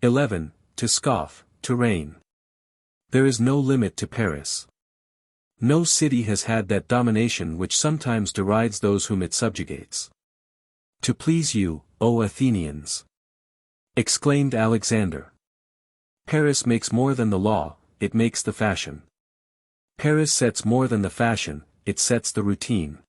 11. To scoff, to reign. There is no limit to Paris. No city has had that domination which sometimes derides those whom it subjugates. To please you, O Athenians! Exclaimed Alexander. Paris makes more than the law, it makes the fashion. Paris sets more than the fashion, it sets the routine.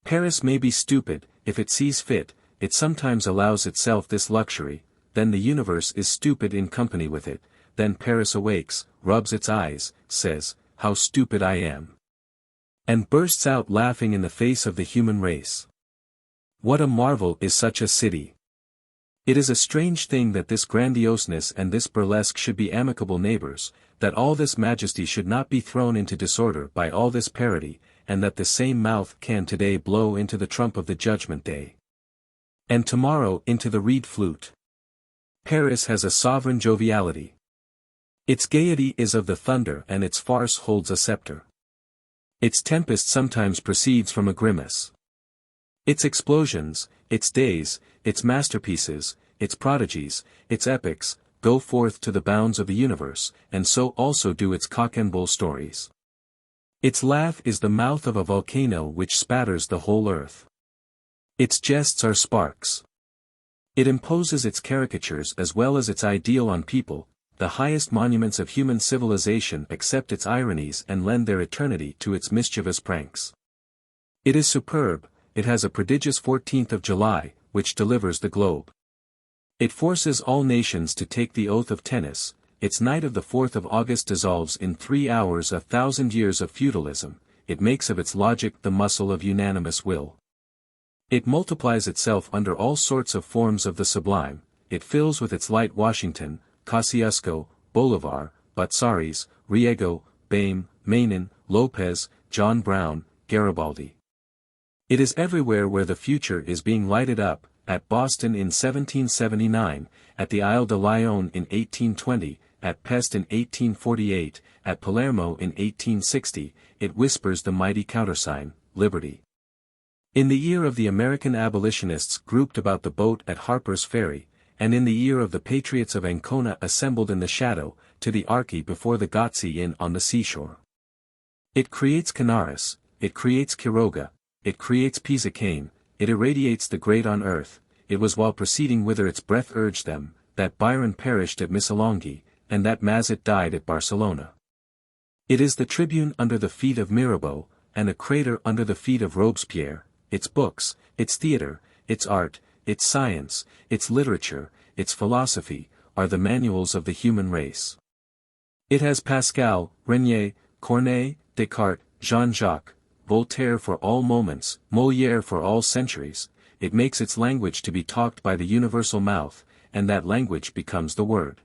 Paris may be stupid, if it sees fit, it sometimes allows itself this luxury, then the universe is stupid in company with it, then Paris awakes, rubs its eyes, says, "How stupid I am!" and bursts out laughing in the face of the human race. What a marvel is such a city! It is a strange thing that this grandioseness and this burlesque should be amicable neighbors, that all this majesty should not be thrown into disorder by all this parody, and that the same mouth can today blow into the trump of the judgment day, and tomorrow into the reed flute. Paris has a sovereign joviality. Its gaiety is of the thunder and its farce holds a scepter. Its tempest sometimes proceeds from a grimace. Its explosions, its days, its masterpieces, its prodigies, its epics, go forth to the bounds of the universe, and so also do its cock and bull stories. Its laugh is the mouth of a volcano which spatters the whole earth. Its jests are sparks. It imposes its caricatures as well as its ideal on people, the highest monuments of human civilization accept its ironies and lend their eternity to its mischievous pranks. It is superb, it has a prodigious 14th of July, which delivers the globe. It forces all nations to take the oath of tennis, its night of the 4th of August dissolves in 3 hours 1,000 years of feudalism, it makes of its logic the muscle of unanimous will. It multiplies itself under all sorts of forms of the sublime, it fills with its light Washington, Kosciuszko, Bolivar, Botzaris, Riego, Baim, Manin, Lopez, John Brown, Garibaldi. It is everywhere where the future is being lighted up, at Boston in 1779, at the Isle de Lyon in 1820, at Pest in 1848, at Palermo in 1860, it whispers the mighty countersign, Liberty. In the ear of the American abolitionists grouped about the boat at Harper's Ferry, and in the ear of the patriots of Ancona assembled in the shadow, to the Archi before the Gozzi Inn on the seashore. It creates Canaris, it creates Quiroga, it creates Pisacane, it irradiates the great on earth, it was while proceeding whither its breath urged them, that Byron perished at Missolonghi, and that Mazet died at Barcelona. It is the tribune under the feet of Mirabeau, and a crater under the feet of Robespierre, its books, its theatre, its art, its science, its literature, its philosophy, are the manuals of the human race. It has Pascal, Régnier, Corneille, Descartes, Jean-Jacques, Voltaire for all moments, Molière for all centuries, it makes its language to be talked by the universal mouth, and that language becomes the word.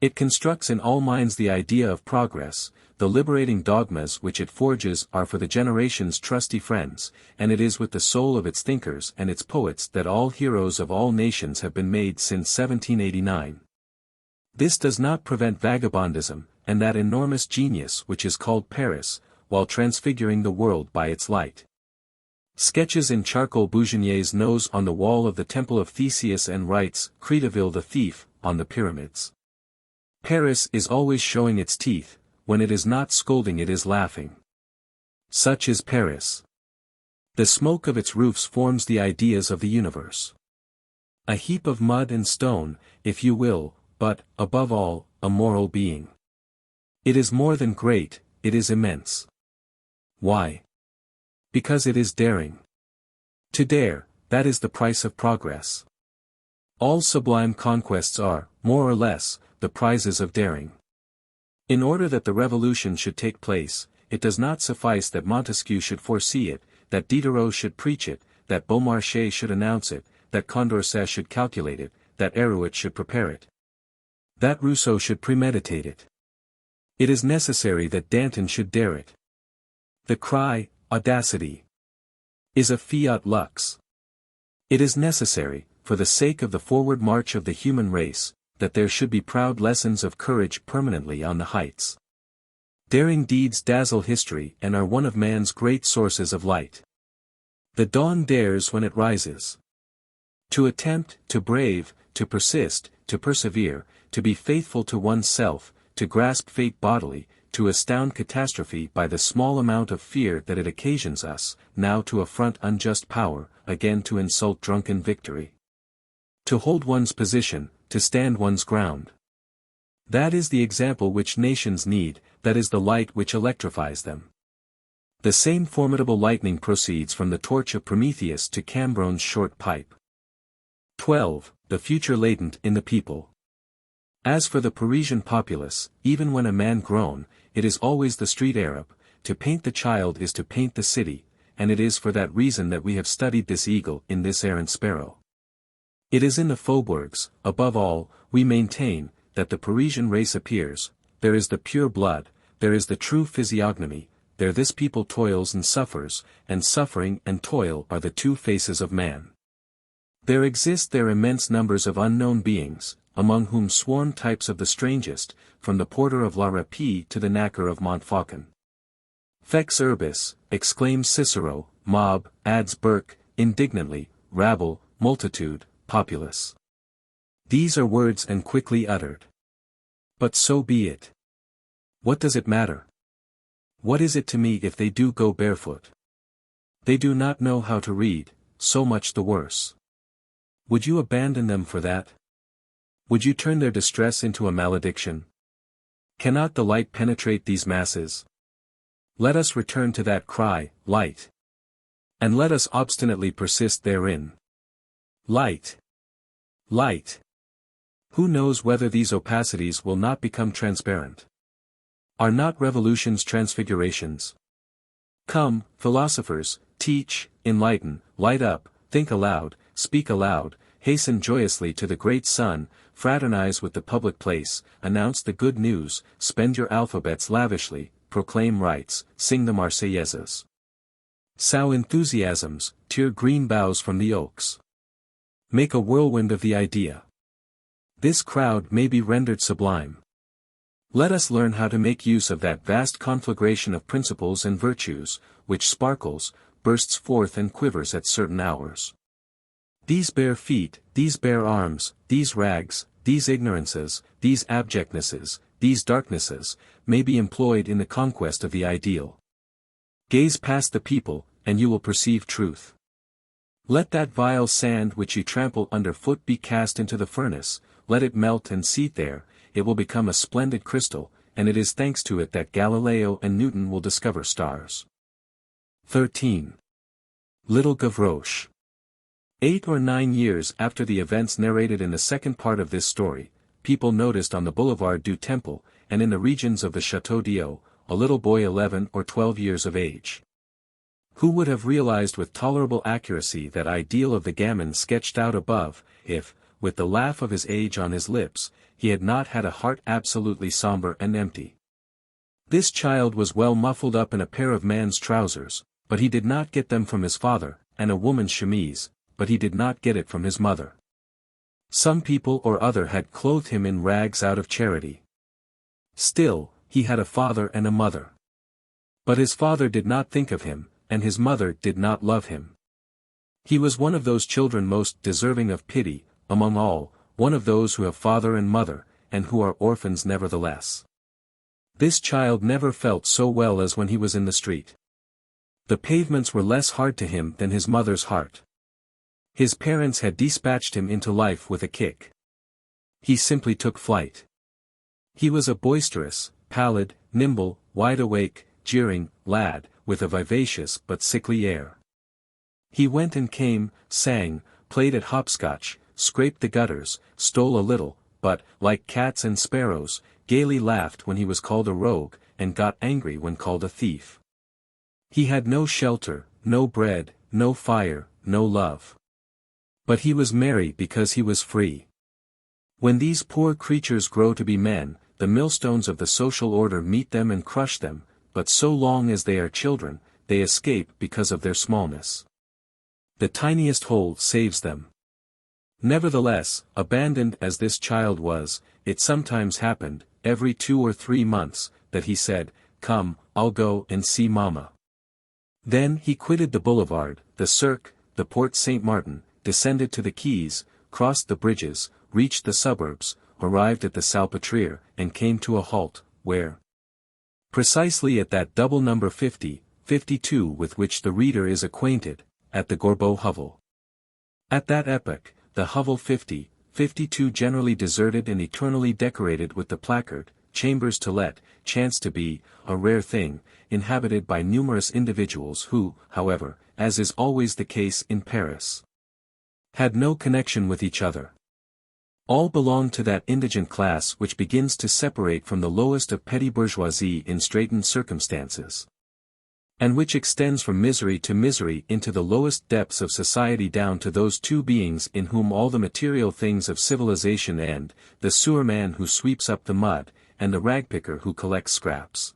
It constructs in all minds the idea of progress, the liberating dogmas which it forges are for the generation's trusty friends, and it is with the soul of its thinkers and its poets that all heroes of all nations have been made since 1789. This does not prevent vagabondism, and that enormous genius which is called Paris, while transfiguring the world by its light. Sketches in charcoal Bougenier's nose on the wall of the Temple of Theseus and writes, Créteville the thief, on the pyramids. Paris is always showing its teeth, when it is not scolding it is laughing. Such is Paris. The smoke of its roofs forms the ideas of the universe. A heap of mud and stone, if you will, but, above all, a moral being. It is more than great, it is immense. Why? Because it is daring. To dare, that is the price of progress. All sublime conquests are, more or less, the prizes of daring. In order that the revolution should take place, it does not suffice that Montesquieu should foresee it, that Diderot should preach it, that Beaumarchais should announce it, that Condorcet should calculate it, that Héroët should prepare it, that Rousseau should premeditate it. It is necessary that Danton should dare it. The cry, audacity, is a fiat lux. It is necessary, for the sake of the forward march of the human race, that there should be proud lessons of courage permanently on the heights. Daring deeds dazzle history and are one of man's great sources of light. The dawn dares when it rises. To attempt, to brave, to persist, to persevere, to be faithful to one's self, to grasp fate bodily, to astound catastrophe by the small amount of fear that it occasions us, now to affront unjust power, again to insult drunken victory. To hold one's position, to stand one's ground. That is the example which nations need, that is the light which electrifies them. The same formidable lightning proceeds from the torch of Prometheus to Cambronne's short pipe. 12. The future latent in the people. As for the Parisian populace, even when a man grown, it is always the street Arab. To paint the child is to paint the city, and it is for that reason that we have studied this eagle in this errant sparrow. It is in the faubourgs, above all, we maintain, that the Parisian race appears. There is the pure blood, there is the true physiognomy, there this people toils and suffers, and suffering and toil are the two faces of man. There exist there immense numbers of unknown beings, among whom swarm types of the strangest, from the porter of La Rapée to the knacker of Montfaucon. Fex urbis, exclaims Cicero, mob, adds Burke, indignantly, rabble, multitude, populace. These are words and quickly uttered. But so be it. What does it matter? What is it to me if they do go barefoot? They do not know how to read, so much the worse. Would you abandon them for that? Would you turn their distress into a malediction? Cannot the light penetrate these masses? Let us return to that cry, light. And let us obstinately persist therein. Light. Light. Who knows whether these opacities will not become transparent? Are not revolutions transfigurations? Come, philosophers, teach, enlighten, light up, think aloud, speak aloud, hasten joyously to the great sun, fraternize with the public place, announce the good news, spend your alphabets lavishly, proclaim rights, sing the Marseillaises. Sow enthusiasms, tear green boughs from the oaks. Make a whirlwind of the idea. This crowd may be rendered sublime. Let us learn how to make use of that vast conflagration of principles and virtues, which sparkles, bursts forth and quivers at certain hours. These bare feet, these bare arms, these rags, these ignorances, these abjectnesses, these darknesses, may be employed in the conquest of the ideal. Gaze past the people, and you will perceive truth. Let that vile sand which you trample underfoot be cast into the furnace, let it melt and seethe there, it will become a splendid crystal, and it is thanks to it that Galileo and Newton will discover stars. 13. Little Gavroche. 8 or 9 years after the events narrated in the second part of this story, people noticed on the Boulevard du Temple, and in the regions of the Château d'Eau, a little boy 11 or 12 years of age. Who would have realized with tolerable accuracy that ideal of the gamin sketched out above, if, with the laugh of his age on his lips, he had not had a heart absolutely somber and empty. This child was well muffled up in a pair of man's trousers, but he did not get them from his father, and a woman's chemise, but he did not get it from his mother. Some people or other had clothed him in rags out of charity. Still, he had a father and a mother. But his father did not think of him, and his mother did not love him. He was one of those children most deserving of pity, among all, one of those who have father and mother, and who are orphans nevertheless. This child never felt so well as when he was in the street. The pavements were less hard to him than his mother's heart. His parents had dispatched him into life with a kick. He simply took flight. He was a boisterous, pallid, nimble, wide-awake, jeering lad, with a vivacious but sickly air. He went and came, sang, played at hopscotch, scraped the gutters, stole a little, but, like cats and sparrows, gaily laughed when he was called a rogue, and got angry when called a thief. He had no shelter, no bread, no fire, no love. But he was merry because he was free. When these poor creatures grow to be men, the millstones of the social order meet them and crush them, but so long as they are children, they escape because of their smallness. The tiniest hole saves them. Nevertheless, abandoned as this child was, it sometimes happened, every 2 or 3 months, that he said, "Come, I'll go and see Mama." Then he quitted the boulevard, the Cirque, the Porte Saint-Martin, descended to the quays, crossed the bridges, reached the suburbs, arrived at the Salpêtrière, and came to a halt, where? Precisely at that double number 50, 52 with which the reader is acquainted, at the Gorbeau hovel. At that epoch, the hovel 50, 52 generally deserted and eternally decorated with the placard, Chambers to let, chanced to be, a rare thing, inhabited by numerous individuals who, however, as is always the case in Paris, had no connection with each other. All belonged to that indigent class which begins to separate from the lowest of petty bourgeoisie in straitened circumstances, and which extends from misery to misery into the lowest depths of society down to those two beings in whom all the material things of civilization end, the sewer man who sweeps up the mud, and the ragpicker who collects scraps.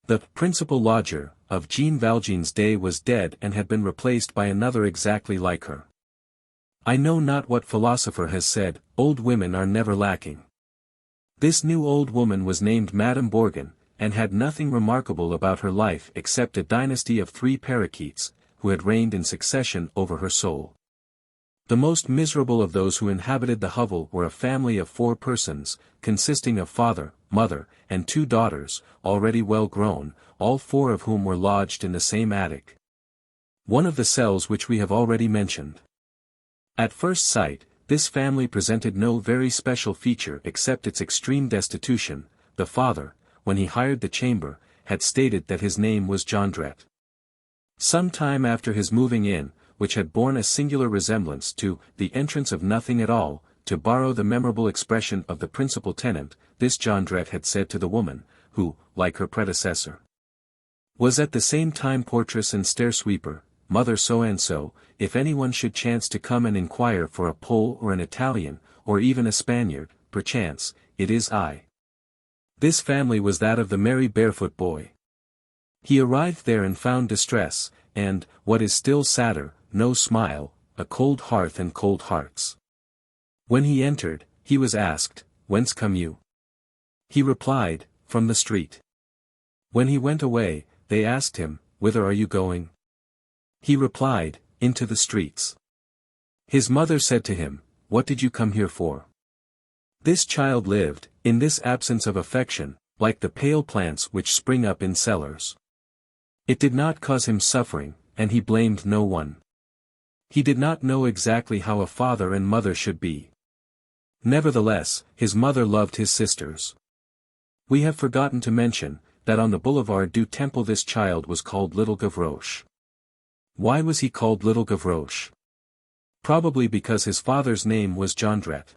The principal lodger of Jean Valjean's day was dead and had been replaced by another exactly like her. I know not what philosopher has said, old women are never lacking. This new old woman was named Madame Bourgon, and had nothing remarkable about her life except a dynasty of 3 parakeets, who had reigned in succession over her soul. The most miserable of those who inhabited the hovel were a family of 4 persons, consisting of father, mother, and 2 daughters, already well grown, all 4 of whom were lodged in the same attic, one of the cells which we have already mentioned. At first sight, this family presented no very special feature except its extreme destitution. The father, when he hired the chamber, had stated that his name was Jondrette. Some time after his moving in, which had borne a singular resemblance to the entrance of nothing at all, to borrow the memorable expression of the principal tenant, this Jondrette had said to the woman, who, like her predecessor, was at the same time portress and stair-sweeper, Mother so-and-so, if anyone should chance to come and inquire for a Pole or an Italian, or even a Spaniard, perchance, it is I. This family was that of the merry barefoot boy. He arrived there and found distress, and, what is still sadder, no smile, a cold hearth and cold hearts. When he entered, he was asked, "Whence come you?" He replied, "From the street." When he went away, they asked him, "Whither are you going?" He replied, "Into the streets." His mother said to him, "What did you come here for?" This child lived, in this absence of affection, like the pale plants which spring up in cellars. It did not cause him suffering, and he blamed no one. He did not know exactly how a father and mother should be. Nevertheless, his mother loved his sisters. We have forgotten to mention, that on the Boulevard du Temple this child was called Little Gavroche. Why was he called Little Gavroche? Probably because his father's name was Jondrette.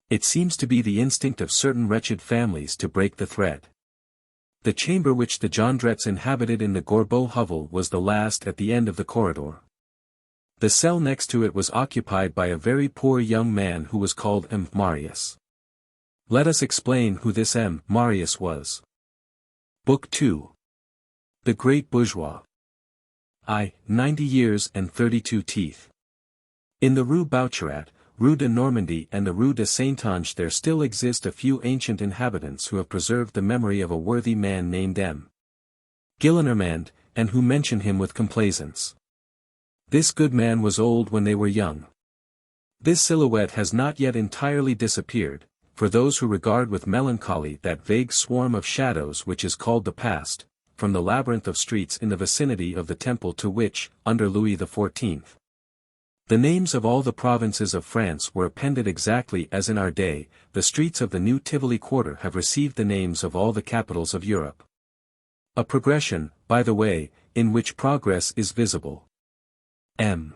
It seems to be the instinct of certain wretched families to break the thread. The chamber which the Jondrettes inhabited in the Gorbeau hovel was the last at the end of the corridor. The cell next to it was occupied by a very poor young man who was called M. Marius. Let us explain who this M. Marius was. Book 2. The Great Bourgeois. 90 years and 32 teeth. In the Rue Boucherat, Rue de Normandie and the Rue de Saint-Ange there still exist a few ancient inhabitants who have preserved the memory of a worthy man named M. Gillenormand, and who mention him with complaisance. This good man was old when they were young. This silhouette has not yet entirely disappeared, for those who regard with melancholy that vague swarm of shadows which is called the past, from the labyrinth of streets in the vicinity of the Temple to which, under Louis XIV, the names of all the provinces of France were appended exactly as in our day, the streets of the new Tivoli quarter have received the names of all the capitals of Europe. A progression, by the way, in which progress is visible. M.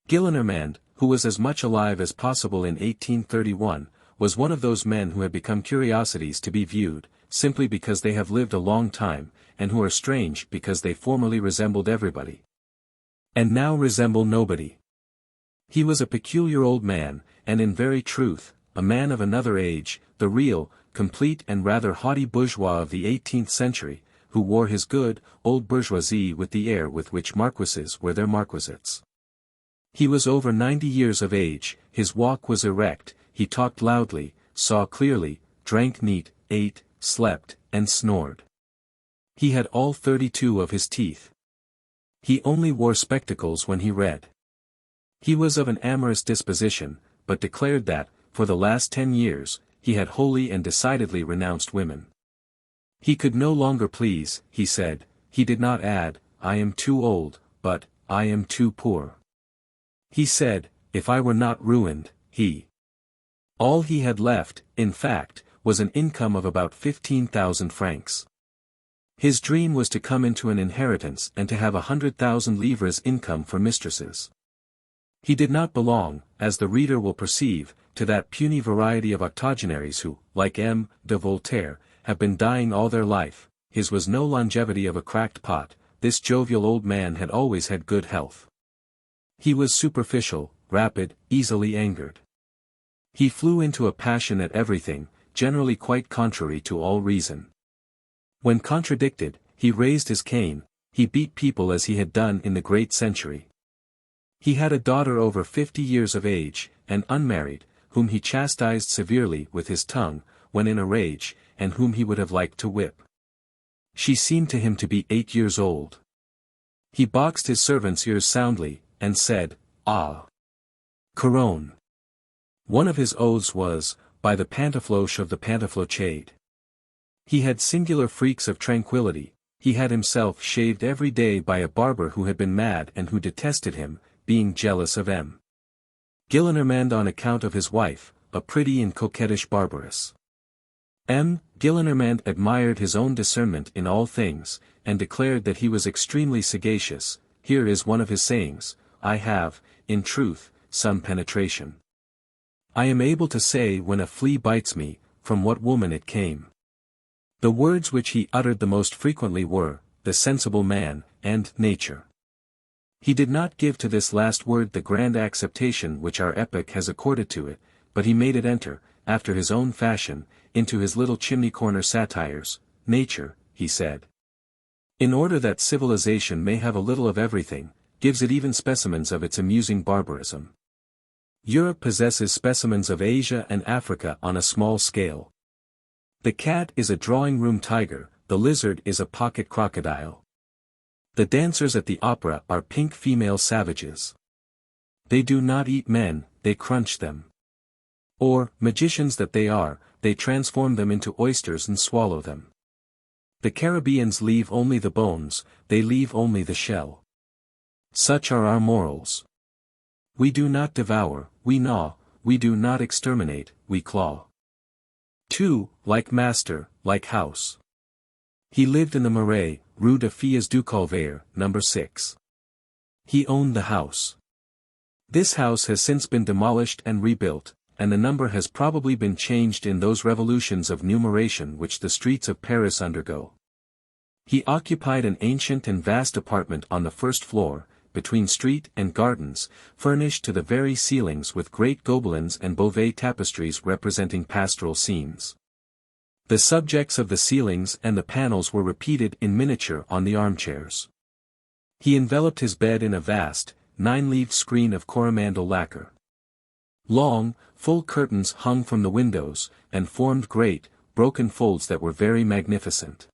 Gillenormand, who was as much alive as possible in 1831, was one of those men who had become curiosities to be viewed, simply because they have lived a long time, and who are strange because they formerly resembled everybody, and now resemble nobody. He was a peculiar old man, and in very truth, a man of another age, the real, complete and rather haughty bourgeois of the 18th century, who wore his good, old bourgeoisie with the air with which marquises wear their marquisates. He was over 90 years of age, his walk was erect, he talked loudly, saw clearly, drank neat, ate, slept, and snored. He had all 32 of his teeth. He only wore spectacles when he read. He was of an amorous disposition, but declared that, for the last 10 years, he had wholly and decidedly renounced women. He could no longer please, he said. He did not add, I am too old, but, I am too poor. He said, if I were not ruined, all he had left, in fact, was an income of about 15,000 francs. His dream was to come into an inheritance and to have 100,000 livres income for mistresses. He did not belong, as the reader will perceive, to that puny variety of octogenaries who, like M. de Voltaire, have been dying all their life. His was no longevity of a cracked pot. This jovial old man had always had good health. He was superficial, rapid, easily angered. He flew into a passion at everything, generally quite contrary to all reason. When contradicted, he raised his cane, he beat people as he had done in the great century. He had a daughter over 50 years of age, and unmarried, whom he chastised severely with his tongue, when in a rage, and whom he would have liked to whip. She seemed to him to be 8 years old. He boxed his servants' ears soundly, and said, Ah! Couronne. One of his oaths was, by the Pantafloche of the Pantaflochade. He had singular freaks of tranquillity. He had himself shaved every day by a barber who had been mad and who detested him, being jealous of M. Gillenormand on account of his wife, a pretty and coquettish barberess. M. Gillenormand admired his own discernment in all things, and declared that he was extremely sagacious. Here is one of his sayings, I have, in truth, some penetration. I am able to say when a flea bites me, from what woman it came. The words which he uttered the most frequently were, the sensible man, and nature. He did not give to this last word the grand acceptation which our epoch has accorded to it, but he made it enter, after his own fashion, into his little chimney-corner satires. Nature, he said, in order that civilization may have a little of everything, gives it even specimens of its amusing barbarism. Europe possesses specimens of Asia and Africa on a small scale. The cat is a drawing-room tiger, the lizard is a pocket crocodile. The dancers at the opera are pink female savages. They do not eat men, they crunch them. Or, magicians that they are, they transform them into oysters and swallow them. The Caribbeans leave only the bones, they leave only the shell. Such are our morals. We do not devour, we gnaw, we do not exterminate, we claw. 2. Like master, like house. He lived in the Marais, Rue de Filles du Calvaire, No. 6. He owned the house. This house has since been demolished and rebuilt, and the number has probably been changed in those revolutions of numeration which the streets of Paris undergo. He occupied an ancient and vast apartment on the first floor, between street and gardens, furnished to the very ceilings with great Gobelins and Beauvais tapestries representing pastoral scenes. The subjects of the ceilings and the panels were repeated in miniature on the armchairs. He enveloped his bed in a vast, 9-leaved screen of coromandel lacquer. Long, full curtains hung from the windows, and formed great, broken folds that were very magnificent.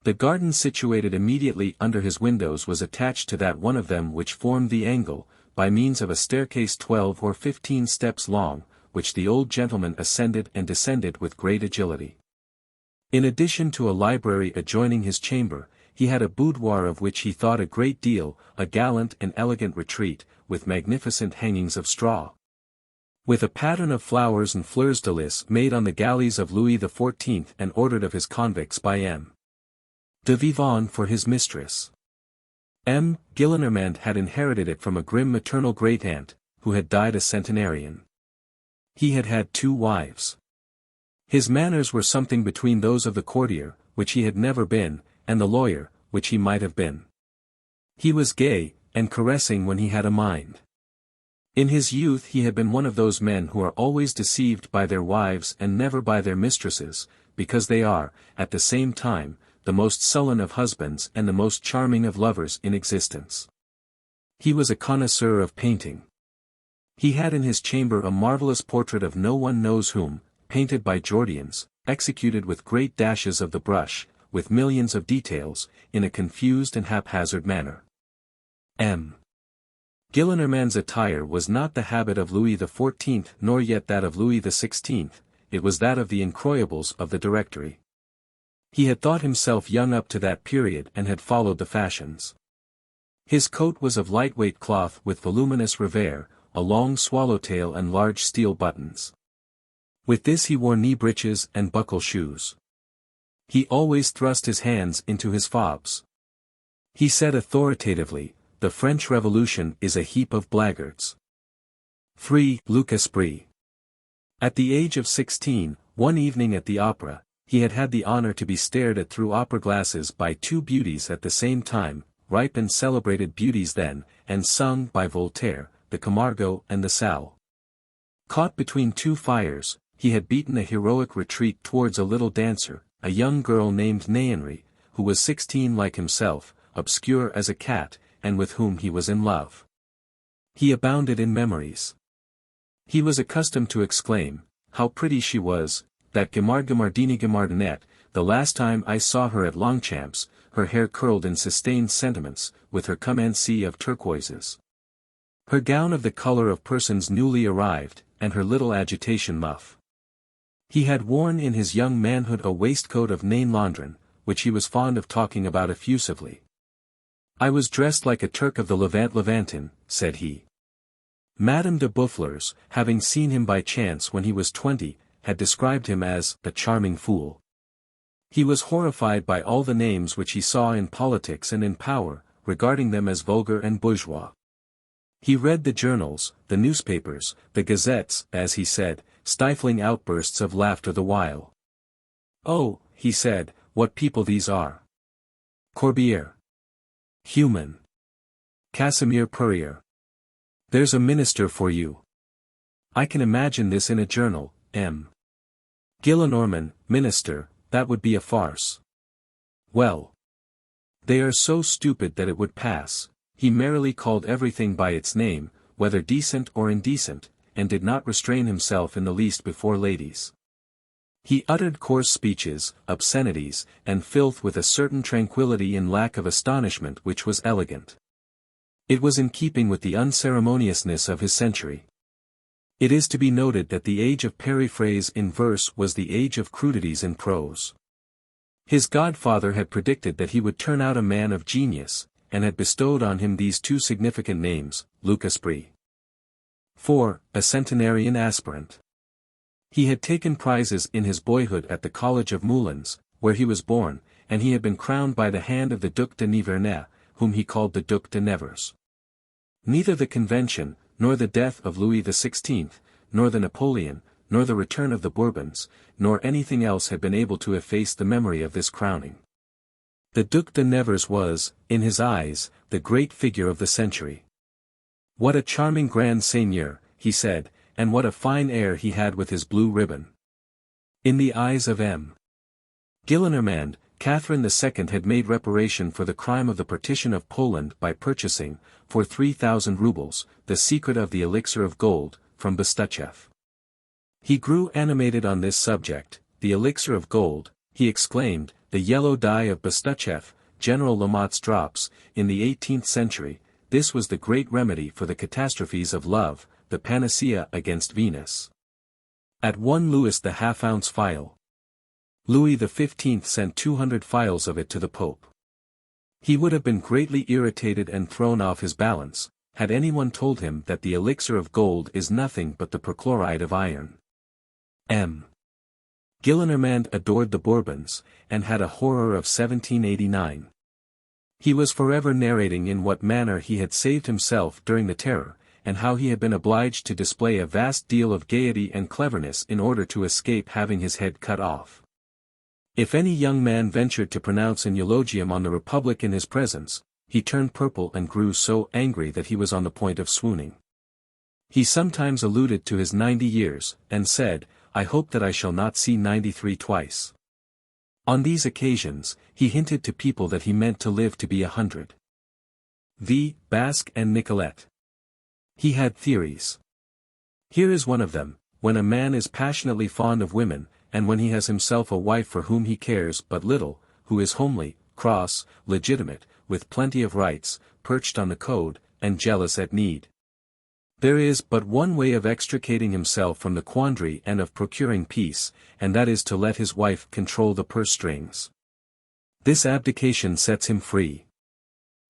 The garden situated immediately under his windows was attached to that one of them which formed the angle, by means of a staircase 12 or 15 steps long, which the old gentleman ascended and descended with great agility. In addition to a library adjoining his chamber, he had a boudoir of which he thought a great deal, a gallant and elegant retreat, with magnificent hangings of straw. With a pattern of flowers and fleurs de lis made on the galleys of Louis XIV and ordered of his convicts by M. de Vivonne for his mistress. M. Gillenormand had inherited it from a grim maternal great-aunt, who had died a centenarian. He had had 2 wives. His manners were something between those of the courtier, which he had never been, and the lawyer, which he might have been. He was gay, and caressing when he had a mind. In his youth he had been one of those men who are always deceived by their wives and never by their mistresses, because they are, at the same time, the most sullen of husbands and the most charming of lovers in existence. He was a connoisseur of painting. He had in his chamber a marvelous portrait of no one knows whom, painted by Jordians, executed with great dashes of the brush, with millions of details, in a confused and haphazard manner. M. Gillenormand's attire was not the habit of Louis XIV nor yet that of Louis XVI, it was that of the incroyables of the Directory. He had thought himself young up to that period and had followed the fashions. His coat was of lightweight cloth with voluminous revers, a long swallowtail and large steel buttons. With this he wore knee breeches and buckle shoes. He always thrust his hands into his fobs. He said authoritatively, "The French Revolution is a heap of blackguards." Free Luc-Esprit. At the age of 16, one evening at the opera, he had had the honor to be stared at through opera glasses by two beauties at the same time, ripe and celebrated beauties then, and sung by Voltaire, the Camargo and the Sal. Caught between two fires, he had beaten a heroic retreat towards a little dancer, a young girl named Néanry, who was 16 like himself, obscure as a cat, and with whom he was in love. He abounded in memories. He was accustomed to exclaim, "How pretty she was, that Gimardinette, the last time I saw her at Longchamps, her hair curled in sustained sentiments, with her commencee of turquoises. Her gown of the color of persons newly arrived, and her little agitation muff." He had worn in his young manhood a waistcoat of Nain Londres, which he was fond of talking about effusively. "I was dressed like a Turk of the Levantin," said he. Madame de Boufflers, having seen him by chance when he was 20, had described him as "a charming fool." He was horrified by all the names which he saw in politics and in power, regarding them as vulgar and bourgeois. He read the journals, the newspapers, the gazettes, as he said, stifling outbursts of laughter the while. "Oh," he said, "what people these are! Corbière. Human. Casimir Purier. There's a minister for you. I can imagine this in a journal, M. Gillenormand, minister, that would be a farce. Well. They are so stupid that it would pass." He merrily called everything by its name, whether decent or indecent, and did not restrain himself in the least before ladies. He uttered coarse speeches, obscenities, and filth with a certain tranquillity and lack of astonishment which was elegant. It was in keeping with the unceremoniousness of his century. It is to be noted that the age of periphrase in verse was the age of crudities in prose. His godfather had predicted that he would turn out a man of genius, and had bestowed on him these two significant names, Luc-Esprit. 4. A Centenarian Aspirant. He had taken prizes in his boyhood at the College of Moulins, where he was born, and he had been crowned by the hand of the Duc de Nivernais, whom he called the Duc de Nevers. Neither the Convention, nor the death of Louis XVI, nor the Napoleon, nor the return of the Bourbons, nor anything else had been able to efface the memory of this crowning. The Duc de Nevers was, in his eyes, the great figure of the century. "What a charming grand seigneur," he said, "and what a fine air he had with his blue ribbon." In the eyes of M. Gillenormand, Catherine II had made reparation for the crime of the partition of Poland by purchasing, for 3,000 rubles, the secret of the elixir of gold, from Bestucheff. He grew animated on this subject. "The elixir of gold," he exclaimed, "the yellow dye of Bestucheff, General Lamotte's drops, in the 18th century, this was the great remedy for the catastrophes of love, the panacea against Venus. At 1 Louis the half-ounce phial. Louis XV sent 200 phials of it to the Pope. He would have been greatly irritated and thrown off his balance, had anyone told him that the elixir of gold is nothing but the perchloride of iron." M. Gillenormand adored the Bourbons, and had a horror of 1789. He was forever narrating in what manner he had saved himself during the Terror, and how he had been obliged to display a vast deal of gaiety and cleverness in order to escape having his head cut off. If any young man ventured to pronounce an eulogium on the Republic in his presence, he turned purple and grew so angry that he was on the point of swooning. He sometimes alluded to his 90 years, and said, "I hope that I shall not see 93 twice." On these occasions, he hinted to people that he meant to live to be 100. Basque and Nicolette. He had theories. Here is one of them: when a man is passionately fond of women, and when he has himself a wife for whom he cares but little, who is homely, cross, legitimate, with plenty of rights, perched on the code, and jealous at need. There is but one way of extricating himself from the quandary and of procuring peace, and that is to let his wife control the purse strings. This abdication sets him free.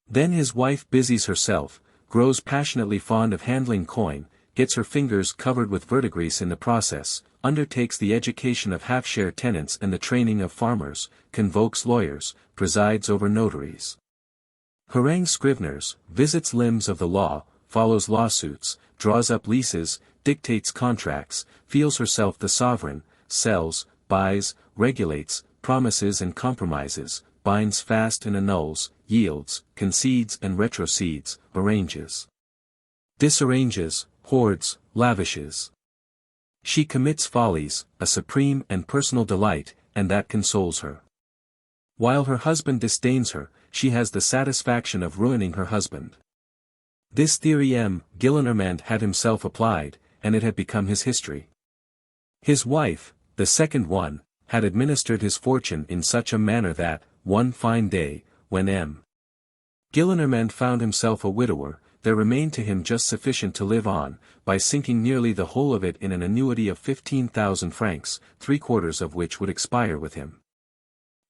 Then his wife busies herself, grows passionately fond of handling coin, gets her fingers covered with verdigris in the process, undertakes the education of half-share tenants and the training of farmers, convokes lawyers, presides over notaries, harangues scriveners, visits limbs of the law, follows lawsuits, draws up leases, dictates contracts, feels herself the sovereign, sells, buys, regulates, promises and compromises, binds fast and annuls, yields, concedes and retrocedes, arranges, disarranges, hoards, lavishes. She commits follies, a supreme and personal delight, and that consoles her. While her husband disdains her, she has the satisfaction of ruining her husband. This theory M. Gillenormand had himself applied, and it had become his history. His wife, the second one, had administered his fortune in such a manner that, one fine day, when M. Gillenormand found himself a widower, there remained to him just sufficient to live on, by sinking nearly the whole of it in an annuity of 15,000 francs, 3/4 of which would expire with him.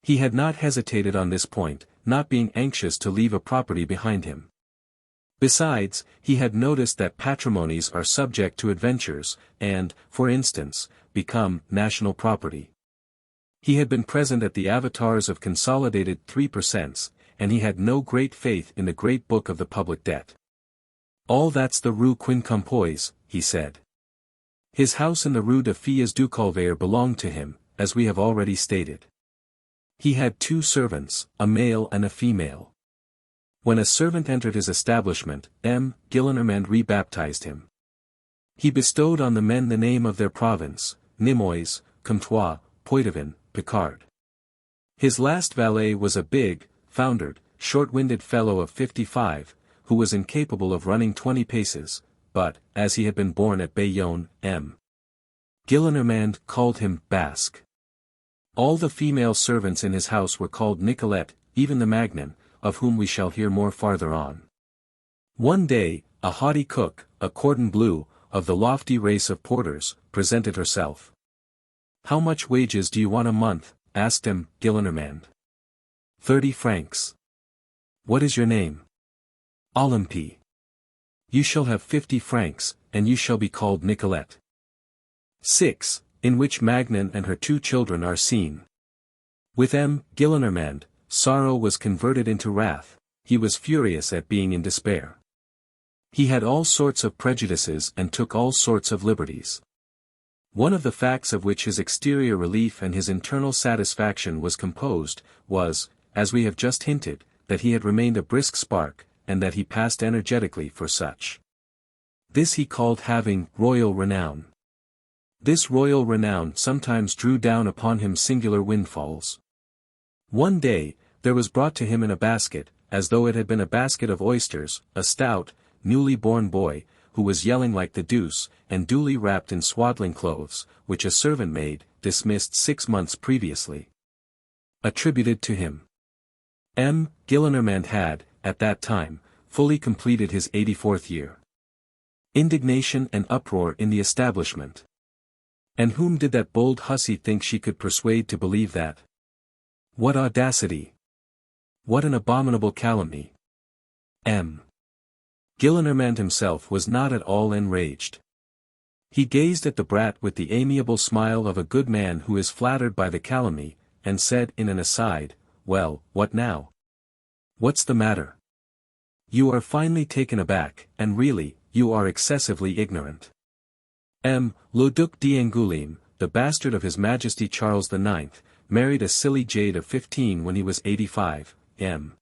He had not hesitated on this point, not being anxious to leave a property behind him. Besides, he had noticed that patrimonies are subject to adventures, and, for instance, become national property. He had been present at the avatars of consolidated 3%, and he had no great faith in the great book of the public debt. All that's the Rue Quincampoix, he said. His house in the Rue de Filles du Calvaire belonged to him, as we have already stated. He had 2 servants, a male and a female. When a servant entered his establishment, M. Gillenormand rebaptized him. He bestowed on the men the name of their province, Nimois, Comtois, Poitevin, Picard. His last valet was a big, foundered, short-winded fellow of 55, who was incapable of running 20 paces, but, as he had been born at Bayonne, M. Gillenormand called him Basque. All the female servants in his house were called Nicolette, even the Magnon, of whom we shall hear more farther on. One day, a haughty cook, a cordon bleu, of the lofty race of porters, presented herself. "How much wages do you want a month?" asked M. Gillenormand. 30 francs. "What is your name?" "Olympie." "You shall have 50 francs, and you shall be called Nicolette." 6. In which Magnon and her 2 children are seen. With M. Gillenormand, sorrow was converted into wrath, he was furious at being in despair. He had all sorts of prejudices and took all sorts of liberties. One of the facts of which his exterior relief and his internal satisfaction was composed, was, as we have just hinted, that he had remained a brisk spark, and that he passed energetically for such. This he called having royal renown. This royal renown sometimes drew down upon him singular windfalls. One day, there was brought to him in a basket, as though it had been a basket of oysters, a stout, newly born boy, who was yelling like the deuce, and duly wrapped in swaddling clothes, which a servant maid, dismissed 6 months previously, attributed to him. M. Gillenormand had, at that time, fully completed his 84th year. Indignation and uproar in the establishment. And whom did that bold hussy think she could persuade to believe that? What audacity! What an abominable calumny! M. Gillenormand himself was not at all enraged. He gazed at the brat with the amiable smile of a good man who is flattered by the calumny, and said in an aside, "Well, what now? What's the matter? You are finely taken aback, and really, you are excessively ignorant." M. Le Duc d'Angoulême, the bastard of His Majesty Charles IX, married a silly jade of 15 when he was 85, M.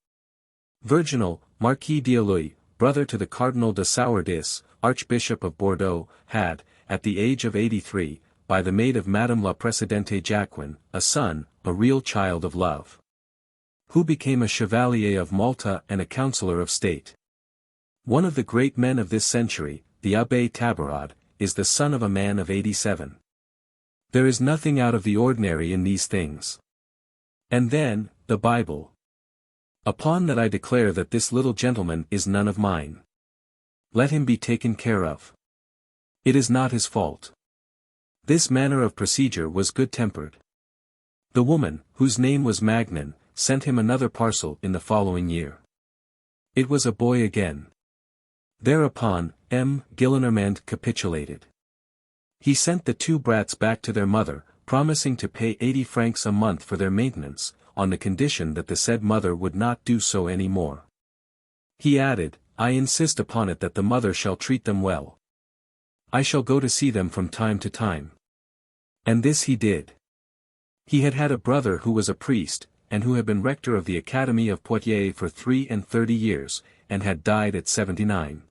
Virginal, Marquis d'Alluy, brother to the Cardinal de Sourdis, Archbishop of Bordeaux, had, at the age of 83, by the maid of Madame la Présidente Jacquin, a son, a real child of love, who became a Chevalier of Malta and a Councillor of State. One of the great men of this century, the Abbé Tabarad, is the son of a man of 87. There is nothing out of the ordinary in these things. And then, the Bible. Upon that I declare that this little gentleman is none of mine. Let him be taken care of. It is not his fault. This manner of procedure was good-tempered. The woman, whose name was Magnon, sent him another parcel in the following year. It was a boy again. Thereupon, M. Gillenormand capitulated. He sent the two brats back to their mother, promising to pay 80 francs a month for their maintenance, on the condition that the said mother would not do so any more. He added, I insist upon it that the mother shall treat them well. I shall go to see them from time to time. And this he did. He had had a brother who was a priest, and who had been rector of the Academy of Poitiers for 33 years, and had died at 79.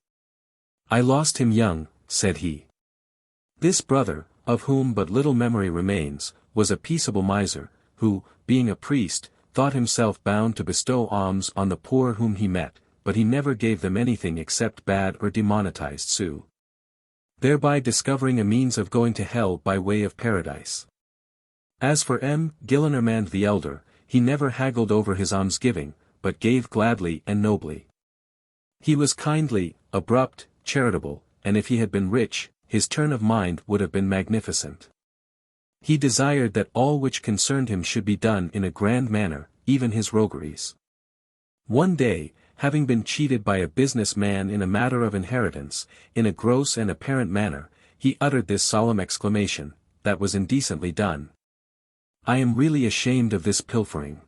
I lost him young, said he. This brother, of whom but little memory remains, was a peaceable miser, who, being a priest, thought himself bound to bestow alms on the poor whom he met, but he never gave them anything except bad or demonetized sous. Thereby discovering a means of going to hell by way of paradise. As for M. Gillenormand the elder, he never haggled over his almsgiving, but gave gladly and nobly. He was kindly, abrupt, charitable, and if he had been rich, his turn of mind would have been magnificent. He desired that all which concerned him should be done in a grand manner, even his rogueries. One day, having been cheated by a business man in a matter of inheritance, in a gross and apparent manner, he uttered this solemn exclamation, that was indecently done. I am really ashamed of this pilfering.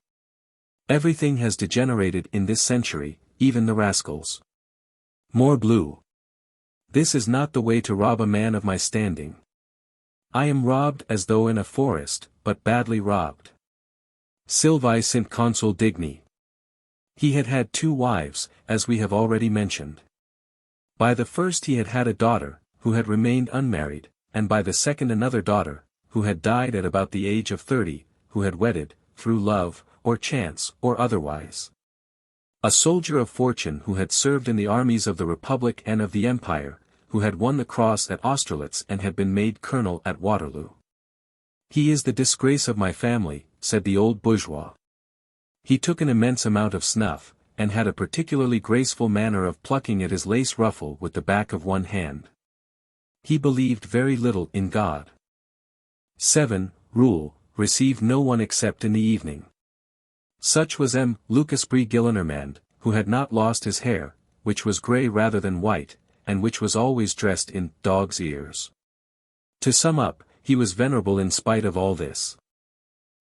Everything has degenerated in this century, even the rascals. Morbleu! This is not the way to rob a man of my standing. I am robbed as though in a forest, but badly robbed. Sylvae sint consul digni. He had had 2 wives, as we have already mentioned. By the first he had had a daughter, who had remained unmarried, and by the second another daughter, who had died at about the age of 30, who had wedded, through love, or chance, or otherwise. A soldier of fortune who had served in the armies of the Republic and of the Empire, who had won the cross at Austerlitz and had been made colonel at Waterloo. He is the disgrace of my family, said the old bourgeois. He took an immense amount of snuff, and had a particularly graceful manner of plucking at his lace ruffle with the back of one hand. He believed very little in God. 7. Rule, receive no one except in the evening. Such was M. Luc-Esprit Gillenormand, who had not lost his hair, which was grey rather than white, and which was always dressed in dog's ears. To sum up, he was venerable in spite of all this.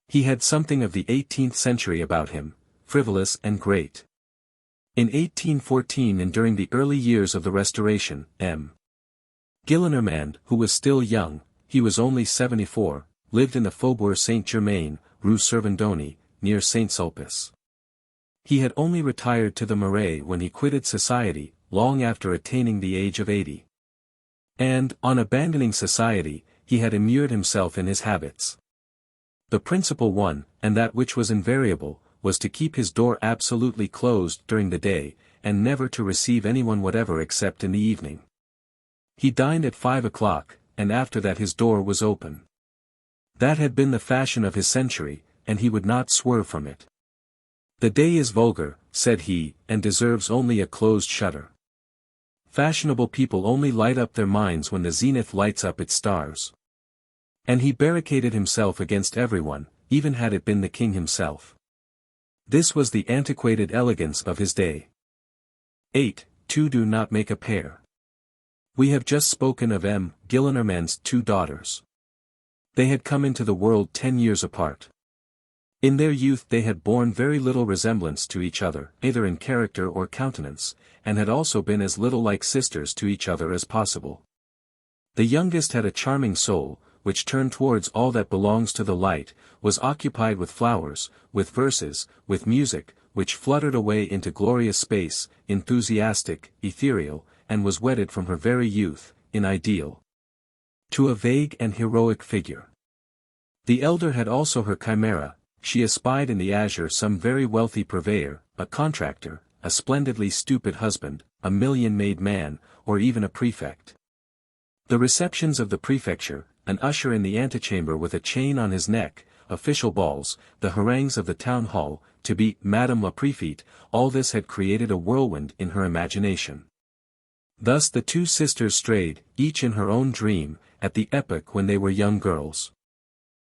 He had something of the 18th century about him, frivolous and great. In 1814 and during the early years of the Restoration, M. Gillenormand, who was still young, he was only 74, lived in the Faubourg Saint-Germain, Rue Servandoni, near Saint-Sulpice. He had only retired to the Marais when he quitted society, long after attaining the age of 80. And, on abandoning society, he had immured himself in his habits. The principal one, and that which was invariable, was to keep his door absolutely closed during the day, and never to receive anyone whatever except in the evening. He dined at 5 o'clock, and after that his door was open. That had been the fashion of his century, and he would not swerve from it. The day is vulgar, said he, and deserves only a closed shutter. Fashionable people only light up their minds when the zenith lights up its stars. And he barricaded himself against everyone, even had it been the king himself. This was the antiquated elegance of his day. 8. Two do not make a pair. We have just spoken of M. Gillenormand's 2 daughters. They had come into the world 10 years apart. In their youth they had borne very little resemblance to each other, either in character or countenance, and had also been as little like sisters to each other as possible. The youngest had a charming soul, which turned towards all that belongs to the light, was occupied with flowers, with verses, with music, which fluttered away into glorious space, enthusiastic, ethereal, and was wedded from her very youth, in ideal, to a vague and heroic figure. The elder had also her chimera. She espied in the azure some very wealthy purveyor, a contractor, a splendidly stupid husband, a million-made man, or even a prefect. The receptions of the prefecture, an usher in the antechamber with a chain on his neck, official balls, the harangues of the town hall, to be Madame la Préfète, all this had created a whirlwind in her imagination. Thus the two sisters strayed, each in her own dream, at the epoch when they were young girls.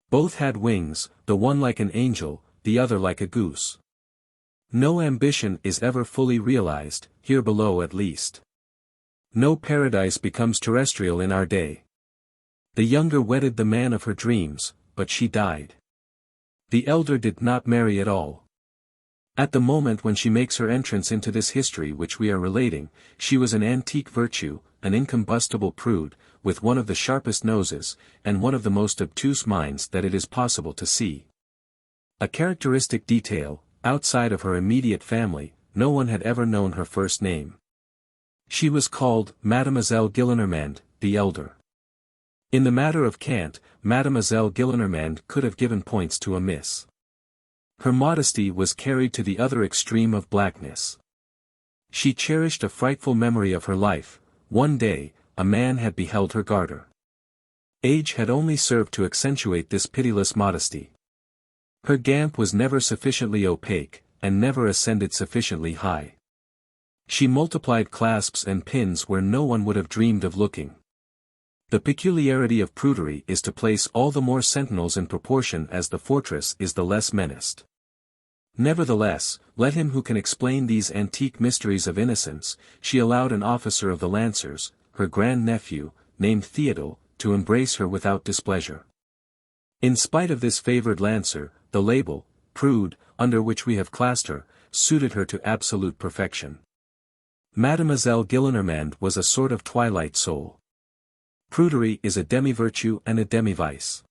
Both had wings, the one like an angel, the other like a goose. No ambition is ever fully realized, here below at least. No paradise becomes terrestrial in our day. The younger wedded the man of her dreams, but she died. The elder did not marry at all. At the moment when she makes her entrance into this history which we are relating, she was an antique virtue, an incombustible prude, with one of the sharpest noses, and one of the most obtuse minds that it is possible to see. A characteristic detail, outside of her immediate family, no one had ever known her first name. She was called Mademoiselle Gillenormand, the elder. In the matter of cant, Mademoiselle Gillenormand could have given points to a miss. Her modesty was carried to the other extreme of blackness. She cherished a frightful memory of her life. One day, a man had beheld her garter. Age had only served to accentuate this pitiless modesty. Her gamp was never sufficiently opaque, and never ascended sufficiently high. She multiplied clasps and pins where no one would have dreamed of looking. The peculiarity of prudery is to place all the more sentinels in proportion as the fortress is the less menaced. Nevertheless, let him who can explain these antique mysteries of innocence, she allowed an officer of the Lancers, her grand-nephew, named Theodule, to embrace her without displeasure. In spite of this favored Lancer, the label, prude, under which we have classed her, suited her to absolute perfection. Mademoiselle Gillenormand was a sort of twilight soul. Prudery is a demi-virtue and a demi-vice.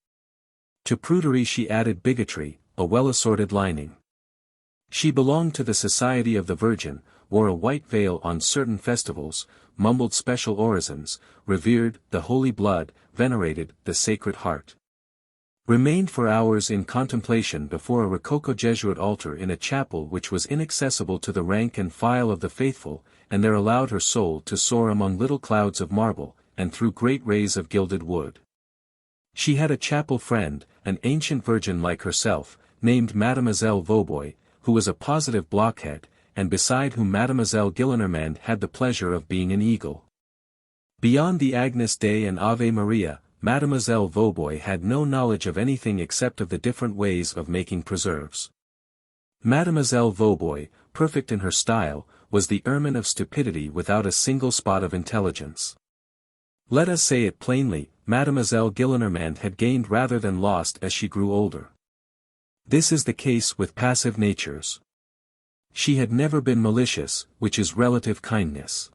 To prudery she added bigotry, a well-assorted lining. She belonged to the Society of the Virgin, wore a white veil on certain festivals, mumbled special orisons, revered the Holy Blood, venerated the Sacred Heart. Remained for hours in contemplation before a Rococo Jesuit altar in a chapel which was inaccessible to the rank and file of the faithful, and there allowed her soul to soar among little clouds of marble, and through great rays of gilded wood. She had a chapel friend, an ancient virgin like herself, named Mademoiselle Vaubois, who was a positive blockhead, and beside whom Mademoiselle Gillenormand had the pleasure of being an eagle. Beyond the Agnus Dei and Ave Maria, Mademoiselle Vaubois had no knowledge of anything except of the different ways of making preserves. Mademoiselle Vaubois, perfect in her style, was the ermine of stupidity without a single spot of intelligence. Let us say it plainly, Mademoiselle Gillenormand had gained rather than lost as she grew older. This is the case with passive natures. She had never been malicious, which is relative kindness.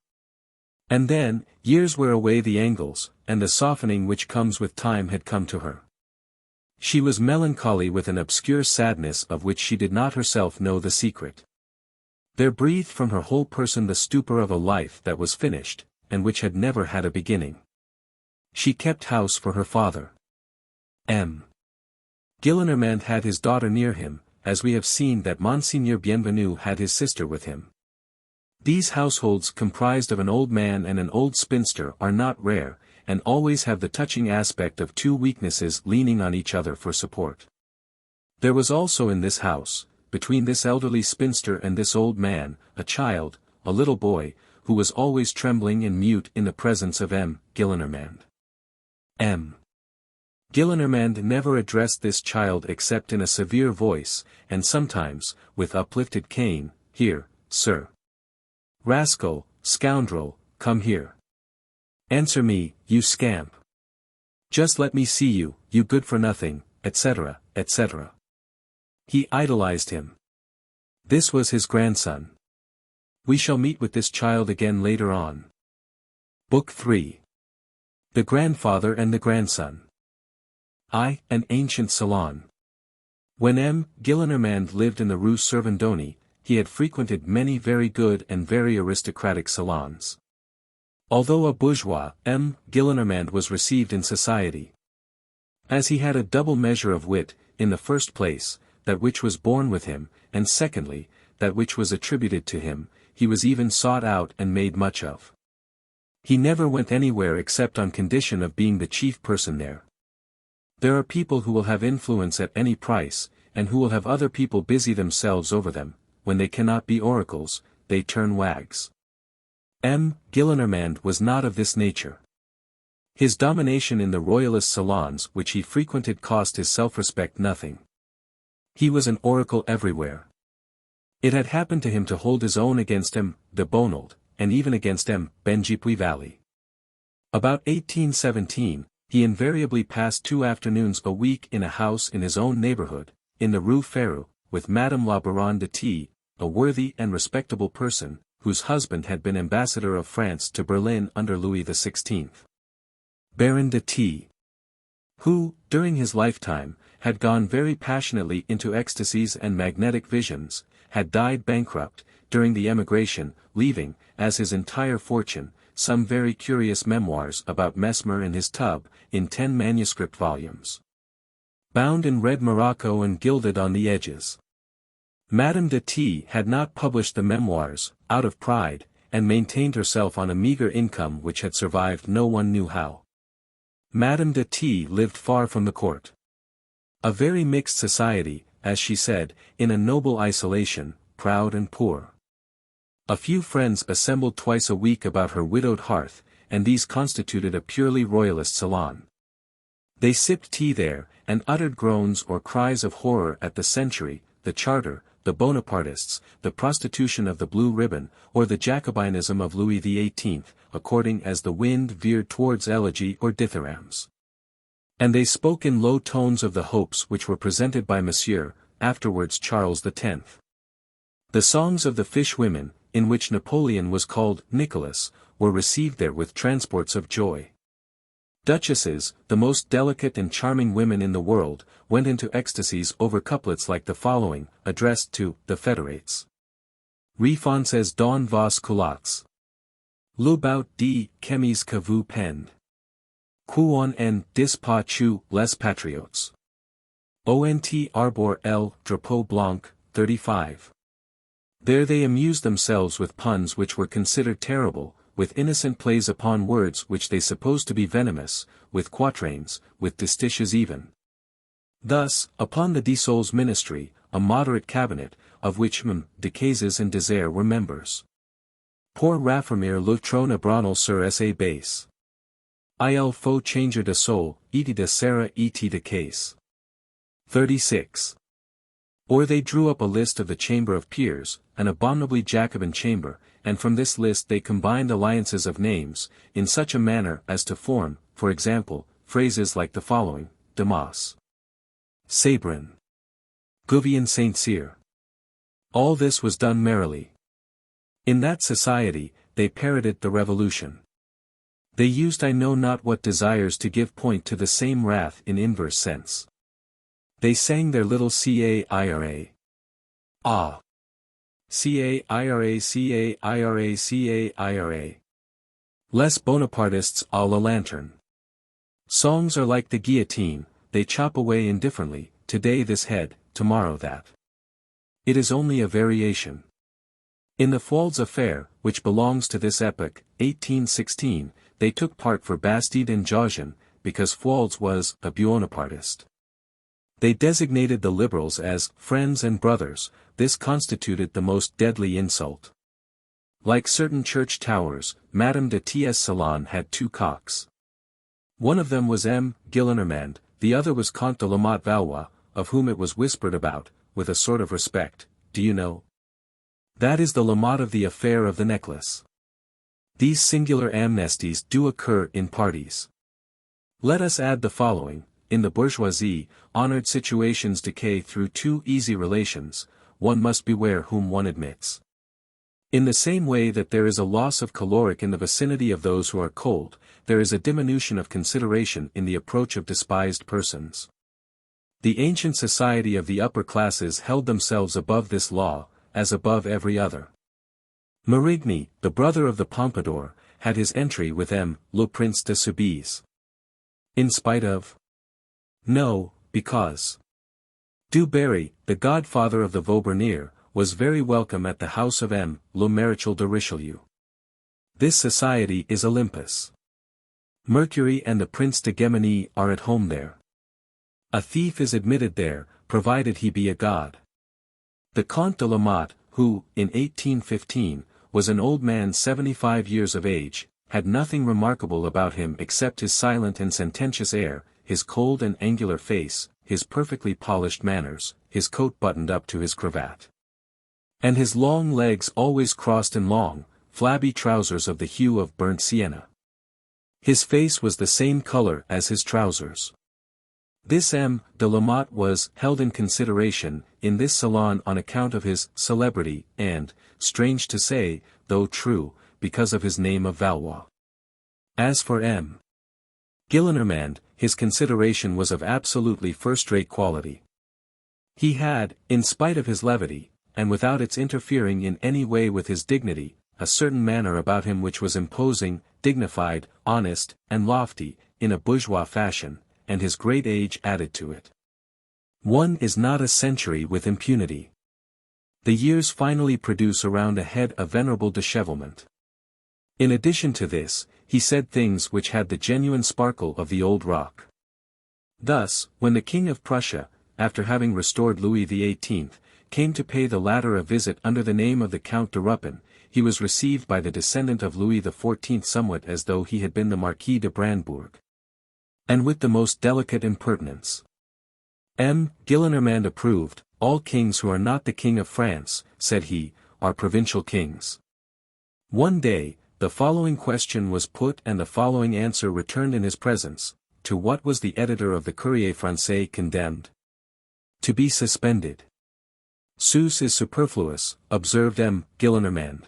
And then, years wear away the angles, and the softening which comes with time had come to her. She was melancholy with an obscure sadness of which she did not herself know the secret. There breathed from her whole person the stupor of a life that was finished, and which had never had a beginning. She kept house for her father. M. Gillenormand had his daughter near him, as we have seen that Monseigneur Bienvenu had his sister with him. These households comprised of an old man and an old spinster are not rare, and always have the touching aspect of two weaknesses leaning on each other for support. There was also in this house, between this elderly spinster and this old man, a child, a little boy, who was always trembling and mute in the presence of M. Gillenormand. M. Gillenormand never addressed this child except in a severe voice, and sometimes, with uplifted cane, "Here, sir. Rascal, scoundrel, come here. Answer me, you scamp. Just let me see you, you good-for-nothing," etc., etc. He idolized him. This was his grandson. We shall meet with this child again later on. Book 3. The Grandfather and the Grandson. An ancient salon. When M. Gillenormand lived in the Rue Servandoni, he had frequented many very good and very aristocratic salons. Although a bourgeois, M. Gillenormand was received in society. As he had a double measure of wit, in the first place, that which was born with him, and secondly, that which was attributed to him, he was even sought out and made much of. He never went anywhere except on condition of being the chief person there. There are people who will have influence at any price, and who will have other people busy themselves over them. When they cannot be oracles, they turn wags. M. Gillenormand was not of this nature. His domination in the royalist salons which he frequented cost his self-respect nothing. He was an oracle everywhere. It had happened to him to hold his own against M. de Bonald, and even against M. Benjy-Puy-Valley. About 1817, he invariably passed 2 afternoons a week in a house in his own neighborhood, in the Rue Ferou, with Madame la Baronne de T, a worthy and respectable person, whose husband had been ambassador of France to Berlin under Louis XVI. Baron de T, who, during his lifetime, had gone very passionately into ecstasies and magnetic visions, had died bankrupt, during the emigration, leaving, as his entire fortune, some very curious memoirs about Mesmer and his tub, in 10 manuscript volumes, bound in red morocco and gilded on the edges. Madame de T had not published the memoirs, out of pride, and maintained herself on a meager income which had survived no one knew how. Madame de T lived far from the court. A very mixed society, as she said, in a noble isolation, proud and poor. A few friends assembled twice a week about her widowed hearth, and these constituted a purely royalist salon. They sipped tea there, and uttered groans or cries of horror at the century, the charter, the Bonapartists, the prostitution of the blue ribbon, or the Jacobinism of Louis XVIII, according as the wind veered towards elegy or dithyrambs. And they spoke in low tones of the hopes which were presented by Monsieur, afterwards Charles X. The songs of the fish women, in which Napoleon was called Nicholas, were received there with transports of joy. Duchesses, the most delicate and charming women in the world, went into ecstasies over couplets like the following, addressed to the Federates. Refonces dans vos culottes. Le bout de chemise que vous pend. Quon en dispatchu les patriotes. Ont arbor el drapeau blanc, 35. There they amused themselves with puns which were considered terrible, with innocent plays upon words which they supposed to be venomous, with quatrains, with distiches even. Thus, upon the Dissol's ministry, a moderate cabinet, of which M. Decazes and Désert were members. Pour raffermir le trône ébranle sur sa base. Il faut changer de sol, et de serra et de case. 36. Or they drew up a list of the Chamber of Peers, an abominably Jacobin chamber, and from this list they combined alliances of names, in such a manner as to form, for example, phrases like the following, Damas, Sabrin, Gouvion Saint-Cyr. All this was done merrily. In that society, they parroted the revolution. They used I know not what desires to give point to the same wrath in inverse sense. They sang their little Caira. Ah! Caira Caira Caira. Les Bonapartists à la lanterne. Songs are like the guillotine, they chop away indifferently, today this head, tomorrow that. It is only a variation. In the Foualds affair, which belongs to this epoch, 1816, they took part for Bastide and Jaugeon, because Foualds was a Buonapartist. They designated the liberals as friends and brothers, this constituted the most deadly insult. Like certain church towers, Madame de T.'s salon had 2 cocks. One of them was M. Gillenormand, the other was Comte de Lamotte Valois, of whom it was whispered about, with a sort of respect, do you know? That is the Lamotte of the affair of the necklace. These singular amnesties do occur in parties. Let us add the following. In the bourgeoisie, honored situations decay through 2 easy relations, one must beware whom one admits. In the same way that there is a loss of caloric in the vicinity of those who are cold, there is a diminution of consideration in the approach of despised persons. The ancient society of the upper classes held themselves above this law, as above every other. Marigny, the brother of the Pompadour, had his entry with M. le Prince de Soubise. In spite of? No, because Du Barry, the godfather of the Vaubernier, was very welcome at the house of M. le Maréchal de Richelieu. This society is Olympus. Mercury and the Prince de Gemini are at home there. A thief is admitted there, provided he be a god. The Comte de Lamotte, who, in 1815, was an old man 75 years of age, had nothing remarkable about him except his silent and sententious air, his cold and angular face, his perfectly polished manners, his coat buttoned up to his cravat, and his long legs always crossed in long, flabby trousers of the hue of burnt sienna. His face was the same color as his trousers. This M. de Lamotte was held in consideration in this salon on account of his celebrity and, strange to say, though true, because of his name of Valois. As for M. Gillenormand, his consideration was of absolutely first-rate quality. He had, in spite of his levity, and without its interfering in any way with his dignity, a certain manner about him which was imposing, dignified, honest, and lofty, in a bourgeois fashion, and his great age added to it. One is not a century with impunity. The years finally produce around a head a venerable dishevelment. In addition to this, he said things which had the genuine sparkle of the old rock. Thus, when the King of Prussia, after having restored Louis XVIII, came to pay the latter a visit under the name of the Count de Ruppin, he was received by the descendant of Louis XIV somewhat as though he had been the Marquis de Brandebourg, and with the most delicate impertinence. M. Gillenormand approved, "All kings who are not the King of France," said he, "are provincial kings." One day, the following question was put and the following answer returned in his presence: to what was the editor of the Courrier Français condemned? To be suspended. Sus is superfluous, observed M. Gillenormand.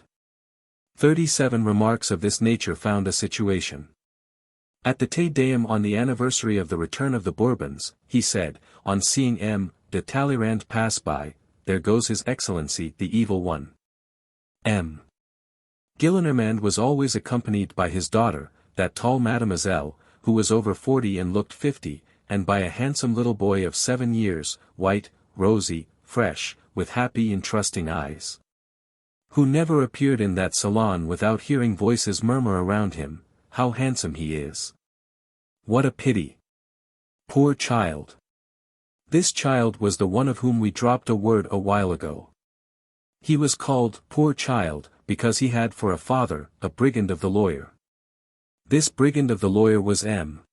37 remarks of this nature found a situation. At the Te Deum on the anniversary of the return of the Bourbons, he said, on seeing M. de Talleyrand pass by, "There goes His Excellency the Evil One." M. Gillenormand was always accompanied by his daughter, that tall mademoiselle, who was over 40 and looked 50, and by a handsome little boy of 7 years, white, rosy, fresh, with happy and trusting eyes, who never appeared in that salon without hearing voices murmur around him, "How handsome he is! What a pity! Poor child!" This child was the one of whom we dropped a word a while ago. He was called "poor child," because he had for a father, a brigand of the lawyer. This brigand of the lawyer was M.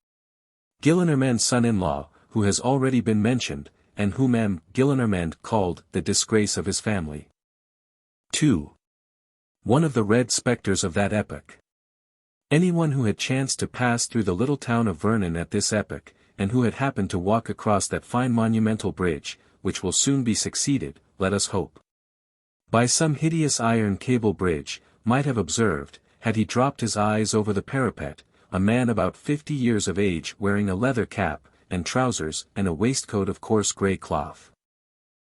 Gillenormand's son-in-law, who has already been mentioned, and whom M. Gillenormand called the disgrace of his family. 2. One of the red spectres of that epoch. Anyone who had chanced to pass through the little town of Vernon at this epoch, and who had happened to walk across that fine monumental bridge, which will soon be succeeded, let us hope, by some hideous iron cable bridge, might have observed, had he dropped his eyes over the parapet, a man about 50 years of age wearing a leather cap, and trousers and a waistcoat of coarse grey cloth,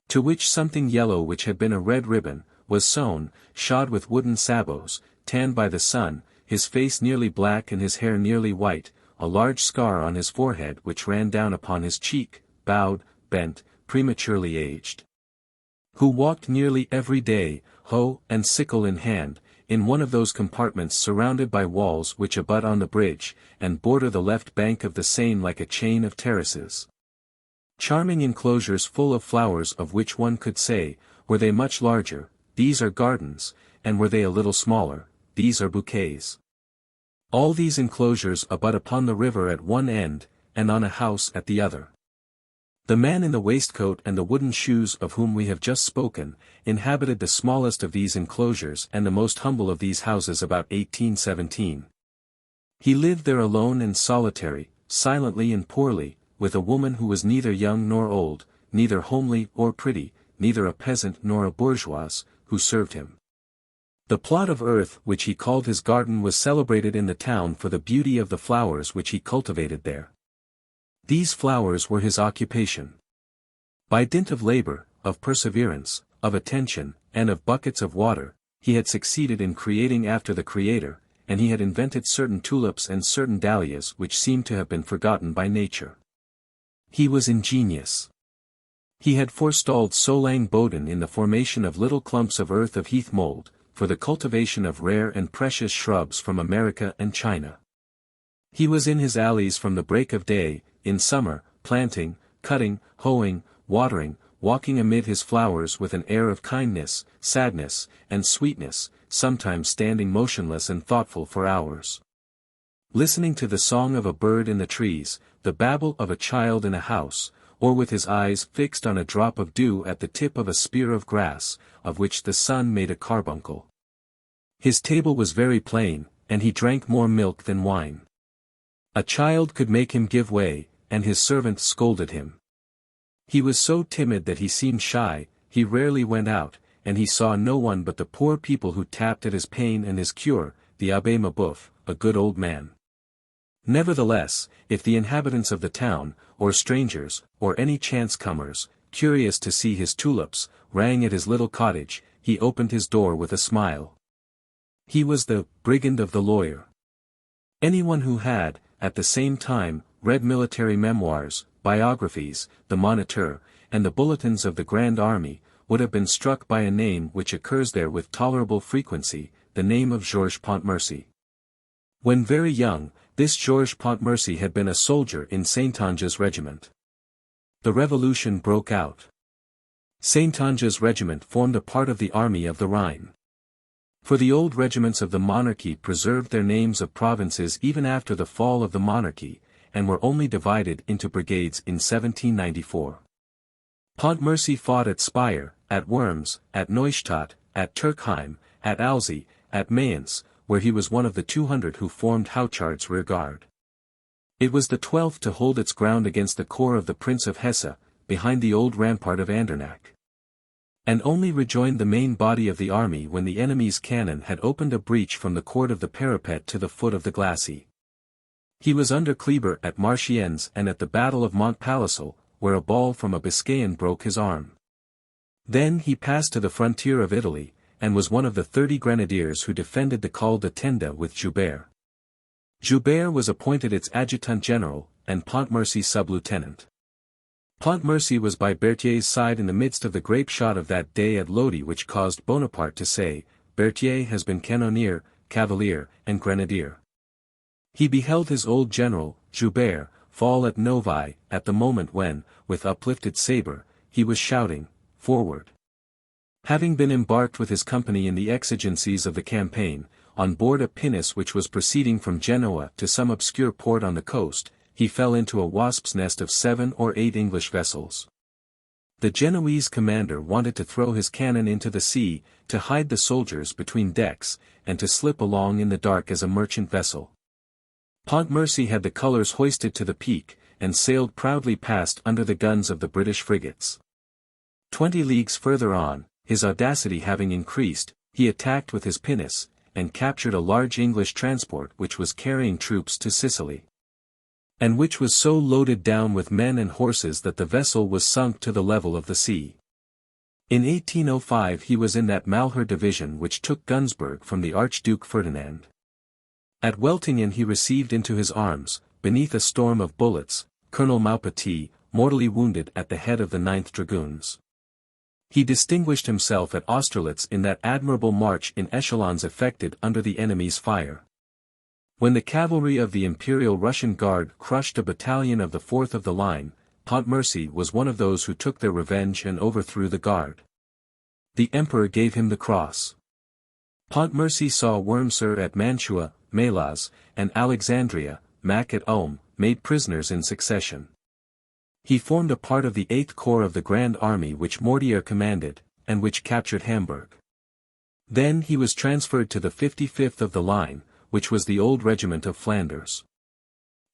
to which something yellow which had been a red ribbon, was sewn, shod with wooden sabots, tanned by the sun, his face nearly black and his hair nearly white, a large scar on his forehead which ran down upon his cheek, bowed, bent, prematurely aged, who walked nearly every day, hoe and sickle in hand, in one of those compartments surrounded by walls which abut on the bridge, and border the left bank of the Seine like a chain of terraces. Charming enclosures full of flowers of which one could say, were they much larger, these are gardens, and were they a little smaller, these are bouquets. All these enclosures abut upon the river at one end, and on a house at the other. The man in the waistcoat and the wooden shoes of whom we have just spoken, inhabited the smallest of these enclosures and the most humble of these houses about 1817. He lived there alone and solitary, silently and poorly, with a woman who was neither young nor old, neither homely or pretty, neither a peasant nor a bourgeoise, who served him. The plot of earth which he called his garden was celebrated in the town for the beauty of the flowers which he cultivated there. These flowers were his occupation. By dint of labor, of perseverance, of attention, and of buckets of water, he had succeeded in creating after the Creator, and he had invented certain tulips and certain dahlias which seemed to have been forgotten by nature. He was ingenious. He had forestalled Solang Bodin in the formation of little clumps of earth of heath mold, for the cultivation of rare and precious shrubs from America and China. He was in his alleys from the break of day, in summer, planting, cutting, hoeing, watering, walking amid his flowers with an air of kindness, sadness, and sweetness, sometimes standing motionless and thoughtful for hours. Listening to the song of a bird in the trees, the babble of a child in a house, or with his eyes fixed on a drop of dew at the tip of a spear of grass, of which the sun made a carbuncle. His table was very plain, and he drank more milk than wine. A child could make him give way, and his servant scolded him. He was so timid that he seemed shy, he rarely went out, and he saw no one but the poor people who tapped at his pain and his cure, the Abbé Mabeuf, a good old man. Nevertheless, if the inhabitants of the town, or strangers, or any chance comers, curious to see his tulips, rang at his little cottage, he opened his door with a smile. He was the brigand of the lawyer. Anyone who had, at the same time, read military memoirs, biographies, the Moniteur, and the bulletins of the Grand Army, would have been struck by a name which occurs there with tolerable frequency, the name of Georges Pontmercy. When very young, this Georges Pontmercy had been a soldier in Saintonge's regiment. The revolution broke out. Saintonge's regiment formed a part of the army of the Rhine. For the old regiments of the monarchy preserved their names of provinces even after the fall of the monarchy, and were only divided into brigades in 1794. Pontmercy fought at Speyer, at Worms, at Neustadt, at Turkheim, at Alzey, at Mayence, where he was one of the 200 who formed Houchard's rearguard. It was the 12th to hold its ground against the corps of the Prince of Hesse, behind the old rampart of Andernach. And only rejoined the main body of the army when the enemy's cannon had opened a breach from the court of the parapet to the foot of the glacis. He was under Kleber at Marchiennes and at the Battle of Montpalissel, where a ball from a Biscayan broke his arm. Then he passed to the frontier of Italy, and was one of the 30 grenadiers who defended the Col de Tenda with Joubert. Joubert was appointed its adjutant general, and Pontmercy sub-lieutenant. Pontmercy was by Berthier's side in the midst of the grape shot of that day at Lodi, which caused Bonaparte to say, "Berthier has been cannoneer, cavalier, and grenadier." He beheld his old general, Joubert, fall at Novi, at the moment when, with uplifted sabre, he was shouting, "Forward!" Having been embarked with his company in the exigencies of the campaign, on board a pinnace which was proceeding from Genoa to some obscure port on the coast, he fell into a wasp's nest of 7 or 8 English vessels. The Genoese commander wanted to throw his cannon into the sea, to hide the soldiers between decks, and to slip along in the dark as a merchant vessel. Pontmercy had the colours hoisted to the peak, and sailed proudly past under the guns of the British frigates. 20 leagues further on, his audacity having increased, he attacked with his pinnace, and captured a large English transport which was carrying troops to Sicily, and which was so loaded down with men and horses that the vessel was sunk to the level of the sea. In 1805 he was in that Malher division which took Gunzburg from the Archduke Ferdinand. At Weltingen he received into his arms, beneath a storm of bullets, Colonel Maupetit, mortally wounded at the head of the 9th Dragoons. He distinguished himself at Austerlitz in that admirable march in echelons effected under the enemy's fire. When the cavalry of the Imperial Russian Guard crushed a battalion of the 4th of the line, Pontmercy was one of those who took their revenge and overthrew the Guard. The Emperor gave him the cross. Pontmercy saw Wurmser at Mantua, Melas, and Alexandria, Mack at Ulm, made prisoners in succession. He formed a part of the 8th Corps of the Grand Army which Mortier commanded, and which captured Hamburg. Then he was transferred to the 55th of the line, which was the old regiment of Flanders.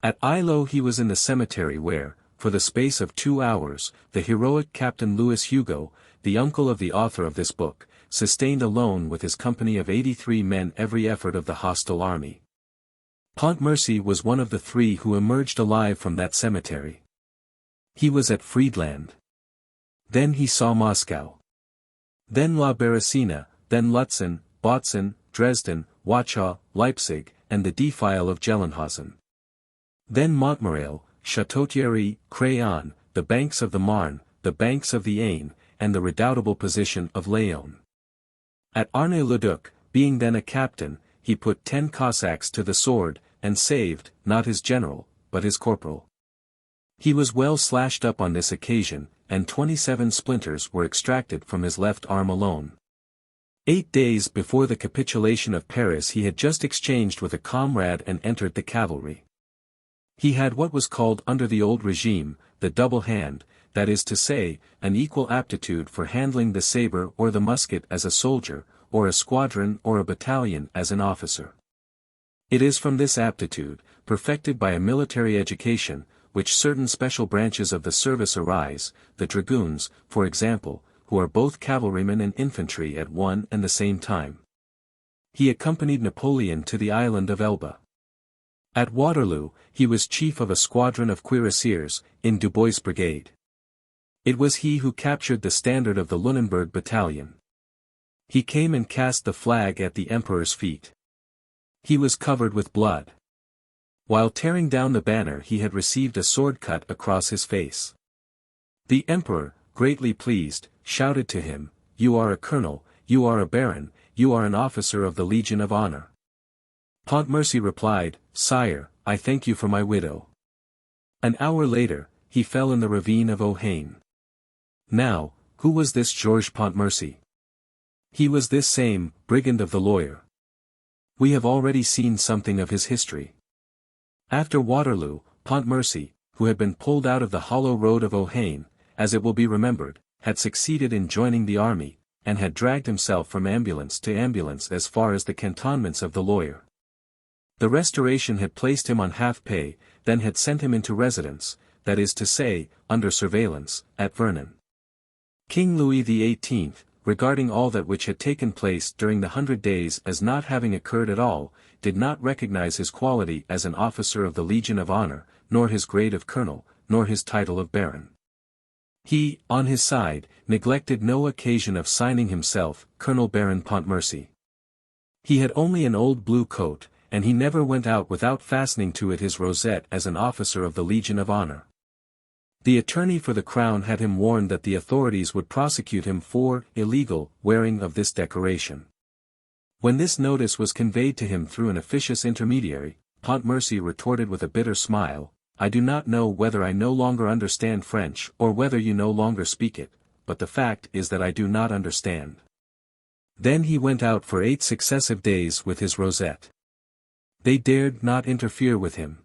At Eylau he was in the cemetery where, for the space of 2 hours, the heroic Captain Louis Hugo, the uncle of the author of this book, sustained alone with his company of 83 men every effort of the hostile army. Pontmercy was one of the 3 who emerged alive from that cemetery. He was at Friedland. Then he saw Moscow. Then La Beresina, then Lutzen, Bautzen, Dresden, Wachau, Leipzig, and the defile of Gelnhausen. Then Montmirail, Château-Thierry, Craon, the banks of the Marne, the banks of the Aisne, and the redoubtable position of Laon. At Arnay-le-Duc, being then a captain, he put 10 Cossacks to the sword, and saved, not his general, but his corporal. He was well slashed up on this occasion, and 27 splinters were extracted from his left arm alone. 8 days before the capitulation of Paris he had just exchanged with a comrade and entered the cavalry. He had what was called under the old regime, the double hand, that is to say, an equal aptitude for handling the saber or the musket as a soldier, or a squadron or a battalion as an officer. It is from this aptitude, perfected by a military education, which certain special branches of the service arise, the dragoons, for example, who are both cavalrymen and infantry at one and the same time. He accompanied Napoleon to the island of Elba. At Waterloo, he was chief of a squadron of cuirassiers, in Dubois' brigade. It was he who captured the standard of the Lunenburg battalion. He came and cast the flag at the emperor's feet. He was covered with blood. While tearing down the banner he had received a sword cut across his face. The emperor, greatly pleased, shouted to him, "You are a colonel, you are a baron, you are an officer of the Legion of Honor." Pontmercy replied, "Sire, I thank you for my widow." An hour later, he fell in the ravine of Ohain. Now, who was this Georges Pontmercy? He was this same brigand of the lawyer. We have already seen something of his history. After Waterloo, Pontmercy, who had been pulled out of the hollow road of Ohain, as it will be remembered, had succeeded in joining the army, and had dragged himself from ambulance to ambulance as far as the cantonments of the lawyer. The Restoration had placed him on half-pay, then had sent him into residence, that is to say, under surveillance, at Vernon. King Louis XVIII, regarding all that which had taken place during the 100 Days as not having occurred at all, did not recognize his quality as an officer of the Legion of Honor, nor his grade of colonel, nor his title of baron. He, on his side, neglected no occasion of signing himself, Colonel Baron Pontmercy. He had only an old blue coat, and he never went out without fastening to it his rosette as an officer of the Legion of Honor. The attorney for the crown had him warned that the authorities would prosecute him for illegal wearing of this decoration. When this notice was conveyed to him through an officious intermediary, Pontmercy retorted with a bitter smile, "I do not know whether I no longer understand French or whether you no longer speak it, but the fact is that I do not understand." Then he went out for 8 successive days with his rosette. They dared not interfere with him.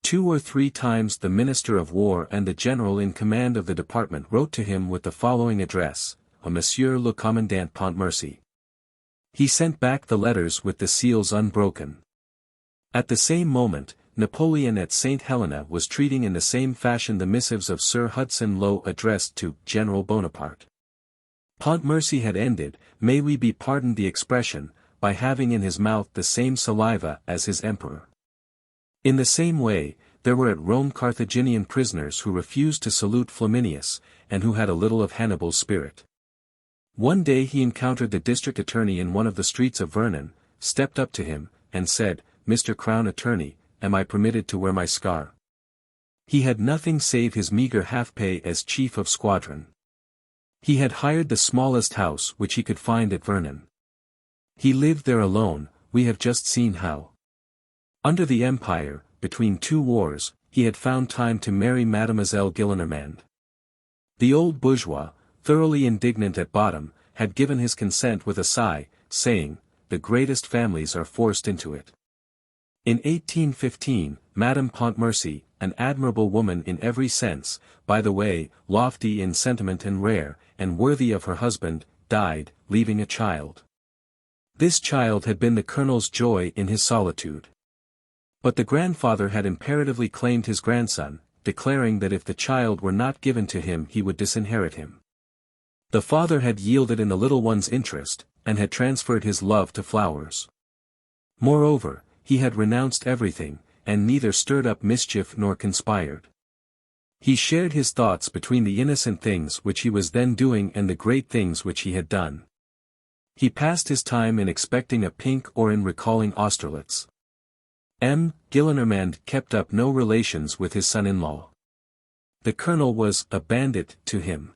2 or 3 times the Minister of War and the General in command of the department wrote to him with the following address, "A Monsieur le Commandant Pontmercy." He sent back the letters with the seals unbroken. At the same moment, Napoleon at St. Helena was treating in the same fashion the missives of Sir Hudson Lowe addressed to General Bonaparte. Pontmercy had ended, may we be pardoned the expression, by having in his mouth the same saliva as his emperor. In the same way, there were at Rome Carthaginian prisoners who refused to salute Flaminius, and who had a little of Hannibal's spirit. One day he encountered the district attorney in one of the streets of Vernon, stepped up to him, and said, "Mr. Crown Attorney, am I permitted to wear my scar?" He had nothing save his meager half-pay as chief of squadron. He had hired the smallest house which he could find at Vernon. He lived there alone, we have just seen how. Under the Empire, between 2 wars, he had found time to marry Mademoiselle Gillenormand. The old bourgeois, thoroughly indignant at bottom, had given his consent with a sigh, saying, "The greatest families are forced into it." In 1815, Madame Pontmercy, an admirable woman in every sense, by the way, lofty in sentiment and rare, and worthy of her husband, died, leaving a child. This child had been the colonel's joy in his solitude. But the grandfather had imperatively claimed his grandson, declaring that if the child were not given to him he would disinherit him. The father had yielded in the little one's interest, and had transferred his love to flowers. Moreover, he had renounced everything, and neither stirred up mischief nor conspired. He shared his thoughts between the innocent things which he was then doing and the great things which he had done. He passed his time in expecting a pink or in recalling Austerlitz. M. Gillenormand kept up no relations with his son-in-law. The colonel was a bandit to him.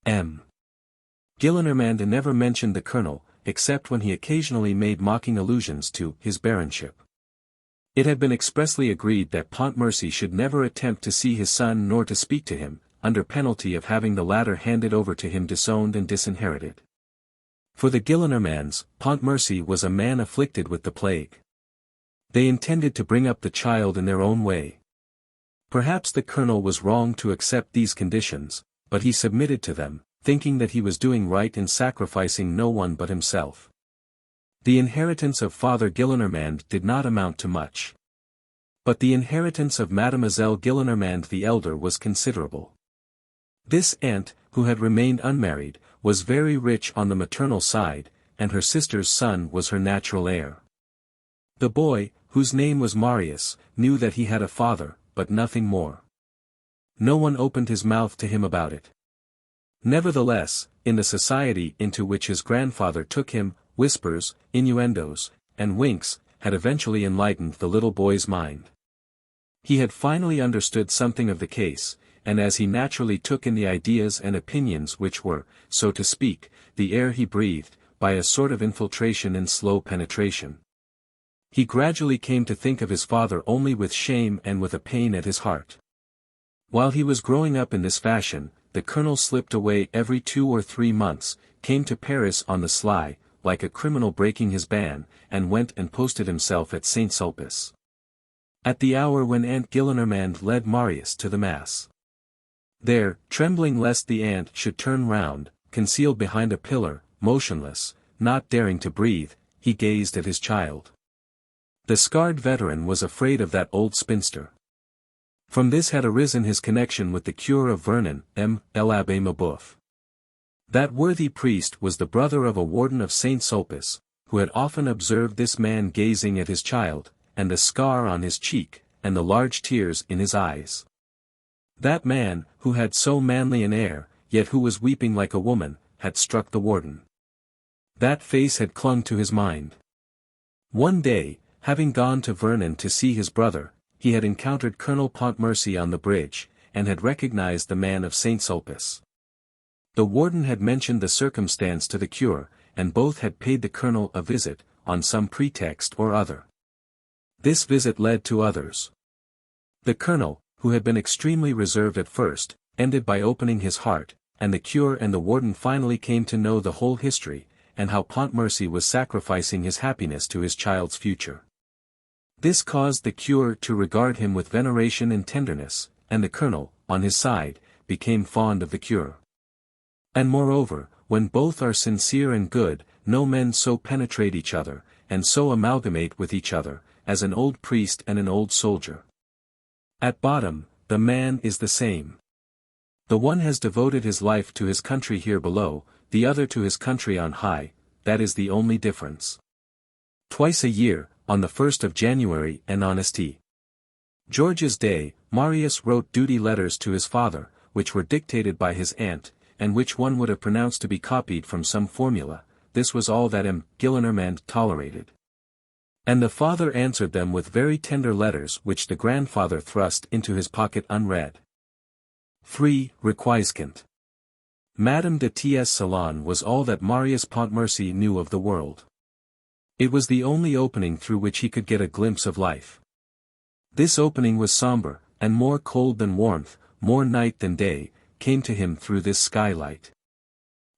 M. Gillenormand never mentioned the colonel, except when he occasionally made mocking allusions to his baronship. It had been expressly agreed that Pontmercy should never attempt to see his son nor to speak to him, under penalty of having the latter handed over to him disowned and disinherited. For the Gillenormands, Pontmercy was a man afflicted with the plague. They intended to bring up the child in their own way. Perhaps the colonel was wrong to accept these conditions, but he submitted to them, thinking that he was doing right in sacrificing no one but himself. The inheritance of Father Gillenormand did not amount to much. But the inheritance of Mademoiselle Gillenormand the elder was considerable. This aunt, who had remained unmarried, was very rich on the maternal side, and her sister's son was her natural heir. The boy, whose name was Marius, knew that he had a father, but nothing more. No one opened his mouth to him about it. Nevertheless, in the society into which his grandfather took him, whispers, innuendos, and winks, had eventually enlightened the little boy's mind. He had finally understood something of the case, and as he naturally took in the ideas and opinions which were, so to speak, the air he breathed, by a sort of infiltration and slow penetration, he gradually came to think of his father only with shame and with a pain at his heart. While he was growing up in this fashion, the colonel slipped away every 2 or 3 months, came to Paris on the sly, like a criminal breaking his ban, and went and posted himself at Saint Sulpice. At the hour when Aunt Gillenormand led Marius to the mass. There, trembling lest the aunt should turn round, concealed behind a pillar, motionless, not daring to breathe, he gazed at his child. The scarred veteran was afraid of that old spinster. From this had arisen his connection with the cure of Vernon, l'Abbé Mabeuf. That worthy priest was the brother of a warden of Saint Sulpice, who had often observed this man gazing at his child, and the scar on his cheek, and the large tears in his eyes. That man, who had so manly an air, yet who was weeping like a woman, had struck the warden. That face had clung to his mind. One day, having gone to Vernon to see his brother, he had encountered Colonel Pontmercy on the bridge, and had recognized the man of Saint Sulpice. The warden had mentioned the circumstance to the cure, and both had paid the colonel a visit, on some pretext or other. This visit led to others. The colonel, who had been extremely reserved at first, ended by opening his heart, and the cure and the warden finally came to know the whole history, and how Pontmercy was sacrificing his happiness to his child's future. This caused the cure to regard him with veneration and tenderness, and the colonel, on his side, became fond of the cure. And moreover, when both are sincere and good, no men so penetrate each other, and so amalgamate with each other, as an old priest and an old soldier. At bottom, the man is the same. The one has devoted his life to his country here below, the other to his country on high, that is the only difference. Twice a year, on the 1st of January and on St. George's Day, Marius wrote duty letters to his father, which were dictated by his aunt, and which one would have pronounced to be copied from some formula. This was all that M. Gillenormand tolerated. And the father answered them with very tender letters which the grandfather thrust into his pocket unread. 3. Requiescant. Madame de T.'s salon was all that Marius Pontmercy knew of the world. It was the only opening through which he could get a glimpse of life. This opening was sombre, and more cold than warmth, more night than day, came to him through this skylight.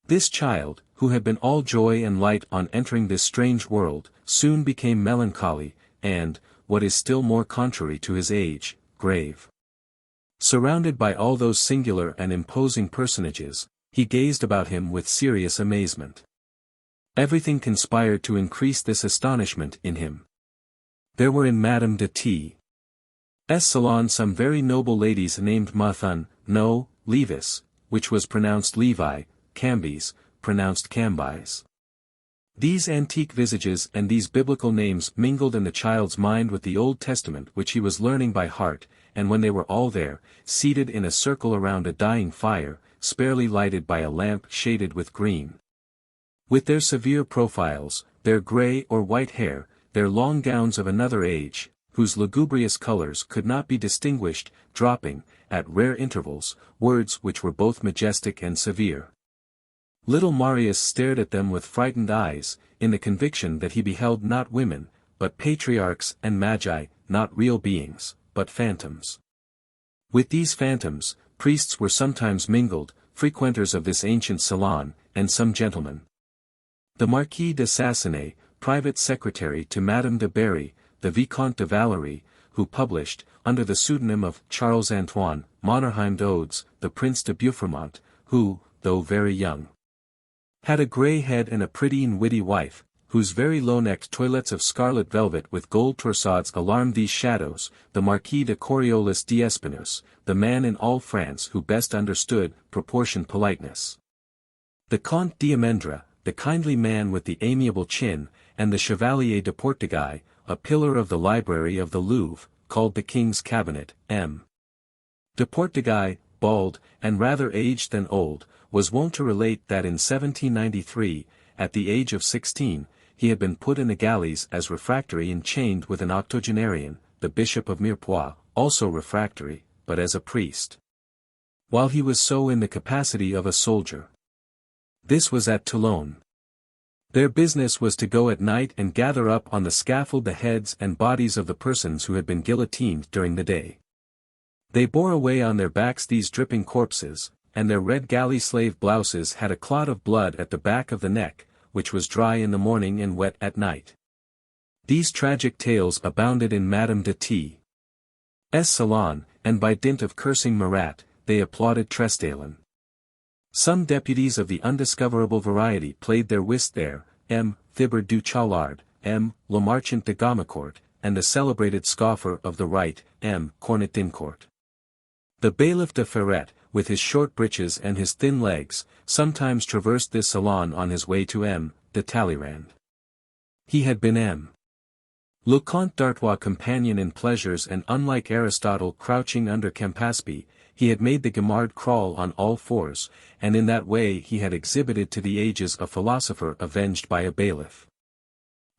This child, who had been all joy and light on entering this strange world, soon became melancholy, and, what is still more contrary to his age, grave. Surrounded by all those singular and imposing personages, he gazed about him with serious amazement. Everything conspired to increase this astonishment in him. There were in Madame de T.'s salon some very noble ladies named Mathun, no, Levis, which was pronounced Levi, Cambys, pronounced Cambys. These antique visages and these biblical names mingled in the child's mind with the Old Testament which he was learning by heart, and when they were all there, seated in a circle around a dying fire, sparely lighted by a lamp shaded with green. With their severe profiles, their grey or white hair, their long gowns of another age, whose lugubrious colours could not be distinguished, dropping, at rare intervals, words which were both majestic and severe. Little Marius stared at them with frightened eyes, in the conviction that he beheld not women, but patriarchs and magi, not real beings, but phantoms. With these phantoms, priests were sometimes mingled, frequenters of this ancient salon, and some gentlemen. The Marquis de Sassenay, private secretary to Madame de Berry, the Vicomte de Valery, who published, under the pseudonym of Charles Antoine, Mannerheim d'Odes, the Prince de Beaufremont, who, though very young, had a grey head and a pretty and witty wife, whose very low-necked toilets of scarlet velvet with gold torsades alarmed these shadows, the Marquis de Coriolis d'Espinous, the man in all France who best understood proportioned politeness. The Comte d'Amendre, the kindly man with the amiable chin, and the Chevalier de Portugal, a pillar of the library of the Louvre, called the King's Cabinet, M. de Portugal, bald, and rather aged than old, was wont to relate that in 1793, at the age of 16, he had been put in the galleys as refractory and chained with an octogenarian, the Bishop of Mirepoix, also refractory, but as a priest, while he was so in the capacity of a soldier. This was at Toulon. Their business was to go at night and gather up on the scaffold the heads and bodies of the persons who had been guillotined during the day. They bore away on their backs these dripping corpses, and their red galley slave blouses had a clot of blood at the back of the neck, which was dry in the morning and wet at night. These tragic tales abounded in Madame de T's salon, and by dint of cursing Marat, they applauded Trestalen. Some deputies of the undiscoverable variety played their whist there, M. Thibert du Challard, M. Le Marchant de Gaumecourt, and the celebrated scoffer of the right, M. Cornet d'Incourt. The bailiff de Ferret, with his short breeches and his thin legs, sometimes traversed this salon on his way to M. de Talleyrand. He had been M. Le Comte d'Artois' companion in pleasures, and unlike Aristotle crouching under Campaspe, he had made the Guimard crawl on all fours, and in that way he had exhibited to the ages a philosopher avenged by a bailiff.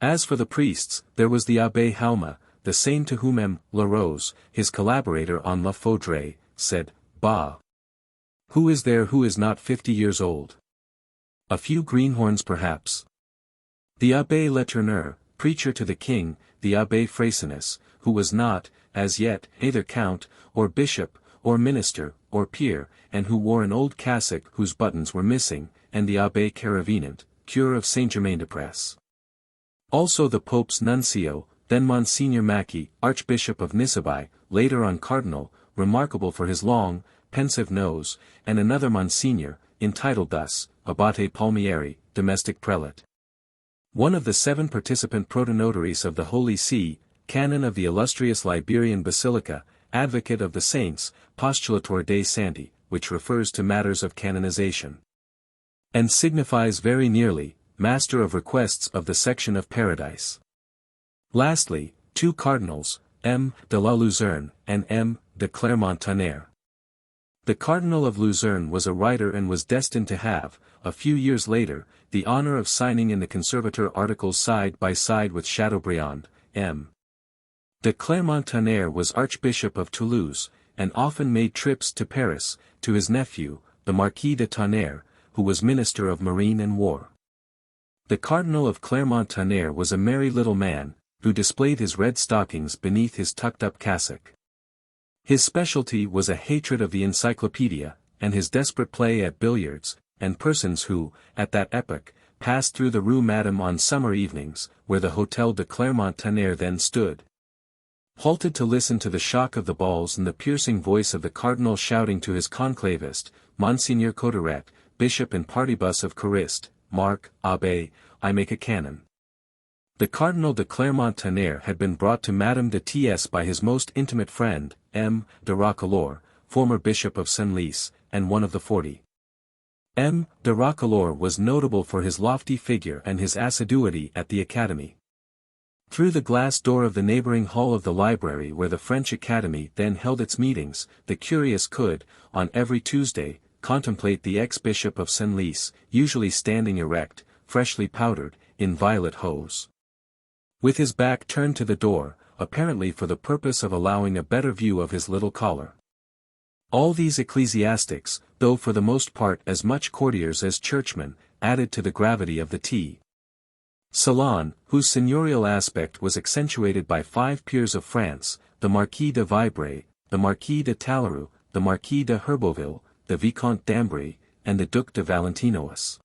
As for the priests, there was the Abbé Halma, the same to whom M. La Rose, his collaborator on La Faudrée, said, "Bah! Who is there who is not 50 years old? A few greenhorns perhaps." The Abbé Letourneur, preacher to the king, the Abbé Freycinet, who was not, as yet, either count, or bishop, or minister, or peer, and who wore an old cassock whose buttons were missing, and the Abbé Caravenant, cure of Saint-Germain-des-Prés. Also the Pope's nuncio, then Monsignor Mackie, Archbishop of Nissaby, later on Cardinal, remarkable for his long, pensive nose, and another Monsignor, entitled thus, Abbate Palmieri, domestic prelate. One of the 7 participant protonotaries of the Holy See, canon of the illustrious Liberian Basilica, advocate of the saints, postulator dei santi, which refers to matters of canonization, and signifies very nearly, master of requests of the section of Paradise. Lastly, 2 cardinals, M. de la Luzerne, and M. de Clermont-Tonnerre. The Cardinal of Luzerne was a writer and was destined to have, a few years later, the honor of signing in the Conservator articles side by side with Chateaubriand. M. de Clermont-Tonnerre was Archbishop of Toulouse, and often made trips to Paris, to his nephew, the Marquis de Tonnerre, who was Minister of Marine and War. The Cardinal of Clermont-Tonnerre was a merry little man, who displayed his red stockings beneath his tucked-up cassock. His specialty was a hatred of the encyclopedia, and his desperate play at billiards, and persons who, at that epoch, passed through the Rue Madame on summer evenings, where the Hôtel de Clermont-Tonnerre then stood, halted to listen to the shock of the balls and the piercing voice of the cardinal shouting to his conclavist, Monseigneur Coteret, bishop and partybus of Chariste, Mark, Abbé, I make a canon. The Cardinal de Clermont-Tonnerre had been brought to Madame de Ts by his most intimate friend, M. de Roquelaure, former Bishop of Senlis, and one of the 40. M. de Roquelaure was notable for his lofty figure and his assiduity at the Academy. Through the glass door of the neighboring hall of the library where the French Academy then held its meetings, the curious could, on every Tuesday, contemplate the ex-bishop of Senlis, usually standing erect, freshly powdered, in violet hose, with his back turned to the door, apparently for the purpose of allowing a better view of his little collar. All these ecclesiastics, though for the most part as much courtiers as churchmen, added to the gravity of the Salon, whose seigneurial aspect was accentuated by 5 peers of France, the Marquis de Vibray, the Marquis de Talleyrand, the Marquis de Herboville, the Vicomte d'Ambry, and the Duc de Valentinois.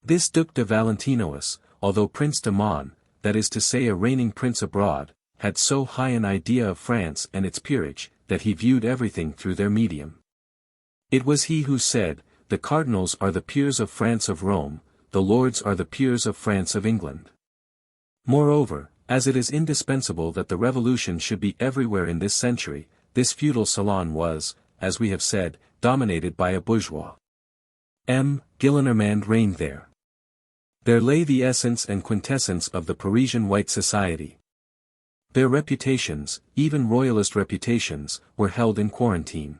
This Duc de Valentinois, although Prince de Mon, that is to say a reigning prince abroad, had so high an idea of France and its peerage, that he viewed everything through their medium. It was he who said, "The cardinals are the peers of France of Rome, the lords are the peers of France of England." Moreover, as it is indispensable that the revolution should be everywhere in this century, this feudal salon was, as we have said, dominated by a bourgeois. Gillenormand reigned there. There lay the essence and quintessence of the Parisian white society. Their reputations, even royalist reputations, were held in quarantine.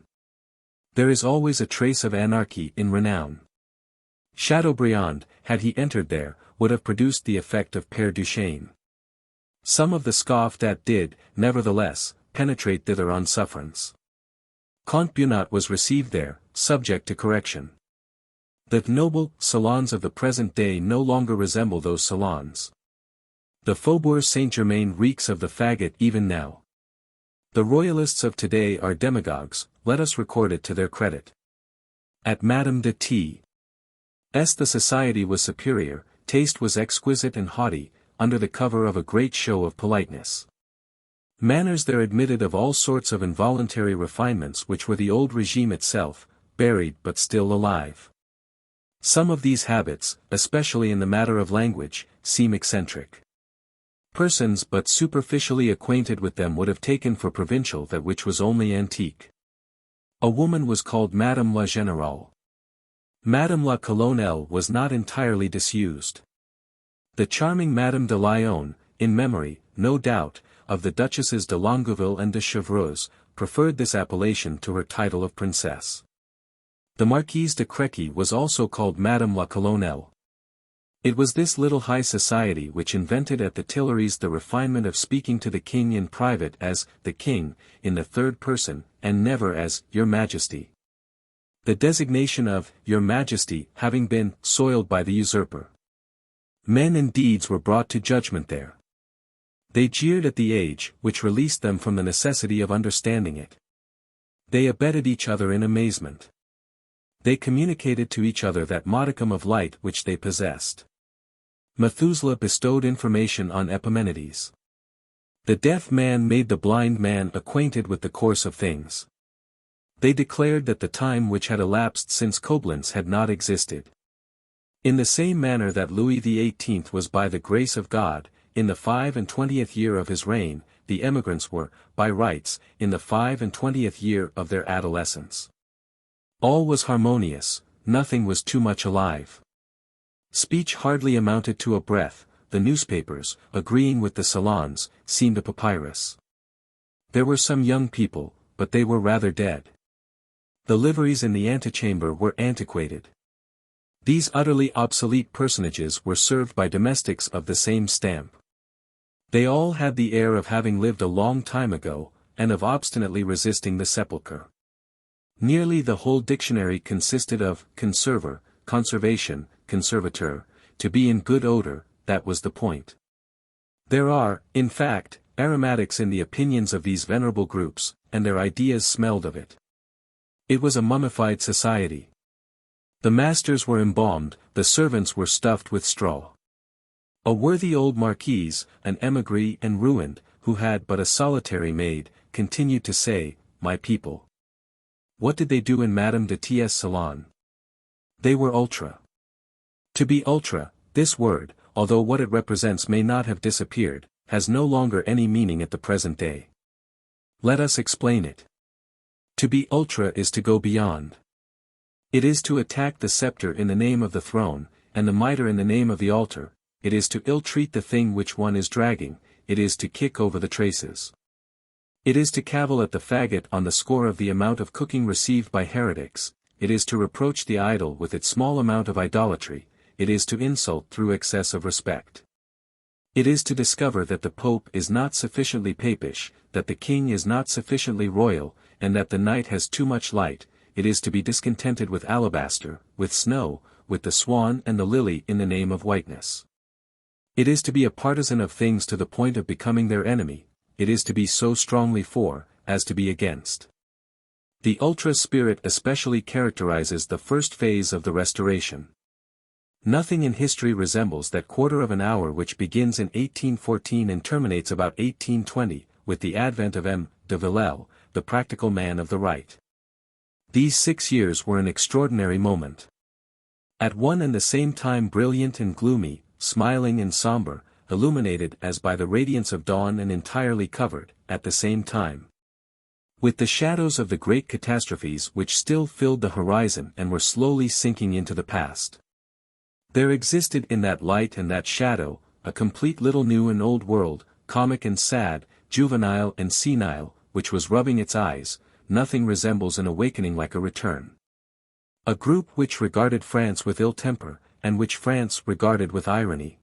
There is always a trace of anarchy in renown. Chateaubriand, had he entered there, would have produced the effect of Père Duchesne. Some of the Scoff that did, nevertheless, penetrate thither on sufferance. Comte Bunat was received there, subject to correction. The noble salons of the present day no longer resemble those salons. The Faubourg Saint-Germain reeks of the faggot even now. The royalists of today are demagogues, let us record it to their credit. At Madame de T's the society was superior, taste was exquisite and haughty, under the cover of a great show of politeness. Manners there admitted of all sorts of involuntary refinements which were the old regime itself, buried but still alive. Some of these habits, especially in the matter of language, seem eccentric. Persons but superficially acquainted with them would have taken for provincial that which was only antique. A woman was called Madame la Générale. Madame la Colonelle was not entirely disused. The charming Madame de Lyon, in memory, no doubt, of the Duchesses de Longueville and de Chevreuse, preferred this appellation to her title of princess. The Marquise de Créquy was also called Madame la Colonelle. It was this little high society which invented at the Tuileries the refinement of speaking to the king in private as the king, in the third person, and never as Your Majesty. The designation of Your Majesty having been soiled by the usurper. Men and deeds were brought to judgment there. They jeered at the age, which released them from the necessity of understanding it. They abetted each other in amazement. They communicated to each other that modicum of light which they possessed. Methuselah bestowed information on Epimenides. The deaf man made the blind man acquainted with the course of things. They declared that the time which had elapsed since Coblentz had not existed. In the same manner that Louis XVIII was by the grace of God, in the 25th year of his reign, the emigrants were, by rights, in the 25th year of their adolescence. All was harmonious, nothing was too much alive. Speech hardly amounted to a breath, the newspapers, agreeing with the salons, seemed a papyrus. There were some young people, but they were rather dead. The liveries in the antechamber were antiquated. These utterly obsolete personages were served by domestics of the same stamp. They all had the air of having lived a long time ago, and of obstinately resisting the sepulchre. Nearly the whole dictionary consisted of conserver, conservation, conservateur, to be in good odor, that was the point. There are, in fact, aromatics in the opinions of these venerable groups, and their ideas smelled of it. It was a mummified society. The masters were embalmed, the servants were stuffed with straw. A worthy old marquise, an émigré and ruined, who had but a solitary maid, continued to say, "My people." What did they do in Madame de T's salon? They were ultra. To be ultra, this word, although what it represents may not have disappeared, has no longer any meaning at the present day. Let us explain it. To be ultra is to go beyond. It is to attack the scepter in the name of the throne, and the mitre in the name of the altar. It is to ill-treat the thing which one is dragging, it is to kick over the traces. It is to cavil at the faggot on the score of the amount of cooking received by heretics, it is to reproach the idol with its small amount of idolatry, it is to insult through excess of respect. It is to discover that the Pope is not sufficiently papish, that the King is not sufficiently royal, and that the night has too much light. It is to be discontented with alabaster, with snow, with the swan and the lily in the name of whiteness. It is to be a partisan of things to the point of becoming their enemy, it is to be so strongly for, as to be against. The ultra spirit especially characterizes the first phase of the Restoration. Nothing in history resembles that quarter of an hour which begins in 1814 and terminates about 1820, with the advent of M. de Villèle, the practical man of the right. These 6 years were an extraordinary moment. At one and the same time brilliant and gloomy, smiling and somber, illuminated as by the radiance of dawn and entirely covered, at the same time, with the shadows of the great catastrophes which still filled the horizon and were slowly sinking into the past. There existed in that light and that shadow, a complete little new and old world, comic and sad, juvenile and senile, which was rubbing its eyes. Nothing resembles an awakening like a return. A group which regarded France with ill temper, and which France regarded with irony.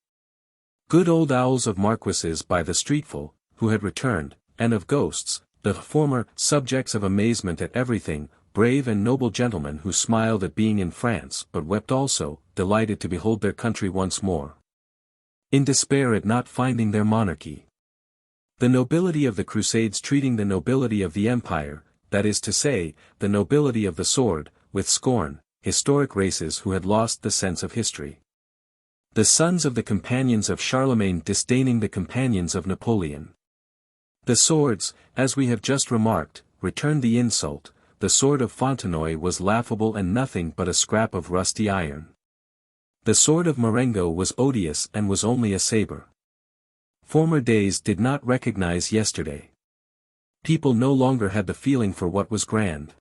Good old owls of marquises by the streetful, who had returned, and of ghosts, the former subjects of amazement at everything, brave and noble gentlemen who smiled at being in France but wept also, delighted to behold their country once more. In despair at not finding their monarchy. The nobility of the Crusades treating the nobility of the Empire, that is to say, the nobility of the sword, with scorn, historic races who had lost the sense of history. The sons of the companions of Charlemagne disdaining the companions of Napoleon. The swords, as we have just remarked, returned the insult. The sword of Fontenoy was laughable and nothing but a scrap of rusty iron. The sword of Marengo was odious and was only a saber. Former days did not recognize yesterday. People no longer had the feeling for what was grand.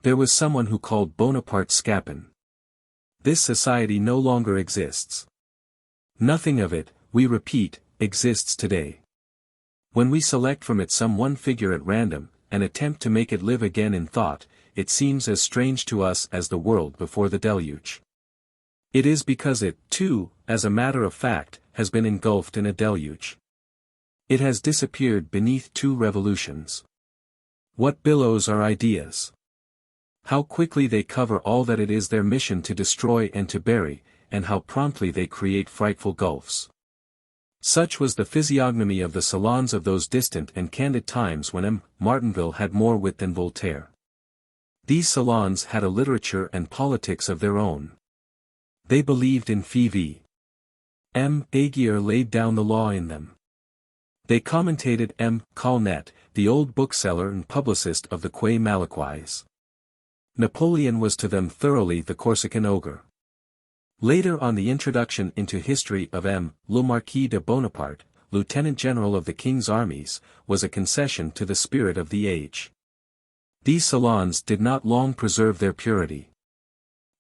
There was someone who called Bonaparte Scapin. This society no longer exists. Nothing of it, we repeat, exists today. When we select from it some one figure at random, and attempt to make it live again in thought, it seems as strange to us as the world before the deluge. It is because it, too, as a matter of fact, has been engulfed in a deluge. It has disappeared beneath 2 revolutions. What billows are ideas! How quickly they cover all that it is their mission to destroy and to bury, and how promptly they create frightful gulfs. Such was the physiognomy of the salons of those distant and candid times when M. Martinville had more wit than Voltaire. These salons had a literature and politics of their own. They believed in Fives. M. Aguirre laid down the law in them. They commentated M. Colnet, the old bookseller and publicist of the Quai Malaquais. Napoleon was to them thoroughly the Corsican ogre. Later on the introduction into history of M. le Marquis de Bonaparte, Lieutenant General of the King's armies, was a concession to the spirit of the age. These salons did not long preserve their purity.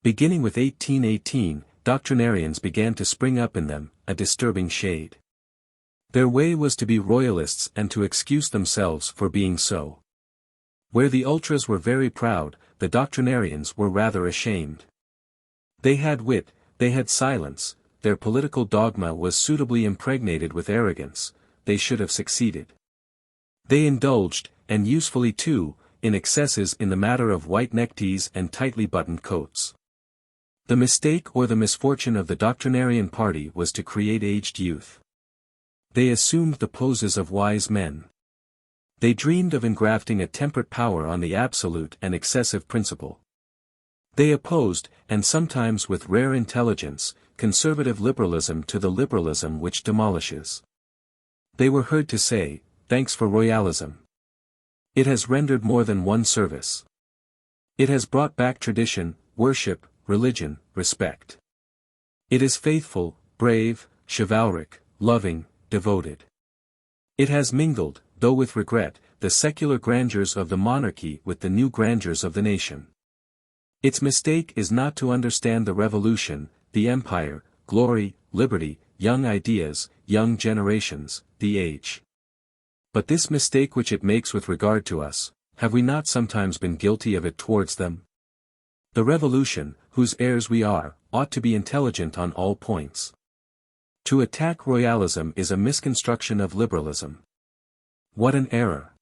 Beginning with 1818, doctrinarians began to spring up in them, a disturbing shade. Their way was to be royalists and to excuse themselves for being so. Where the ultras were very proud, the doctrinarians were rather ashamed. They had wit, they had silence, their political dogma was suitably impregnated with arrogance, they should have succeeded. They indulged, and usefully too, in excesses in the matter of white neckties and tightly buttoned coats. The mistake or the misfortune of the doctrinarian party was to create aged youth. They assumed the poses of wise men. They dreamed of engrafting a temperate power on the absolute and excessive principle. They opposed, and sometimes with rare intelligence, conservative liberalism to the liberalism which demolishes. They were heard to say, "Thanks for royalism. It has rendered more than one service. It has brought back tradition, worship, religion, respect. It is faithful, brave, chivalric, loving, devoted. It has mingled, though with regret, the secular grandeurs of the monarchy with the new grandeurs of the nation. Its mistake is not to understand the revolution, the empire, glory, liberty, young ideas, young generations, the age. But this mistake which it makes with regard to us, have we not sometimes been guilty of it towards them? The revolution, whose heirs we are, ought to be intelligent on all points. To attack royalism is a misconstruction of liberalism. What an error!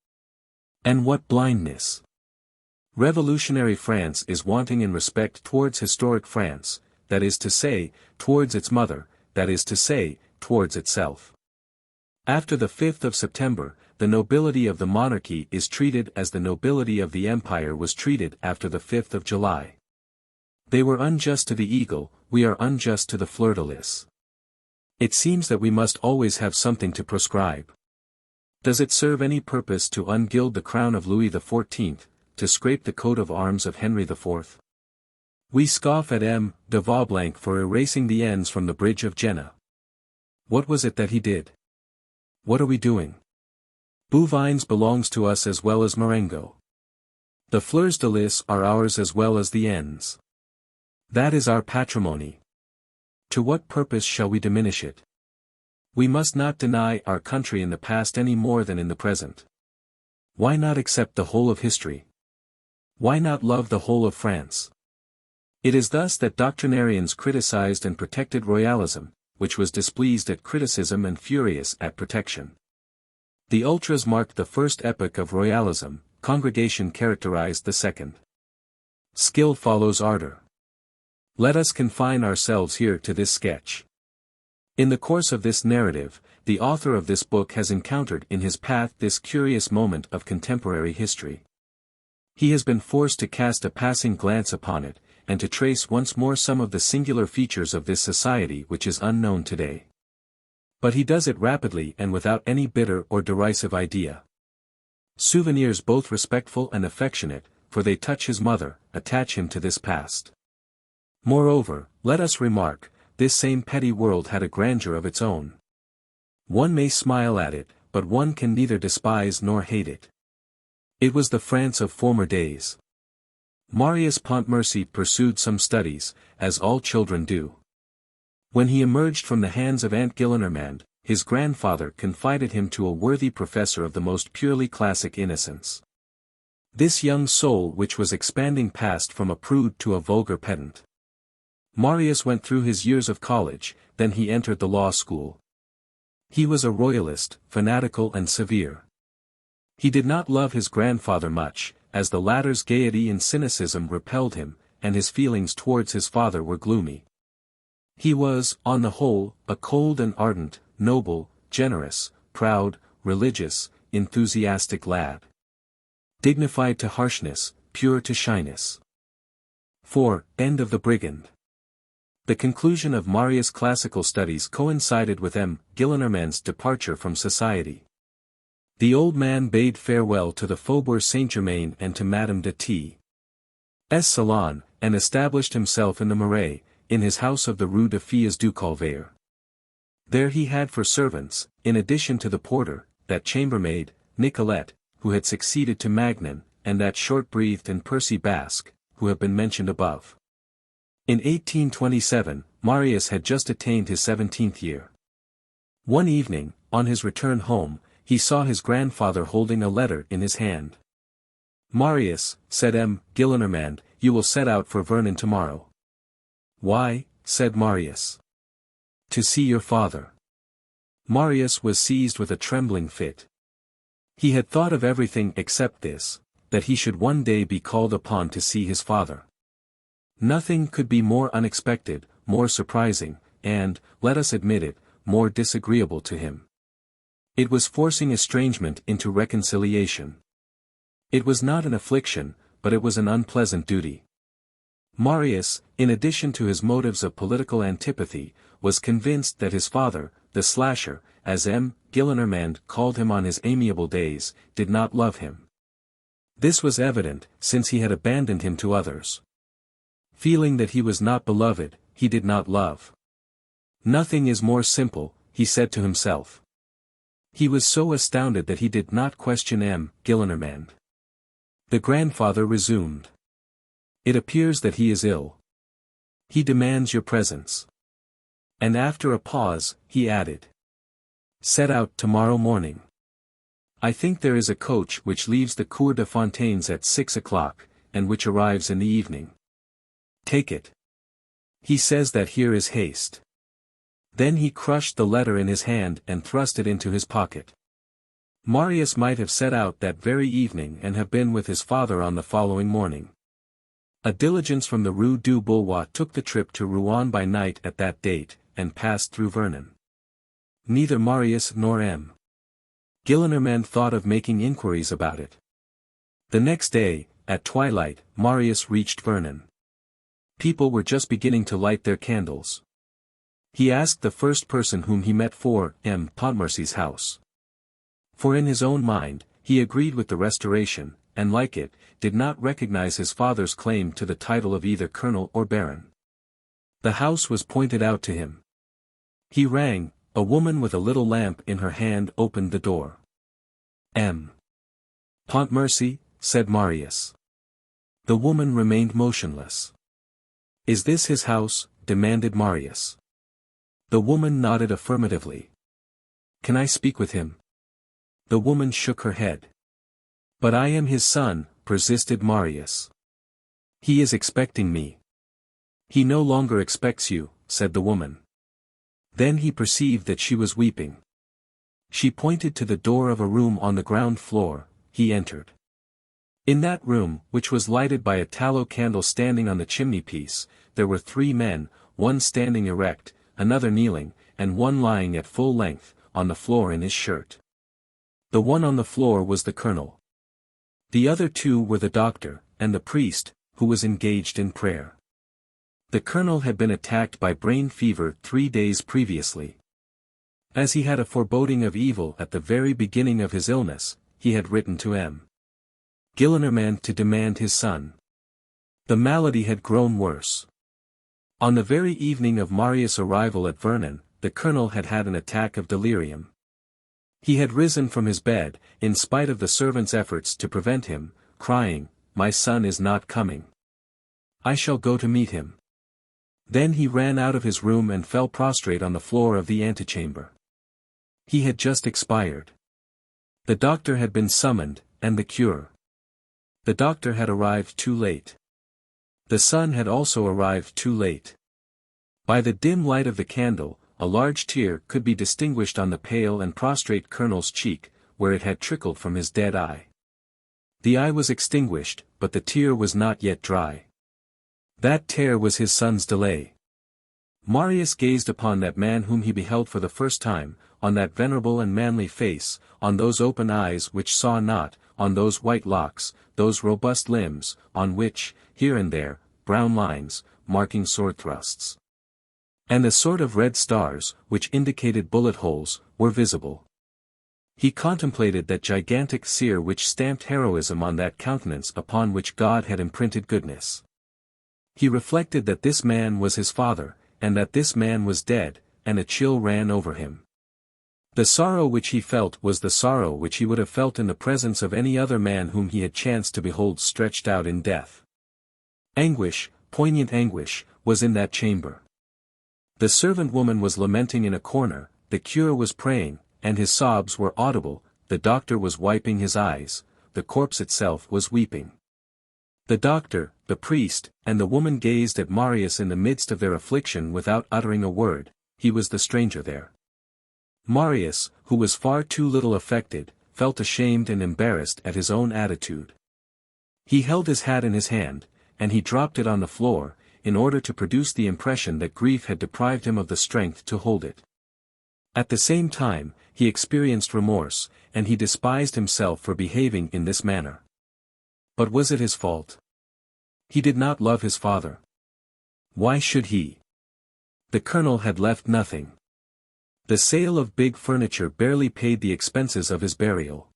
And what blindness! Revolutionary France is wanting in respect towards historic France, that is to say, towards its mother, that is to say, towards itself. After the 5th of September, the nobility of the monarchy is treated as the nobility of the empire was treated after the 5th of July. They were unjust to the eagle, we are unjust to the fleur-de-lis. It seems that we must always have something to proscribe. Does it serve any purpose to ungild the crown of Louis XIV, to scrape the coat of arms of Henry IV? We scoff at M. de Vaublanc for erasing the N's from the bridge of Jena. What was it that he did? What are we doing? Bouvines belongs to us as well as Marengo. The fleurs-de-lis are ours as well as the N's. That is our patrimony. To what purpose shall we diminish it? We must not deny our country in the past any more than in the present. Why not accept the whole of history? Why not love the whole of France? It is thus that doctrinarians criticized and protected royalism, which was displeased at criticism and furious at protection. The ultras marked the first epoch of royalism, congregation characterized the second. Skill follows ardor. Let us confine ourselves here to this sketch. In the course of this narrative, the author of this book has encountered in his path this curious moment of contemporary history. He has been forced to cast a passing glance upon it, and to trace once more some of the singular features of this society which is unknown today. But he does it rapidly and without any bitter or derisive idea. Souvenirs both respectful and affectionate, for they touch his mother, attach him to this past. Moreover, let us remark, this same petty world had a grandeur of its own. One may smile at it, but one can neither despise nor hate it. It was the France of former days. Marius Pontmercy pursued some studies, as all children do. When he emerged from the hands of Aunt Gillenormand, his grandfather confided him to a worthy professor of the most purely classic innocence. This young soul which was expanding passed from a prude to a vulgar pedant. Marius went through his years of college, then he entered the law school. He was a royalist, fanatical and severe. He did not love his grandfather much, as the latter's gaiety and cynicism repelled him, and his feelings towards his father were gloomy. He was, on the whole, a cold and ardent, noble, generous, proud, religious, enthusiastic lad. Dignified to harshness, pure to shyness. 4. End of the Brigand. The conclusion of Marius' classical studies coincided with M. Gillenormand's departure from society. The old man bade farewell to the Faubourg Saint-Germain and to Madame de T.'s Salon, and established himself in the Marais, in his house of the Rue des Filles du Calvaire. There he had for servants, in addition to the porter, that chambermaid, Nicolette, who had succeeded to Magnon, and that short-breathed and pursy Basque, who have been mentioned above. In 1827, Marius had just attained his 17th year. One evening, on his return home, he saw his grandfather holding a letter in his hand. "Marius," said M. Gillenormand, "you will set out for Vernon tomorrow." "Why?" said Marius. "To see your father." Marius was seized with a trembling fit. He had thought of everything except this, that he should one day be called upon to see his father. Nothing could be more unexpected, more surprising, and, let us admit it, more disagreeable to him. It was forcing estrangement into reconciliation. It was not an affliction, but it was an unpleasant duty. Marius, in addition to his motives of political antipathy, was convinced that his father, the slasher, as M. Gillenormand called him on his amiable days, did not love him. This was evident, since he had abandoned him to others. Feeling that he was not beloved, he did not love. Nothing is more simple, he said to himself. He was so astounded that he did not question M. Gillenormand. The grandfather resumed. "It appears that he is ill. He demands your presence." And after a pause, he added. "Set out tomorrow morning. I think there is a coach which leaves the Cour de Fontaines at 6 o'clock, and which arrives in the evening. Take it. He says that here is haste." Then he crushed the letter in his hand and thrust it into his pocket. Marius might have set out that very evening and have been with his father on the following morning. A diligence from the Rue du Boulevard took the trip to Rouen by night at that date, and passed through Vernon. Neither Marius nor M. Gillenormand thought of making inquiries about it. The next day, at twilight, Marius reached Vernon. People were just beginning to light their candles. He asked the first person whom he met for M. Pontmercy's house. For in his own mind, he agreed with the Restoration, and like it, did not recognize his father's claim to the title of either colonel or baron. The house was pointed out to him. He rang, a woman with a little lamp in her hand opened the door. M. Pontmercy, said Marius. The woman remained motionless. Is this his house? Demanded Marius. The woman nodded affirmatively. Can I speak with him? The woman shook her head. But I am his son, persisted Marius. He is expecting me. He no longer expects you, said the woman. Then he perceived that she was weeping. She pointed to the door of a room on the ground floor. He entered. In that room, which was lighted by a tallow candle standing on the chimney-piece, there were 3 men, one standing erect, another kneeling, and one lying at full length, on the floor in his shirt. The one on the floor was the colonel. The other 2 were the doctor, and the priest, who was engaged in prayer. The colonel had been attacked by brain fever 3 days previously. As he had a foreboding of evil at the very beginning of his illness, he had written to M. Gillenormand to demand his son. The malady had grown worse. On the very evening of Marius' arrival at Vernon, the colonel had had an attack of delirium. He had risen from his bed, in spite of the servants' efforts to prevent him, crying, "My son is not coming. I shall go to meet him." Then he ran out of his room and fell prostrate on the floor of the antechamber. He had just expired. The doctor had been summoned, and the cure. The doctor had arrived too late. The son had also arrived too late. By the dim light of the candle, a large tear could be distinguished on the pale and prostrate colonel's cheek, where it had trickled from his dead eye. The eye was extinguished, but the tear was not yet dry. That tear was his son's delay. Marius gazed upon that man whom he beheld for the first time, on that venerable and manly face, on those open eyes which saw not, on those white locks, those robust limbs, on which, here and there, brown lines, marking sword thrusts, and a sort of red stars, which indicated bullet holes, were visible. He contemplated that gigantic seer which stamped heroism on that countenance upon which God had imprinted goodness. He reflected that this man was his father, and that this man was dead, and a chill ran over him. The sorrow which he felt was the sorrow which he would have felt in the presence of any other man whom he had chanced to behold stretched out in death. Anguish, poignant anguish, was in that chamber. The servant woman was lamenting in a corner, the cure was praying, and his sobs were audible, the doctor was wiping his eyes, the corpse itself was weeping. The doctor, the priest, and the woman gazed at Marius in the midst of their affliction without uttering a word. He was the stranger there. Marius, who was far too little affected, felt ashamed and embarrassed at his own attitude. He held his hat in his hand, and he dropped it on the floor, in order to produce the impression that grief had deprived him of the strength to hold it. At the same time, he experienced remorse, and he despised himself for behaving in this manner. But was it his fault? He did not love his father. Why should he? The colonel had left nothing. The sale of big furniture barely paid the expenses of his burial.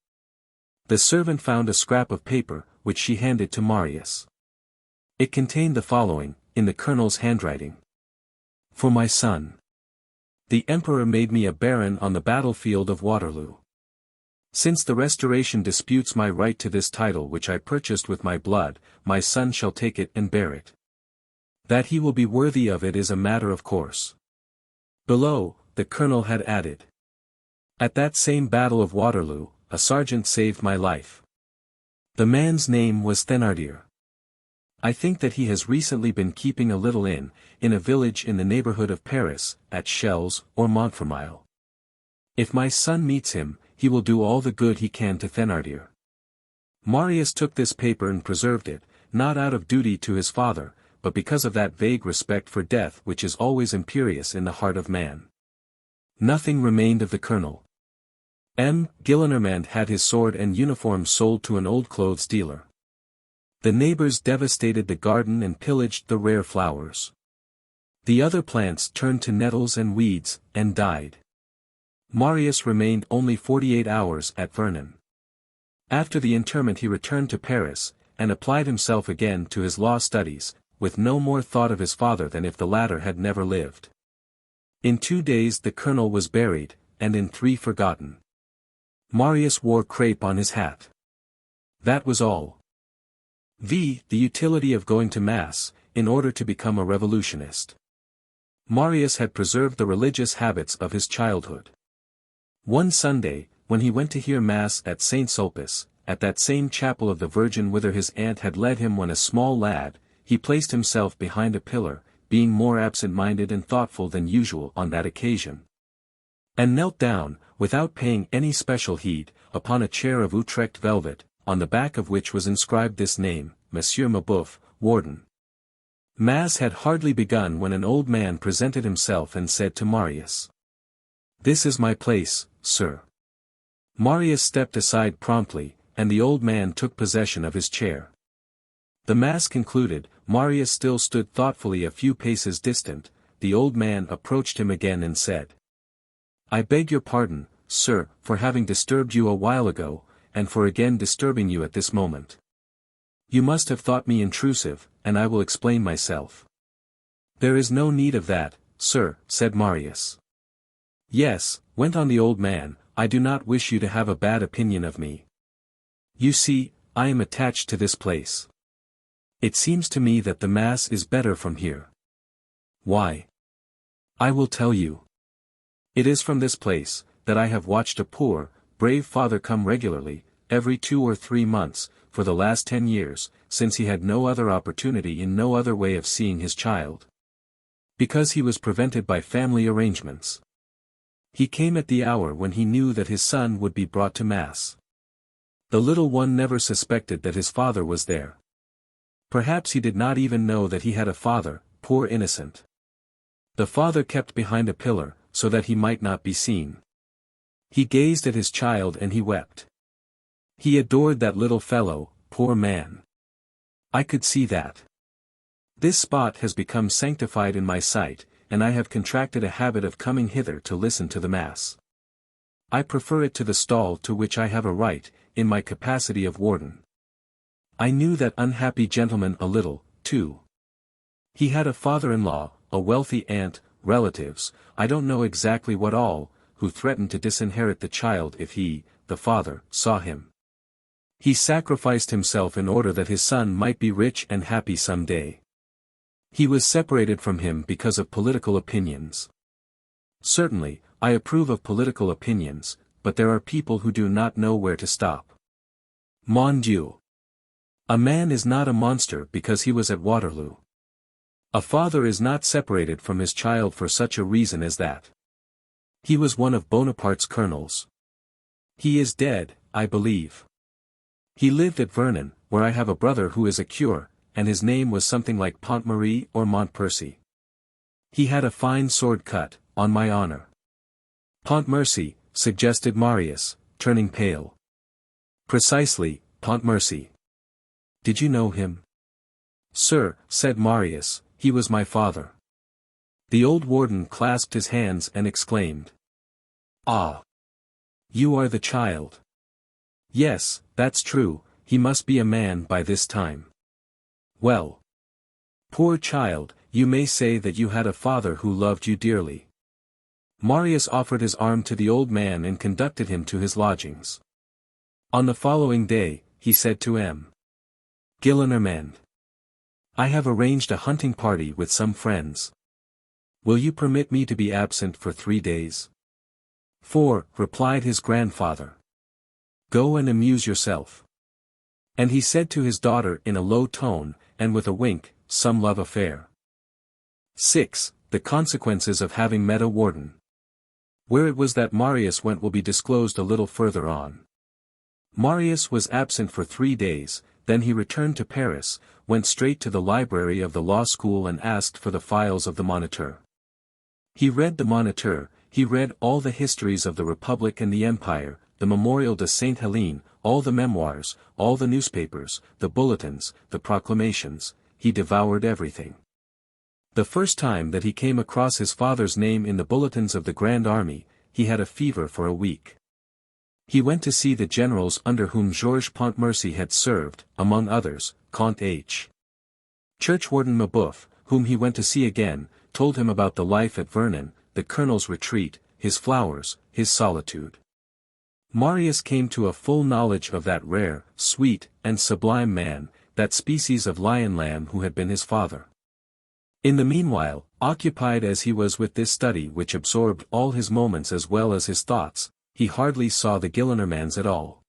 The servant found a scrap of paper, which she handed to Marius. It contained the following, in the colonel's handwriting. For my son. The emperor made me a baron on the battlefield of Waterloo. Since the Restoration disputes my right to this title which I purchased with my blood, my son shall take it and bear it. That he will be worthy of it is a matter of course. Below, the colonel had added. At that same battle of Waterloo, a sergeant saved my life. The man's name was Thénardier. I think that he has recently been keeping a little inn, in a village in the neighborhood of Paris, at Chelles or Montfermeil. If my son meets him, he will do all the good he can to Thénardier. Marius took this paper and preserved it, not out of duty to his father, but because of that vague respect for death which is always imperious in the heart of man. Nothing remained of the colonel. Gillenormand had his sword and uniform sold to an old clothes dealer. The neighbors devastated the garden and pillaged the rare flowers. The other plants turned to nettles and weeds, and died. Marius remained only 48 hours at Vernon. After the interment he returned to Paris, and applied himself again to his law studies, with no more thought of his father than if the latter had never lived. In 2 days the colonel was buried, and in 3 forgotten. Marius wore crape on his hat. That was all. The utility of going to Mass, in order to become a revolutionist. Marius had preserved the religious habits of his childhood. One Sunday, when he went to hear Mass at St. Sulpice, at that same chapel of the Virgin whither his aunt had led him when a small lad, he placed himself behind a pillar, being more absent-minded and thoughtful than usual on that occasion. And knelt down, without paying any special heed, upon a chair of Utrecht velvet, on the back of which was inscribed this name, Monsieur Mabeuf, Warden. Mass had hardly begun when an old man presented himself and said to Marius, "This is my place, sir." Marius stepped aside promptly, and the old man took possession of his chair. The Mass concluded, Marius still stood thoughtfully a few paces distant. The old man approached him again and said, "I beg your pardon, sir, for having disturbed you a while ago, and for again disturbing you at this moment. You must have thought me intrusive, and I will explain myself." "There is no need of that, sir," said Marius. "Yes," went on the old man, "I do not wish you to have a bad opinion of me. You see, I am attached to this place. It seems to me that the Mass is better from here." "Why?" "I will tell you. It is from this place, that I have watched a poor, brave father come regularly, every 2 or 3 months, for the last 10 years, since he had no other opportunity in no other way of seeing his child. Because he was prevented by family arrangements. He came at the hour when he knew that his son would be brought to Mass. The little one never suspected that his father was there. Perhaps he did not even know that he had a father, poor innocent. The father kept behind a pillar, so that he might not be seen. He gazed at his child and he wept. He adored that little fellow, poor man. I could see that. This spot has become sanctified in my sight, and I have contracted a habit of coming hither to listen to the Mass. I prefer it to the stall to which I have a right, in my capacity of warden. I knew that unhappy gentleman a little, too. He had a father-in-law, a wealthy aunt, relatives, I don't know exactly what all, who threatened to disinherit the child if he, the father, saw him. He sacrificed himself in order that his son might be rich and happy some day. He was separated from him because of political opinions. Certainly, I approve of political opinions, but there are people who do not know where to stop. Mon Dieu! A man is not a monster because he was at Waterloo. A father is not separated from his child for such a reason as that. He was one of Bonaparte's colonels. He is dead, I believe. He lived at Vernon, where I have a brother who is a curé, and his name was something like Pontmarie or Montpercy. He had a fine sword cut, on my honor. Pontmercy, suggested Marius, turning pale. Precisely, Pontmercy. Did you know him? Sir, said Marius, he was my father. The old warden clasped his hands and exclaimed. Ah! You are the child. Yes, that's true, he must be a man by this time. Well. Poor child, you may say that you had a father who loved you dearly. Marius offered his arm to the old man and conducted him to his lodgings. On the following day, he said to M. Gillenormand. I have arranged a hunting party with some friends. Will you permit me to be absent for 3 days? 4, replied his grandfather. Go and amuse yourself. And he said to his daughter in a low tone, and with a wink, some love affair. 6. The consequences of having met a warden. Where it was that Marius went will be disclosed a little further on. Marius was absent for 3 days, then he returned to Paris, went straight to the library of the law school and asked for the files of the Moniteur. He read the Moniteur, he read all the histories of the Republic and the Empire, the Memorial de Sainte Helene, all the memoirs, all the newspapers, the bulletins, the proclamations, he devoured everything. The first time that he came across his father's name in the bulletins of the Grand Army, he had a fever for a week. He went to see the generals under whom Georges Pontmercy had served, among others, Comte H. Churchwarden Mabeuf, whom he went to see again, told him about the life at Vernon, the colonel's retreat, his flowers, his solitude. Marius came to a full knowledge of that rare, sweet, and sublime man, that species of lion-lamb who had been his father. In the meanwhile, occupied as he was with this study which absorbed all his moments as well as his thoughts, he hardly saw the Gillenormands at all.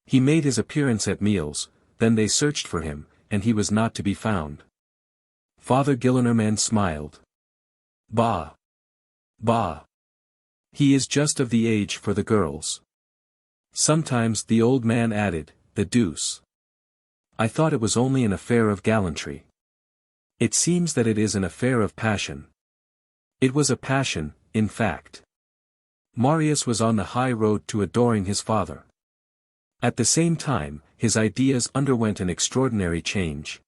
He made his appearance at meals, then they searched for him, and he was not to be found. Father Gillenormand smiled. Bah! Bah! He is just of the age for the girls. Sometimes the old man added, the deuce. I thought it was only an affair of gallantry. It seems that it is an affair of passion. It was a passion, in fact. Marius was on the high road to adoring his father. At the same time, his ideas underwent an extraordinary change.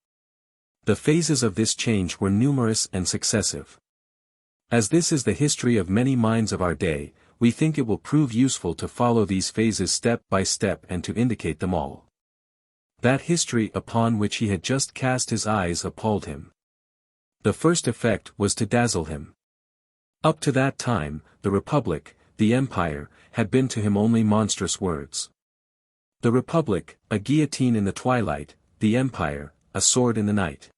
The phases of this change were numerous and successive. As this is the history of many minds of our day, we think it will prove useful to follow these phases step by step and to indicate them all. That history upon which he had just cast his eyes appalled him. The first effect was to dazzle him. Up to that time, the Republic, the Empire, had been to him only monstrous words. The Republic, a guillotine in the twilight, the Empire, a sword in the night.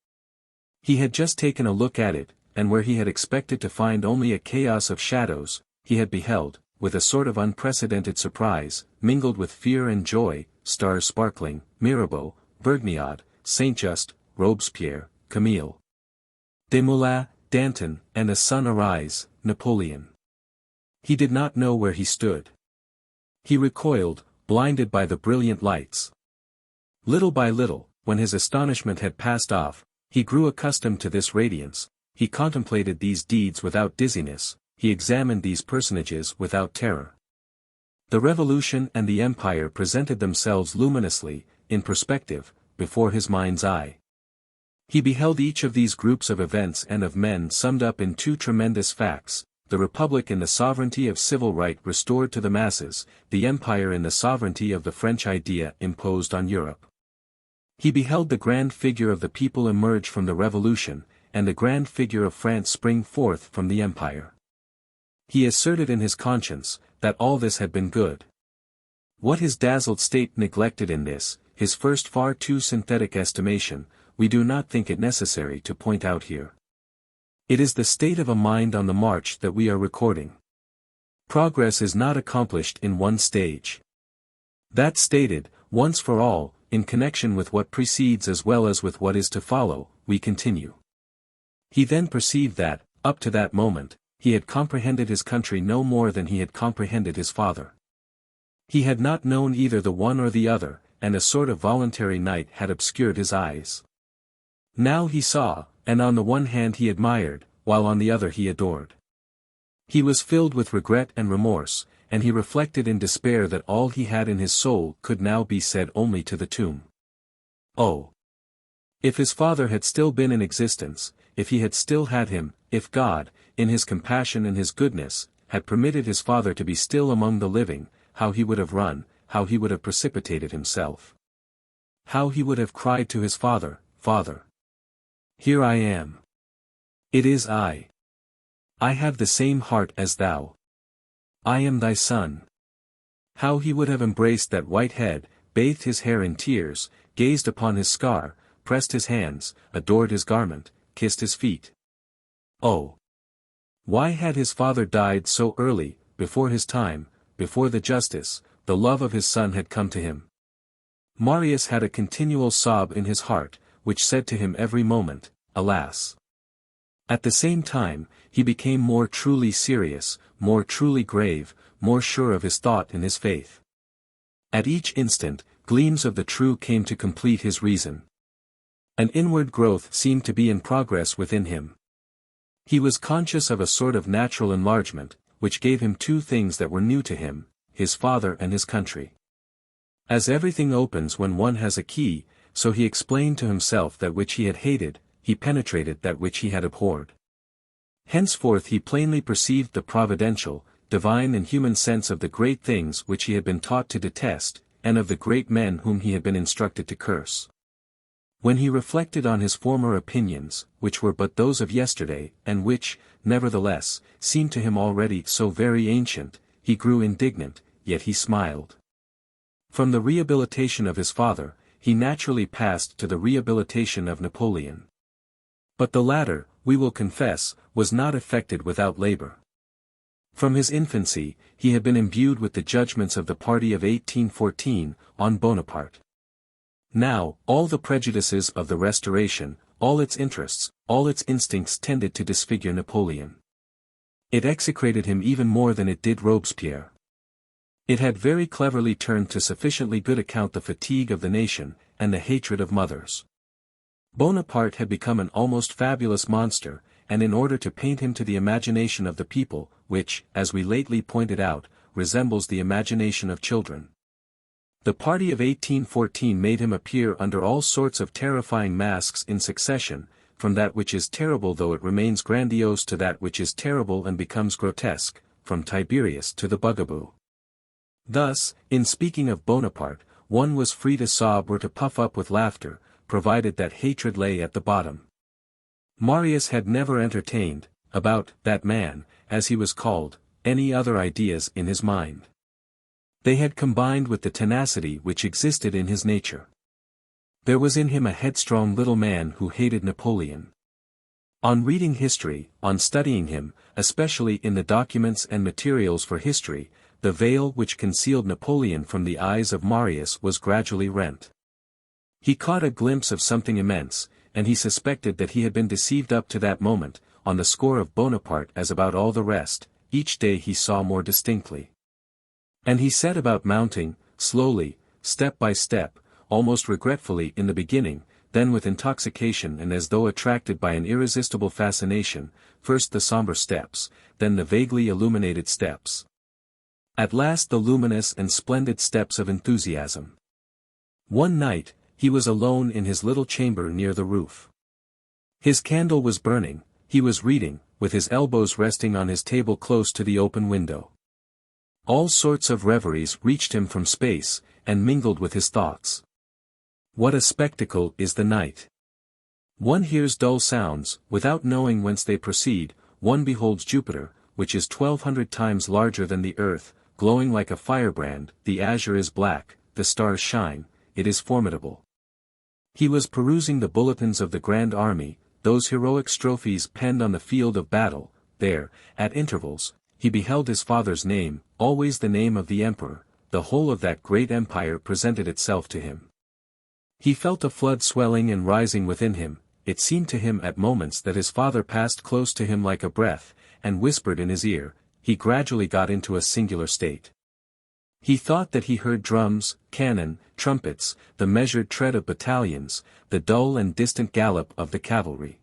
He had just taken a look at it, and where he had expected to find only a chaos of shadows, he had beheld, with a sort of unprecedented surprise, mingled with fear and joy, stars sparkling, Mirabeau, Vergniaud, Saint-Just, Robespierre, Camille Desmoulins, Danton, and the sun arise, Napoleon. He did not know where he stood. He recoiled, blinded by the brilliant lights. Little by little, when his astonishment had passed off, he grew accustomed to this radiance, he contemplated these deeds without dizziness, he examined these personages without terror. The Revolution and the Empire presented themselves luminously, in perspective, before his mind's eye. He beheld each of these groups of events and of men summed up in two tremendous facts, the Republic in the sovereignty of civil right restored to the masses, the Empire in the sovereignty of the French idea imposed on Europe. He beheld the grand figure of the people emerge from the Revolution, and the grand figure of France spring forth from the Empire. He asserted in his conscience, that all this had been good. What his dazzled state neglected in this, his first far too synthetic estimation, we do not think it necessary to point out here. It is the state of a mind on the march that we are recording. Progress is not accomplished in one stage. That stated, once for all, in connection with what precedes as well as with what is to follow, we continue. He then perceived that, up to that moment, he had comprehended his country no more than he had comprehended his father. He had not known either the one or the other, and a sort of voluntary night had obscured his eyes. Now he saw, and on the one hand he admired, while on the other he adored. He was filled with regret and remorse, and he reflected in despair that all he had in his soul could now be said only to the tomb. Oh! If his father had still been in existence, if he had still had him, if God, in his compassion and his goodness, had permitted his father to be still among the living, how he would have run, how he would have precipitated himself. How he would have cried to his father, Father! Here I am. It is I. I have the same heart as thou. I am thy son. How he would have embraced that white head, bathed his hair in tears, gazed upon his scar, pressed his hands, adored his garment, kissed his feet. Oh! Why had his father died so early, before his time, before the justice, the love of his son had come to him? Marius had a continual sob in his heart, which said to him every moment, alas! At the same time, he became more truly serious, more truly grave, more sure of his thought and his faith. At each instant, gleams of the true came to complete his reason. An inward growth seemed to be in progress within him. He was conscious of a sort of natural enlargement, which gave him two things that were new to him, his father and his country. As everything opens when one has a key, so he explained to himself that which he had hated, he penetrated that which he had abhorred. Henceforth he plainly perceived the providential, divine and human sense of the great things which he had been taught to detest, and of the great men whom he had been instructed to curse. When he reflected on his former opinions, which were but those of yesterday, and which, nevertheless, seemed to him already so very ancient, he grew indignant, yet he smiled. From the rehabilitation of his father, he naturally passed to the rehabilitation of Napoleon. But the latter, we will confess, was not effected without labor. From his infancy, he had been imbued with the judgments of the party of 1814, on Bonaparte. Now, all the prejudices of the Restoration, all its interests, all its instincts tended to disfigure Napoleon. It execrated him even more than it did Robespierre. It had very cleverly turned to sufficiently good account the fatigue of the nation, and the hatred of mothers. Bonaparte had become an almost fabulous monster, and in order to paint him to the imagination of the people, which, as we lately pointed out, resembles the imagination of children. The party of 1814 made him appear under all sorts of terrifying masks in succession, from that which is terrible though it remains grandiose to that which is terrible and becomes grotesque, from Tiberius to the bugaboo. Thus, in speaking of Bonaparte, one was free to sob or to puff up with laughter, provided that hatred lay at the bottom. Marius had never entertained, about that man, as he was called, any other ideas in his mind. They had combined with the tenacity which existed in his nature. There was in him a headstrong little man who hated Napoleon. On reading history, on studying him, especially in the documents and materials for history, the veil which concealed Napoleon from the eyes of Marius was gradually rent. He caught a glimpse of something immense, and he suspected that he had been deceived up to that moment, on the score of Bonaparte as about all the rest, each day he saw more distinctly. And he set about mounting, slowly, step by step, almost regretfully in the beginning, then with intoxication and as though attracted by an irresistible fascination, first the somber steps, then the vaguely illuminated steps. At last the luminous and splendid steps of enthusiasm. One night, he was alone in his little chamber near the roof. His candle was burning, he was reading, with his elbows resting on his table close to the open window. All sorts of reveries reached him from space, and mingled with his thoughts. What a spectacle is the night! One hears dull sounds, without knowing whence they proceed. One beholds Jupiter, which is 1,200 times larger than the earth, glowing like a firebrand. The azure is black, the stars shine, it is formidable. He was perusing the bulletins of the Grand Army, those heroic strophes penned on the field of battle. There, at intervals, he beheld his father's name, always the name of the emperor. The whole of that great empire presented itself to him. He felt a flood swelling and rising within him. It seemed to him at moments that his father passed close to him like a breath, and whispered in his ear. He gradually got into a singular state. He thought that he heard drums, cannon, trumpets, the measured tread of battalions, the dull and distant gallop of the cavalry.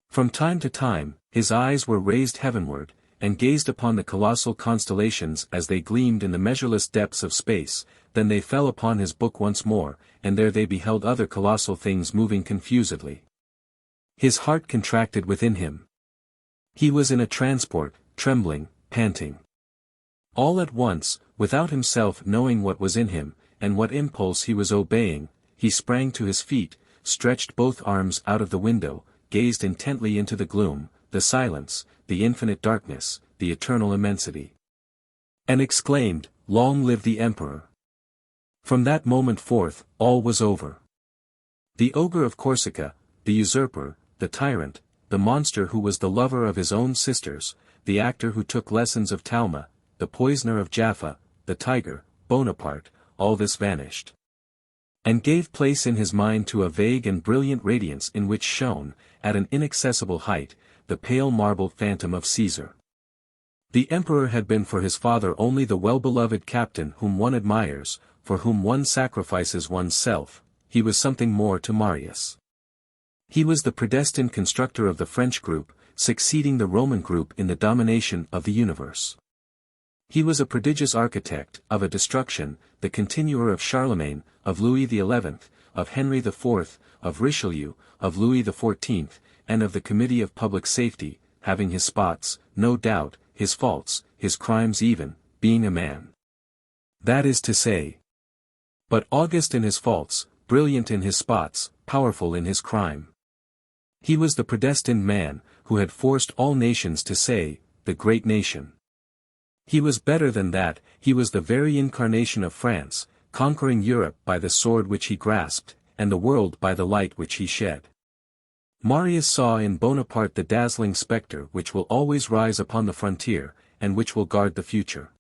From time to time, his eyes were raised heavenward, and gazed upon the colossal constellations as they gleamed in the measureless depths of space. Then they fell upon his book once more, and there they beheld other colossal things moving confusedly. His heart contracted within him. He was in a transport, trembling, panting. All at once, without himself knowing what was in him, and what impulse he was obeying, he sprang to his feet, stretched both arms out of the window, gazed intently into the gloom, the silence, the infinite darkness, the eternal immensity, and exclaimed, "Long live the Emperor!" From that moment forth, all was over. The ogre of Corsica, the usurper, the tyrant, the monster who was the lover of his own sisters, the actor who took lessons of Talma, the poisoner of Jaffa, the tiger, Bonaparte, all this vanished, and gave place in his mind to a vague and brilliant radiance in which shone, at an inaccessible height, the pale marble phantom of Caesar. The emperor had been for his father only the well-beloved captain whom one admires, for whom one sacrifices one's self. He was something more to Marius. He was the predestined constructor of the French group, succeeding the Roman group in the domination of the universe. He was a prodigious architect, of a destruction, the continuer of Charlemagne, of Louis XI, of Henry IV, of Richelieu, of Louis XIV, and of the Committee of Public Safety, having his spots, no doubt, his faults, his crimes even, being a man. That is to say, but august in his faults, brilliant in his spots, powerful in his crime. He was the predestined man, who had forced all nations to say, the great nation. He was better than that, he was the very incarnation of France, conquering Europe by the sword which he grasped, and the world by the light which he shed. Marius saw in Bonaparte the dazzling spectre which will always rise upon the frontier, and which will guard the future.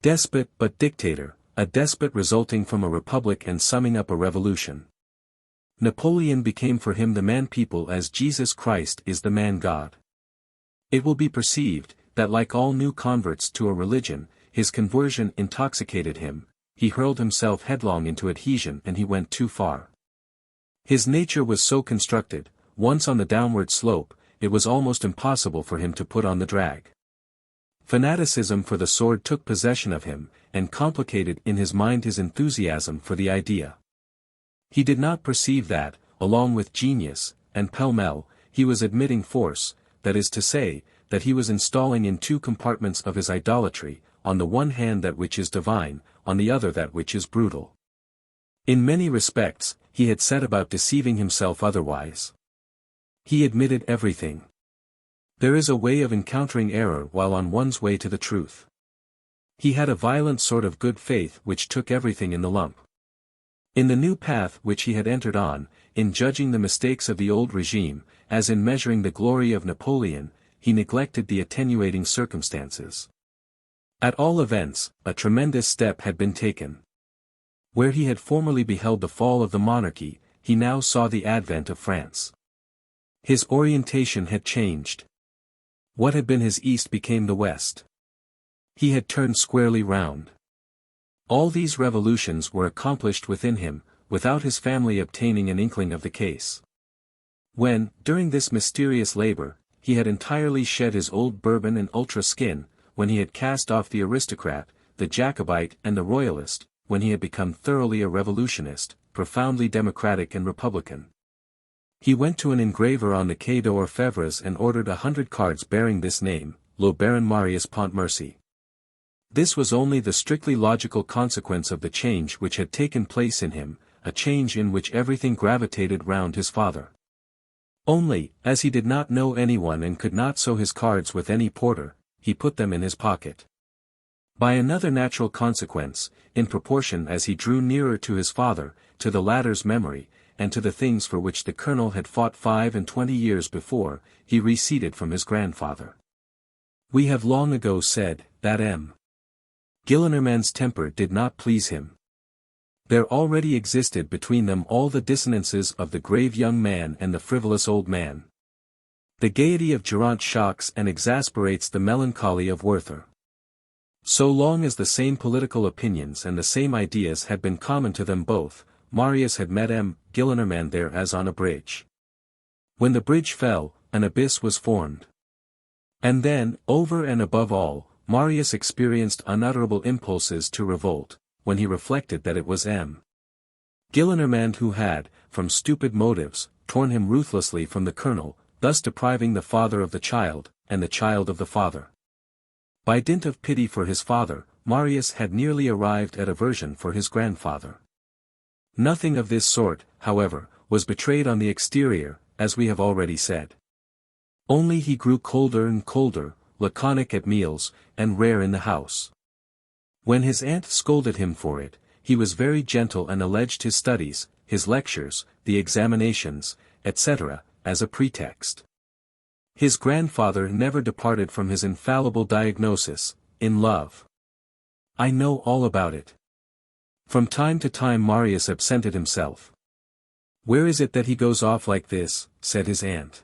Despot but dictator, a despot resulting from a republic and summing up a revolution. Napoleon became for him the man-people as Jesus Christ is the man-God. It will be perceived, that like all new converts to a religion, his conversion intoxicated him, he hurled himself headlong into adhesion and he went too far. His nature was so constructed, once on the downward slope, it was almost impossible for him to put on the drag. Fanaticism for the sword took possession of him, and complicated in his mind his enthusiasm for the idea. He did not perceive that, along with genius, and pell-mell, he was admitting force, that is to say, that he was installing in two compartments of his idolatry, on the one hand that which is divine, on the other that which is brutal. In many respects, he had set about deceiving himself otherwise. He admitted everything. There is a way of encountering error while on one's way to the truth. He had a violent sort of good faith which took everything in the lump. In the new path which he had entered on, in judging the mistakes of the old regime, as in measuring the glory of Napoleon, he neglected the attenuating circumstances. At all events, a tremendous step had been taken. Where he had formerly beheld the fall of the monarchy, he now saw the advent of France. His orientation had changed. What had been his east became the west. He had turned squarely round. All these revolutions were accomplished within him, without his family obtaining an inkling of the case. When, during this mysterious labor, he had entirely shed his old Bourbon and ultra skin, when he had cast off the aristocrat, the Jacobite and the royalist, when he had become thoroughly a revolutionist, profoundly democratic and republican. He went to an engraver on the Quai d'Orfèvres and ordered 100 cards bearing this name, Le Baron Marius Pontmercy. This was only the strictly logical consequence of the change which had taken place in him, a change in which everything gravitated round his father. Only, as he did not know anyone and could not sow his cards with any porter, he put them in his pocket. By another natural consequence, in proportion as he drew nearer to his father, to the latter's memory, and to the things for which the colonel had fought 25 years before, he receded from his grandfather. We have long ago said, that M. Gillenormand's temper did not please him. There already existed between them all the dissonances of the grave young man and the frivolous old man. The gaiety of Geraint shocks and exasperates the melancholy of Werther. So long as the same political opinions and the same ideas had been common to them both, Marius had met M. Gillenormand there as on a bridge. When the bridge fell, an abyss was formed. And then, over and above all, Marius experienced unutterable impulses to revolt, when he reflected that it was M. Gillenormand who had, from stupid motives, torn him ruthlessly from the colonel, thus depriving the father of the child, and the child of the father. By dint of pity for his father, Marius had nearly arrived at aversion for his grandfather. Nothing of this sort, however, was betrayed on the exterior, as we have already said. Only he grew colder and colder, laconic at meals, and rare in the house. When his aunt scolded him for it, he was very gentle and alleged his studies, his lectures, the examinations, etc., as a pretext. His grandfather never departed from his infallible diagnosis, in love. I know all about it. From time to time Marius absented himself. Where is it that he goes off like this, said his aunt.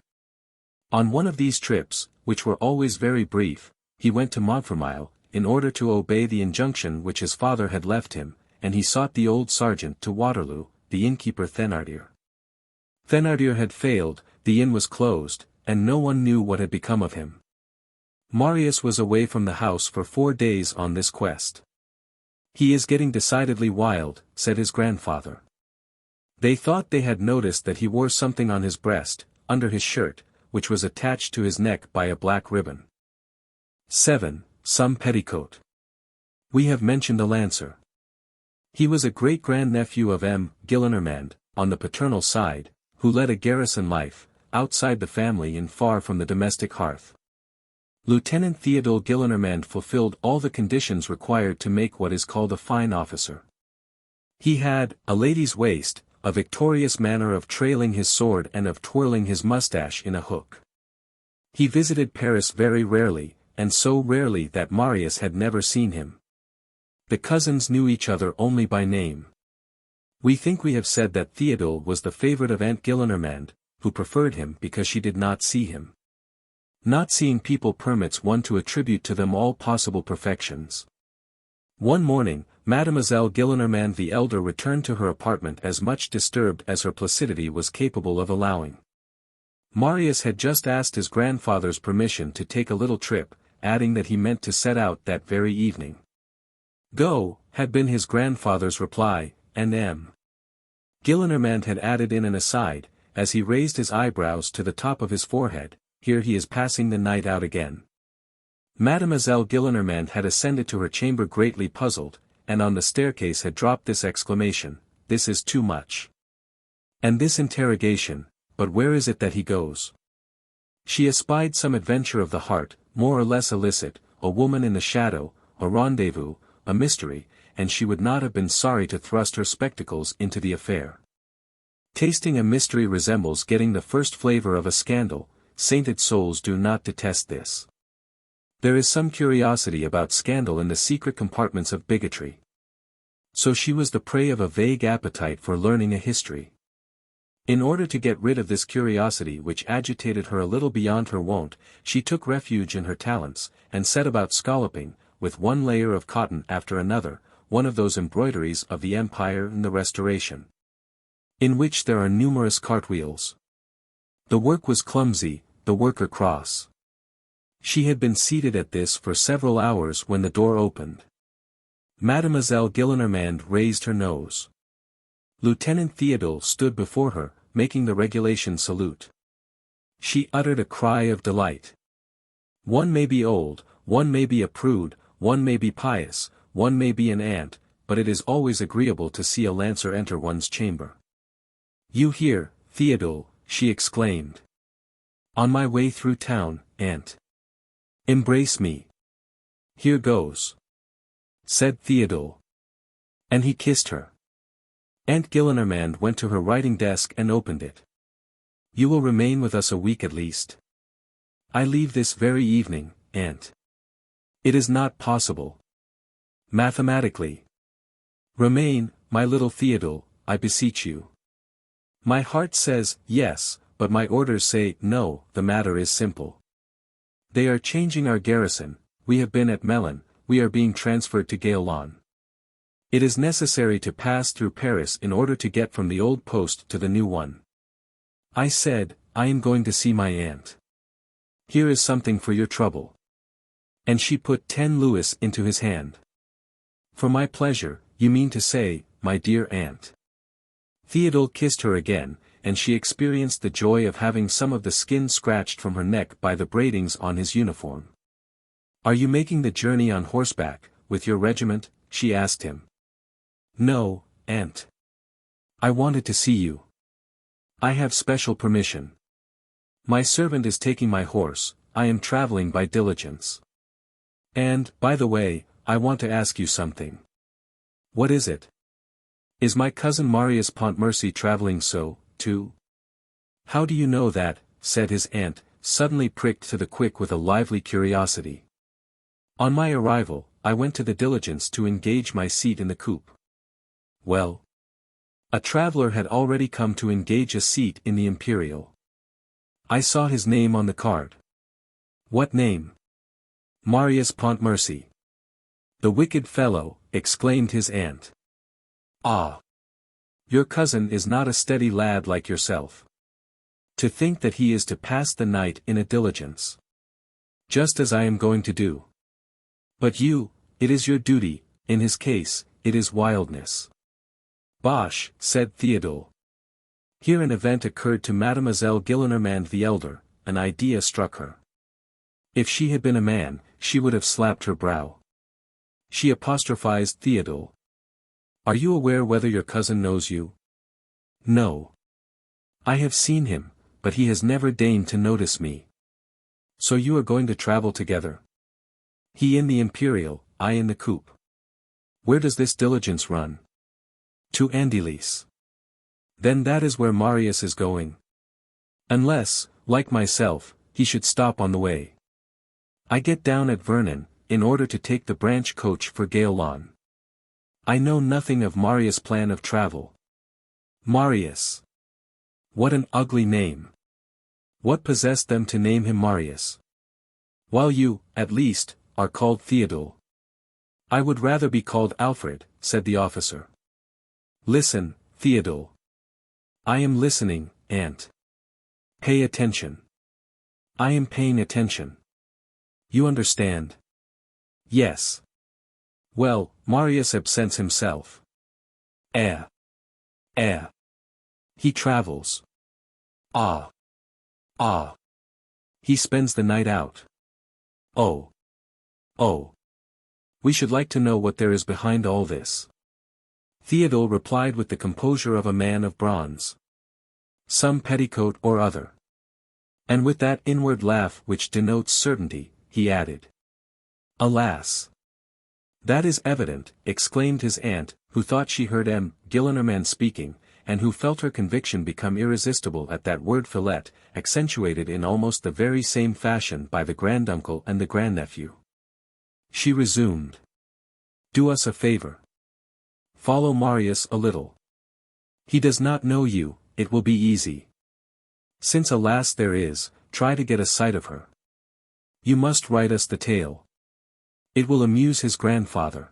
On one of these trips, which were always very brief, he went to Montfermeil, in order to obey the injunction which his father had left him, and he sought the old sergeant to Waterloo, the innkeeper Thénardier. Thénardier had failed, the inn was closed, and no one knew what had become of him. Marius was away from the house for 4 days on this quest. "He is getting decidedly wild," said his grandfather. They thought they had noticed that he wore something on his breast, under his shirt, which was attached to his neck by a black ribbon. 7. Some petticoat. We have mentioned the Lancer. He was a great-grandnephew of M. Gillenormand, on the paternal side, who led a garrison life, outside the family and far from the domestic hearth. Lieutenant Théodule Gillenormand fulfilled all the conditions required to make what is called a fine officer. He had a lady's waist, a victorious manner of trailing his sword and of twirling his mustache in a hook. He visited Paris very rarely, and so rarely that Marius had never seen him. The cousins knew each other only by name. We think we have said that Théodule was the favorite of Aunt Gillenormand, who preferred him because she did not see him. Not seeing people permits one to attribute to them all possible perfections. One morning, Mademoiselle Gillenormand the elder returned to her apartment as much disturbed as her placidity was capable of allowing. Marius had just asked his grandfather's permission to take a little trip, adding that he meant to set out that very evening. "Go," had been his grandfather's reply, and M. Gillenormand had added in an aside, as he raised his eyebrows to the top of his forehead, "Here he is passing the night out again." Mademoiselle Gillenormand had ascended to her chamber greatly puzzled, and on the staircase had dropped this exclamation, "This is too much." And this interrogation, "But where is it that he goes?" She espied some adventure of the heart, more or less illicit, a woman in the shadow, a rendezvous, a mystery, and she would not have been sorry to thrust her spectacles into the affair. Tasting a mystery resembles getting the first flavor of a scandal. Sainted souls do not detest this. There is some curiosity about scandal in the secret compartments of bigotry. So she was the prey of a vague appetite for learning a history. In order to get rid of this curiosity which agitated her a little beyond her wont, she took refuge in her talents, and set about scalloping, with one layer of cotton after another, one of those embroideries of the Empire and the Restoration, in which there are numerous cartwheels. The work was clumsy, the worker cross. She had been seated at this for several hours when the door opened. Mademoiselle Gillenormand raised her nose. Lieutenant Théodule stood before her, making the regulation salute. She uttered a cry of delight. One may be old, one may be a prude, one may be pious, one may be an aunt, but it is always agreeable to see a Lancer enter one's chamber. "You here, Théodule," she exclaimed. "On my way through town, aunt." "Embrace me." "Here goes," said Théodule. And he kissed her. Aunt Gillenormand went to her writing desk and opened it. "You will remain with us a week at least." "I leave this very evening, aunt." "It is not possible. Mathematically." "Remain, my little Théodule, I beseech you." "My heart says, yes, but my orders say, no. The matter is simple. They are changing our garrison, we have been at Melun, we are being transferred to Gaillon. It is necessary to pass through Paris in order to get from the old post to the new one. I said, I am going to see my aunt. Here is something for your trouble." And she put 10 louis into his hand. "For my pleasure, you mean to say, my dear aunt." Théodule kissed her again, and she experienced the joy of having some of the skin scratched from her neck by the braidings on his uniform. "Are you making the journey on horseback, with your regiment?" she asked him. "No, aunt. I wanted to see you. I have special permission. My servant is taking my horse, I am traveling by diligence. And, by the way, I want to ask you something." "What is it?" "Is my cousin Marius Pontmercy traveling so, too?" "How do you know that?" said his aunt, suddenly pricked to the quick with a lively curiosity. "On my arrival, I went to the diligence to engage my seat in the coupe." "Well?" "A traveler had already come to engage a seat in the Imperial. I saw his name on the card." "What name?" "Marius Pontmercy." "The wicked fellow," exclaimed his aunt. "Ah! Your cousin is not a steady lad like yourself. To think that he is to pass the night in a diligence. Just as I am going to do. But you, it is your duty, in his case, it is wildness. Bosh, said Théodule. Here an event occurred to Mademoiselle Gillenormand the elder, an idea struck her. If she had been a man, she would have slapped her brow. She apostrophized Théodule. Are you aware whether your cousin knows you? No. I have seen him, but he has never deigned to notice me. So you are going to travel together? He in the Imperial, I in the coupe. Where does this diligence run? To Andelys. Then that is where Marius is going. Unless, like myself, he should stop on the way. I get down at Vernon, in order to take the branch coach for Gaillon. I know nothing of Marius' plan of travel. Marius. What an ugly name. What possessed them to name him Marius? While you, at least, are called Théodule. I would rather be called Alfred, said the officer. Listen, Théodule. I am listening, aunt. Pay attention. I am paying attention. You understand? Yes. Well, Marius absents himself. He travels. Ah. He spends the night out. Oh. We should like to know what there is behind all this. Théodule replied with the composure of a man of bronze. Some petticoat or other. And with that inward laugh which denotes certainty, he added. Alas! That is evident, exclaimed his aunt, who thought she heard M. Gillenormand speaking, and who felt her conviction become irresistible at that word fillet, accentuated in almost the very same fashion by the granduncle and the grandnephew. She resumed. Do us a favor. Follow Marius a little. He does not know you, it will be easy. Since a lass there is, try to get a sight of her. You must write us the tale. It will amuse his grandfather.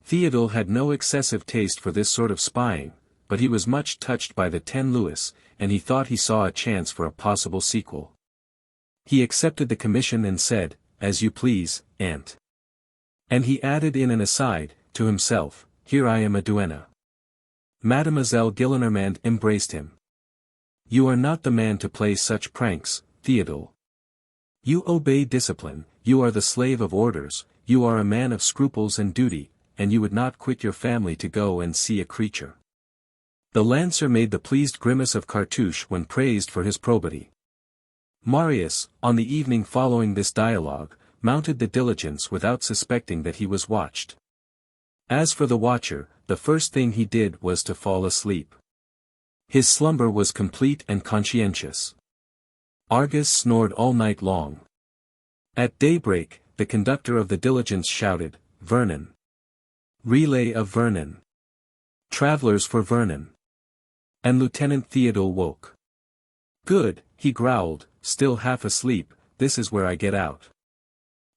Théodule had no excessive taste for this sort of spying, but he was much touched by the 10 Louis, and he thought he saw a chance for a possible sequel. He accepted the commission and said, As you please, aunt. And he added in an aside, to himself, Here I am a duenna. Mademoiselle Gillenormand embraced him. You are not the man to play such pranks, Théodule. You obey discipline, you are the slave of orders, you are a man of scruples and duty, and you would not quit your family to go and see a creature. The lancer made the pleased grimace of Cartouche when praised for his probity. Marius, on the evening following this dialogue, mounted the diligence without suspecting that he was watched. As for the watcher, the first thing he did was to fall asleep. His slumber was complete and conscientious. Argus snored all night long. At daybreak, the conductor of the diligence shouted, Vernon. Relay of Vernon. Travelers for Vernon. And Lieutenant Théodule woke. Good, he growled, still half asleep, this is where I get out.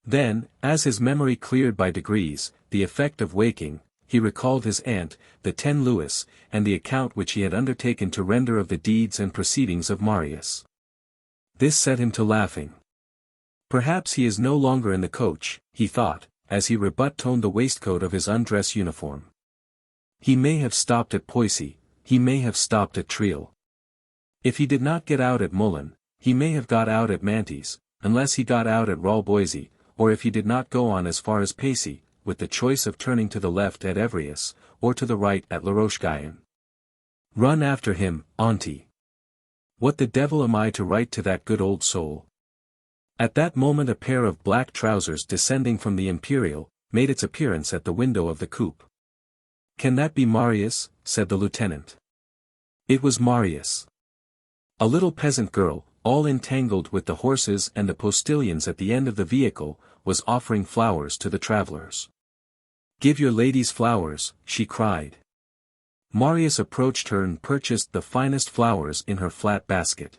Then, as his memory cleared by degrees, the effect of waking, he recalled his aunt, the 10 Louis, and the account which he had undertaken to render of the deeds and proceedings of Marius. This set him to laughing. Perhaps he is no longer in the coach, he thought, as he rebuttoned the waistcoat of his undress uniform. He may have stopped at Poissy, he may have stopped at Triel. If he did not get out at Moulins, he may have got out at Mantes, unless he got out at Rolboisy, or if he did not go on as far as Pacy, with the choice of turning to the left at Evrius, or to the right at La Roche-Guyon. Run after him, auntie. What the devil am I to write to that good old soul? At that moment a pair of black trousers descending from the Imperial, made its appearance at the window of the coupe. Can that be Marius? Said the lieutenant. It was Marius. A little peasant girl, all entangled with the horses and the postilions at the end of the vehicle, was offering flowers to the travelers. Give your ladies flowers, she cried. Marius approached her and purchased the finest flowers in her flat basket.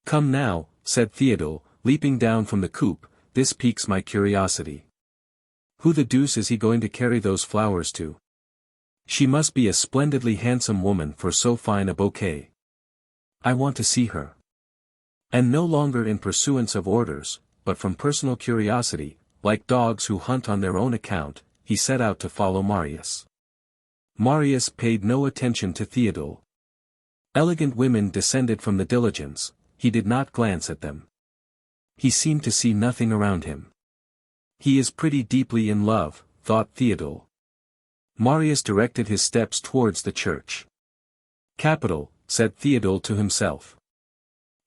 Come now, said Théodule, leaping down from the coupe, this piques my curiosity. Who the deuce is he going to carry those flowers to? She must be a splendidly handsome woman for so fine a bouquet. I want to see her. And no longer in pursuance of orders, but from personal curiosity, like dogs who hunt on their own account, he set out to follow Marius. Marius paid no attention to Théodule. Elegant women descended from the diligence, he did not glance at them. He seemed to see nothing around him. He is pretty deeply in love, thought Théodule. Marius directed his steps towards the church. Capital, said Théodule to himself.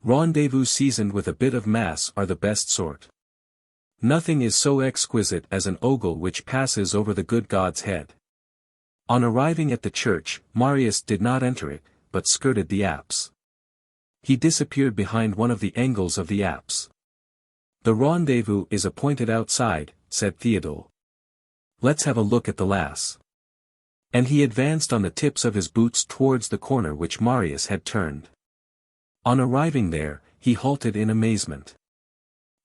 Rendezvous seasoned with a bit of mass are the best sort. Nothing is so exquisite as an ogle which passes over the good God's head. On arriving at the church, Marius did not enter it, but skirted the apse. He disappeared behind one of the angles of the apse. The rendezvous is appointed outside, said Théodule. Let's have a look at the lass. And he advanced on the tips of his boots towards the corner which Marius had turned. On arriving there, he halted in amazement.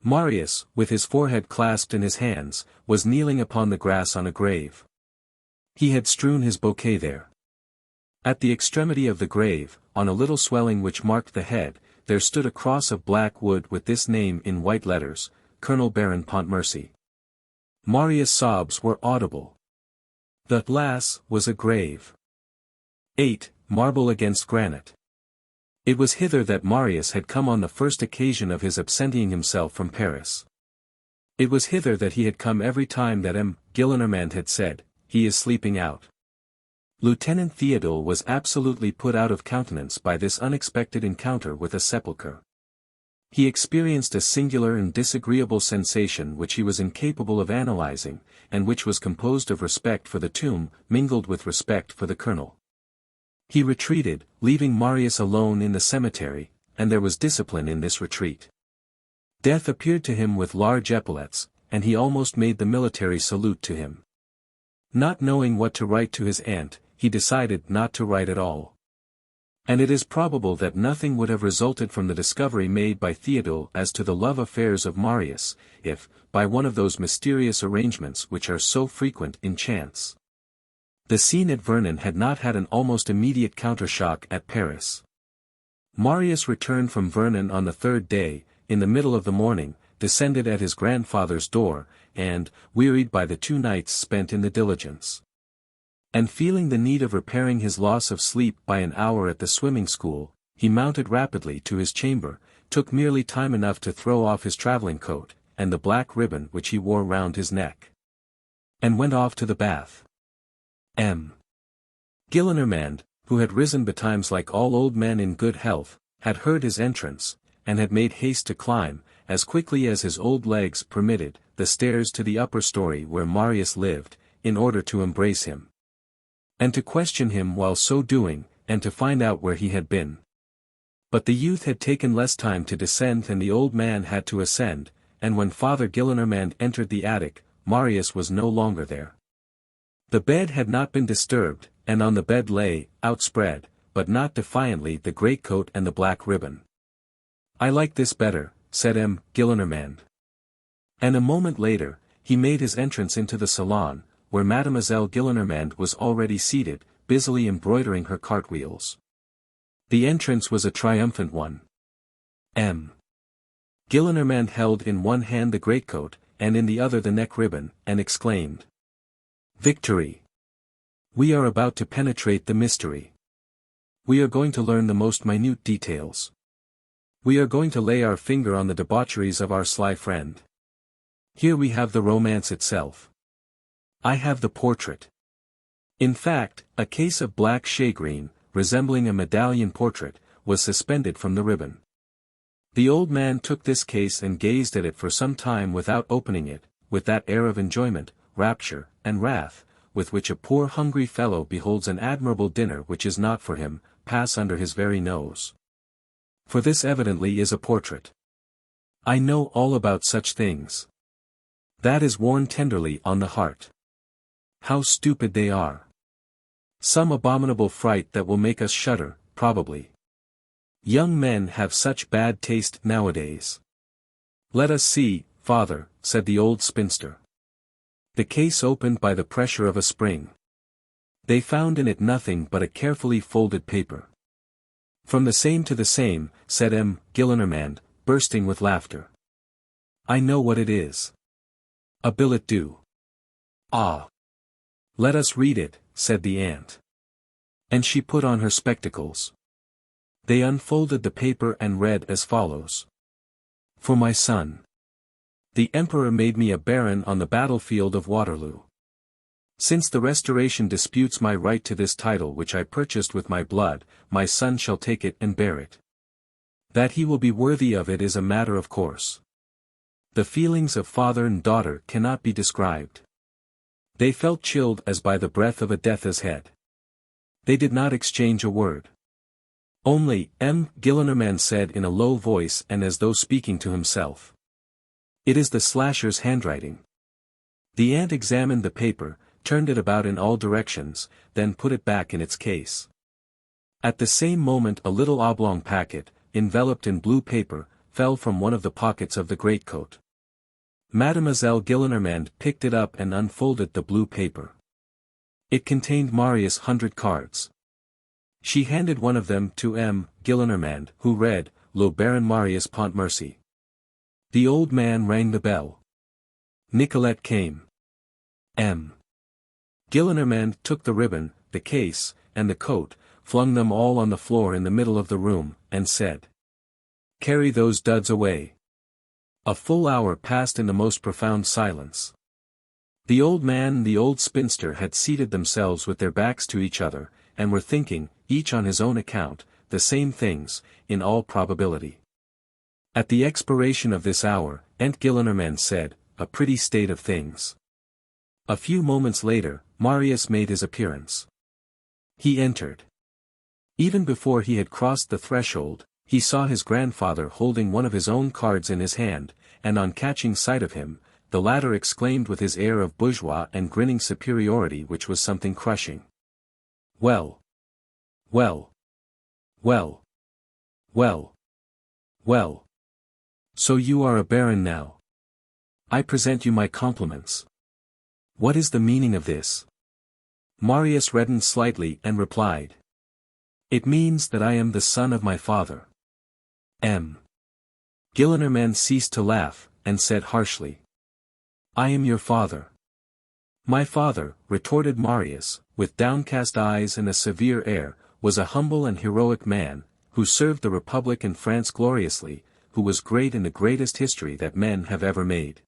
Marius, with his forehead clasped in his hands, was kneeling upon the grass on a grave. He had strewn his bouquet there. At the extremity of the grave, on a little swelling which marked the head, there stood a cross of black wood with this name in white letters, Colonel Baron Pontmercy. Marius' sobs were audible. The lass was a grave. 8. Marble against granite. It was hither that Marius had come on the first occasion of his absenting himself from Paris. It was hither that he had come every time that M. Gillenormand had said, "He is sleeping out." Lieutenant Théodule was absolutely put out of countenance by this unexpected encounter with a sepulchre. He experienced a singular and disagreeable sensation which he was incapable of analyzing, and which was composed of respect for the tomb, mingled with respect for the colonel. He retreated, leaving Marius alone in the cemetery, and there was discipline in this retreat. Death appeared to him with large epaulets, and he almost made the military salute to him. Not knowing what to write to his aunt, he decided not to write at all. And it is probable that nothing would have resulted from the discovery made by Théodule as to the love affairs of Marius, if, by one of those mysterious arrangements which are so frequent in chance. The scene at Vernon had not had an almost immediate countershock at Paris. Marius returned from Vernon on the third day, in the middle of the morning, descended at his grandfather's door, and, wearied by the 2 nights spent in the diligence, and feeling the need of repairing his loss of sleep by an hour at the swimming school, he mounted rapidly to his chamber, took merely time enough to throw off his travelling coat, and the black ribbon which he wore round his neck, and went off to the bath. M. Gillenormand, who had risen betimes like all old men in good health, had heard his entrance, and had made haste to climb, as quickly as his old legs permitted, the stairs to the upper story where Marius lived, in order to embrace him, and to question him while so doing, and to find out where he had been. But the youth had taken less time to descend than the old man had to ascend, and when Father Gillenormand entered the attic, Marius was no longer there. The bed had not been disturbed, and on the bed lay, outspread, but not defiantly, the greatcoat and the black ribbon. "I like this better," said M. Gillenormand. And a moment later, he made his entrance into the salon, where Mademoiselle Gillenormand was already seated, busily embroidering her cartwheels. The entrance was a triumphant one. M. Gillenormand held in one hand the greatcoat, and in the other the neck ribbon, and exclaimed, "Victory! We are about to penetrate the mystery. We are going to learn the most minute details. We are going to lay our finger on the debaucheries of our sly friend. Here we have the romance itself. I have the portrait." In fact, a case of black shagreen, resembling a medallion portrait, was suspended from the ribbon. The old man took this case and gazed at it for some time without opening it, with that air of enjoyment, rapture, and wrath, with which a poor hungry fellow beholds an admirable dinner which is not for him, pass under his very nose. For this evidently is a portrait. I know all about such things. That is worn tenderly on the heart. How stupid they are. Some abominable fright that will make us shudder, probably. Young men have such bad taste nowadays. "Let us see, father," said the old spinster. The case opened by the pressure of a spring. They found in it nothing but a carefully folded paper. "From the same to the same," said M. Gillenormand, bursting with laughter. I know what it is. A billet doux. Ah. Let us read it, said the aunt. And she put on her spectacles. They unfolded the paper and read as follows. For my son. The Emperor made me a baron on the battlefield of Waterloo. Since the Restoration disputes my right to this title which I purchased with my blood, my son shall take it and bear it. That he will be worthy of it is a matter of course. The feelings of father and daughter cannot be described. They felt chilled as by the breath of a death's head. They did not exchange a word. Only, Gillenormand said in a low voice and as though speaking to himself. It is the slasher's handwriting. The aunt examined the paper, turned it about in all directions, then put it back in its case. At the same moment a little oblong packet, enveloped in blue paper, fell from one of the pockets of the greatcoat. Mademoiselle Gillenormand picked it up and unfolded the blue paper. It contained Marius' 100 cards. She handed one of them to Gillenormand, who read, Le Baron Marius Pontmercy. The old man rang the bell. Nicolette came. Gillenormand took the ribbon, the case, and the coat, flung them all on the floor in the middle of the room, and said. Carry those duds away. A full hour passed in the most profound silence. The old man and the old spinster had seated themselves with their backs to each other, and were thinking, each on his own account, the same things, in all probability. At the expiration of this hour, Aunt Gillenormand said, a pretty state of things. A few moments later, Marius made his appearance. He entered. Even before he had crossed the threshold, he saw his grandfather holding one of his own cards in his hand, and on catching sight of him, the latter exclaimed with his air of bourgeois and grinning superiority which was something crushing. Well. Well. Well. Well. Well. So you are a baron now. I present you my compliments. What is the meaning of this? Marius reddened slightly and replied. It means that I am the son of my father. Gillenormand ceased to laugh, and said harshly. I am your father. My father, retorted Marius, with downcast eyes and a severe air, was a humble and heroic man, who served the Republic and France gloriously, who was great in the greatest history that men have ever made.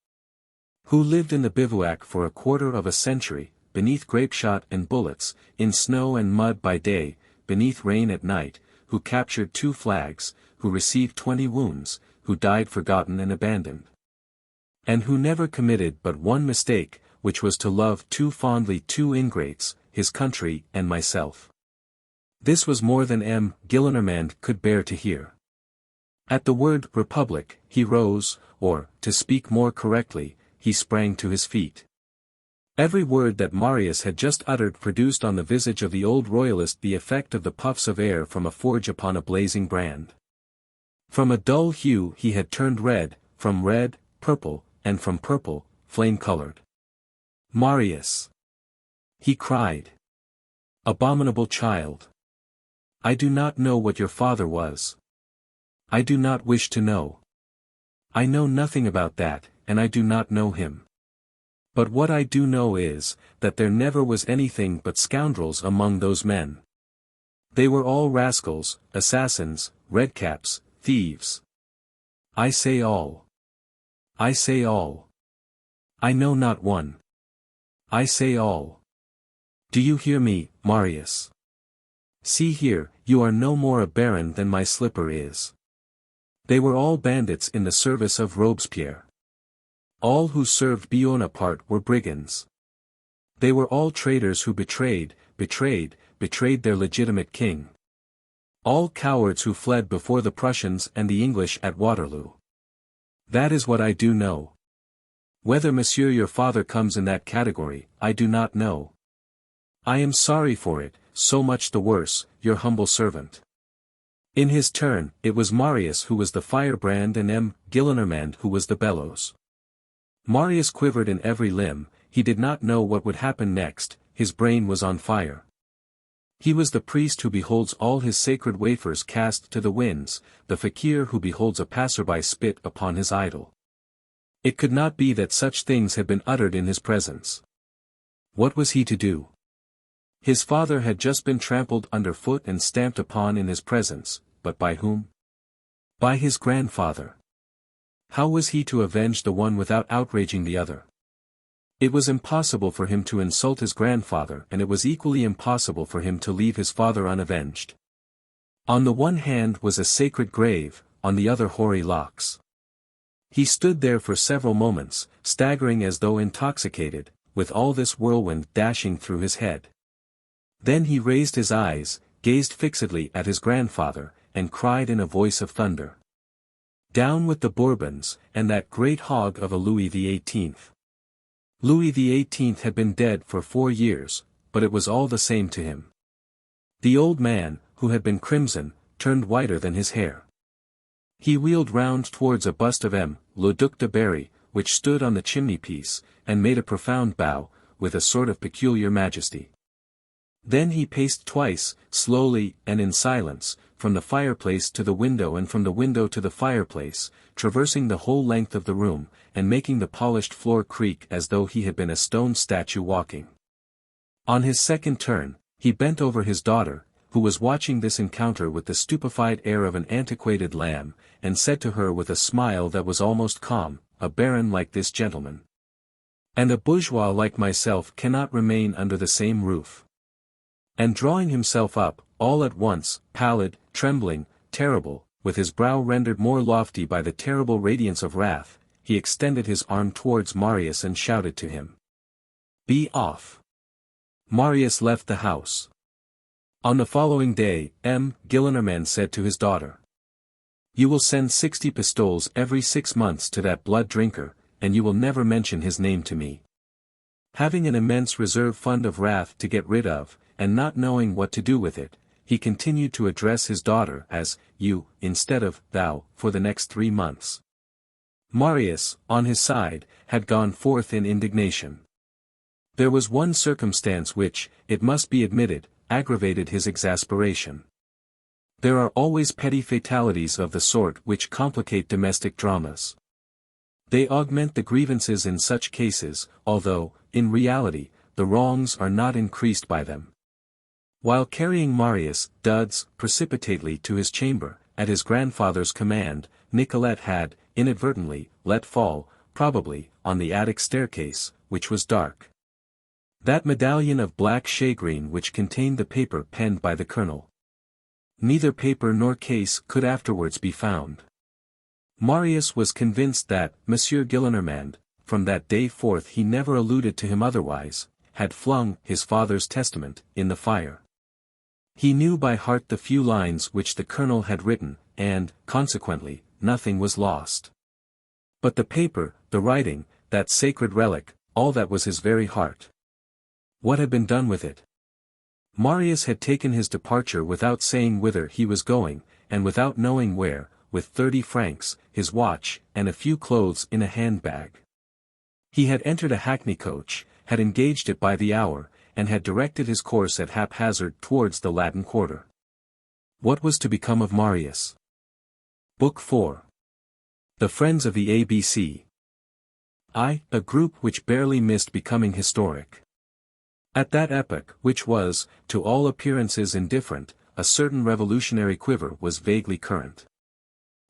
Who lived in the bivouac for a quarter of a century, beneath grapeshot and bullets, in snow and mud by day, beneath rain at night, who captured 2 flags, who received 20 wounds, who died forgotten and abandoned. And who never committed but one mistake, which was to love too fondly 2 ingrates, his country and myself. This was more than Gillenormand could bear to hear. At the word republic, he rose, or, to speak more correctly, he sprang to his feet. Every word that Marius had just uttered produced on the visage of the old royalist the effect of the puffs of air from a forge upon a blazing brand. From a dull hue he had turned red, from red, purple, and from purple, flame-colored. Marius! He cried. Abominable child! I do not know what your father was. I do not wish to know. I know nothing about that, and I do not know him. But what I do know is, that there never was anything but scoundrels among those men. They were all rascals, assassins, redcaps, thieves. I say all. I say all. I know not one. I say all. Do you hear me, Marius? See here, you are no more a baron than my slipper is. They were all bandits in the service of Robespierre. All who served Bonaparte were brigands. They were all traitors who betrayed their legitimate king. All cowards who fled before the Prussians and the English at Waterloo. That is what I do know. Whether monsieur your father comes in that category, I do not know. I am sorry for it, so much the worse, your humble servant. In his turn, it was Marius who was the firebrand and Gillenormand who was the bellows. Marius quivered in every limb, he did not know what would happen next, his brain was on fire. He was the priest who beholds all his sacred wafers cast to the winds, the fakir who beholds a passerby spit upon his idol. It could not be that such things had been uttered in his presence. What was he to do? His father had just been trampled underfoot and stamped upon in his presence, but by whom? By his grandfather. How was he to avenge the one without outraging the other? It was impossible for him to insult his grandfather, and it was equally impossible for him to leave his father unavenged. On the one hand was a sacred grave, on the other hoary locks. He stood there for several moments, staggering as though intoxicated, with all this whirlwind dashing through his head. Then he raised his eyes, gazed fixedly at his grandfather, and cried in a voice of thunder. Down with the Bourbons, and that great hog of a Louis XVIII. Louis XVIII had been dead for 4 years, but it was all the same to him. The old man, who had been crimson, turned whiter than his hair. He wheeled round towards a bust of le Duc de Berry, which stood on the chimney-piece, and made a profound bow, with a sort of peculiar majesty. Then he paced twice, slowly and in silence, from the fireplace to the window and from the window to the fireplace, traversing the whole length of the room, and making the polished floor creak as though he had been a stone statue walking. On his second turn, he bent over his daughter, who was watching this encounter with the stupefied air of an antiquated lamb, and said to her with a smile that was almost calm, "A baron like this gentleman and a bourgeois like myself cannot remain under the same roof." And drawing himself up, all at once, pallid, trembling, terrible, with his brow rendered more lofty by the terrible radiance of wrath, he extended his arm towards Marius and shouted to him. "Be off!" Marius left the house. On the following day, Gillenormand said to his daughter, "You will send 60 pistoles every 6 months to that blood drinker, and you will never mention his name to me." Having an immense reserve fund of wrath to get rid of, and not knowing what to do with it, he continued to address his daughter as "you," instead of "thou," for the next 3 months. Marius, on his side, had gone forth in indignation. There was one circumstance which, it must be admitted, aggravated his exasperation. There are always petty fatalities of the sort which complicate domestic dramas. They augment the grievances in such cases, although, in reality, the wrongs are not increased by them. While carrying Marius, Duds, precipitately to his chamber, at his grandfather's command, Nicolette had, inadvertently, let fall, probably, on the attic staircase, which was dark, that medallion of black shagreen which contained the paper penned by the colonel. Neither paper nor case could afterwards be found. Marius was convinced that Monsieur Gillenormand, from that day forth he never alluded to him otherwise, had flung his father's testament in the fire. He knew by heart the few lines which the colonel had written, and, consequently, nothing was lost. But the paper, the writing, that sacred relic, all that was his very heart. What had been done with it? Marius had taken his departure without saying whither he was going, and without knowing where, with 30 francs, his watch, and a few clothes in a handbag. He had entered a hackney coach, had engaged it by the hour, and had directed his course at haphazard towards the Latin Quarter. What was to become of Marius? Book 4. The Friends of the A.B.C. A group which barely missed becoming historic. At that epoch, which was, to all appearances indifferent, a certain revolutionary quiver was vaguely current.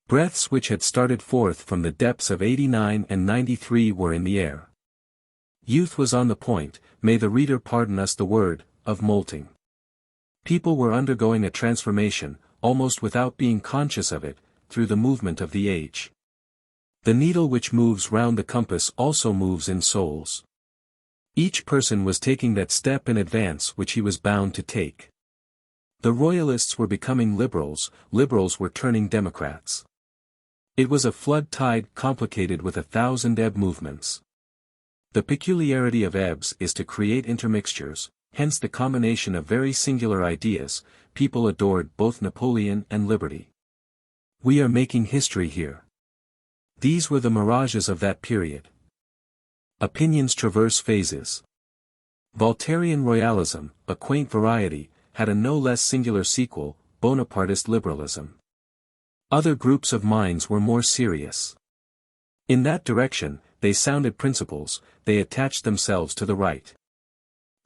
Breaths which had started forth from the depths of 89 and 93 were in the air. Youth was on the point, may the reader pardon us the word, of molting. People were undergoing a transformation, almost without being conscious of it, through the movement of the age. The needle which moves round the compass also moves in souls. Each person was taking that step in advance which he was bound to take. The royalists were becoming liberals, liberals were turning democrats. It was a flood tide complicated with 1,000 ebb movements. The peculiarity of ebbs is to create intermixtures, hence the combination of very singular ideas. People adored both Napoleon and liberty. We are making history here. These were the mirages of that period. Opinions traverse phases. Voltairian royalism, a quaint variety, had a no less singular sequel, Bonapartist liberalism. Other groups of minds were more serious. In that direction, they sounded principles, they attached themselves to the right.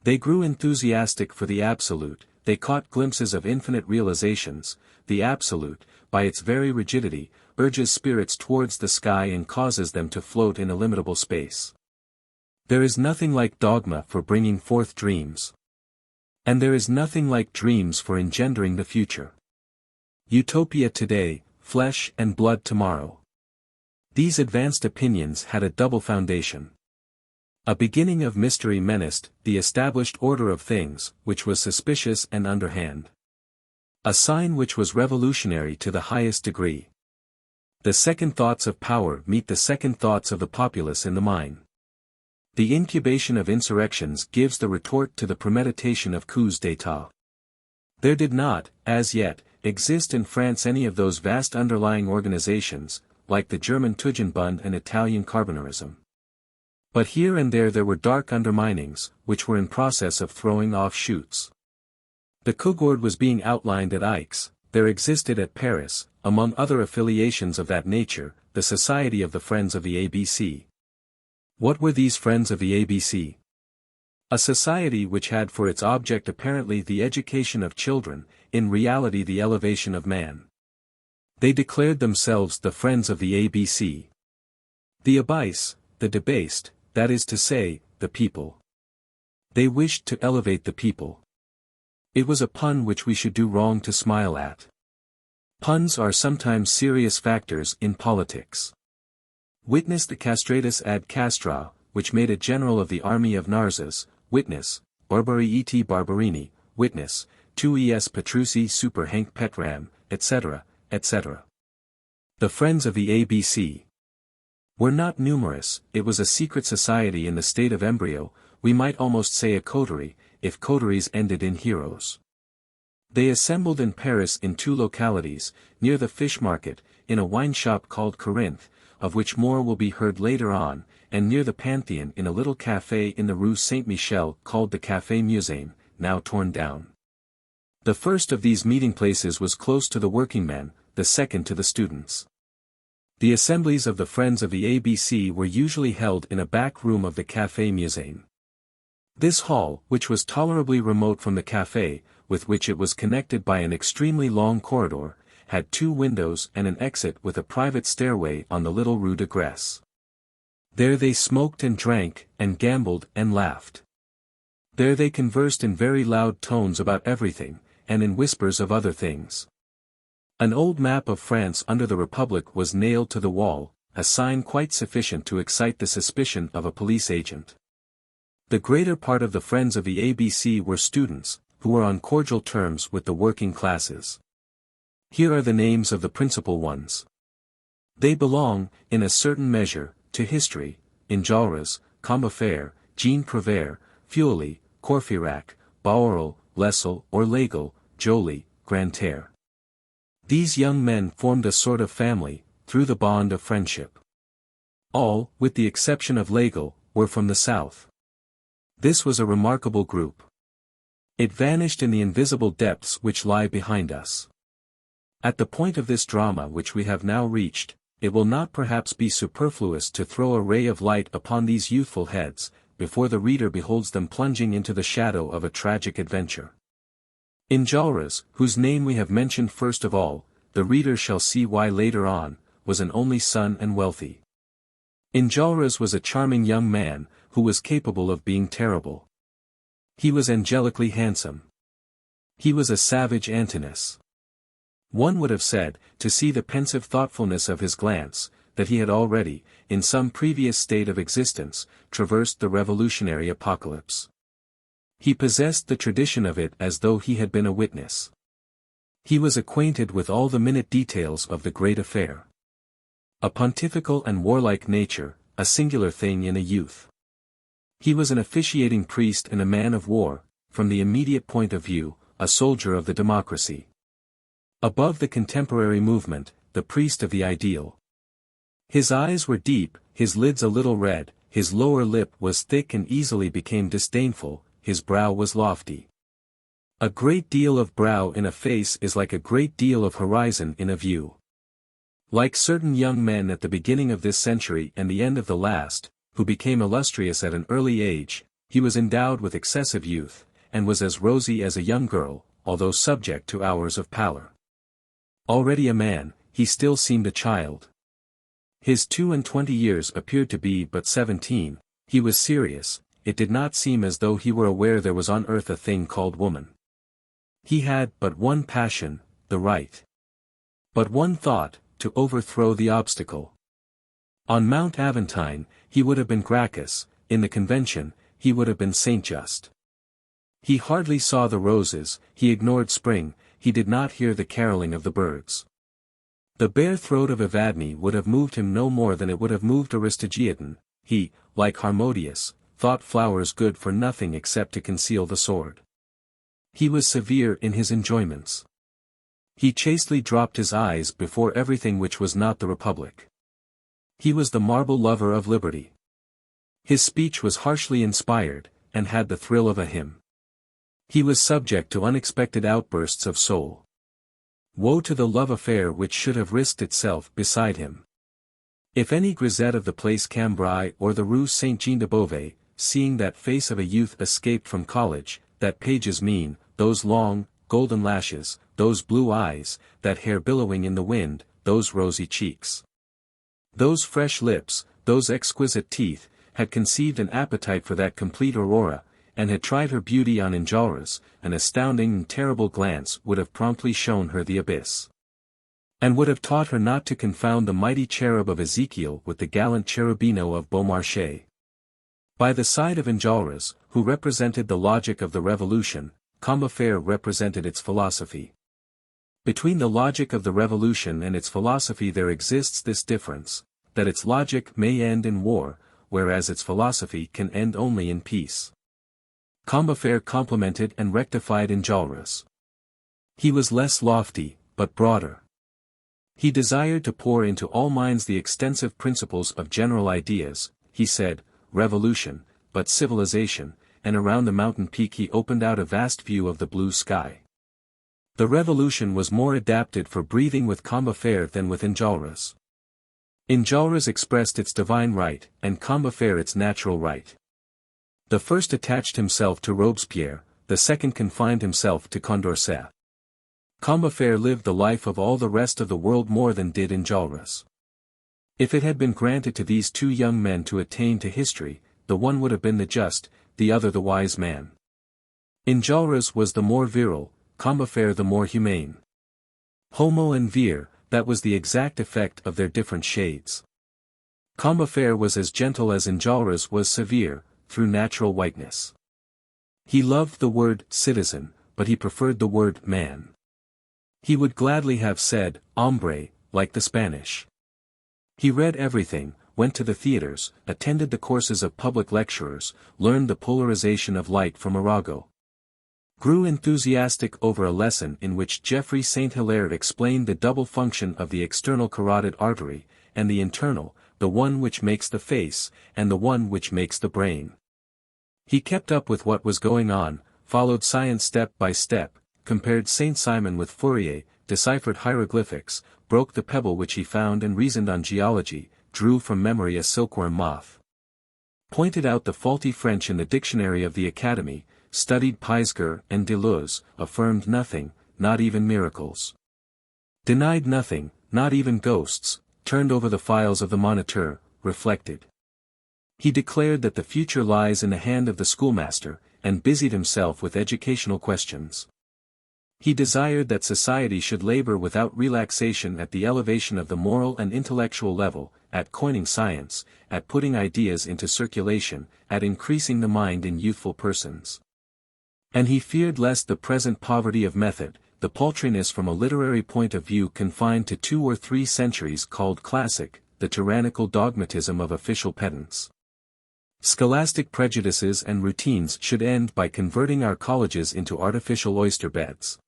They grew enthusiastic for the absolute, they caught glimpses of infinite realizations. The absolute, by its very rigidity, urges spirits towards the sky and causes them to float in illimitable space. There is nothing like dogma for bringing forth dreams. And there is nothing like dreams for engendering the future. Utopia today, flesh and blood tomorrow. These advanced opinions had a double foundation. A beginning of mystery menaced the established order of things, which was suspicious and underhand. A sign which was revolutionary to the highest degree. The second thoughts of power meet the second thoughts of the populace in the mine. The incubation of insurrections gives the retort to the premeditation of coups d'état. There did not, as yet, exist in France any of those vast underlying organizations, like the German Tugendbund and Italian Carbonarism. But here and there were dark underminings, which were in process of throwing off shoots. The Cougourde was being outlined at Aix. There existed at Paris, among other affiliations of that nature, the Society of the Friends of the A.B.C. What were these Friends of the A.B.C.? A society which had for its object apparently the education of children, in reality the elevation of man. They declared themselves the Friends of the A.B.C. The abase, the debased, that is to say, the people. They wished to elevate the people. It was a pun which we should do wrong to smile at. Puns are sometimes serious factors in politics. Witness the castratus ad castra, which made a general of the army of Narses. Witness, Barbari et Barberini. Witness, tu es Petrusi super Henk Petram, etc., etc. The Friends of the A.B.C. were not numerous. It was a secret society in the state of embryo, we might almost say a coterie, if coteries ended in heroes. They assembled in Paris in two localities, near the fish market, in a wine shop called Corinth, of which more will be heard later on, and near the Pantheon in a little café in the Rue Saint-Michel called the Café Musain, now torn down. The first of these meeting places was close to the workingmen, the second to the students. The assemblies of the Friends of the A.B.C. were usually held in a back room of the Café Musain. This hall, which was tolerably remote from the café, with which it was connected by an extremely long corridor, had two windows and an exit with a private stairway on the little Rue de Grèce. There they smoked and drank, and gambled and laughed. There they conversed in very loud tones about everything, and in whispers of other things. An old map of France under the Republic was nailed to the wall, a sign quite sufficient to excite the suspicion of a police agent. The greater part of the Friends of the A.B.C. were students, who were on cordial terms with the working classes. Here are the names of the principal ones. They belong, in a certain measure, to history: Enjolras, Combeferre, Jean Prouvaire, Feuilly, Courfeyrac, Bahorel, Lessel or Legal, Joly, Grantaire. These young men formed a sort of family, through the bond of friendship. All, with the exception of Legal, were from the south. This was a remarkable group. It vanished in the invisible depths which lie behind us. At the point of this drama which we have now reached, it will not perhaps be superfluous to throw a ray of light upon these youthful heads, before the reader beholds them plunging into the shadow of a tragic adventure. Enjolras, whose name we have mentioned first of all, the reader shall see why later on, was an only son and wealthy. Enjolras was a charming young man, who was capable of being terrible. He was angelically handsome. He was a savage Antinous. One would have said, to see the pensive thoughtfulness of his glance, that he had already, in some previous state of existence, traversed the revolutionary apocalypse. He possessed the tradition of it as though he had been a witness. He was acquainted with all the minute details of the great affair. A pontifical and warlike nature, a singular thing in a youth. He was an officiating priest and a man of war, from the immediate point of view, a soldier of the democracy. Above the contemporary movement, the priest of the ideal. His eyes were deep, his lids a little red, his lower lip was thick and easily became disdainful, his brow was lofty. A great deal of brow in a face is like a great deal of horizon in a view. Like certain young men at the beginning of this century and the end of the last, who became illustrious at an early age, he was endowed with excessive youth, and was as rosy as a young girl, although subject to hours of pallor. Already a man, he still seemed a child. His 22 years appeared to be but 17, he was serious, it did not seem as though he were aware there was on earth a thing called woman. He had but one passion, the right. But one thought, to overthrow the obstacle. On Mount Aventine, he would have been Gracchus, in the Convention, he would have been Saint Just. He hardly saw the roses, he ignored spring, he did not hear the caroling of the birds. The bare throat of Evadne would have moved him no more than it would have moved Aristogiton. He, like Harmodius, thought flowers good for nothing except to conceal the sword. He was severe in his enjoyments. He chastely dropped his eyes before everything which was not the Republic. He was the marble lover of liberty. His speech was harshly inspired, and had the thrill of a hymn. He was subject to unexpected outbursts of soul. Woe to the love affair which should have risked itself beside him. If any grisette of the Place Cambrai or the Rue Saint-Jean-de-Beauvais, seeing that face of a youth escaped from college, that page's mien, those long, golden lashes, those blue eyes, that hair billowing in the wind, those rosy cheeks, those fresh lips, those exquisite teeth, had conceived an appetite for that complete Aurora, and had tried her beauty on Enjolras, an astounding and terrible glance would have promptly shown her the abyss. And would have taught her not to confound the mighty cherub of Ezekiel with the gallant cherubino of Beaumarchais. By the side of Enjolras, who represented the logic of the Revolution, Combeferre represented its philosophy. Between the logic of the Revolution and its philosophy there exists this difference, that its logic may end in war, whereas its philosophy can end only in peace. Combeferre complimented and rectified Enjolras. He was less lofty, but broader. He desired to pour into all minds the extensive principles of general ideas, he said, revolution, but civilization, and around the mountain peak he opened out a vast view of the blue sky. The revolution was more adapted for breathing with Combeferre than with Enjolras. Enjolras expressed its divine right, and Combeferre its natural right. The first attached himself to Robespierre, the second confined himself to Condorcet. Combeferre lived the life of all the rest of the world more than did Enjolras. If it had been granted to these two young men to attain to history, the one would have been the just, the other the wise man. Enjolras was the more virile, Combeferre the more humane. Homo and vir, that was the exact effect of their different shades. Combeferre was as gentle as Enjolras was severe, through natural whiteness. He loved the word citizen, but he preferred the word man. He would gladly have said hombre, like the Spanish. He read everything, went to the theaters, attended the courses of public lecturers, learned the polarization of light from Arago. Grew enthusiastic over a lesson in which Geoffroy Saint Hilaire explained the double function of the external carotid artery, and the internal, the one which makes the face, and the one which makes the brain. He kept up with what was going on, followed science step by step, compared Saint-Simon with Fourier, deciphered hieroglyphics, broke the pebble which he found and reasoned on geology, drew from memory a silkworm moth. Pointed out the faulty French in the dictionary of the Academy, studied Peisger and Deleuze, affirmed nothing, not even miracles. Denied nothing, not even ghosts, turned over the files of the Moniteur, reflected. He declared that the future lies in the hand of the schoolmaster, and busied himself with educational questions. He desired that society should labor without relaxation at the elevation of the moral and intellectual level, at coining science, at putting ideas into circulation, at increasing the mind in youthful persons. And he feared lest the present poverty of method, the paltriness from a literary point of view confined to 2 or 3 centuries called classic, the tyrannical dogmatism of official pedants. Scholastic prejudices and routines should end by converting our colleges into artificial oyster beds.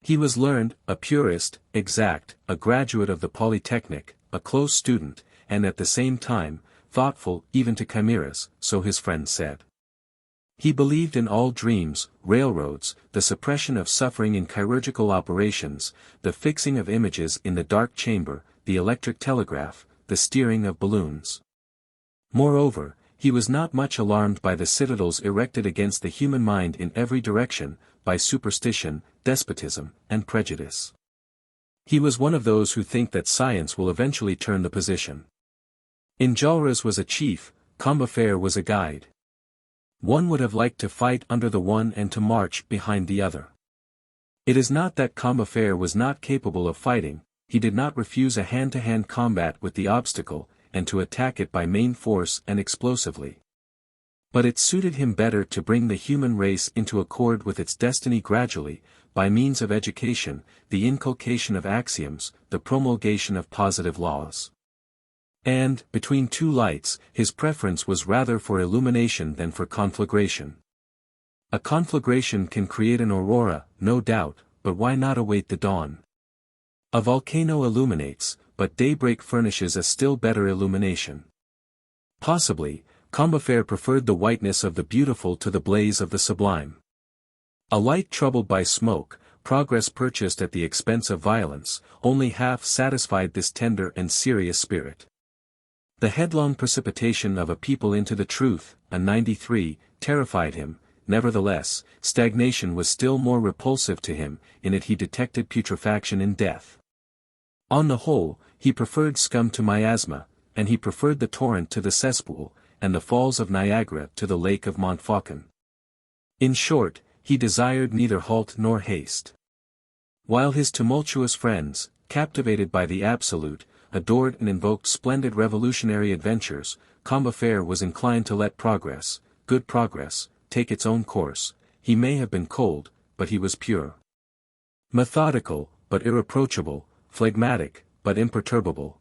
He was learned, a purist, exact, a graduate of the Polytechnic, a close student, and at the same time, thoughtful even to chimeras, so his friends said. He believed in all dreams, railroads, the suppression of suffering in chirurgical operations, the fixing of images in the dark chamber, the electric telegraph, the steering of balloons. Moreover, he was not much alarmed by the citadels erected against the human mind in every direction, by superstition, despotism, and prejudice. He was one of those who think that science will eventually turn the position. Enjolras was a chief, Combeferre was a guide. One would have liked to fight under the one and to march behind the other. It is not that Combeferre was not capable of fighting, he did not refuse a hand-to-hand combat with the obstacle, and to attack it by main force and explosively. But it suited him better to bring the human race into accord with its destiny gradually, by means of education, the inculcation of axioms, the promulgation of positive laws. And, between two lights, his preference was rather for illumination than for conflagration. A conflagration can create an aurora, no doubt, but why not await the dawn? A volcano illuminates, but daybreak furnishes a still better illumination. Possibly, Combeferre preferred the whiteness of the beautiful to the blaze of the sublime. A light troubled by smoke, progress purchased at the expense of violence, only half satisfied this tender and serious spirit. The headlong precipitation of a people into the truth, a 93, terrified him. Nevertheless, stagnation was still more repulsive to him, in it he detected putrefaction in death. On the whole, he preferred scum to miasma, and he preferred the torrent to the cesspool, and the falls of Niagara to the lake of Montfaucon. In short, he desired neither halt nor haste. While his tumultuous friends, captivated by the absolute, adored and invoked splendid revolutionary adventures, Combeferre was inclined to let progress, good progress, take its own course. He may have been cold, but he was pure. Methodical, but irreproachable, phlegmatic, but imperturbable.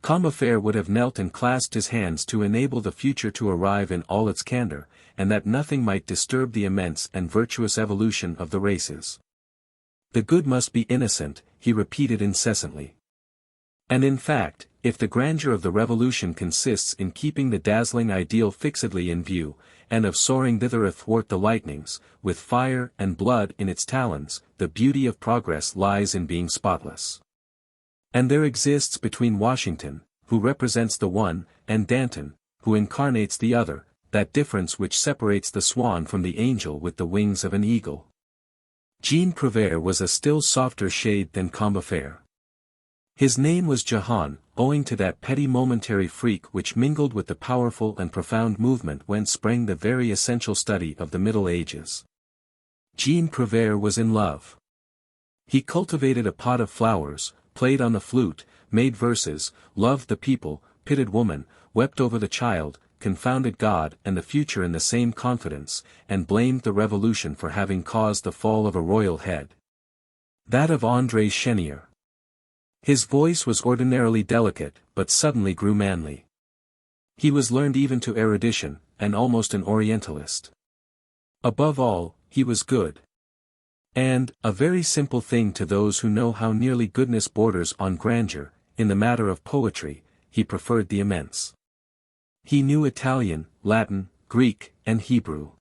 Combeferre would have knelt and clasped his hands to enable the future to arrive in all its candor, and that nothing might disturb the immense and virtuous evolution of the races. The good must be innocent, he repeated incessantly. And in fact, if the grandeur of the revolution consists in keeping the dazzling ideal fixedly in view, and of soaring thither athwart the lightnings, with fire and blood in its talons, the beauty of progress lies in being spotless. And there exists between Washington, who represents the one, and Danton, who incarnates the other, that difference which separates the swan from the angel with the wings of an eagle. Jean Prouvaire was a still softer shade than Combeferre. His name was Jehan, owing to that petty momentary freak which mingled with the powerful and profound movement whence sprang the very essential study of the Middle Ages. Jean Prouvaire was in love. He cultivated a pot of flowers, played on the flute, made verses, loved the people, pitied woman, wept over the child, confounded God and the future in the same confidence, and blamed the revolution for having caused the fall of a royal head. That of André Chenier. His voice was ordinarily delicate, but suddenly grew manly. He was learned even to erudition, and almost an Orientalist. Above all, he was good. And, a very simple thing to those who know how nearly goodness borders on grandeur, in the matter of poetry, he preferred the immense. He knew Italian, Latin, Greek, and Hebrew.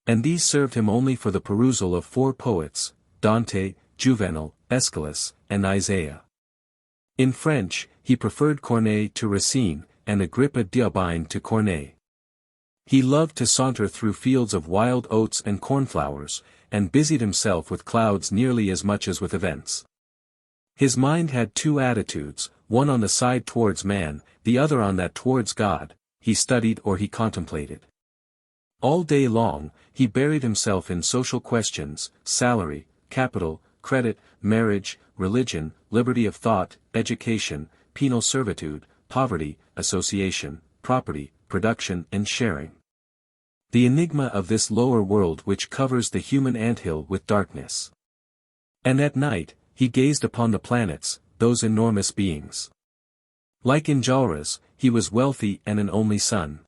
And these served him only for the perusal of four poets, Dante, Juvenal, Aeschylus, and Isaiah. In French, he preferred Corneille to Racine, and Agrippa d'Aubigné to Corneille. He loved to saunter through fields of wild oats and cornflowers, and busied himself with clouds nearly as much as with events. His mind had two attitudes, one on the side towards man, the other on that towards God. He studied or he contemplated. All day long, he buried himself in social questions, salary, capital, credit, marriage, religion, liberty of thought, education, penal servitude, poverty, association, property, production and sharing. The enigma of this lower world which covers the human anthill with darkness. And at night, he gazed upon the planets, those enormous beings. Like Enjolras, he was wealthy and an only son.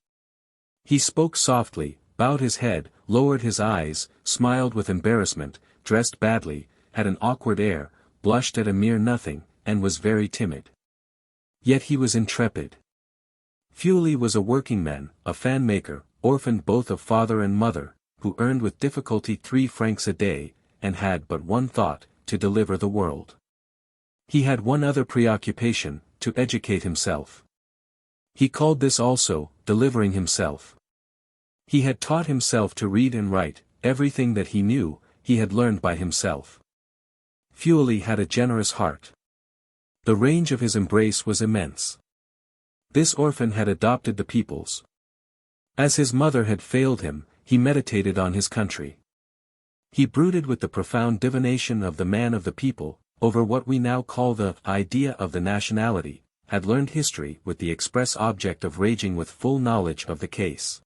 He spoke softly, bowed his head, lowered his eyes, smiled with embarrassment, dressed badly, had an awkward air, blushed at a mere nothing, and was very timid. Yet he was intrepid. Feuilly was a workingman, a fan-maker, orphaned both of father and mother, who earned with difficulty 3 francs a day, and had but one thought, to deliver the world. He had one other preoccupation, to educate himself. He called this also, delivering himself. He had taught himself to read and write, everything that he knew, he had learned by himself. Feuilly had a generous heart. The range of his embrace was immense. This orphan had adopted the peoples. As his mother had failed him, he meditated on his country. He brooded with the profound divination of the man of the people, over what we now call the idea of the nationality, had learned history with the express object of raging with full knowledge of the case.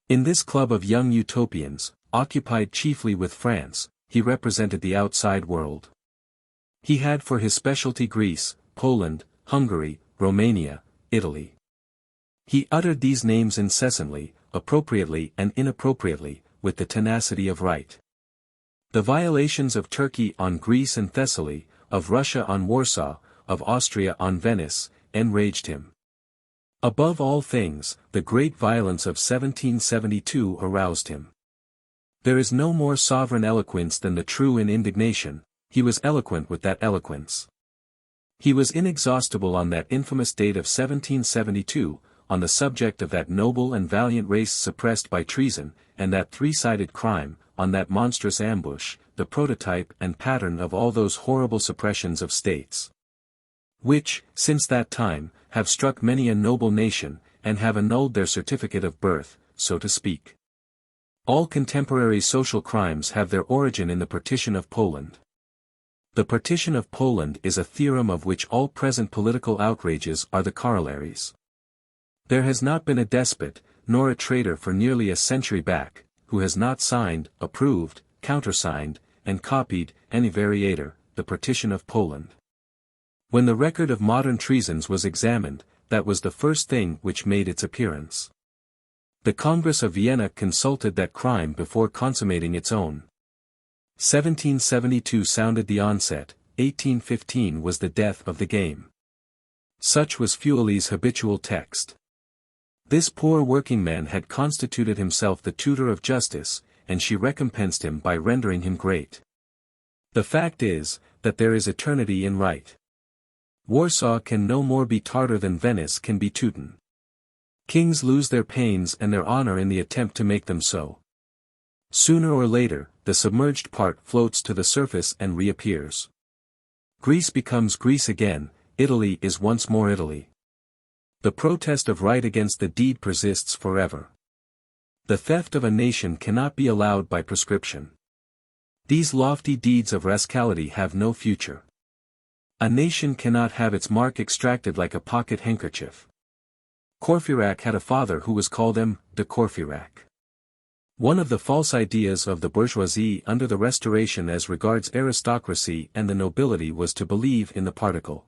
In this club of young utopians, occupied chiefly with France, he represented the outside world. He had for his specialty Greece, Poland, Hungary, Romania, Italy. He uttered these names incessantly, appropriately and inappropriately, with the tenacity of right. The violations of Turkey on Greece and Thessaly, of Russia on Warsaw, of Austria on Venice, enraged him. Above all things, the great violence of 1772 aroused him. There is no more sovereign eloquence than the true in indignation. He was eloquent with that eloquence. He was inexhaustible on that infamous date of 1772, on the subject of that noble and valiant race suppressed by treason, and that three-sided crime, on that monstrous ambush, the prototype and pattern of all those horrible suppressions of states, which, since that time, have struck many a noble nation, and have annulled their certificate of birth, so to speak. All contemporary social crimes have their origin in the partition of Poland. The partition of Poland is a theorem of which all present political outrages are the corollaries. There has not been a despot, nor a traitor for nearly a century back, who has not signed, approved, countersigned, and copied, any variator, the partition of Poland. When the record of modern treasons was examined, that was the first thing which made its appearance. The Congress of Vienna consulted that crime before consummating its own. 1772 sounded the onset, 1815 was the death of the game. Such was Feuilly's habitual text. This poor working man had constituted himself the tutor of justice, and she recompensed him by rendering him great. The fact is, that there is eternity in right. Warsaw can no more be Tartar than Venice can be Teuton. Kings lose their pains and their honor in the attempt to make them so. Sooner or later, the submerged part floats to the surface and reappears. Greece becomes Greece again, Italy is once more Italy. The protest of right against the deed persists forever. The theft of a nation cannot be allowed by prescription. These lofty deeds of rascality have no future. A nation cannot have its mark extracted like a pocket handkerchief. Courfeyrac had a father who was called M. de Courfeyrac. One of the false ideas of the bourgeoisie under the Restoration as regards aristocracy and the nobility was to believe in the particle.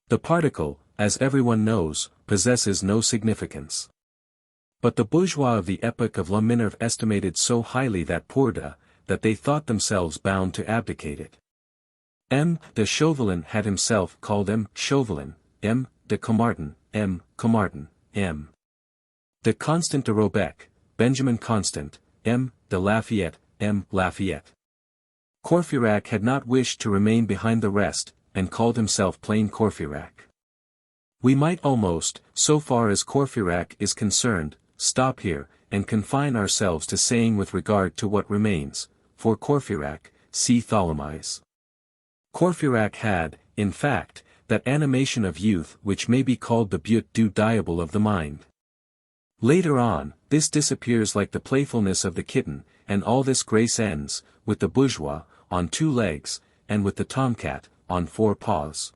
The particle, as everyone knows, possesses no significance. But the bourgeois of the epoch of La Minerve estimated so highly that pourda, that they thought themselves bound to abdicate it. M. de Chauvelin had himself called M. Chauvelin, M. de Camartin, M. Camartin, M. de Constant de Robec, Benjamin Constant, M. de Lafayette, M. Lafayette. Courfeyrac had not wished to remain behind the rest, and called himself plain Courfeyrac. We might almost, so far as Courfeyrac is concerned, stop here, and confine ourselves to saying with regard to what remains, for Courfeyrac, see Tholomyès. Courfeyrac had, in fact, that animation of youth which may be called the but du diable of the mind. Later on, this disappears like the playfulness of the kitten, and all this grace ends, with the bourgeois, on 2 legs, and with the tomcat, on 4 paws.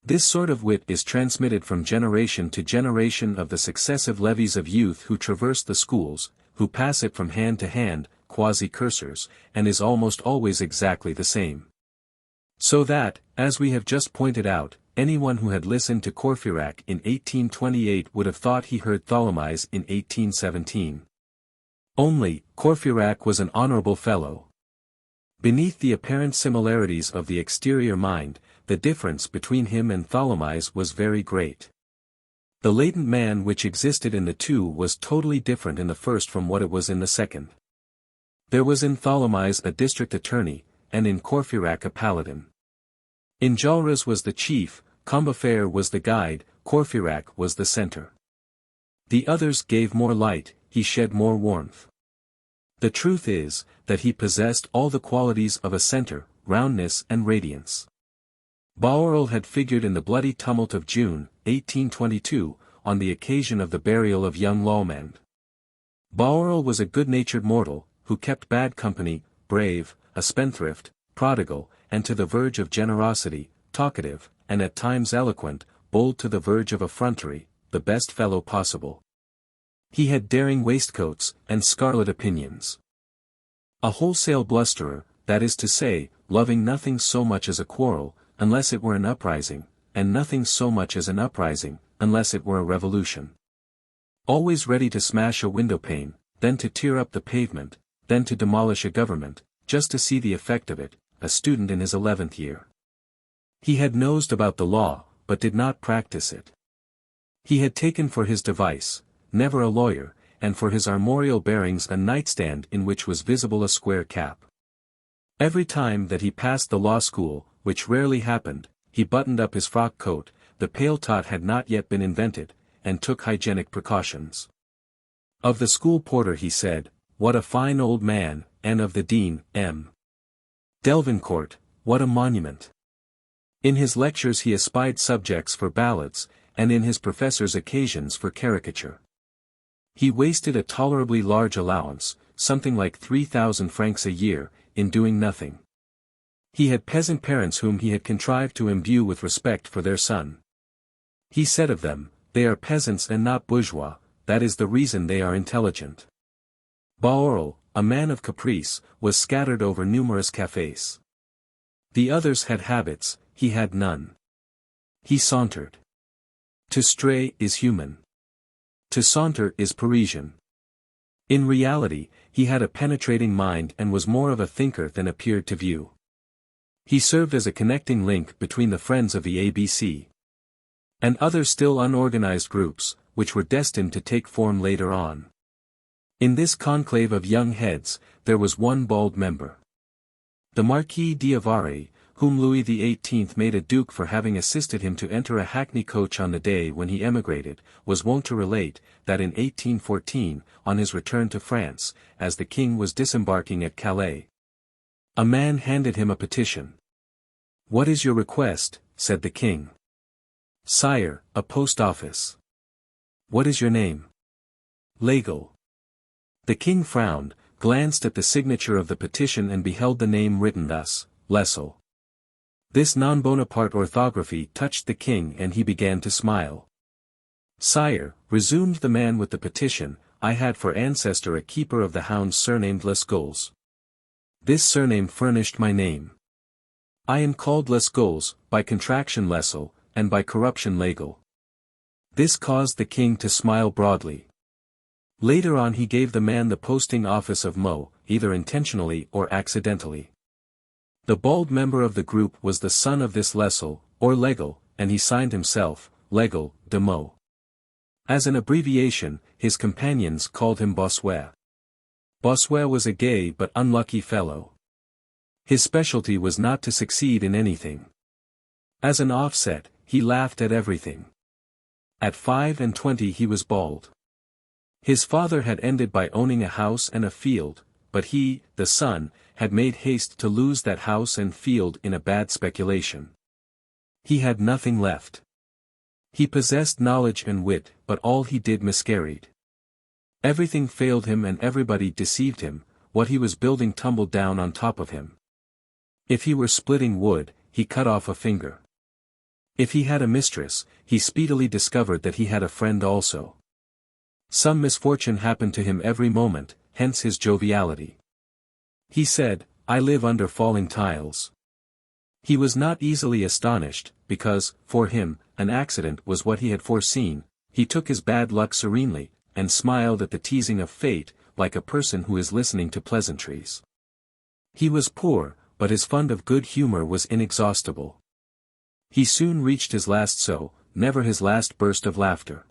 This sort of wit is transmitted from generation to generation of the successive levies of youth who traverse the schools, who pass it from hand to hand, quasi-cursors, and is almost always exactly the same. So that, as we have just pointed out, anyone who had listened to Courfeyrac in 1828 would have thought he heard Tholomyès in 1817. Only, Courfeyrac was an honorable fellow. Beneath the apparent similarities of the exterior mind, the difference between him and Tholomyès was very great. The latent man which existed in the two was totally different in the first from what it was in the second. There was in Tholomyès a district attorney, and in Courfeyrac a paladin. Enjolras was the chief, Combeferre was the guide, Courfeyrac was the center. The others gave more light, he shed more warmth. The truth is, that he possessed all the qualities of a center, roundness and radiance. Bahorel had figured in the bloody tumult of June, 1822, on the occasion of the burial of young Lallemand. Bahorel was a good-natured mortal, who kept bad company, brave, a spendthrift, prodigal, and to the verge of generosity, talkative, and at times eloquent, bold to the verge of effrontery, the best fellow possible. He had daring waistcoats, and scarlet opinions. A wholesale blusterer, that is to say, loving nothing so much as a quarrel, unless it were an uprising, and nothing so much as an uprising, unless it were a revolution. Always ready to smash a window-pane, then to tear up the pavement, then to demolish a government, just to see the effect of it, a student in his 11th year. He had nosed about the law, but did not practice it. He had taken for his device, never a lawyer, and for his armorial bearings a nightstand in which was visible a square cap. Every time that he passed the law school, which rarely happened, he buttoned up his frock coat, the paletot had not yet been invented, and took hygienic precautions. Of the school porter he said, "What a fine old man," and of the dean, M. Delvincourt, "What a monument." In his lectures he espied subjects for ballads, and in his professors occasions for caricature. He wasted a tolerably large allowance, something like 3,000 francs a year, in doing nothing. He had peasant parents whom he had contrived to imbue with respect for their son. He said of them, "They are peasants and not bourgeois, that is the reason they are intelligent." Bahorel, a man of caprice, was scattered over numerous cafés. The others had habits, he had none. He sauntered. To stray is human. To saunter is Parisian. In reality, he had a penetrating mind and was more of a thinker than appeared to view. He served as a connecting link between the friends of the A.B.C. and other still unorganized groups, which were destined to take form later on. In this conclave of young heads, there was one bald member. The Marquis d'Avary, whom Louis XVIII made a duke for having assisted him to enter a hackney coach on the day when he emigrated, was wont to relate, that in 1814, on his return to France, as the king was disembarking at Calais, a man handed him a petition. "What is your request?" said the king. "Sire, a post office." "What is your name?" "Legal." The king frowned, glanced at the signature of the petition and beheld the name written thus, Lessel. This non-Bonaparte orthography touched the king and he began to smile. "Sire," resumed the man with the petition, "I had for ancestor a keeper of the hounds surnamed Lescaules. This surname furnished my name. I am called Lescaules, by contraction Lessel, and by corruption Legal." This caused the king to smile broadly. Later on he gave the man the posting office of Meaux, either intentionally or accidentally. The bald member of the group was the son of this Lessel, or Legal, and he signed himself, Legal, de Meaux. As an abbreviation, his companions called him Bossuet. Bossuet was a gay but unlucky fellow. His specialty was not to succeed in anything. As an offset, he laughed at everything. At 25 he was bald. His father had ended by owning a house and a field, but he, the son, had made haste to lose that house and field in a bad speculation. He had nothing left. He possessed knowledge and wit, but all he did miscarried. Everything failed him and everybody deceived him, what he was building tumbled down on top of him. If he were splitting wood, he cut off a finger. If he had a mistress, he speedily discovered that he had a friend also. Some misfortune happened to him every moment, hence his joviality. He said, "I live under falling tiles." He was not easily astonished, because, for him, an accident was what he had foreseen. He took his bad luck serenely, and smiled at the teasing of fate, like a person who is listening to pleasantries. He was poor, but his fund of good humor was inexhaustible. He soon reached his last sou, never his last burst of laughter.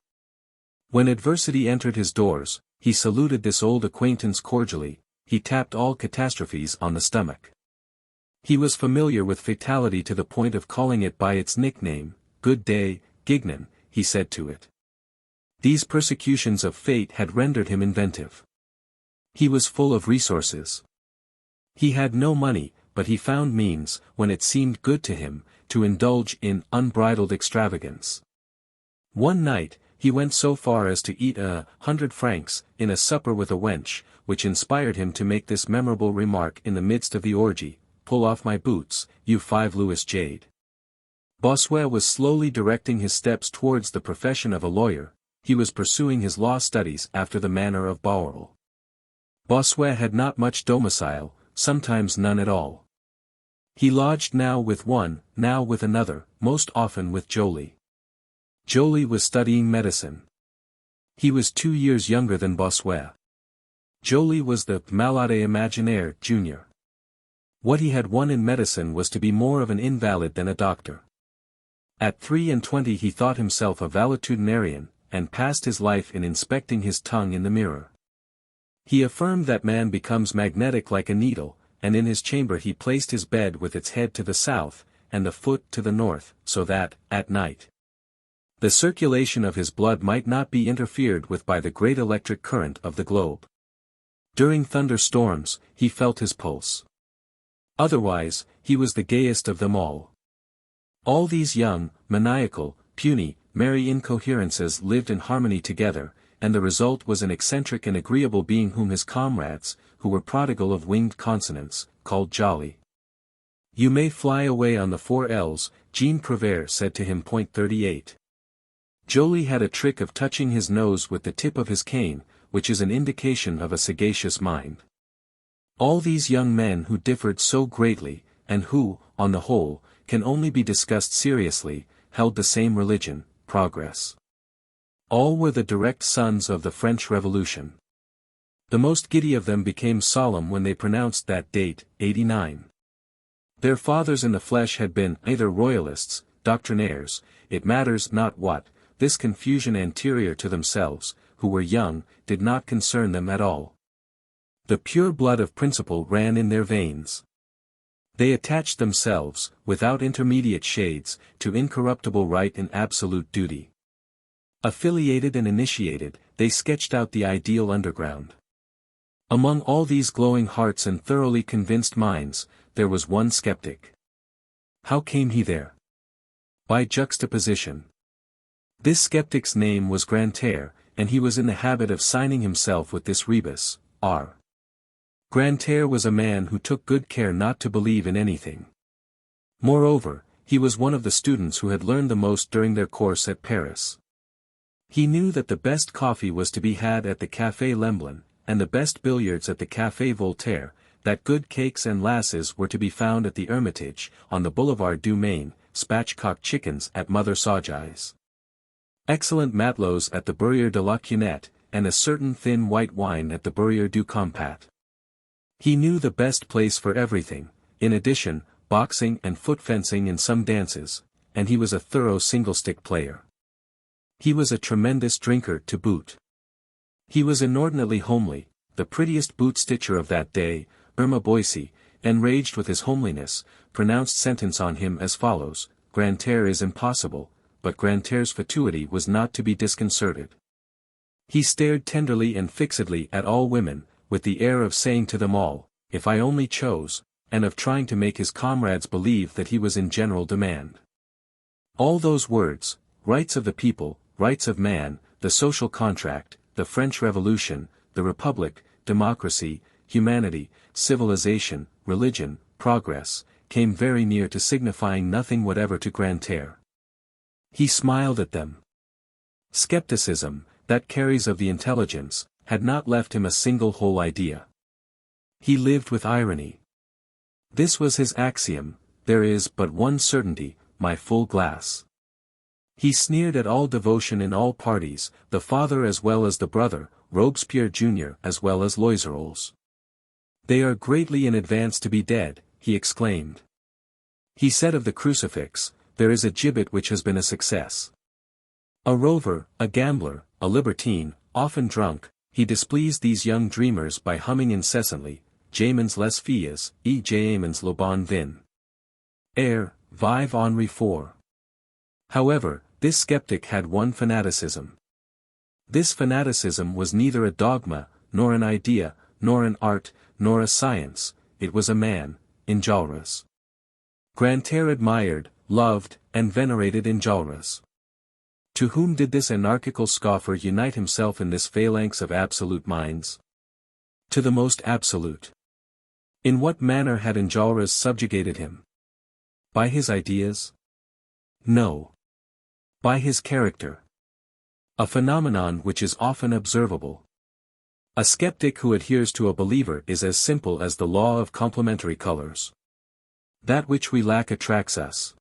When adversity entered his doors, he saluted this old acquaintance cordially, he tapped all catastrophes on the stomach. He was familiar with fatality to the point of calling it by its nickname, "Good day, Gignan," he said to it. These persecutions of fate had rendered him inventive. He was full of resources. He had no money, but he found means, when it seemed good to him, to indulge in unbridled extravagance. One night, he went so far as to eat 100 francs in a supper with a wench, which inspired him to make this memorable remark in the midst of the orgy: "Pull off my boots, you 5 Louis jade." Bossuet was slowly directing his steps towards the profession of a lawyer. He was pursuing his law studies after the manner of Bahorel. Bossuet had not much domicile, sometimes none at all. He lodged now with one, now with another, most often with Joly. Joly was studying medicine. He was 2 years younger than Bossuet. Joly was the malade imaginaire junior. What he had won in medicine was to be more of an invalid than a doctor. At 23 he thought himself a valetudinarian, and passed his life in inspecting his tongue in the mirror. He affirmed that man becomes magnetic like a needle, and in his chamber he placed his bed with its head to the south, and the foot to the north, so that, at night, the circulation of his blood might not be interfered with by the great electric current of the globe. During thunderstorms, he felt his pulse. Otherwise, he was the gayest of them all. All these young, maniacal, puny, merry incoherences lived in harmony together, and the result was an eccentric and agreeable being whom his comrades, who were prodigal of winged consonants, called Jolly. "You may fly away on the 4 L's, Jean Prouvaire said to him. 38. Joly had a trick of touching his nose with the tip of his cane, which is an indication of a sagacious mind. All these young men who differed so greatly, and who, on the whole, can only be discussed seriously, held the same religion, progress. All were the direct sons of the French Revolution. The most giddy of them became solemn when they pronounced that date, 89. Their fathers in the flesh had been either royalists, doctrinaires, it matters not what. This confusion anterior to themselves, who were young, did not concern them at all. The pure blood of principle ran in their veins. They attached themselves, without intermediate shades, to incorruptible right and absolute duty. Affiliated and initiated, they sketched out the ideal underground. Among all these glowing hearts and thoroughly convinced minds, there was one skeptic. How came he there? By juxtaposition. This skeptic's name was Grantaire, and he was in the habit of signing himself with this rebus, R. Grantaire was a man who took good care not to believe in anything. Moreover, he was one of the students who had learned the most during their course at Paris. He knew that the best coffee was to be had at the Café Lemblin, and the best billiards at the Café Voltaire, that good cakes and lasses were to be found at the Hermitage, on the Boulevard du Maine, spatchcock chickens at Mother Saugei's, excellent matelots at the Bourrier de la Cunette, and a certain thin white wine at the Bourrier du Compat. He knew the best place for everything, in addition, boxing and foot fencing and some dances, and he was a thorough single-stick player. He was a tremendous drinker to boot. He was inordinately homely. The prettiest boot-stitcher of that day, Irma Boissy, enraged with his homeliness, pronounced sentence on him as follows: Grantaire is impossible, but Grantaire's fatuity was not to be disconcerted. He stared tenderly and fixedly at all women, with the air of saying to them all, "If I only chose," and of trying to make his comrades believe that he was in general demand. All those words, rights of the people, rights of man, the social contract, the French Revolution, the Republic, democracy, humanity, civilization, religion, progress, came very near to signifying nothing whatever to Grantaire. He smiled at them. Skepticism, that carries of the intelligence, had not left him a single whole idea. He lived with irony. This was his axiom: there is but one certainty, my full glass. He sneered at all devotion in all parties, the father as well as the brother, Robespierre Jr. as well as Loiserolles. They are greatly in advance to be dead, he exclaimed. He said of the crucifix, there is a gibbet which has been a success. A rover, a gambler, a libertine, often drunk, he displeased these young dreamers by humming incessantly, Jamans les filles, et Jamans le bon vin. Vive Henri IV. However, this skeptic had one fanaticism. This fanaticism was neither a dogma, nor an idea, nor an art, nor a science, it was a man, Enjolras. Grantaire admired, loved, and venerated Enjolras. To whom did this anarchical scoffer unite himself in this phalanx of absolute minds? To the most absolute. In what manner had Enjolras subjugated him? By his ideas? No. By his character. A phenomenon which is often observable. A skeptic who adheres to a believer is as simple as the law of complementary colors. That which we lack attracts us.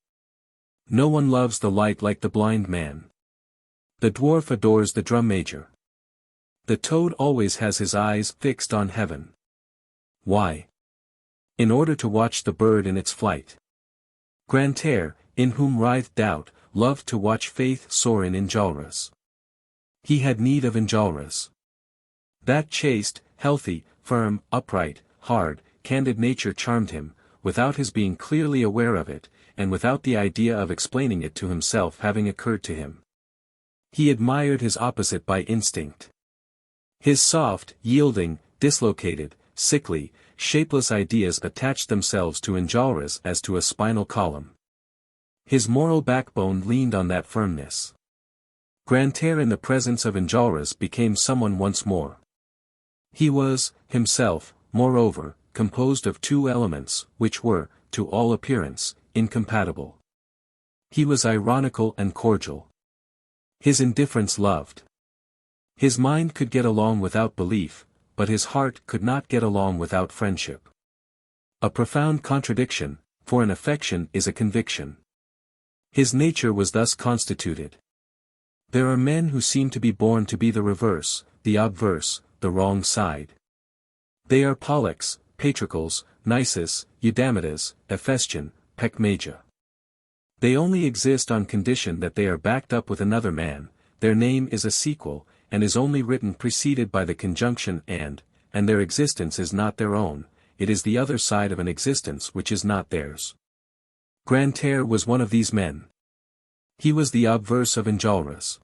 No one loves the light like the blind man. The dwarf adores the drum major. The toad always has his eyes fixed on heaven. Why? In order to watch the bird in its flight. Grantaire, in whom writhed doubt, loved to watch faith soar in Enjolras. He had need of Enjolras. That chaste, healthy, firm, upright, hard, candid nature charmed him, without his being clearly aware of it, and without the idea of explaining it to himself having occurred to him. He admired his opposite by instinct. His soft, yielding, dislocated, sickly, shapeless ideas attached themselves to Enjolras as to a spinal column. His moral backbone leaned on that firmness. Grantaire in the presence of Enjolras became someone once more. He was, himself, moreover, composed of two elements, which were, to all appearance, incompatible. He was ironical and cordial. His indifference loved. His mind could get along without belief, but his heart could not get along without friendship. A profound contradiction, for an affection is a conviction. His nature was thus constituted. There are men who seem to be born to be the reverse, the obverse, the wrong side. They are Pollux, Patroclus, Nisus, Eudamidas, Ephestion, Pecmagia. They only exist on condition that they are backed up with another man, their name is a sequel, and is only written preceded by the conjunction and their existence is not their own, it is the other side of an existence which is not theirs. Grantaire was one of these men. He was the obverse of Enjolras.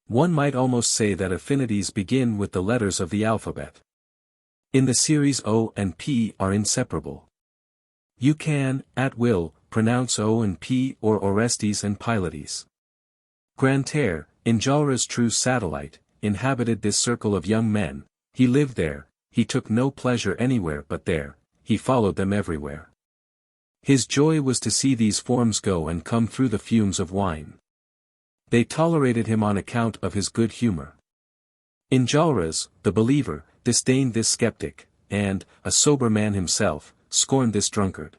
One might almost say that affinities begin with the letters of the alphabet. In the series O and P are inseparable. You can, at will, pronounce O and P or Orestes and Pylades. Grantaire, Enjolras' true satellite, inhabited this circle of young men, he lived there, he took no pleasure anywhere but there, he followed them everywhere. His joy was to see these forms go and come through the fumes of wine. They tolerated him on account of his good humor. Enjolras, the believer, disdained this skeptic, and, a sober man himself, scorned this drunkard.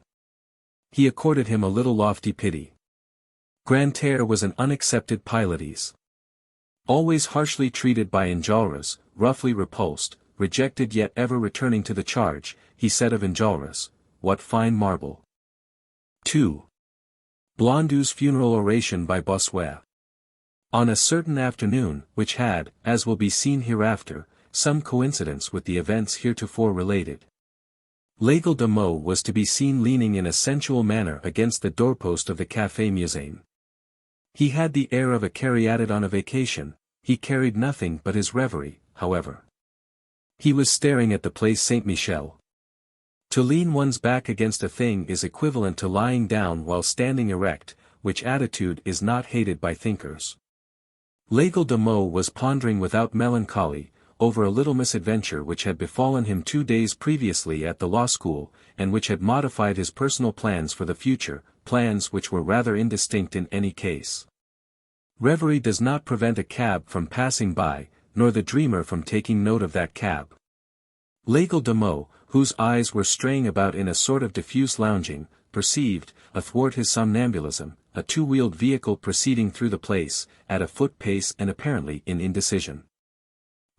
He accorded him a little lofty pity. Grantaire was an unaccepted Pylades. Always harshly treated by Enjolras, roughly repulsed, rejected yet ever returning to the charge, he said of Enjolras, "What fine marble." 2. Blondau's funeral oration by Bossuet. On a certain afternoon, which had, as will be seen hereafter, some coincidence with the events heretofore related, L'Aigle de Meaux was to be seen leaning in a sensual manner against the doorpost of the Café Musain. He had the air of a caryatid on a vacation, he carried nothing but his reverie, however. He was staring at the Place Saint-Michel. To lean one's back against a thing is equivalent to lying down while standing erect, which attitude is not hated by thinkers. L'Aigle de Meaux was pondering without melancholy, over a little misadventure which had befallen him 2 days previously at the law school, and which had modified his personal plans for the future, plans which were rather indistinct in any case. Reverie does not prevent a cab from passing by, nor the dreamer from taking note of that cab. L'Aigle de Meaux, whose eyes were straying about in a sort of diffuse lounging, perceived, athwart his somnambulism, a two-wheeled vehicle proceeding through the place, at a foot pace and apparently in indecision.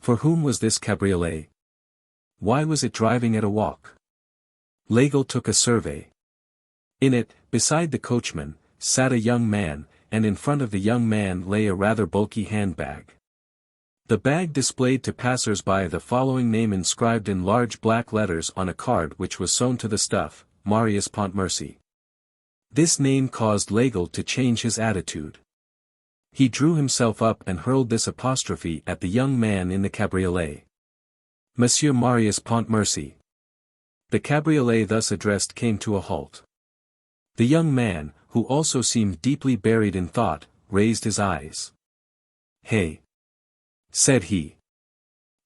For whom was this cabriolet? Why was it driving at a walk? L'Aigle took a survey. In it, beside the coachman, sat a young man, and in front of the young man lay a rather bulky handbag. The bag displayed to passers-by the following name inscribed in large black letters on a card which was sewn to the stuff, Marius Pontmercy. This name caused L'Aigle to change his attitude. He drew himself up and hurled this apostrophe at the young man in the cabriolet. Monsieur Marius Pontmercy. The cabriolet thus addressed came to a halt. The young man, who also seemed deeply buried in thought, raised his eyes. "Hey!" said he.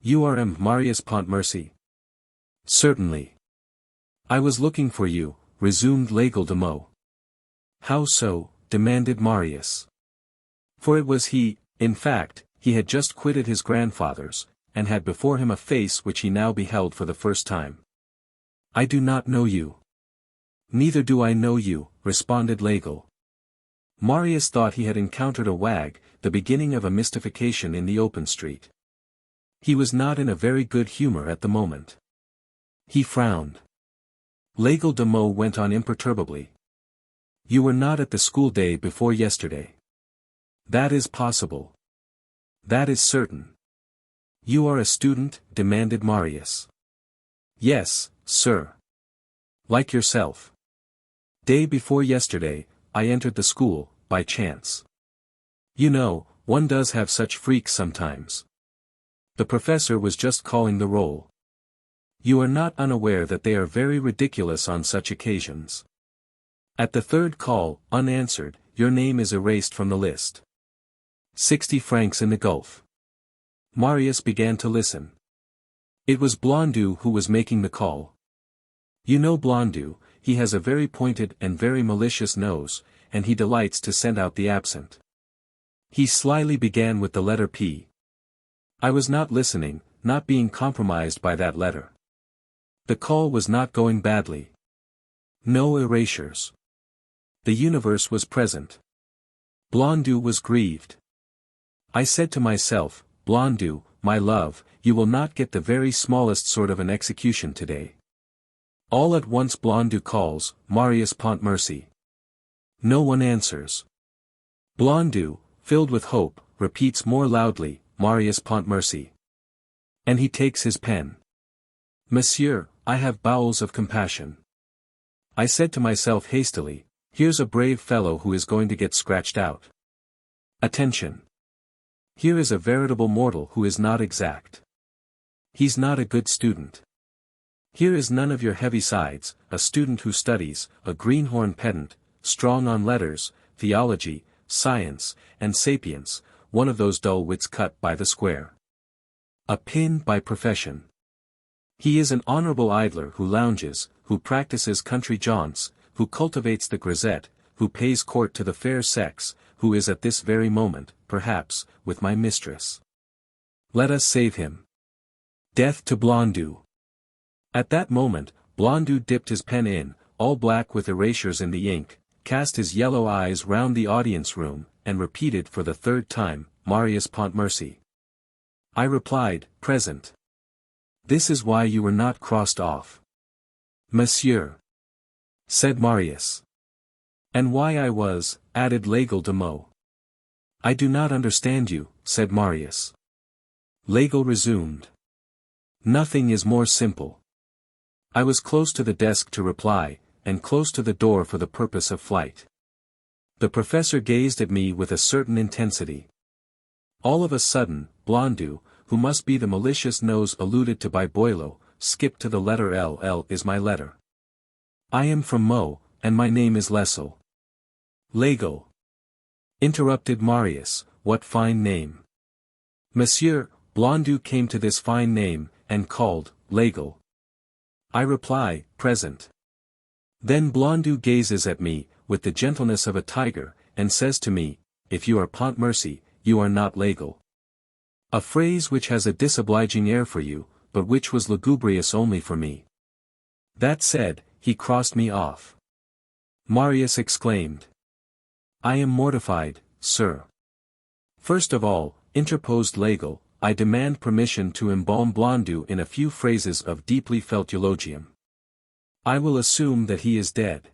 "You are Marius Pontmercy?" "Certainly." "I was looking for you," resumed L'Aigle de Meaux. "How so?" demanded Marius. For it was he, in fact, he had just quitted his grandfather's, and had before him a face which he now beheld for the first time. "I do not know you." "Neither do I know you," responded L'Aigle. Marius thought he had encountered a wag, the beginning of a mystification in the open street. He was not in a very good humor at the moment. He frowned. L'Aigle de Meaux went on imperturbably. "You were not at the school day before yesterday." "That is possible." "That is certain." "You are a student?" demanded Marius. "Yes, sir." "Like yourself." "Day before yesterday, I entered the school, by chance. You know, one does have such freaks sometimes. The professor was just calling the roll. You are not unaware that they are very ridiculous on such occasions. At the third call, unanswered, your name is erased from the list. 60 francs in the gulf." Marius began to listen. It was Blondeau who was making the call. You know Blondeau, he has a very pointed and very malicious nose, and he delights to scent out the absent. He slyly began with the letter P. I was not listening, not being compromised by that letter. The call was not going badly. No erasures. The universe was present. Blondeau was grieved. I said to myself, "Blondeau, my love, you will not get the very smallest sort of an execution today." All at once Blondeau calls, "Marius Pontmercy." No one answers. Blondeau, filled with hope, repeats more loudly, "Marius Pontmercy." And he takes his pen. "Monsieur, I have bowels of compassion." I said to myself hastily, "Here's a brave fellow who is going to get scratched out. Attention! Here is a veritable mortal who is not exact. He's not a good student. Here is none of your heavy sides, a student who studies, a greenhorn pedant, strong on letters, theology, science, and sapience, one of those dull wits cut by the square. A pin by profession. He is an honorable idler who lounges, who practices country jaunts, who cultivates the grisette, who pays court to the fair sex, who is at this very moment, perhaps, with my mistress. Let us save him. Death to Blondeau." At that moment, Blondeau dipped his pen in, all black with erasures in the ink, cast his yellow eyes round the audience room, and repeated for the third time, "Marius Pontmercy." I replied, "Present." "This is why you were not crossed off." "Monsieur," said Marius. "And why I was," added L'Aigle de Meaux. "I do not understand you," said Marius. L'Aigle resumed. "Nothing is more simple. I was close to the desk to reply, and close to the door for the purpose of flight. The professor gazed at me with a certain intensity. All of a sudden, Blondeau, who must be the malicious nose alluded to by Boileau, skipped to the letter L. L is my letter. I am from Meaux, and my name is Lessel." "L'Aigle," interrupted Marius, "what fine name." "Monsieur, Blondeau came to this fine name, and called, L'Aigle." I reply, "Present." Then Blondeau gazes at me, with the gentleness of a tiger, and says to me, "If you are Pontmercy, you are not L'Aigle." A phrase which has a disobliging air for you, but which was lugubrious only for me. That said, he crossed me off. Marius exclaimed. "I am mortified, sir." "First of all," interposed L'Aigle, "I demand permission to embalm Blondeau in a few phrases of deeply felt eulogium. I will assume that he is dead.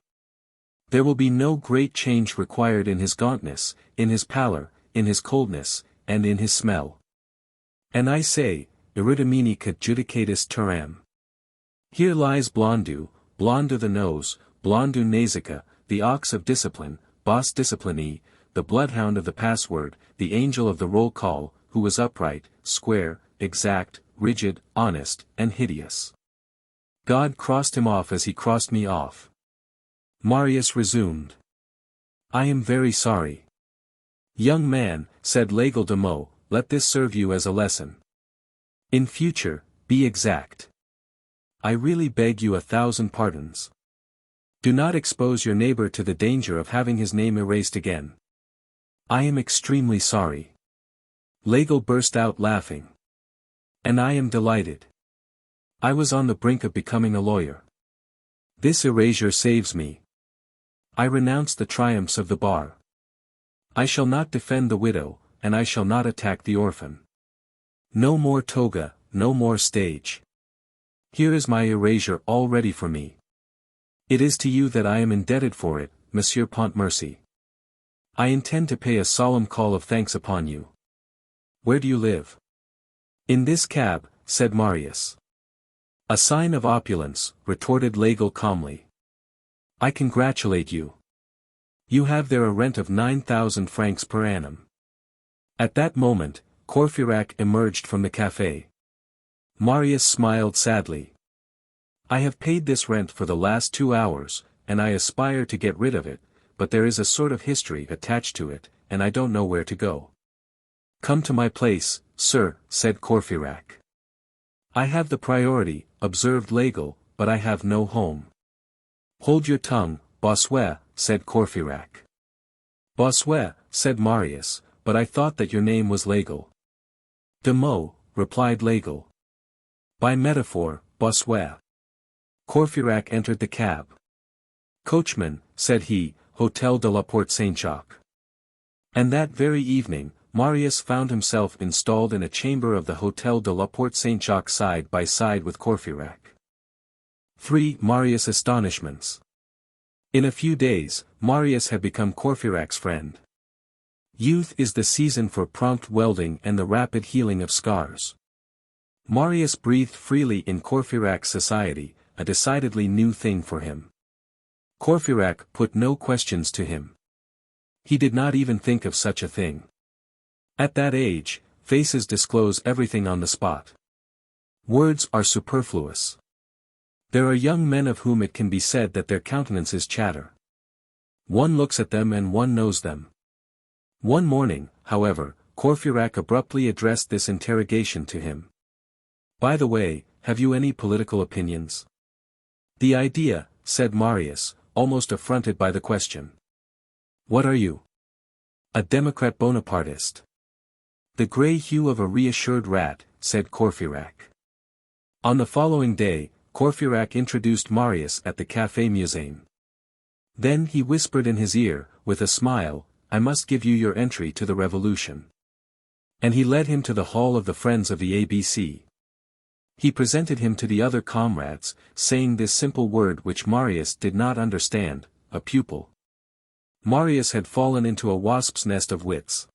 There will be no great change required in his gauntness, in his pallor, in his coldness, and in his smell. And I say, Eruditimini cut judicatis terram. Here lies Blondu, Blondu the nose, Blondu nasica, the ox of discipline, Bos disciplini, the bloodhound of the password, the angel of the roll call, who was upright, square, exact, rigid, honest, and hideous. God crossed him off as he crossed me off. Marius resumed. I am very sorry. Young man, said L'Aigle de Meaux, let this serve you as a lesson. In future, be exact. I really beg you 1,000 pardons. Do not expose your neighbor to the danger of having his name erased again. I am extremely sorry. L'Aigle burst out laughing. And I am delighted. I was on the brink of becoming a lawyer. This erasure saves me. I renounce the triumphs of the bar. I shall not defend the widow, and I shall not attack the orphan. No more toga, no more stage. Here is my erasure all ready for me. It is to you that I am indebted for it, Monsieur Pontmercy. I intend to pay a solemn call of thanks upon you. Where do you live? In this cab, said Marius. A sign of opulence, retorted L'Aigle calmly. I congratulate you. You have there a rent of 9,000 francs per annum. At that moment, Courfeyrac emerged from the café. Marius smiled sadly. I have paid this rent for the last 2 hours, and I aspire to get rid of it, but there is a sort of history attached to it, and I don't know where to go. Come to my place, sir, said Courfeyrac. I have the priority, observed L'Aigle, but I have no home. Hold your tongue, Bossuet, said Courfeyrac. Bossuet, said Marius, but I thought that your name was L'Aigle. De Meaux, replied L'Aigle. By metaphor, Bossuet. Courfeyrac entered the cab. Coachman, said he, Hôtel de la Porte Saint-Jacques. And that very evening, Marius found himself installed in a chamber of the Hôtel de la Porte Saint-Jacques side by side with Courfeyrac. 3. Marius Astonishments. In a few days, Marius had become Courfeyrac's friend. Youth is the season for prompt welding and the rapid healing of scars. Marius breathed freely in Courfeyrac's society, a decidedly new thing for him. Courfeyrac put no questions to him. He did not even think of such a thing. At that age, faces disclose everything on the spot. Words are superfluous. There are young men of whom it can be said that their countenances chatter. One looks at them and one knows them. One morning, however, Courfeyrac abruptly addressed this interrogation to him. By the way, have you any political opinions? The idea, said Marius, almost affronted by the question. What are you? A Democrat Bonapartist. The grey hue of a reassured rat, said Courfeyrac. On the following day, Courfeyrac introduced Marius at the Café Musain. Then he whispered in his ear, with a smile, I must give you your entry to the revolution. And he led him to the hall of the Friends of the A.B.C. He presented him to the other comrades, saying this simple word which Marius did not understand, a pupil. Marius had fallen into a wasp's nest of wits.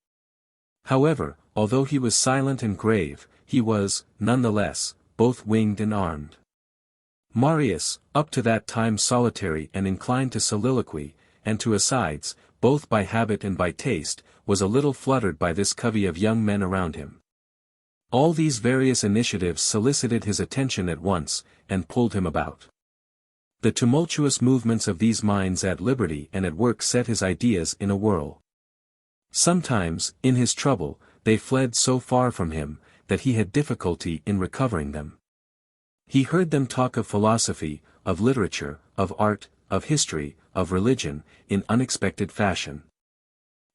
However, although he was silent and grave, he was, nonetheless, both winged and armed. Marius, up to that time solitary and inclined to soliloquy, and to asides, both by habit and by taste, was a little fluttered by this covey of young men around him. All these various initiatives solicited his attention at once, and pulled him about. The tumultuous movements of these minds at liberty and at work set his ideas in a whirl. Sometimes, in his trouble, they fled so far from him, that he had difficulty in recovering them. He heard them talk of philosophy, of literature, of art, of history, of religion, in unexpected fashion.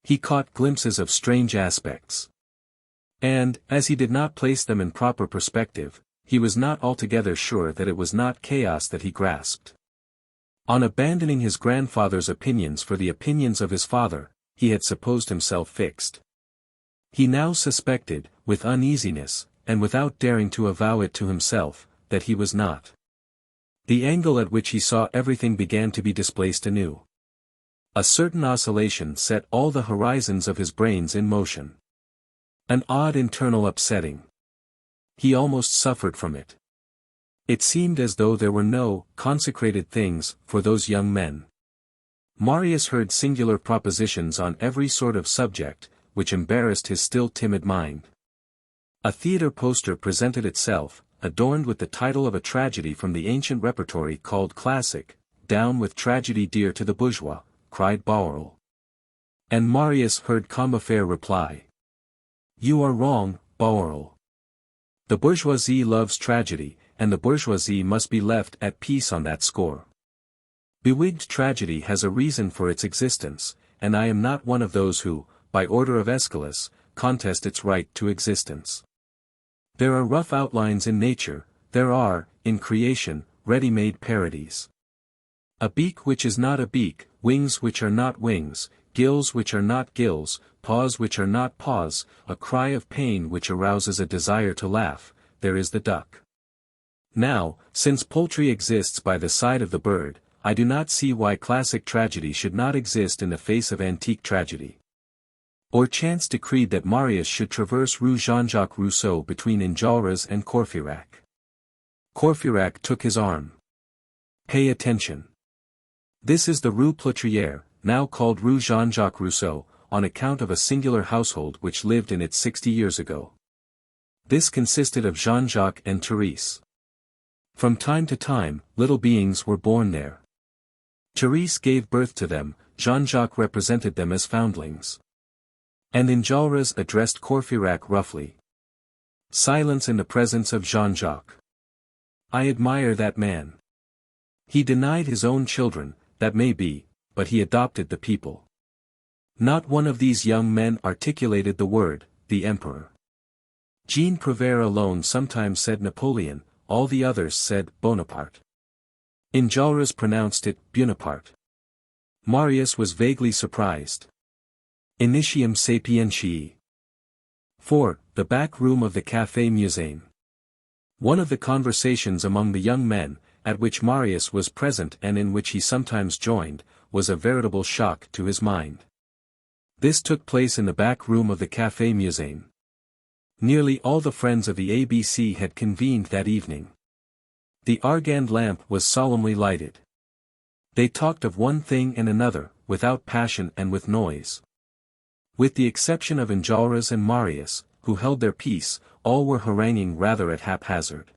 He caught glimpses of strange aspects. And, as he did not place them in proper perspective, he was not altogether sure that it was not chaos that he grasped. On abandoning his grandfather's opinions for the opinions of his father, he had supposed himself fixed. He now suspected, with uneasiness, and without daring to avow it to himself, that he was not. The angle at which he saw everything began to be displaced anew. A certain oscillation set all the horizons of his brains in motion. An odd internal upsetting. He almost suffered from it. It seemed as though there were no consecrated things for those young men. Marius heard singular propositions on every sort of subject, which embarrassed his still timid mind. A theatre poster presented itself, adorned with the title of a tragedy from the ancient repertory called classic, "Down with tragedy dear to the bourgeois," cried Bahorel. And Marius heard Combeferre reply. "You are wrong, Bahorel. The bourgeoisie loves tragedy, and the bourgeoisie must be left at peace on that score. Bewigged tragedy has a reason for its existence, and I am not one of those who, by order of Aeschylus, contest its right to existence. There are rough outlines in nature, there are, in creation, ready-made parodies. A beak which is not a beak, wings which are not wings, gills which are not gills, paws which are not paws, a cry of pain which arouses a desire to laugh, there is the duck. Now, since poultry exists by the side of the bird, I do not see why classic tragedy should not exist in the face of antique tragedy." Or chance decreed that Marius should traverse Rue Jean-Jacques Rousseau between Enjolras and Courfeyrac. Courfeyrac took his arm. "Pay attention. This is the Rue Plâtrière, now called Rue Jean-Jacques Rousseau, on account of a singular household which lived in it 60 years ago. This consisted of Jean-Jacques and Thérèse. From time to time, little beings were born there. Thérèse gave birth to them, Jean-Jacques represented them as foundlings. And Enjolras addressed Courfeyrac roughly. Silence in the presence of Jean-Jacques. I admire that man. He denied his own children, that may be, but he adopted the people. Not one of these young men articulated the word, the emperor. Jean Prouvaire alone sometimes said Napoleon, all the others said Bonaparte. Enjolras pronounced it Bonaparte. Marius was vaguely surprised. Initium sapientiae. 4. The back room of the Café Musain. One of the conversations among the young men, at which Marius was present and in which he sometimes joined, was a veritable shock to his mind. This took place in the back room of the Café Musain. Nearly all the friends of the A.B.C. had convened that evening. The argand lamp was solemnly lighted. They talked of one thing and another, without passion and with noise. With the exception of Enjolras and Marius, who held their peace, all were haranguing rather at haphazard.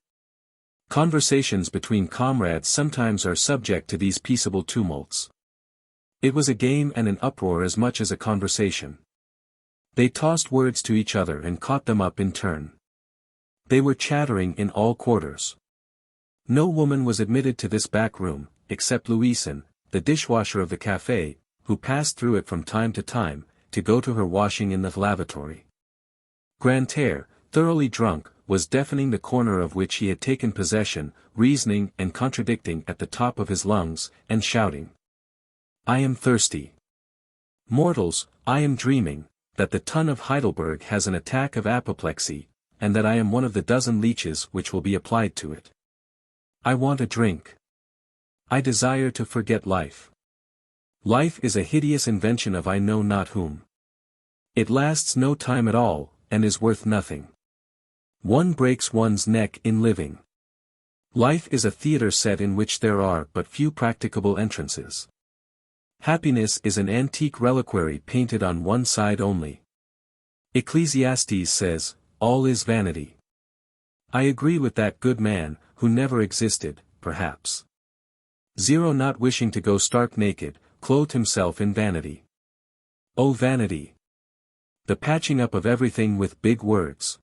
Conversations between comrades sometimes are subject to these peaceable tumults. It was a game and an uproar as much as a conversation. They tossed words to each other and caught them up in turn. They were chattering in all quarters. No woman was admitted to this back room, except Louison, the dishwasher of the café, who passed through it from time to time, to go to her washing in the lavatory. Grantaire, thoroughly drunk, was deafening the corner of which he had taken possession, reasoning and contradicting at the top of his lungs, and shouting. I am thirsty. Mortals, I am dreaming, that the ton of Heidelberg has an attack of apoplexy, and that I am one of the dozen leeches which will be applied to it. I want a drink. I desire to forget life. Life is a hideous invention of I know not whom. It lasts no time at all, and is worth nothing. One breaks one's neck in living. Life is a theatre set in which there are but few practicable entrances. Happiness is an antique reliquary painted on one side only. Ecclesiastes says, all is vanity. I agree with that good man, who never existed, perhaps. Zero, not wishing to go stark naked, clothed himself in vanity. Oh vanity! The patching up of everything with big words.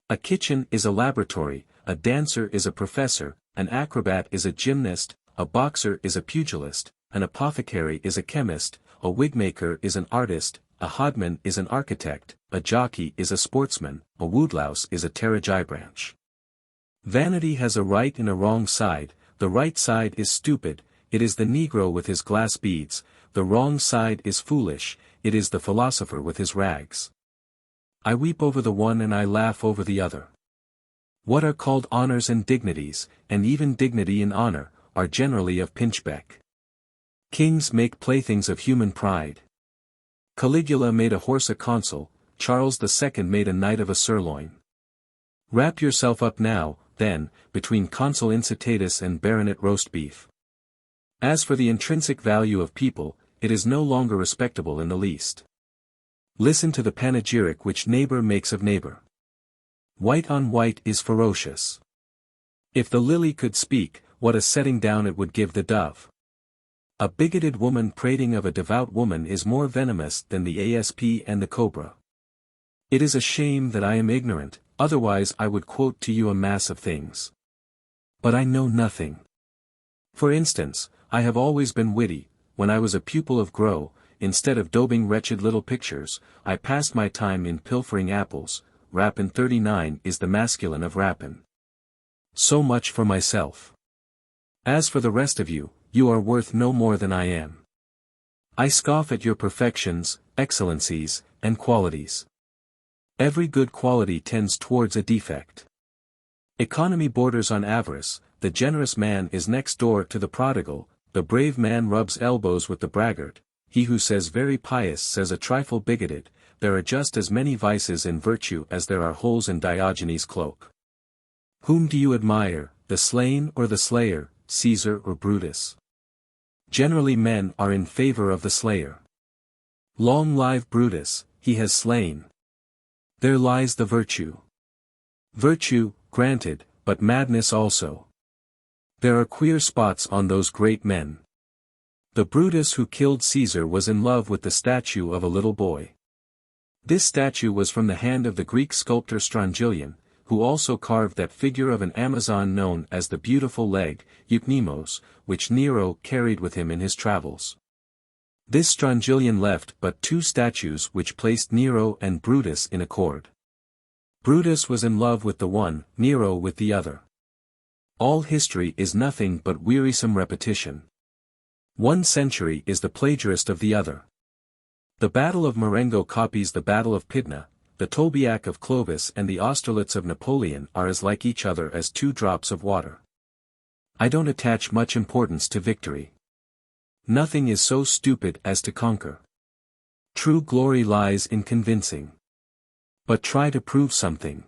A kitchen is a laboratory, a dancer is a professor, an acrobat is a gymnast, a boxer is a pugilist, an apothecary is a chemist, a wigmaker is an artist, a hodman is an architect, a jockey is a sportsman, a woodlouse is a pterygibranch. Vanity has a right and a wrong side, the right side is stupid, it is the Negro with his glass beads, the wrong side is foolish, it is the philosopher with his rags. I weep over the one and I laugh over the other. What are called honors and dignities, and even dignity and honor, are generally of pinchbeck. Kings make playthings of human pride. Caligula made a horse a consul, Charles II made a knight of a sirloin. Wrap yourself up now, then, between Consul Incitatus and Baronet roast beef. As for the intrinsic value of people, it is no longer respectable in the least. Listen to the panegyric which neighbor makes of neighbor. White on white is ferocious. If the lily could speak, what a setting down it would give the dove. A bigoted woman prating of a devout woman is more venomous than the asp and the cobra. It is a shame that I am ignorant, otherwise I would quote to you a mass of things. But I know nothing. For instance, I have always been witty. When I was a pupil of Gros, instead of daubing wretched little pictures, I passed my time in pilfering apples. Rapin 39 is the masculine of rapine. So much for myself. As for the rest of you, you are worth no more than I am. I scoff at your perfections, excellencies, and qualities. Every good quality tends towards a defect. Economy borders on avarice, the generous man is next door to the prodigal, the brave man rubs elbows with the braggart, he who says very pious says a trifle bigoted. There are just as many vices in virtue as there are holes in Diogenes' cloak. Whom do you admire, the slain or the slayer, Caesar or Brutus? Generally men are in favor of the slayer. Long live Brutus, he has slain. There lies the virtue. Virtue, granted, but madness also. There are queer spots on those great men. The Brutus who killed Caesar was in love with the statue of a little boy. This statue was from the hand of the Greek sculptor Strongyllion, who also carved that figure of an Amazon known as the beautiful leg, Eucnemos, which Nero carried with him in his travels. This Strongyllion left but two statues which placed Nero and Brutus in accord. Brutus was in love with the one, Nero with the other. All history is nothing but wearisome repetition. One century is the plagiarist of the other. The Battle of Marengo copies the Battle of Pydna, the Tolbiac of Clovis and the Austerlitz of Napoleon are as like each other as two drops of water. I don't attach much importance to victory. Nothing is so stupid as to conquer. True glory lies in convincing. But try to prove something.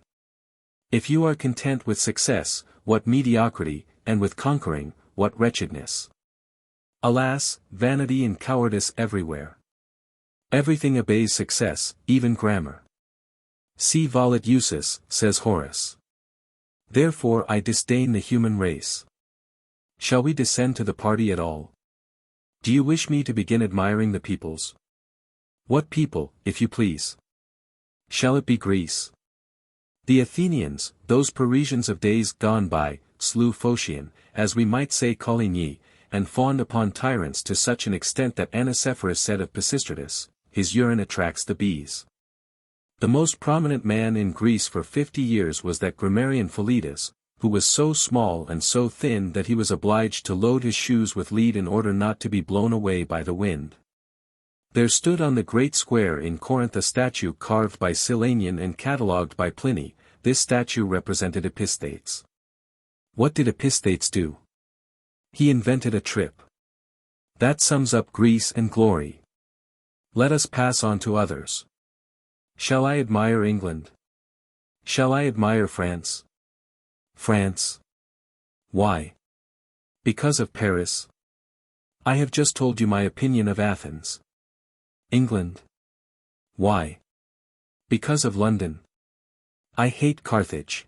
If you are content with success, what mediocrity, and with conquering, what wretchedness. Alas, vanity and cowardice everywhere. Everything obeys success, even grammar. Si volet usus, says Horace. Therefore I disdain the human race. Shall we descend to the party at all? Do you wish me to begin admiring the peoples? What people, if you please? Shall it be Greece? The Athenians, those Parisians of days gone by, slew Phocion, as we might say Coligny, and fawned upon tyrants to such an extent that Anicephorus said of Pisistratus, his urine attracts the bees. The most prominent man in Greece for 50 years was that grammarian Philetus, who was so small and so thin that he was obliged to load his shoes with lead in order not to be blown away by the wind. There stood on the great square in Corinth a statue carved by Silanion and catalogued by Pliny. This statue represented Episthates. What did Episthates do? He invented a trip. That sums up Greece and glory. Let us pass on to others. Shall I admire England? Shall I admire France? France? Why? Because of Paris? I have just told you my opinion of Athens. England? Why? Because of London. I hate Carthage.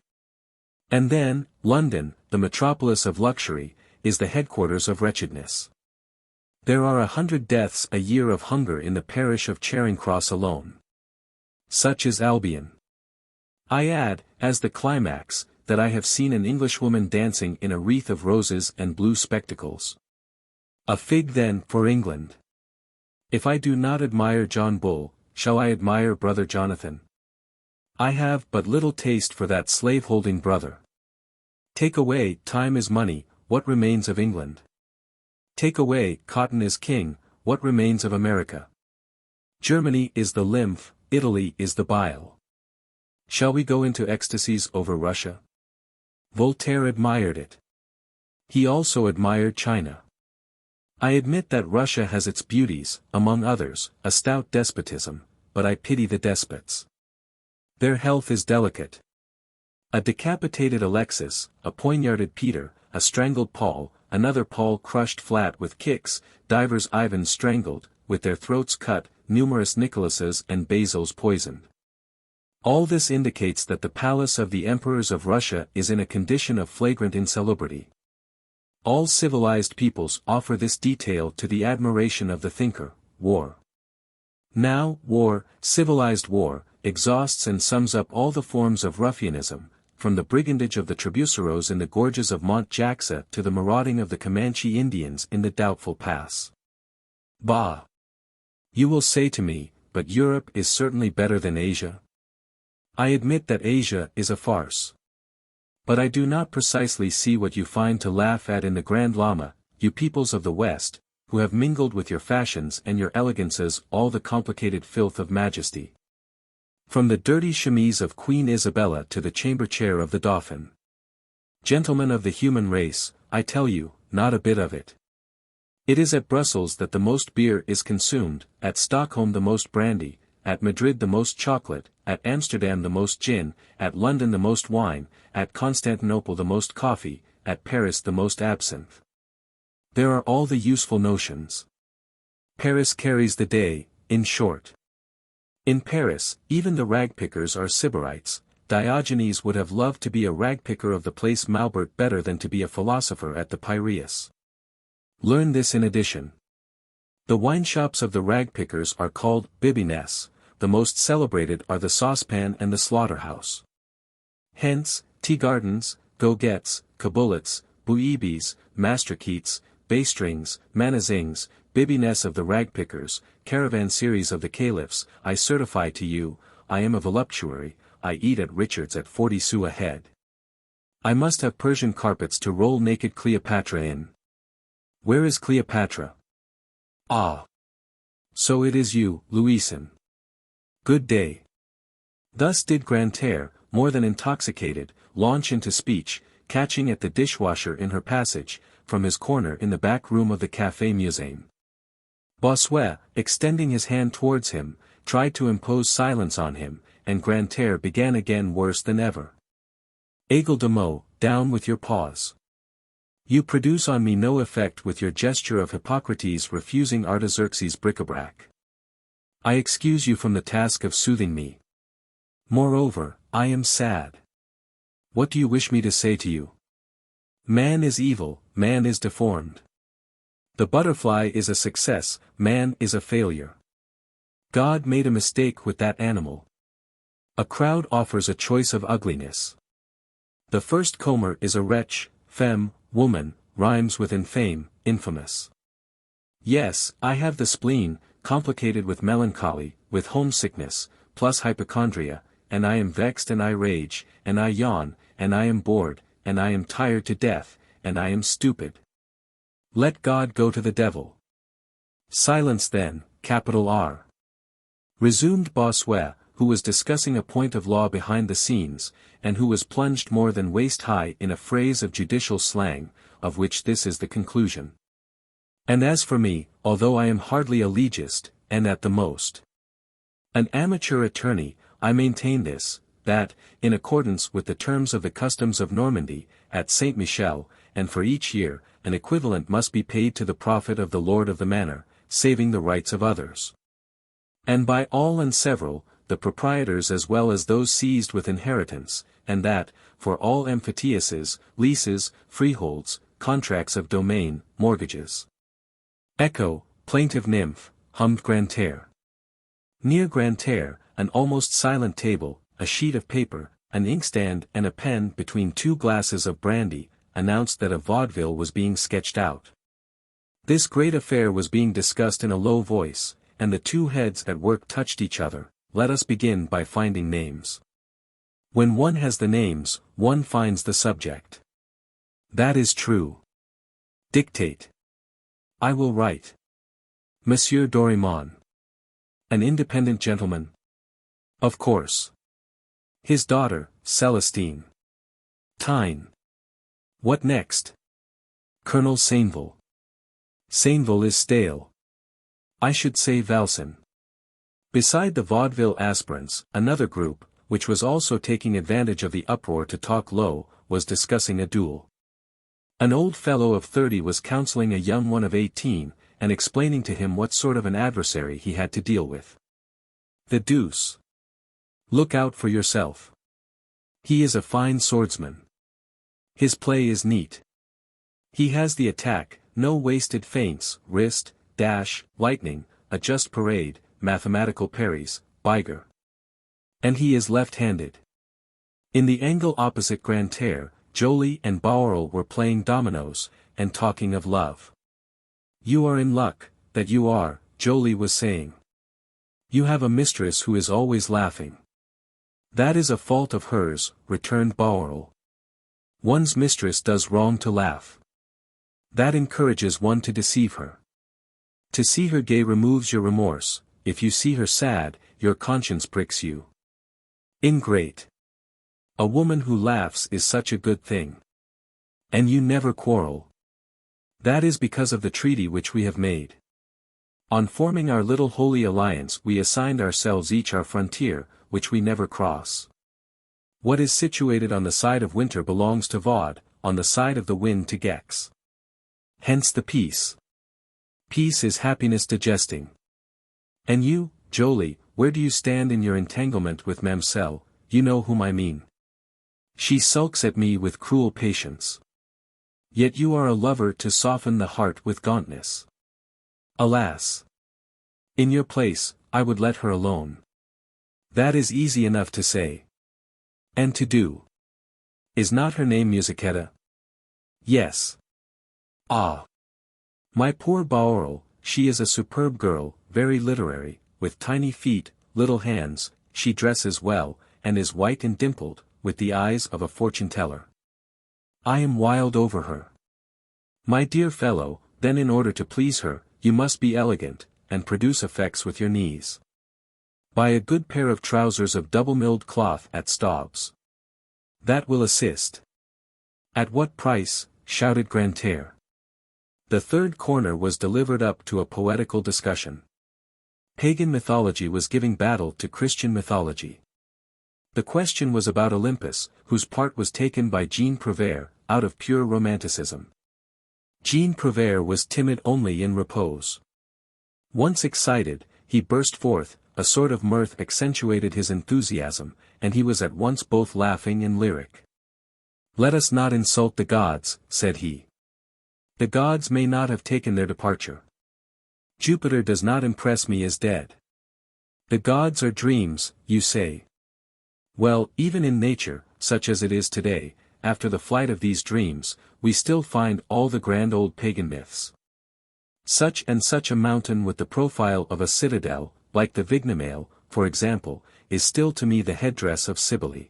And then, London, the metropolis of luxury, is the headquarters of wretchedness. There are 100 deaths a year of hunger in the parish of Charing Cross alone. Such is Albion. I add, as the climax, that I have seen an Englishwoman dancing in a wreath of roses and blue spectacles. A fig then for England. If I do not admire John Bull, shall I admire Brother Jonathan? I have but little taste for that slave-holding brother. Take away time is money, what remains of England? Take away cotton is king, what remains of America? Germany is the lymph, Italy is the bile. Shall we go into ecstasies over Russia? Voltaire admired it. He also admired China. I admit that Russia has its beauties, among others, a stout despotism, but I pity the despots. Their health is delicate. A decapitated Alexis, a poignarded Peter, a strangled Paul, another Paul crushed flat with kicks, divers Ivans strangled, with their throats cut, numerous Nicholases and Basils poisoned. All this indicates that the palace of the emperors of Russia is in a condition of flagrant insalubrity. All civilized peoples offer this detail to the admiration of the thinker, war. Now, war, civilized war, exhausts and sums up all the forms of ruffianism, from the brigandage of the Trabuceros in the gorges of Mont Jaxa to the marauding of the Comanche Indians in the Doubtful Pass. Bah! You will say to me, but Europe is certainly better than Asia. I admit that Asia is a farce. But I do not precisely see what you find to laugh at in the Grand Lama, you peoples of the West, who have mingled with your fashions and your elegances all the complicated filth of majesty. From the dirty chemise of Queen Isabella to the chamber chair of the Dauphin. Gentlemen of the human race, I tell you, not a bit of it. It is at Brussels that the most beer is consumed, at Stockholm the most brandy, at Madrid the most chocolate, at Amsterdam the most gin, at London the most wine, at Constantinople the most coffee, at Paris the most absinthe. There are all the useful notions. Paris carries the day, in short. In Paris, even the ragpickers are sybarites. Diogenes would have loved to be a ragpicker of the Place Maubert better than to be a philosopher at the Piraeus. Learn this in addition. The wineshops of the ragpickers are called bibines, the most celebrated are the Saucepan and the Slaughterhouse. Hence, tea gardens, goguettes, caboulets, bouibies, masterkeets, baystrings, manazings, bibines of the ragpickers, caravanseries of the caliphs, I certify to you, I am a voluptuary, I eat at Richard's at 40 sous a head. I must have Persian carpets to roll naked Cleopatra in. Where is Cleopatra? Ah! So it is you, Louison. Good day. Thus did Grantaire, more than intoxicated, launch into speech, catching at the dishwasher in her passage, from his corner in the back room of the Café Musain. Bossuet, extending his hand towards him, tried to impose silence on him, and Grantaire began again worse than ever. Aigle de Meaux, down with your paws. You produce on me no effect with your gesture of Hippocrates refusing Artaxerxes' bric-a-brac. I excuse you from the task of soothing me. Moreover, I am sad. What do you wish me to say to you? Man is evil, man is deformed. The butterfly is a success, man is a failure. God made a mistake with that animal. A crowd offers a choice of ugliness. The first comber is a wretch, femme, woman, rhymes with infame, infamous. Yes, I have the spleen, complicated with melancholy, with homesickness, plus hypochondria, and I am vexed and I rage, and I yawn, and I am bored, and I am tired to death, and I am stupid. Let God go to the devil. Silence then, capital R. Resumed Bossuet, who was discussing a point of law behind the scenes, and who was plunged more than waist-high in a phrase of judicial slang, of which this is the conclusion. And as for me, although I am hardly a legist, and at the most an amateur attorney, I maintain this, that, in accordance with the terms of the customs of Normandy, at Saint-Michel, and for each year, an equivalent must be paid to the profit of the lord of the manor, saving the rights of others. And by all and several, the proprietors as well as those seized with inheritance, and that, for all emphitiases, leases, freeholds, contracts of domain, mortgages. Echo, plaintive nymph, hummed Grantaire. Near Grantaire, an almost silent table, a sheet of paper, an inkstand and a pen between 2 glasses of brandy, announced that a vaudeville was being sketched out. This great affair was being discussed in a low voice, and the 2 heads at work touched each other. Let us begin by finding names. When one has the names, one finds the subject. That is true. Dictate. I will write. Monsieur Dorimon. An independent gentleman? Of course. His daughter, Celestine. Tyne. What next? Colonel Sainville. Sainville is stale. I should say Valsin. Beside the vaudeville aspirants, another group, which was also taking advantage of the uproar to talk low, was discussing a duel. An old fellow of 30 was counseling a young one of 18, and explaining to him what sort of an adversary he had to deal with. The deuce! Look out for yourself. He is a fine swordsman. His play is neat. He has the attack, no wasted feints, wrist, dash, lightning, a just parade, mathematical parries, bigre. And he is left-handed. In the angle opposite Grantaire, Joly and Bahorel were playing dominoes, and talking of love. You are in luck, that you are, Joly was saying. You have a mistress who is always laughing. That is a fault of hers, returned Bahorel. One's mistress does wrong to laugh. That encourages one to deceive her. To see her gay removes your remorse, if you see her sad, your conscience pricks you. Ingrate. A woman who laughs is such a good thing. And you never quarrel. That is because of the treaty which we have made. On forming our little holy alliance we assigned ourselves each our frontier, which we never cross. What is situated on the side of winter belongs to Vaud, on the side of the wind to Gex. Hence the peace. Peace is happiness digesting. And you, Joly, where do you stand in your entanglement with Mamselle, you know whom I mean. She sulks at me with cruel patience. Yet you are a lover to soften the heart with gauntness. Alas! In your place, I would let her alone. That is easy enough to say. And to do. Is not her name Musichetta? Yes. Ah! My poor Bahorel, she is a superb girl, very literary, with tiny feet, little hands, she dresses well, and is white and dimpled, with the eyes of a fortune-teller. I am wild over her. My dear fellow, then in order to please her, you must be elegant, and produce effects with your knees. Buy a good pair of trousers of double-milled cloth at Staub's. That will assist. At what price? Shouted Grantaire. The third corner was delivered up to a poetical discussion. Pagan mythology was giving battle to Christian mythology. The question was about Olympus, whose part was taken by Jean Prouvaire, out of pure romanticism. Jean Prouvaire was timid only in repose. Once excited, he burst forth, a sort of mirth accentuated his enthusiasm, and he was at once both laughing and lyric. Let us not insult the gods, said he. The gods may not have taken their departure. Jupiter does not impress me as dead. The gods are dreams, you say. Well, even in nature, such as it is today, after the flight of these dreams, we still find all the grand old pagan myths. Such and such a mountain with the profile of a citadel, like the Vignimale, for example, is still to me the headdress of Cybele.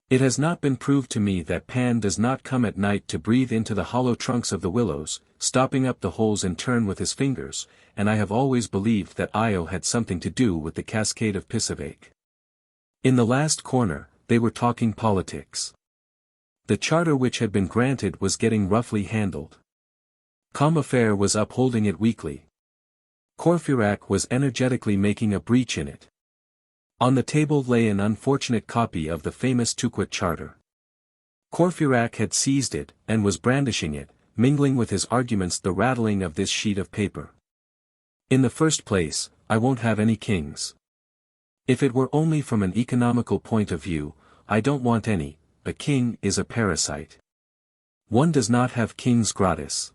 It has not been proved to me that Pan does not come at night to breathe into the hollow trunks of the willows, stopping up the holes in turn with his fingers, and I have always believed that Io had something to do with the cascade of Pissavake. In the last corner, they were talking politics. The charter which had been granted was getting roughly handled. Combeferre was upholding it weakly. Courfeyrac was energetically making a breach in it. On the table lay an unfortunate copy of the famous Touquet Charter. Courfeyrac had seized it, and was brandishing it, mingling with his arguments the rattling of this sheet of paper. In the first place, I won't have any kings. If it were only from an economical point of view, I don't want any. A king is a parasite. One does not have kings gratis.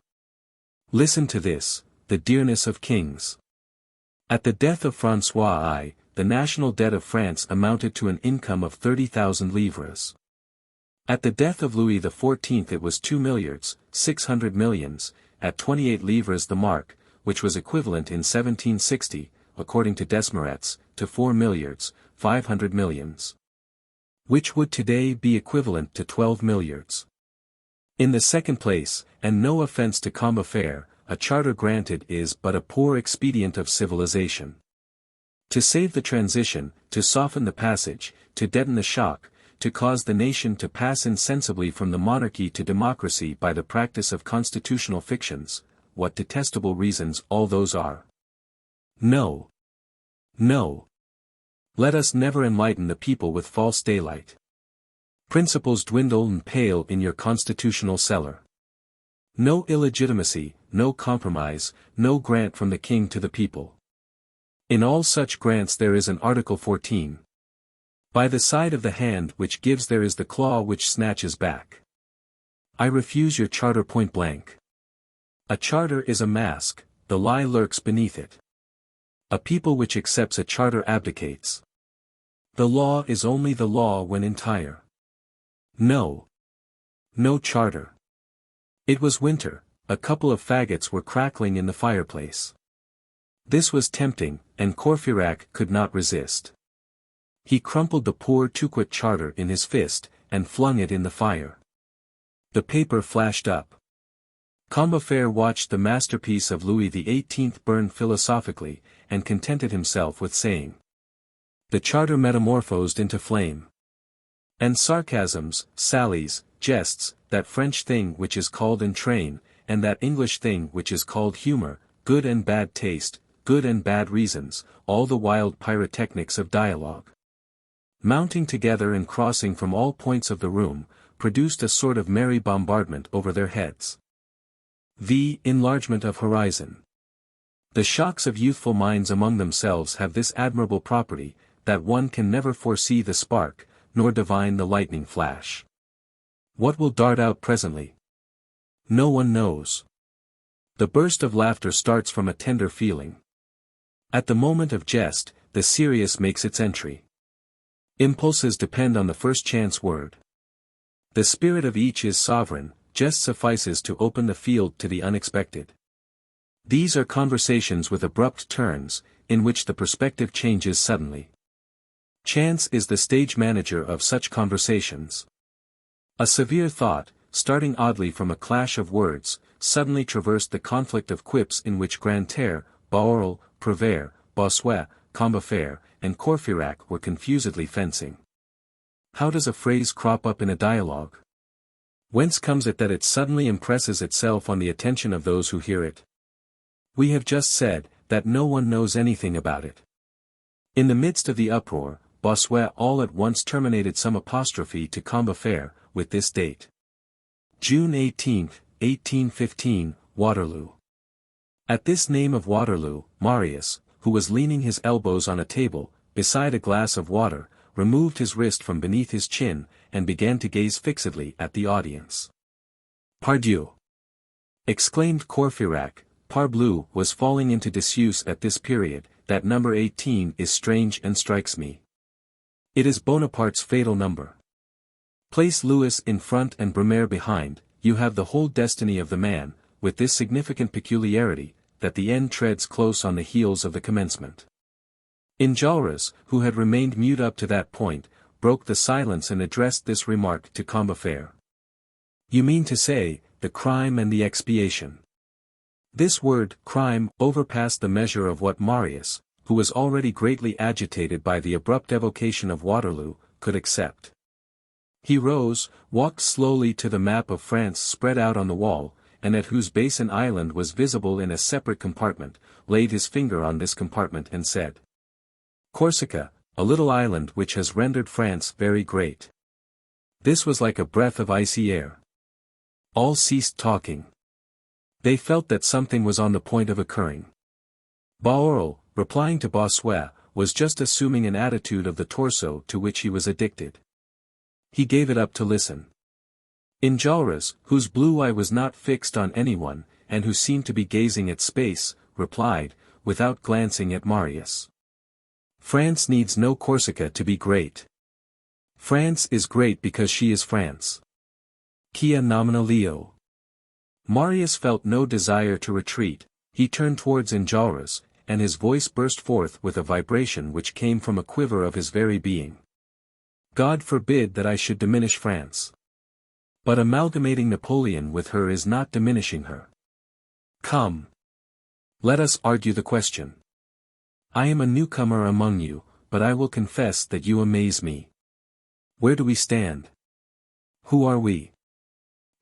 Listen to this, the dearness of kings. At the death of François I, the national debt of France amounted to an income of 30,000 livres. At the death of Louis XIV it was 2,600,000,000, at 28 livres the mark, which was equivalent in 1760, according to Desmarets, to 4,500,000,000. Which would today be equivalent to 12 milliards. In the second place, and no offense to Combeferre, a charter granted is but a poor expedient of civilization. To save the transition, to soften the passage, to deaden the shock, to cause the nation to pass insensibly from the monarchy to democracy by the practice of constitutional fictions, what detestable reasons all those are. No. No. Let us never enlighten the people with false daylight. Principles dwindle and pale in your constitutional cellar. No illegitimacy, no compromise, no grant from the king to the people. In all such grants there is an Article 14. By the side of the hand which gives there is the claw which snatches back. I refuse your charter point blank. A charter is a mask, the lie lurks beneath it. A people which accepts a charter abdicates. The law is only the law when entire. No. No charter. It was winter, a couple of faggots were crackling in the fireplace. This was tempting, and Courfeyrac could not resist. He crumpled the poor Tuquet charter in his fist, and flung it in the fire. The paper flashed up. Combeferre watched the masterpiece of Louis XVIII burn philosophically, and contented himself with saying, "The charter metamorphosed into flame." And sarcasms, sallies, jests, that French thing which is called entrain, and that English thing which is called humor, good and bad taste, good and bad reasons, all the wild pyrotechnics of dialogue, mounting together and crossing from all points of the room, produced a sort of merry bombardment over their heads. The Enlargement of Horizon. The shocks of youthful minds among themselves have this admirable property, that one can never foresee the spark, nor divine the lightning flash. What will dart out presently? No one knows. The burst of laughter starts from a tender feeling. At the moment of jest, the serious makes its entry. Impulses depend on the first chance word. The spirit of each is sovereign, jest suffices to open the field to the unexpected. These are conversations with abrupt turns, in which the perspective changes suddenly. Chance is the stage manager of such conversations. A severe thought, starting oddly from a clash of words, suddenly traversed the conflict of quips in which Grantaire, Bahorel, Prévert, Bossuet, Combeferre, and Courfeyrac were confusedly fencing. How does a phrase crop up in a dialogue? Whence comes it that it suddenly impresses itself on the attention of those who hear it? We have just said, that no one knows anything about it. In the midst of the uproar, Bossuet all at once terminated some apostrophe to Combeferre, with this date. June 18, 1815, Waterloo. At this name of Waterloo, Marius, who was leaning his elbows on a table, beside a glass of water, removed his wrist from beneath his chin, and began to gaze fixedly at the audience. "Pardieu!" exclaimed Courfeyrac. Parbleu was falling into disuse at this period, that number 18 is strange and strikes me. It is Bonaparte's fatal number. Place Louis in front and Brumaire behind, you have the whole destiny of the man, with this significant peculiarity, that the end treads close on the heels of the commencement. Enjolras, who had remained mute up to that point, broke the silence and addressed this remark to Combeferre. "You mean to say, the crime and the expiation." This word, crime, overpassed the measure of what Marius, who was already greatly agitated by the abrupt evocation of Waterloo, could accept. He rose, walked slowly to the map of France spread out on the wall, and at whose base an island was visible in a separate compartment, laid his finger on this compartment and said, "Corsica, a little island which has rendered France very great." This was like a breath of icy air. All ceased talking. They felt that something was on the point of occurring. Bahorel, replying to Bossuet, was just assuming an attitude of the torso to which he was addicted. He gave it up to listen. Enjolras, whose blue eye was not fixed on anyone, and who seemed to be gazing at space, replied, without glancing at Marius. "France needs no Corsica to be great. France is great because she is France. Quia nomina Leo." Marius felt no desire to retreat. He turned towards Enjolras, and his voice burst forth with a vibration which came from a quiver of his very being. "God forbid that I should diminish France. But amalgamating Napoleon with her is not diminishing her. Come. Let us argue the question. I am a newcomer among you, but I will confess that you amaze me. Where do we stand? Who are we?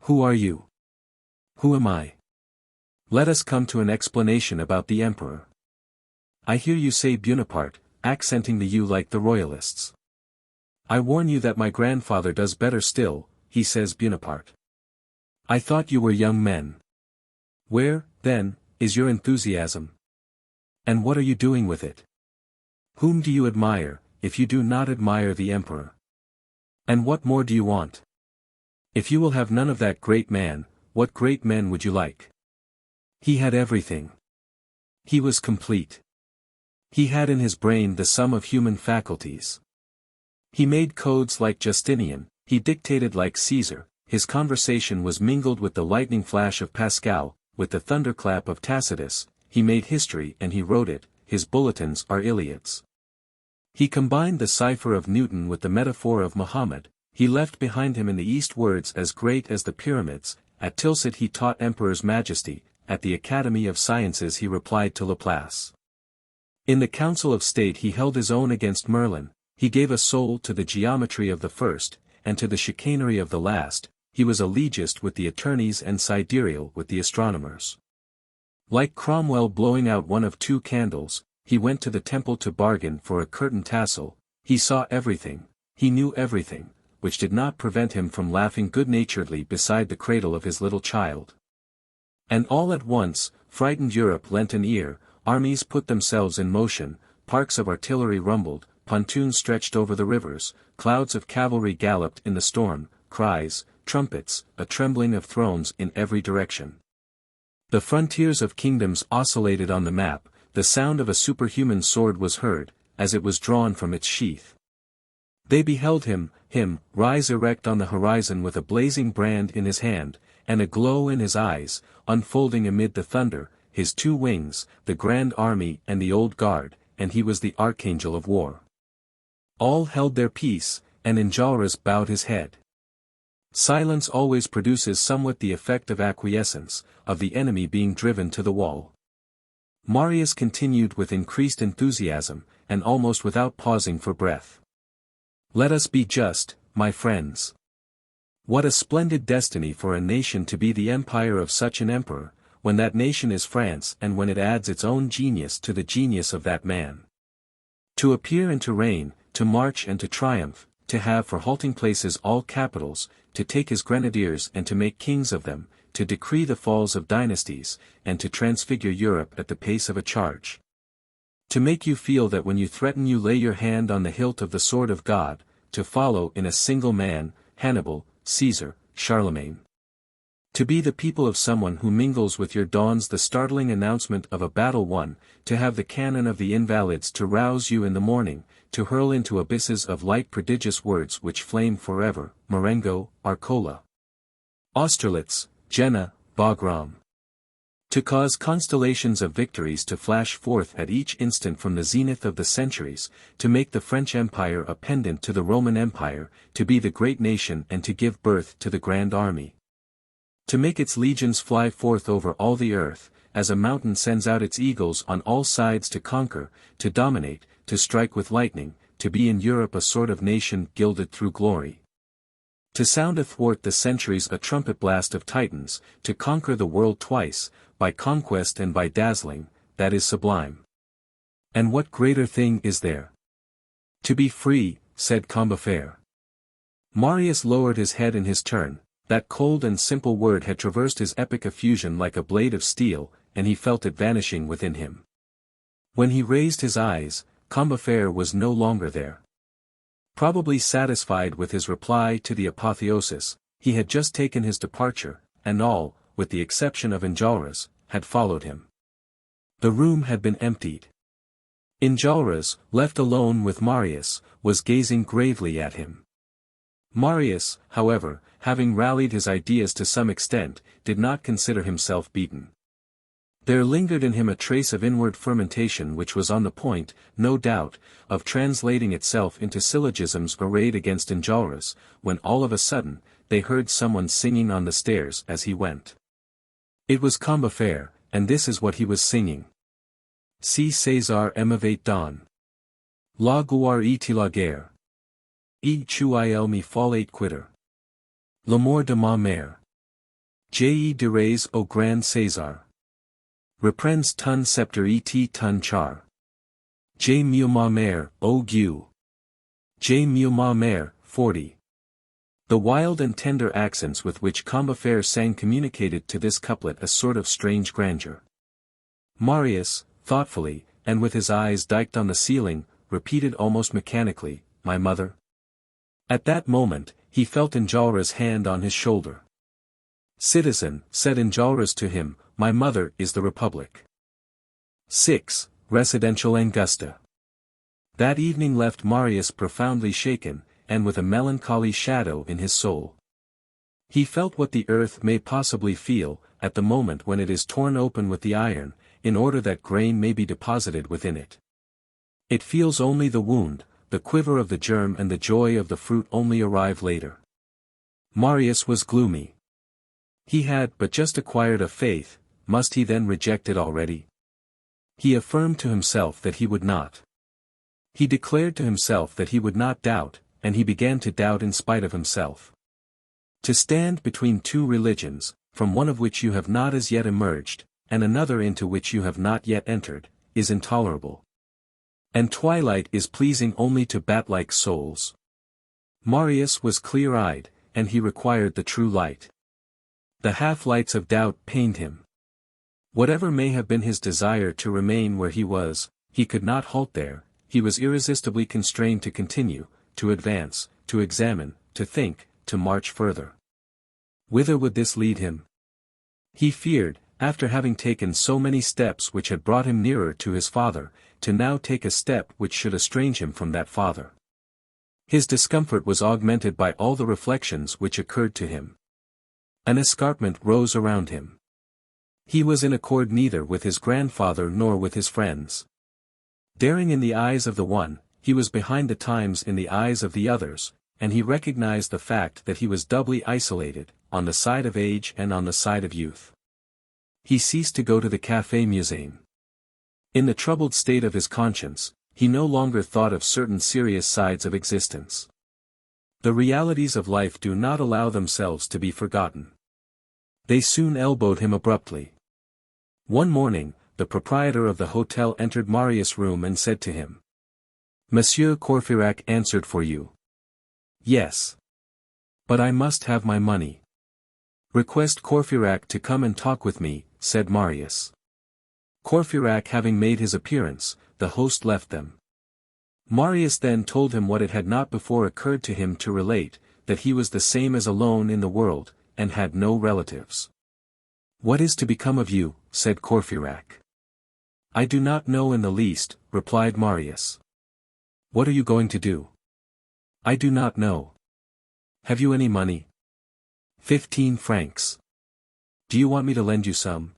Who are you? Who am I? Let us come to an explanation about the emperor. I hear you say Bonaparte, accenting the U like the royalists. I warn you that my grandfather does better still, he says Bonaparte. I thought you were young men. Where, then, is your enthusiasm? And what are you doing with it? Whom do you admire, if you do not admire the emperor? And what more do you want? If you will have none of that great man, what great men would you like? He had everything. He was complete. He had in his brain the sum of human faculties. He made codes like Justinian, he dictated like Caesar, his conversation was mingled with the lightning flash of Pascal, with the thunderclap of Tacitus, he made history and he wrote it, his bulletins are Iliads. He combined the cipher of Newton with the metaphor of Muhammad, he left behind him in the East words as great as the pyramids, at Tilsit he taught emperor's majesty, at the Academy of Sciences he replied to Laplace. In the Council of State he held his own against Merlin, he gave a soul to the geometry of the first, and to the chicanery of the last, he was a legist with the attorneys and sidereal with the astronomers. Like Cromwell blowing out one of two candles, he went to the temple to bargain for a curtain tassel, he saw everything, he knew everything, which did not prevent him from laughing good-naturedly beside the cradle of his little child. And all at once, frightened Europe lent an ear, armies put themselves in motion, parks of artillery rumbled, pontoons stretched over the rivers, clouds of cavalry galloped in the storm, cries, trumpets, a trembling of thrones in every direction. The frontiers of kingdoms oscillated on the map, the sound of a superhuman sword was heard, as it was drawn from its sheath. They beheld him, rise erect on the horizon with a blazing brand in his hand, and a glow in his eyes, unfolding amid the thunder, his two wings, the grand army and the old guard, and he was the archangel of war. All held their peace, and Enjolras bowed his head. Silence always produces somewhat the effect of acquiescence, of the enemy being driven to the wall. Marius continued with increased enthusiasm, and almost without pausing for breath. Let us be just, my friends. What a splendid destiny for a nation to be the empire of such an emperor, when that nation is France and when it adds its own genius to the genius of that man. To appear and to reign, to march and to triumph, to have for halting places all capitals, to take his grenadiers and to make kings of them, to decree the falls of dynasties, and to transfigure Europe at the pace of a charge. To make you feel that when you threaten you lay your hand on the hilt of the sword of God, to follow in a single man, Hannibal, Caesar, Charlemagne. To be the people of someone who mingles with your dawns the startling announcement of a battle won, to have the cannon of the invalids to rouse you in the morning, to hurl into abysses of light prodigious words which flame forever, Marengo, Arcola, Austerlitz, Jena, Wagram. To cause constellations of victories to flash forth at each instant from the zenith of the centuries, to make the French Empire a pendant to the Roman Empire, to be the great nation and to give birth to the grand army. To make its legions fly forth over all the earth, as a mountain sends out its eagles on all sides to conquer, to dominate, to strike with lightning, to be in Europe a sort of nation gilded through glory. To sound athwart the centuries a trumpet blast of Titans, to conquer the world twice, by conquest and by dazzling, that is sublime. And what greater thing is there? To be free, said Combeferre. Marius lowered his head in his turn, that cold and simple word had traversed his epic effusion like a blade of steel, and he felt it vanishing within him. When he raised his eyes, Combeferre was no longer there. Probably satisfied with his reply to the apotheosis, he had just taken his departure, and all, with the exception of Enjolras, had followed him. The room had been emptied. Enjolras, left alone with Marius, was gazing gravely at him. Marius, however, having rallied his ideas to some extent, did not consider himself beaten. There lingered in him a trace of inward fermentation which was on the point, no doubt, of translating itself into syllogisms arrayed against Enjolras, when all of a sudden, they heard someone singing on the stairs as he went. It was Combeferre, and this is what he was singing. Si César m'avait donné la gloire et la guerre. Et tu il me fallait quitter l'amour de ma mère. Je dirais au grand César. Reprends ton sceptre et ton char. J'ai mieux ma mère, au goût. J'ai mieux ma mère, 40. The wild and tender accents with which Combeferre sang communicated to this couplet a sort of strange grandeur. Marius, thoughtfully, and with his eyes diked on the ceiling, repeated almost mechanically, my mother. At that moment, he felt Enjolras' hand on his shoulder. Citizen, said Enjolras to him, my mother is the Republic. 6. Residential Angusta. That evening left Marius profoundly shaken, and with a melancholy shadow in his soul. He felt what the earth may possibly feel, at the moment when it is torn open with the iron, in order that grain may be deposited within it. It feels only the wound, the quiver of the germ, and the joy of the fruit only arrive later. Marius was gloomy. He had but just acquired a faith, must he then reject it already? He affirmed to himself that he would not. He declared to himself that he would not doubt, and he began to doubt in spite of himself. To stand between two religions, from one of which you have not as yet emerged, and another into which you have not yet entered, is intolerable. And twilight is pleasing only to bat-like souls. Marius was clear-eyed, and he required the true light. The half-lights of doubt pained him. Whatever may have been his desire to remain where he was, he could not halt there, he was irresistibly constrained to continue, to advance, to examine, to think, to march further. Whither would this lead him? He feared, after having taken so many steps which had brought him nearer to his father, to now take a step which should estrange him from that father. His discomfort was augmented by all the reflections which occurred to him. An escarpment rose around him. He was in accord neither with his grandfather nor with his friends. Daring in the eyes of the one, he was behind the times in the eyes of the others, and he recognized the fact that he was doubly isolated, on the side of age and on the side of youth. He ceased to go to the Café Musain. In the troubled state of his conscience, he no longer thought of certain serious sides of existence. The realities of life do not allow themselves to be forgotten. They soon elbowed him abruptly. One morning, the proprietor of the hotel entered Marius' room and said to him, Monsieur Courfeyrac answered for you. Yes. But I must have my money. Request Courfeyrac to come and talk with me, said Marius. Courfeyrac having made his appearance, the host left them. Marius then told him what it had not before occurred to him to relate, that he was the same as alone in the world, and had no relatives. What is to become of you, said Courfeyrac. I do not know in the least, replied Marius. What are you going to do? I do not know. Have you any money? 15 francs. Do you want me to lend you some?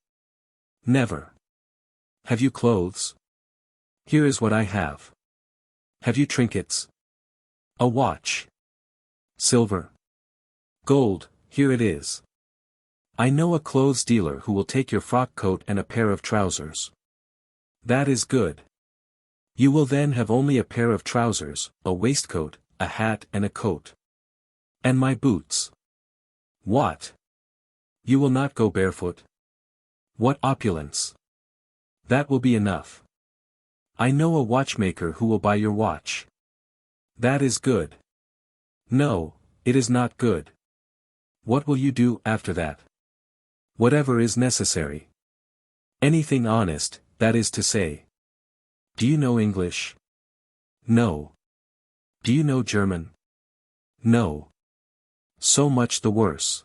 Never. Have you clothes? Here is what I have. Have you trinkets? A watch. Silver. Gold, here it is. I know a clothes dealer who will take your frock coat and a pair of trousers. That is good. You will then have only a pair of trousers, a waistcoat, a hat and a coat. And my boots. What? You will not go barefoot? What opulence! That will be enough. I know a watchmaker who will buy your watch. That is good. No, it is not good. What will you do after that? Whatever is necessary. Anything honest, that is to say. Do you know English? No. Do you know German? No. So much the worse.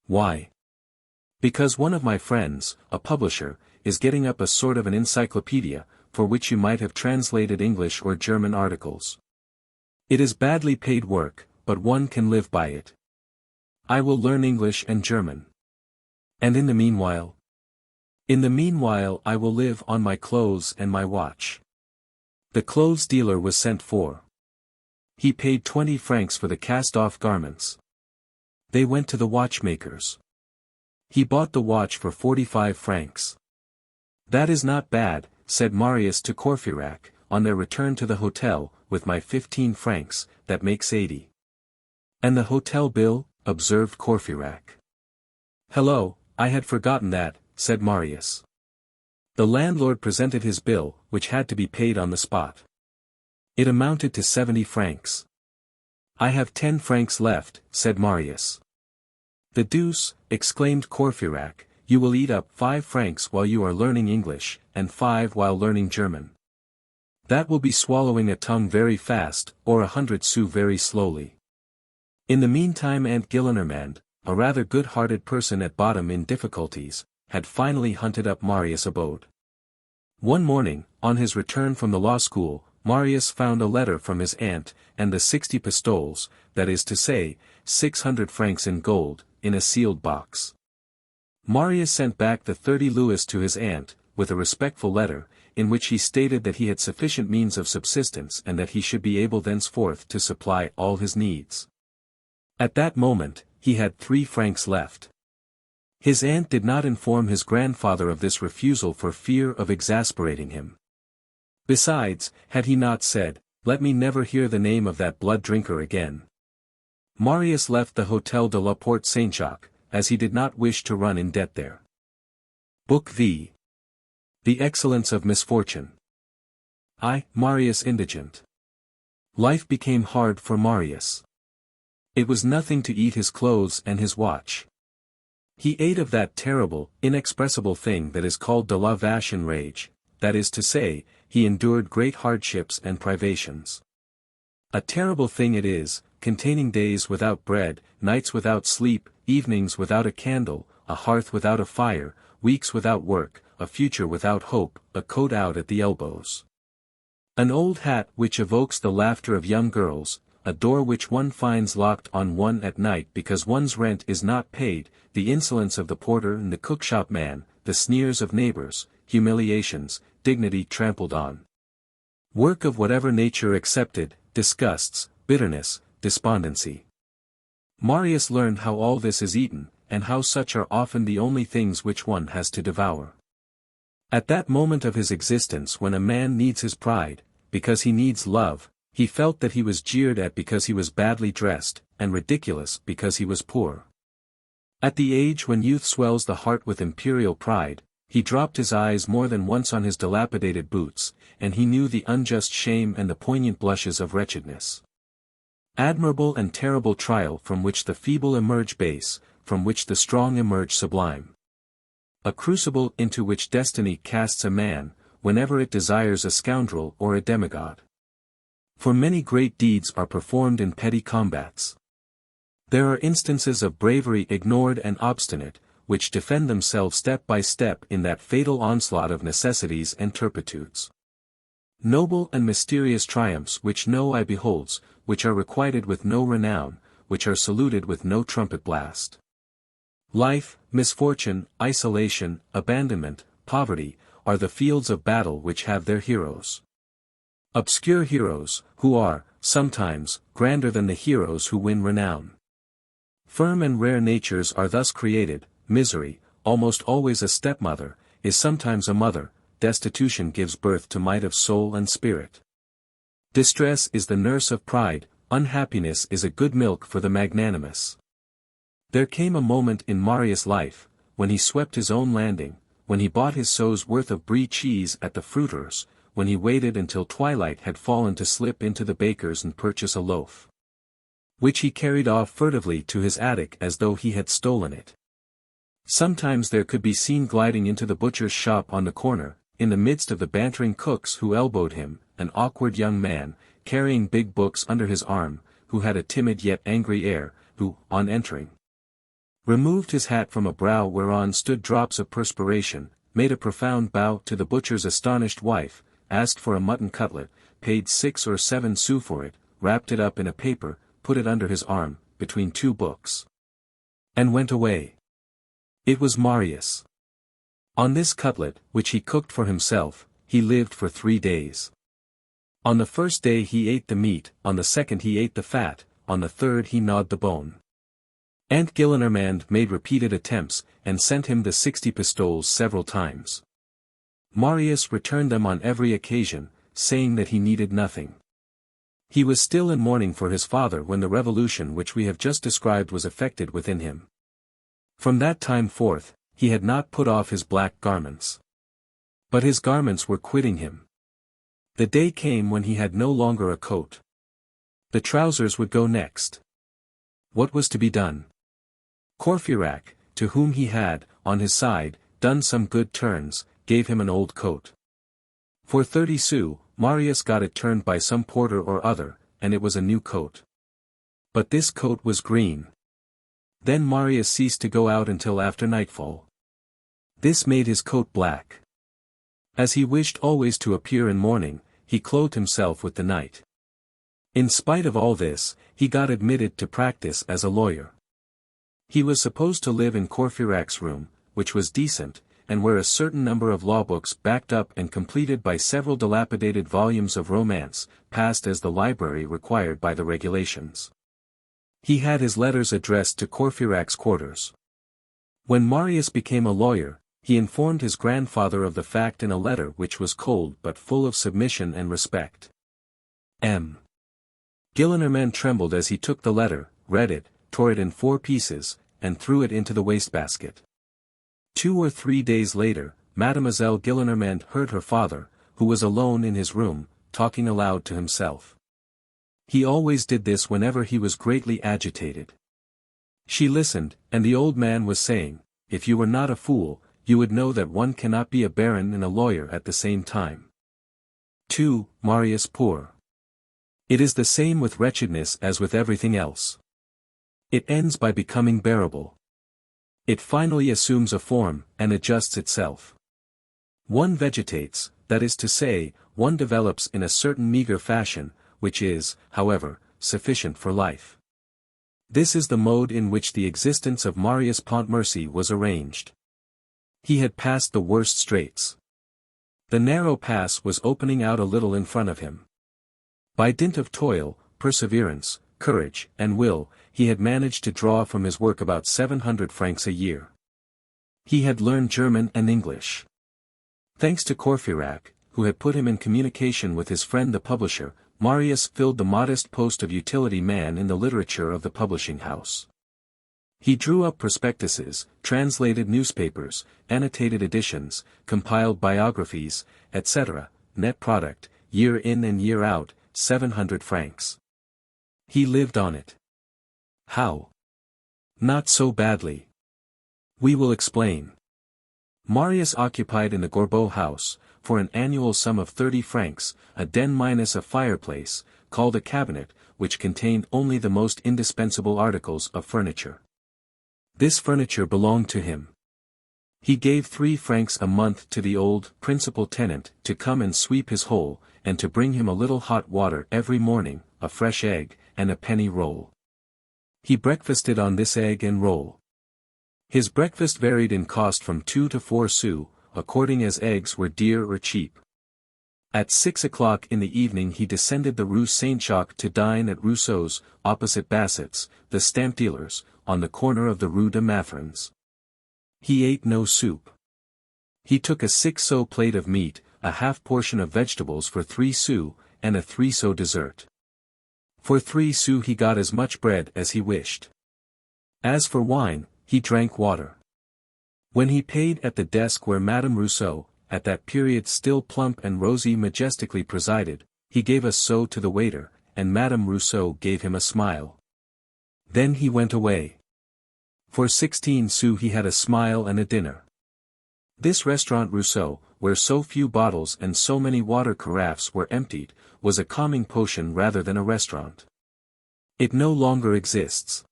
Why? Because one of my friends, a publisher, is getting up a sort of an encyclopedia, for which you might have translated English or German articles. It is badly paid work, but one can live by it. I will learn English and German. And in the meanwhile? In the meanwhile I will live on my clothes and my watch. The clothes dealer was sent for. He paid 20 francs for the cast-off garments. They went to the watchmaker's. He bought the watch for 45 francs. That is not bad, said Marius to Courfeyrac, on their return to the hotel, with my 15 francs, that makes 80. And the hotel bill, observed Courfeyrac. Hello, I had forgotten that, said Marius. The landlord presented his bill, which had to be paid on the spot. It amounted to 70 francs. "I have 10 francs left," said Marius. "The deuce," exclaimed Courfeyrac, "you will eat up 5 francs while you are learning English, and 5 while learning German. That will be swallowing a tongue very fast, or 100 sous very slowly." In the meantime Aunt Gillenormand, a rather good-hearted person at bottom in difficulties, had finally hunted up Marius' abode. One morning, on his return from the law school, Marius found a letter from his aunt, and the 60 pistoles, that is to say, 600 francs in gold, in a sealed box. Marius sent back the 30 louis to his aunt, with a respectful letter, in which he stated that he had sufficient means of subsistence and that he should be able thenceforth to supply all his needs. At that moment, he had 3 francs left. His aunt did not inform his grandfather of this refusal for fear of exasperating him. Besides, had he not said, "Let me never hear the name of that blood-drinker again"? Marius left the Hôtel de la Porte Saint-Jacques, as he did not wish to run in debt there. Book V. The Excellence of Misfortune. Marius indigent. Life became hard for Marius. It was nothing to eat his clothes and his watch. He ate of that terrible, inexpressible thing that is called de la vache en rage, that is to say, he endured great hardships and privations. A terrible thing it is, containing days without bread, nights without sleep, evenings without a candle, a hearth without a fire, weeks without work, a future without hope, a coat out at the elbows. An old hat which evokes the laughter of young girls, a door which one finds locked on one at night because one's rent is not paid, the insolence of the porter and the cookshop man, the sneers of neighbors, humiliations, dignity trampled on. Work of whatever nature accepted, disgusts, bitterness, despondency. Marius learned how all this is eaten, and how such are often the only things which one has to devour. At that moment of his existence when a man needs his pride, because he needs love, he felt that he was jeered at because he was badly dressed, and ridiculous because he was poor. At the age when youth swells the heart with imperial pride, he dropped his eyes more than once on his dilapidated boots, and he knew the unjust shame and the poignant blushes of wretchedness. Admirable and terrible trial from which the feeble emerge base, from which the strong emerge sublime. A crucible into which destiny casts a man, whenever it desires a scoundrel or a demigod. For many great deeds are performed in petty combats. There are instances of bravery ignored and obstinate, which defend themselves step by step in that fatal onslaught of necessities and turpitudes. Noble and mysterious triumphs which no eye beholds, which are requited with no renown, which are saluted with no trumpet blast. Life, misfortune, isolation, abandonment, poverty, are the fields of battle which have their heroes. Obscure heroes, who are, sometimes, grander than the heroes who win renown. Firm and rare natures are thus created. Misery, almost always a stepmother, is sometimes a mother. Destitution gives birth to might of soul and spirit. Distress is the nurse of pride, unhappiness is a good milk for the magnanimous. There came a moment in Marius' life, when he swept his own landing, when he bought his sous worth of brie cheese at the fruiterer's, when he waited until twilight had fallen to slip into the baker's and purchase a loaf, which he carried off furtively to his attic as though he had stolen it. Sometimes there could be seen gliding into the butcher's shop on the corner, in the midst of the bantering cooks who elbowed him, an awkward young man, carrying big books under his arm, who had a timid yet angry air, who, on entering, removed his hat from a brow whereon stood drops of perspiration, made a profound bow to the butcher's astonished wife, asked for a mutton cutlet, paid 6 or 7 sous for it, wrapped it up in a paper, put it under his arm, between 2 books, and went away. It was Marius. On this cutlet, which he cooked for himself, he lived for 3 days. On the first day he ate the meat, on the second he ate the fat, on the third he gnawed the bone. Aunt Gillenormand made repeated attempts, and sent him the 60 pistoles several times. Marius returned them on every occasion, saying that he needed nothing. He was still in mourning for his father when the revolution which we have just described was effected within him. From that time forth, he had not put off his black garments. But his garments were quitting him. The day came when he had no longer a coat. The trousers would go next. What was to be done? Courfeyrac, to whom he had, on his side, done some good turns, gave him an old coat. For 30 sous, Marius got it turned by some porter or other, and it was a new coat. But this coat was green. Then Marius ceased to go out until after nightfall. This made his coat black. As he wished always to appear in mourning, he clothed himself with the night. In spite of all this, he got admitted to practice as a lawyer. He was supposed to live in Courfeyrac's room, which was decent, and where a certain number of law books backed up and completed by several dilapidated volumes of romance, passed as the library required by the regulations. He had his letters addressed to Courfeyrac's quarters. When Marius became a lawyer, he informed his grandfather of the fact in a letter which was cold but full of submission and respect. M. Gillenormand trembled as he took the letter, read it, tore it in 4 pieces, and threw it into the wastebasket. 2 or 3 days later, Mademoiselle Gillenormand heard her father, who was alone in his room, talking aloud to himself. He always did this whenever he was greatly agitated. She listened, and the old man was saying, "If you were not a fool, you would know that one cannot be a baron and a lawyer at the same time." 2. Marius Poor. It is the same with wretchedness as with everything else. It ends by becoming bearable. It finally assumes a form, and adjusts itself. One vegetates, that is to say, one develops in a certain meager fashion, which is, however, sufficient for life. This is the mode in which the existence of Marius Pontmercy was arranged. He had passed the worst straits. The narrow pass was opening out a little in front of him. By dint of toil, perseverance, courage, and will, he had managed to draw from his work about 700 francs a year. He had learned German and English. Thanks to Courfeyrac, who had put him in communication with his friend the publisher, Marius filled the modest post of utility man in the literature of the publishing house. He drew up prospectuses, translated newspapers, annotated editions, compiled biographies, etc., net product, year in and year out, 700 francs. He lived on it. How? Not so badly. We will explain. Marius occupied in the Gorbeau house, for an annual sum of 30 francs, a den minus a fireplace, called a cabinet, which contained only the most indispensable articles of furniture. This furniture belonged to him. He gave 3 francs a month to the old principal tenant to come and sweep his hole, and to bring him a little hot water every morning, a fresh egg, and a penny roll. He breakfasted on this egg and roll. His breakfast varied in cost from 2 to 4 sous, according as eggs were dear or cheap. At 6 o'clock in the evening he descended the Rue Saint-Jacques to dine at Rousseau's, opposite Bassett's, the stamp dealers, on the corner of the Rue de Mathrons. He ate no soup. He took a 6-sou plate of meat, a half portion of vegetables for 3 sous, and a 3-sou dessert. For 3 sous he got as much bread as he wished. As for wine, he drank water. When he paid at the desk where Madame Rousseau, at that period still plump and rosy, majestically presided, he gave a sou to the waiter, and Madame Rousseau gave him a smile. Then he went away. For 16 sous he had a smile and a dinner. This restaurant Rousseau, where so few bottles and so many water carafes were emptied, was a calming potion rather than a restaurant. It no longer exists.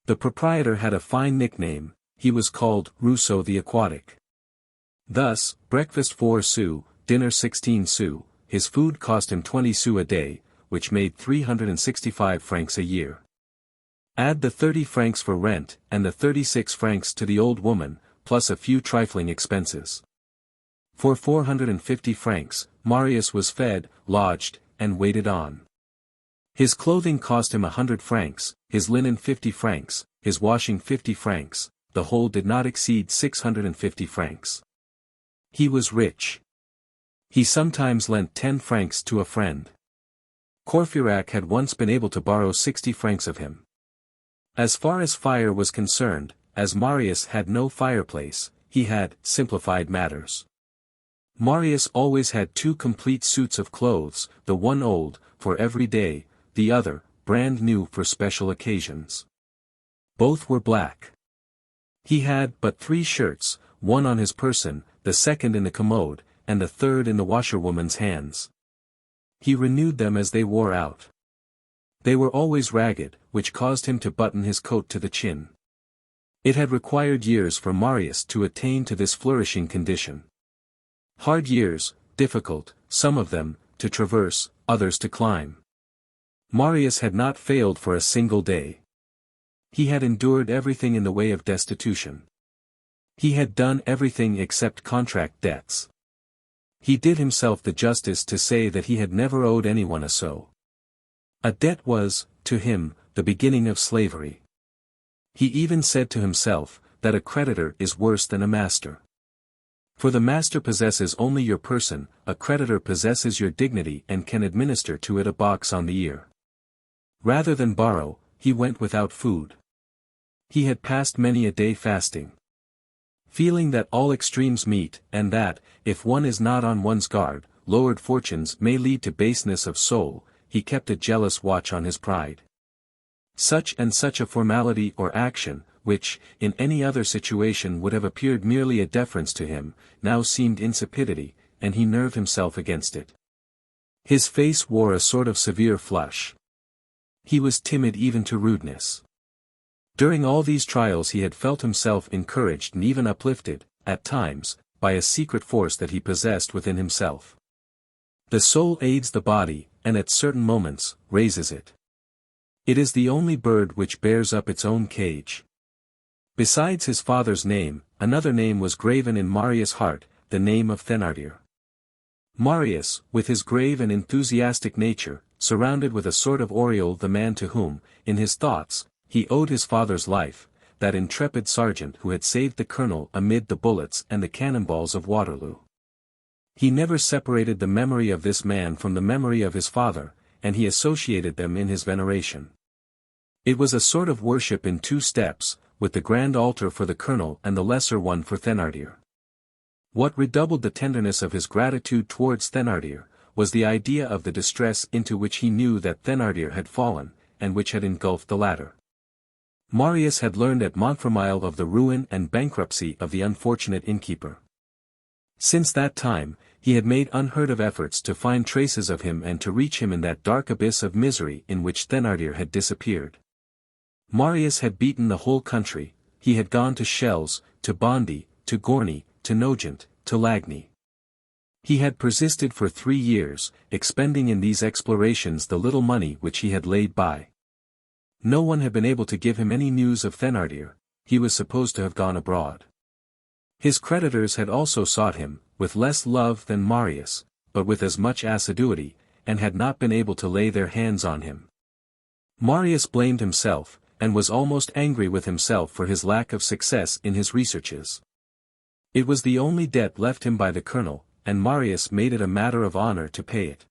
The proprietor had a fine nickname. He was called Rousseau the Aquatic. Thus, breakfast 4 sous, dinner 16 sous, his food cost him 20 sous a day, which made 365 francs a year. Add the 30 francs for rent, and the 36 francs to the old woman, plus a few trifling expenses. For 450 francs, Marius was fed, lodged, and waited on. His clothing cost him 100 francs, his linen 50 francs, his washing 50 francs, the whole did not exceed 650 francs. He was rich. He sometimes lent 10 francs to a friend. Courfeyrac had once been able to borrow 60 francs of him. As far as fire was concerned, as Marius had no fireplace, he had simplified matters. Marius always had 2 complete suits of clothes, the one old, for every day, the other, brand new for special occasions. Both were black. He had but 3 shirts, one on his person, the second in the commode, and the third in the washerwoman's hands. He renewed them as they wore out. They were always ragged, which caused him to button his coat to the chin. It had required years for Marius to attain to this flourishing condition. Hard years, difficult, some of them, to traverse, others to climb. Marius had not failed for a single day. He had endured everything in the way of destitution. He had done everything except contract debts. He did himself the justice to say that he had never owed anyone a sou. A debt was, to him, the beginning of slavery. He even said to himself, that a creditor is worse than a master. For the master possesses only your person, a creditor possesses your dignity and can administer to it a box on the ear. Rather than borrow, he went without food. He had passed many a day fasting. Feeling that all extremes meet, and that, if one is not on one's guard, lowered fortunes may lead to baseness of soul, he kept a jealous watch on his pride. Such and such a formality or action, which, in any other situation would have appeared merely a deference to him, now seemed insipidity, and he nerved himself against it. His face wore a sort of severe flush. He was timid even to rudeness. During all these trials he had felt himself encouraged and even uplifted, at times, by a secret force that he possessed within himself. The soul aids the body, and at certain moments, raises it. It is the only bird which bears up its own cage. Besides his father's name, another name was graven in Marius' heart, the name of Thénardier. Marius, with his grave and enthusiastic nature, surrounded with a sort of aureole the man to whom, in his thoughts, he owed his father's life, that intrepid sergeant who had saved the colonel amid the bullets and the cannonballs of Waterloo. He never separated the memory of this man from the memory of his father, and he associated them in his veneration. It was a sort of worship in 2 steps, with the grand altar for the colonel and the lesser one for Thénardier. What redoubled the tenderness of his gratitude towards Thénardier, was the idea of the distress into which he knew that Thénardier had fallen, and which had engulfed the latter. Marius had learned at Montfermeil of the ruin and bankruptcy of the unfortunate innkeeper. Since that time, he had made unheard of efforts to find traces of him and to reach him in that dark abyss of misery in which Thénardier had disappeared. Marius had beaten the whole country, he had gone to Chelles, to Bondy, to Gournay, to Nogent, to Lagny. He had persisted for 3 years, expending in these explorations the little money which he had laid by. No one had been able to give him any news of Thénardier, he was supposed to have gone abroad. His creditors had also sought him, with less love than Marius, but with as much assiduity, and had not been able to lay their hands on him. Marius blamed himself, and was almost angry with himself for his lack of success in his researches. It was the only debt left him by the colonel, and Marius made it a matter of honor to pay it.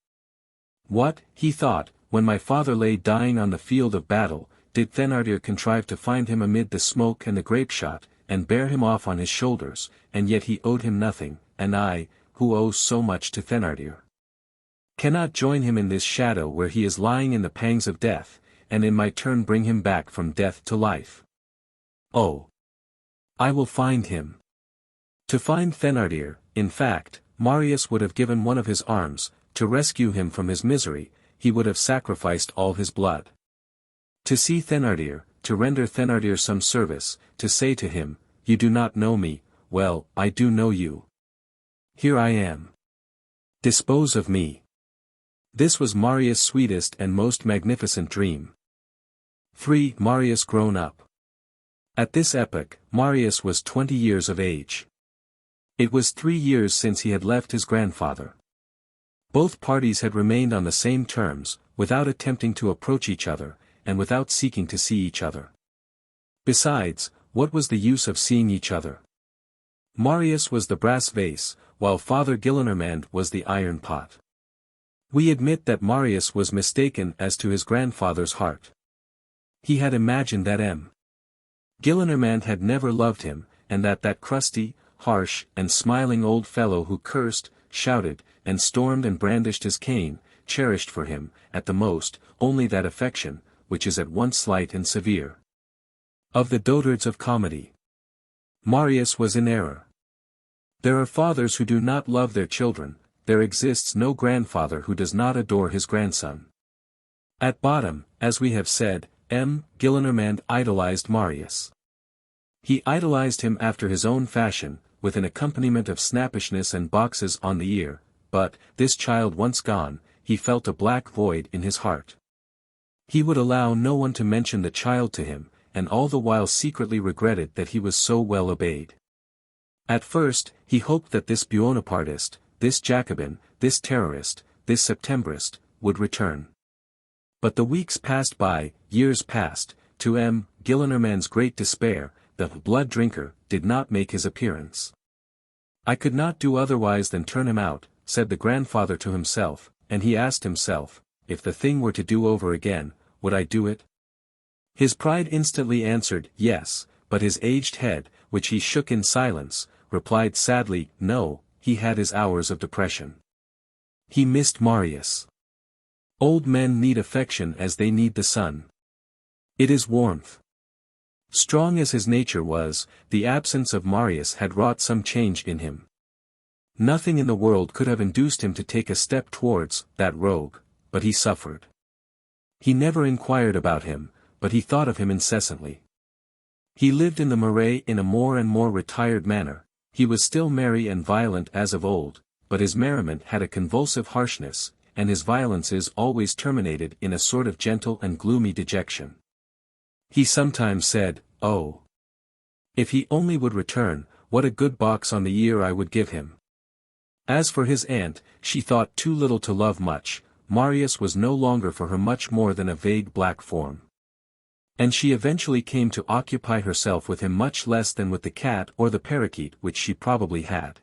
What, he thought, when my father lay dying on the field of battle, did Thénardier contrive to find him amid the smoke and the grape-shot, and bear him off on his shoulders, and yet he owed him nothing, and I, who owe so much to Thénardier, cannot join him in this shadow where he is lying in the pangs of death, and in my turn bring him back from death to life. Oh! I will find him. To find Thénardier, in fact, Marius would have given one of his arms, to rescue him from his misery, he would have sacrificed all his blood. To see Thénardier, to render Thénardier some service, to say to him, "You do not know me, well, I do know you. Here I am. Dispose of me." This was Marius' sweetest and most magnificent dream. 3. Marius Grown Up. At this epoch, Marius was 20 years of age. It was 3 years since he had left his grandfather. Both parties had remained on the same terms, without attempting to approach each other, and without seeking to see each other. Besides, what was the use of seeing each other? Marius was the brass vase, while Father Gillenormand was the iron pot. We admit that Marius was mistaken as to his grandfather's heart. He had imagined that M. Gillenormand had never loved him, and that crusty, harsh, and smiling old fellow who cursed, shouted, and stormed and brandished his cane, cherished for him, at the most, only that affection, which is at once slight and severe. Of the dotards of comedy, Marius was in error. There are fathers who do not love their children, there exists no grandfather who does not adore his grandson. At bottom, as we have said, M. Gillenormand idolized Marius. He idolized him after his own fashion, with an accompaniment of snappishness and boxes on the ear, but, this child once gone, he felt a black void in his heart. He would allow no one to mention the child to him, and all the while secretly regretted that he was so well obeyed. At first, he hoped that this Buonapartist, this Jacobin, this terrorist, this Septembrist, would return. But the weeks passed by, years passed, to M. Gillenormand's great despair, the blood drinker did not make his appearance. I could not do otherwise than turn him out, said the grandfather to himself, and he asked himself, if the thing were to do over again, would I do it? His pride instantly answered, yes, but his aged head, which he shook in silence, replied sadly, no, he had his hours of depression. He missed Marius. Old men need affection as they need the sun. It is warmth. Strong as his nature was, the absence of Marius had wrought some change in him. Nothing in the world could have induced him to take a step towards that rogue, but he suffered. He never inquired about him, but he thought of him incessantly. He lived in the Marais in a more and more retired manner. He was still merry and violent as of old, but his merriment had a convulsive harshness, and his violences always terminated in a sort of gentle and gloomy dejection. He sometimes said, oh! If he only would return, what a good box on the ear I would give him. As for his aunt, she thought too little to love much, Marius was no longer for her much more than a vague black form. And she eventually came to occupy herself with him much less than with the cat or the parakeet which she probably had.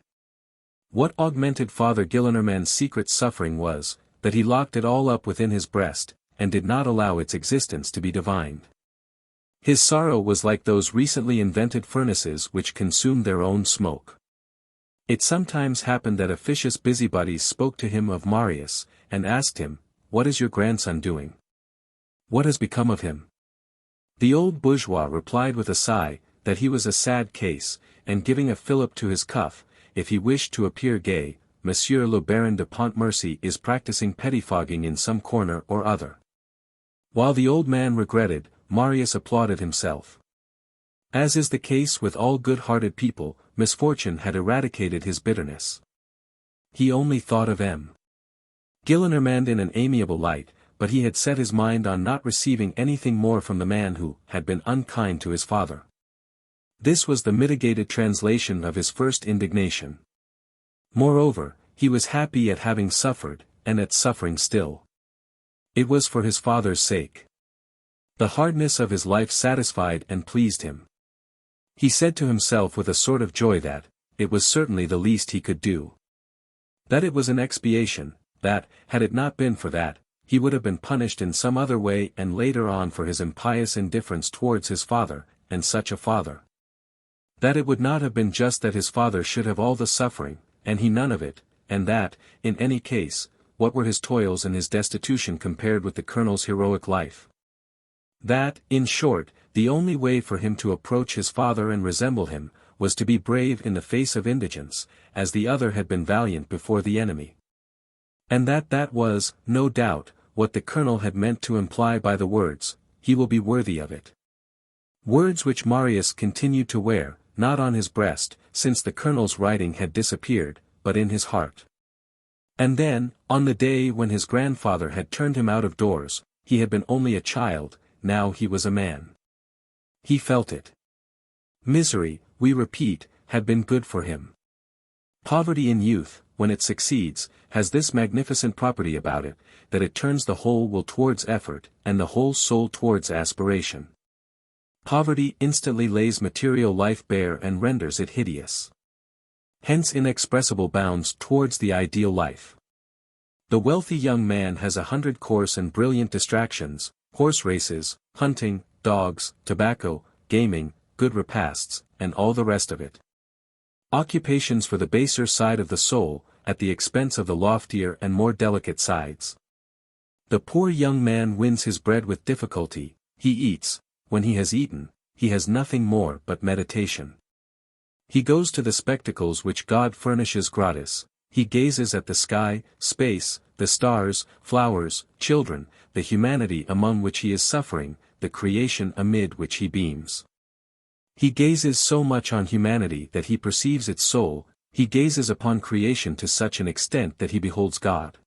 What augmented Father Gillenormand's secret suffering was, that he locked it all up within his breast, and did not allow its existence to be divined. His sorrow was like those recently invented furnaces which consume their own smoke. It sometimes happened that officious busybodies spoke to him of Marius, and asked him, what is your grandson doing? What has become of him? The old bourgeois replied with a sigh, that he was a sad case, and giving a fillip to his cuff, if he wished to appear gay, Monsieur le Baron de Pontmercy is practicing pettifogging in some corner or other. While the old man regretted, Marius applauded himself. As is the case with all good-hearted people, misfortune had eradicated his bitterness. He only thought of M. Gillenormand in an amiable light, but he had set his mind on not receiving anything more from the man who had been unkind to his father. This was the mitigated translation of his first indignation. Moreover, he was happy at having suffered, and at suffering still. It was for his father's sake. The hardness of his life satisfied and pleased him. He said to himself with a sort of joy that, it was certainly the least he could do. That it was an expiation, that, had it not been for that, he would have been punished in some other way and later on for his impious indifference towards his father, and such a father. That it would not have been just that his father should have all the suffering, and he none of it, and that, in any case, what were his toils and his destitution compared with the colonel's heroic life? That, in short, the only way for him to approach his father and resemble him, was to be brave in the face of indigence, as the other had been valiant before the enemy. And that was, no doubt, what the colonel had meant to imply by the words, he will be worthy of it. Words which Marius continued to wear, not on his breast, since the colonel's writing had disappeared, but in his heart. And then, on the day when his grandfather had turned him out of doors, he had been only a child, now he was a man. He felt it. Misery, we repeat, had been good for him. Poverty in youth, when it succeeds, has this magnificent property about it, that it turns the whole will towards effort, and the whole soul towards aspiration. Poverty instantly lays material life bare and renders it hideous. Hence inexpressible bounds towards the ideal life. The wealthy young man has 100 coarse and brilliant distractions, horse races, hunting, dogs, tobacco, gaming, good repasts, and all the rest of it. Occupations for the baser side of the soul, at the expense of the loftier and more delicate sides. The poor young man wins his bread with difficulty, he eats, when he has eaten, he has nothing more but meditation. He goes to the spectacles which God furnishes gratis, he gazes at the sky, space, the stars, flowers, children, the humanity among which he is suffering, the creation amid which he beams. He gazes so much on humanity that he perceives its soul, he gazes upon creation to such an extent that he beholds God.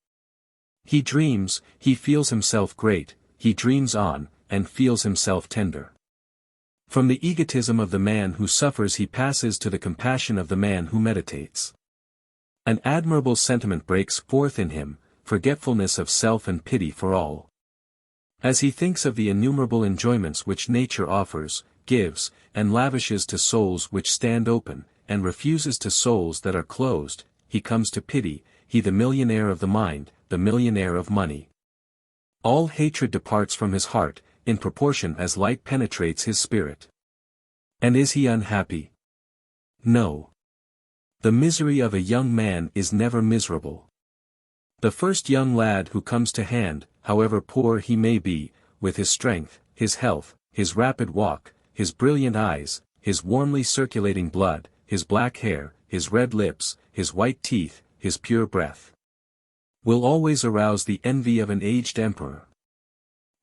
He dreams, he feels himself great, he dreams on, and feels himself tender. From the egotism of the man who suffers he passes to the compassion of the man who meditates. An admirable sentiment breaks forth in him, forgetfulness of self and pity for all. As he thinks of the innumerable enjoyments which nature offers, gives, and lavishes to souls which stand open, and refuses to souls that are closed, he comes to pity, he the millionaire of the mind, the millionaire of money. All hatred departs from his heart, in proportion as light penetrates his spirit. And is he unhappy? No. The misery of a young man is never miserable. The first young lad who comes to hand, however poor he may be, with his strength, his health, his rapid walk, his brilliant eyes, his warmly circulating blood, his black hair, his red lips, his white teeth, his pure breath, will always arouse the envy of an aged emperor.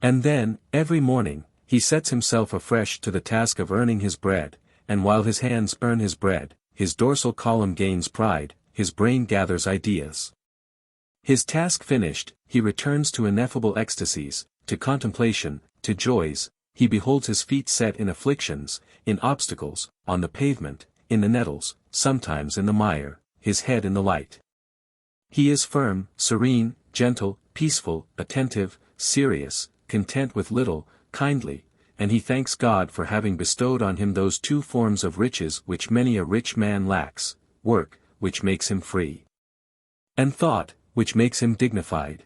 And then, every morning, he sets himself afresh to the task of earning his bread, and while his hands earn his bread, his dorsal column gains pride, his brain gathers ideas. His task finished, he returns to ineffable ecstasies, to contemplation, to joys, he beholds his feet set in afflictions, in obstacles, on the pavement, in the nettles, sometimes in the mire, his head in the light. He is firm, serene, gentle, peaceful, attentive, serious, content with little, kindly, and he thanks God for having bestowed on him those two forms of riches which many a rich man lacks, work, which makes him free, and thought, which makes him dignified.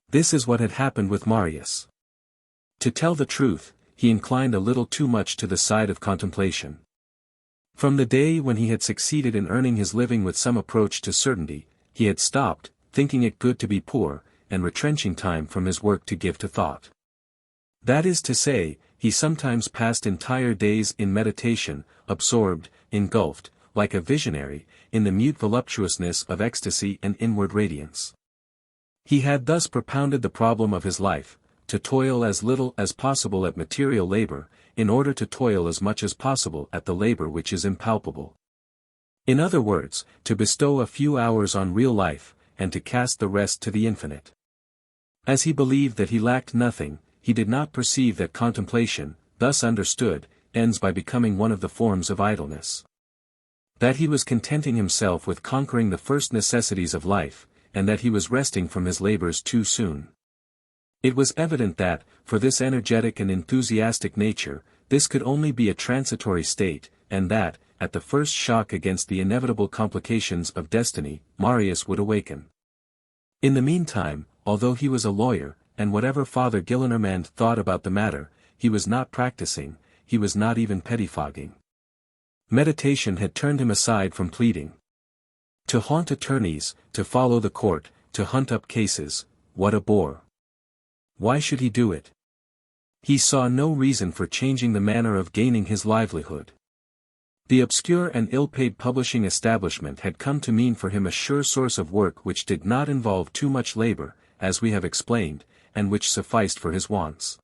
This is what had happened with Marius. To tell the truth, he inclined a little too much to the side of contemplation. From the day when he had succeeded in earning his living with some approach to certainty, he had stopped, thinking it good to be poor, and retrenching time from his work to give to thought. That is to say, he sometimes passed entire days in meditation, absorbed, engulfed, like a visionary, in the mute voluptuousness of ecstasy and inward radiance. He had thus propounded the problem of his life, to toil as little as possible at material labor, in order to toil as much as possible at the labor which is impalpable. In other words, to bestow a few hours on real life, and to cast the rest to the infinite. As he believed that he lacked nothing, he did not perceive that contemplation, thus understood, ends by becoming one of the forms of idleness. That he was contenting himself with conquering the first necessities of life, and that he was resting from his labors too soon. It was evident that, for this energetic and enthusiastic nature, this could only be a transitory state, and that, at the first shock against the inevitable complications of destiny, Marius would awaken. In the meantime, although he was a lawyer, and whatever Father Gillenormand thought about the matter, he was not practicing, he was not even pettifogging. Meditation had turned him aside from pleading. To haunt attorneys, to follow the court, to hunt up cases, what a bore. Why should he do it? He saw no reason for changing the manner of gaining his livelihood. The obscure and ill-paid publishing establishment had come to mean for him a sure source of work which did not involve too much labor, as we have explained, and which sufficed for his wants.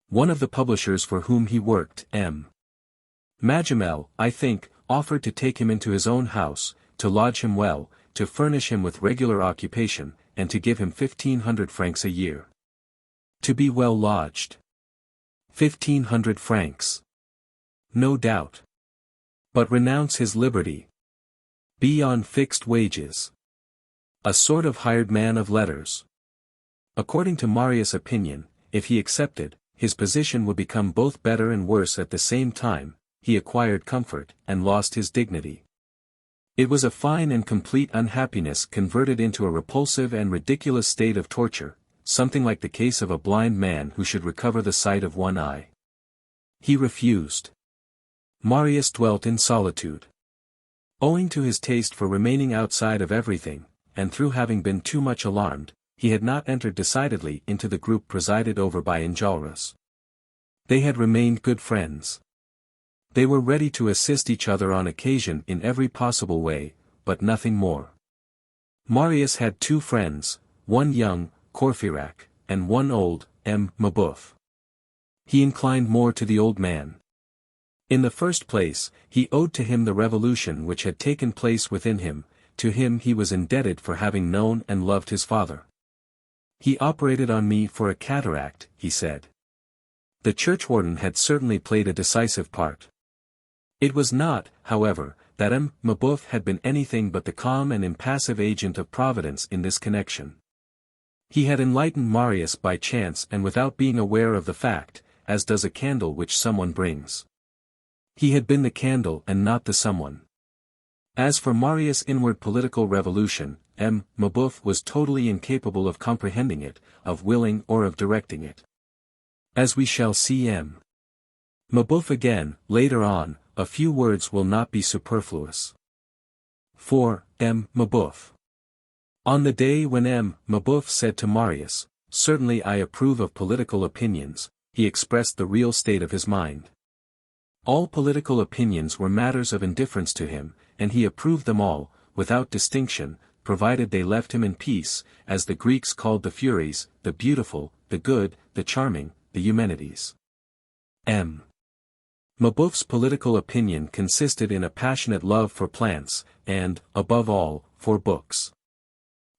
One of the publishers for whom he worked, M. Magnon, I think, offered to take him into his own house, to lodge him well, to furnish him with regular occupation, and to give him 1,500 francs a year. To be well lodged. 1,500 francs. No doubt. But renounce his liberty. Be on fixed wages. A sort of hired man of letters. According to Marius' opinion, if he accepted, his position would become both better and worse at the same time, he acquired comfort, and lost his dignity. It was a fine and complete unhappiness converted into a repulsive and ridiculous state of torture, something like the case of a blind man who should recover the sight of one eye. He refused. Marius dwelt in solitude. Owing to his taste for remaining outside of everything, and through having been too much alarmed, he had not entered decidedly into the group presided over by Enjolras. They had remained good friends. They were ready to assist each other on occasion in every possible way, but nothing more. Marius had two friends, one young, Courfeyrac, and one old, M. Mabeuf. He inclined more to the old man. In the first place, he owed to him the revolution which had taken place within him, to him he was indebted for having known and loved his father. He operated on me for a cataract, he said. The churchwarden had certainly played a decisive part. It was not, however, that M. Mabeuf had been anything but the calm and impassive agent of Providence in this connection. He had enlightened Marius by chance and without being aware of the fact, as does a candle which someone brings. He had been the candle and not the someone. As for Marius' inward political revolution, M. Mabeuf was totally incapable of comprehending it, of willing or of directing it. As we shall see M. Mabeuf again, later on, a few words will not be superfluous. 4. M. Mabeuf. On the day when M. Mabeuf said to Marius, "Certainly I approve of political opinions," he expressed the real state of his mind. All political opinions were matters of indifference to him, and he approved them all, without distinction, provided they left him in peace, as the Greeks called the Furies, the beautiful, the good, the charming, the Eumenides. M. Mabeuf's political opinion consisted in a passionate love for plants, and, above all, for books.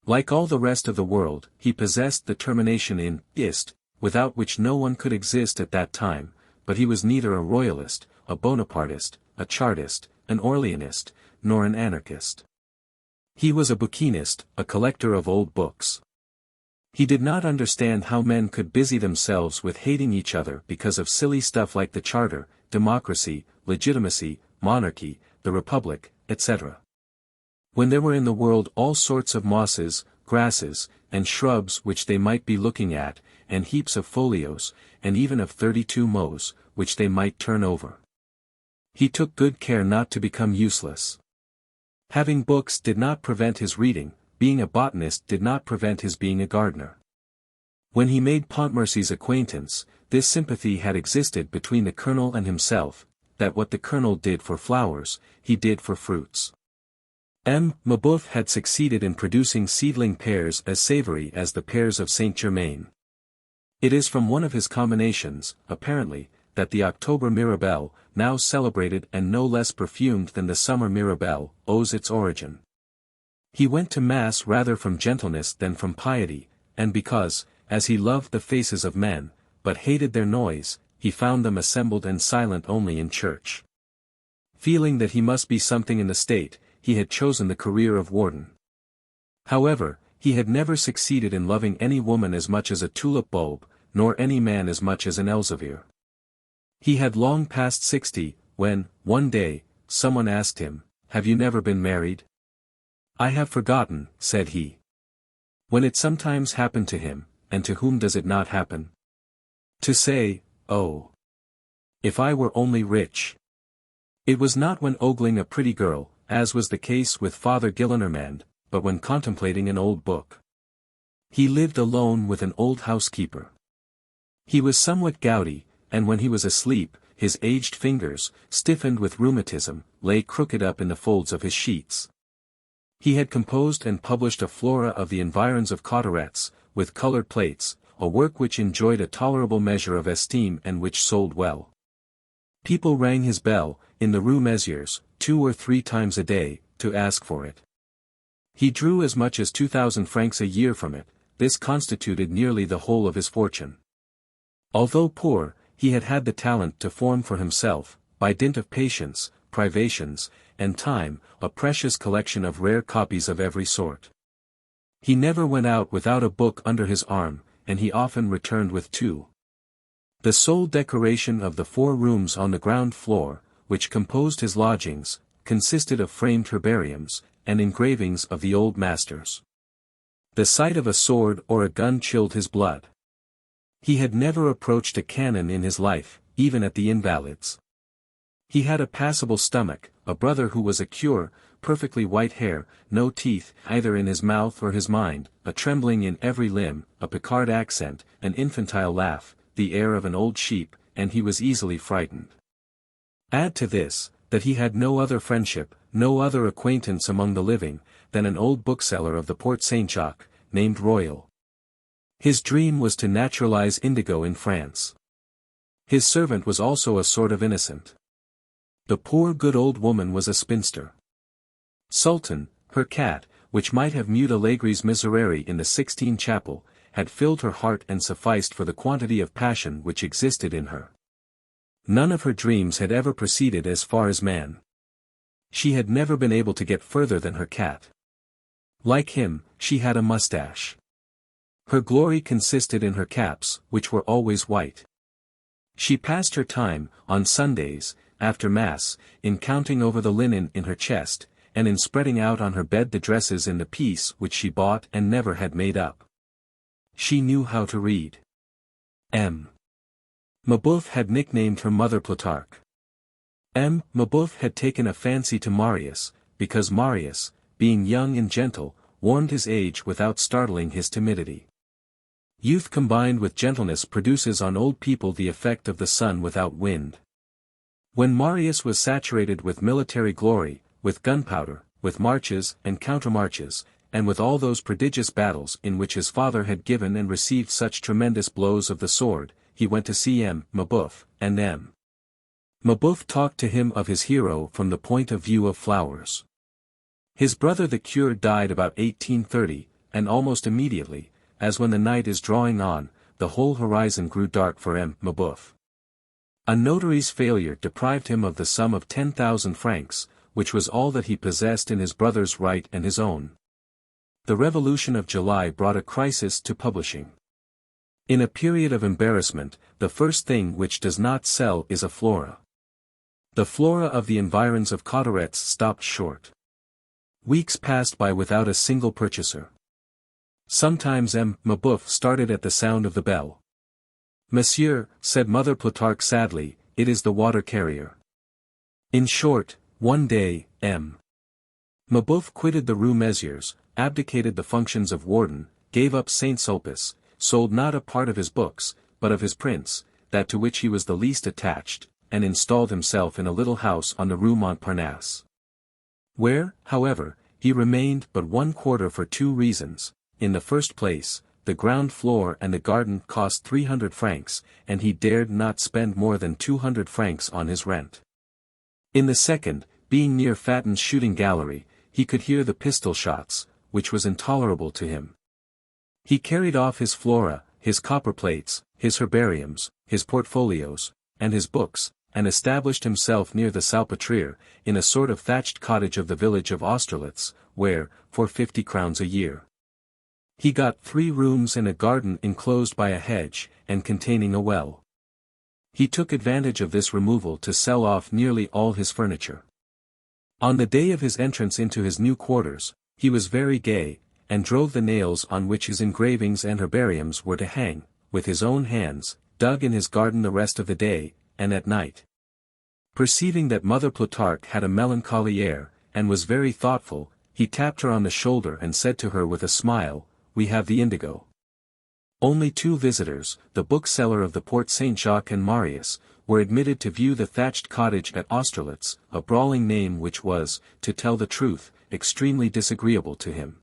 Like all the rest of the world, he possessed the termination in "ist," without which no one could exist at that time, but he was neither a royalist, a Bonapartist, a Chartist, an Orleanist, nor an anarchist. He was a bouquinist, a collector of old books. He did not understand how men could busy themselves with hating each other because of silly stuff like the Charter, democracy, legitimacy, monarchy, the Republic, etc. When there were in the world all sorts of mosses, grasses, and shrubs which they might be looking at, and heaps of folios, and even of 32 mots, which they might turn over. He took good care not to become useless. Having books did not prevent his reading, being a botanist did not prevent his being a gardener. When he made Pontmercy's acquaintance, this sympathy had existed between the colonel and himself, that what the colonel did for flowers, he did for fruits. M. Mabeuf had succeeded in producing seedling pears as savory as the pears of Saint-Germain. It is from one of his combinations, apparently, that the October Mirabelle, now celebrated and no less perfumed than the summer Mirabelle, owes its origin. He went to Mass rather from gentleness than from piety, and because, as he loved the faces of men, but hated their noise, he found them assembled and silent only in church. Feeling that he must be something in the state, he had chosen the career of warden. However, he had never succeeded in loving any woman as much as a tulip bulb, nor any man as much as an Elzevir. He had long passed 60, when, one day, someone asked him, "Have you never been married?" "I have forgotten," said he. When it sometimes happened to him, and to whom does it not happen? To say, "Oh, if I were only rich." It was not when ogling a pretty girl, as was the case with Father Gillenormand, but when contemplating an old book. He lived alone with an old housekeeper. He was somewhat gouty, and when he was asleep, his aged fingers, stiffened with rheumatism, lay crooked up in the folds of his sheets. He had composed and published a flora of the environs of Cauteretz, with colored plates, a work which enjoyed a tolerable measure of esteem and which sold well. People rang his bell, in the Rue Messieurs, 2 or 3 times a day, to ask for it. He drew as much as 2,000 francs a year from it, this constituted nearly the whole of his fortune. Although poor, he had had the talent to form for himself, by dint of patience, privations, and time, a precious collection of rare copies of every sort. He never went out without a book under his arm, and he often returned with 2. The sole decoration of the 4 rooms on the ground floor, which composed his lodgings, consisted of framed herbariums, and engravings of the old masters. The sight of a sword or a gun chilled his blood. He had never approached a cannon in his life, even at the Invalides. He had a passable stomach, a brother who was a cure, perfectly white hair, no teeth, either in his mouth or his mind, a trembling in every limb, a Picard accent, an infantile laugh, the air of an old sheep, and he was easily frightened. Add to this, that he had no other friendship, no other acquaintance among the living, than an old bookseller of the Porte Saint-Jacques, named Royal. His dream was to naturalize indigo in France. His servant was also a sort of innocent. The poor good old woman was a spinster. Sultan, her cat, which might have mewed Allegri's Miserere in the Sixtine Chapel, had filled her heart and sufficed for the quantity of passion which existed in her. None of her dreams had ever proceeded as far as man. She had never been able to get further than her cat. Like him, she had a mustache. Her glory consisted in her caps, which were always white. She passed her time, on Sundays, after Mass, in counting over the linen in her chest, and in spreading out on her bed the dresses in the piece which she bought and never had made up. She knew how to read. M. Mabeuf had nicknamed her mother Plutarch. M. Mabeuf had taken a fancy to Marius, because Marius, being young and gentle, warmed his age without startling his timidity. Youth combined with gentleness produces on old people the effect of the sun without wind. When Marius was saturated with military glory, with gunpowder, with marches and countermarches, and with all those prodigious battles in which his father had given and received such tremendous blows of the sword, he went to see M. Mabeuf, and M. Mabeuf talked to him of his hero from the point of view of flowers. His brother the cure died about 1830, and almost immediately, as when the night is drawing on, the whole horizon grew dark for M. Mabeuf. A notary's failure deprived him of the sum of 10,000 francs, which was all that he possessed in his brother's right and his own. The Revolution of July brought a crisis to publishing. In a period of embarrassment, the first thing which does not sell is a flora. The flora of the environs of Cauteretz stopped short. Weeks passed by without a single purchaser. Sometimes M. Mabeuf started at the sound of the bell. "Monsieur," said Mother Plutarch sadly, "it is the water carrier." In short, one day, M. Mabeuf quitted the Rue Messieurs, abdicated the functions of warden, gave up Saint Sulpice, sold not a part of his books, but of his prints, that to which he was the least attached, and installed himself in a little house on the Rue Montparnasse. Where, however, he remained but 1/4 for two reasons. In the first place, the ground floor and the garden cost 300 francs, and he dared not spend more than 200 francs on his rent. In the second, being near Fatten's shooting gallery, he could hear the pistol shots, which was intolerable to him. He carried off his flora, his copperplates, his herbariums, his portfolios, and his books, and established himself near the Salpêtrière, in a sort of thatched cottage of the village of Austerlitz, where, for 50 crowns a year, he got 3 rooms and a garden enclosed by a hedge, and containing a well. He took advantage of this removal to sell off nearly all his furniture. On the day of his entrance into his new quarters, he was very gay, and drove the nails on which his engravings and herbariums were to hang, with his own hands, dug in his garden the rest of the day, and at night. Perceiving that Mother Plutarch had a melancholy air, and was very thoughtful, he tapped her on the shoulder and said to her with a smile, "We have the indigo." Only 2 visitors, the bookseller of the Porte Saint-Jacques and Marius, were admitted to view the thatched cottage at Austerlitz, a brawling name which was, to tell the truth, extremely disagreeable to him.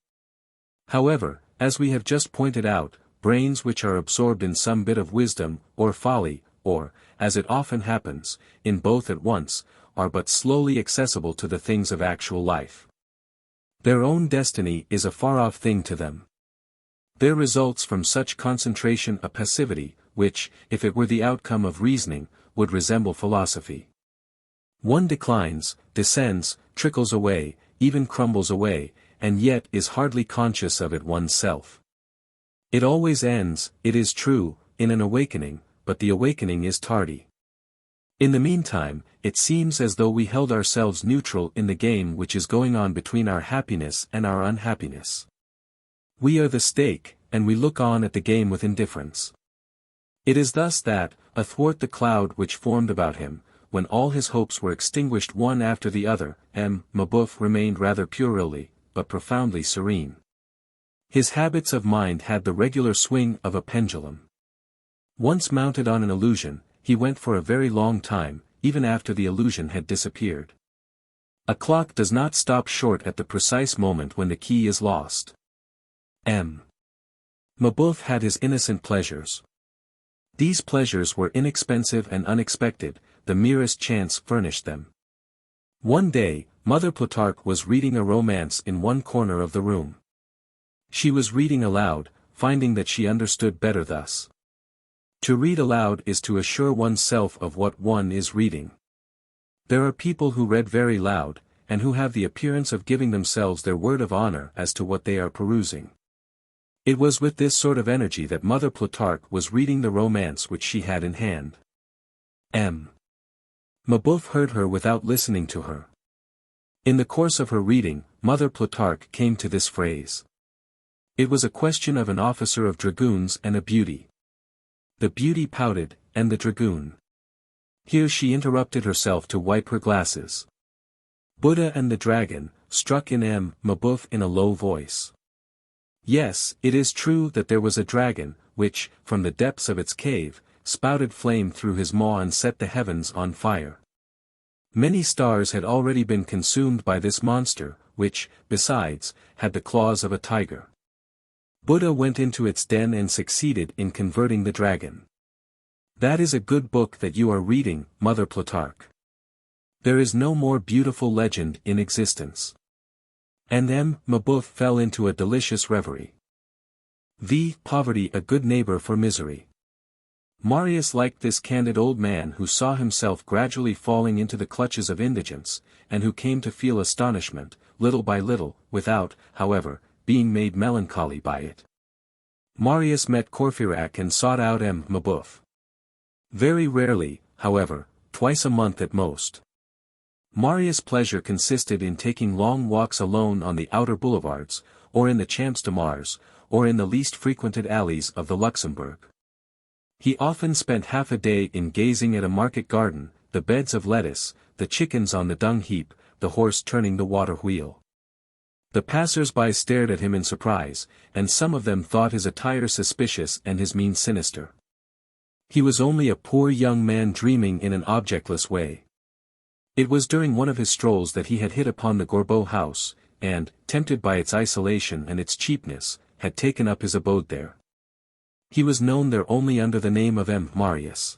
However, as we have just pointed out, brains which are absorbed in some bit of wisdom, or folly, or, as it often happens, in both at once, are but slowly accessible to the things of actual life. Their own destiny is a far-off thing to them. There results from such concentration a passivity, which, if it were the outcome of reasoning, would resemble philosophy. One declines, descends, trickles away, even crumbles away, and yet is hardly conscious of it oneself. It always ends, it is true, in an awakening, but the awakening is tardy. In the meantime, it seems as though we held ourselves neutral in the game which is going on between our happiness and our unhappiness. We are the stake, and we look on at the game with indifference. It is thus that, athwart the cloud which formed about him, when all his hopes were extinguished one after the other, Mabeuf remained rather puerilely, but profoundly serene. His habits of mind had the regular swing of a pendulum. Once mounted on an illusion, he went for a very long time, even after the illusion had disappeared. A clock does not stop short at the precise moment when the key is lost. Mabeuf had his innocent pleasures. These pleasures were inexpensive and unexpected, the merest chance furnished them. One day, Mother Plutarque was reading a romance in one corner of the room. She was reading aloud, finding that she understood better thus. To read aloud is to assure oneself of what one is reading. There are people who read very loud, and who have the appearance of giving themselves their word of honor as to what they are perusing. It was with this sort of energy that Mother Plutarque was reading the romance which she had in hand. Mabeuf heard her without listening to her. In the course of her reading, Mother Plutarque came to this phrase. It was a question of an officer of dragoons and a beauty. The beauty pouted, and the dragoon. Here she interrupted herself to wipe her glasses. Buddha and the dragon, struck in Mabeuf in a low voice. Yes, it is true that there was a dragon, which, from the depths of its cave, spouted flame through his maw and set the heavens on fire. Many stars had already been consumed by this monster, which, besides, had the claws of a tiger. Buddha went into its den and succeeded in converting the dragon. That is a good book that you are reading, Mother Plutarque. There is no more beautiful legend in existence. And Mabeuf fell into a delicious reverie. Poverty a good neighbor for misery. Marius liked this candid old man who saw himself gradually falling into the clutches of indigence, and who came to feel astonishment, little by little, without, however, being made melancholy by it. Marius met Courfeyrac and sought out Mabeuf. Very rarely, however, twice a month at most. Marius' pleasure consisted in taking long walks alone on the outer boulevards, or in the Champs de Mars, or in the least frequented alleys of the Luxembourg. He often spent half a day in gazing at a market garden, the beds of lettuce, the chickens on the dung heap, the horse turning the water wheel. The passers-by stared at him in surprise, and some of them thought his attire suspicious and his mien sinister. He was only a poor young man dreaming in an objectless way. It was during one of his strolls that he had hit upon the Gorbeau house, and, tempted by its isolation and its cheapness, had taken up his abode there. He was known there only under the name of Marius.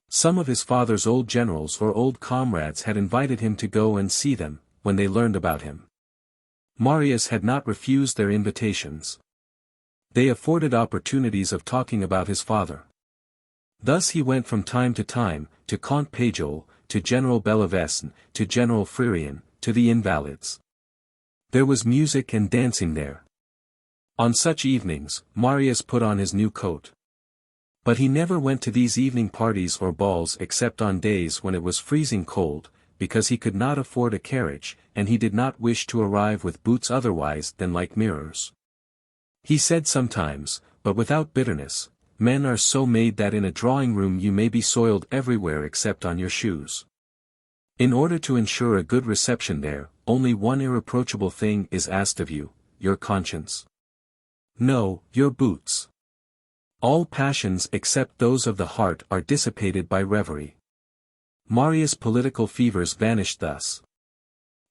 Some of his father's old generals or old comrades had invited him to go and see them, when they learned about him. Marius had not refused their invitations. They afforded opportunities of talking about his father. Thus he went from time to time, to Comte Pajol, to General Bellavesne, to General Frérien, to the Invalides. There was music and dancing there. On such evenings, Marius put on his new coat. But he never went to these evening parties or balls except on days when it was freezing cold, because he could not afford a carriage, and he did not wish to arrive with boots otherwise than like mirrors. He said sometimes, but without bitterness, men are so made that in a drawing-room you may be soiled everywhere except on your shoes. In order to ensure a good reception there, only one irreproachable thing is asked of you, your conscience. No, your boots. All passions except those of the heart are dissipated by reverie. Marius' political fevers vanished thus.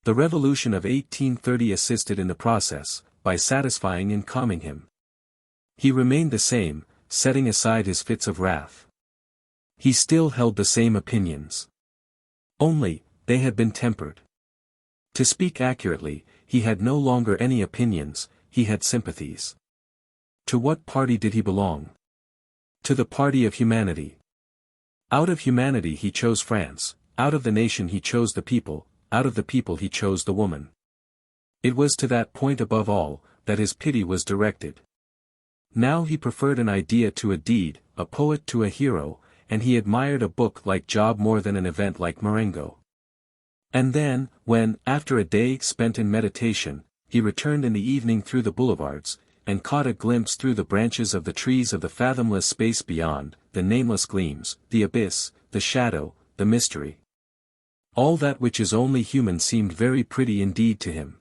The revolution of 1830 assisted in the process, by satisfying and calming him. He remained the same, setting aside his fits of wrath. He still held the same opinions. Only, they had been tempered. To speak accurately, he had no longer any opinions, he had sympathies. To what party did he belong? To the party of humanity. Out of humanity he chose France, out of the nation he chose the people, out of the people he chose the woman. It was to that point above all, that his pity was directed. Now he preferred an idea to a deed, a poet to a hero, and he admired a book like Job more than an event like Marengo. And then, when, after a day spent in meditation, he returned in the evening through the boulevards, and caught a glimpse through the branches of the trees of the fathomless space beyond, the nameless gleams, the abyss, the shadow, the mystery. All that which is only human seemed very pretty indeed to him.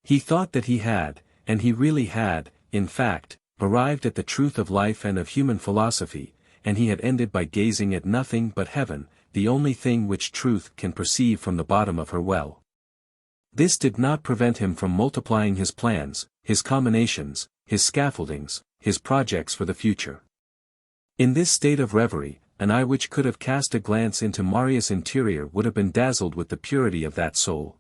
He thought that he had, and he really had, in fact, arrived at the truth of life and of human philosophy, and he had ended by gazing at nothing but heaven, the only thing which truth can perceive from the bottom of her well. This did not prevent him from multiplying his plans, his combinations, his scaffoldings, his projects for the future. In this state of reverie, an eye which could have cast a glance into Marius' interior would have been dazzled with the purity of that soul.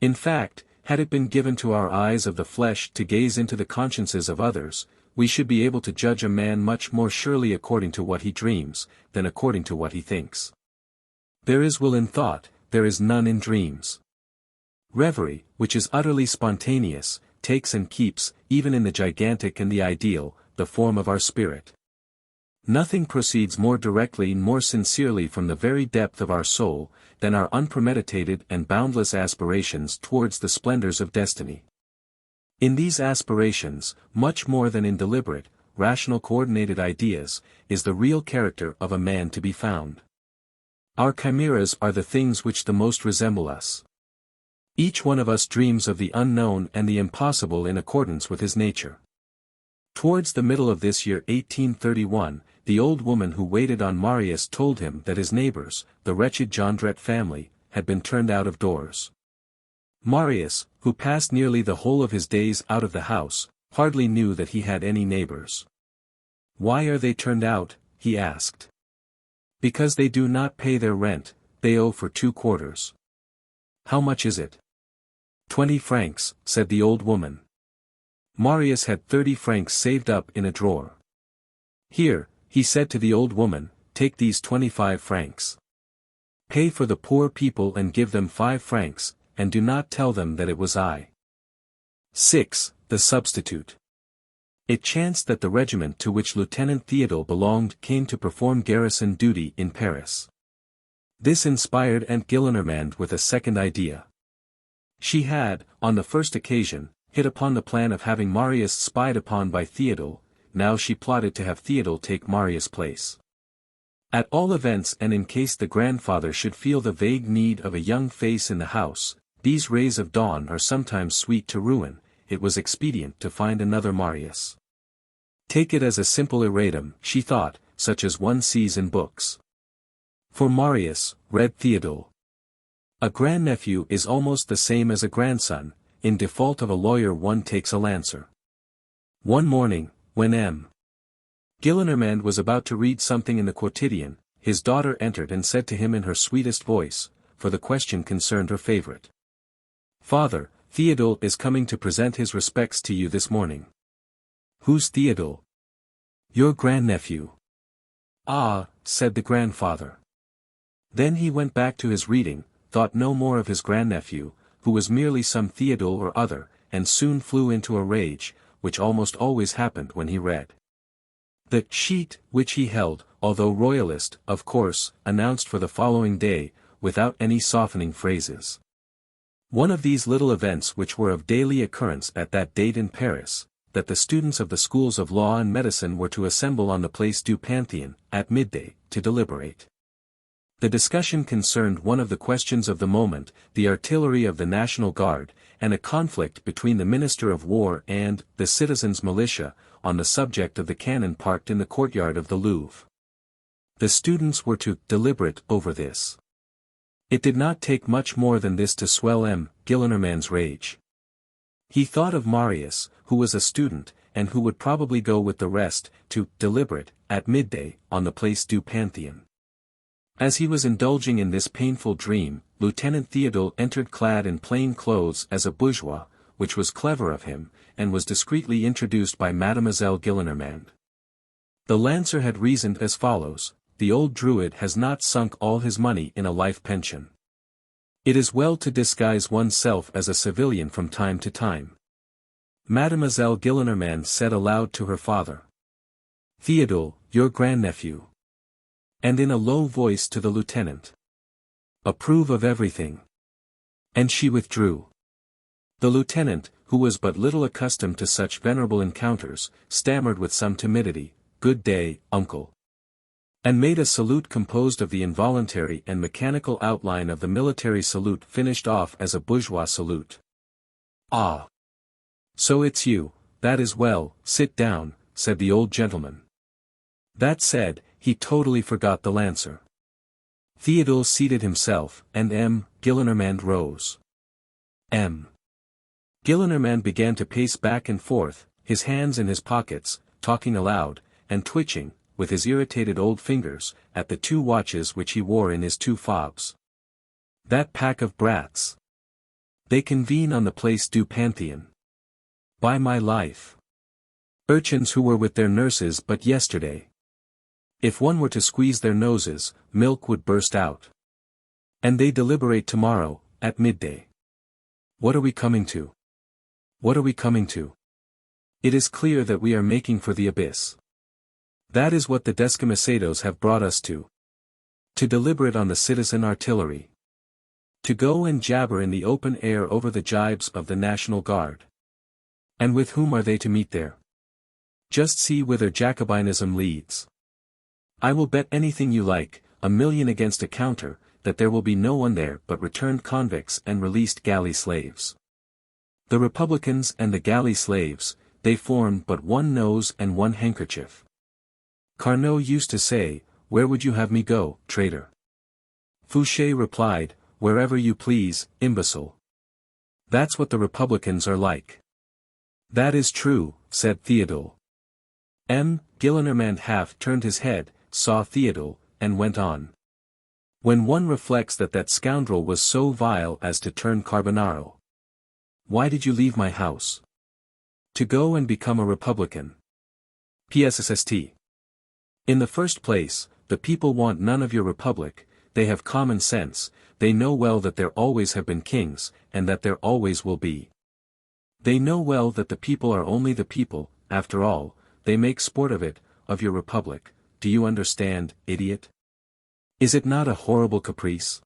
In fact, had it been given to our eyes of the flesh to gaze into the consciences of others, we should be able to judge a man much more surely according to what he dreams, than according to what he thinks. There is will in thought, there is none in dreams. Reverie, which is utterly spontaneous, takes and keeps, even in the gigantic and the ideal, the form of our spirit. Nothing proceeds more directly and more sincerely from the very depth of our soul, than our unpremeditated and boundless aspirations towards the splendors of destiny. In these aspirations, much more than in deliberate, rational coordinated ideas, is the real character of a man to be found. Our chimeras are the things which the most resemble us. Each one of us dreams of the unknown and the impossible in accordance with his nature. Towards the middle of this year 1831, the old woman who waited on Marius told him that his neighbors, the wretched Jondrette family, had been turned out of doors. Marius, who passed nearly the whole of his days out of the house, hardly knew that he had any neighbors. "Why are they turned out?" he asked. "Because they do not pay their rent, they owe for 2 quarters. "How much is it?" 20 francs, said the old woman. Marius had 30 francs saved up in a drawer. "Here," he said to the old woman, "take these 25 francs. Pay for the poor people and give them 5 francs, and do not tell them that it was I." 6. The substitute. It chanced that the regiment to which Lieutenant Théodule belonged came to perform garrison duty in Paris. This inspired Aunt Gillenormand with a second idea. She had, on the first occasion, hit upon the plan of having Marius spied upon by Théodule. Now she plotted to have Théodule take Marius' place. At all events, and in case the grandfather should feel the vague need of a young face in the house, these rays of dawn are sometimes sweet to ruin, it was expedient to find another Marius. Take it as a simple erratum, she thought, such as one sees in books. For Marius, read Théodule. A grandnephew is almost the same as a grandson, in default of a lawyer one takes a lancer. One morning, when M. Gillenormand was about to read something in the quotidian, his daughter entered and said to him in her sweetest voice, for the question concerned her favorite. "Father, Théodule is coming to present his respects to you this morning." "Who's Théodule?" "Your grandnephew." "Ah," said the grandfather. Then he went back to his reading, thought no more of his grandnephew, who was merely some Théodule or other, and soon flew into a rage, which almost always happened when he read. The sheet, which he held, although royalist, of course, announced for the following day, without any softening phrases. One of these little events which were of daily occurrence at that date in Paris, that the students of the schools of law and medicine were to assemble on the Place du Panthéon, at midday, to deliberate. The discussion concerned one of the questions of the moment, the artillery of the National Guard, and a conflict between the Minister of War and the citizens' militia, on the subject of the cannon parked in the courtyard of the Louvre. The students were to deliberate over this. It did not take much more than this to swell M. Gillenormand's rage. He thought of Marius, who was a student, and who would probably go with the rest, to deliberate, at midday, on the Place du Panthéon. As he was indulging in this painful dream, Lieutenant Théodule entered clad in plain clothes as a bourgeois, which was clever of him, and was discreetly introduced by Mademoiselle Gillenormand. The lancer had reasoned as follows: the old druid has not sunk all his money in a life pension. It is well to disguise oneself as a civilian from time to time. Mademoiselle Gillenormand said aloud to her father. "Théodule, your grandnephew." And in a low voice to the lieutenant. "Approve of everything." And she withdrew. The lieutenant, who was but little accustomed to such venerable encounters, stammered with some timidity, "Good day, uncle." And made a salute composed of the involuntary and mechanical outline of the military salute finished off as a bourgeois salute. "Ah! So it's you, that is well, sit down," said the old gentleman. That said, he totally forgot the lancer. Théodule seated himself, and M. Gillenormand rose. M. Gillenormand began to pace back and forth, his hands in his pockets, talking aloud, and twitching, with his irritated old fingers, at the 2 watches which he wore in his 2 fobs. That pack of brats! They convene on the Place du Panthéon. By my life! Urchins who were with their nurses but yesterday. If one were to squeeze their noses, milk would burst out. And they deliberate tomorrow, at midday. What are we coming to? What are we coming to? It is clear that we are making for the abyss. That is what the descamisados have brought us to. To deliberate on the citizen artillery. To go and jabber in the open air over the gibes of the National Guard. And with whom are they to meet there? Just see whither Jacobinism leads. I will bet anything you like, $1 million against a counter, that there will be no one there but returned convicts and released galley slaves. The Republicans and the galley slaves, they form but one nose and one handkerchief. Carnot used to say, "Where would you have me go, traitor?" Fouché replied, "Wherever you please, imbecile." That's what the Republicans are like. That is true, said Théodule. M. Gillenormand half turned his head, saw Théodule, and went on. When one reflects that that scoundrel was so vile as to turn Carbonaro. Why did you leave my house? To go and become a Republican. PSSST. In the first place, the people want none of your republic, they have common sense, they know well that there always have been kings, and that there always will be. They know well that the people are only the people, after all, they make sport of it, of your republic, do you understand, idiot? Is it not a horrible caprice?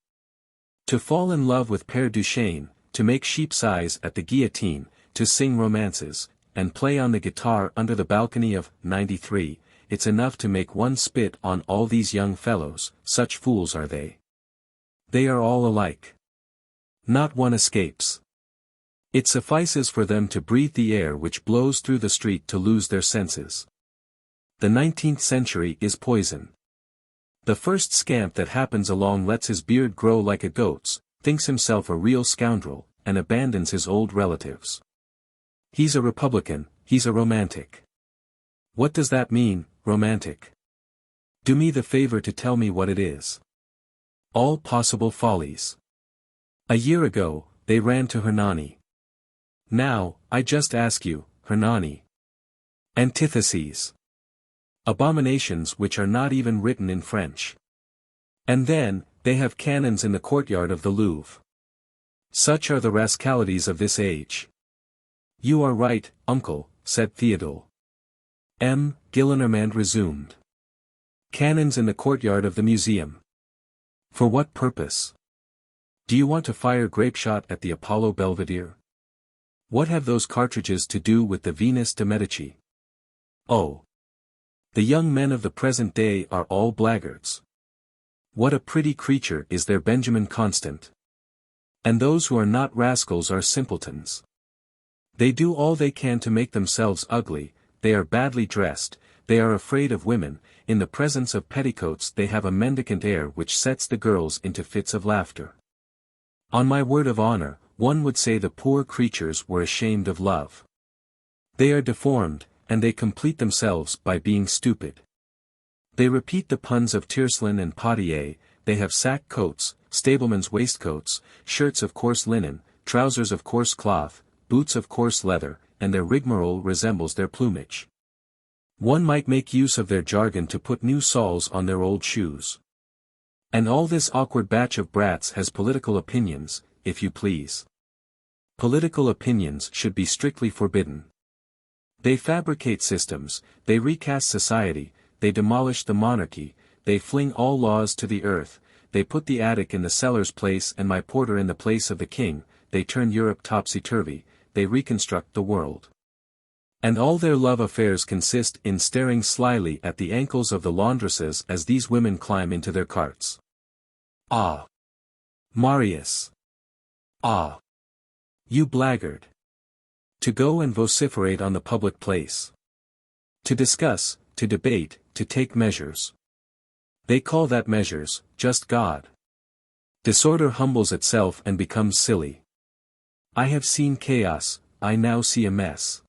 To fall in love with Père Duchesne, to make sheep's eyes at the guillotine, to sing romances, and play on the guitar under the balcony of 93, it's enough to make one spit on all these young fellows, such fools are they. They are all alike. Not one escapes. It suffices for them to breathe the air which blows through the street to lose their senses. The 19th century is poison. The first scamp that happens along lets his beard grow like a goat's, thinks himself a real scoundrel, and abandons his old relatives. He's a Republican, he's a romantic. What does that mean, romantic? Do me the favor to tell me what it is. All possible follies. A year ago, they ran to Hernani. Now, I just ask you, Hernani. Antitheses. Abominations which are not even written in French. And then, they have cannons in the courtyard of the Louvre. Such are the rascalities of this age. You are right, uncle, said Théodule. M. Gillenormand resumed. Cannons in the courtyard of the museum. For what purpose? Do you want to fire grapeshot at the Apollo Belvedere? What have those cartridges to do with the Venus de Medici? Oh! The young men of the present day are all blackguards. What a pretty creature is their Benjamin Constant. And those who are not rascals are simpletons. They do all they can to make themselves ugly, they are badly dressed, they are afraid of women, in the presence of petticoats they have a mendicant air which sets the girls into fits of laughter. On my word of honor, one would say the poor creatures were ashamed of love. They are deformed, and they complete themselves by being stupid. They repeat the puns of Tiercelin and Potier, they have sack coats, stablemen's waistcoats, shirts of coarse linen, trousers of coarse cloth, boots of coarse leather, and their rigmarole resembles their plumage. One might make use of their jargon to put new soles on their old shoes. And all this awkward batch of brats has political opinions, if you please. Political opinions should be strictly forbidden. They fabricate systems, they recast society, they demolish the monarchy, they fling all laws to the earth, they put the attic in the cellar's place and my porter in the place of the king, they turn Europe topsy-turvy, they reconstruct the world. And all their love affairs consist in staring slyly at the ankles of the laundresses as these women climb into their carts. Ah! Marius! Ah! You blackguard! To go and vociferate on the public place. To discuss, to debate, to take measures. They call that measures, just God. Disorder humbles itself and becomes silly. I have seen chaos, I now see a mess.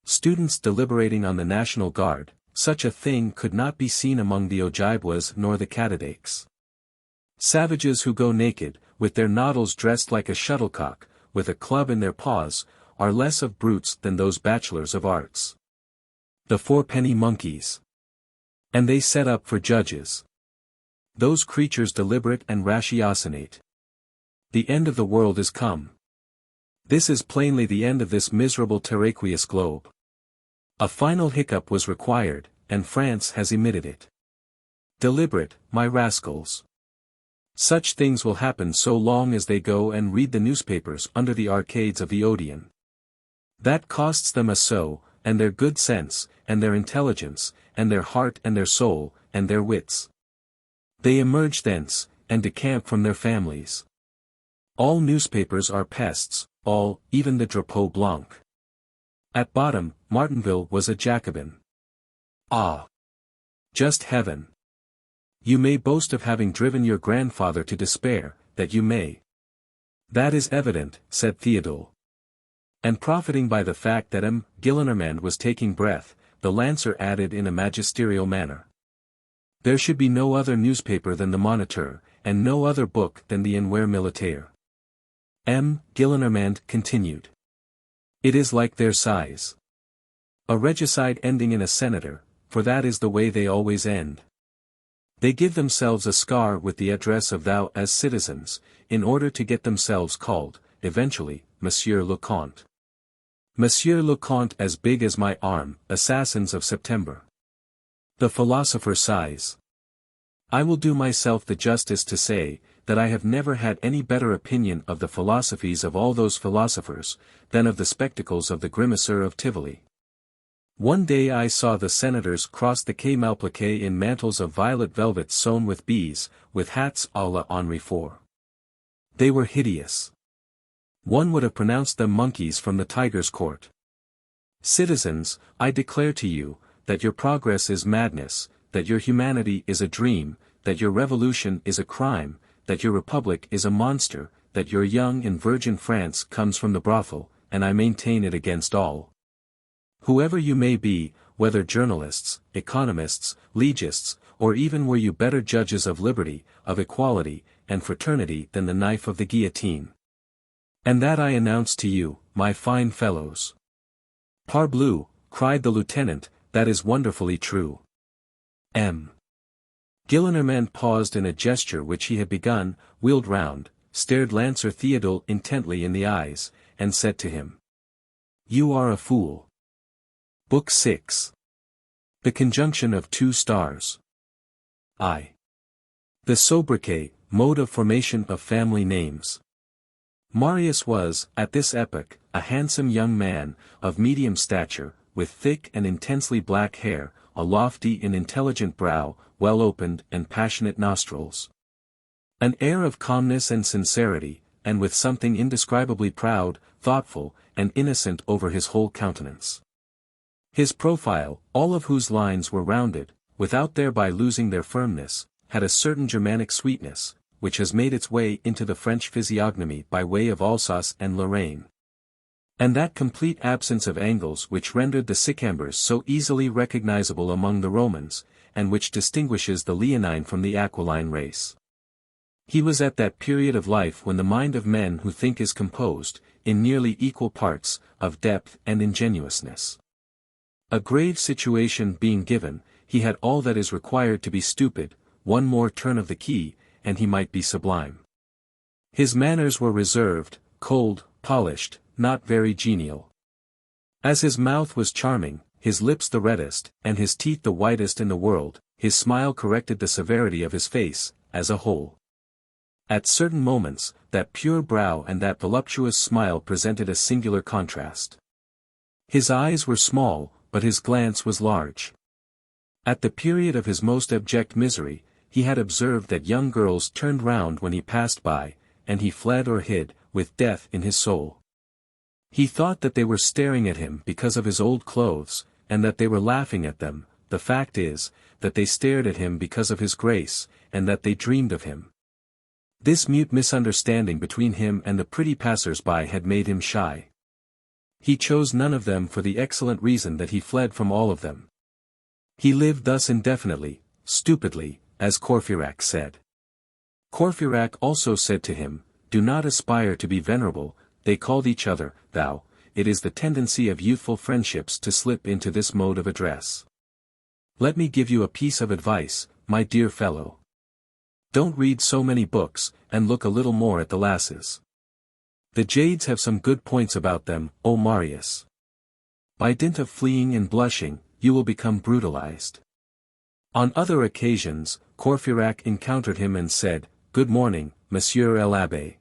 Students deliberating on the National Guard, such a thing could not be seen among the Ojibwas nor the Cadidakes. Savages who go naked, with their noddles dressed like a shuttlecock, with a club in their paws, are less of brutes than those bachelors of arts. The fourpenny monkeys. And they set up for judges. Those creatures deliberate and ratiocinate. The end of the world is come. This is plainly the end of this miserable terraqueous globe. A final hiccup was required, and France has emitted it. Deliberate, my rascals. Such things will happen so long as they go and read the newspapers under the arcades of the Odeon. That costs them a sou, and their good sense, and their intelligence, and their heart and their soul, and their wits. They emerge thence, and decamp from their families. All newspapers are pests, all, even the Drapeau Blanc. At bottom, Martinville was a Jacobin. Ah! Just heaven! You may boast of having driven your grandfather to despair, that you may. That is evident, said Theodule. And profiting by the fact that M. Gillenormand was taking breath, the Lancer added in a magisterial manner. There should be no other newspaper than the Moniteur, and no other book than the Envers Militaire. M. Gillenormand continued. It is like their size. A regicide ending in a senator, for that is the way they always end. They give themselves a scar with the address of thou as citizens, in order to get themselves called, eventually, Monsieur le Comte. Monsieur le Comte as big as my arm, assassins of September. The philosopher sighs. I will do myself the justice to say, that I have never had any better opinion of the philosophies of all those philosophers, than of the spectacles of the grimacer of Tivoli. One day I saw the senators cross the Quai Malplaquet in mantles of violet velvet sewn with bees, with hats à la Henri IV. They were hideous. One would have pronounced them monkeys from the tiger's court. Citizens, I declare to you, that your progress is madness, that your humanity is a dream, that your revolution is a crime, that your republic is a monster, that your young and virgin France comes from the brothel, and I maintain it against all. Whoever you may be, whether journalists, economists, legists, or even were you better judges of liberty, of equality, and fraternity than the knife of the guillotine. And that I announce to you, my fine fellows. Parbleu, cried the lieutenant, that is wonderfully true. M. Gillenormand paused in a gesture which he had begun, wheeled round, stared Lancer Theodule intently in the eyes, and said to him. You are a fool. Book 6. The Conjunction of Two Stars. I. The sobriquet, mode of formation of family names. Marius was, at this epoch, a handsome young man, of medium stature, with thick and intensely black hair, a lofty and intelligent brow, well-opened and passionate nostrils. An air of calmness and sincerity, and with something indescribably proud, thoughtful, and innocent over his whole countenance. His profile, all of whose lines were rounded, without thereby losing their firmness, had a certain Germanic sweetness, which has made its way into the French physiognomy by way of Alsace and Lorraine. And that complete absence of angles which rendered the Sicambres so easily recognizable among the Romans, and which distinguishes the Leonine from the Aquiline race. He was at that period of life when the mind of men who think is composed, in nearly equal parts, of depth and ingenuousness. A grave situation being given, he had all that is required to be stupid, one more turn of the key, and he might be sublime. His manners were reserved, cold, polished, not very genial. As his mouth was charming, his lips the reddest, and his teeth the whitest in the world, his smile corrected the severity of his face, as a whole. At certain moments, that pure brow and that voluptuous smile presented a singular contrast. His eyes were small, but his glance was large. At the period of his most abject misery, he had observed that young girls turned round when he passed by, and he fled or hid, with death in his soul. He thought that they were staring at him because of his old clothes, and that they were laughing at them. The fact is, that they stared at him because of his grace, and that they dreamed of him. This mute misunderstanding between him and the pretty passers-by had made him shy. He chose none of them for the excellent reason that he fled from all of them. He lived thus indefinitely, stupidly, as Courfeyrac said. Courfeyrac also said to him, "Do not aspire to be venerable." They called each other, thou. It is the tendency of youthful friendships to slip into this mode of address. Let me give you a piece of advice, my dear fellow. Don't read so many books, and look a little more at the lasses. The jades have some good points about them, O Marius. By dint of fleeing and blushing, you will become brutalized. On other occasions, Courfeyrac encountered him and said, "Good morning, Monsieur l'Abbé."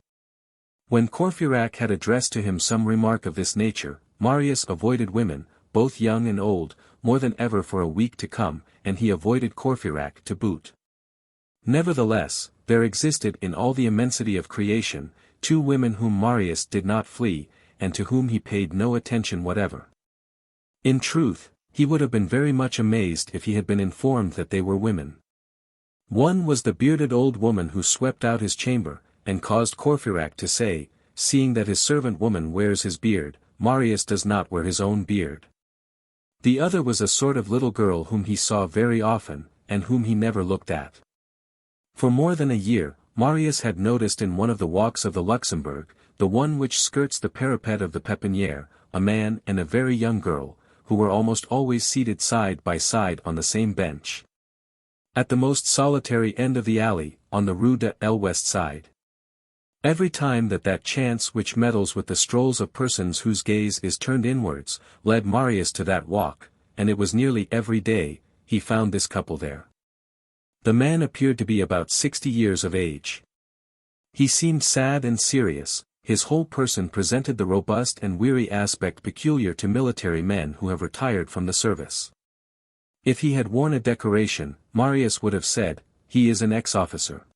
When Courfeyrac had addressed to him some remark of this nature, Marius avoided women, both young and old, more than ever for a week to come, and he avoided Courfeyrac to boot. Nevertheless, there existed in all the immensity of creation, two women whom Marius did not flee, and to whom he paid no attention whatever. In truth, he would have been very much amazed if he had been informed that they were women. One was the bearded old woman who swept out his chamber, and caused Courfeyrac to say, seeing that his servant woman wears his beard, Marius does not wear his own beard. The other was a sort of little girl whom he saw very often, and whom he never looked at. For more than a year, Marius had noticed in one of the walks of the Luxembourg, the one which skirts the parapet of the Pépinière, a man and a very young girl, who were almost always seated side by side on the same bench. At the most solitary end of the alley, on the Rue de L west side. Every time that chance which meddles with the strolls of persons whose gaze is turned inwards, led Marius to that walk, and it was nearly every day, he found this couple there. The man appeared to be about 60 years of age. He seemed sad and serious, his whole person presented the robust and weary aspect peculiar to military men who have retired from the service. If he had worn a decoration, Marius would have said, "He is an ex-officer."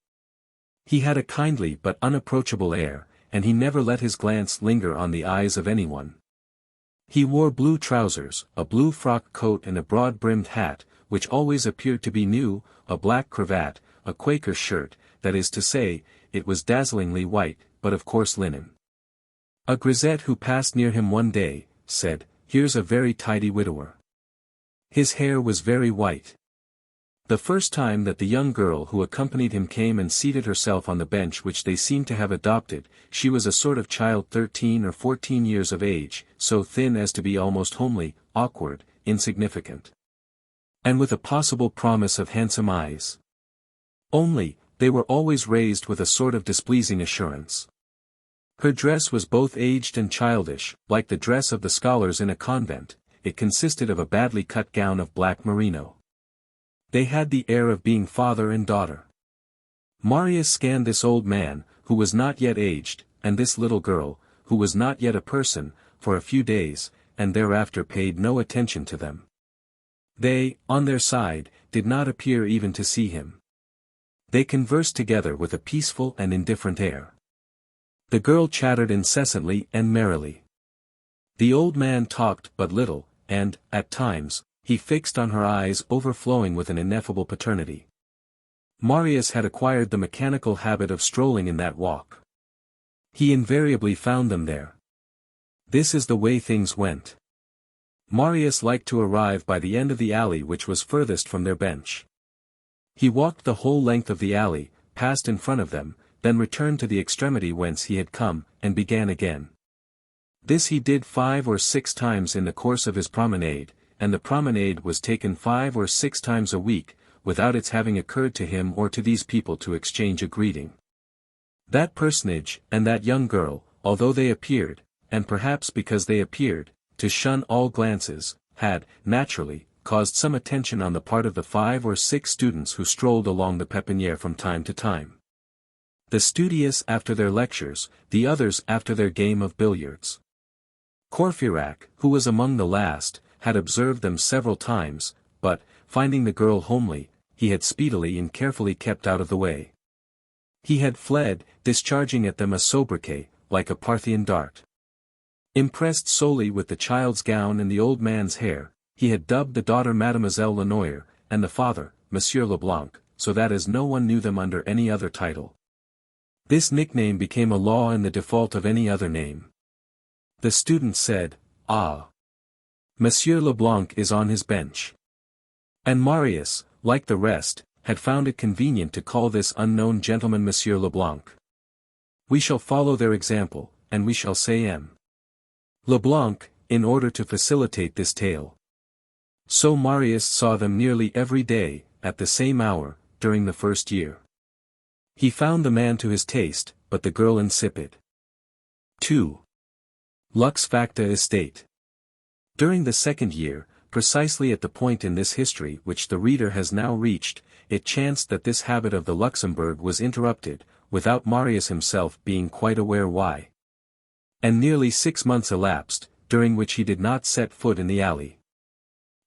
He had a kindly but unapproachable air, and he never let his glance linger on the eyes of anyone. He wore blue trousers, a blue frock coat and a broad-brimmed hat, which always appeared to be new, a black cravat, a Quaker shirt, that is to say, it was dazzlingly white, but of coarse linen. A grisette who passed near him one day, said, "Here's a very tidy widower." His hair was very white. The first time that the young girl who accompanied him came and seated herself on the bench which they seemed to have adopted, she was a sort of child 13 or 14 years of age, so thin as to be almost homely, awkward, insignificant. And with a possible promise of handsome eyes. Only, they were always raised with a sort of displeasing assurance. Her dress was both aged and childish, like the dress of the scholars in a convent. It consisted of a badly cut gown of black merino. They had the air of being father and daughter. Marius scanned this old man, who was not yet aged, and this little girl, who was not yet a person, for a few days, and thereafter paid no attention to them. They, on their side, did not appear even to see him. They conversed together with a peaceful and indifferent air. The girl chattered incessantly and merrily. The old man talked but little, and, at times, he fixed on her eyes overflowing with an ineffable paternity. Marius had acquired the mechanical habit of strolling in that walk. He invariably found them there. This is the way things went. Marius liked to arrive by the end of the alley which was furthest from their bench. He walked the whole length of the alley, passed in front of them, then returned to the extremity whence he had come, and began again. This he did 5 or 6 times in the course of his promenade, and the promenade was taken 5 or 6 times a week, without its having occurred to him or to these people to exchange a greeting. That personage, and that young girl, although they appeared, and perhaps because they appeared, to shun all glances, had, naturally, caused some attention on the part of the 5 or 6 students who strolled along the Pépinière from time to time. The studious after their lectures, the others after their game of billiards. Courfeyrac, who was among the last, had observed them several times, but, finding the girl homely, he had speedily and carefully kept out of the way. He had fled, discharging at them a sobriquet, like a Parthian dart. Impressed solely with the child's gown and the old man's hair, he had dubbed the daughter Mademoiselle Lenoir, and the father, Monsieur Leblanc, so that as no one knew them under any other title. This nickname became a law in the default of any other name. The student said, "Ah! Monsieur Leblanc is on his bench." And Marius, like the rest, had found it convenient to call this unknown gentleman Monsieur Leblanc. We shall follow their example, and we shall say M. Leblanc, in order to facilitate this tale. So Marius saw them nearly every day, at the same hour, during the first year. He found the man to his taste, but the girl insipid. 2. Lux Facta Est. During the second year, precisely at the point in this history which the reader has now reached, it chanced that this habit of the Luxembourg was interrupted, without Marius himself being quite aware why. And nearly 6 months elapsed, during which he did not set foot in the alley.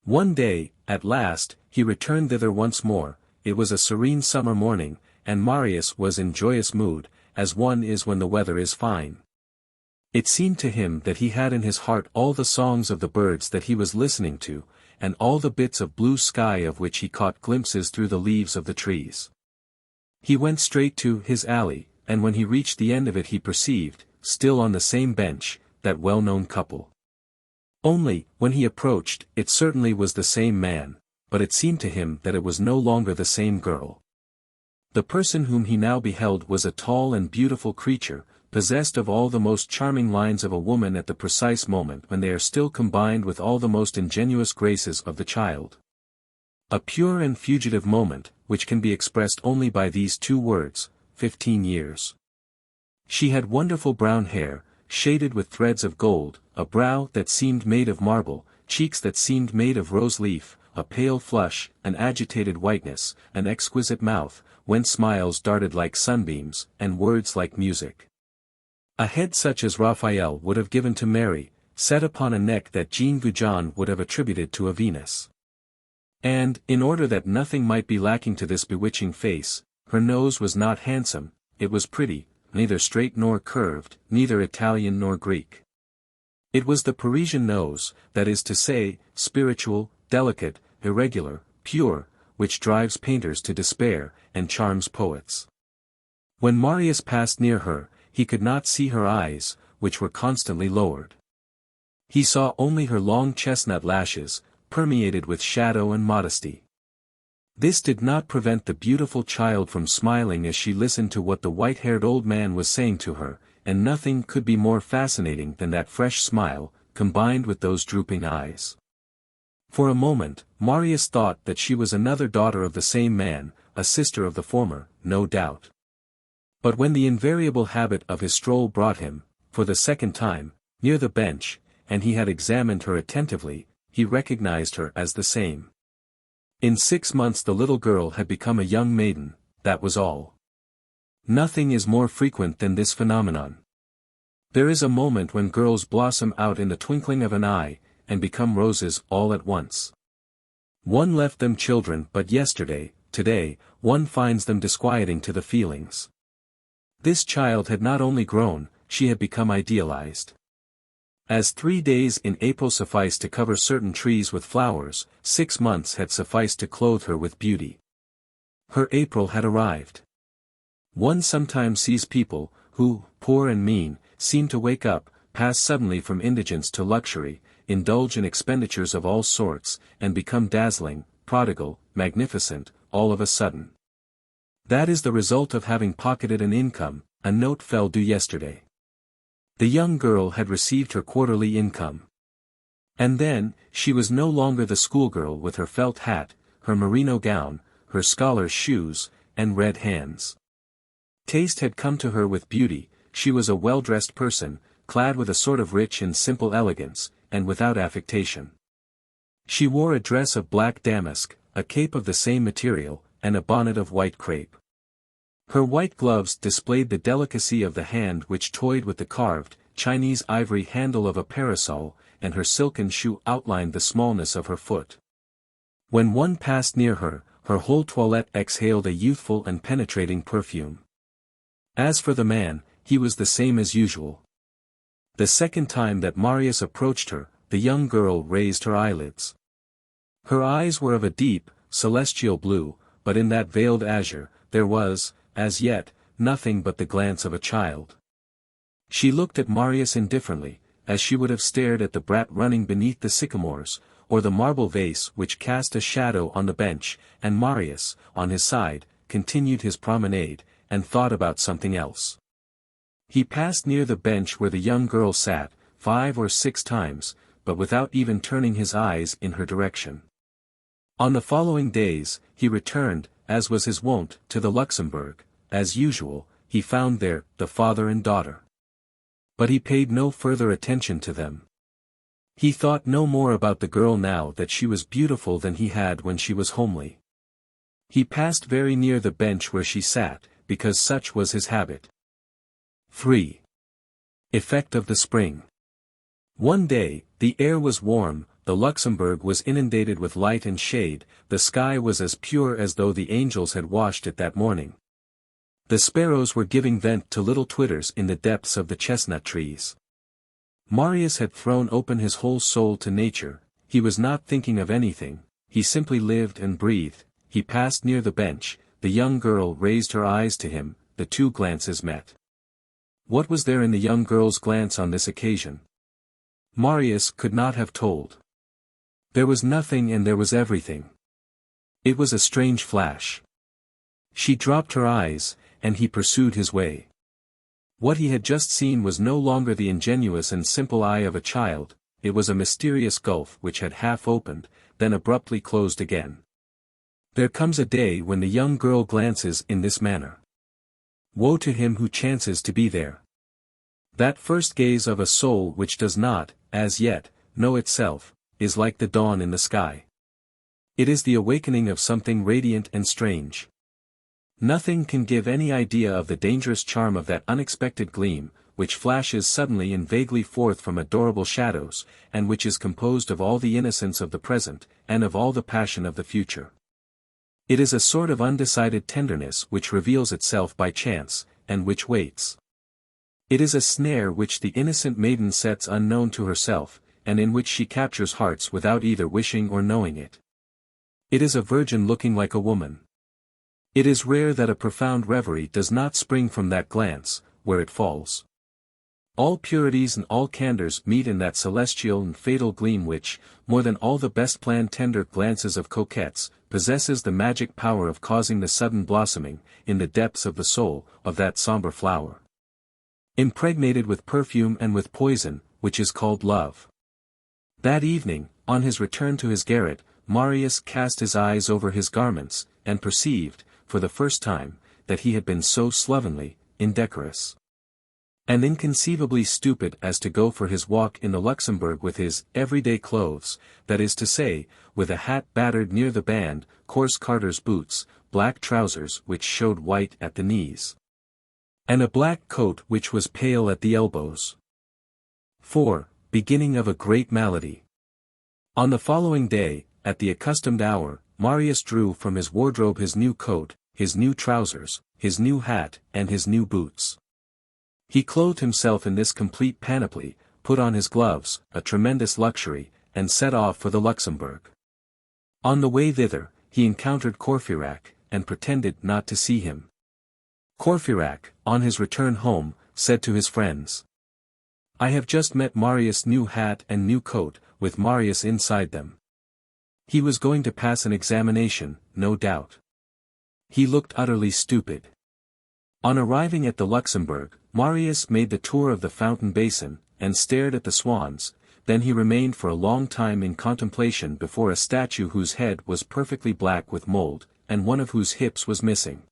One day, at last, he returned thither once more. It was a serene summer morning, and Marius was in joyous mood, as one is when the weather is fine. It seemed to him that he had in his heart all the songs of the birds that he was listening to, and all the bits of blue sky of which he caught glimpses through the leaves of the trees. He went straight to his alley, and when he reached the end of it he perceived, still on the same bench, that well-known couple. Only, when he approached, it certainly was the same man, but it seemed to him that it was no longer the same girl. The person whom he now beheld was a tall and beautiful creature, possessed of all the most charming lines of a woman at the precise moment when they are still combined with all the most ingenuous graces of the child. A pure and fugitive moment, which can be expressed only by these 2 words, 15 years. She had wonderful brown hair, shaded with threads of gold, a brow that seemed made of marble, cheeks that seemed made of rose-leaf, a pale flush, an agitated whiteness, an exquisite mouth, whence smiles darted like sunbeams, and words like music. A head such as Raphael would have given to Mary, set upon a neck that Jean Valjean would have attributed to a Venus. And, in order that nothing might be lacking to this bewitching face, her nose was not handsome, it was pretty, neither straight nor curved, neither Italian nor Greek. It was the Parisian nose, that is to say, spiritual, delicate, irregular, pure, which drives painters to despair, and charms poets. When Marius passed near her, he could not see her eyes, which were constantly lowered. He saw only her long chestnut lashes, permeated with shadow and modesty. This did not prevent the beautiful child from smiling as she listened to what the white-haired old man was saying to her, and nothing could be more fascinating than that fresh smile, combined with those drooping eyes. For a moment, Marius thought that she was another daughter of the same man, a sister of the former, no doubt. But when the invariable habit of his stroll brought him, for the second time, near the bench, and he had examined her attentively, he recognized her as the same. In 6 months the little girl had become a young maiden, that was all. Nothing is more frequent than this phenomenon. There is a moment when girls blossom out in the twinkling of an eye, and become roses all at once. One left them children but yesterday, today, one finds them disquieting to the feelings. This child had not only grown, she had become idealized. As 3 days in April sufficed to cover certain trees with flowers, 6 months had sufficed to clothe her with beauty. Her April had arrived. One sometimes sees people, who, poor and mean, seem to wake up, pass suddenly from indigence to luxury, indulge in expenditures of all sorts, and become dazzling, prodigal, magnificent, all of a sudden. That is the result of having pocketed an income. A note fell due yesterday. The young girl had received her quarterly income. And then, she was no longer the schoolgirl with her felt hat, her merino gown, her scholar's shoes, and red hands. Taste had come to her with beauty, she was a well-dressed person, clad with a sort of rich and simple elegance, and without affectation. She wore a dress of black damask, a cape of the same material, and a bonnet of white crape. Her white gloves displayed the delicacy of the hand which toyed with the carved, Chinese ivory handle of a parasol, and her silken shoe outlined the smallness of her foot. When one passed near her, her whole toilette exhaled a youthful and penetrating perfume. As for the man, he was the same as usual. The second time that Marius approached her, the young girl raised her eyelids. Her eyes were of a deep, celestial blue, but in that veiled azure, there was, as yet, nothing but the glance of a child. She looked at Marius indifferently, as she would have stared at the brat running beneath the sycamores, or the marble vase which cast a shadow on the bench, and Marius, on his side, continued his promenade, and thought about something else. He passed near the bench where the young girl sat, 5 or 6 times, but without even turning his eyes in her direction. On the following days, he returned, as was his wont, to the Luxembourg. As usual, he found there the father and daughter. But he paid no further attention to them. He thought no more about the girl now that she was beautiful than he had when she was homely. He passed very near the bench where she sat, because such was his habit. 3. Effect of the spring. One day, the air was warm, the Luxembourg was inundated with light and shade, the sky was as pure as though the angels had washed it that morning. The sparrows were giving vent to little twitters in the depths of the chestnut trees. Marius had thrown open his whole soul to nature, he was not thinking of anything, he simply lived and breathed. He passed near the bench, the young girl raised her eyes to him, the two glances met. What was there in the young girl's glance on this occasion? Marius could not have told. There was nothing and there was everything. It was a strange flash. She dropped her eyes, and he pursued his way. What he had just seen was no longer the ingenuous and simple eye of a child, it was a mysterious gulf which had half opened, then abruptly closed again. There comes a day when the young girl glances in this manner. Woe to him who chances to be there. That first gaze of a soul which does not, as yet, know itself, is like the dawn in the sky. It is the awakening of something radiant and strange. Nothing can give any idea of the dangerous charm of that unexpected gleam, which flashes suddenly and vaguely forth from adorable shadows, and which is composed of all the innocence of the present, and of all the passion of the future. It is a sort of undecided tenderness which reveals itself by chance, and which waits. It is a snare which the innocent maiden sets unknown to herself, and in which she captures hearts without either wishing or knowing it. It is a virgin looking like a woman. It is rare that a profound reverie does not spring from that glance, where it falls. All purities and all candors meet in that celestial and fatal gleam which, more than all the best-planned tender glances of coquettes, possesses the magic power of causing the sudden blossoming, in the depths of the soul, of that somber flower. Impregnated with perfume and with poison, which is called love. That evening, on his return to his garret, Marius cast his eyes over his garments, and perceived, for the first time, that he had been so slovenly, indecorous, and inconceivably stupid as to go for his walk in the Luxembourg with his everyday clothes, that is to say, with a hat battered near the band, coarse carter's boots, black trousers which showed white at the knees, and a black coat which was pale at the elbows. 4. Beginning of a great malady. On the following day, at the accustomed hour, Marius drew from his wardrobe his new coat, his new trousers, his new hat, and his new boots. He clothed himself in this complete panoply, put on his gloves, a tremendous luxury, and set off for the Luxembourg. On the way thither, he encountered Courfeyrac, and pretended not to see him. Courfeyrac, on his return home, said to his friends, "I have just met Marius' new hat and new coat, with Marius inside them. He was going to pass an examination, no doubt. He looked utterly stupid." On arriving at the Luxembourg, Marius made the tour of the fountain basin, and stared at the swans, then he remained for a long time in contemplation before a statue whose head was perfectly black with mold, and one of whose hips was missing.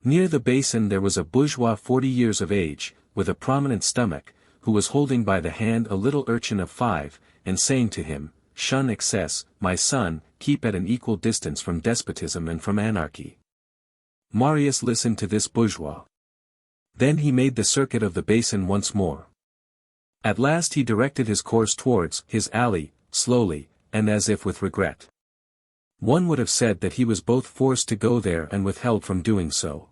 Near the basin there was a bourgeois 40 years of age, with a prominent stomach, who was holding by the hand a little urchin of 5, and saying to him, "Shun excess, my son, keep at an equal distance from despotism and from anarchy." Marius listened to this bourgeois. Then he made the circuit of the basin once more. At last he directed his course towards his alley, slowly, and as if with regret. One would have said that he was both forced to go there and withheld from doing so.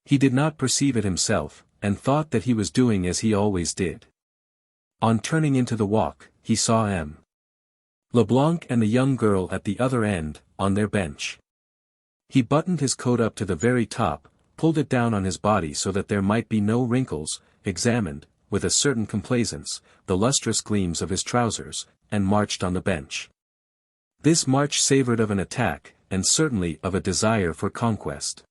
He did not perceive it himself, and thought that he was doing as he always did. On turning into the walk, he saw M. Leblanc and the young girl at the other end, on their bench. He buttoned his coat up to the very top, pulled it down on his body so that there might be no wrinkles, examined, with a certain complaisance, the lustrous gleams of his trousers, and marched on the bench. This march savored of an attack, and certainly of a desire for conquest.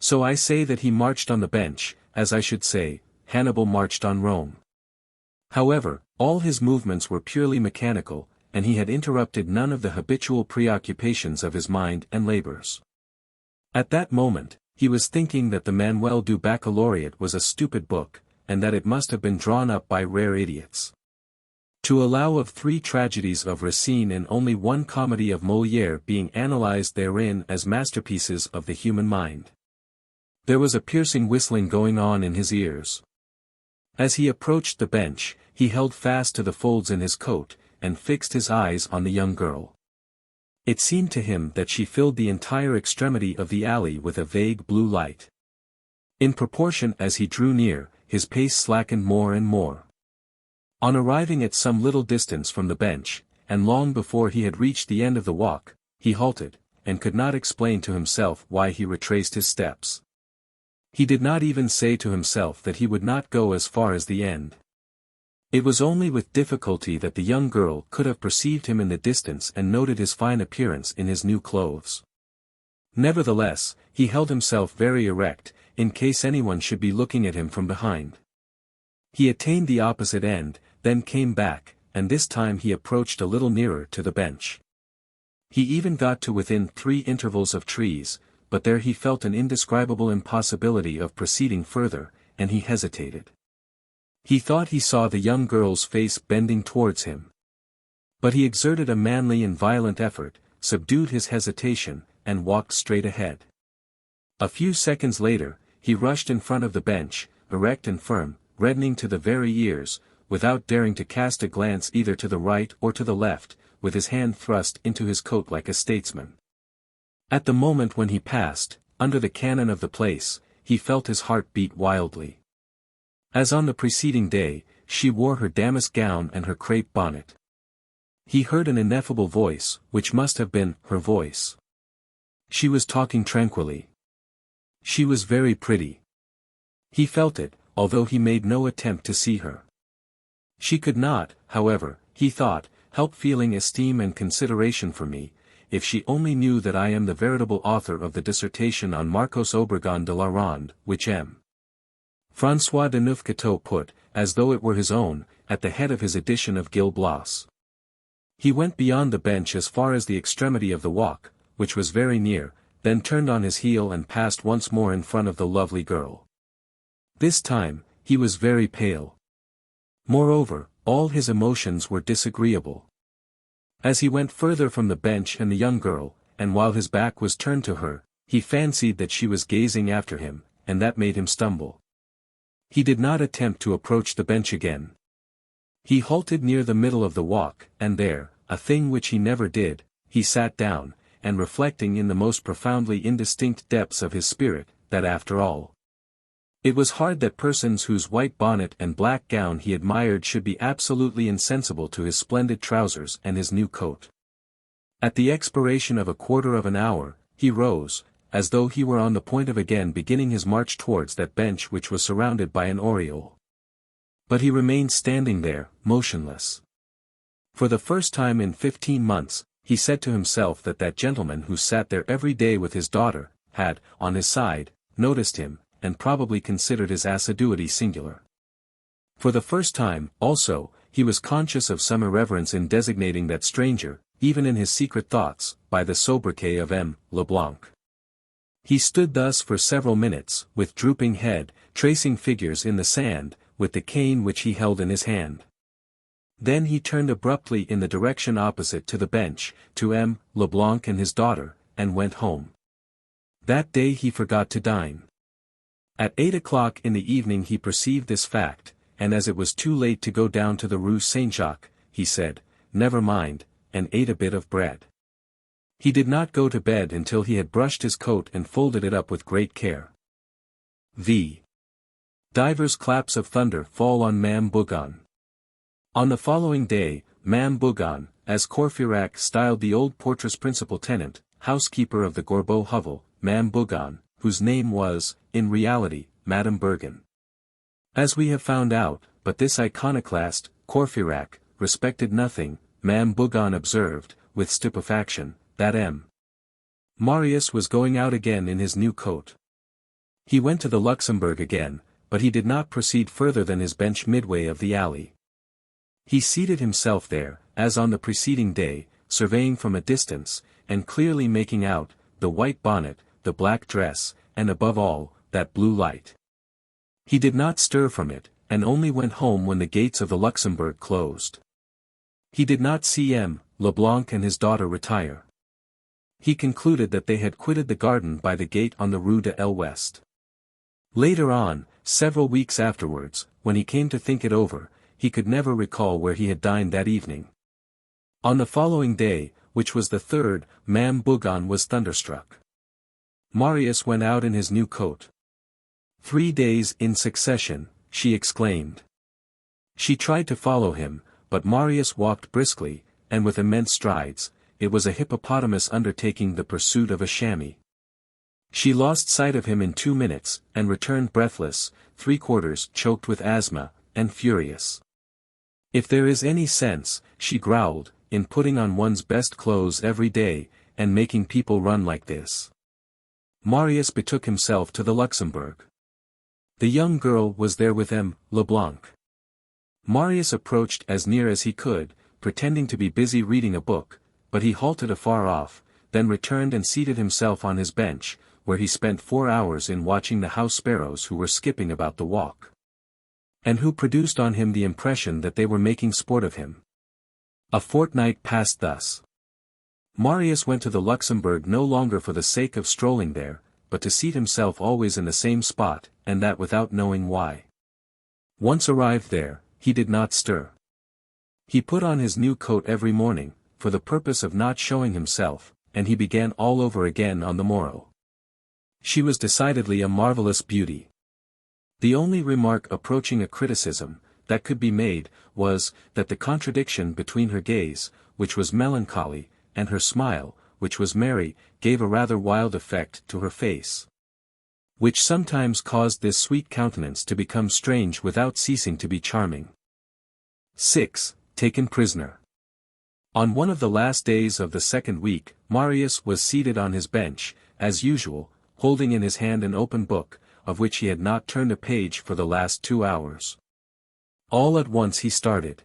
So I say that he marched on the bench, as I should say, Hannibal marched on Rome. However, all his movements were purely mechanical, and he had interrupted none of the habitual preoccupations of his mind and labors. At that moment, he was thinking that the Manuel du Baccalaureate was a stupid book, and that it must have been drawn up by rare idiots. To allow of 3 tragedies of Racine and only 1 comedy of Molière being analyzed therein as masterpieces of the human mind. There was a piercing whistling going on in his ears. As he approached the bench, he held fast to the folds in his coat, and fixed his eyes on the young girl. It seemed to him that she filled the entire extremity of the alley with a vague blue light. In proportion as he drew near, his pace slackened more and more. On arriving at some little distance from the bench, and long before he had reached the end of the walk, he halted, and could not explain to himself why he retraced his steps. He did not even say to himself that he would not go as far as the end. It was only with difficulty that the young girl could have perceived him in the distance and noted his fine appearance in his new clothes. Nevertheless, he held himself very erect, in case anyone should be looking at him from behind. He attained the opposite end, then came back, and this time he approached a little nearer to the bench. He even got to within 3 intervals of trees, but there he felt an indescribable impossibility of proceeding further, and he hesitated. He thought he saw the young girl's face bending towards him. But he exerted a manly and violent effort, subdued his hesitation, and walked straight ahead. A few seconds later, he rushed in front of the bench, erect and firm, reddening to the very ears, without daring to cast a glance either to the right or to the left, with his hand thrust into his coat like a statesman. At the moment when he passed, under the cannon of the place, he felt his heart beat wildly. As on the preceding day, she wore her damask gown and her crape bonnet. He heard an ineffable voice, which must have been her voice. She was talking tranquilly. She was very pretty. He felt it, although he made no attempt to see her. She could not, however, he thought, help feeling esteem and consideration for me, if she only knew that I am the veritable author of the dissertation on Marcos Obregon de la Ronde, which M. François de Neufchâteau put, as though it were his own, at the head of his edition of Gil Blas. He went beyond the bench as far as the extremity of the walk, which was very near, then turned on his heel and passed once more in front of the lovely girl. This time, he was very pale. Moreover, all his emotions were disagreeable. As he went further from the bench and the young girl, and while his back was turned to her, he fancied that she was gazing after him, and that made him stumble. He did not attempt to approach the bench again. He halted near the middle of the walk, and there, a thing which he never did, he sat down, and reflecting in the most profoundly indistinct depths of his spirit, that after all, it was hard that persons whose white bonnet and black gown he admired should be absolutely insensible to his splendid trousers and his new coat. At the expiration of a quarter of an hour, he rose, as though he were on the point of again beginning his march towards that bench which was surrounded by an aureole. But he remained standing there, motionless. For the first time in 15 months, he said to himself that that gentleman who sat there every day with his daughter, had, on his side, noticed him, and probably considered his assiduity singular. For the first time, also, he was conscious of some irreverence in designating that stranger, even in his secret thoughts, by the sobriquet of M. Leblanc. He stood thus for several minutes, with drooping head, tracing figures in the sand, with the cane which he held in his hand. Then he turned abruptly in the direction opposite to the bench, to M. Leblanc and his daughter, and went home. That day he forgot to dine. At 8 o'clock in the evening he perceived this fact, and as it was too late to go down to the Rue Saint-Jacques, he said, "Never mind," and ate a bit of bread. He did not go to bed until he had brushed his coat and folded it up with great care. Divers claps of thunder fall on Ma'am Bougon. On the following day, Ma'am Bougon, as Courfeyrac styled the old portress principal tenant, housekeeper of the Gorbeau hovel, Ma'am Bougon, whose name was, in reality, Madame Bergen. As we have found out, but this iconoclast, Courfeyrac, respected nothing, Ma'am Bougon observed, with stupefaction, that Marius was going out again in his new coat. He went to the Luxembourg again, but he did not proceed further than his bench midway of the alley. He seated himself there, as on the preceding day, surveying from a distance, and clearly making out, the white bonnet, the black dress, and above all, that blue light. He did not stir from it, and only went home when the gates of the Luxembourg closed. He did not see Leblanc and his daughter retire. He concluded that they had quitted the garden by the gate on the Rue de l'Ouest. Later on, several weeks afterwards, when he came to think it over, he could never recall where he had dined that evening. On the following day, which was the 3rd, Ma'am Bougon was thunderstruck. Marius went out in his new coat. 3 days in succession, she exclaimed. She tried to follow him, but Marius walked briskly, and with immense strides. It was a hippopotamus undertaking the pursuit of a chamois. She lost sight of him in 2 minutes, and returned breathless, 3/4 choked with asthma, and furious. "If there is any sense," she growled, "in putting on one's best clothes every day, and making people run like this." Marius betook himself to the Luxembourg. The young girl was there with Leblanc. Marius approached as near as he could, pretending to be busy reading a book, but he halted afar off, then returned and seated himself on his bench, where he spent 4 hours in watching the house sparrows who were skipping about the walk, and who produced on him the impression that they were making sport of him. A fortnight passed thus. Marius went to the Luxembourg no longer for the sake of strolling there, but to seat himself always in the same spot, and that without knowing why. Once arrived there, he did not stir. He put on his new coat every morning, for the purpose of not showing himself, and he began all over again on the morrow. She was decidedly a marvelous beauty. The only remark approaching a criticism, that could be made, was, that the contradiction between her gaze, which was melancholy, and her smile, which was merry, gave a rather wild effect to her face, which sometimes caused this sweet countenance to become strange without ceasing to be charming. 6. Taken prisoner. On one of the last days of the 2nd week, Marius was seated on his bench, as usual, holding in his hand an open book, of which he had not turned a page for the last 2 hours. All at once he started.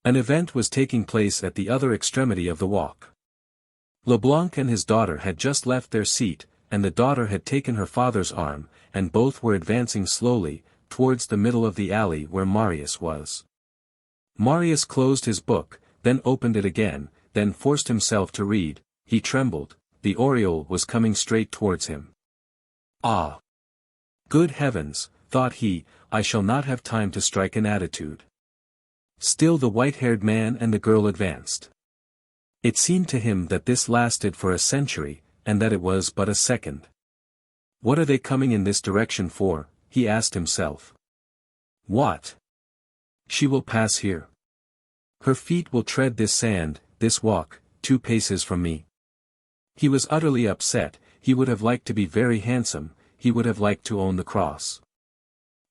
An event was taking place at the other extremity of the walk. Leblanc and his daughter had just left their seat, and the daughter had taken her father's arm, and both were advancing slowly, towards the middle of the alley where Marius was. Marius closed his book, then opened it again, then forced himself to read. He trembled, the aureole was coming straight towards him. Ah! Good heavens, thought he, I shall not have time to strike an attitude. Still the white-haired man and the girl advanced. It seemed to him that this lasted for a century, and that it was but a second. What are they coming in this direction for, he asked himself. What? She will pass here. Her feet will tread this sand, this walk, 2 paces from me. He was utterly upset, he would have liked to be very handsome, he would have liked to own the cross.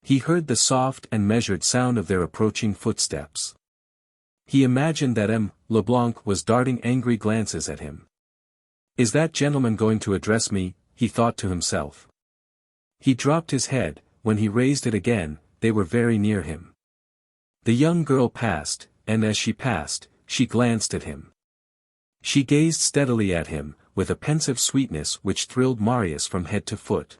He heard the soft and measured sound of their approaching footsteps. He imagined that Leblanc was darting angry glances at him. Is that gentleman going to address me, he thought to himself. He dropped his head, when he raised it again, they were very near him. The young girl passed, and as she passed, she glanced at him. She gazed steadily at him, with a pensive sweetness which thrilled Marius from head to foot.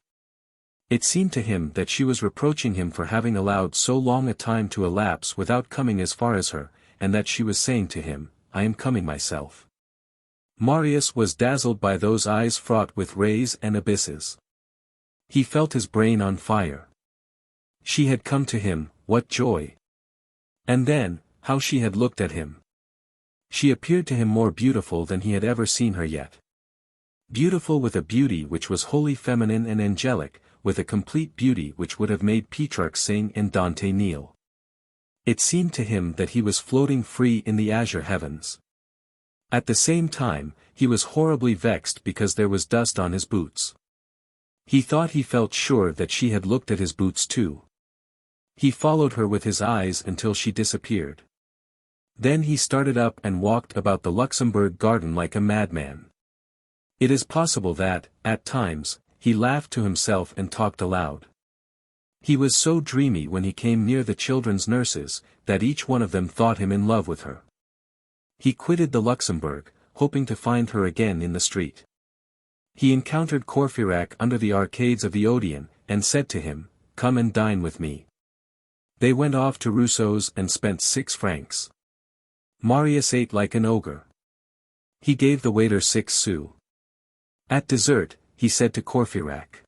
It seemed to him that she was reproaching him for having allowed so long a time to elapse without coming as far as her, and that she was saying to him, I am coming myself. Marius was dazzled by those eyes fraught with rays and abysses. He felt his brain on fire. She had come to him, what joy! And then, how she had looked at him! She appeared to him more beautiful than he had ever seen her yet. Beautiful with a beauty which was wholly feminine and angelic, with a complete beauty which would have made Petrarch sing and Dante kneel. It seemed to him that he was floating free in the azure heavens. At the same time, he was horribly vexed because there was dust on his boots. He thought he felt sure that she had looked at his boots too. He followed her with his eyes until she disappeared. Then he started up and walked about the Luxembourg garden like a madman. It is possible that, at times, he laughed to himself and talked aloud. He was so dreamy when he came near the children's nurses, that each one of them thought him in love with her. He quitted the Luxembourg, hoping to find her again in the street. He encountered Courfeyrac under the arcades of the Odeon, and said to him, "Come and dine with me." They went off to Rousseau's and spent 6 francs. Marius ate like an ogre. He gave the waiter 6 sous. At dessert, he said to Courfeyrac,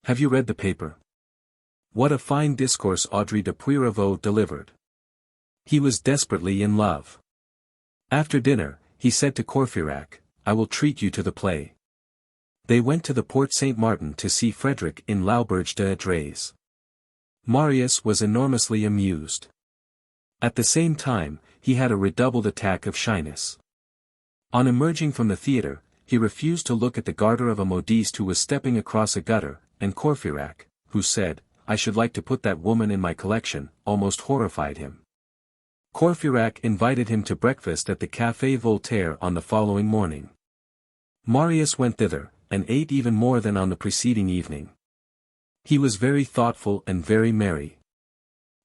"Have you read the paper? What a fine discourse Audrey de Puyraveau delivered." He was desperately in love. After dinner, he said to Courfeyrac, "I will treat you to the play." They went to the Porte Saint-Martin to see Frederick in L'Auberge des Adrets. Marius was enormously amused. At the same time, he had a redoubled attack of shyness. On emerging from the theatre, he refused to look at the garter of a modiste who was stepping across a gutter, and Courfeyrac, who said, "I should like to put that woman in my collection," almost horrified him. Courfeyrac invited him to breakfast at the Café Voltaire on the following morning. Marius went thither, and ate even more than on the preceding evening. He was very thoughtful and very merry.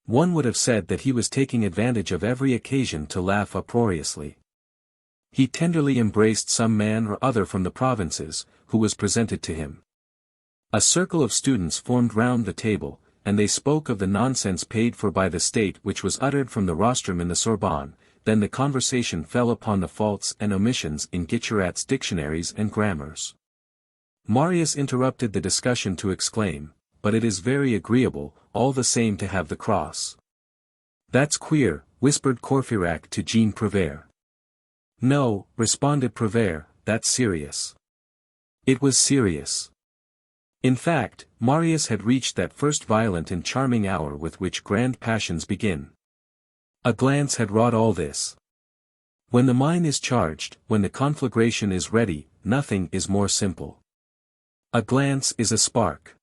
One would have said that he was taking advantage of every occasion to laugh uproariously. He tenderly embraced some man or other from the provinces, who was presented to him. A circle of students formed round the table, and they spoke of the nonsense paid for by the state which was uttered from the rostrum in the Sorbonne. Then the conversation fell upon the faults and omissions in Guicherat's dictionaries and grammars. Marius interrupted the discussion to exclaim, "But it is very agreeable, all the same to have the cross." "That's queer," whispered Courfeyrac to Jean Prouvaire. "No," responded Prouvaire, "that's serious." It was serious. In fact, Marius had reached that first violent and charming hour with which grand passions begin. A glance had wrought all this. When the mind is charged, when the conflagration is ready, nothing is more simple. A glance is a spark.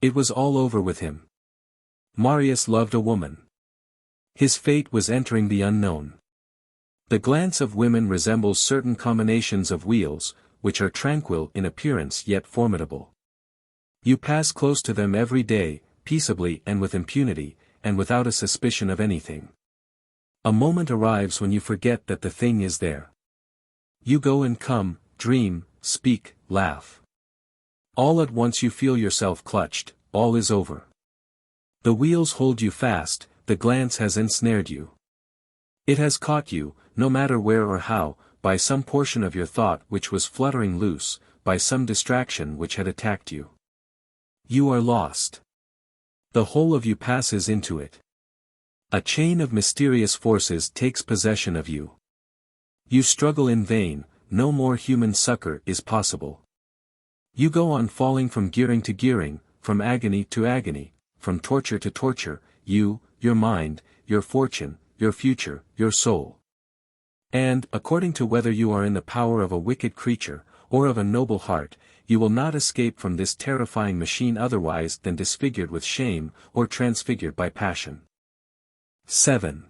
It was all over with him. Marius loved a woman. His fate was entering the unknown. The glance of women resembles certain combinations of wheels, which are tranquil in appearance yet formidable. You pass close to them every day, peaceably and with impunity, and without a suspicion of anything. A moment arrives when you forget that the thing is there. You go and come, dream, speak, laugh. All at once you feel yourself clutched, all is over. The wheels hold you fast, the glance has ensnared you. It has caught you, no matter where or how, by some portion of your thought which was fluttering loose, by some distraction which had attacked you. You are lost. The whole of you passes into it. A chain of mysterious forces takes possession of you. You struggle in vain, no more human succor is possible. You go on falling from gearing to gearing, from agony to agony, from torture to torture, you, your mind, your fortune, your future, your soul. And, according to whether you are in the power of a wicked creature, or of a noble heart, you will not escape from this terrifying machine otherwise than disfigured with shame, or transfigured by passion. 7.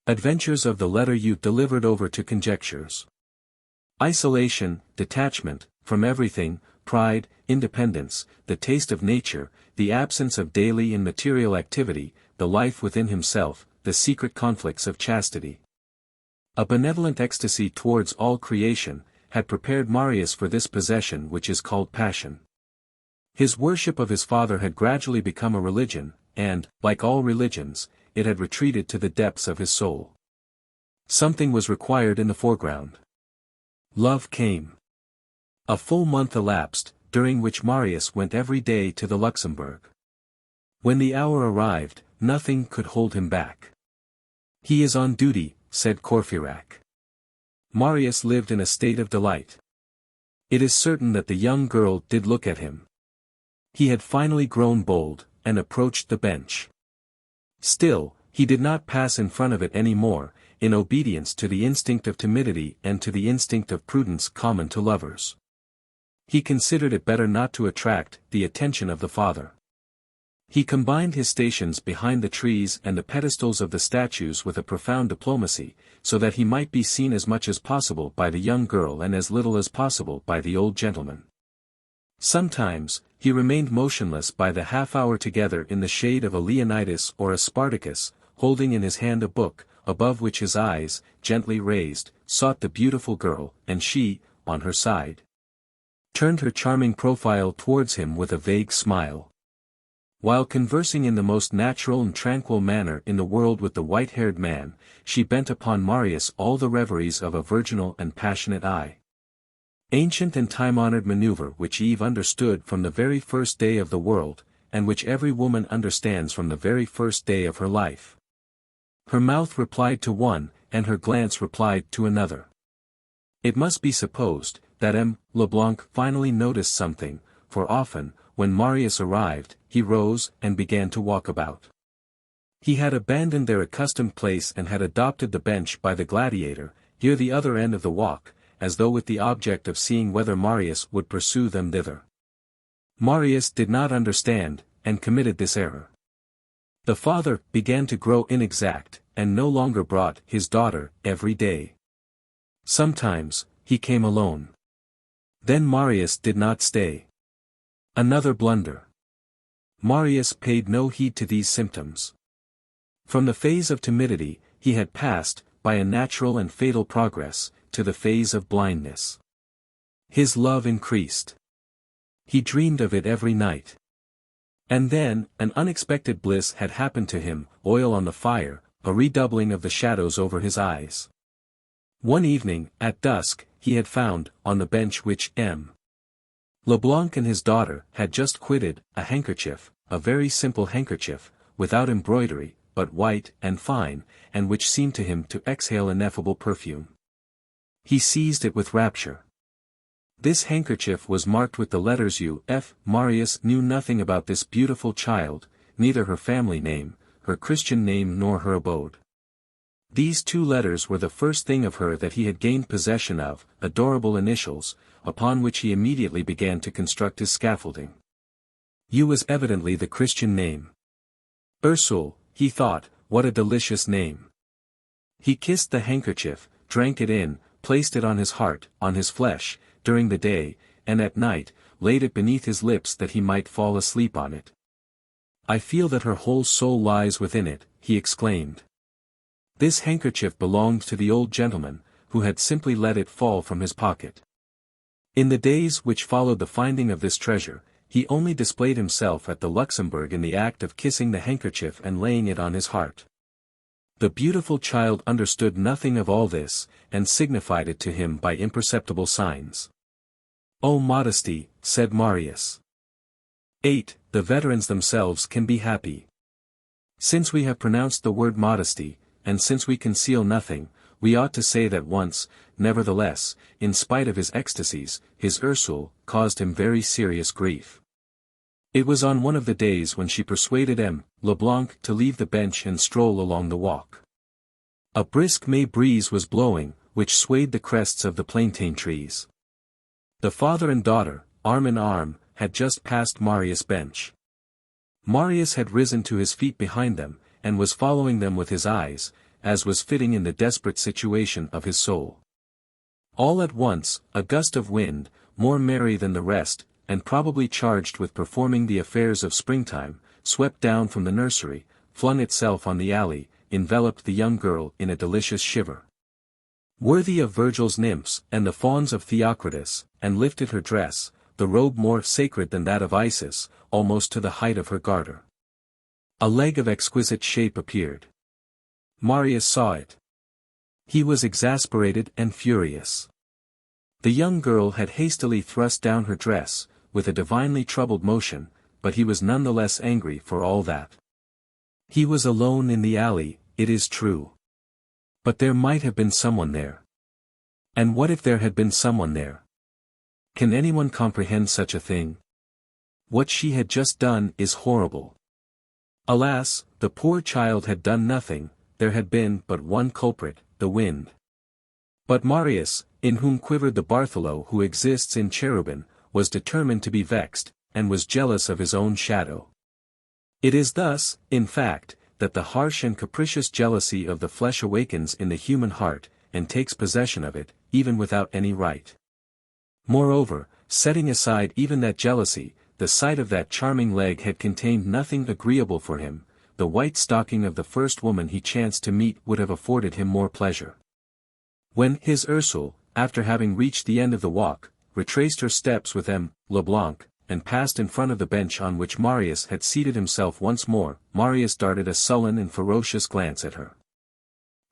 Adventures of the letter youth delivered over to conjectures. Isolation, detachment, from everything, pride, independence, the taste of nature, the absence of daily and material activity, the life within himself, the secret conflicts of chastity. A benevolent ecstasy towards all creation, had prepared Marius for this possession which is called passion. His worship of his father had gradually become a religion, and, like all religions, it had retreated to the depths of his soul. Something was required in the foreground. Love came. A full month elapsed, during which Marius went every day to the Luxembourg. When the hour arrived, nothing could hold him back. "He is on duty," said Courfeyrac. Marius lived in a state of delight. It is certain that the young girl did look at him. He had finally grown bold, and approached the bench. Still, he did not pass in front of it any more, in obedience to the instinct of timidity and to the instinct of prudence common to lovers. He considered it better not to attract the attention of the father. He combined his stations behind the trees and the pedestals of the statues with a profound diplomacy, so that he might be seen as much as possible by the young girl and as little as possible by the old gentleman. Sometimes, he remained motionless by the half-hour together in the shade of a Leonidas or a Spartacus, holding in his hand a book, above which his eyes, gently raised, sought the beautiful girl, and she, on her side, turned her charming profile towards him with a vague smile. While conversing in the most natural and tranquil manner in the world with the white-haired man, she bent upon Marius all the reveries of a virginal and passionate eye. Ancient and time-honored maneuver which Eve understood from the very first day of the world, and which every woman understands from the very first day of her life. Her mouth replied to one, and her glance replied to another. It must be supposed, that M. Leblanc finally noticed something, for often, when Marius arrived, he rose and began to walk about. He had abandoned their accustomed place and had adopted the bench by the gladiator, near the other end of the walk, as though with the object of seeing whether Marius would pursue them thither. Marius did not understand, and committed this error. The father began to grow inexact, and no longer brought his daughter every day. Sometimes, he came alone. Then Marius did not stay. Another blunder. Marius paid no heed to these symptoms. From the phase of timidity, he had passed, by a natural and fatal progress, to the phase of blindness. His love increased. He dreamed of it every night. And then, an unexpected bliss had happened to him, oil on the fire, a redoubling of the shadows over his eyes. One evening, at dusk, he had found, on the bench which M. Leblanc and his daughter had just quitted, a handkerchief, a very simple handkerchief, without embroidery, but white and fine, and which seemed to him to exhale ineffable perfume. He seized it with rapture. This handkerchief was marked with the letters U.F. Marius knew nothing about this beautiful child, neither her family name, her Christian name nor her abode. These two letters were the first thing of her that he had gained possession of, adorable initials, upon which he immediately began to construct his scaffolding. U was evidently the Christian name. Ursule, he thought, what a delicious name. He kissed the handkerchief, drank it in, placed it on his heart, on his flesh, during the day, and at night, laid it beneath his lips that he might fall asleep on it. "I feel that her whole soul lies within it," he exclaimed. This handkerchief belonged to the old gentleman, who had simply let it fall from his pocket. In the days which followed the finding of this treasure, he only displayed himself at the Luxembourg in the act of kissing the handkerchief and laying it on his heart. The beautiful child understood nothing of all this, and signified it to him by imperceptible signs. "Oh modesty," said Marius. 8. The veterans themselves can be happy. Since we have pronounced the word modesty, and since we conceal nothing, we ought to say that once, nevertheless, in spite of his ecstasies, his Ursule caused him very serious grief. It was on one of the days when she persuaded M. Leblanc to leave the bench and stroll along the walk. A brisk May breeze was blowing, which swayed the crests of the plantain trees. The father and daughter, arm in arm, had just passed Marius' bench. Marius had risen to his feet behind them, and was following them with his eyes, as was fitting in the desperate situation of his soul. All at once, a gust of wind, more merry than the rest, and probably charged with performing the affairs of springtime, swept down from the nursery, flung itself on the alley, enveloped the young girl in a delicious shiver, worthy of Virgil's nymphs and the fauns of Theocritus, and lifted her dress, the robe more sacred than that of Isis, almost to the height of her garter. A leg of exquisite shape appeared. Marius saw it. He was exasperated and furious. The young girl had hastily thrust down her dress, with a divinely troubled motion, but he was none the less angry for all that. He was alone in the alley, it is true. But there might have been someone there. And what if there had been someone there? Can anyone comprehend such a thing? What she had just done is horrible. Alas, the poor child had done nothing, there had been but one culprit, the wind. But Marius, in whom quivered the Bartholo who exists in cherubin, was determined to be vexed, and was jealous of his own shadow. It is thus, in fact, that the harsh and capricious jealousy of the flesh awakens in the human heart, and takes possession of it, even without any right. Moreover, setting aside even that jealousy, the sight of that charming leg had contained nothing agreeable for him, the white stocking of the first woman he chanced to meet would have afforded him more pleasure. When his Ursule, after having reached the end of the walk, retraced her steps with M. Leblanc, and passed in front of the bench on which Marius had seated himself once more, Marius darted a sullen and ferocious glance at her.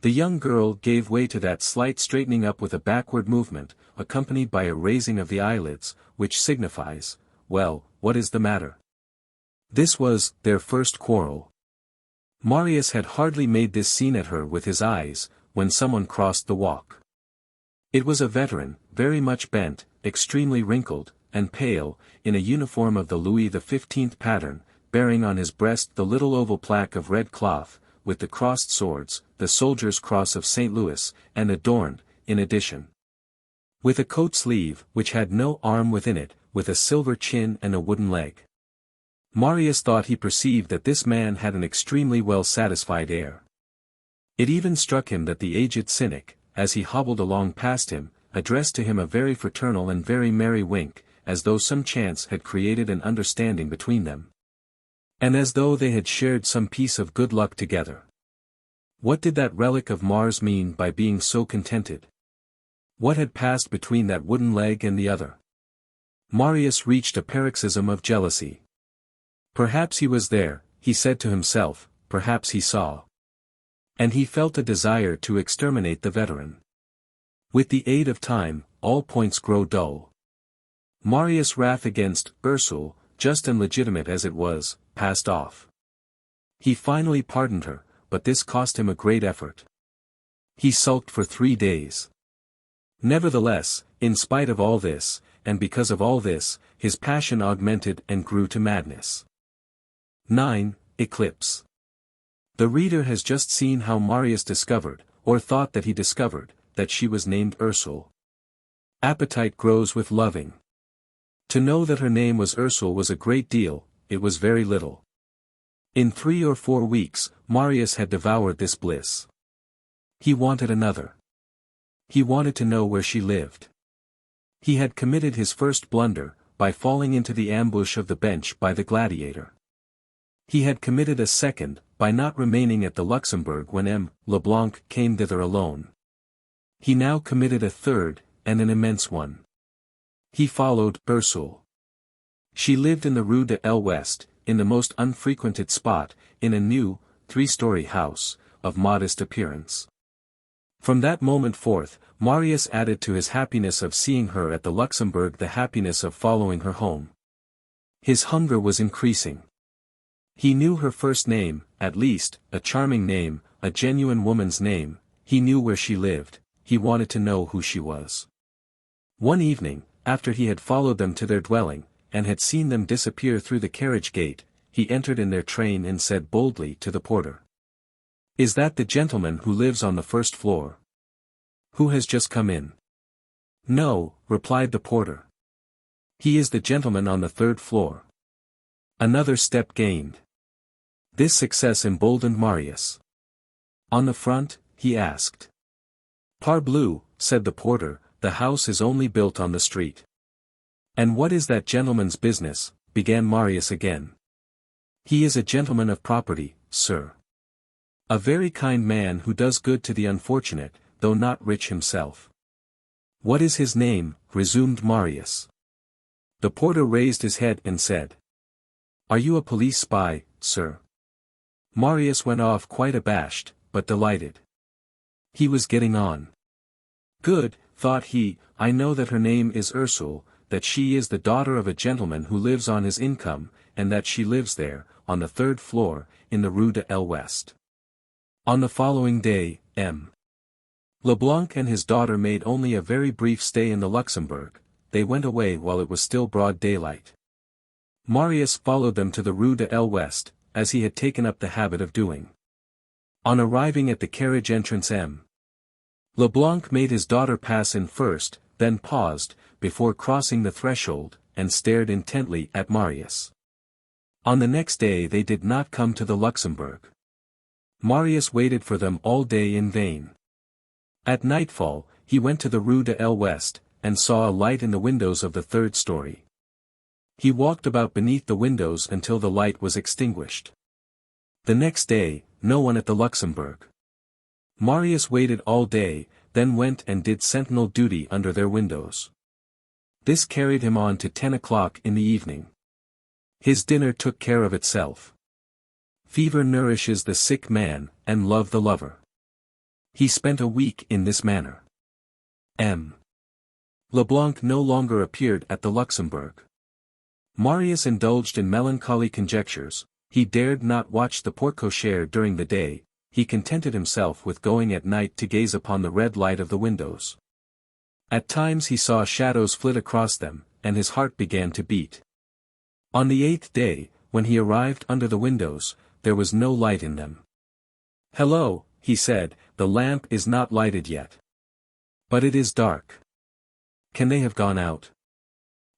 The young girl gave way to that slight straightening up with a backward movement, accompanied by a raising of the eyelids, which signifies, well, what is the matter? This was their first quarrel. Marius had hardly made this scene at her with his eyes, when someone crossed the walk. It was a veteran, very much bent, extremely wrinkled, and pale, in a uniform of the Louis XV pattern, bearing on his breast the little oval plaque of red cloth, with the crossed swords, the soldier's cross of St. Louis, and adorned, in addition, with a coat sleeve, which had no arm within it, with a silver chin and a wooden leg. Marius thought he perceived that this man had an extremely well-satisfied air. It even struck him that the aged cynic, as he hobbled along past him, addressed to him a very fraternal and very merry wink, as though some chance had created an understanding between them. And as though they had shared some piece of good luck together. What did that relic of Mars mean by being so contented? What had passed between that wooden leg and the other? Marius reached a paroxysm of jealousy. Perhaps he was there, he said to himself, perhaps he saw. And he felt a desire to exterminate the veteran. With the aid of time, all points grow dull. Marius' wrath against Ursule, just and legitimate as it was, passed off. He finally pardoned her, but this cost him a great effort. He sulked for 3 days. Nevertheless, in spite of all this, and because of all this, his passion augmented and grew to madness. 9. Eclipse. The reader has just seen how Marius discovered, or thought that he discovered, that she was named Ursule. Appetite grows with loving. To know that her name was Ursule was a great deal, it was very little. In 3 or 4 weeks, Marius had devoured this bliss. He wanted another. He wanted to know where she lived. He had committed his first blunder, by falling into the ambush of the bench by the gladiator. He had committed a second, by not remaining at the Luxembourg when M. Leblanc came thither alone. He now committed a third, and an immense one. He followed Ursule. She lived in the Rue de l'Ouest, in the most unfrequented spot, in a new, 3-story house, of modest appearance. From that moment forth, Marius added to his happiness of seeing her at the Luxembourg the happiness of following her home. His hunger was increasing. He knew her first name, at least, a charming name, a genuine woman's name, he knew where she lived, he wanted to know who she was. One evening, after he had followed them to their dwelling, and had seen them disappear through the carriage gate, he entered in their train and said boldly to the porter, "Is that the gentleman who lives on the first floor? Who has just come in?" "No," replied the porter. "He is the gentleman on the 3rd floor." Another step gained. This success emboldened Marius. "On the front?" he asked. "Parbleu," said the porter, "the house is only built on the street." "And what is that gentleman's business?" began Marius again. "He is a gentleman of property, sir. A very kind man who does good to the unfortunate, though not rich himself." "What is his name?" resumed Marius. The porter raised his head and said, "Are you a police spy, sir?" Marius went off quite abashed, but delighted. He was getting on. "Good," thought he, "I know that her name is Ursule, that she is the daughter of a gentleman who lives on his income, and that she lives there, on the third floor, in the Rue de l'Ouest. On the following day, M. Leblanc and his daughter made only a very brief stay in the Luxembourg. They went away while it was still broad daylight. Marius followed them to the Rue de l'Ouest, as he had taken up the habit of doing. On arriving at the carriage entrance M. Leblanc made his daughter pass in first, then paused, before crossing the threshold, and stared intently at Marius. On the next day they did not come to the Luxembourg. Marius waited for them all day in vain. At nightfall, he went to the Rue de l'Ouest, and saw a light in the windows of the third story. He walked about beneath the windows until the light was extinguished. The next day, no one at the Luxembourg. Marius waited all day, then went and did sentinel duty under their windows. This carried him on to 10 o'clock in the evening. His dinner took care of itself. Fever nourishes the sick man, and love the lover. He spent a week in this manner. M. Leblanc no longer appeared at the Luxembourg. Marius indulged in melancholy conjectures. He dared not watch the porte-cochere during the day. He contented himself with going at night to gaze upon the red light of the windows. At times he saw shadows flit across them, and his heart began to beat. On the 8th day, when he arrived under the windows, there was no light in them. "Hello," he said, "the lamp is not lighted yet. But it is dark. Can they have gone out?"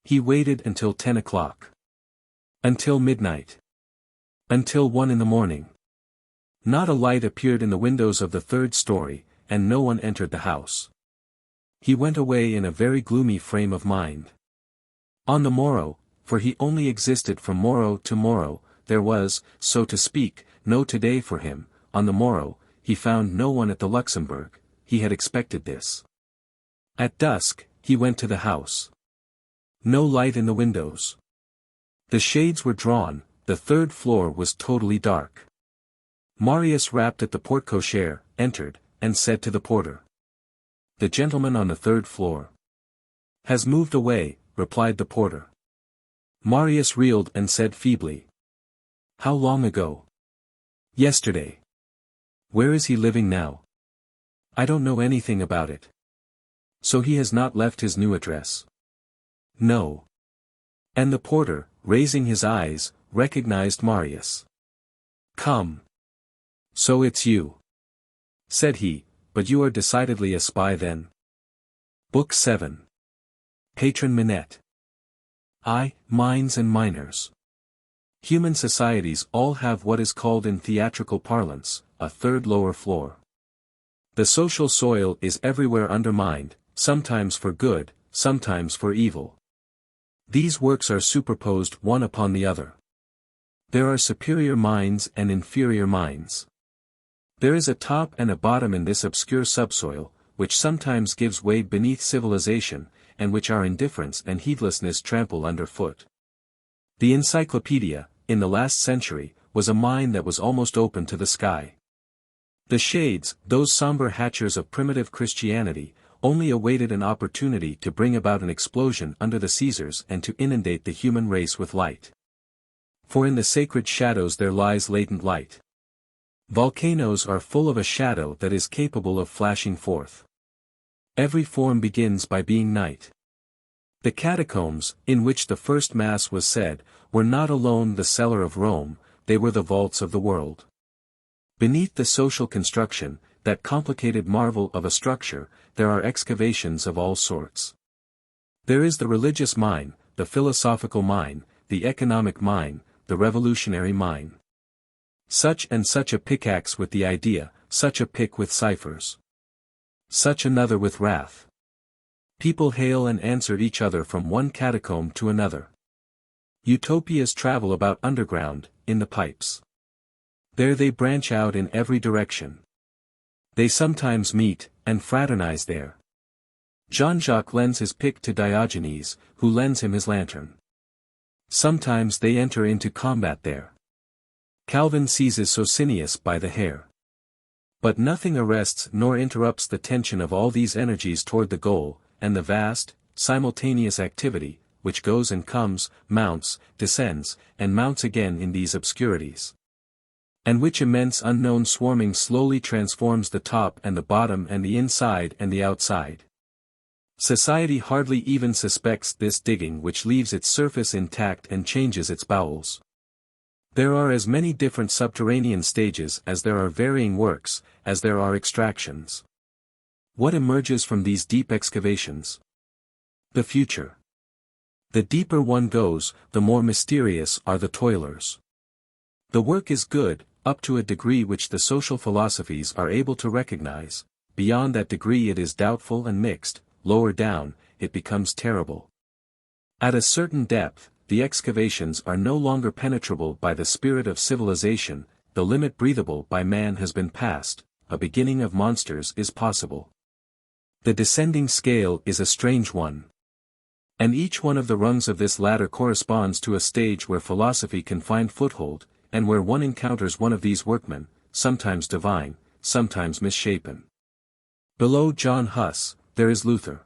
He waited until 10 o'clock. Until midnight. Until 1 in the morning. Not a light appeared in the windows of the third story, and no one entered the house. He went away in a very gloomy frame of mind. On the morrow, for he only existed from morrow to morrow, there was, so to speak, no today for him. On the morrow, he found no one at the Luxembourg. He had expected this. At dusk, he went to the house. No light in the windows. The shades were drawn, the third floor was totally dark. Marius rapped at the porte-cochere, entered, and said to the porter, "The gentleman on the third floor." "Has moved away," replied the porter. Marius reeled and said feebly, "How long ago?" "Yesterday." "Where is he living now?" "I don't know anything about it." "So he has not left his new address?" "No." And the porter, raising his eyes, recognized Marius. "Come. So it's you," said he, "but you are decidedly a spy then." Book 7. Patron Minette. Mines and miners. Human societies all have what is called in theatrical parlance, a third lower floor. The social soil is everywhere undermined, sometimes for good, sometimes for evil. These works are superposed one upon the other. There are superior minds and inferior minds. There is a top and a bottom in this obscure subsoil, which sometimes gives way beneath civilization, and which our indifference and heedlessness trample underfoot. The encyclopedia, in the last century, was a mine that was almost open to the sky. The shades, those somber hatchers of primitive Christianity, only awaited an opportunity to bring about an explosion under the Caesars and to inundate the human race with light. For in the sacred shadows there lies latent light. Volcanoes are full of a shadow that is capable of flashing forth. Every form begins by being night. The catacombs, in which the first Mass was said, were not alone the cellar of Rome, they were the vaults of the world. Beneath the social construction, that complicated marvel of a structure, there are excavations of all sorts. There is the religious mine, the philosophical mine, the economic mine, the revolutionary mine. Such and such a pickaxe with the idea, such a pick with ciphers. Such another with wrath. People hail and answered each other from one catacomb to another. Utopias travel about underground, in the pipes. There they branch out in every direction. They sometimes meet, and fraternize there. Jean-Jacques lends his pick to Diogenes, who lends him his lantern. Sometimes they enter into combat there. Calvin seizes Socinius by the hair. But nothing arrests nor interrupts the tension of all these energies toward the goal, and the vast, simultaneous activity, which goes and comes, mounts, descends, and mounts again in these obscurities. And which immense unknown swarming slowly transforms the top and the bottom and the inside and the outside. Society hardly even suspects this digging which leaves its surface intact and changes its bowels. There are as many different subterranean stages as there are varying works, as there are extractions. What emerges from these deep excavations? The future. The deeper one goes, the more mysterious are the toilers. The work is good, up to a degree which the social philosophies are able to recognize. Beyond that degree it is doubtful and mixed. Lower down, it becomes terrible. At a certain depth, the excavations are no longer penetrable by the spirit of civilization, the limit breathable by man has been passed, a beginning of monsters is possible. The descending scale is a strange one. And each one of the rungs of this ladder corresponds to a stage where philosophy can find foothold, and where one encounters one of these workmen, sometimes divine, sometimes misshapen. Below John Huss, there is Luther.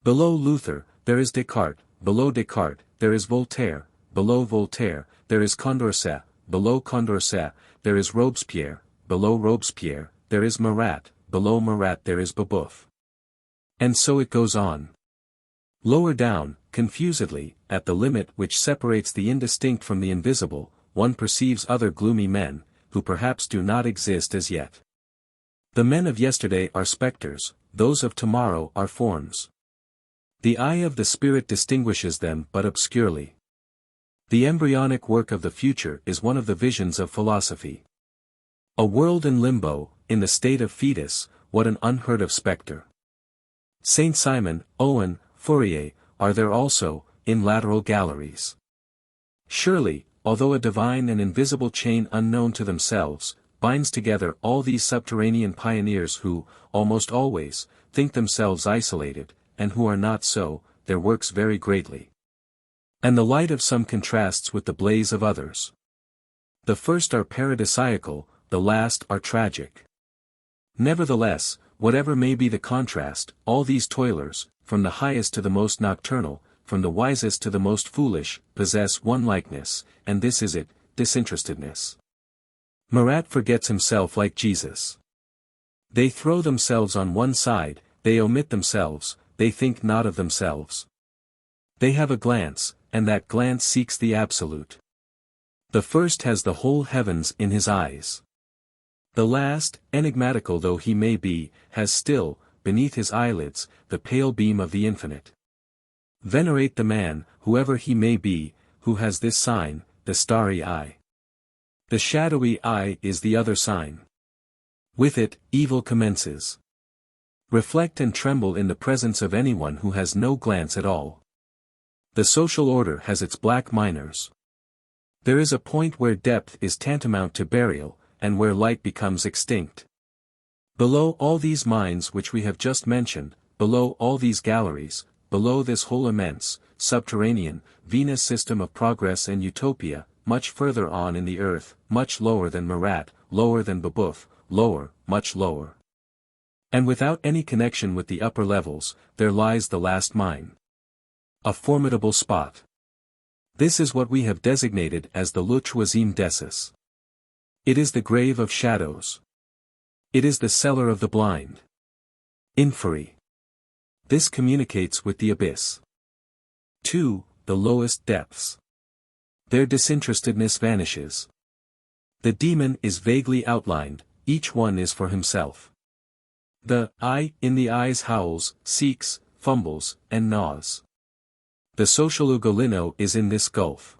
Below Luther, there is Descartes, below Descartes, there is Voltaire, below Voltaire, there is Condorcet, below Condorcet, there is Robespierre, below Robespierre, there is Marat, below Marat there is Babeuf. And so it goes on. Lower down, confusedly, at the limit which separates the indistinct from the invisible, one perceives other gloomy men, who perhaps do not exist as yet. The men of yesterday are spectres, those of tomorrow are forms. The eye of the spirit distinguishes them but obscurely. The embryonic work of the future is one of the visions of philosophy. A world in limbo, in the state of fetus, what an unheard of spectre. Saint Simon, Owen, Fourier, are there also, in lateral galleries. Surely, although a divine and invisible chain unknown to themselves, binds together all these subterranean pioneers who, almost always, think themselves isolated, and who are not so, their works vary greatly. And the light of some contrasts with the blaze of others. The first are paradisiacal, the last are tragic. Nevertheless, whatever may be the contrast, all these toilers, from the highest to the most nocturnal, from the wisest to the most foolish, possess one likeness, and this is it, disinterestedness. Marat forgets himself like Jesus. They throw themselves on one side, they omit themselves, they think not of themselves. They have a glance, and that glance seeks the absolute. The first has the whole heavens in his eyes. The last, enigmatical though he may be, has still, beneath his eyelids, the pale beam of the infinite. Venerate the man, whoever he may be, who has this sign, the starry eye. The shadowy eye is the other sign. With it, evil commences. Reflect and tremble in the presence of anyone who has no glance at all. The social order has its black minors. There is a point where depth is tantamount to burial, and where light becomes extinct. Below all these mines which we have just mentioned, below all these galleries, below this whole immense, subterranean, Venus system of progress and utopia, much further on in the earth, much lower than Marat, lower than Babeuf, lower, much lower. And without any connection with the upper levels, there lies the last mine. A formidable spot. This is what we have designated as the Le Troisième Decis. It is the grave of shadows. It is the cellar of the blind. Inferi. This communicates with the abyss. 2. The lowest depths. Their disinterestedness vanishes. The demon is vaguely outlined, each one is for himself. The I in the eyes howls, seeks, fumbles, and gnaws. The social Ugolino is in this gulf.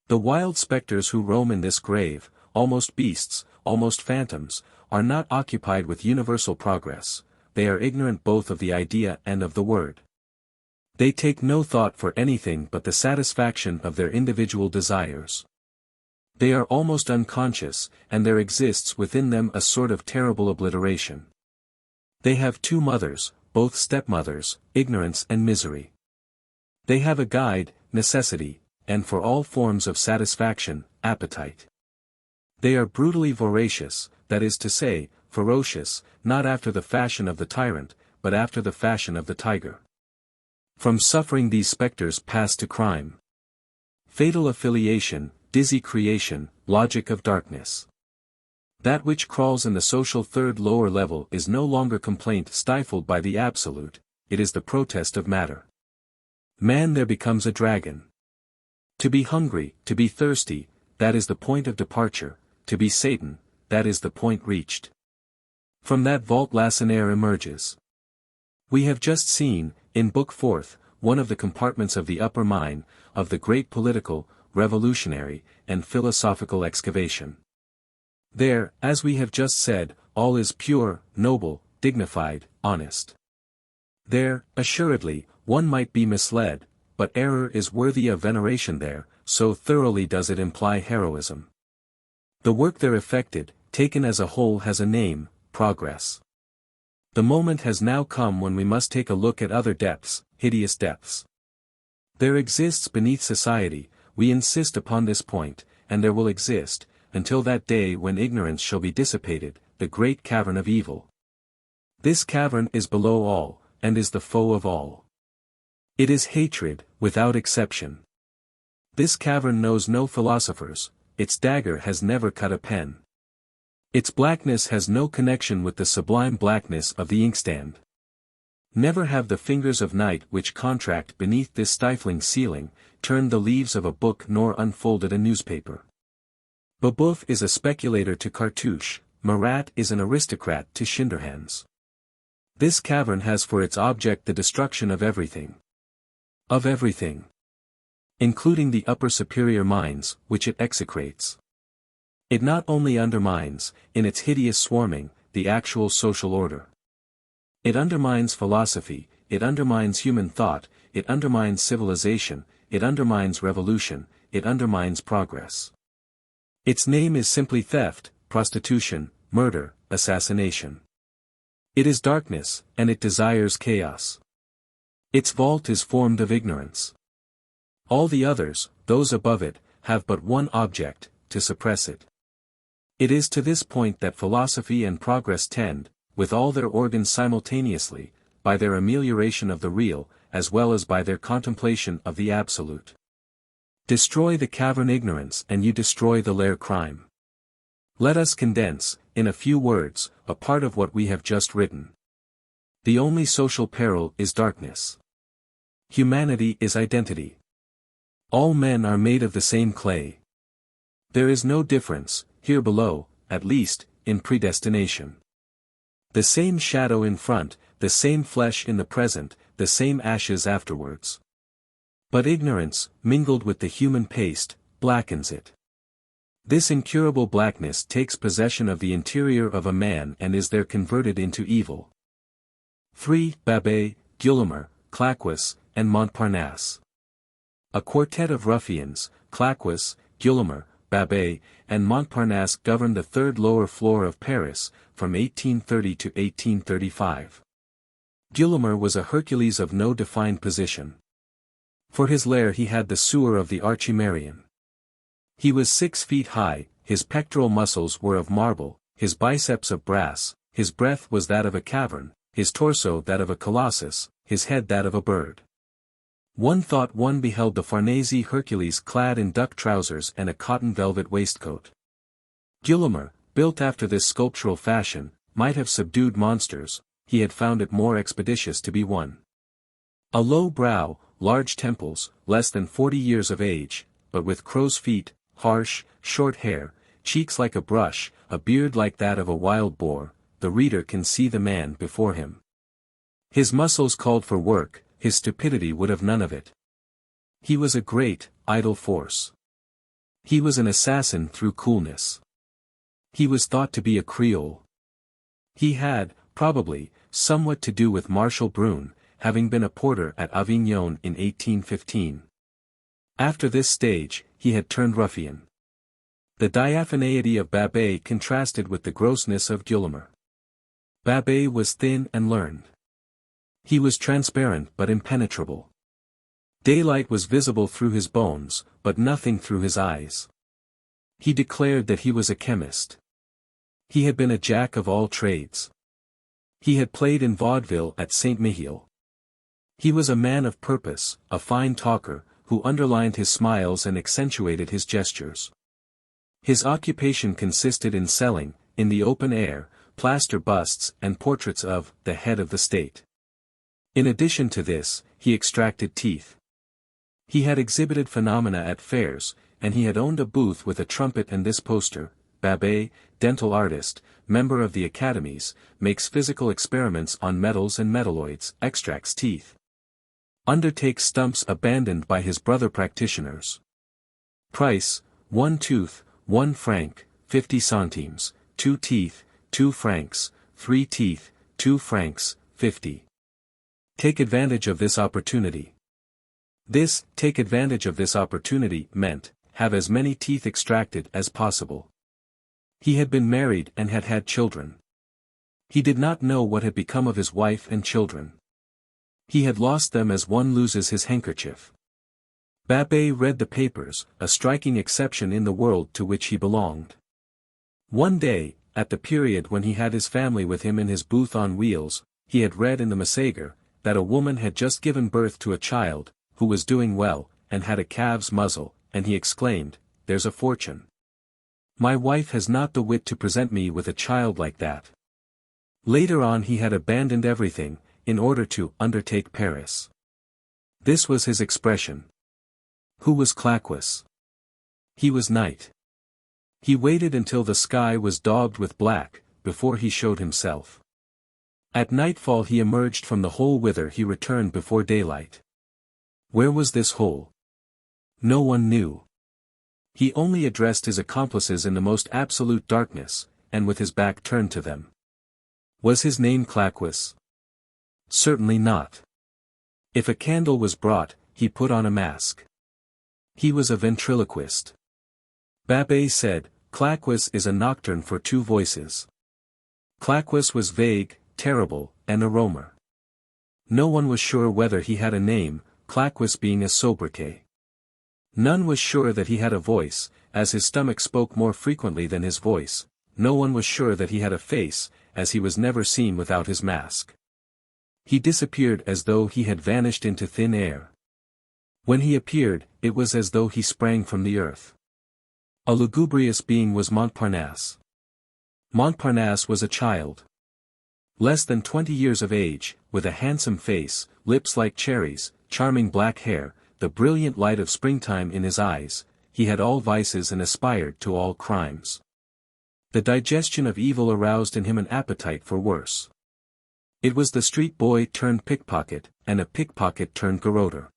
The wild spectres who roam in this grave, almost beasts, almost phantoms, are not occupied with universal progress, they are ignorant both of the idea and of the word. They take no thought for anything but the satisfaction of their individual desires. They are almost unconscious, and there exists within them a sort of terrible obliteration. They have two mothers, both stepmothers, ignorance and misery. They have a guide, necessity, and for all forms of satisfaction, appetite. They are brutally voracious, that is to say, ferocious, not after the fashion of the tyrant, but after the fashion of the tiger. From suffering these spectres pass to crime. Fatal affiliation, dizzy creation, logic of darkness. That which crawls in the social third lower level is no longer complaint stifled by the absolute, it is the protest of matter. Man there becomes a dragon. To be hungry, to be thirsty, that is the point of departure, to be Satan, that is the point reached. From that vault Lacenaire emerges. We have just seen, in Book Fourth, one of the compartments of the upper mine, of the great political, revolutionary, and philosophical excavation. There, as we have just said, all is pure, noble, dignified, honest. There, assuredly, one might be misled, but error is worthy of veneration there, so thoroughly does it imply heroism. The work there effected, taken as a whole has a name, progress. The moment has now come when we must take a look at other depths, hideous depths. There exists beneath society, we insist upon this point, and there will exist, until that day when ignorance shall be dissipated, the great cavern of evil. This cavern is below all, and is the foe of all. It is hatred, without exception. This cavern knows no philosophers, its dagger has never cut a pen. Its blackness has no connection with the sublime blackness of the inkstand. Never have the fingers of night which contract beneath this stifling ceiling, turned the leaves of a book nor unfolded a newspaper. Babeuf is a speculator to Cartouche, Marat is an aristocrat to Schinderhannes. This cavern has for its object the destruction of everything. Of everything. Including the upper superior minds, which it execrates. It not only undermines, in its hideous swarming, the actual social order. It undermines philosophy, it undermines human thought, it undermines civilization, it undermines revolution, it undermines progress. Its name is simply theft, prostitution, murder, assassination. It is darkness, and it desires chaos. Its vault is formed of ignorance. All the others, those above it, have but one object, to suppress it. It is to this point that philosophy and progress tend, with all their organs simultaneously, by their amelioration of the real, as well as by their contemplation of the absolute. Destroy the cavern ignorance and you destroy the lair crime. Let us condense, in a few words, a part of what we have just written. The only social peril is darkness. Humanity is identity. All men are made of the same clay. There is no difference, here below, at least, in predestination. The same shadow in front, the same flesh in the present, the same ashes afterwards. But ignorance, mingled with the human paste, blackens it. This incurable blackness takes possession of the interior of a man and is there converted into evil. 3. Babet, Guillaume, Claquous, and Montparnasse. A quartet of ruffians, Claquous, Guillaume, Babet, and Montparnasse governed the third lower floor of Paris, from 1830 to 1835. Guillaume was a Hercules of no defined position. For his lair he had the sewer of the Archimerion. He was 6 feet high, his pectoral muscles were of marble, his biceps of brass, his breath was that of a cavern, his torso that of a colossus, his head that of a bird. One thought one beheld the Farnese Hercules clad in duck trousers and a cotton velvet waistcoat. Guillaume, built after this sculptural fashion, might have subdued monsters, he had found it more expeditious to be one. A low brow, large temples, less than 40 years of age, but with crow's feet, harsh, short hair, cheeks like a brush, a beard like that of a wild boar, the reader can see the man before him. His muscles called for work, his stupidity would have none of it. He was a great, idle force. He was an assassin through coolness. He was thought to be a Creole. He had, probably, somewhat to do with Marshal Brune, having been a porter at Avignon in 1815. After this stage, he had turned ruffian. The diaphaneity of Babet contrasted with the grossness of Guillaume. Babet was thin and learned. He was transparent but impenetrable. Daylight was visible through his bones, but nothing through his eyes. He declared that he was a chemist. He had been a jack of all trades. He had played in vaudeville at Saint-Mihiel. He was a man of purpose, a fine talker, who underlined his smiles and accentuated his gestures. His occupation consisted in selling, in the open air, plaster busts and portraits of the head of the state. In addition to this, he extracted teeth. He had exhibited phenomena at fairs, and he had owned a booth with a trumpet and this poster: Babet, dental artist, member of the academies, makes physical experiments on metals and metalloids, extracts teeth. Undertakes stumps abandoned by his brother practitioners. Price, 1 tooth, 1 franc, 50 centimes, 2 teeth, 2 francs, 3 teeth, 2 francs, 50. Take advantage of this opportunity. This, take advantage of this opportunity, meant, have as many teeth extracted as possible. He had been married and had had children. He did not know what had become of his wife and children. He had lost them as one loses his handkerchief. Babet read the papers, a striking exception in the world to which he belonged. One day, at the period when he had his family with him in his booth on wheels, he had read in the Messager that a woman had just given birth to a child, who was doing well, and had a calf's muzzle, and he exclaimed, "There's a fortune. My wife has not the wit to present me with a child like that." Later on he had abandoned everything, in order to undertake Paris. This was his expression. Who was Claquous? He was night. He waited until the sky was daubed with black, before he showed himself. At nightfall he emerged from the hole whither he returned before daylight. Where was this hole? No one knew. He only addressed his accomplices in the most absolute darkness, and with his back turned to them. Was his name Claquous? Certainly not. If a candle was brought, he put on a mask. He was a ventriloquist. Babet said, Claquous is a nocturne for two voices. Claquous was vague, terrible, and a roamer. No one was sure whether he had a name, Claquous being a sobriquet. None was sure that he had a voice, as his stomach spoke more frequently than his voice. No one was sure that he had a face, as he was never seen without his mask. He disappeared as though he had vanished into thin air. When he appeared, it was as though he sprang from the earth. A lugubrious being was Montparnasse. Montparnasse was a child. Less than 20 years of age, with a handsome face, lips like cherries, charming black hair, the brilliant light of springtime in his eyes. He had all vices and aspired to all crimes. The digestion of evil aroused in him an appetite for worse. It was the street boy turned pickpocket, and a pickpocket turned garroter.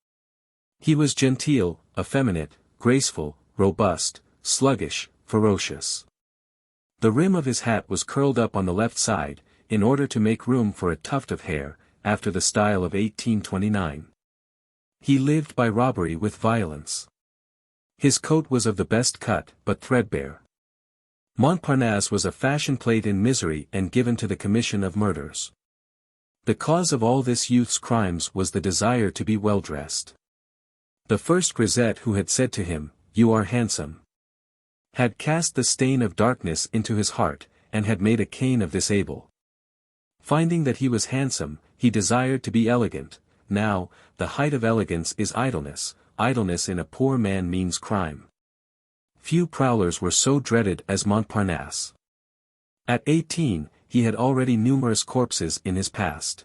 He was genteel, effeminate, graceful, robust, sluggish, ferocious. The rim of his hat was curled up on the left side, in order to make room for a tuft of hair, after the style of 1829. He lived by robbery with violence. His coat was of the best cut, but threadbare. Montparnasse was a fashion plate in misery and given to the commission of murders. The cause of all this youth's crimes was the desire to be well dressed. The first grisette who had said to him, "You are handsome," had cast the stain of darkness into his heart, and had made a Cain of this Abel. Finding that he was handsome, he desired to be elegant. Now, the height of elegance is idleness. Idleness in a poor man means crime. Few prowlers were so dreaded as Montparnasse. At 18, he had already numerous corpses in his past.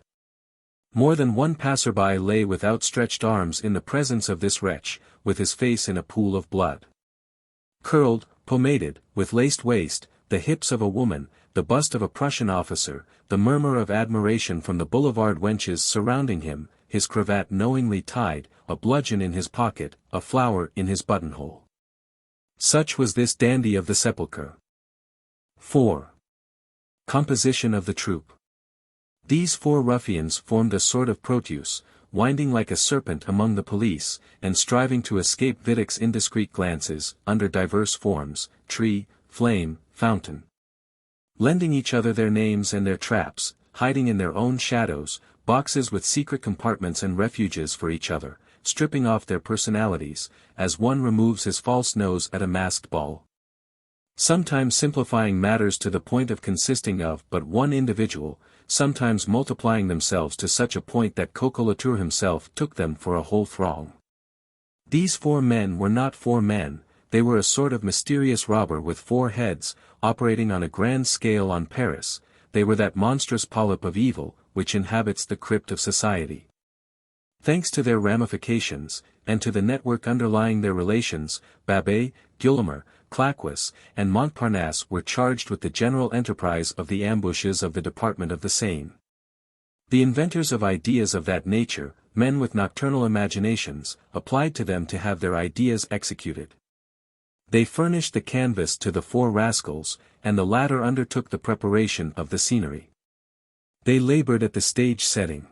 More than one passerby lay with outstretched arms in the presence of this wretch, with his face in a pool of blood. Curled, pomaded, with laced waist, the hips of a woman, the bust of a Prussian officer, the murmur of admiration from the boulevard wenches surrounding him, his cravat knowingly tied, a bludgeon in his pocket, a flower in his buttonhole. Such was this dandy of the sepulchre. 4. Composition of the troupe. These four ruffians formed a sort of Proteus, winding like a serpent among the police, and striving to escape Wittek's indiscreet glances, under diverse forms, tree, flame, fountain. Lending each other their names and their traps, hiding in their own shadows, boxes with secret compartments and refuges for each other, stripping off their personalities, as one removes his false nose at a masked ball. sometimes simplifying matters to the point of consisting of but one individual, sometimes multiplying themselves to such a point that Coquelicoeur himself took them for a whole throng. These 4 men were not 4 men, they were a sort of mysterious robber with 4 heads, operating on a grand scale on Paris. They were that monstrous polyp of evil, which inhabits the crypt of society. Thanks to their ramifications, and to the network underlying their relations, Babet, Guillaumer, Claquous, and Montparnasse were charged with the general enterprise of the ambushes of the Department of the Seine. The inventors of ideas of that nature, men with nocturnal imaginations, applied to them to have their ideas executed. They furnished the canvas to the 4 rascals, and the latter undertook the preparation of the scenery. They labored at the stage setting.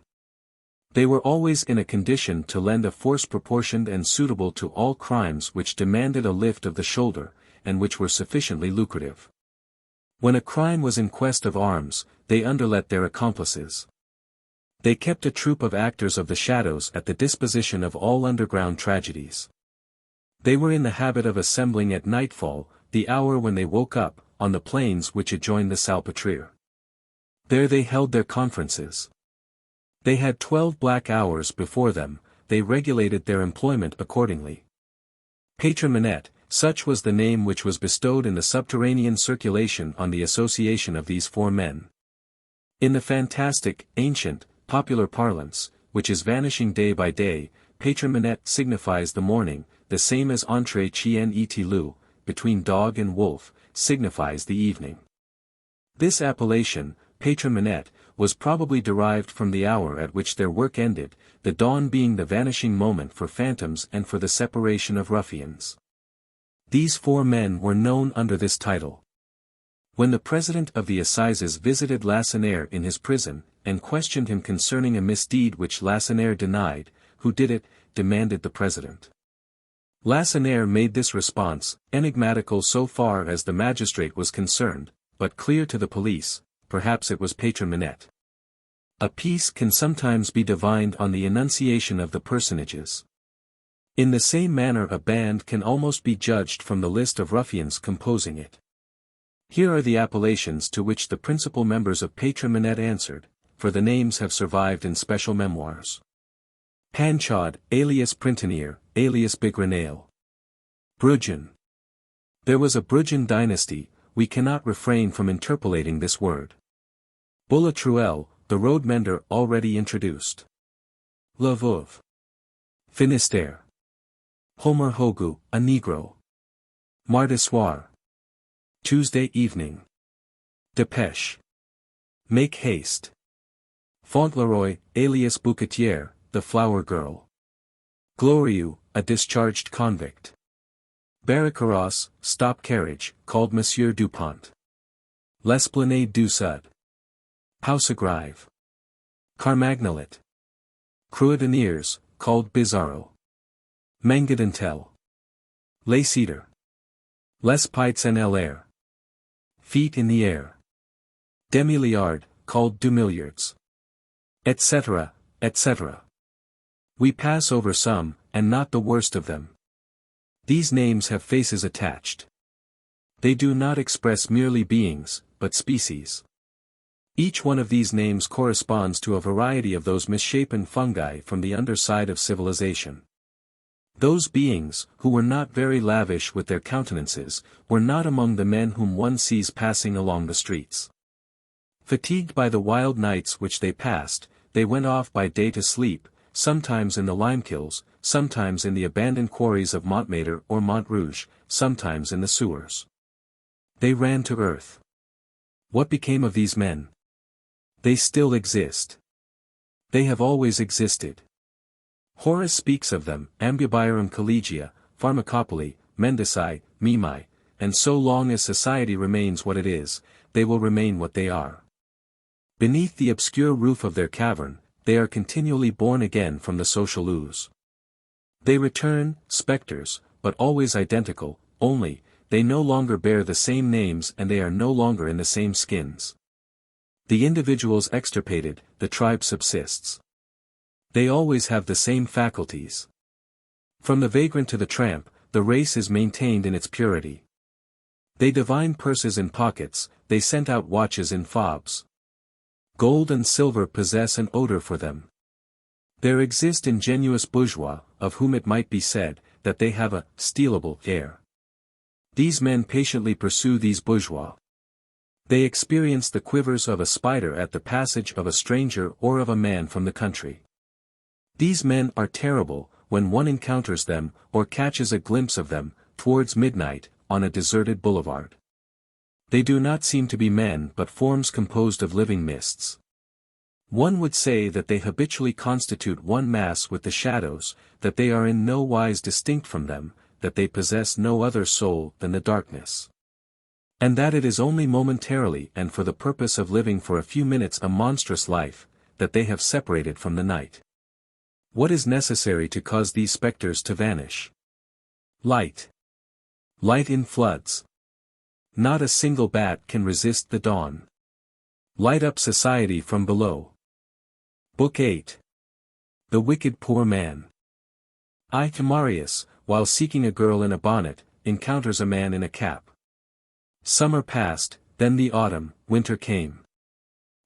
They were always in a condition to lend a force proportioned and suitable to all crimes which demanded a lift of the shoulder, and which were sufficiently lucrative. When a crime was in quest of arms, they underlet their accomplices. They kept a troupe of actors of the shadows at the disposition of all underground tragedies. They were in the habit of assembling at nightfall, the hour when they woke up, on the plains which adjoined the Salpêtrière. There they held their conferences. They had 12 black hours before them, they regulated their employment accordingly. Patron Minette, such was the name which was bestowed in the subterranean circulation on the association of these 4 men. In the fantastic, ancient, popular parlance, which is vanishing day by day, Patron Minette signifies the morning, the same as entre chien et loup, between dog and wolf, signifies the evening. This appellation, Patron Minette, was probably derived from the hour at which their work ended, the dawn being the vanishing moment for phantoms and for the separation of ruffians. These 4 men were known under this title. When the president of the Assizes visited Lacenaire in his prison, and questioned him concerning a misdeed which Lacenaire denied, "Who did it?" demanded the president. Lacenaire made this response, enigmatical so far as the magistrate was concerned, but clear to the police: perhaps it was Patron Minette. A piece can sometimes be divined on the enunciation of the personages. In the same manner a band can almost be judged from the list of ruffians composing it. Here are the appellations to which the principal members of Patron Minette answered, for the names have survived in special memoirs. Panchaud, alias Printanier, alias Bigrenail. Brujon. There was a Brujon dynasty, we cannot refrain from interpolating this word. Boulatruelle, the road mender already introduced. La Veuve. Finistère. Homer Hogu, a Negro. Mardi Soir. Tuesday evening. Dépêche. Make haste. Fauntleroy, alias Bouquetière, the flower girl. Glorieux, a discharged convict. Barricarosse, stop carriage, called Monsieur Dupont. L'Esplanade du Sud. Housegrive. Carmagnolet. Cruidaniers, called Bizarro. Mangadentel. Les Cedars. Les Pites en l'air. Feet in the air. Demi-liard, called Dumilliards. Etc., etc. We pass over some, and not the worst of them. These names have faces attached. They do not express merely beings, but species. Each one of these names corresponds to a variety of those misshapen fungi from the underside of civilization. Those beings, who were not very lavish with their countenances, were not among the men whom one sees passing along the streets. Fatigued by the wild nights which they passed, they went off by day to sleep, sometimes in the limekilns, sometimes in the abandoned quarries of Montmartre or Montrouge, sometimes in the sewers. They ran to earth. What became of these men? They still exist. They have always existed. Horace speaks of them, Ambubierum collegia, Pharmacopoly, Mendici, Mimi, and so long as society remains what it is, they will remain what they are. Beneath the obscure roof of their cavern, they are continually born again from the social ooze. They return, spectres, but always identical, only, they no longer bear the same names and they are no longer in the same skins. The individuals extirpated, the tribe subsists. They always have the same faculties. From the vagrant to the tramp, the race is maintained in its purity. They divine purses in pockets, they sent out watches in fobs. Gold and silver possess an odor for them. There exist ingenuous bourgeois, of whom it might be said, that they have a stealable air. These men patiently pursue these bourgeois. They experience the quivers of a spider at the passage of a stranger or of a man from the country. These men are terrible, when one encounters them, or catches a glimpse of them, towards midnight, on a deserted boulevard. They do not seem to be men but forms composed of living mists. One would say that they habitually constitute one mass with the shadows, that they are in no wise distinct from them, that they possess no other soul than the darkness. And that it is only momentarily and for the purpose of living for a few minutes a monstrous life, that they have separated from the night. What is necessary to cause these spectres to vanish? Light. Light in floods. Not a single bat can resist the dawn. Light up society from below. Book 8. The Wicked Poor Man. Marius, while seeking a girl in a bonnet, encounters a man in a cap. Summer passed, then the autumn, winter came.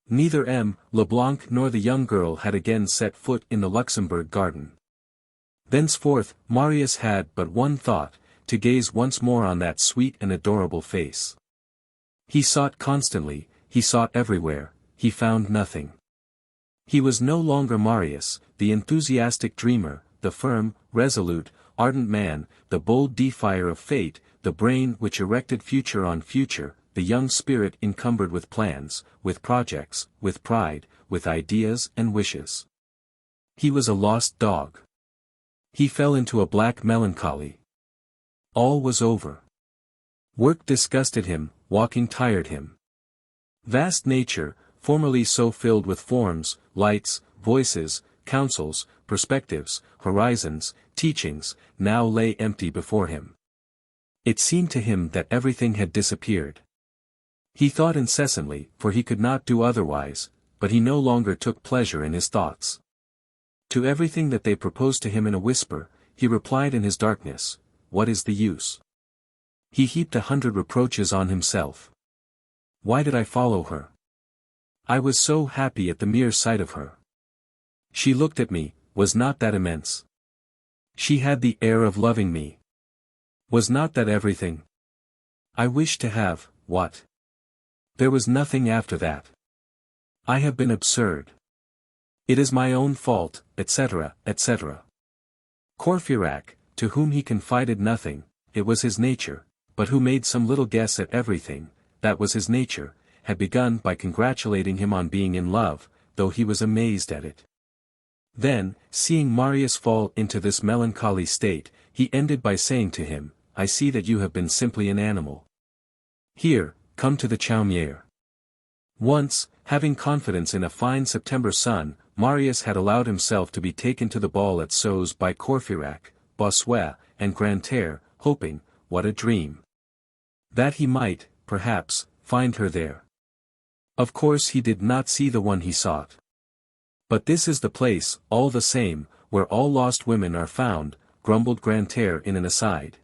Neither M. Leblanc nor the young girl had again set foot in the Luxembourg garden. Thenceforth, Marius had but one thought, to gaze once more on that sweet and adorable face. He sought constantly, he sought everywhere, he found nothing. He was no longer Marius, the enthusiastic dreamer, the firm, resolute, ardent man, the bold defier of fate, the brain which erected future on future, the young spirit encumbered with plans, with projects, with pride, with ideas and wishes. He was a lost dog. He fell into a black melancholy. All was over. Work disgusted him, walking tired him. Vast nature, formerly so filled with forms, lights, voices, counsels, perspectives, horizons, teachings, now lay empty before him. It seemed to him that everything had disappeared. He thought incessantly, for he could not do otherwise, but he no longer took pleasure in his thoughts. To everything that they proposed to him in a whisper, he replied in his darkness, "What is the use?" He heaped 100 reproaches on himself. Why did I follow her? I was so happy at the mere sight of her. She looked at me, was not that immense? She had the air of loving me. Was not that everything? I wished to have, what? There was nothing after that. I have been absurd. It is my own fault, etc., etc. Courfeyrac, to whom he confided nothing, it was his nature, but who made some little guess at everything, that was his nature, had begun by congratulating him on being in love, though he was amazed at it. Then, seeing Marius fall into this melancholy state, he ended by saying to him, "I see that you have been simply an animal. Here, come to the chaumière." Once, having confidence in a fine September sun, Marius had allowed himself to be taken to the ball at Sceaux by Courfeyrac, Bossuet, and Grantaire, hoping, what a dream! That he might, perhaps, find her there. Of course he did not see the one he sought. But this is the place, all the same, where all lost women are found, grumbled Grantaire in an aside.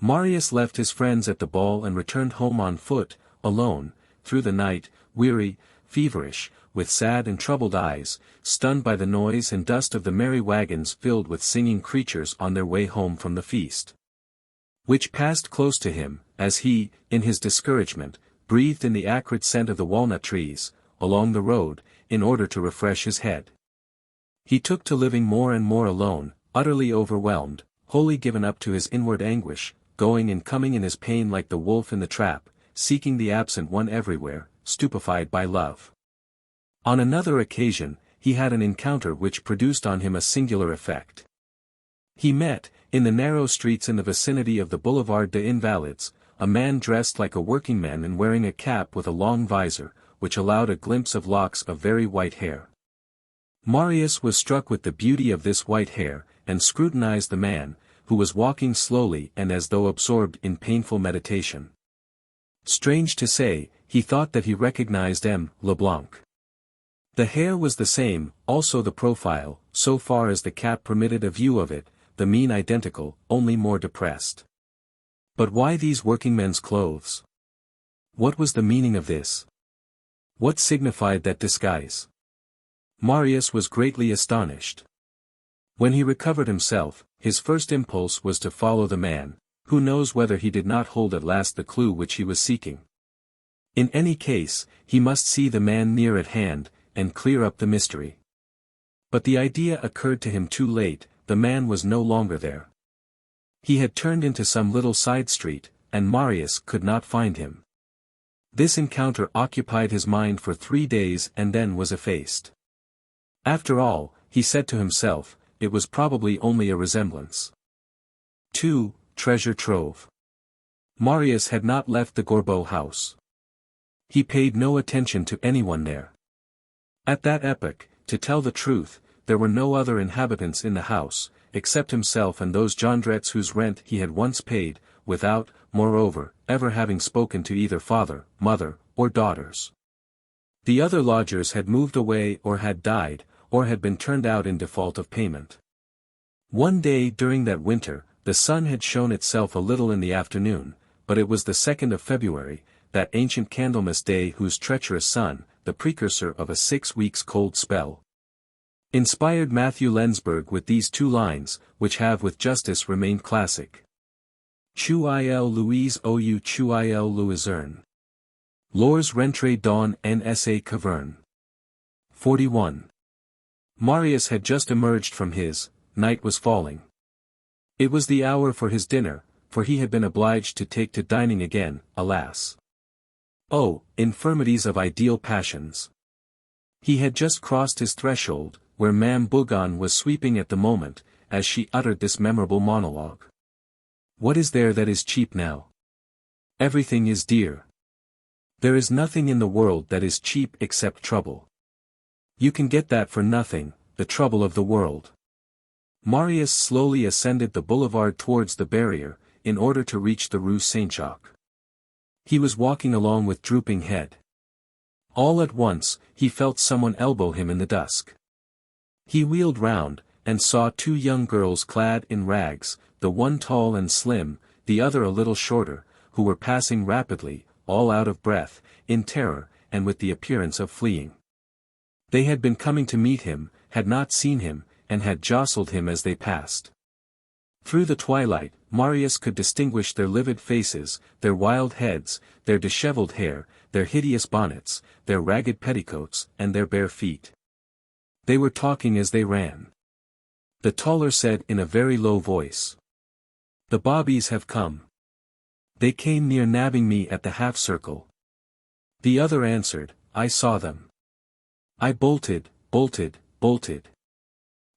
Marius left his friends at the ball and returned home on foot, alone, through the night, weary, feverish, with sad and troubled eyes, stunned by the noise and dust of the merry wagons filled with singing creatures on their way home from the feast, which passed close to him, as he, in his discouragement, breathed in the acrid scent of the walnut trees, along the road, in order to refresh his head. He took to living more and more alone, utterly overwhelmed, wholly given up to his inward anguish, going and coming in his pain like the wolf in the trap, seeking the absent one everywhere, stupefied by love. On another occasion, he had an encounter which produced on him a singular effect. He met, in the narrow streets in the vicinity of the Boulevard des Invalides, a man dressed like a workingman and wearing a cap with a long visor, which allowed a glimpse of locks of very white hair. Marius was struck with the beauty of this white hair, and scrutinized the man, who was walking slowly and as though absorbed in painful meditation. Strange to say, he thought that he recognized M. Leblanc. The hair was the same, also the profile, so far as the cap permitted a view of it, the mien identical, only more depressed. But why these workingmen's clothes? What was the meaning of this? What signified that disguise? Marius was greatly astonished. When he recovered himself, his first impulse was to follow the man, who knows whether he did not hold at last the clue which he was seeking. In any case, he must see the man near at hand, and clear up the mystery. But the idea occurred to him too late, the man was no longer there. He had turned into some little side street, and Marius could not find him. This encounter occupied his mind for 3 days and then was effaced. After all, he said to himself, it was probably only a resemblance. 2. Treasure trove. Marius had not left the Gorbeau house. He paid no attention to anyone there. At that epoch, to tell the truth, there were no other inhabitants in the house, except himself and those Jondrettes whose rent he had once paid, without, moreover, ever having spoken to either father, mother, or daughters. The other lodgers had moved away or had died, or had been turned out in default of payment. One day during that winter, the sun had shown itself a little in the afternoon, but it was the 2nd of February, that ancient Candlemas day whose treacherous sun, the precursor of a 6 weeks' cold spell, inspired Matthew Lensberg with these 2 lines, which have with justice remained classic. Chu il Louise ou chu il Louiserne. Lors rentre dans nsa caverne. 41. Marius had just emerged from his, night was falling. It was the hour for his dinner, for he had been obliged to take to dining again, alas. Oh, infirmities of ideal passions. He had just crossed his threshold, where Ma'am Bougon was sweeping at the moment, as she uttered this memorable monologue. What is there that is cheap now? Everything is dear. There is nothing in the world that is cheap except trouble. You can get that for nothing, the trouble of the world. Marius slowly ascended the boulevard towards the barrier, in order to reach the Rue Saint-Jacques. He was walking along with drooping head. All at once, he felt someone elbow him in the dusk. He wheeled round, and saw 2 young girls clad in rags, the one tall and slim, the other a little shorter, who were passing rapidly, all out of breath, in terror, and with the appearance of fleeing. They had been coming to meet him, had not seen him, and had jostled him as they passed. Through the twilight, Marius could distinguish their livid faces, their wild heads, their dishevelled hair, their hideous bonnets, their ragged petticoats, and their bare feet. They were talking as they ran. The taller said in a very low voice, "The bobbies have come. They came near nabbing me at the half-circle." The other answered, "I saw them. I bolted, bolted, bolted."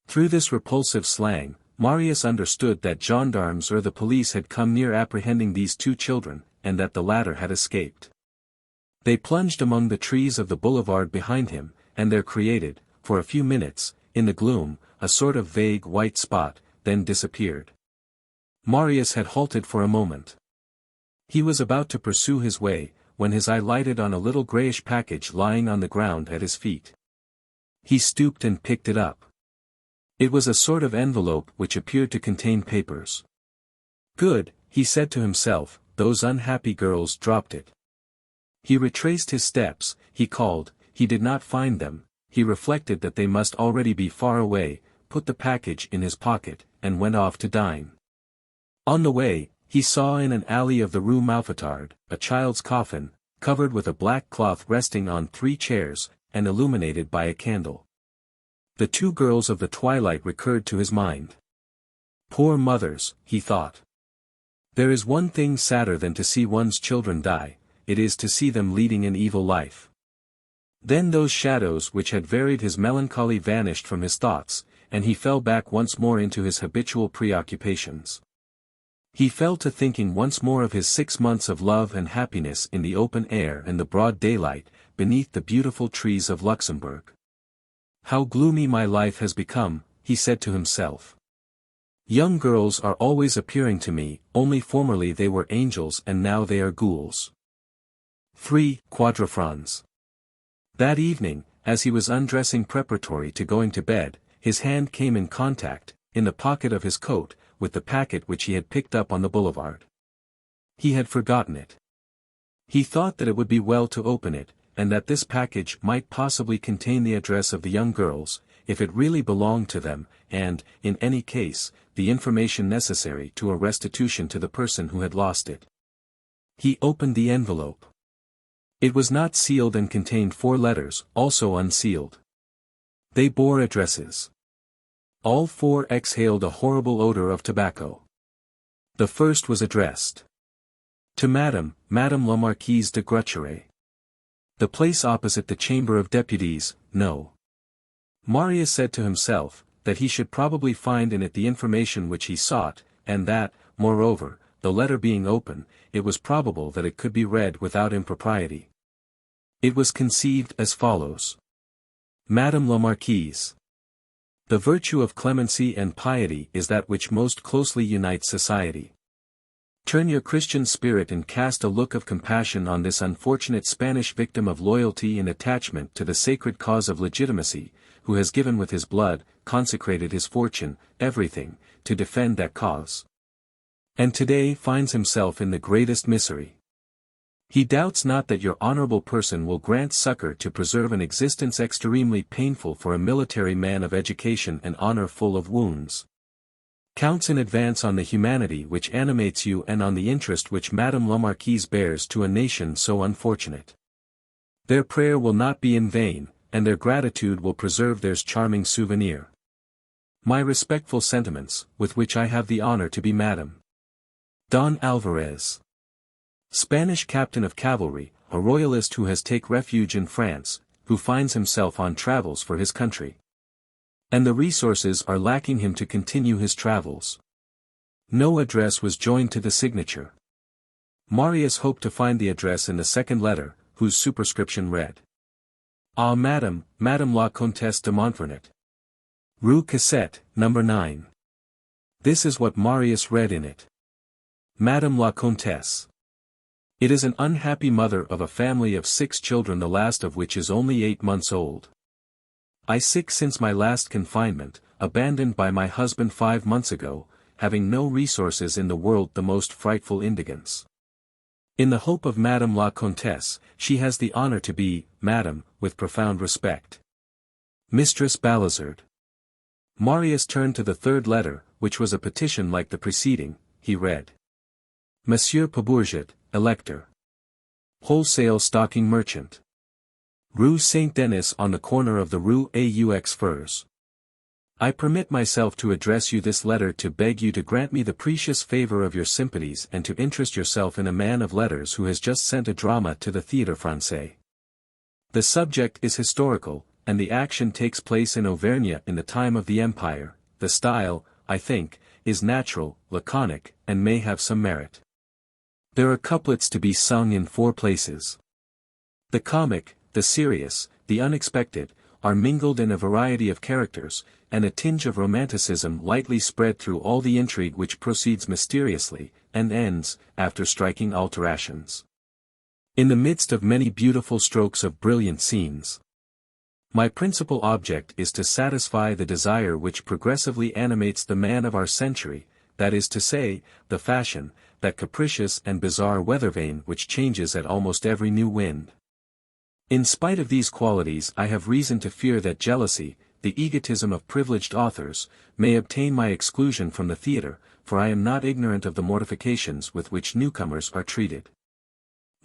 Through this repulsive slang, Marius understood that gendarmes or the police had come near apprehending these 2 children, and that the latter had escaped. They plunged among the trees of the boulevard behind him, and there created, for a few minutes, in the gloom, a sort of vague white spot, then disappeared. Marius had halted for a moment. He was about to pursue his way, when his eye lighted on a little greyish package lying on the ground at his feet. He stooped and picked it up. It was a sort of envelope which appeared to contain papers. Good, he said to himself, those unhappy girls dropped it. He retraced his steps, he called, he did not find them, he reflected that they must already be far away, put the package in his pocket, and went off to dine. On the way, he saw in an alley of the Rue Mouffetard, a child's coffin, covered with a black cloth resting on 3 chairs, and illuminated by a candle. The 2 girls of the twilight recurred to his mind. Poor mothers, he thought. There is one thing sadder than to see one's children die, it is to see them leading an evil life. Then those shadows which had varied his melancholy vanished from his thoughts, and he fell back once more into his habitual preoccupations. He fell to thinking once more of his 6 months of love and happiness in the open air and the broad daylight, beneath the beautiful trees of Luxembourg. How gloomy my life has become, he said to himself. Young girls are always appearing to me, only formerly they were angels and now they are ghouls. 3. Quadrafrons. That evening, as he was undressing preparatory to going to bed, his hand came in contact, in the pocket of his coat, with the packet which he had picked up on the boulevard. He had forgotten it. He thought that it would be well to open it, and that this package might possibly contain the address of the young girls, if it really belonged to them, and, in any case, the information necessary to a restitution to the person who had lost it. He opened the envelope. It was not sealed and contained 4 letters, also unsealed. They bore addresses. All 4 exhaled a horrible odor of tobacco. The first was addressed to Madame la Marquise de Grucheret. The place opposite the Chamber of Deputies, No. Marius said to himself, that he should probably find in it the information which he sought, and that, moreover, the letter being open, it was probable that it could be read without impropriety. It was conceived as follows. Madame la Marquise. The virtue of clemency and piety is that which most closely unites society. Turn your Christian spirit and cast a look of compassion on this unfortunate Spanish victim of loyalty and attachment to the sacred cause of legitimacy, who has given with his blood, consecrated his fortune, everything, to defend that cause. And today finds himself in the greatest misery. He doubts not that your honorable person will grant succor to preserve an existence extremely painful for a military man of education and honor full of wounds. Counts in advance on the humanity which animates you and on the interest which Madame la Marquise bears to a nation so unfortunate. Their prayer will not be in vain, and their gratitude will preserve their charming souvenir. My respectful sentiments, with which I have the honor to be Madame Don Alvarez, Spanish captain of cavalry, a royalist who has taken refuge in France, who finds himself on travels for his country. And the resources are lacking him to continue his travels. No address was joined to the signature. Marius hoped to find the address in the second letter, whose superscription read: Ah Madame la Comtesse de Montfernet. Rue Cassette, No. 9. This is what Marius read in it. Madame la Comtesse. It is an unhappy mother of a family of 6 children, the last of which is only 8 months old. I sick since my last confinement, abandoned by my husband 5 months ago, having no resources in the world, the most frightful indigence. In the hope of Madame la Comtesse, she has the honor to be, Madame, with profound respect, Mistress Balizard. Marius turned to the third letter, which was a petition like the preceding. He read: Monsieur Pobourget, Elector. Wholesale stocking merchant. Rue Saint-Denis, on the corner of the Rue aux Furs. I permit myself to address you this letter to beg you to grant me the precious favor of your sympathies and to interest yourself in a man of letters who has just sent a drama to the Théâtre Français. The subject is historical, and the action takes place in Auvergne in the time of the Empire. The style, I think, is natural, laconic, and may have some merit. There are couplets to be sung in 4 places. The comic, the serious, the unexpected, are mingled in a variety of characters, and a tinge of romanticism lightly spread through all the intrigue which proceeds mysteriously, and ends, after striking alterations, in the midst of many beautiful strokes of brilliant scenes. My principal object is to satisfy the desire which progressively animates the man of our century, that is to say, the fashion, that capricious and bizarre weathervane which changes at almost every new wind. In spite of these qualities, I have reason to fear that jealousy, the egotism of privileged authors, may obtain my exclusion from the theatre, for I am not ignorant of the mortifications with which newcomers are treated.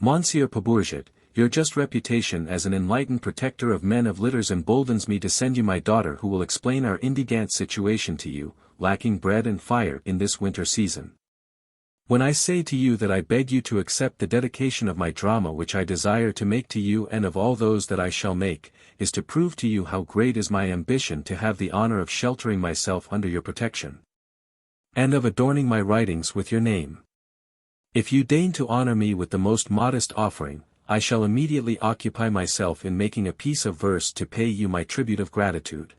Monsieur Pobourget, your just reputation as an enlightened protector of men of letters emboldens me to send you my daughter, who will explain our indigant situation to you, lacking bread and fire in this winter season. When I say to you that I beg you to accept the dedication of my drama, which I desire to make to you and of all those that I shall make, is to prove to you how great is my ambition to have the honor of sheltering myself under your protection, and of adorning my writings with your name. If you deign to honor me with the most modest offering, I shall immediately occupy myself in making a piece of verse to pay you my tribute of gratitude,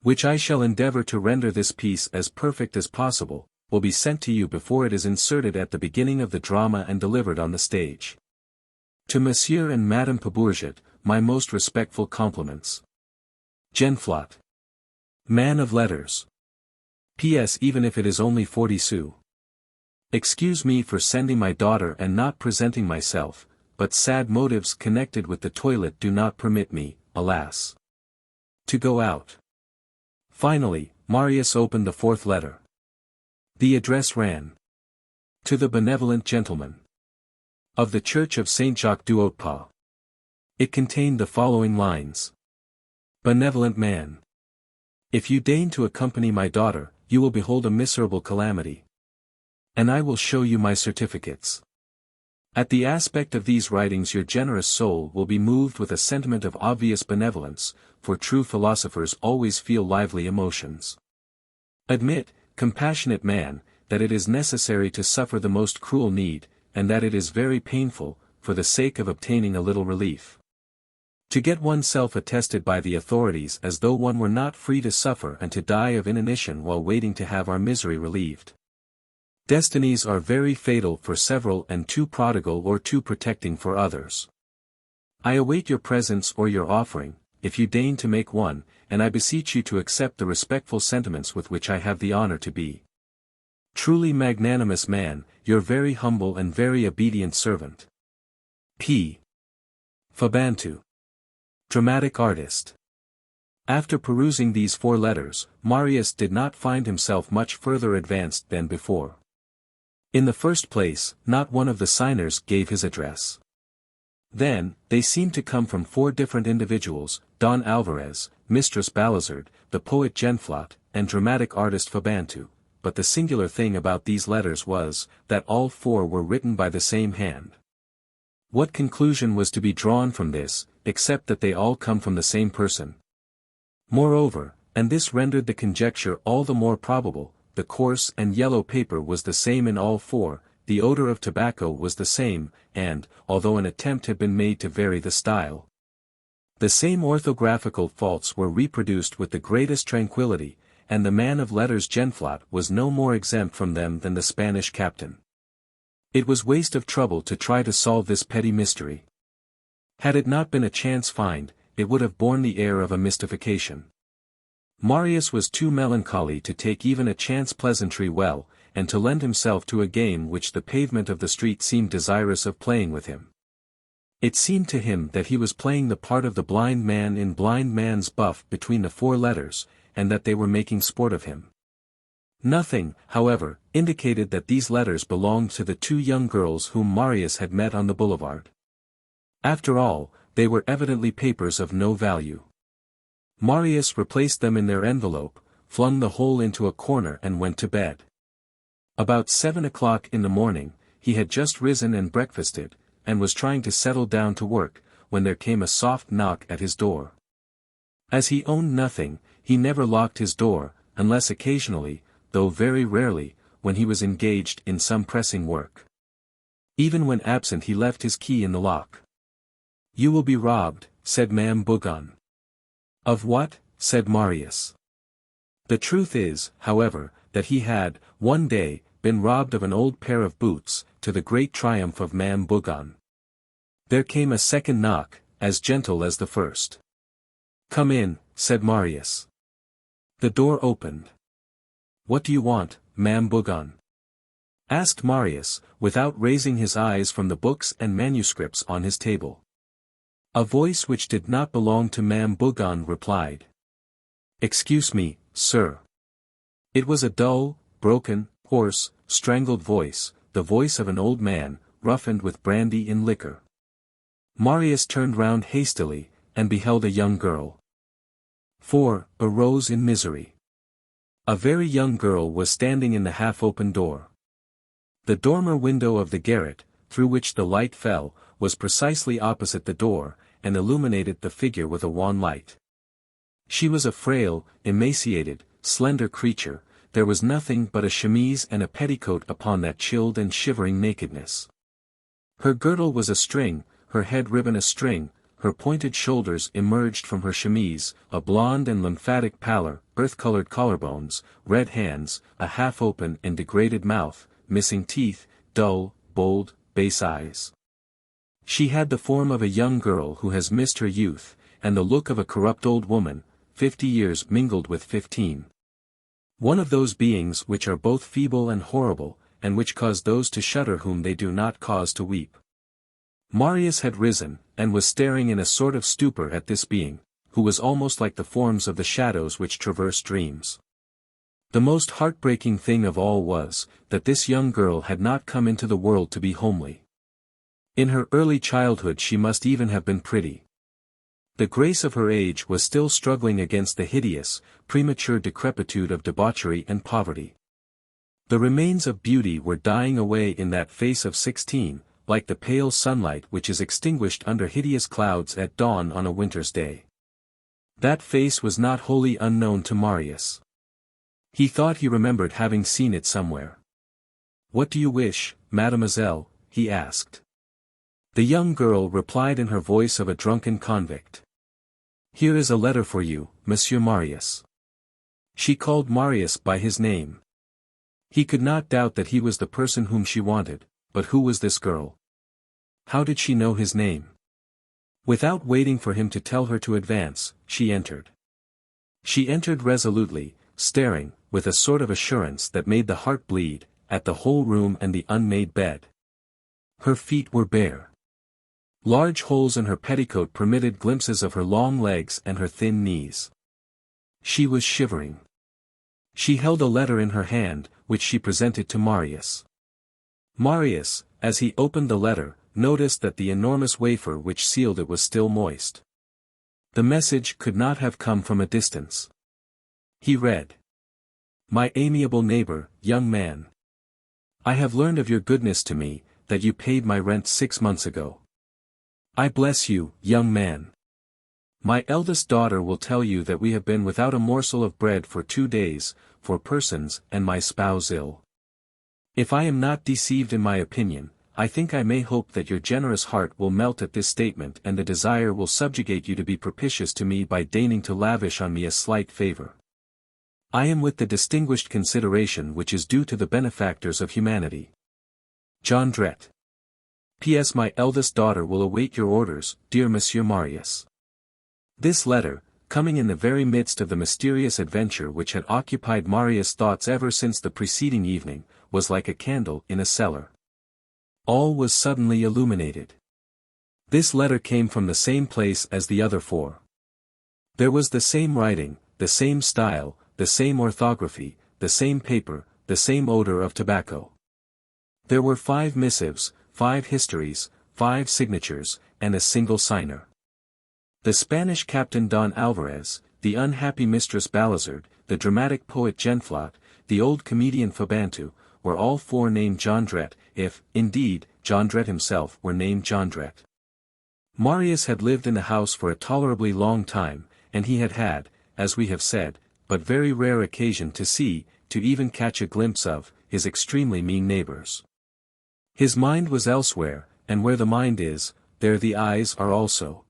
which I shall endeavor to render this piece as perfect as possible, will be sent to you before it is inserted at the beginning of the drama and delivered on the stage. To Monsieur and Madame Pobourget, my most respectful compliments. Genflot. Man of letters. P.S. Even if it is only 40 sous. Excuse me for sending my daughter and not presenting myself, but sad motives connected with the toilet do not permit me, alas, to go out. Finally, Marius opened the fourth letter. The address ran: To the benevolent gentleman of the Church of Saint Jacques du Haut-Pas. It contained the following lines: Benevolent man, if you deign to accompany my daughter, you will behold a miserable calamity. And I will show you my certificates. At the aspect of these writings your generous soul will be moved with a sentiment of obvious benevolence, for true philosophers always feel lively emotions. Admit, compassionate man, that it is necessary to suffer the most cruel need, and that it is very painful, for the sake of obtaining a little relief. To get oneself attested by the authorities as though one were not free to suffer and to die of inanition while waiting to have our misery relieved. Destinies are very fatal for several and too prodigal or too protecting for others. I await your presents or your offering, if you deign to make one, and I beseech you to accept the respectful sentiments with which I have the honor to be. Truly magnanimous man, your very humble and very obedient servant. P. Fabantou. Dramatic artist. After perusing these 4 letters, Marius did not find himself much further advanced than before. In the first place, not one of the signers gave his address. Then, they seemed to come from 4 different individuals: Don Alvarez, Mistress Balazard, the poet Genflot, and dramatic artist Fabantou. But the singular thing about these letters was, that all 4 were written by the same hand. What conclusion was to be drawn from this, except that they all come from the same person? Moreover, and this rendered the conjecture all the more probable, the coarse and yellow paper was the same in all 4, the odor of tobacco was the same, and, although an attempt had been made to vary the style, the same orthographical faults were reproduced with the greatest tranquillity, and the man of letters Genflot was no more exempt from them than the Spanish captain. It was waste of trouble to try to solve this petty mystery. Had it not been a chance find, it would have borne the air of a mystification. Marius was too melancholy to take even a chance pleasantry well, and to lend himself to a game which the pavement of the street seemed desirous of playing with him. It seemed to him that he was playing the part of the blind man in Blind Man's Buff between the 4 letters, and that they were making sport of him. Nothing, however, indicated that these letters belonged to the 2 young girls whom Marius had met on the boulevard. After all, they were evidently papers of no value. Marius replaced them in their envelope, flung the whole into a corner and went to bed. About 7 o'clock in the morning, he had just risen and breakfasted, and was trying to settle down to work, when there came a soft knock at his door. As he owned nothing, he never locked his door, unless occasionally, though very rarely, when he was engaged in some pressing work. Even when absent he left his key in the lock. "You will be robbed," said Ma'am Bougon. "Of what?" said Marius. The truth is, however, that he had, one day, been robbed of an old pair of boots, to the great triumph of Ma'am Bougon. There came a second knock, as gentle as the first. "Come in," said Marius. The door opened. "What do you want, Ma'am Bougon?" asked Marius, without raising his eyes from the books and manuscripts on his table. A voice which did not belong to Ma'am Bougon replied. "Excuse me, sir." It was a dull, broken, hoarse, strangled voice, the voice of an old man, roughened with brandy and liquor. Marius turned round hastily, and beheld a young girl. 4. Arose in misery. A very young girl was standing in the half-open door. The dormer window of the garret, through which the light fell, was precisely opposite the door, and illuminated the figure with a wan light. She was a frail, emaciated, slender creature. There was nothing but a chemise and a petticoat upon that chilled and shivering nakedness. Her girdle was a string, her head ribbon a string, her pointed shoulders emerged from her chemise, a blonde and lymphatic pallor, earth-colored collarbones, red hands, a half-open and degraded mouth, missing teeth, dull, bold, base eyes. She had the form of a young girl who has missed her youth, and the look of a corrupt old woman, 50 years mingled with 15. One of those beings which are both feeble and horrible, and which cause those to shudder whom they do not cause to weep. Marius had risen, and was staring in a sort of stupor at this being, who was almost like the forms of the shadows which traverse dreams. The most heartbreaking thing of all was, that this young girl had not come into the world to be homely. In her early childhood she must even have been pretty. The grace of her age was still struggling against the hideous, premature decrepitude of debauchery and poverty. The remains of beauty were dying away in that face of 16, like the pale sunlight which is extinguished under hideous clouds at dawn on a winter's day. That face was not wholly unknown to Marius. He thought he remembered having seen it somewhere. "What do you wish, mademoiselle?" he asked. The young girl replied in her voice of a drunken convict. "Here is a letter for you, Monsieur Marius." She called Marius by his name. He could not doubt that he was the person whom she wanted, but who was this girl? How did she know his name? Without waiting for him to tell her to advance, she entered. She entered resolutely, staring, with a sort of assurance that made the heart bleed, at the whole room and the unmade bed. Her feet were bare. Large holes in her petticoat permitted glimpses of her long legs and her thin knees. She was shivering. She held a letter in her hand, which she presented to Marius. Marius, as he opened the letter, noticed that the enormous wafer which sealed it was still moist. The message could not have come from a distance. He read: "My amiable neighbor, young man. I have learned of your goodness to me, that you paid my rent 6 months ago. I bless you, young man. My eldest daughter will tell you that we have been without a morsel of bread for 2 days, for persons and my spouse ill. If I am not deceived in my opinion, I think I may hope that your generous heart will melt at this statement and the desire will subjugate you to be propitious to me by deigning to lavish on me a slight favor. I am with the distinguished consideration which is due to the benefactors of humanity. Jondrette. P.S. My eldest daughter will await your orders, dear Monsieur Marius." This letter, coming in the very midst of the mysterious adventure which had occupied Marius' thoughts ever since the preceding evening, was like a candle in a cellar. All was suddenly illuminated. This letter came from the same place as the other 4. There was the same writing, the same style, the same orthography, the same paper, the same odor of tobacco. There were 5 missives, 5 histories, 5 signatures, and a single signer. The Spanish captain Don Alvarez, the unhappy mistress Balazard, the dramatic poet Genflot, the old comedian Fabantou, were all 4 named Jondrette, if, indeed, Jondrette himself were named Jondrette. Marius had lived in the house for a tolerably long time, and he had had, as we have said, but very rare occasion to see, to even catch a glimpse of, his extremely mean neighbors. His mind was elsewhere, and where the mind is, there the eyes are also.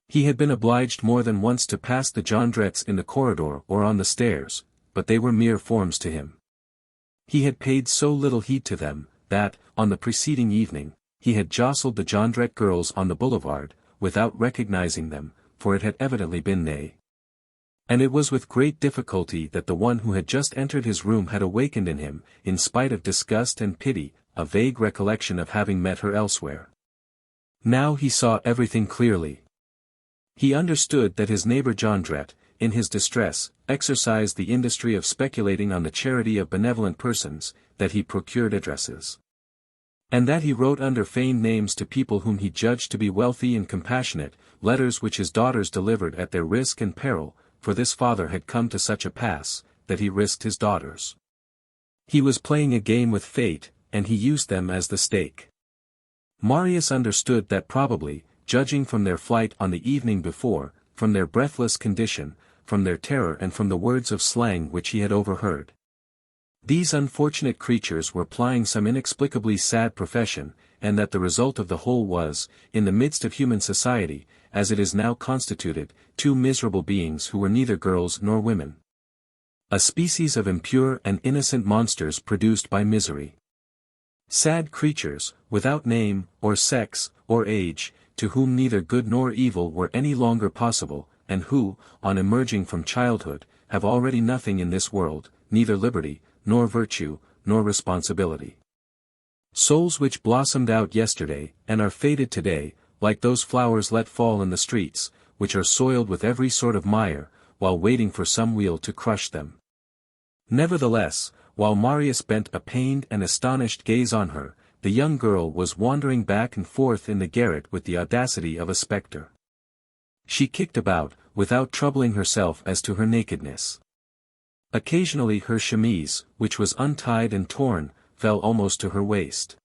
He had been obliged more than once to pass the Jondrettes in the corridor or on the stairs, but they were mere forms to him. He had paid so little heed to them, that, on the preceding evening, he had jostled the Jondrette girls on the boulevard, without recognizing them, for it had evidently been they. And it was with great difficulty that the one who had just entered his room had awakened in him, in spite of disgust and pity, a vague recollection of having met her elsewhere. Now he saw everything clearly. He understood that his neighbor Jondrette, in his distress, exercised the industry of speculating on the charity of benevolent persons, that he procured addresses. And that he wrote under feigned names to people whom he judged to be wealthy and compassionate, letters which his daughters delivered at their risk and peril, for this father had come to such a pass, that he risked his daughters. He was playing a game with fate, and he used them as the stake. Marius understood that probably, judging from their flight on the evening before, from their breathless condition, from their terror and from the words of slang which he had overheard, these unfortunate creatures were plying some inexplicably sad profession, and that the result of the whole was, in the midst of human society, as it is now constituted, 2 miserable beings who were neither girls nor women. A species of impure and innocent monsters produced by misery. Sad creatures, without name, or sex, or age, to whom neither good nor evil were any longer possible, and who, on emerging from childhood, have already nothing in this world, neither liberty, nor virtue, nor responsibility. Souls which blossomed out yesterday, and are faded today, like those flowers let fall in the streets, which are soiled with every sort of mire, while waiting for some wheel to crush them. Nevertheless, while Marius bent a pained and astonished gaze on her, the young girl was wandering back and forth in the garret with the audacity of a spectre. She kicked about, without troubling herself as to her nakedness. Occasionally her chemise, which was untied and torn, fell almost to her waist.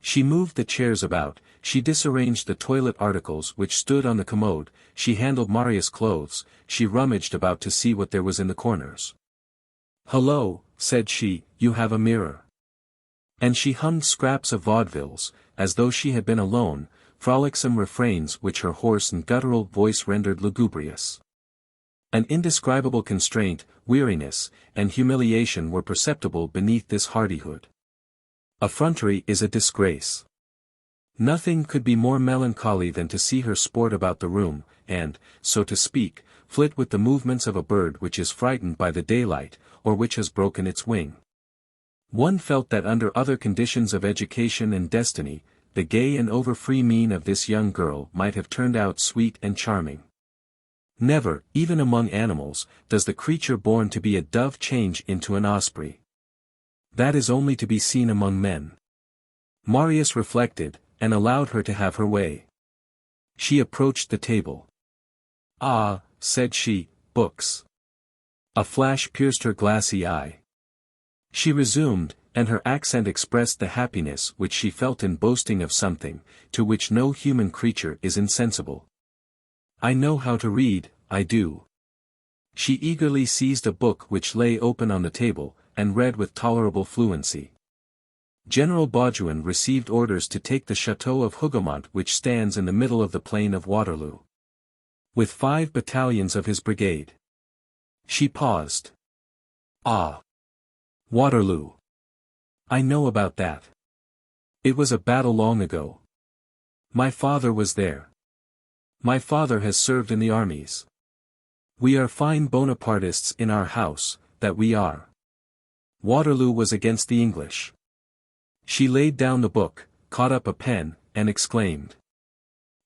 She moved the chairs about, she disarranged the toilet articles which stood on the commode, she handled Marius' clothes, she rummaged about to see what there was in the corners. "Hullo," said she, "you have a mirror." And she hummed scraps of vaudevilles, as though she had been alone, frolicsome refrains which her hoarse and guttural voice rendered lugubrious. An indescribable constraint, weariness, and humiliation were perceptible beneath this hardihood. Effrontery is a disgrace. Nothing could be more melancholy than to see her sport about the room, and, so to speak, flit with the movements of a bird which is frightened by the daylight, or which has broken its wing. One felt that under other conditions of education and destiny, the gay and over-free mien of this young girl might have turned out sweet and charming. Never, even among animals, does the creature born to be a dove change into an osprey. That is only to be seen among men. Marius reflected, and allowed her to have her way. She approached the table. "Ah," said she, "books." A flash pierced her glassy eye. She resumed, and her accent expressed the happiness which she felt in boasting of something, to which no human creature is insensible. "I know how to read, I do." She eagerly seized a book which lay open on the table, and read with tolerable fluency. General Baudouin received orders to take the chateau of Hougomont which stands in the middle of the plain of Waterloo. With 5 battalions of his brigade. She paused. "Ah! Waterloo. I know about that. It was a battle long ago. My father was there. My father has served in the armies. We are fine Bonapartists in our house, that we are. Waterloo was against the English." She laid down the book, caught up a pen, and exclaimed.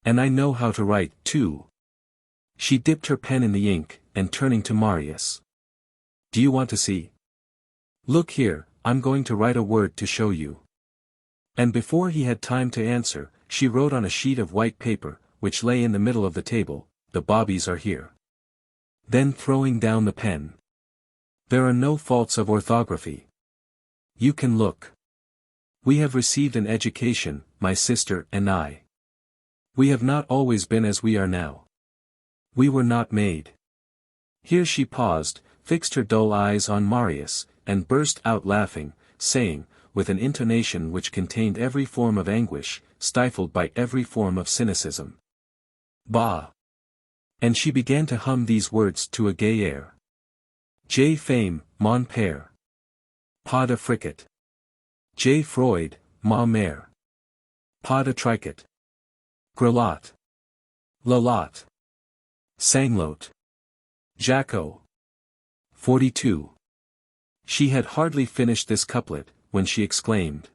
"And I know how to write, too." She dipped her pen in the ink, and turning to Marius. "Do you want to see? Look here, I'm going to write a word to show you." And before he had time to answer, she wrote on a sheet of white paper, which lay in the middle of the table, "The bobbies are here." Then throwing down the pen. "There are no faults of orthography. You can look. We have received an education, my sister and I. We have not always been as we are now. We were not made." Here she paused, fixed her dull eyes on Marius, and burst out laughing, saying, with an intonation which contained every form of anguish, stifled by every form of cynicism. "Bah!" And she began to hum these words to a gay air. "J. Fame, mon père. Pas de fricat. J. Freud, ma mère. Pas de tricot. Grelotte. Lalotte. Sanglote. Jacot." 42. She had hardly finished this couplet, when she exclaimed.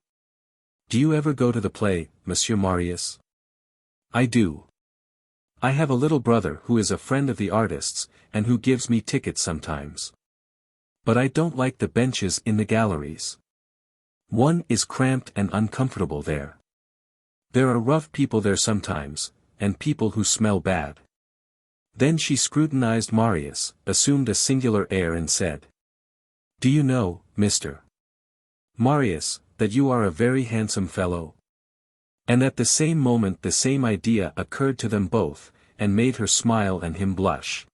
"Do you ever go to the play, Monsieur Marius?" "I do. I have a little brother who is a friend of the artists, and who gives me tickets sometimes. But I don't like the benches in the galleries. One is cramped and uncomfortable there. There are rough people there sometimes, and people who smell bad." Then she scrutinized Marius, assumed a singular air and said. "Do you know, Mr. Marius, that you are a very handsome fellow?" And at the same moment the same idea occurred to them both, and made her smile and him blush.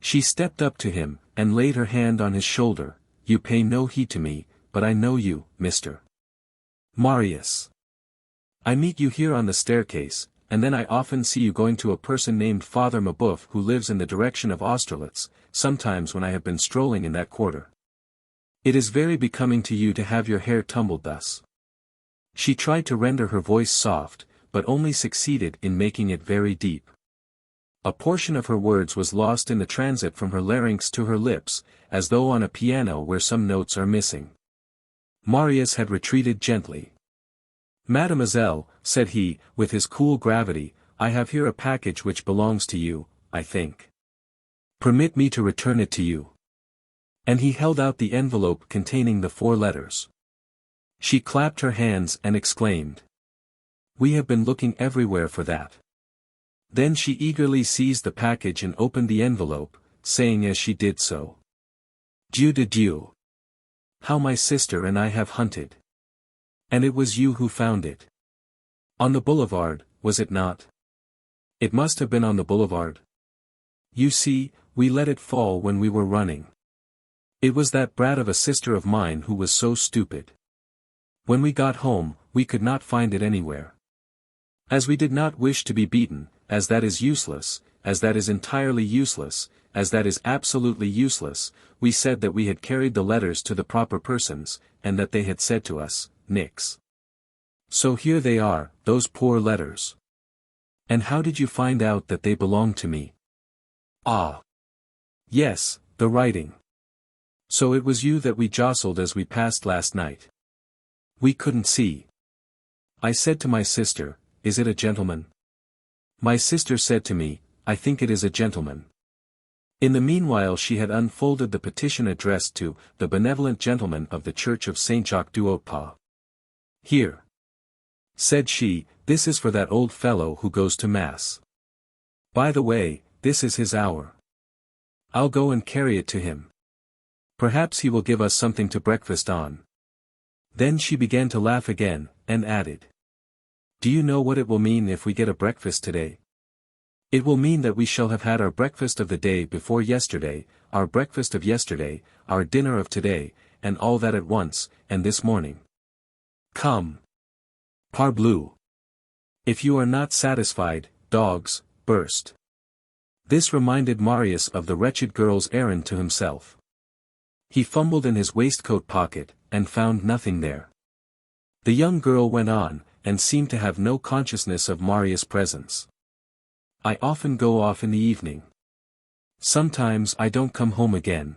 She stepped up to him, and laid her hand on his shoulder. "You pay no heed to me, but I know you, Mr. Marius. I meet you here on the staircase, and then I often see you going to a person named Father Mabeuf who lives in the direction of Austerlitz, sometimes when I have been strolling in that quarter. It is very becoming to you to have your hair tumbled thus." She tried to render her voice soft, but only succeeded in making it very deep. A portion of her words was lost in the transit from her larynx to her lips, as though on a piano where some notes are missing. Marius had retreated gently. "Mademoiselle," said he, with his cool gravity, "I have here a package which belongs to you, I think. Permit me to return it to you." And he held out the envelope containing the 4 letters. She clapped her hands and exclaimed, "We have been looking everywhere for that." Then she eagerly seized the package and opened the envelope, saying as she did so, "Dieu de Dieu! How my sister and I have hunted! And it was you who found it. On the boulevard, was it not? It must have been on the boulevard. You see, we let it fall when we were running. It was that brat of a sister of mine who was so stupid. When we got home, we could not find it anywhere. As we did not wish to be beaten, as that is useless, as that is entirely useless, as that is absolutely useless, we said that we had carried the letters to the proper persons, and that they had said to us, 'Nix.' So here they are, those poor letters. And how did you find out that they belonged to me?" "Ah! Yes, the writing. So it was you that we jostled as we passed last night. We couldn't see. I said to my sister, 'Is it a gentleman?' My sister said to me, 'I think it is a gentleman.' In the meanwhile she had unfolded the petition addressed to the benevolent gentleman of the Church of Saint Jacques du Haut Pas. 'Here,' said she, 'this is for that old fellow who goes to Mass. By the way, this is his hour. I'll go and carry it to him. Perhaps he will give us something to breakfast on.' Then she began to laugh again, and added, 'Do you know what it will mean if we get a breakfast today? It will mean that we shall have had our breakfast of the day before yesterday, our breakfast of yesterday, our dinner of today, and all that at once, and this morning. Come. Parbleu! If you are not satisfied, dogs, burst.' This reminded Marius of the wretched girl's errand to himself. He fumbled in his waistcoat pocket, and found nothing there. The young girl went on, and seemed to have no consciousness of Marius' presence. 'I often go off in the evening. Sometimes I don't come home again.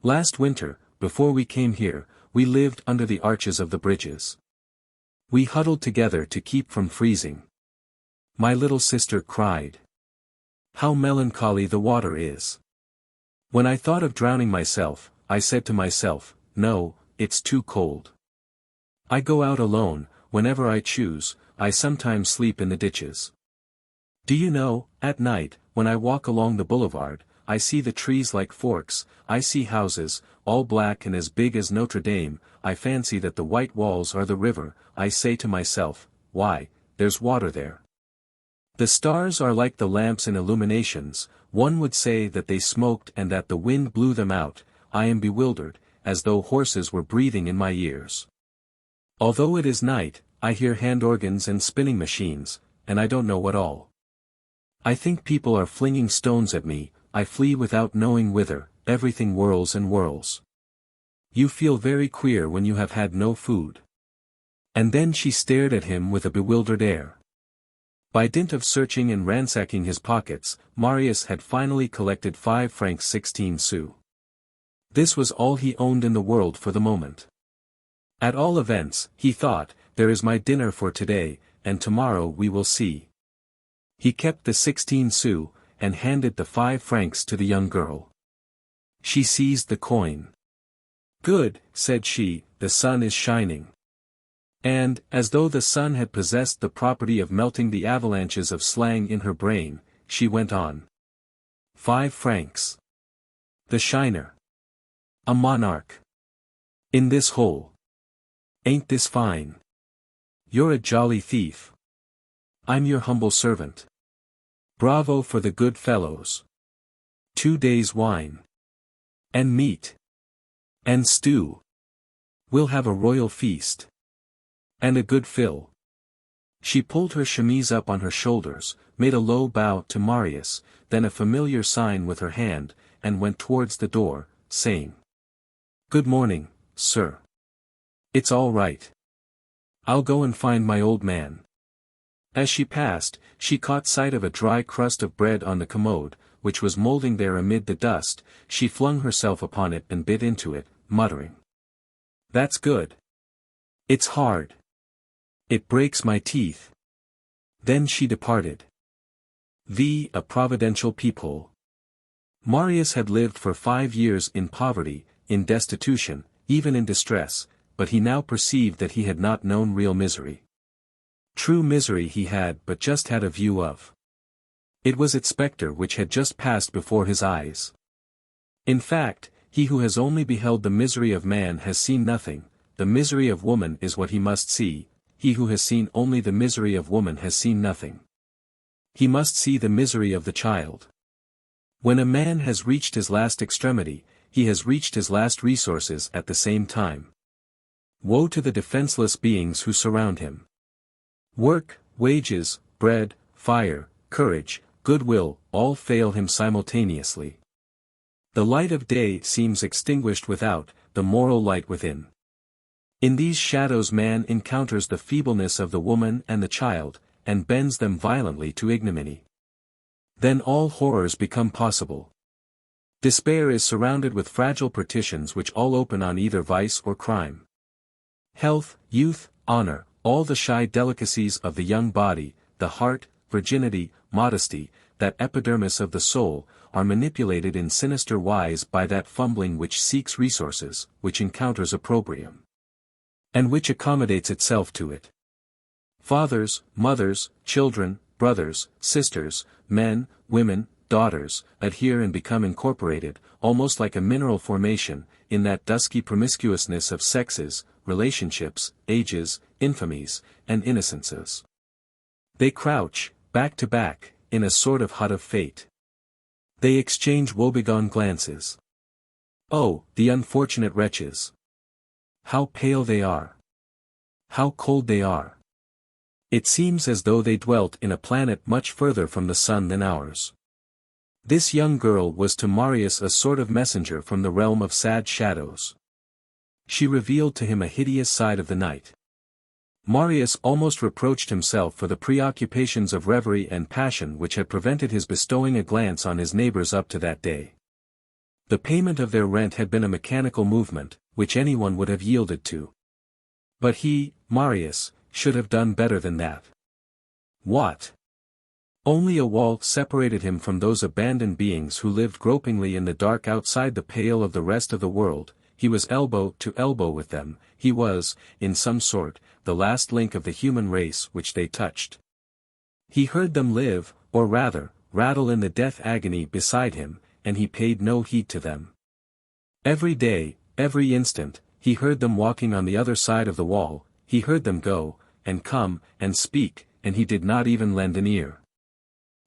Last winter, before we came here, we lived under the arches of the bridges. We huddled together to keep from freezing. My little sister cried. How melancholy the water is. When I thought of drowning myself, I said to myself, no, it's too cold. I go out alone, whenever I choose, I sometimes sleep in the ditches. Do you know, at night, when I walk along the boulevard, I see the trees like forks, I see houses, all black and as big as Notre Dame, I fancy that the white walls are the river, I say to myself, why, there's water there. The stars are like the lamps in illuminations, one would say that they smoked and that the wind blew them out, I am bewildered, as though horses were breathing in my ears. Although it is night, I hear hand organs and spinning machines, and I don't know what all. I think people are flinging stones at me, I flee without knowing whither, everything whirls and whirls. You feel very queer when you have had no food. And then she stared at him with a bewildered air. By dint of searching and ransacking his pockets, Marius had finally collected 5 francs 16 sous. This was all he owned in the world for the moment. At all events, he thought, there is my dinner for today, and tomorrow we will see. He kept the 16 sous, and handed the 5 francs to the young girl. She seized the coin. Good, said she, the sun is shining. And, as though the sun had possessed the property of melting the avalanches of slang in her brain, she went on. 5 francs. The shiner. A monarch. In this hole. Ain't this fine? You're a jolly thief. I'm your humble servant. Bravo for the good fellows. 2 days' wine. And meat. And stew. We'll have a royal feast. And a good fill. She pulled her chemise up on her shoulders, made a low bow to Marius, then a familiar sign with her hand, and went towards the door, saying, Good morning, sir. It's all right. I'll go and find my old man. As she passed, she caught sight of a dry crust of bread on the commode, which was molding there amid the dust, she flung herself upon it and bit into it, muttering. That's good. It's hard. It breaks my teeth. Then she departed. A Providential Peephole. Marius had lived for 5 years in poverty, in destitution, even in distress, but he now perceived that he had not known real misery. True misery he had but just had a view of. It was its spectre which had just passed before his eyes. In fact, he who has only beheld the misery of man has seen nothing. The misery of woman is what he must see. He who has seen only the misery of woman has seen nothing. He must see the misery of the child. When a man has reached his last extremity, he has reached his last resources at the same time. Woe to the defenseless beings who surround him. Work, wages, bread, fire, courage, goodwill, all fail him simultaneously. The light of day seems extinguished without, the moral light within. In these shadows man encounters the feebleness of the woman and the child, and bends them violently to ignominy. Then all horrors become possible. Despair is surrounded with fragile partitions which all open on either vice or crime. Health, youth, honor, all the shy delicacies of the young body, the heart, virginity, modesty, that epidermis of the soul, are manipulated in sinister wise by that fumbling which seeks resources, which encounters opprobrium, and which accommodates itself to it. Fathers, mothers, children, brothers, sisters, men, women, daughters, adhere and become incorporated, almost like a mineral formation, in that dusky promiscuousness of sexes, relationships, ages, infamies, and innocences. They crouch, back to back, in a sort of hut of fate. They exchange woebegone glances. Oh, the unfortunate wretches! How pale they are! How cold they are! It seems as though they dwelt in a planet much further from the sun than ours. This young girl was to Marius a sort of messenger from the realm of sad shadows. She revealed to him a hideous side of the night. Marius almost reproached himself for the preoccupations of reverie and passion which had prevented his bestowing a glance on his neighbors up to that day. The payment of their rent had been a mechanical movement, which anyone would have yielded to. But he, Marius, should have done better than that. What? Only a wall separated him from those abandoned beings who lived gropingly in the dark outside the pale of the rest of the world. He was elbow to elbow with them, he was, in some sort, the last link of the human race which they touched. He heard them live, or rather, rattle in the death agony beside him, and he paid no heed to them. Every day, every instant, he heard them walking on the other side of the wall, he heard them go, and come, and speak, and he did not even lend an ear.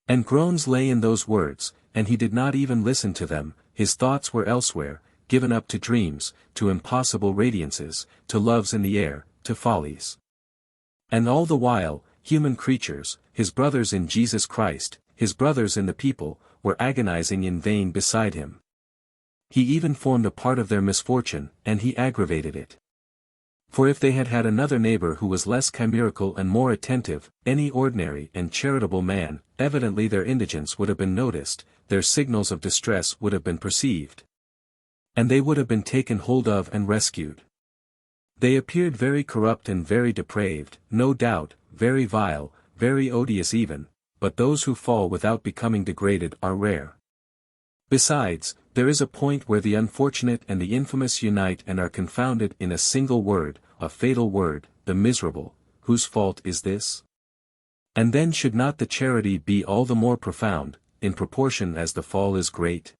And groans lay in those words, and he did not even listen to them, his thoughts were elsewhere, given up to dreams, to impossible radiances, to loves in the air, to follies. And all the while, human creatures, his brothers in Jesus Christ, his brothers in the people, were agonizing in vain beside him. He even formed a part of their misfortune, and he aggravated it. For if they had had another neighbor who was less chimerical and more attentive, any ordinary and charitable man, evidently their indigence would have been noticed, their signals of distress would have been perceived. And they would have been taken hold of and rescued. They appeared very corrupt and very depraved, no doubt, very vile, very odious even, but those who fall without becoming degraded are rare. Besides, there is a point where the unfortunate and the infamous unite and are confounded in a single word, a fatal word, the miserable, whose fault is this? And then should not the charity be all the more profound, in proportion as the fall is great?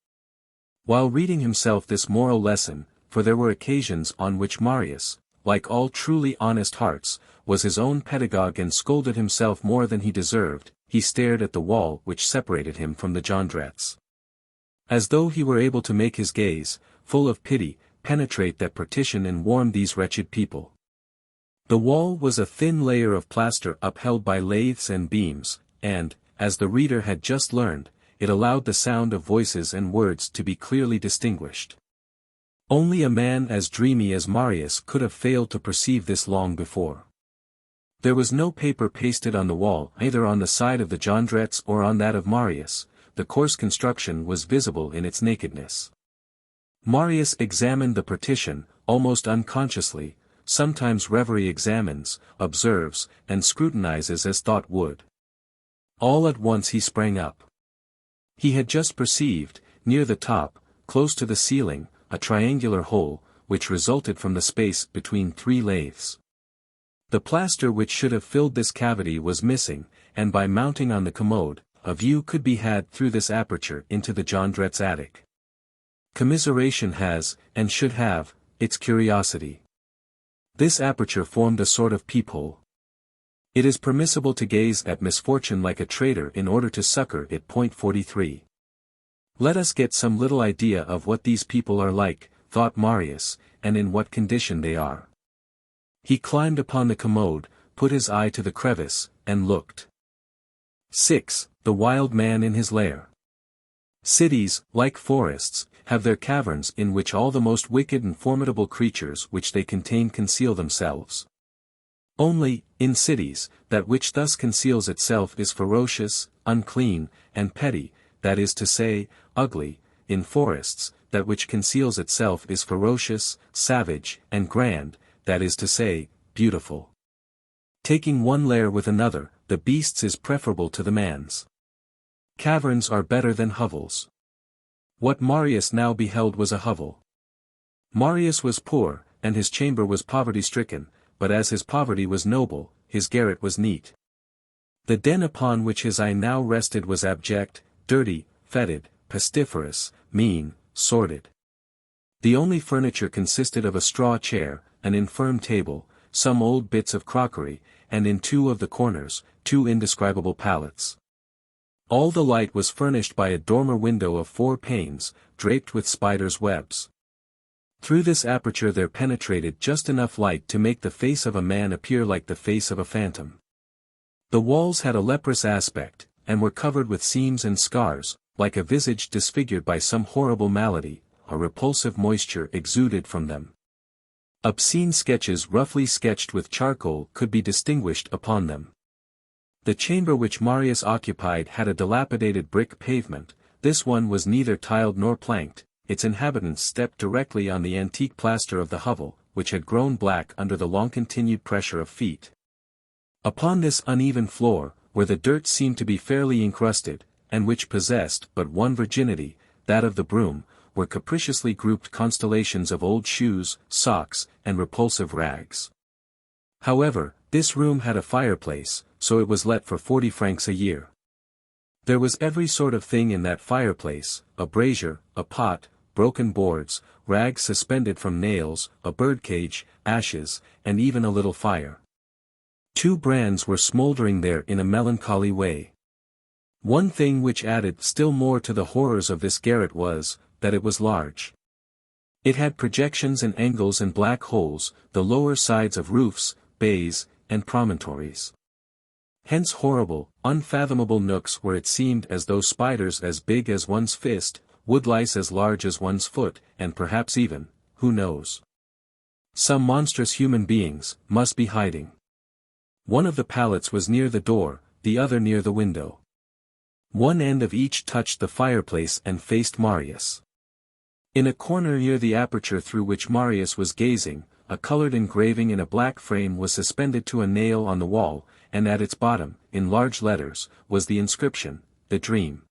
While reading himself this moral lesson, for there were occasions on which Marius, like all truly honest hearts, was his own pedagogue and scolded himself more than he deserved, he stared at the wall which separated him from the Jondrettes. As though he were able to make his gaze, full of pity, penetrate that partition and warm these wretched people. The wall was a thin layer of plaster upheld by laths and beams, and, as the reader had just learned, it allowed the sound of voices and words to be clearly distinguished. Only a man as dreamy as Marius could have failed to perceive this long before. There was no paper pasted on the wall either on the side of the Jondrettes or on that of Marius. The coarse construction was visible in its nakedness. Marius examined the partition, almost unconsciously, sometimes reverie examines, observes, and scrutinizes as thought would. All at once he sprang up. He had just perceived, near the top, close to the ceiling, a triangular hole, which resulted from the space between 3 lathes. The plaster which should have filled this cavity was missing, and by mounting on the commode, a view could be had through this aperture into the Jondrette's attic. Commiseration has, and should have, its curiosity. This aperture formed a sort of peephole. It is permissible to gaze at misfortune like a traitor in order to succor it. 43. Let us get some little idea of what these people are like, thought Marius, and in what condition they are. He climbed upon the commode, put his eye to the crevice, and looked. 6. The wild man in his lair. Cities, like forests, have their caverns in which all the most wicked and formidable creatures which they contain conceal themselves. Only, in cities, that which thus conceals itself is ferocious, unclean, and petty, that is to say, ugly. In forests, that which conceals itself is ferocious, savage, and grand, that is to say, beautiful. Taking one lair with another, the beast's is preferable to the man's. Caverns are better than hovels. What Marius now beheld was a hovel. Marius was poor, and his chamber was poverty-stricken, but as his poverty was noble, his garret was neat. The den upon which his eye now rested was abject, dirty, fetid, pestiferous, mean, sordid. The only furniture consisted of a straw chair, an infirm table, some old bits of crockery, and in 2 of the corners, 2 indescribable pallets. All the light was furnished by a dormer window of 4 panes, draped with spiders' webs. Through this aperture there penetrated just enough light to make the face of a man appear like the face of a phantom. The walls had a leprous aspect, and were covered with seams and scars, like a visage disfigured by some horrible malady. A repulsive moisture exuded from them. Obscene sketches roughly sketched with charcoal could be distinguished upon them. The chamber which Marius occupied had a dilapidated brick pavement. This one was neither tiled nor planked. Its inhabitants stepped directly on the antique plaster of the hovel, which had grown black under the long-continued pressure of feet. Upon this uneven floor, where the dirt seemed to be fairly encrusted, and which possessed but one virginity, that of the broom, were capriciously grouped constellations of old shoes, socks, and repulsive rags. However, this room had a fireplace, so it was let for 40 francs a year. There was every sort of thing in that fireplace, a brazier, a pot, broken boards, rags suspended from nails, a birdcage, ashes, and even a little fire. 2 brands were smouldering there in a melancholy way. One thing which added still more to the horrors of this garret was, that it was large. It had projections and angles and black holes, the lower sides of roofs, bays, and promontories. Hence horrible, unfathomable nooks where it seemed as though spiders as big as one's fist, woodlice as large as one's foot, and perhaps even, who knows, some monstrous human beings, must be hiding. One of the pallets was near the door, the other near the window. One end of each touched the fireplace and faced Marius. In a corner near the aperture through which Marius was gazing, a colored engraving in a black frame was suspended to a nail on the wall, and at its bottom, in large letters, was the inscription, "The Dream."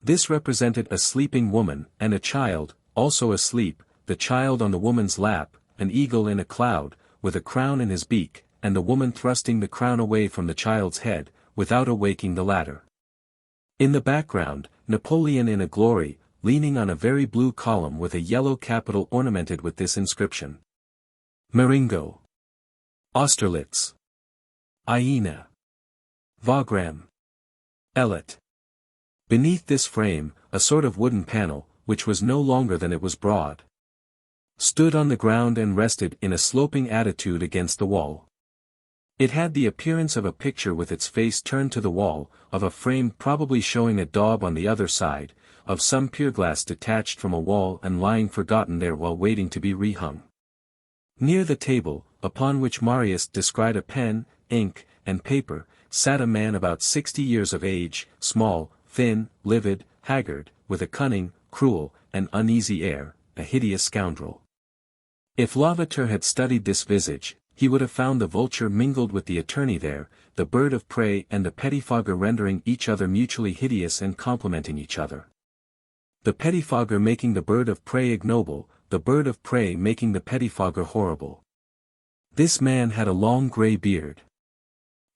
This represented a sleeping woman, and a child, also asleep, the child on the woman's lap, an eagle in a cloud, with a crown in his beak, and the woman thrusting the crown away from the child's head, without awaking the latter. In the background, Napoleon in a glory, leaning on a very blue column with a yellow capital ornamented with this inscription: Marengo. Austerlitz. Iena. Wagram. Ellet. Beneath this frame, a sort of wooden panel, which was no longer than it was broad, stood on the ground and rested in a sloping attitude against the wall. It had the appearance of a picture with its face turned to the wall, of a frame probably showing a daub on the other side, of some pier glass detached from a wall and lying forgotten there while waiting to be rehung. Near the table, upon which Marius descried a pen, ink, and paper, sat a man about 60 years of age, small, thin, livid, haggard, with a cunning, cruel, and uneasy air, a hideous scoundrel. If Lavater had studied this visage, he would have found the vulture mingled with the attorney there, the bird of prey and the pettifogger rendering each other mutually hideous and complementing each other. The pettifogger making the bird of prey ignoble, the bird of prey making the pettifogger horrible. This man had a long grey beard.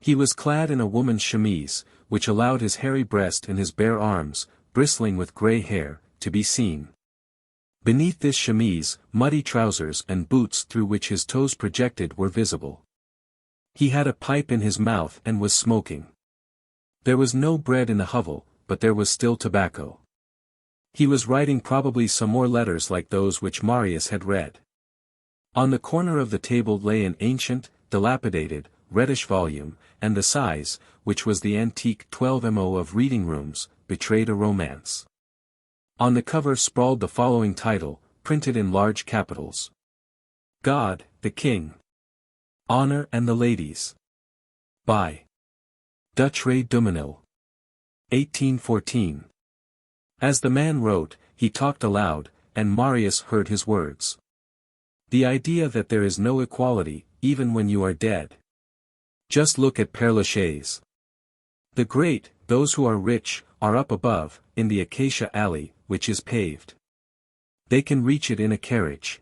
He was clad in a woman's chemise, which allowed his hairy breast and his bare arms, bristling with grey hair, to be seen. Beneath this chemise, muddy trousers and boots through which his toes projected were visible. He had a pipe in his mouth and was smoking. There was no bread in the hovel, but there was still tobacco. He was writing probably some more letters like those which Marius had read. On the corner of the table lay an ancient, dilapidated, reddish volume, and the size, which was the antique 12mo of reading rooms, betrayed a romance. On the cover sprawled the following title, printed in large capitals. God, the King. Honor and the Ladies. By Duchray Duminil. 1814. As the man wrote, he talked aloud, and Marius heard his words. The idea that there is no equality, even when you are dead. Just look at Père Lachaise. The great, those who are rich, are up above, in the acacia alley, which is paved. They can reach it in a carriage.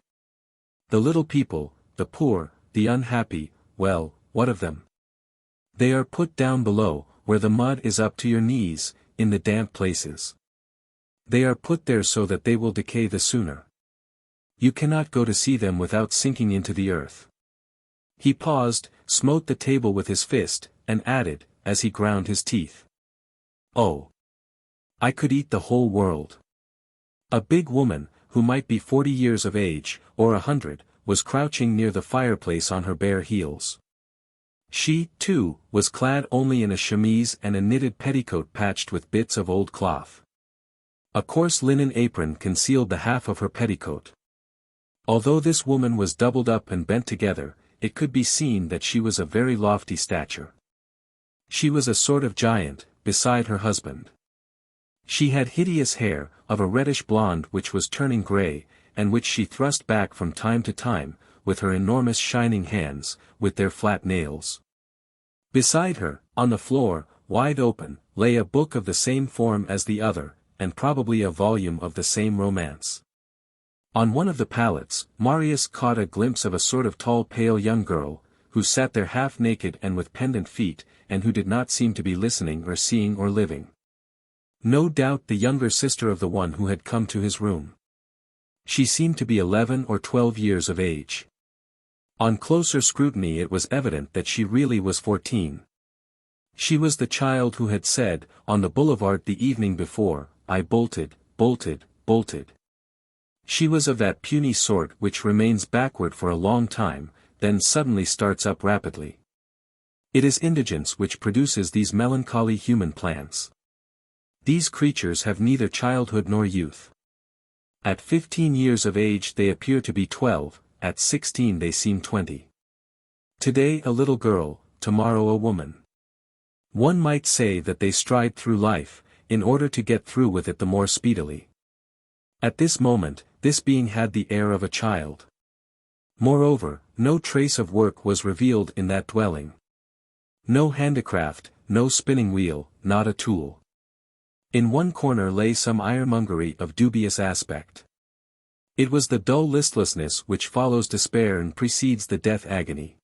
The little people, the poor, the unhappy, well, what of them? They are put down below, where the mud is up to your knees, in the damp places. They are put there so that they will decay the sooner. You cannot go to see them without sinking into the earth. He paused, smote the table with his fist, and added, as he ground his teeth. Oh! I could eat the whole world. A big woman, who might be 40 years of age, or 100, was crouching near the fireplace on her bare heels. She, too, was clad only in a chemise and a knitted petticoat patched with bits of old cloth. A coarse linen apron concealed the half of her petticoat. Although this woman was doubled up and bent together, it could be seen that she was of very lofty stature. She was a sort of giant, beside her husband. She had hideous hair, of a reddish blonde which was turning grey, and which she thrust back from time to time, with her enormous shining hands, with their flat nails. Beside her, on the floor, wide open, lay a book of the same form as the other, and probably a volume of the same romance. On one of the pallets, Marius caught a glimpse of a sort of tall pale young girl, who sat there half naked and with pendant feet, and who did not seem to be listening or seeing or living. No doubt the younger sister of the one who had come to his room. She seemed to be 11 or 12 years of age. On closer scrutiny it was evident that she really was 14. She was the child who had said, on the boulevard the evening before, I bolted, bolted, bolted. She was of that puny sort which remains backward for a long time, then suddenly starts up rapidly. It is indigence which produces these melancholy human plants. These creatures have neither childhood nor youth. At 15 years of age they appear to be 12, at 16 they seem 20. Today a little girl, tomorrow a woman. One might say that they stride through life, in order to get through with it the more speedily. At this moment, this being had the air of a child. Moreover, no trace of work was revealed in that dwelling. No handicraft, no spinning wheel, not a tool. In one corner lay some ironmongery of dubious aspect. It was the dull listlessness which follows despair and precedes the death agony.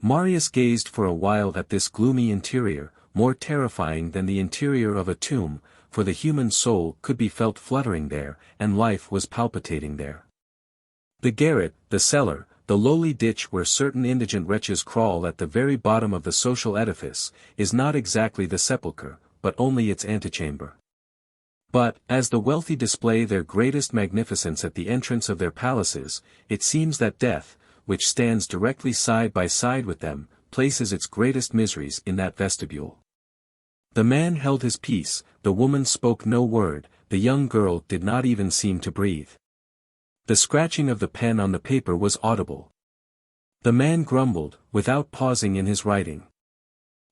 Marius gazed for a while at this gloomy interior, more terrifying than the interior of a tomb, for the human soul could be felt fluttering there, and life was palpitating there. The garret, the cellar, the lowly ditch where certain indigent wretches crawl at the very bottom of the social edifice, is not exactly the sepulchre, but only its antechamber. But, as the wealthy display their greatest magnificence at the entrance of their palaces, it seems that death, which stands directly side by side with them, places its greatest miseries in that vestibule. The man held his peace, the woman spoke no word, the young girl did not even seem to breathe. The scratching of the pen on the paper was audible. The man grumbled, without pausing in his writing.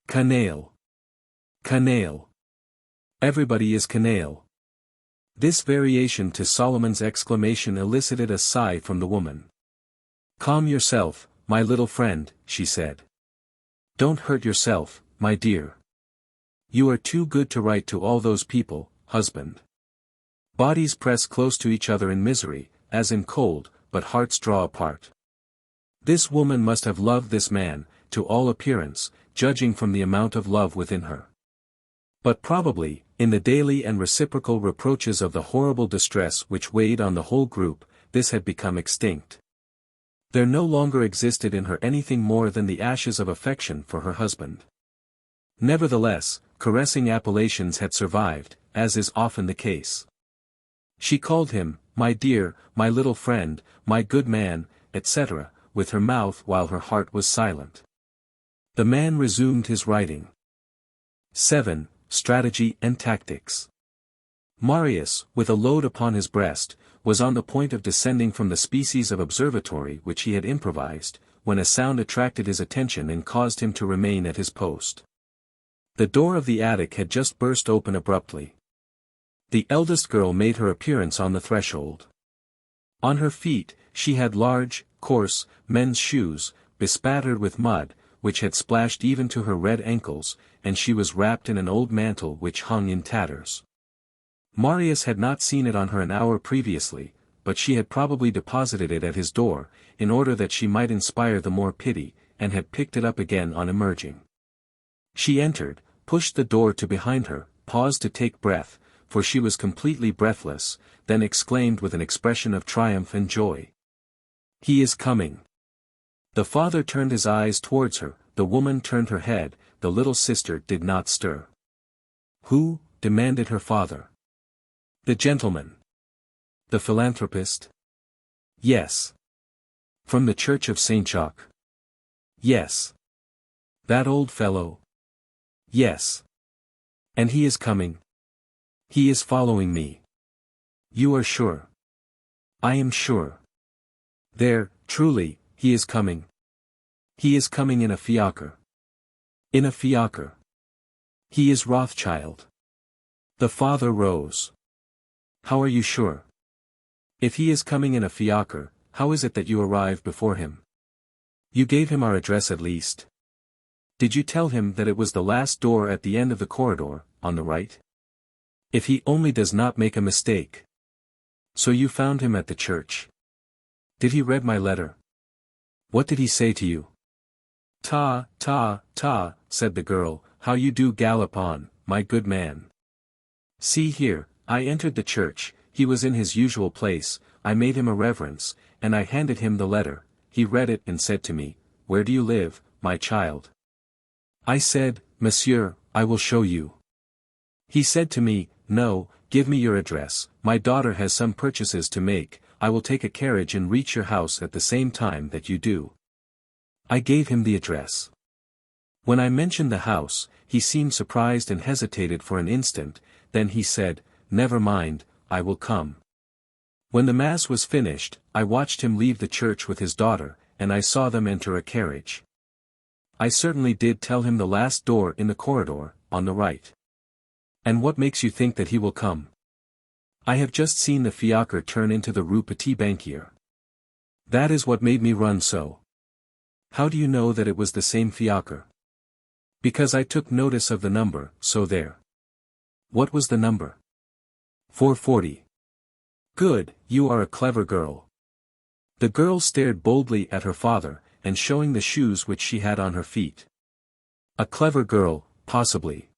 Canaille. Canaille. Everybody is canaille. This variation to Solomon's exclamation elicited a sigh from the woman. Calm yourself, my little friend, she said. Don't hurt yourself, my dear. You are too good to write to all those people, husband. Bodies press close to each other in misery, as in cold, but hearts draw apart. This woman must have loved this man, to all appearance, judging from the amount of love within her. But probably, in the daily and reciprocal reproaches of the horrible distress which weighed on the whole group, this had become extinct. There no longer existed in her anything more than the ashes of affection for her husband. Nevertheless, caressing appellations had survived, as is often the case. She called him, my dear, my little friend, my good man, etc., with her mouth while her heart was silent. The man resumed his writing. 7. Strategy and Tactics. Marius, with a load upon his breast, was on the point of descending from the species of observatory which he had improvised, when a sound attracted his attention and caused him to remain at his post. The door of the attic had just burst open abruptly. The eldest girl made her appearance on the threshold. On her feet, she had large, coarse, men's shoes, bespattered with mud, which had splashed even to her red ankles, and she was wrapped in an old mantle which hung in tatters. Marius had not seen it on her an hour previously, but she had probably deposited it at his door, in order that she might inspire the more pity, and had picked it up again on emerging. She entered, pushed the door to behind her, paused to take breath, for she was completely breathless, then exclaimed with an expression of triumph and joy. He is coming. The father turned his eyes towards her, the woman turned her head, the little sister did not stir. Who? Demanded her father. The gentleman. The philanthropist? Yes. From the Church of Saint Jacques? Yes. That old fellow? Yes. And he is coming? He is following me. You are sure? I am sure. There, truly, he is coming. He is coming in a fiacre. In a fiacre. He is Rothschild. The father rose. How are you sure? If he is coming in a fiacre, how is it that you arrive before him? You gave him our address at least. Did you tell him that it was the last door at the end of the corridor, on the right? If he only does not make a mistake. So you found him at the church. Did he read my letter? What did he say to you? Ta, said the girl, how you do gallop on, my good man. See here, I entered the church, he was in his usual place, I made him a reverence, and I handed him the letter, he read it and said to me, Where do you live, my child? I said, Monsieur, I will show you. He said to me, No, give me your address, my daughter has some purchases to make, I will take a carriage and reach your house at the same time that you do. I gave him the address. When I mentioned the house, he seemed surprised and hesitated for an instant, then he said, Never mind, I will come. When the mass was finished, I watched him leave the church with his daughter, and I saw them enter a carriage. I certainly did tell him the last door in the corridor, on the right. And what makes you think that he will come? I have just seen the fiacre turn into the Rue Petit Banquier. That is what made me run so. How do you know that it was the same fiacre? Because I took notice of the number, so there. What was the number? 440. Good, you are a clever girl. The girl stared boldly at her father, and showing the shoes which she had on her feet. A clever girl, possibly.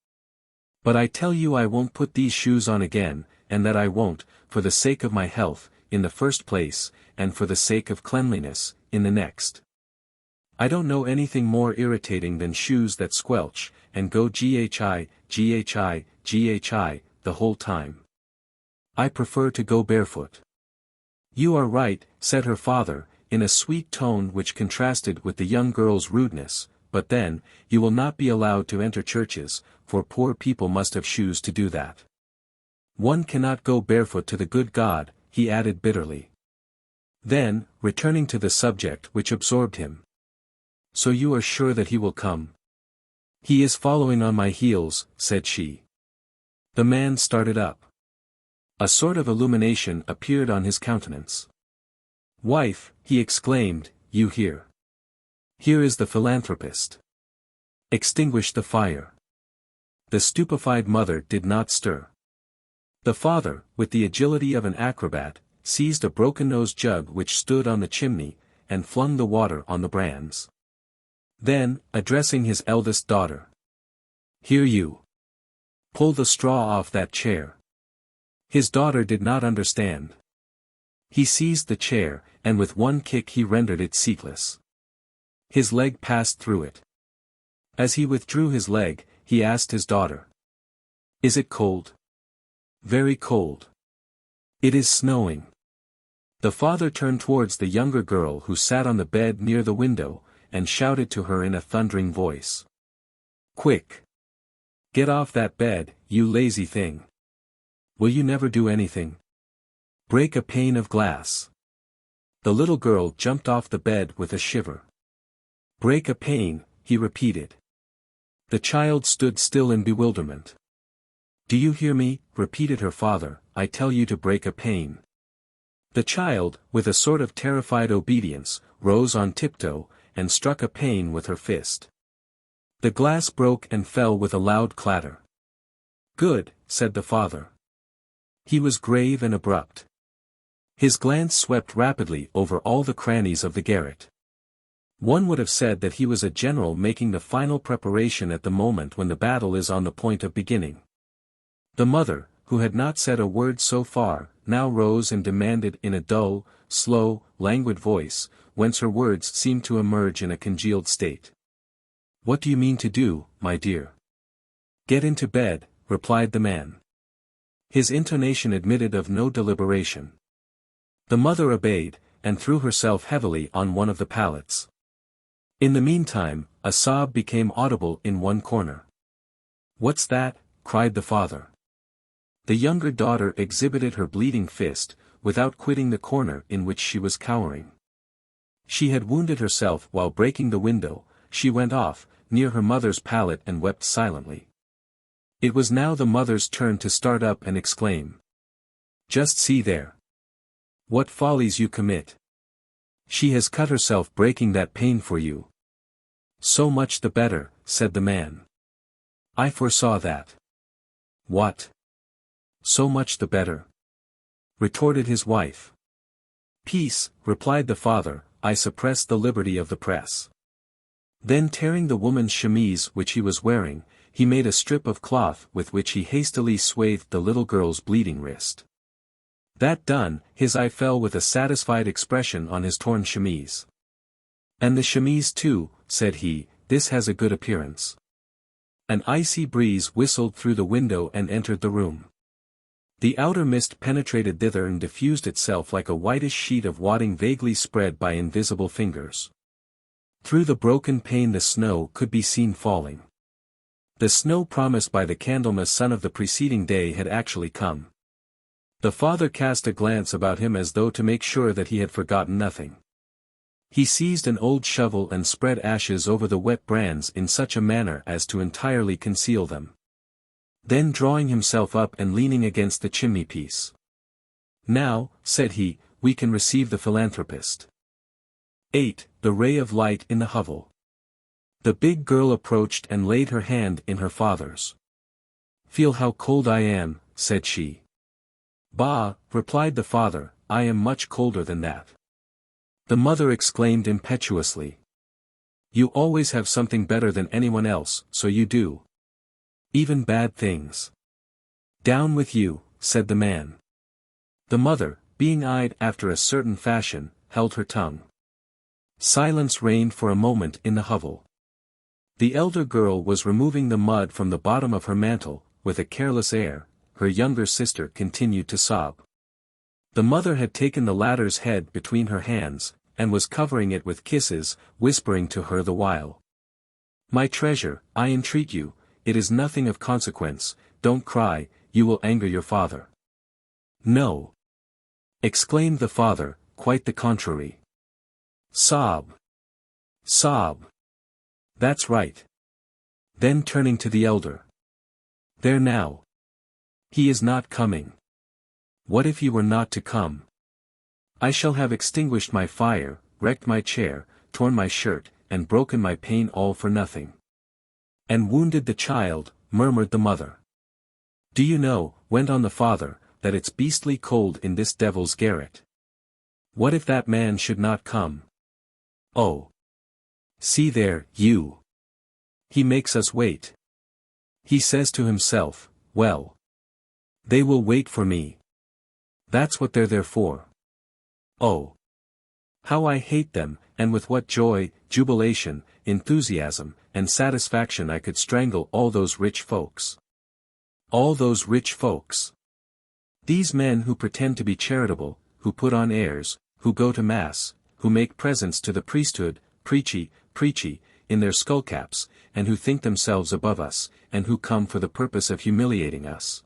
But I tell you I won't put these shoes on again, and that I won't, for the sake of my health, in the first place, and for the sake of cleanliness, in the next. I don't know anything more irritating than shoes that squelch, and go ghi, the whole time. I prefer to go barefoot. You are right, said her father, in a sweet tone which contrasted with the young girl's rudeness, but then, you will not be allowed to enter churches, for poor people must have shoes to do that. One cannot go barefoot to the good God, he added bitterly. Then, returning to the subject which absorbed him. So you are sure that he will come? He is following on my heels, said she. The man started up. A sort of illumination appeared on his countenance. Wife, he exclaimed, you hear? Here is the philanthropist. Extinguish the fire. The stupefied mother did not stir. The father, with the agility of an acrobat, seized a broken-nosed jug which stood on the chimney, and flung the water on the brands. Then, addressing his eldest daughter. Here you. Pull the straw off that chair. His daughter did not understand. He seized the chair, and with one kick he rendered it seatless. His leg passed through it. As he withdrew his leg, he asked his daughter. Is it cold? Very cold. It is snowing. The father turned towards the younger girl who sat on the bed near the window, and shouted to her in a thundering voice. Quick! Get off that bed, you lazy thing. Will you never do anything? Break a pane of glass. The little girl jumped off the bed with a shiver. Break a pane, he repeated. The child stood still in bewilderment. Do you hear me? Repeated her father, I tell you to break a pane. The child, with a sort of terrified obedience, rose on tiptoe, and struck a pane with her fist. The glass broke and fell with a loud clatter. Good, said the father. He was grave and abrupt. His glance swept rapidly over all the crannies of the garret. One would have said that he was a general making the final preparation at the moment when the battle is on the point of beginning. The mother, who had not said a word so far, now rose and demanded in a dull, slow, languid voice, whence her words seemed to emerge in a congealed state. What do you mean to do, my dear? Get into bed, replied the man. His intonation admitted of no deliberation. The mother obeyed, and threw herself heavily on one of the pallets. In the meantime, a sob became audible in one corner. What's that? Cried the father. The younger daughter exhibited her bleeding fist, without quitting the corner in which she was cowering. She had wounded herself while breaking the window. She went off, near her mother's pallet and wept silently. It was now the mother's turn to start up and exclaim. Just see there. What follies you commit. She has cut herself breaking that pane for you. So much the better, said the man. I foresaw that. What? So much the better. Retorted his wife. Peace, replied the father, I suppress the liberty of the press. Then tearing the woman's chemise which he was wearing, he made a strip of cloth with which he hastily swathed the little girl's bleeding wrist. That done, his eye fell with a satisfied expression on his torn chemise. And the chemise too, said he, this has a good appearance. An icy breeze whistled through the window and entered the room. The outer mist penetrated thither and diffused itself like a whitish sheet of wadding vaguely spread by invisible fingers. Through the broken pane the snow could be seen falling. The snow promised by the Candlemas sun of the preceding day had actually come. The father cast a glance about him as though to make sure that he had forgotten nothing. He seized an old shovel and spread ashes over the wet brands in such a manner as to entirely conceal them. Then drawing himself up and leaning against the chimney-piece. Now, said he, we can receive the philanthropist. 8. The ray of light in the hovel. The big girl approached and laid her hand in her father's. Feel how cold I am, said she. Bah, replied the father, I am much colder than that. The mother exclaimed impetuously. You always have something better than anyone else, so you do. Even bad things. Down with you, said the man. The mother, being eyed after a certain fashion, held her tongue. Silence reigned for a moment in the hovel. The elder girl was removing the mud from the bottom of her mantle, with a careless air. Her younger sister continued to sob. The mother had taken the latter's head between her hands, and was covering it with kisses, whispering to her the while. My treasure, I entreat you, it is nothing of consequence, don't cry, you will anger your father. No. Exclaimed the father, quite the contrary. Sob. Sob. That's right. Then turning to the elder. There now. He is not coming. What if he were not to come? I shall have extinguished my fire, wrecked my chair, torn my shirt, and broken my pane all for nothing. And wounded the child, murmured the mother. Do you know, went on the father, that it's beastly cold in this devil's garret? What if that man should not come? Oh! See there, you! He makes us wait. He says to himself, well, they will wait for me. That's what they're there for. Oh! How I hate them, and with what joy, jubilation, enthusiasm, and satisfaction I could strangle all those rich folks. All those rich folks. These men who pretend to be charitable, who put on airs, who go to mass, who make presents to the priesthood, preachy, in their skullcaps, and who think themselves above us, and who come for the purpose of humiliating us.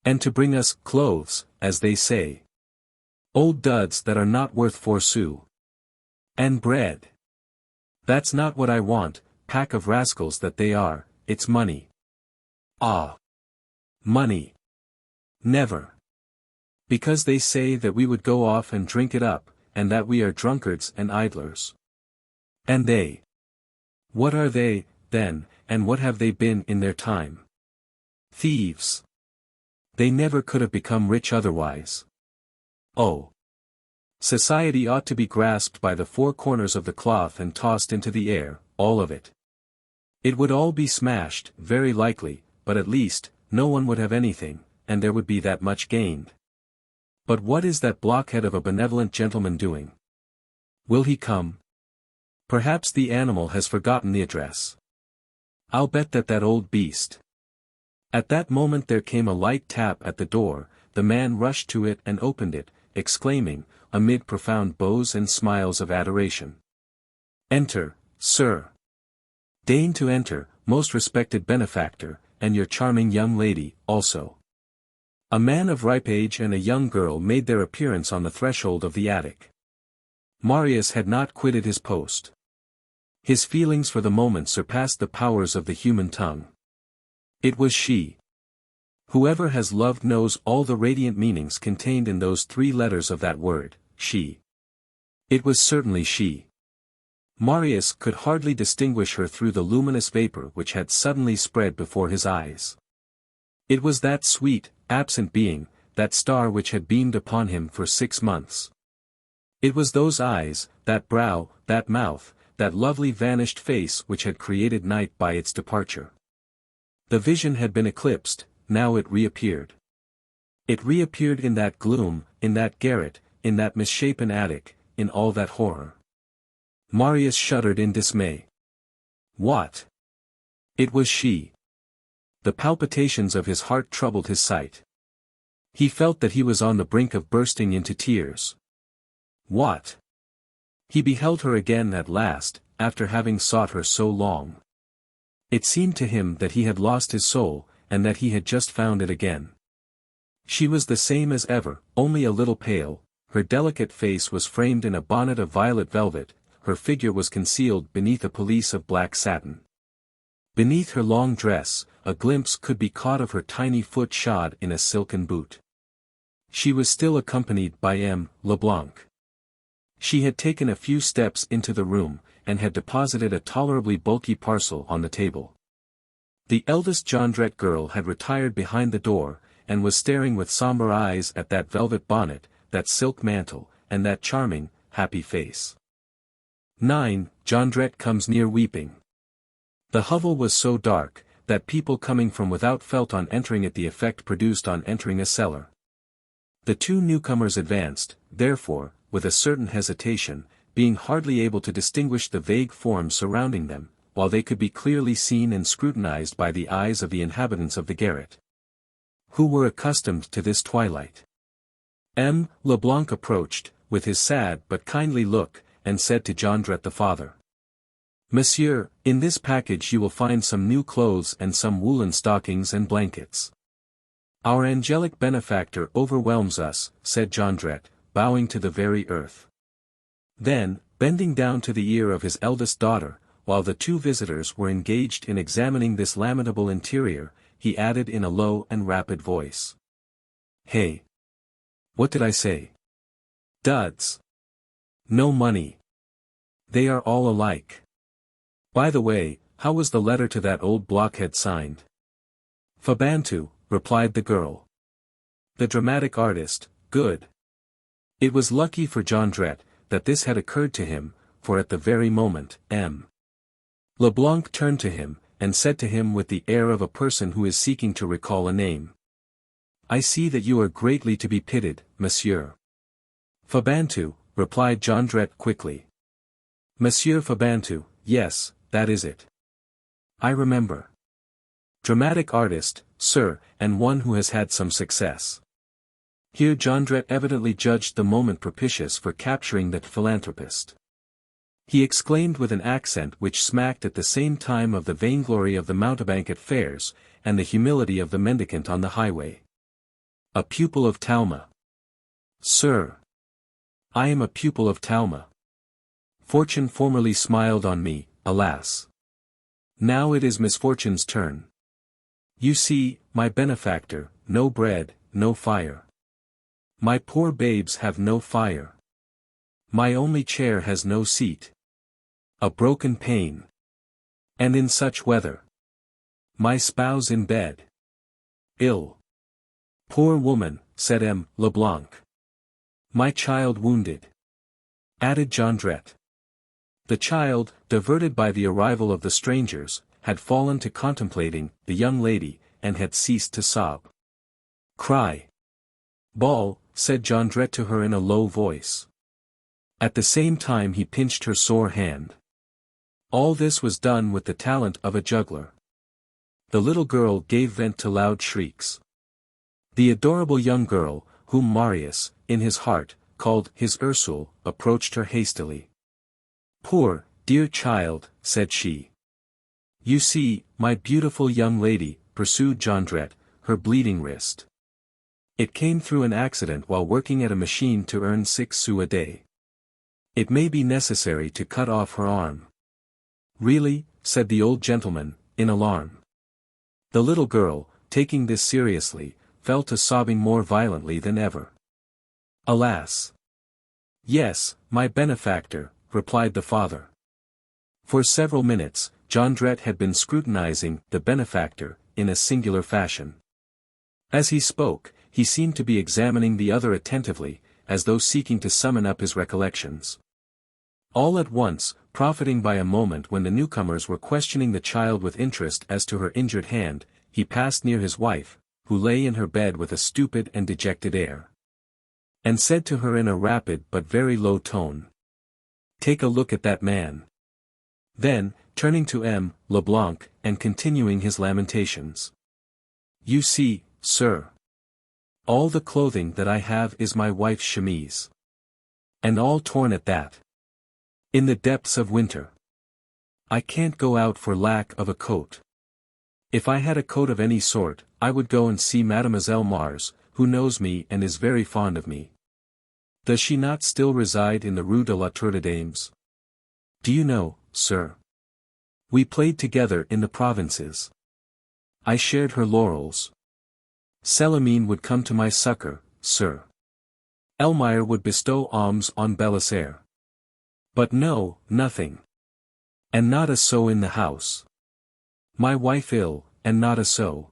And to bring us clothes, as they say. Old duds that are not worth 4 sous. And bread. That's not what I want, pack of rascals that they are, it's money. Ah! Money. Never. Because they say that we would go off and drink it up, and that we are drunkards and idlers. And they. What are they, then, and what have they been in their time? Thieves. They never could have become rich otherwise. Oh! Society ought to be grasped by the 4 corners of the cloth and tossed into the air, all of it. It would all be smashed, very likely, but at least, no one would have anything, and there would be that much gained. But what is that blockhead of a benevolent gentleman doing? Will he come? Perhaps the animal has forgotten the address. I'll bet that old beast. At that moment there came a light tap at the door, the man rushed to it and opened it, exclaiming, amid profound bows and smiles of adoration. Enter, sir. Deign to enter, most respected benefactor, and your charming young lady, also. A man of ripe age and a young girl made their appearance on the threshold of the attic. Marius had not quitted his post. His feelings for the moment surpassed the powers of the human tongue. It was she. Whoever has loved knows all the radiant meanings contained in those 3 letters of that word, she. It was certainly she. Marius could hardly distinguish her through the luminous vapor which had suddenly spread before his eyes. It was that sweet, absent being, that star which had beamed upon him for 6 months. It was those eyes, that brow, that mouth, that lovely vanished face which had created night by its departure. The vision had been eclipsed, now it reappeared. It reappeared in that gloom, in that garret, in that misshapen attic, in all that horror. Marius shuddered in dismay. What? It was she. The palpitations of his heart troubled his sight. He felt that he was on the brink of bursting into tears. What? He beheld her again at last, after having sought her so long. It seemed to him that he had lost his soul, and that he had just found it again. She was the same as ever, only a little pale, her delicate face was framed in a bonnet of violet velvet, her figure was concealed beneath a pelisse of black satin. Beneath her long dress, a glimpse could be caught of her tiny foot shod in a silken boot. She was still accompanied by M. Leblanc. She had taken a few steps into the room, and had deposited a tolerably bulky parcel on the table. The eldest Jondrette girl had retired behind the door, and was staring with somber eyes at that velvet bonnet, that silk mantle, and that charming, happy face. 9. Jondrette comes near weeping. The hovel was so dark, that people coming from without felt on entering it the effect produced on entering a cellar. The 2 newcomers advanced, therefore, with a certain hesitation, being hardly able to distinguish the vague forms surrounding them, while they could be clearly seen and scrutinized by the eyes of the inhabitants of the garret, who were accustomed to this twilight. M. Leblanc approached, with his sad but kindly look, and said to Jondrette the father, Monsieur, in this package you will find some new clothes and some woolen stockings and blankets. Our angelic benefactor overwhelms us, said Jondrette, bowing to the very earth. Then, bending down to the ear of his eldest daughter, while the 2 visitors were engaged in examining this lamentable interior, he added in a low and rapid voice. Hey! What did I say? Duds! No money. They are all alike. By the way, how was the letter to that old blockhead signed? Fabantou, replied the girl. The dramatic artist, good. It was lucky for Jondrette that this had occurred to him, for at the very moment, M. Leblanc turned to him, and said to him with the air of a person who is seeking to recall a name. I see that you are greatly to be pitied, monsieur. Fabantou, replied Jondrette quickly. Monsieur Fabantou, yes, that is it. I remember. Dramatic artist, sir, and one who has had some success. Here Jondrette evidently judged the moment propitious for capturing that philanthropist. He exclaimed with an accent which smacked at the same time of the vainglory of the mountebank at fairs, and the humility of the mendicant on the highway. A pupil of Talma. Sir. I am a pupil of Talma. Fortune formerly smiled on me, alas. Now it is misfortune's turn. You see, my benefactor, no bread, no fire. My poor babes have no fire. My only chair has no seat. A broken pane. And in such weather. My spouse in bed. Ill. Poor woman, said M. Leblanc. My child wounded. Added Jondrette. The child, diverted by the arrival of the strangers, had fallen to contemplating the young lady, and had ceased to sob. Cry. Bawl, said Jondrette to her in a low voice. At the same time he pinched her sore hand. All this was done with the talent of a juggler. The little girl gave vent to loud shrieks. The adorable young girl, whom Marius, in his heart, called his Ursule, approached her hastily. Poor, dear child, said she. You see, my beautiful young lady, pursued Jondrette, her bleeding wrist. It came through an accident while working at a machine to earn 6 sous a day. It may be necessary to cut off her arm. Really, said the old gentleman, in alarm. The little girl, taking this seriously, fell to sobbing more violently than ever. Alas! Yes, my benefactor, replied the father. For several minutes, Jondrette had been scrutinizing the benefactor, in a singular fashion. As he spoke, he seemed to be examining the other attentively, as though seeking to summon up his recollections. All at once, profiting by a moment when the newcomers were questioning the child with interest as to her injured hand, he passed near his wife, who lay in her bed with a stupid and dejected air. And said to her in a rapid but very low tone. Take a look at that man. Then, turning to M. Leblanc, and continuing his lamentations. You see, sir. All the clothing that I have is my wife's chemise. And all torn at that. In the depths of winter. I can't go out for lack of a coat. If I had a coat of any sort, I would go and see Mademoiselle Mars, who knows me and is very fond of me. Does she not still reside in the Rue de la Tour de Dames? Do you know, sir? We played together in the provinces. I shared her laurels. Célimène would come to my succor, sir. Elmire would bestow alms on Bélisaire. But no, nothing. And not a sou in the house. My wife ill, and not a sou.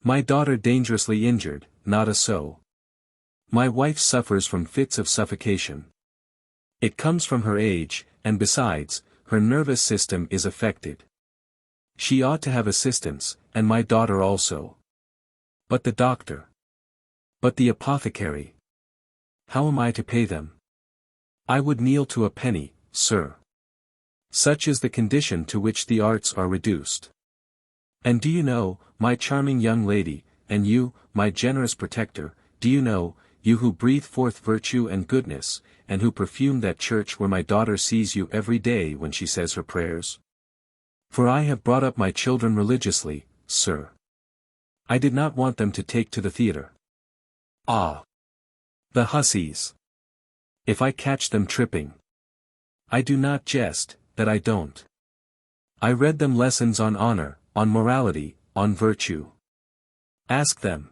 My daughter dangerously injured, not a sou. My wife suffers from fits of suffocation. It comes from her age, and besides, her nervous system is affected. She ought to have assistance, and my daughter also. But the doctor. But the apothecary. How am I to pay them? I would kneel to a penny, sir. Such is the condition to which the arts are reduced. And do you know, my charming young lady, and you, my generous protector, do you know, you who breathe forth virtue and goodness, and who perfume that church where my daughter sees you every day when she says her prayers? For I have brought up my children religiously, sir. I did not want them to take to the theatre. Ah! The hussies! If I catch them tripping. I do not jest, that I don't. I read them lessons on honor, on morality, on virtue. Ask them.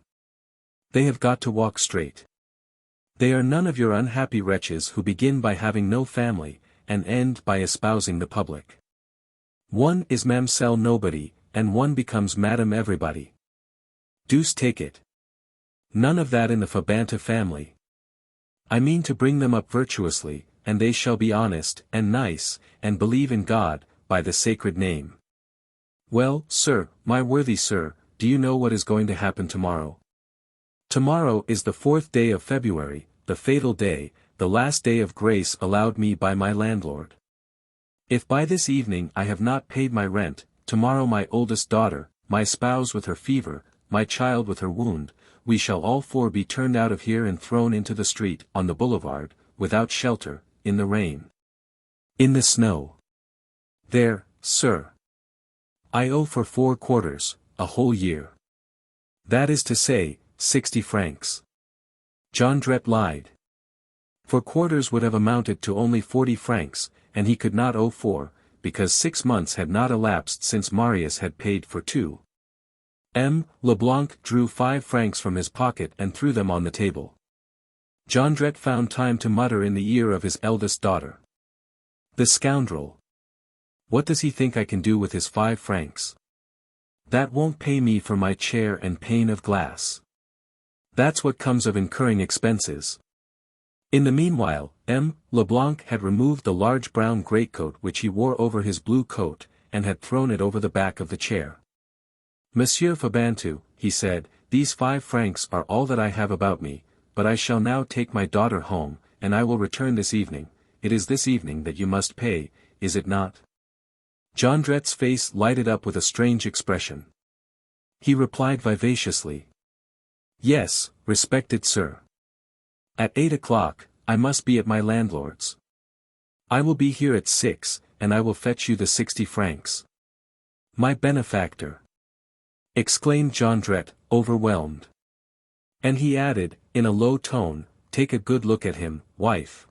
They have got to walk straight. They are none of your unhappy wretches who begin by having no family, and end by espousing the public. One is Mamselle Nobody, and one becomes Madame Everybody. Deuce take it. None of that in the Fabanta family. I mean to bring them up virtuously, and they shall be honest, and nice, and believe in God, by the sacred name. Well, sir, my worthy sir, do you know what is going to happen tomorrow? Tomorrow is the 4th day of February, the fatal day, the last day of grace allowed me by my landlord. If by this evening I have not paid my rent, tomorrow my oldest daughter, my spouse with her fever, my child with her wound, we shall all four be turned out of here and thrown into the street, on the boulevard, without shelter, in the rain. In the snow. There, sir. I owe for 4 quarters, a whole year. That is to say, 60 francs. Jondrette lied. 4 quarters would have amounted to only 40 francs, and he could not owe 4, because 6 months had not elapsed since Marius had paid for 2. Leblanc drew 5 francs from his pocket and threw them on the table. Jondrette found time to mutter in the ear of his eldest daughter. The scoundrel! What does he think I can do with his 5 francs? That won't pay me for my chair and pane of glass. That's what comes of incurring expenses. In the meanwhile, Leblanc had removed the large brown greatcoat which he wore over his blue coat, and had thrown it over the back of the chair. Monsieur Fabantou, he said, these 5 francs are all that I have about me, but I shall now take my daughter home, and I will return this evening. It is this evening that you must pay, is it not? Jondrette's face lighted up with a strange expression. He replied vivaciously. Yes, respected sir. At 8 o'clock, I must be at my landlord's. I will be here at 6, and I will fetch you the 60 francs. My benefactor! Exclaimed Jondrette, overwhelmed. And he added, in a low tone, take a good look at him, wife.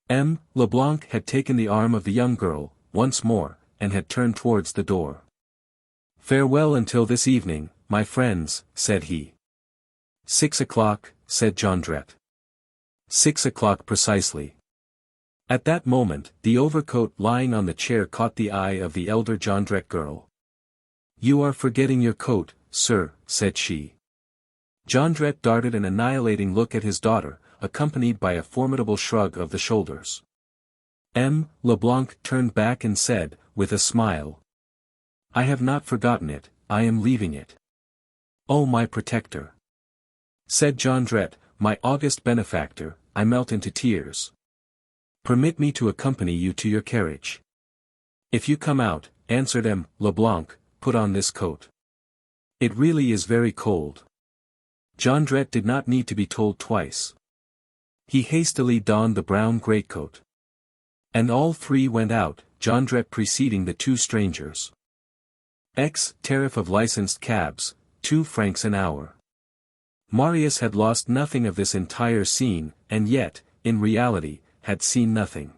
Leblanc had taken the arm of the young girl, once more, and had turned towards the door. Farewell until this evening, my friends, said he. 6 o'clock, said Jondrette. 6 o'clock precisely. At that moment, the overcoat lying on the chair caught the eye of the elder Jondrette girl. You are forgetting your coat, sir, said she. Jondrette darted an annihilating look at his daughter, accompanied by a formidable shrug of the shoulders. Leblanc turned back and said, with a smile. I have not forgotten it, I am leaving it. Oh my protector! Said Jondrette, my august benefactor, I melt into tears. Permit me to accompany you to your carriage. If you come out, answered Leblanc, put on this coat. It really is very cold. Jondrette did not need to be told twice. He hastily donned the brown greatcoat. And all 3 went out, Jondrette preceding the 2 strangers. Tariff of licensed cabs, 2 francs an hour. Marius had lost nothing of this entire scene, and yet, in reality, had seen nothing.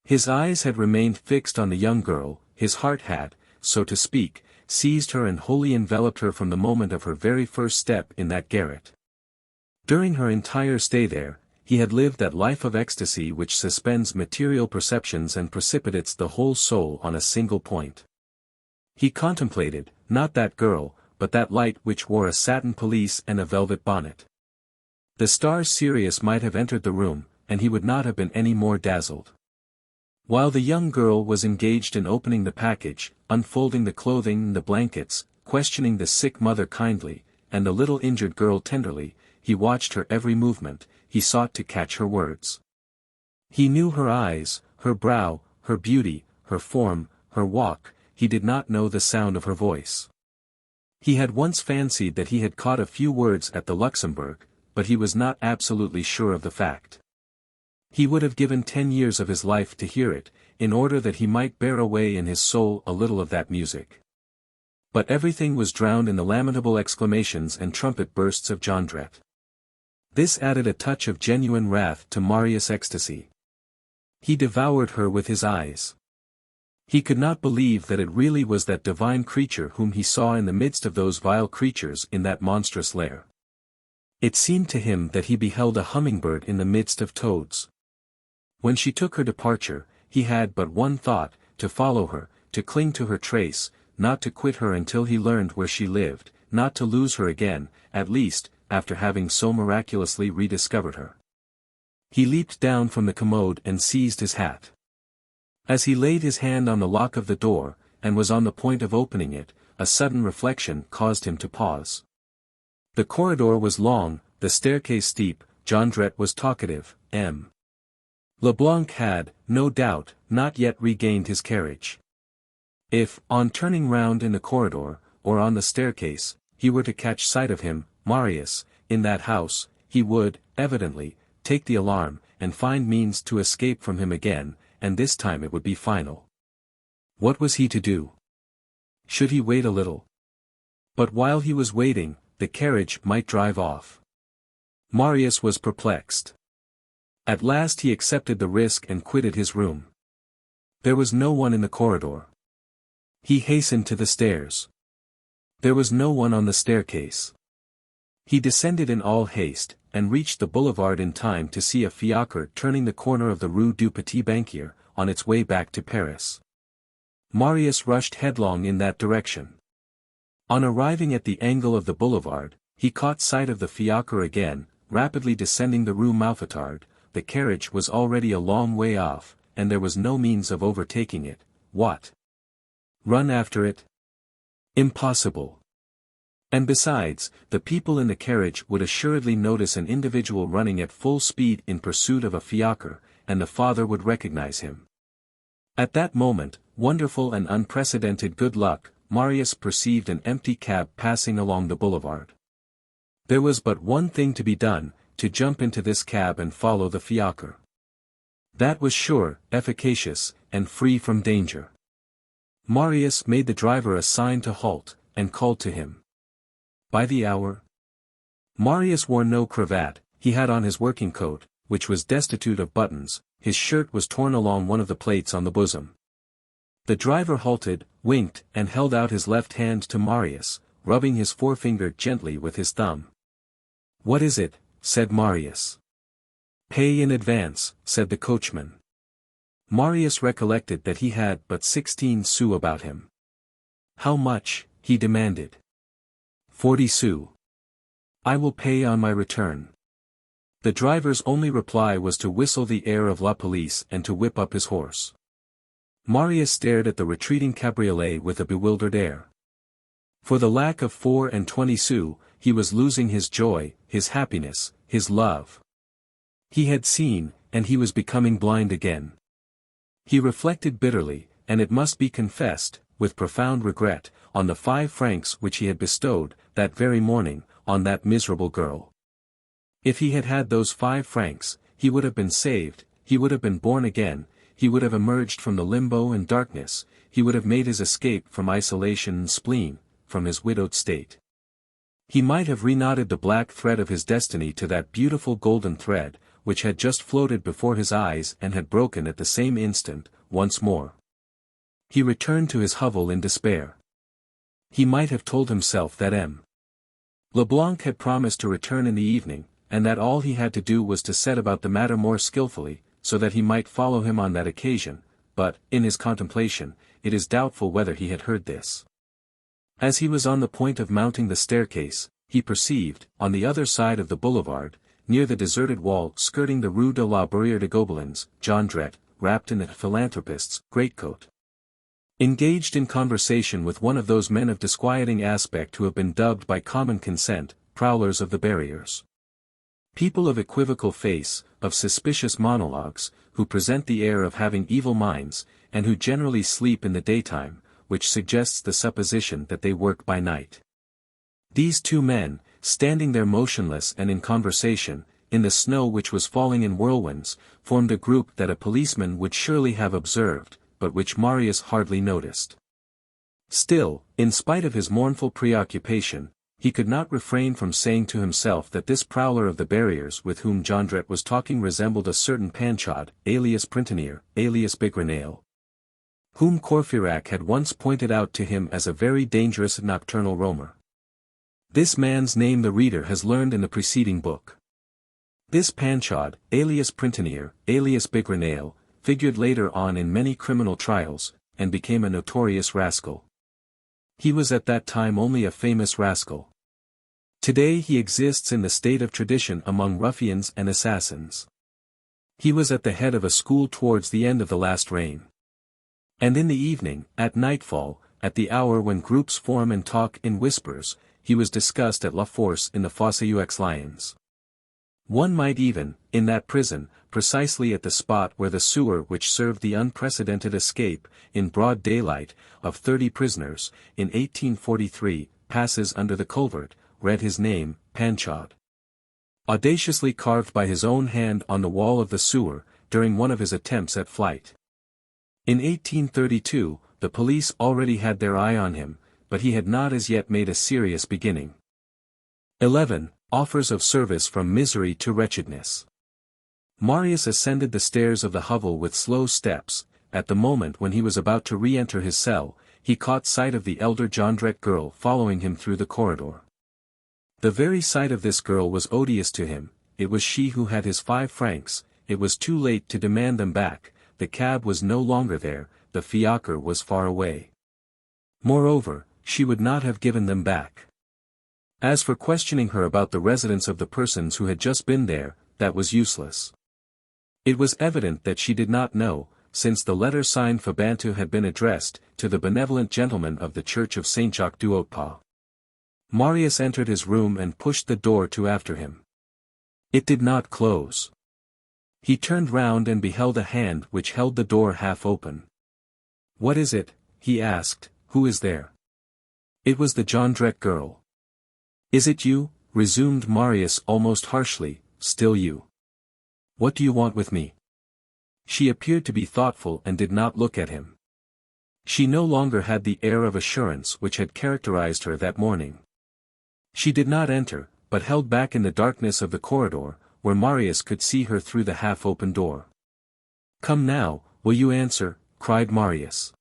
His eyes had remained fixed on the young girl, his heart had, so to speak, seized her and wholly enveloped her from the moment of her very first step in that garret. During her entire stay there, he had lived that life of ecstasy which suspends material perceptions and precipitates the whole soul on a single point. He contemplated, not that girl, but that light which wore a satin pelisse and a velvet bonnet. The star Sirius might have entered the room, and he would not have been any more dazzled. While the young girl was engaged in opening the package, unfolding the clothing and the blankets, questioning the sick mother kindly, and the little injured girl tenderly, he watched her every movement, he sought to catch her words. He knew her eyes, her brow, her beauty, her form, her walk, he did not know the sound of her voice. He had once fancied that he had caught a few words at the Luxembourg, but he was not absolutely sure of the fact. He would have given 10 years of his life to hear it, in order that he might bear away in his soul a little of that music. But everything was drowned in the lamentable exclamations and trumpet bursts of Jondrette. This added a touch of genuine wrath to Marius' ecstasy. He devoured her with his eyes. He could not believe that it really was that divine creature whom he saw in the midst of those vile creatures in that monstrous lair. It seemed to him that he beheld a hummingbird in the midst of toads. When she took her departure, he had but one thought, to follow her, to cling to her trace, not to quit her until he learned where she lived, not to lose her again, at least, after having so miraculously rediscovered her. He leaped down from the commode and seized his hat. As he laid his hand on the lock of the door, and was on the point of opening it, a sudden reflection caused him to pause. The corridor was long, the staircase steep, Jondrette was talkative, M. Leblanc had, no doubt, not yet regained his carriage. If, on turning round in the corridor, or on the staircase, he were to catch sight of him, Marius, in that house, he would, evidently, take the alarm, and find means to escape from him again, and this time it would be final. What was he to do? Should he wait a little? But while he was waiting, the carriage might drive off. Marius was perplexed. At last he accepted the risk and quitted his room. There was no one in the corridor. He hastened to the stairs. There was no one on the staircase. He descended in all haste, and reached the boulevard in time to see a fiacre turning the corner of the Rue du Petit Banquier, on its way back to Paris. Marius rushed headlong in that direction. On arriving at the angle of the boulevard, he caught sight of the fiacre again, rapidly descending the Rue Mouffetard. The carriage was already a long way off, and there was no means of overtaking it. What? Run after it? Impossible. And besides, the people in the carriage would assuredly notice an individual running at full speed in pursuit of a fiacre, and the father would recognize him. At that moment, wonderful and unprecedented good luck, Marius perceived an empty cab passing along the boulevard. There was but one thing to be done, to jump into this cab and follow the fiacre. That was sure, efficacious, and free from danger. Marius made the driver a sign to halt, and called to him. By the hour? Marius wore no cravat, he had on his working coat, which was destitute of buttons, his shirt was torn along one of the plates on the bosom. The driver halted, winked, and held out his left hand to Marius, rubbing his forefinger gently with his thumb. What is it? Said Marius. Pay in advance, said the coachman. Marius recollected that he had but 16 sous about him. How much? He demanded. 40 sous. I will pay on my return. The driver's only reply was to whistle the air of La Police and to whip up his horse. Marius stared at the retreating cabriolet with a bewildered air. For the lack of 24 sous, he was losing his joy, his happiness, his love. He had seen, and he was becoming blind again. He reflected bitterly, and it must be confessed, with profound regret, on the 5 francs which he had bestowed, that very morning, on that miserable girl. If he had had those 5 francs, he would have been saved, he would have been born again, he would have emerged from the limbo and darkness, he would have made his escape from isolation and spleen, from his widowed state. He might have reknotted the black thread of his destiny to that beautiful golden thread, which had just floated before his eyes and had broken at the same instant, once more. He returned to his hovel in despair. He might have told himself that M. Leblanc had promised to return in the evening, and that all he had to do was to set about the matter more skillfully, so that he might follow him on that occasion, but, in his contemplation, it is doubtful whether he had heard this. As he was on the point of mounting the staircase, he perceived, on the other side of the boulevard, near the deserted wall skirting the Rue de la Barrière de Gobelins, Jondrette, wrapped in a philanthropist's greatcoat, engaged in conversation with one of those men of disquieting aspect who have been dubbed by common consent, prowlers of the barriers. People of equivocal face, of suspicious monologues, who present the air of having evil minds, and who generally sleep in the daytime, which suggests the supposition that they work by night. These 2 men, standing there motionless and in conversation, in the snow which was falling in whirlwinds, formed a group that a policeman would surely have observed, but which Marius hardly noticed. Still, in spite of his mournful preoccupation, he could not refrain from saying to himself that this prowler of the barriers with whom Jondrette was talking resembled a certain Panchaud, alias Printanier, alias Bigrenail, whom Courfeyrac had once pointed out to him as a very dangerous nocturnal roamer. This man's name the reader has learned in the preceding book. This Panchaud, alias Printanier, alias Bigrenail, figured later on in many criminal trials, and became a notorious rascal. He was at that time only a famous rascal. Today he exists in the state of tradition among ruffians and assassins. He was at the head of a school towards the end of the last reign. And in the evening, at nightfall, at the hour when groups form and talk in whispers, he was discussed at La Force in the Fosse aux Lions. One might even, in that prison, precisely at the spot where the sewer which served the unprecedented escape, in broad daylight, of 30 prisoners, in 1843, passes under the culvert, read his name, Panchaud. Audaciously carved by his own hand on the wall of the sewer, during one of his attempts at flight. In 1832, the police already had their eye on him, but he had not as yet made a serious beginning. 11. Offers of service from misery to wretchedness. Marius ascended the stairs of the hovel with slow steps. At the moment when he was about to re-enter his cell, he caught sight of the elder Jondrette girl following him through the corridor. The very sight of this girl was odious to him. It was she who had his 5 francs, it was too late to demand them back, the cab was no longer there, the fiacre was far away. Moreover, she would not have given them back. As for questioning her about the residence of the persons who had just been there, that was useless. It was evident that she did not know, since the letter signed Fabantou had been addressed to the benevolent gentleman of the Church of Saint Jacques du Haut-Pas. Marius entered his room and pushed the door to after him. It did not close. He turned round and beheld a hand which held the door half open. "What is it?" he asked. "Who is there?" It was the Jondrette girl. "Is it you?" resumed Marius almost harshly, "still you? What do you want with me?" She appeared to be thoughtful and did not look at him. She no longer had the air of assurance which had characterized her that morning. She did not enter, but held back in the darkness of the corridor, where Marius could see her through the half-open door. "Come now, will you answer?" cried Marius.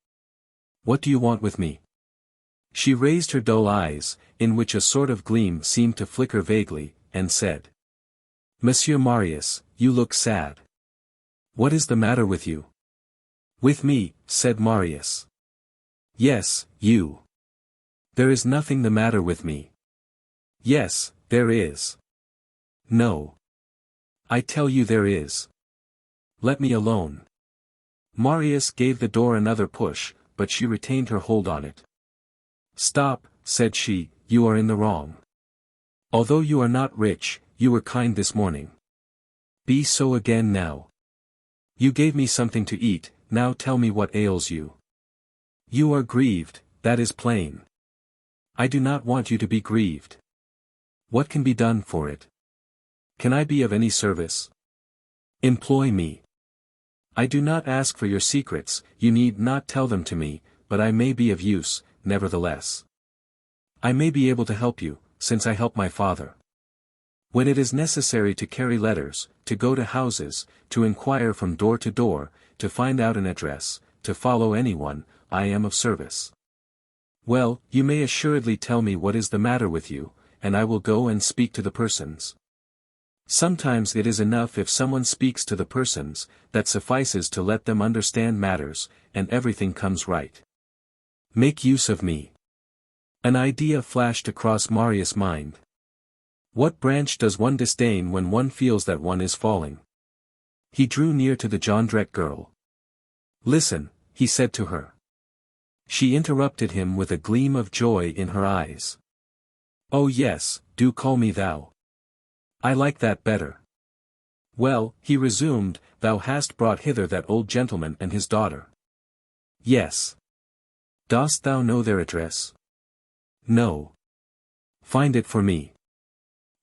"What do you want with me?" She raised her dull eyes, in which a sort of gleam seemed to flicker vaguely, and said, "Monsieur Marius, you look sad. What is the matter with you?" "With me," said Marius. "Yes, you. There is nothing the matter with me." "Yes, there is." "No. I tell you there is. Let me alone." Marius gave the door another push, but she retained her hold on it. "Stop," said she, "you are in the wrong. Although you are not rich, you were kind this morning. Be so again now. You gave me something to eat, now tell me what ails you. You are grieved, that is plain. I do not want you to be grieved. What can be done for it? Can I be of any service? Employ me. I do not ask for your secrets, you need not tell them to me, but I may be of use, nevertheless. I may be able to help you, since I help my father. When it is necessary to carry letters, to go to houses, to inquire from door to door, to find out an address, to follow anyone, I am of service. Well, you may assuredly tell me what is the matter with you, and I will go and speak to the persons. Sometimes it is enough if someone speaks to the persons, that suffices to let them understand matters, and everything comes right. Make use of me." An idea flashed across Marius' mind. What branch does one disdain when one feels that one is falling? He drew near to the Jondrette girl. "Listen," he said to her. She interrupted him with a gleam of joy in her eyes. "Oh yes, do call me thou. I like that better." "Well," he resumed, "thou hast brought hither that old gentleman and his daughter." "Yes." "Dost thou know their address?" "No." "Find it for me."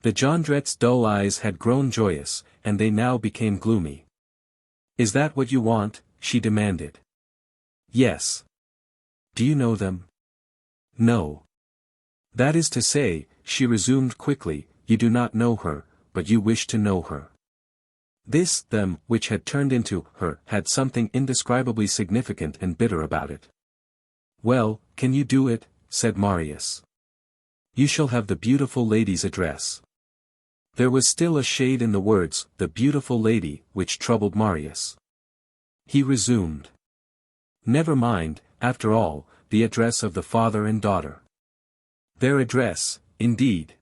The Jondrette's dull eyes had grown joyous, and they now became gloomy. "Is that what you want?" she demanded. "Yes." "Do you know them?" "No." "That is to say," she resumed quickly, "you do not know her, but you wish to know her." This "them," which had turned into "her," had something indescribably significant and bitter about it. "Well, can you do it?" said Marius. You shall have the beautiful lady's address. There was still a shade in the words, the beautiful lady, which troubled Marius. He resumed. Never mind, after all, the address of the father and daughter. Their address, indeed.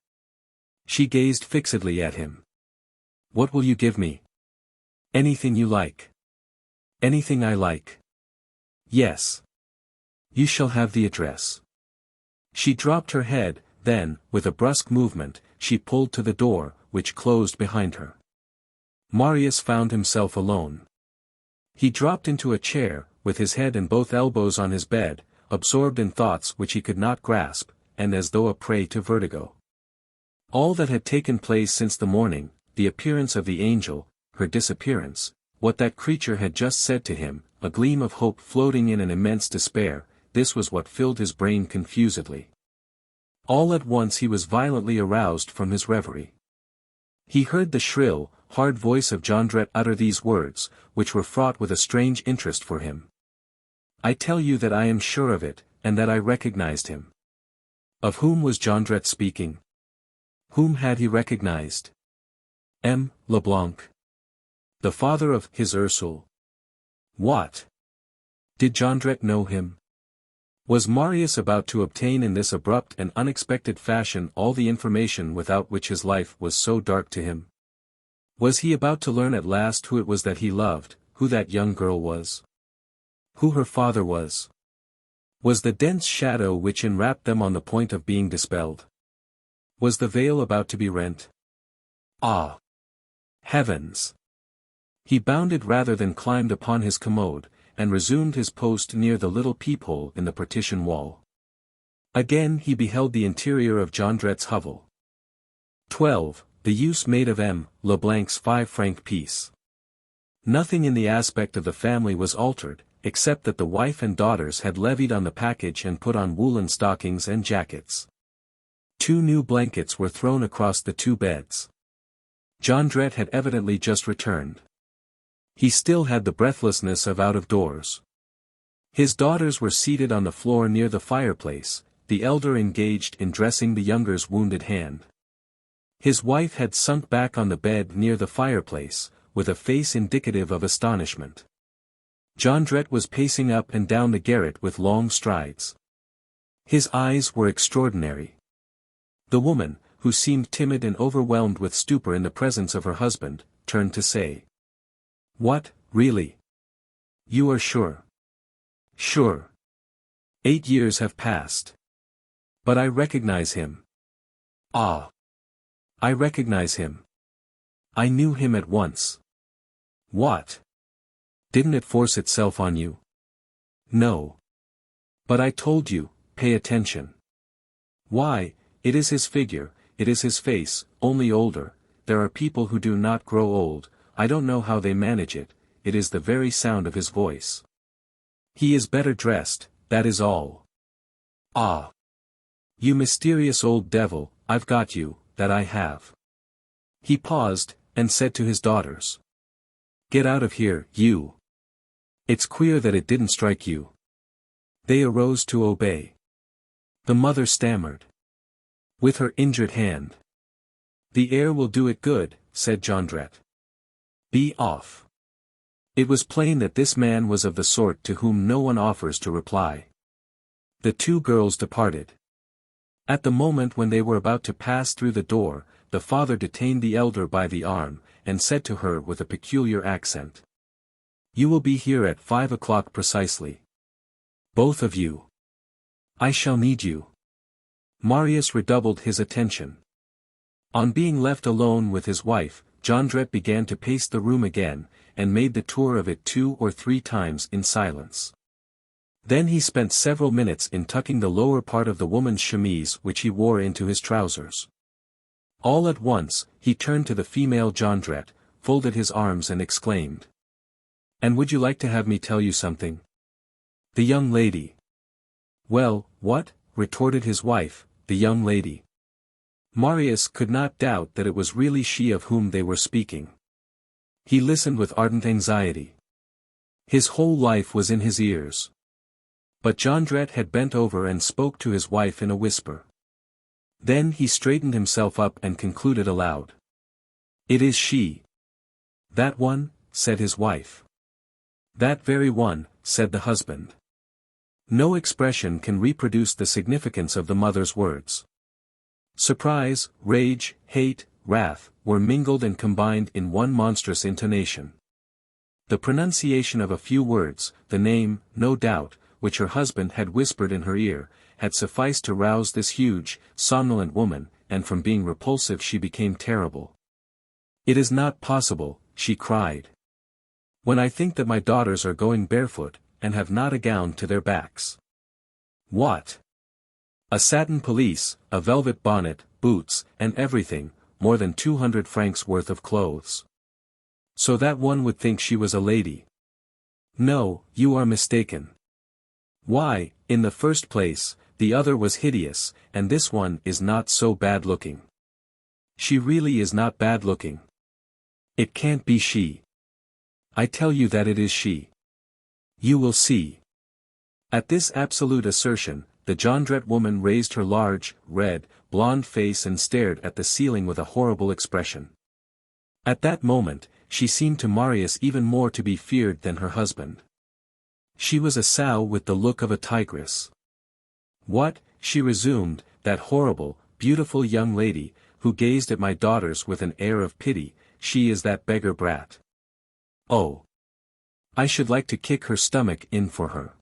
She gazed fixedly at him. What will you give me? Anything you like. Anything I like. Yes. You shall have the address. She dropped her head, then, with a brusque movement, she pulled to the door, which closed behind her. Marius found himself alone. He dropped into a chair, with his head and both elbows on his bed, absorbed in thoughts which he could not grasp, and as though a prey to vertigo. All that had taken place since the morning, the appearance of the angel, her disappearance, what that creature had just said to him, a gleam of hope floating in an immense despair, this was what filled his brain confusedly. All at once he was violently aroused from his reverie. He heard the shrill, hard voice of Jondrette utter these words, which were fraught with a strange interest for him. I tell you that I am sure of it, and that I recognized him. Of whom was Jondrette speaking? Whom had he recognized? M. Leblanc. The father of his Ursule. What? Did Jondrette know him? Was Marius about to obtain in this abrupt and unexpected fashion all the information without which his life was so dark to him? Was he about to learn at last who it was that he loved, who that young girl was? Who her father was? Was the dense shadow which enwrapped them on the point of being dispelled? Was the veil about to be rent? Ah! Heavens! He bounded rather than climbed upon his commode, and resumed his post near the little peephole in the partition wall. Again he beheld the interior of Jondrette's hovel. 12. The use made of M. Leblanc's 5-franc piece. Nothing in the aspect of the family was altered, except that the wife and daughters had levied on the package and put on woolen stockings and jackets. 2 new blankets were thrown across the 2 beds. Jondrette had evidently just returned. He still had the breathlessness of out-of-doors. His daughters were seated on the floor near the fireplace, the elder engaged in dressing the younger's wounded hand. His wife had sunk back on the bed near the fireplace, with a face indicative of astonishment. Jondrette was pacing up and down the garret with long strides. His eyes were extraordinary. The woman, who seemed timid and overwhelmed with stupor in the presence of her husband, turned to say. What, really? You are sure? Sure. 8 years have passed. But I recognize him. Ah! I recognize him. I knew him at once. What? Didn't it force itself on you? No. But I told you, pay attention. Why, it is his figure, it is his face, only older. There are people who do not grow old, I don't know how they manage it, it is the very sound of his voice. He is better dressed, that is all. Ah! You mysterious old devil, I've got you, that I have. He paused, and said to his daughters. Get out of here, you. It's queer that it didn't strike you. They arose to obey. The mother stammered. With her injured hand. The air will do it good, said Jondrette. Be off. It was plain that this man was of the sort to whom no one offers to reply. The 2 girls departed. At the moment when they were about to pass through the door, the father detained the elder by the arm, and said to her with a peculiar accent. You will be here at 5 o'clock precisely. Both of you. I shall need you. Marius redoubled his attention. On being left alone with his wife, Jondrette began to pace the room again, and made the tour of it 2 or 3 times in silence. Then he spent several minutes in tucking the lower part of the woman's chemise which he wore into his trousers. All at once, he turned to the female Jondrette, folded his arms and exclaimed. And would you like to have me tell you something? The young lady. Well, what? Retorted his wife, the young lady. Marius could not doubt that it was really she of whom they were speaking. He listened with ardent anxiety. His whole life was in his ears. But Jondrette had bent over and spoke to his wife in a whisper. Then he straightened himself up and concluded aloud. "It is she." "That one?" said his wife. "That very one," said the husband. No expression can reproduce the significance of the mother's words. Surprise, rage, hate, wrath, were mingled and combined in one monstrous intonation. The pronunciation of a few words, the name, no doubt, which her husband had whispered in her ear, had sufficed to rouse this huge, somnolent woman, and from being repulsive she became terrible. "It is not possible," she cried. "When I think that my daughters are going barefoot, and have not a gown to their backs." "What? A satin pelisse, a velvet bonnet, boots, and everything, more than 200 francs worth of clothes. So that one would think she was a lady. No, you are mistaken. Why, in the first place, the other was hideous, and this one is not so bad looking. She really is not bad looking. It can't be she. I tell you that it is she. You will see." At this absolute assertion, the Jondrette woman raised her large, red, blonde face and stared at the ceiling with a horrible expression. At that moment, she seemed to Marius even more to be feared than her husband. She was a sow with the look of a tigress. "What," she resumed, "that horrible, beautiful young lady, who gazed at my daughters with an air of pity, she is that beggar brat. Oh! I should like to kick her stomach in for her."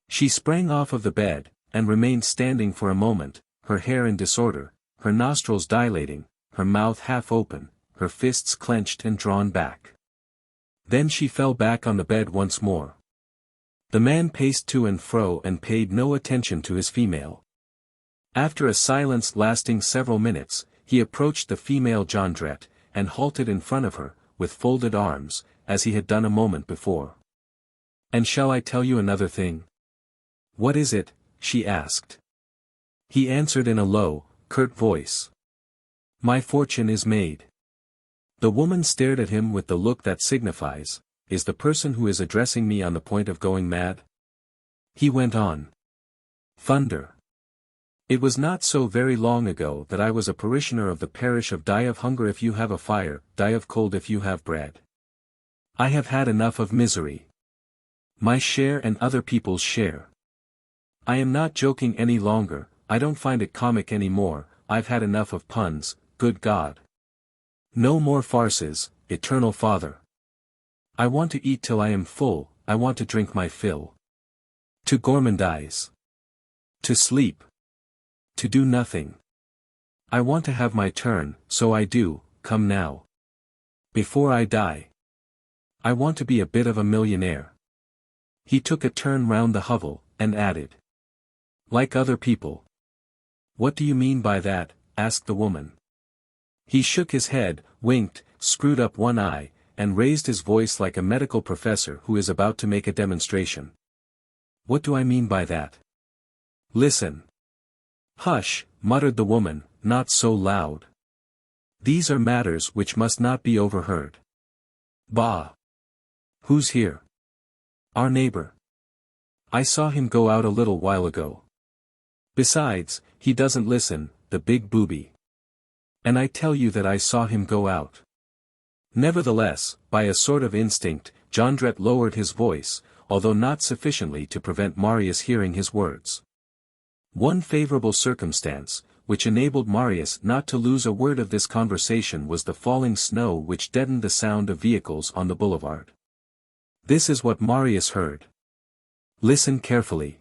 She sprang off of the bed, and remained standing for a moment, her hair in disorder, her nostrils dilating, her mouth half open, her fists clenched and drawn back. Then she fell back on the bed once more. The man paced to and fro and paid no attention to his female. After a silence lasting several minutes, he approached the female Jondrette, and halted in front of her, with folded arms, as he had done a moment before. "And shall I tell you another thing?" "What is it?" she asked. He answered in a low, curt voice. "My fortune is made." The woman stared at him with the look that signifies, "Is the person who is addressing me on the point of going mad?" He went on. "Thunder. It was not so very long ago that I was a parishioner of the parish of Die of hunger if you have a fire, die of cold if you have bread. I have had enough of misery. My share and other people's share. I am not joking any longer, I don't find it comic any more, I've had enough of puns, good God. No more farces, Eternal Father. I want to eat till I am full, I want to drink my fill. To gourmandize. To sleep. To do nothing. I want to have my turn, so I do, come now. Before I die. I want to be a bit of a millionaire." He took a turn round the hovel, and added. "Like other people." "What do you mean by that?" asked the woman. He shook his head, winked, screwed up one eye, and raised his voice like a medical professor who is about to make a demonstration. "What do I mean by that?" "Listen." "Hush," muttered the woman, "not so loud. These are matters which must not be overheard." "Bah! Who's here?" "Our neighbor. I saw him go out a little while ago. Besides, he doesn't listen, the big booby. And I tell you that I saw him go out." Nevertheless, by a sort of instinct, Jondrette lowered his voice, although not sufficiently to prevent Marius hearing his words. One favorable circumstance, which enabled Marius not to lose a word of this conversation was the falling snow which deadened the sound of vehicles on the boulevard. This is what Marius heard. Listen carefully.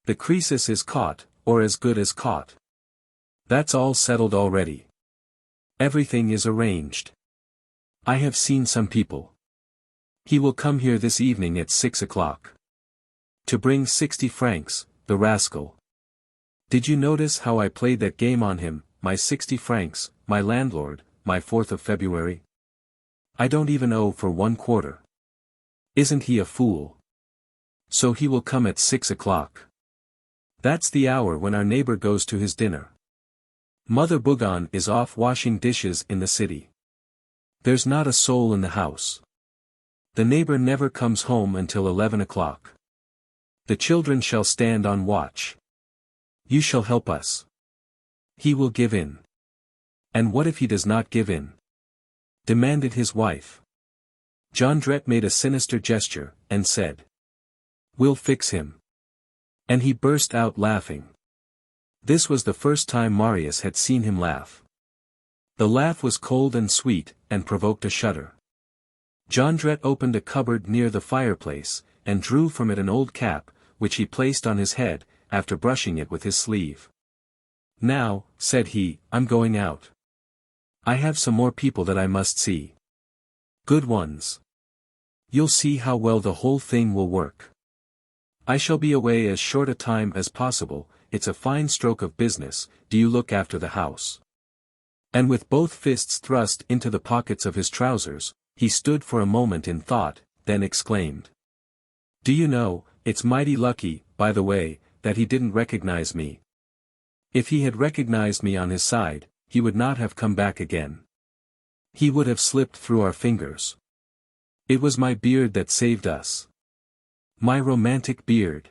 "The Croesus is caught, or as good as caught. That's all settled already. Everything is arranged. I have seen some people. He will come here this evening at 6 o'clock. To bring 60 francs, the rascal. Did you notice how I played that game on him, my 60 francs, my landlord, my 4th of February? I don't even owe for 1/4. Isn't he a fool? So he will come at 6 o'clock. That's the hour when our neighbor goes to his dinner. Mother Bougon is off washing dishes in the city. There's not a soul in the house. The neighbor never comes home until 11 o'clock. The children shall stand on watch. You shall help us. He will give in. And what if he does not give in? Demanded his wife. Jondrette made a sinister gesture, and said. We'll fix him. And he burst out laughing. This was the first time Marius had seen him laugh. The laugh was cold and sweet, and provoked a shudder. Jondrette opened a cupboard near the fireplace, and drew from it an old cap, which he placed on his head, after brushing it with his sleeve. Now, said he, I'm going out. I have some more people that I must see. Good ones. You'll see how well the whole thing will work. I shall be away as short a time as possible. It's a fine stroke of business. Do you look after the house? And with both fists thrust into the pockets of his trousers, he stood for a moment in thought, then exclaimed. Do you know, it's mighty lucky, by the way, that he didn't recognize me. If he had recognized me on his side, he would not have come back again. He would have slipped through our fingers. It was my beard that saved us. My romantic beard.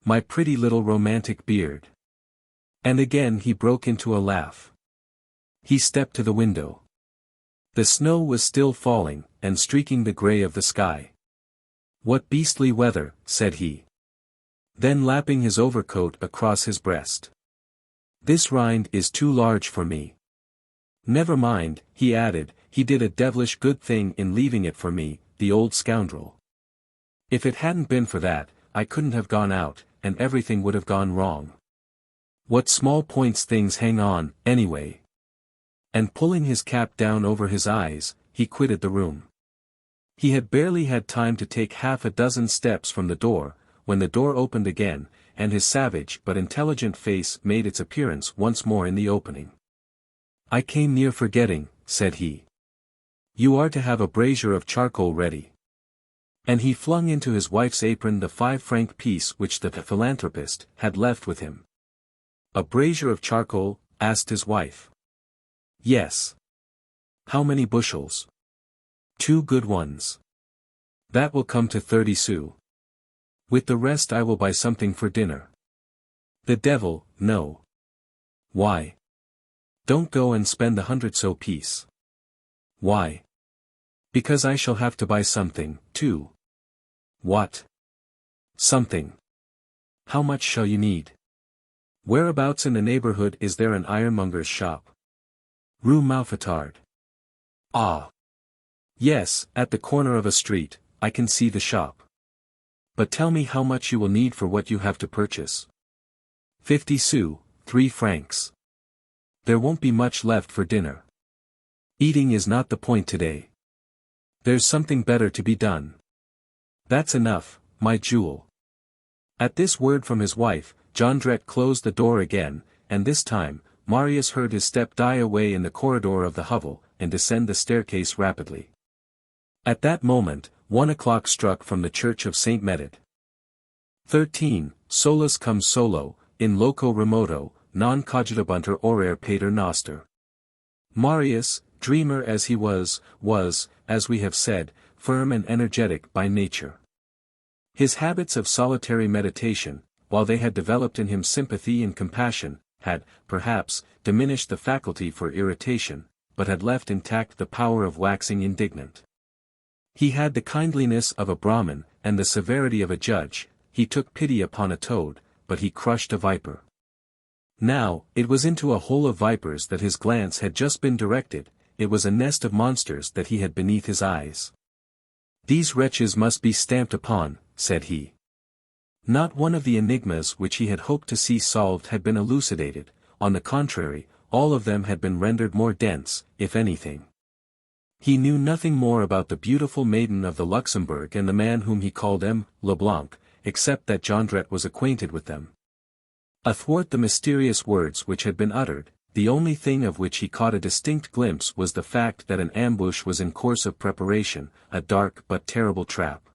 My pretty little romantic beard. And again he broke into a laugh. He stepped to the window. The snow was still falling, and streaking the grey of the sky. What beastly weather, said he. Then lapping his overcoat across his breast. This rind is too large for me. Never mind, he added, he did a devilish good thing in leaving it for me, the old scoundrel. If it hadn't been for that, I couldn't have gone out, and everything would have gone wrong. What small points things hang on, anyway. And pulling his cap down over his eyes, he quitted the room. He had barely had time to take half a dozen steps from the door, when the door opened again, and his savage but intelligent face made its appearance once more in the opening. I came near forgetting, said he. You are to have a brazier of charcoal ready. And he flung into his wife's apron the 5-franc piece which the philanthropist had left with him. A brazier of charcoal? Asked his wife. Yes. How many bushels? 2 good ones. That will come to 30 sous. With the rest I will buy something for dinner. The devil, no. Why? Don't go and spend the 100 sous piece. Why? Because I shall have to buy something, too. What? Something. How much shall you need? Whereabouts in the neighborhood is there an ironmonger's shop? Rue Mouffetard. Ah. Yes, at the corner of a street, I can see the shop. But tell me how much you will need for what you have to purchase. 50 sous, 3 francs. There won't be much left for dinner. Eating is not the point today. There's something better to be done. That's enough, my jewel. At this word from his wife, Jondrette closed the door again, and this time, Marius heard his step die away in the corridor of the hovel, and descend the staircase rapidly. At that moment, 1 o'clock struck from the church of Saint Médard. 13. Solus cum solo, in loco remoto, non cogitabantur orare pater noster. Marius, dreamer as he was, as we have said, firm and energetic by nature. His habits of solitary meditation, while they had developed in him sympathy and compassion, had, perhaps, diminished the faculty for irritation, but had left intact the power of waxing indignant. He had the kindliness of a Brahmin, and the severity of a judge. He took pity upon a toad, but he crushed a viper. Now, it was into a hole of vipers that his glance had just been directed, it was a nest of monsters that he had beneath his eyes. These wretches must be stamped upon, said he. Not one of the enigmas which he had hoped to see solved had been elucidated, on the contrary, all of them had been rendered more dense, if anything. He knew nothing more about the beautiful maiden of the Luxembourg and the man whom he called M. Leblanc, except that Jondrette was acquainted with them. Athwart the mysterious words which had been uttered, the only thing of which he caught a distinct glimpse was the fact that an ambush was in course of preparation, a dark but terrible trap.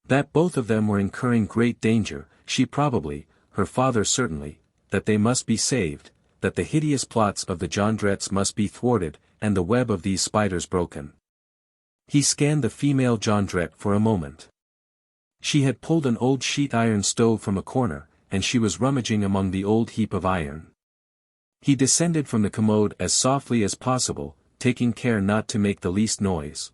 That both of them were incurring great danger, she probably, her father certainly, that they must be saved, that the hideous plots of the Jondrettes must be thwarted, and the web of these spiders broken. He scanned the female Jondrette for a moment. She had pulled an old sheet iron stove from a corner, and she was rummaging among the old heap of iron. He descended from the commode as softly as possible, taking care not to make the least noise.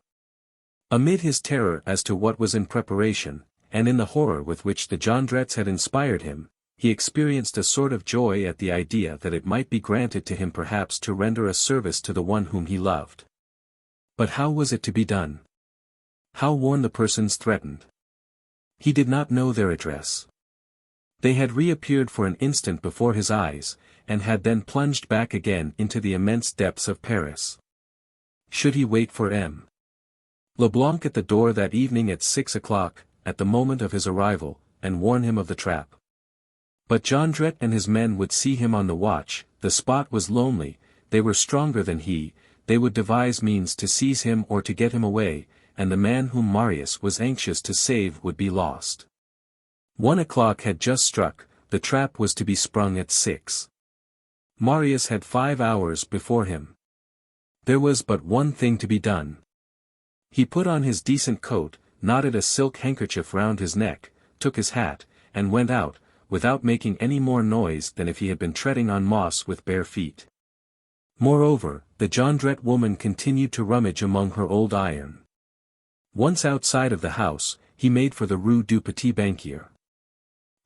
Amid his terror as to what was in preparation, and in the horror with which the Jondrettes had inspired him, he experienced a sort of joy at the idea that it might be granted to him perhaps to render a service to the one whom he loved. But how was it to be done? How warn the persons threatened? He did not know their address. They had reappeared for an instant before his eyes, and had then plunged back again into the immense depths of Paris. Should he wait for M. Leblanc at the door that evening at 6 o'clock, at the moment of his arrival, and warn him of the trap? But Jondrette and his men would see him on the watch, the spot was lonely, they were stronger than he, they would devise means to seize him or to get him away, and the man whom Marius was anxious to save would be lost. 1 o'clock had just struck, the trap was to be sprung at 6. Marius had 5 hours before him. There was but one thing to be done. He put on his decent coat, knotted a silk handkerchief round his neck, took his hat, and went out, without making any more noise than if he had been treading on moss with bare feet. Moreover, the Jondrette woman continued to rummage among her old iron. Once outside of the house, he made for the Rue du Petit Banquier.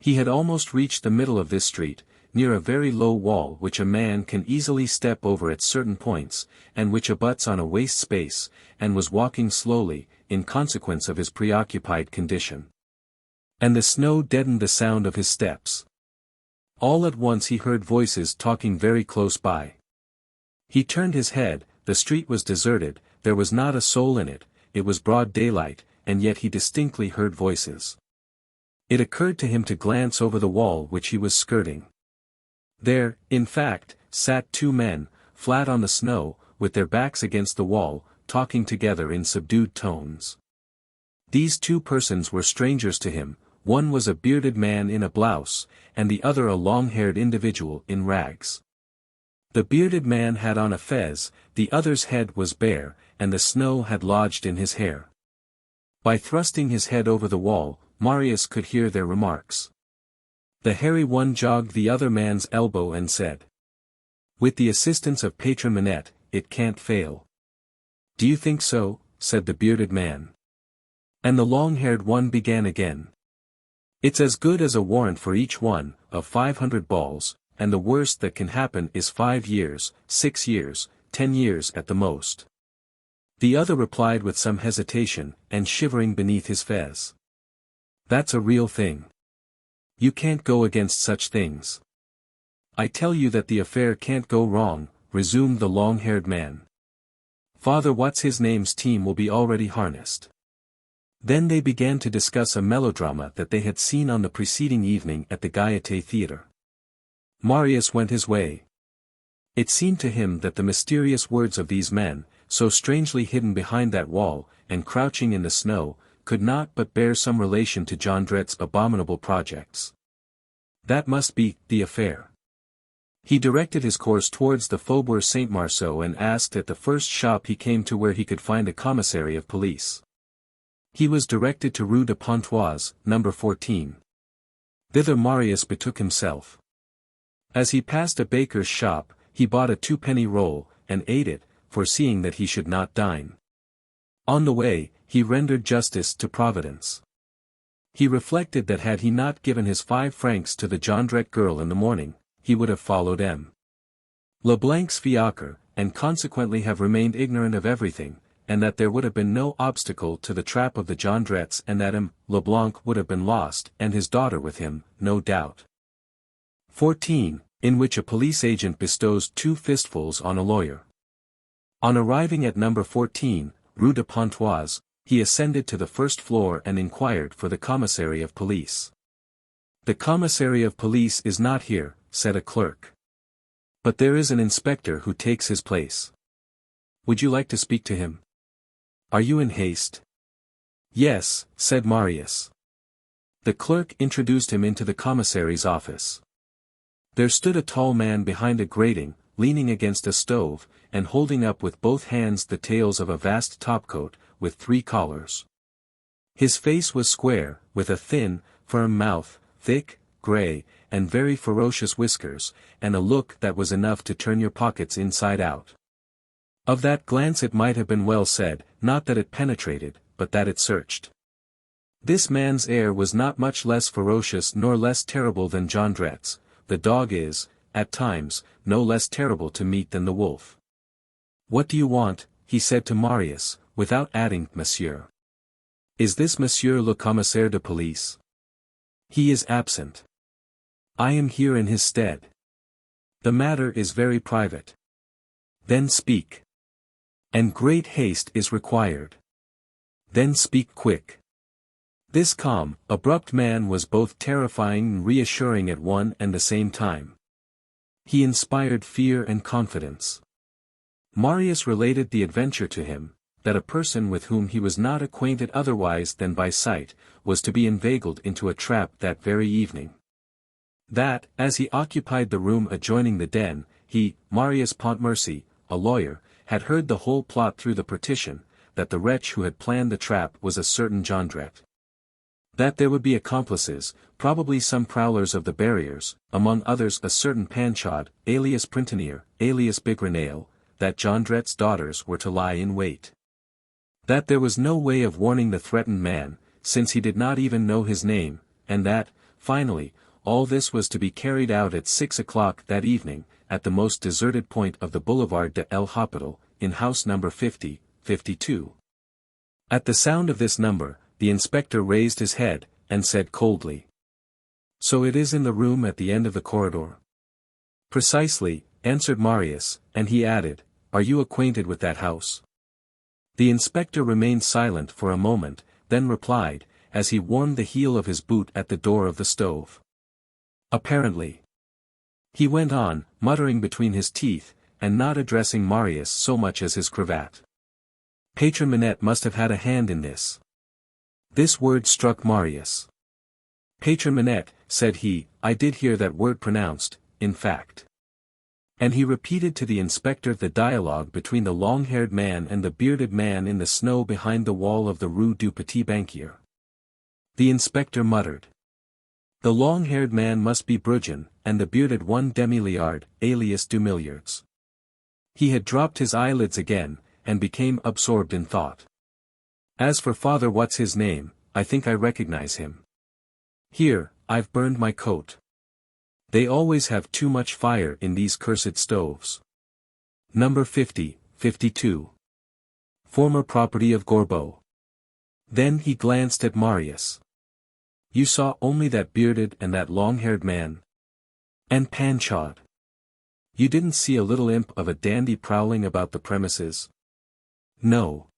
He had almost reached the middle of this street, near a very low wall which a man can easily step over at certain points, and which abuts on a waste space, and was walking slowly, in consequence of his preoccupied condition. And the snow deadened the sound of his steps. All at once he heard voices talking very close by. He turned his head, the street was deserted, there was not a soul in it, it was broad daylight, and yet he distinctly heard voices. It occurred to him to glance over the wall which he was skirting. There, in fact, sat 2 men, flat on the snow, with their backs against the wall, talking together in subdued tones. These 2 persons were strangers to him, one was a bearded man in a blouse, and the other a long-haired individual in rags. The bearded man had on a fez, the other's head was bare, and the snow had lodged in his hair. By thrusting his head over the wall, Marius could hear their remarks. The hairy one jogged the other man's elbow and said, "With the assistance of Patron Minette, it can't fail." "Do you think so?" said the bearded man. And the long-haired one began again. "It's as good as a warrant for each one, of 500 balls, and the worst that can happen is 5 years, 6 years, 10 years at the most." The other replied with some hesitation, and shivering beneath his fez. "That's a real thing. You can't go against such things." "I tell you that the affair can't go wrong," resumed the long-haired man. "Father what's-his-name's team will be already harnessed." Then they began to discuss a melodrama that they had seen on the preceding evening at the Gaieté Theatre. Marius went his way. It seemed to him that the mysterious words of these men, so strangely hidden behind that wall, and crouching in the snow, could not but bear some relation to Jondrette's abominable projects. That must be the affair. He directed his course towards the Faubourg Saint-Marceau and asked at the first shop he came to where he could find a commissary of police. He was directed to Rue de Pontoise, number 14. Thither Marius betook himself. As he passed a baker's shop, he bought a 2-penny roll, and ate it, foreseeing that he should not dine. On the way, he rendered justice to Providence. He reflected that had he not given his 5 francs to the Jondrette girl in the morning, he would have followed M. Leblanc's fiacre, and consequently have remained ignorant of everything, and that there would have been no obstacle to the trap of the Jondrettes, and that M. Leblanc would have been lost, and his daughter with him, no doubt. 14. In which a police agent bestows 2 fistfuls on a lawyer. On arriving at number 14, Rue de Pontoise, he ascended to the first floor and inquired for the commissary of police. "The commissary of police is not here," said a clerk. "But there is an inspector who takes his place. Would you like to speak to him? Are you in haste?" "Yes," said Marius. The clerk introduced him into the commissary's office. There stood a tall man behind a grating, leaning against a stove, and holding up with both hands the tails of a vast topcoat, with 3 collars. His face was square, with a thin, firm mouth, thick, grey, and very ferocious whiskers, and a look that was enough to turn your pockets inside out. Of that glance it might have been well said, not that it penetrated, but that it searched. This man's air was not much less ferocious nor less terrible than Jondrette's. The dog is, at times, no less terrible to meet than the wolf. "What do you want?" he said to Marius, without adding "Monsieur." "Is this Monsieur le Commissaire de Police?" "He is absent. I am here in his stead. The matter is very private." "Then speak." "And great haste is required." "Then speak quick." This calm, abrupt man was both terrifying and reassuring at one and the same time. He inspired fear and confidence. Marius related the adventure to him, that a person with whom he was not acquainted otherwise than by sight, was to be inveigled into a trap that very evening. That, as he occupied the room adjoining the den, he, Marius Pontmercy, a lawyer, had heard the whole plot through the partition, that the wretch who had planned the trap was a certain Jondrette. That there would be accomplices, probably some prowlers of the barriers, among others a certain Panchaud, alias Printanier, alias Bigrenail, that Jondrette's daughters were to lie in wait. That there was no way of warning the threatened man, since he did not even know his name, and that, finally, all this was to be carried out at 6 o'clock that evening, at the most deserted point of the Boulevard de l'Hôpital, in house number 52. At the sound of this number, the inspector raised his head, and said coldly, "So it is in the room at the end of the corridor?" "Precisely," answered Marius, and he added, "Are you acquainted with that house?" The inspector remained silent for a moment, then replied, as he warmed the heel of his boot at the door of the stove. "Apparently." He went on, muttering between his teeth, and not addressing Marius so much as his cravat. "Patron Minette must have had a hand in this." This word struck Marius. "Patron Minette," said he, "I did hear that word pronounced, in fact." And he repeated to the inspector the dialogue between the long-haired man and the bearded man in the snow behind the wall of the Rue du Petit Banquier. The inspector muttered. "The long-haired man must be Brujon, and the bearded one Demi-Liard, alias Dumilliards." He had dropped his eyelids again, and became absorbed in thought. "As for Father What's-His-Name, I think I recognize him. Here, I've burned my coat. They always have too much fire in these cursed stoves. Number 52. Former property of Gorbeau." Then he glanced at Marius. "You saw only that bearded and that long-haired man? And Panchaud? You didn't see a little imp of a dandy prowling about the premises?" "No.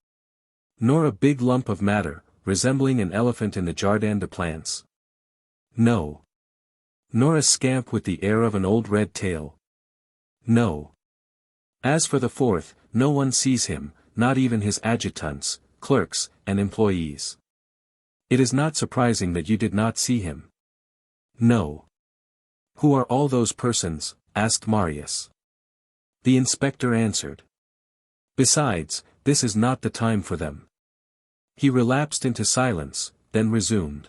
Nor a big lump of matter, resembling an elephant in the Jardin des Plantes?" "No. Nor a scamp with the air of an old red tail?" "No. As for the fourth, no one sees him, not even his adjutants, clerks, and employees. It is not surprising that you did not see him." "No." "Who are all those persons?" asked Marius. The inspector answered. "Besides, this is not the time for them." He relapsed into silence, then resumed.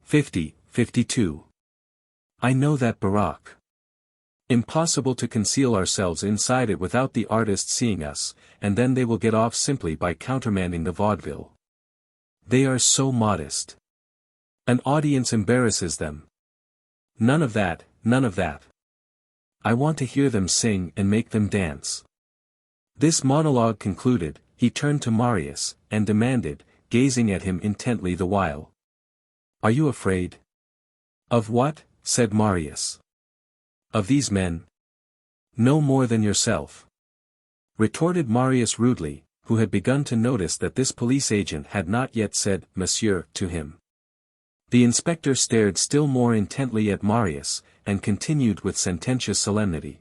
52. "I know that baraque. Impossible to conceal ourselves inside it without the artists seeing us, and then they will get off simply by countermanding the vaudeville. They are so modest. An audience embarrasses them. None of that, none of that. I want to hear them sing and make them dance." This monologue concluded, he turned to Marius, and demanded, gazing at him intently the while. "Are you afraid?" "Of what?" said Marius. "Of these men?" "No more than yourself," retorted Marius rudely, who had begun to notice that this police agent had not yet said "Monsieur" to him. The inspector stared still more intently at Marius, and continued with sententious solemnity.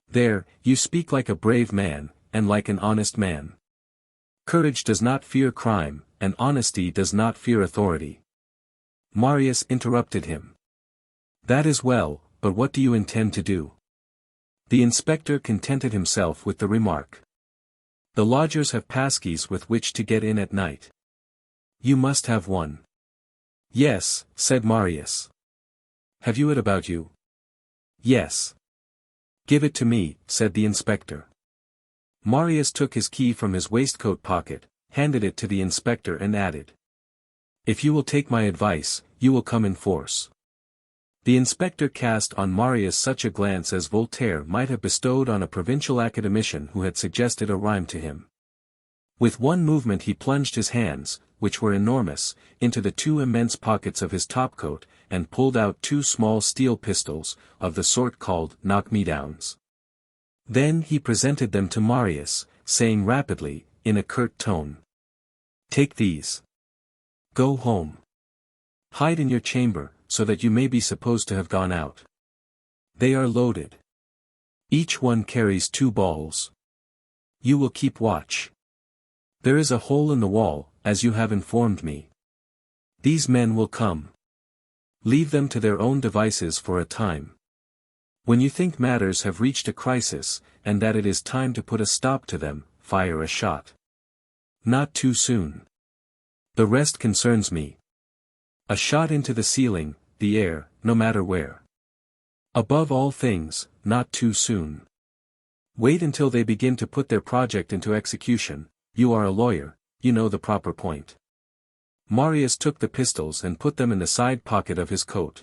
"There, you speak like a brave man, and like an honest man. Courage does not fear crime, and honesty does not fear authority." Marius interrupted him. "That is well, but what do you intend to do?" The inspector contented himself with the remark. "The lodgers have passkeys with which to get in at night. You must have one." "Yes," said Marius. Have you it about you? Yes. Give it to me, said the inspector. Marius took his key from his waistcoat pocket, handed it to the inspector and added. If you will take my advice, you will come in force. The inspector cast on Marius such a glance as Voltaire might have bestowed on a provincial academician who had suggested a rhyme to him. With one movement he plunged his hands, which were enormous, into the two immense pockets of his topcoat, and pulled out two small steel pistols, of the sort called knock-me-downs. Then he presented them to Marius, saying rapidly, in a curt tone. Take these. Go home. Hide in your chamber, so that you may be supposed to have gone out. They are loaded. Each one carries 2 balls. You will keep watch. There is a hole in the wall, as you have informed me. These men will come. Leave them to their own devices for a time. When you think matters have reached a crisis, and that it is time to put a stop to them, fire a shot. Not too soon. The rest concerns me. A shot into the ceiling, the air, no matter where. Above all things, not too soon. Wait until they begin to put their project into execution. You are a lawyer, you know the proper point. Marius took the pistols and put them in the side pocket of his coat.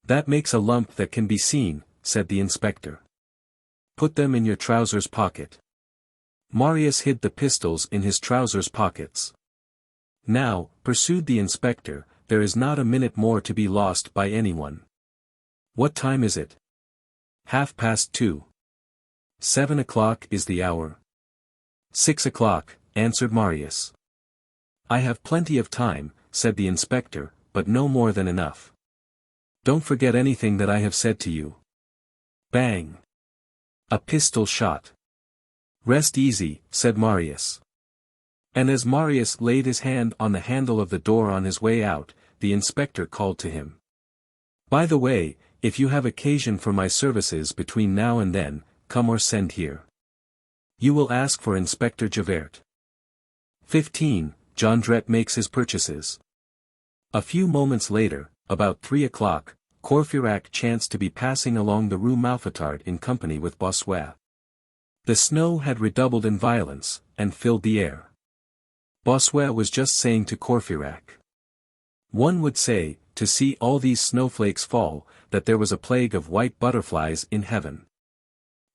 That makes a lump that can be seen, said the inspector. Put them in your trousers pocket. Marius hid the pistols in his trousers pockets. Now, pursued the inspector, there is not a minute more to be lost by anyone. What time is it? 2:30. 7 o'clock is the hour. 6 o'clock, answered Marius. I have plenty of time, said the inspector, but no more than enough. Don't forget anything that I have said to you. Bang! A pistol shot. Rest easy, said Marius. And as Marius laid his hand on the handle of the door on his way out, the inspector called to him. By the way, if you have occasion for my services between now and then, come or send here. You will ask for Inspector Javert. 15. Jondrette makes his purchases. A few moments later, about 3 o'clock, Courfeyrac chanced to be passing along the Rue Malfitard in company with Bossuet. The snow had redoubled in violence, and filled the air. Bossuet was just saying to Courfeyrac. One would say, to see all these snowflakes fall, that there was a plague of white butterflies in heaven.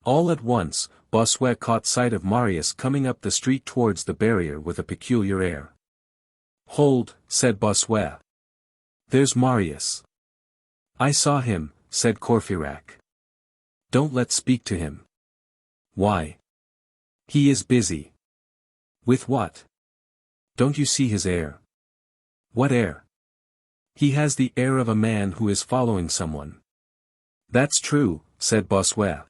All at once, Bossuet caught sight of Marius coming up the street towards the barrier with a peculiar air. Hold, said Bossuet. There's Marius. I saw him, said Courfeyrac. Don't let's speak to him. Why? He is busy. With what? Don't you see his air? What air? He has the air of a man who is following someone. That's true, said Bossuet.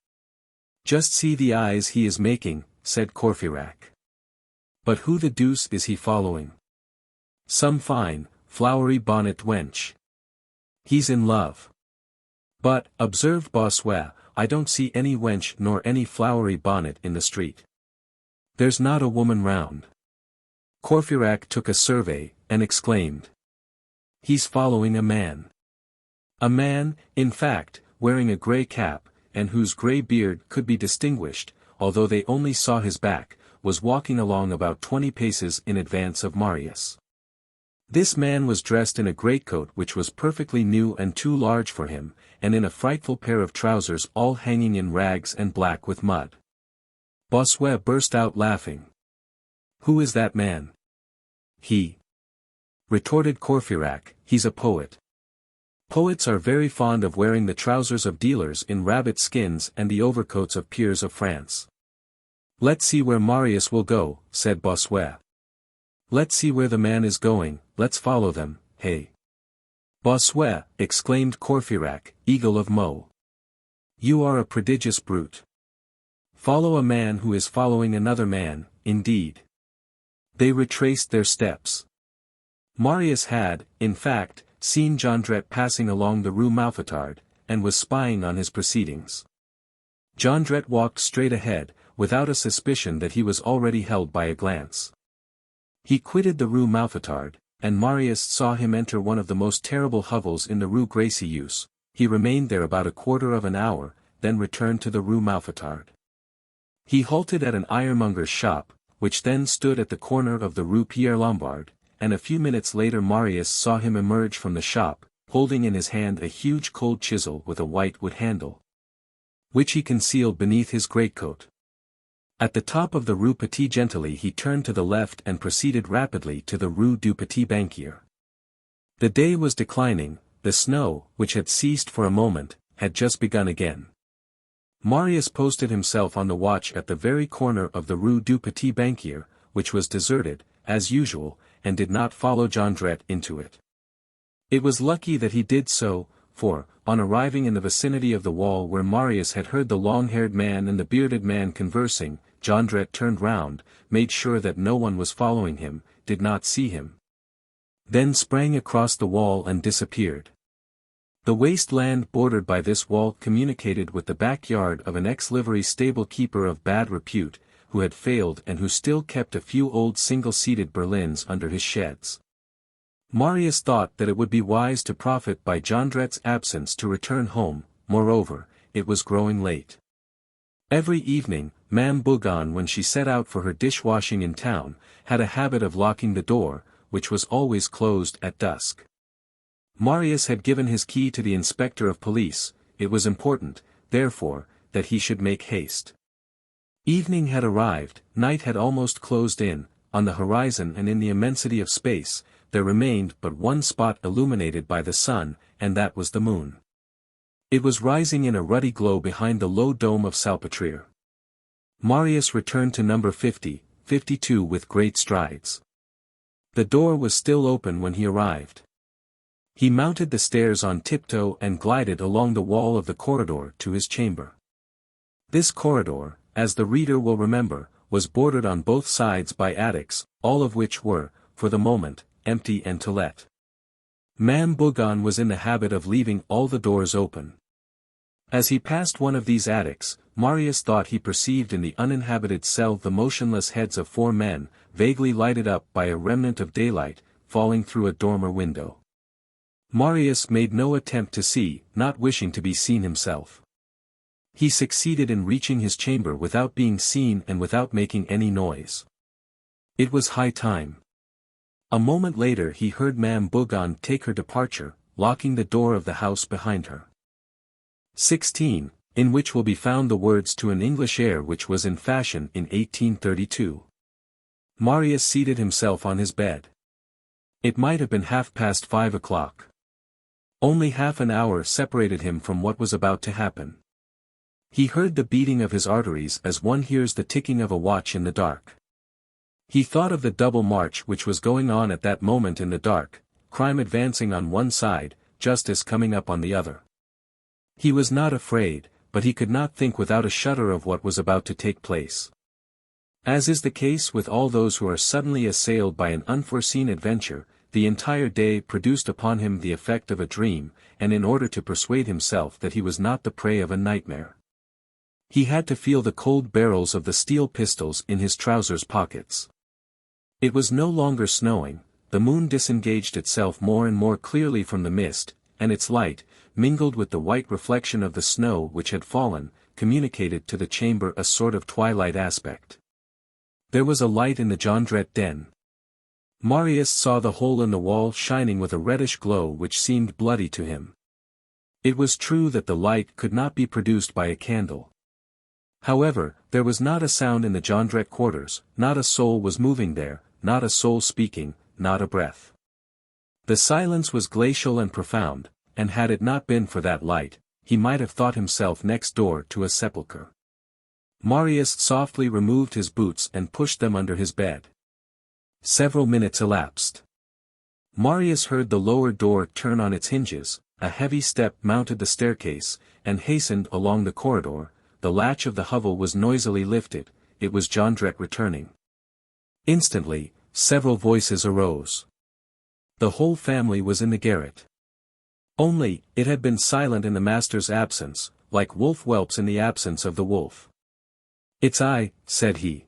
Just see the eyes he is making, said Courfeyrac. But who the deuce is he following? Some fine, flowery bonnet wench. He's in love. But, observed Bossuet, I don't see any wench nor any flowery bonnet in the street. There's not a woman round. Courfeyrac took a survey, and exclaimed. He's following a man. A man, in fact, wearing a grey cap, and whose grey beard could be distinguished, although they only saw his back, was walking along about 20 paces in advance of Marius. This man was dressed in a greatcoat which was perfectly new and too large for him, and in a frightful pair of trousers all hanging in rags and black with mud. Bossuet burst out laughing. Who is that man? He. Retorted Courfeyrac, he's a poet. Poets are very fond of wearing the trousers of dealers in rabbit skins and the overcoats of peers of France. Let's see where Marius will go, said Bossuet. Let's see where the man is going, let's follow them, hey. Bossuet, exclaimed Courfeyrac, eagle of Meaux. You are a prodigious brute. Follow a man who is following another man, indeed. They retraced their steps. Marius had, in fact, seen Jondrette passing along the Rue Malfitard, and was spying on his proceedings. Jondrette walked straight ahead, without a suspicion that he was already held by a glance. He quitted the Rue Malfitard, and Marius saw him enter one of the most terrible hovels in the Rue Gracieuse, he remained there about a quarter of an hour, then returned to the Rue Mouffetard. He halted at an ironmonger's shop, which then stood at the corner of the Rue Pierre Lombard, and a few minutes later Marius saw him emerge from the shop, holding in his hand a huge cold chisel with a white wood handle, which he concealed beneath his greatcoat. At the top of the Rue Petit Gentilly he turned to the left and proceeded rapidly to the Rue du Petit Banquier. The day was declining, the snow, which had ceased for a moment, had just begun again. Marius posted himself on the watch at the very corner of the Rue du Petit Banquier, which was deserted, as usual, and did not follow Jondrette into it. It was lucky that he did so, for, on arriving in the vicinity of the wall where Marius had heard the long-haired man and the bearded man conversing, Jondrette turned round, made sure that no one was following him, did not see him, then sprang across the wall and disappeared. The waste land bordered by this wall communicated with the backyard of an ex-livery stable keeper of bad repute, who had failed and who still kept a few old single-seated berlins under his sheds. Marius thought that it would be wise to profit by Jondrette's absence to return home. Moreover, it was growing late. Every evening, Ma'am Bougon, when she set out for her dishwashing in town, had a habit of locking the door, which was always closed at dusk. Marius had given his key to the inspector of police. It was important, therefore, that he should make haste. Evening had arrived, night had almost closed in. On the horizon and in the immensity of space, there remained but one spot illuminated by the sun, and that was the moon. It was rising in a ruddy glow behind the low dome of Salpêtrière. Marius returned to number 52 with great strides. The door was still open when he arrived. He mounted the stairs on tiptoe and glided along the wall of the corridor to his chamber. This corridor, as the reader will remember, was bordered on both sides by attics, all of which were, for the moment, empty and to let. Ma'am Bougon was in the habit of leaving all the doors open. As he passed one of these attics, Marius thought he perceived in the uninhabited cell the motionless heads of 4 men, vaguely lighted up by a remnant of daylight, falling through a dormer window. Marius made no attempt to see, not wishing to be seen himself. He succeeded in reaching his chamber without being seen and without making any noise. It was high time. A moment later he heard Ma'am Bougon take her departure, locking the door of the house behind her. 16, in which will be found the words to an English air which was in fashion in 1832. Marius seated himself on his bed. It might have been 5:30. Only half an hour separated him from what was about to happen. He heard the beating of his arteries as one hears the ticking of a watch in the dark. He thought of the double march which was going on at that moment in the dark, crime advancing on one side, justice coming up on the other. He was not afraid, but he could not think without a shudder of what was about to take place. As is the case with all those who are suddenly assailed by an unforeseen adventure, the entire day produced upon him the effect of a dream, and in order to persuade himself that he was not the prey of a nightmare, he had to feel the cold barrels of the steel pistols in his trousers pockets. It was no longer snowing, the moon disengaged itself more and more clearly from the mist, and its light, mingled with the white reflection of the snow which had fallen, communicated to the chamber a sort of twilight aspect. There was a light in the Jondrette den. Marius saw the hole in the wall shining with a reddish glow which seemed bloody to him. It was true that the light could not be produced by a candle. However, there was not a sound in the Jondrette quarters, not a soul was moving there, not a soul speaking, not a breath. The silence was glacial and profound, and had it not been for that light, he might have thought himself next door to a sepulchre. Marius softly removed his boots and pushed them under his bed. Several minutes elapsed. Marius heard the lower door turn on its hinges, a heavy step mounted the staircase, and hastened along the corridor. The latch of the hovel was noisily lifted, it was Jondrette returning. Instantly, several voices arose. The whole family was in the garret. Only, it had been silent in the master's absence, like wolf whelps in the absence of the wolf. "It's I," said he.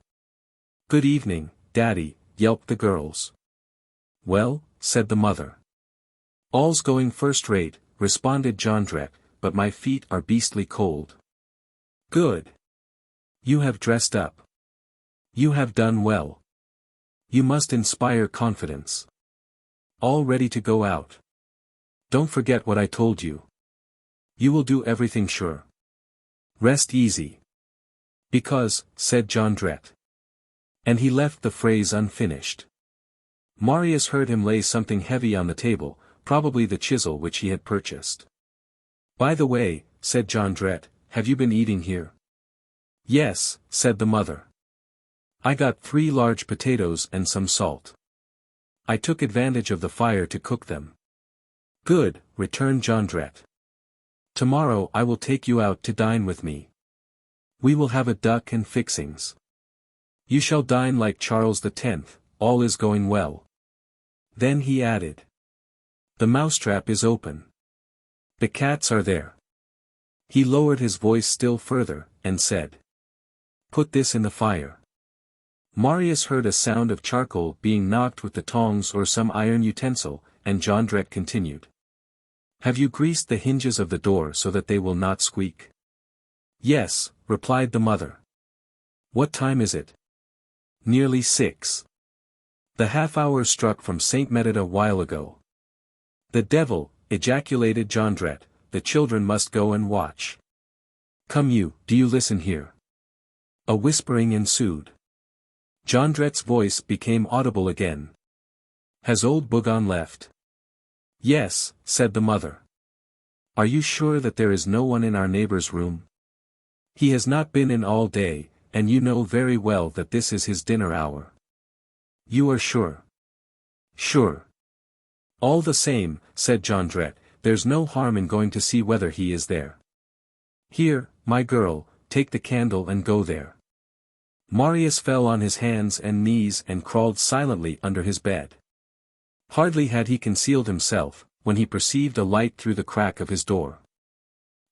"Good evening, Daddy," yelped the girls. "Well," said the mother. "All's going first rate," responded Jondrette, but my feet are beastly cold. Good. You have dressed up. You have done well. You must inspire confidence. All ready to go out. Don't forget what I told you. You will do everything sure. Rest easy. Because, said Jondrette. And he left the phrase unfinished. Marius heard him lay something heavy on the table, probably the chisel which he had purchased. By the way, said Jondrette, have you been eating here? Yes, said the mother. I got 3 large potatoes and some salt. I took advantage of the fire to cook them. Good, returned Jondrette. Tomorrow I will take you out to dine with me. We will have a duck and fixings. You shall dine like Charles X, all is going well. Then he added. The mousetrap is open. The cats are there. He lowered his voice still further, and said. Put this in the fire. Marius heard a sound of charcoal being knocked with the tongs or some iron utensil, and Jondrette continued. Have you greased the hinges of the door so that they will not squeak? Yes, replied the mother. What time is it? Nearly 6. The half-hour struck from Saint Médard a while ago. The devil, ejaculated Jondrette, the children must go and watch. Come you, do you listen here? A whispering ensued. Jondrette's voice became audible again. Has old Bougon left? Yes, said the mother. Are you sure that there is no one in our neighbor's room? He has not been in all day, and you know very well that this is his dinner hour. You are sure? Sure. All the same, said Jondrette, there's no harm in going to see whether he is there. Here, my girl, take the candle and go there. Marius fell on his hands and knees and crawled silently under his bed. Hardly had he concealed himself, when he perceived a light through the crack of his door.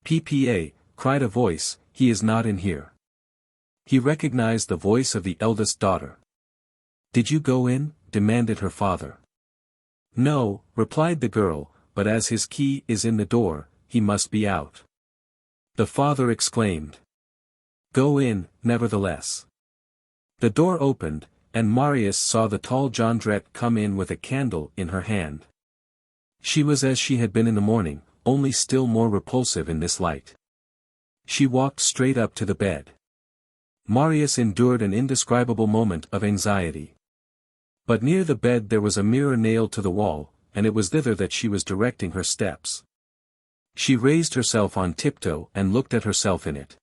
PPA, cried a voice, he is not in here. He recognized the voice of the eldest daughter. Did you go in? Demanded her father. No, replied the girl, but as his key is in the door, he must be out. The father exclaimed. Go in, nevertheless. The door opened, and Marius saw the tall Jondrette come in with a candle in her hand. She was as she had been in the morning, only still more repulsive in this light. She walked straight up to the bed. Marius endured an indescribable moment of anxiety. But near the bed there was a mirror nailed to the wall, and it was thither that she was directing her steps. She raised herself on tiptoe and looked at herself in it.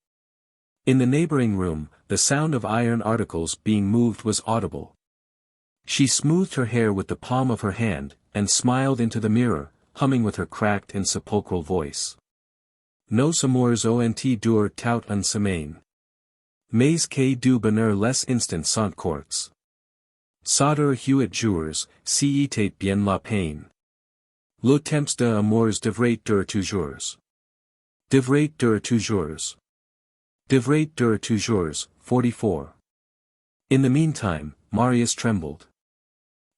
In the neighboring room, the sound of iron articles being moved was audible. She smoothed her hair with the palm of her hand, and smiled into the mirror, humming with her cracked and sepulchral voice. Nos amours ont dur tout un semaine. Mais que du bonheur les instants sont courts. Sauter huit jours, si était bien la peine. Le temps de amours devrait durer toujours. Devrait durer toujours. Devrait durer toujours, 44. In the meantime, Marius trembled.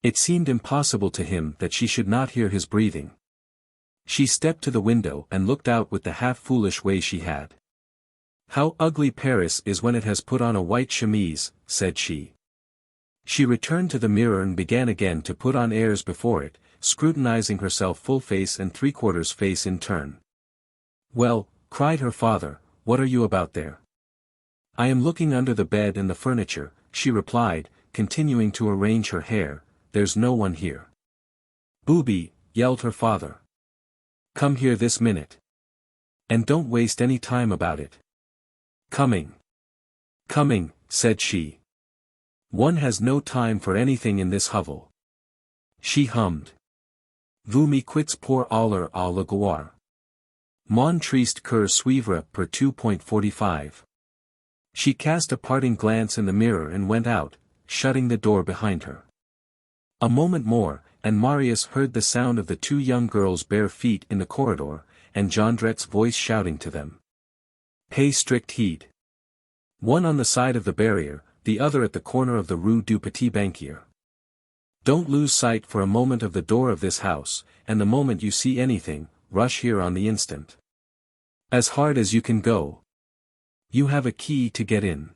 It seemed impossible to him that she should not hear his breathing. She stepped to the window and looked out with the half-foolish way she had. How ugly Paris is when it has put on a white chemise, said she. She returned to the mirror and began again to put on airs before it, scrutinizing herself full face and three-quarters face in turn. Well, cried her father, what are you about there? I am looking under the bed and the furniture, she replied, continuing to arrange her hair, there's no one here. Booby, yelled her father. Come here this minute. And don't waste any time about it. Coming. Coming, said she. One has no time for anything in this hovel. She hummed. Vous me quittez pour aller à la gloire. Mon triste cœur suivra per 2.45. She cast a parting glance in the mirror and went out, shutting the door behind her. A moment more, and Marius heard the sound of the 2 young girls' bare feet in the corridor, and Jondrette's voice shouting to them. Pay strict heed. One on the side of the barrier, the other at the corner of the Rue du Petit Banquier. Don't lose sight for a moment of the door of this house, and the moment you see anything, rush here on the instant. As hard as you can go. You have a key to get in.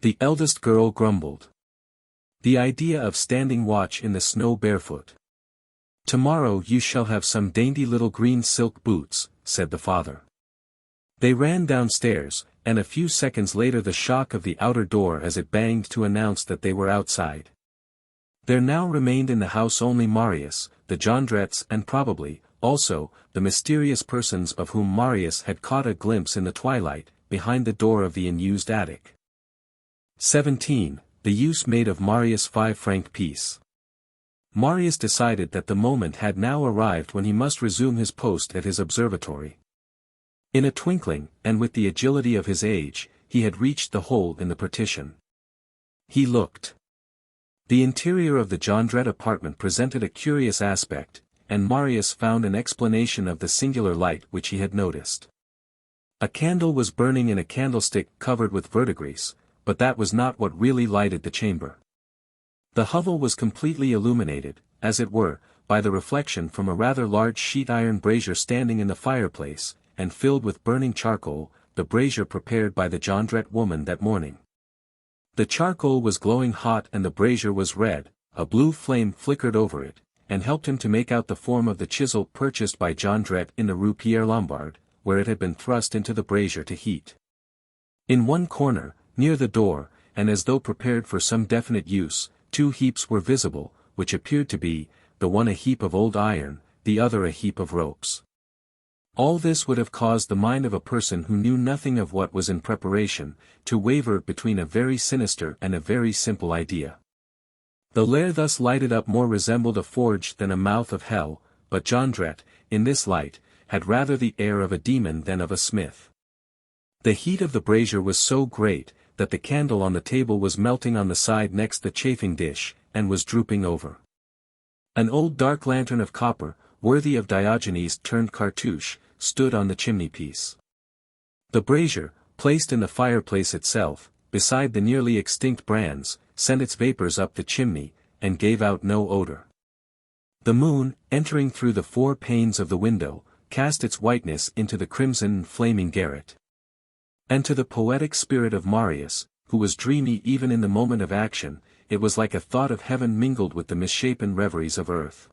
The eldest girl grumbled. The idea of standing watch in the snow barefoot. Tomorrow you shall have some dainty little green silk boots, said the father. They ran downstairs, and a few seconds later the shock of the outer door as it banged to announce that they were outside. There now remained in the house only Marius, the Jondrettes and probably, also, the mysterious persons of whom Marius had caught a glimpse in the twilight, behind the door of the unused attic. 17. The use made of Marius' 5-franc piece. Marius decided that the moment had now arrived when he must resume his post at his observatory. In a twinkling, and with the agility of his age, he had reached the hole in the partition. He looked. The interior of the Jondrette apartment presented a curious aspect, and Marius found an explanation of the singular light which he had noticed. A candle was burning in a candlestick covered with verdigris, but that was not what really lighted the chamber. The hovel was completely illuminated, as it were, by the reflection from a rather large sheet-iron brazier standing in the fireplace, and filled with burning charcoal, the brazier prepared by the Jondrette woman that morning. The charcoal was glowing hot and the brazier was red, a blue flame flickered over it, and helped him to make out the form of the chisel purchased by Jondrette in the Rue Pierre Lombard, where it had been thrust into the brazier to heat. In one corner, near the door, and as though prepared for some definite use, two heaps were visible, which appeared to be, the one a heap of old iron, the other a heap of ropes. All this would have caused the mind of a person who knew nothing of what was in preparation, to waver between a very sinister and a very simple idea. The lair thus lighted up more resembled a forge than a mouth of hell, but Jondrette, in this light, had rather the air of a demon than of a smith. The heat of the brazier was so great, that the candle on the table was melting on the side next the chafing dish, and was drooping over. An old dark lantern of copper, worthy of Diogenes turned cartouche, stood on the chimney-piece. The brazier, placed in the fireplace itself, beside the nearly extinct brands, sent its vapors up the chimney, and gave out no odor. The moon, entering through the 4 panes of the window, cast its whiteness into the crimson flaming garret. And to the poetic spirit of Marius, who was dreamy even in the moment of action, it was like a thought of heaven mingled with the misshapen reveries of earth.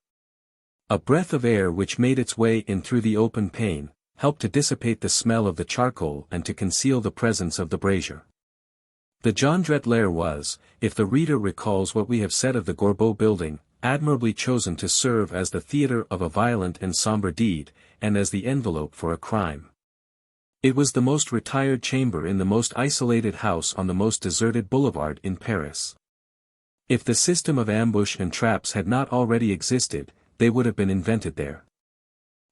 A breath of air which made its way in through the open pane, helped to dissipate the smell of the charcoal and to conceal the presence of the brazier. The Jondrette lair was, if the reader recalls what we have said of the Gorbeau building, admirably chosen to serve as the theatre of a violent and sombre deed, and as the envelope for a crime. It was the most retired chamber in the most isolated house on the most deserted boulevard in Paris. If the system of ambush and traps had not already existed, they would have been invented there.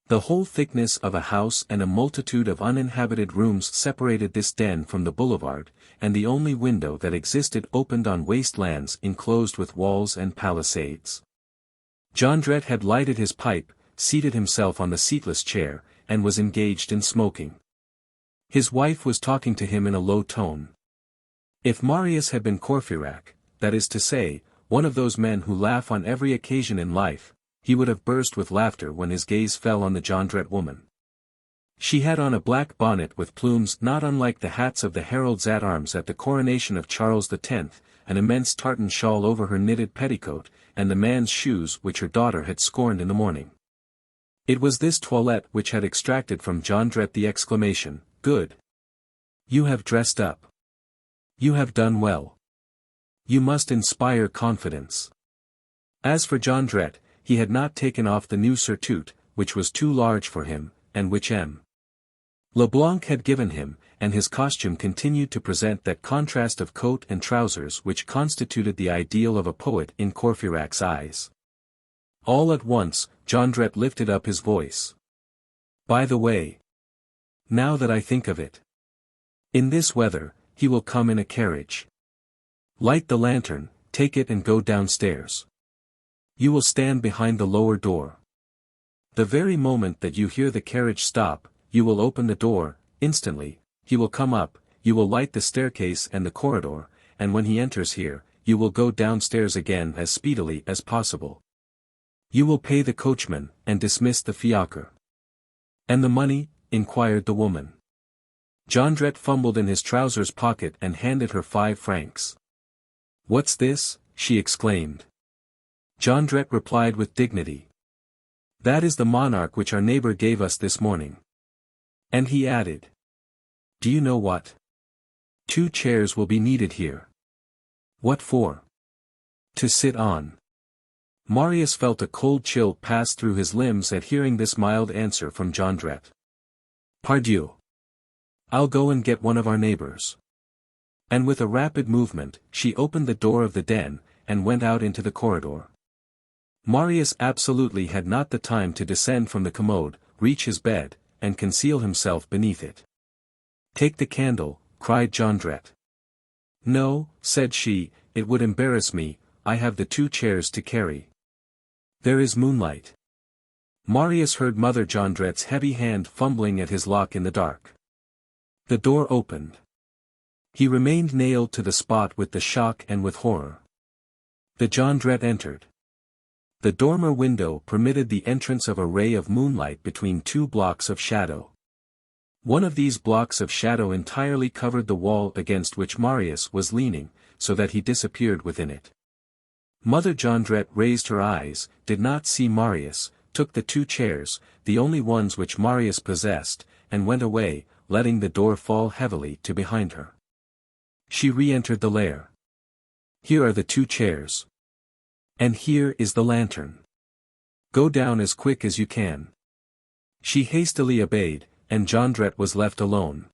The whole thickness of a house and a multitude of uninhabited rooms separated this den from the boulevard, and the only window that existed opened on waste lands enclosed with walls and palisades. Jondrette had lighted his pipe, seated himself on the seatless chair, and was engaged in smoking. His wife was talking to him in a low tone. If Marius had been Courfeyrac, that is to say, one of those men who laugh on every occasion in life, he would have burst with laughter when his gaze fell on the Jondrette woman. She had on a black bonnet with plumes not unlike the hats of the heralds at arms at the coronation of Charles X, an immense tartan shawl over her knitted petticoat, and the man's shoes which her daughter had scorned in the morning. It was this toilette which had extracted from Jondrette the exclamation, "Good! You have dressed up. You have done well. You must inspire confidence." As for Jondrette, he had not taken off the new surtout, which was too large for him, and which M. Leblanc had given him, and his costume continued to present that contrast of coat and trousers which constituted the ideal of a poet in Courfeyrac's eyes. All at once, Jondrette lifted up his voice. "By the way, now that I think of it, in this weather, he will come in a carriage. Light the lantern, take it and go downstairs. You will stand behind the lower door. The very moment that you hear the carriage stop, you will open the door, instantly, he will come up, you will light the staircase and the corridor, and when he enters here, you will go downstairs again as speedily as possible. You will pay the coachman, and dismiss the fiacre. And the money? Inquired the woman. Jondrette fumbled in his trousers pocket and handed her 5 francs. What's this? She exclaimed. Jondrette replied with dignity. That is the monarch which our neighbor gave us this morning. And he added. Do you know what? 2 chairs will be needed here. What for? To sit on. Marius felt a cold chill pass through his limbs at hearing this mild answer from Jondrette. Pardieu! I'll go and get one of our neighbors. And with a rapid movement, she opened the door of the den, and went out into the corridor. Marius absolutely had not the time to descend from the commode, reach his bed, and conceal himself beneath it. Take the candle, cried Jondrette. No, said she, it would embarrass me, I have the 2 chairs to carry. There is moonlight. Marius heard Mother Jondrette's heavy hand fumbling at his lock in the dark. The door opened. He remained nailed to the spot with the shock and with horror. The Jondrette entered. The dormer window permitted the entrance of a ray of moonlight between 2 blocks of shadow. One of these blocks of shadow entirely covered the wall against which Marius was leaning, so that he disappeared within it. Mother Jondrette raised her eyes, did not see Marius, took the 2 chairs, the only ones which Marius possessed, and went away, letting the door fall heavily to behind her. She re-entered the lair. Here are the 2 chairs. And here is the lantern. Go down as quick as you can. She hastily obeyed, and Jondrette was left alone.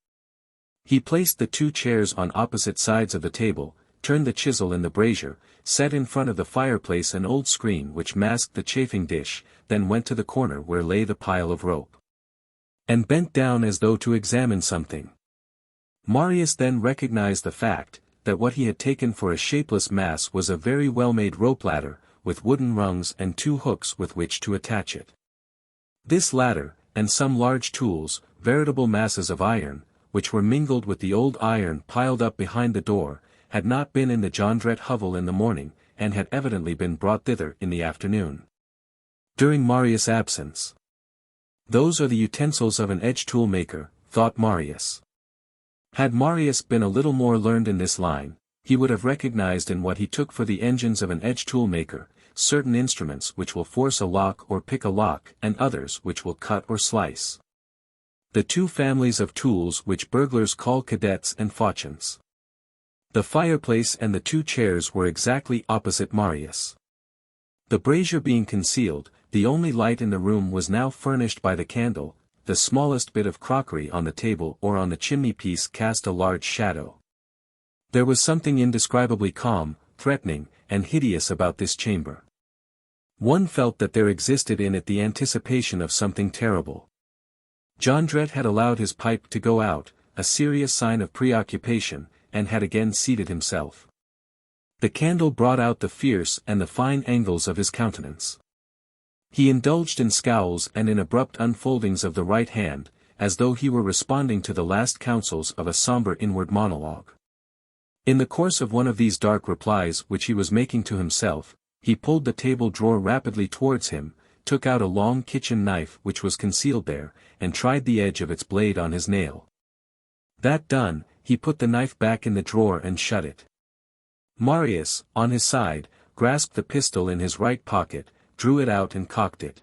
He placed the 2 chairs on opposite sides of the table, turned the chisel in the brazier, set in front of the fireplace an old screen which masked the chafing dish, then went to the corner where lay the pile of rope. And bent down as though to examine something. Marius then recognized the fact, that what he had taken for a shapeless mass was a very well-made rope ladder, with wooden rungs and 2 hooks with which to attach it. This ladder, and some large tools, veritable masses of iron, which were mingled with the old iron piled up behind the door, had not been in the Jondrette hovel in the morning, and had evidently been brought thither in the afternoon. During Marius' absence. Those are the utensils of an edge tool maker, thought Marius. Had Marius been a little more learned in this line, he would have recognized in what he took for the engines of an edge tool maker, certain instruments which will force a lock or pick a lock and others which will cut or slice. The 2 families of tools which burglars call cadets and fauchants. The fireplace and the 2 chairs were exactly opposite Marius. The brazier being concealed, the only light in the room was now furnished by the candle, the smallest bit of crockery on the table or on the chimney-piece cast a large shadow. There was something indescribably calm, threatening, and hideous about this chamber. One felt that there existed in it the anticipation of something terrible. Jondrette had allowed his pipe to go out, a serious sign of preoccupation, and had again seated himself. The candle brought out the fierce and the fine angles of his countenance. He indulged in scowls and in abrupt unfoldings of the right hand, as though he were responding to the last counsels of a sombre inward monologue. In the course of one of these dark replies which he was making to himself, he pulled the table drawer rapidly towards him, took out a long kitchen knife which was concealed there, and tried the edge of its blade on his nail. That done, he put the knife back in the drawer and shut it. Marius, on his side, grasped the pistol in his right pocket, drew it out and cocked it.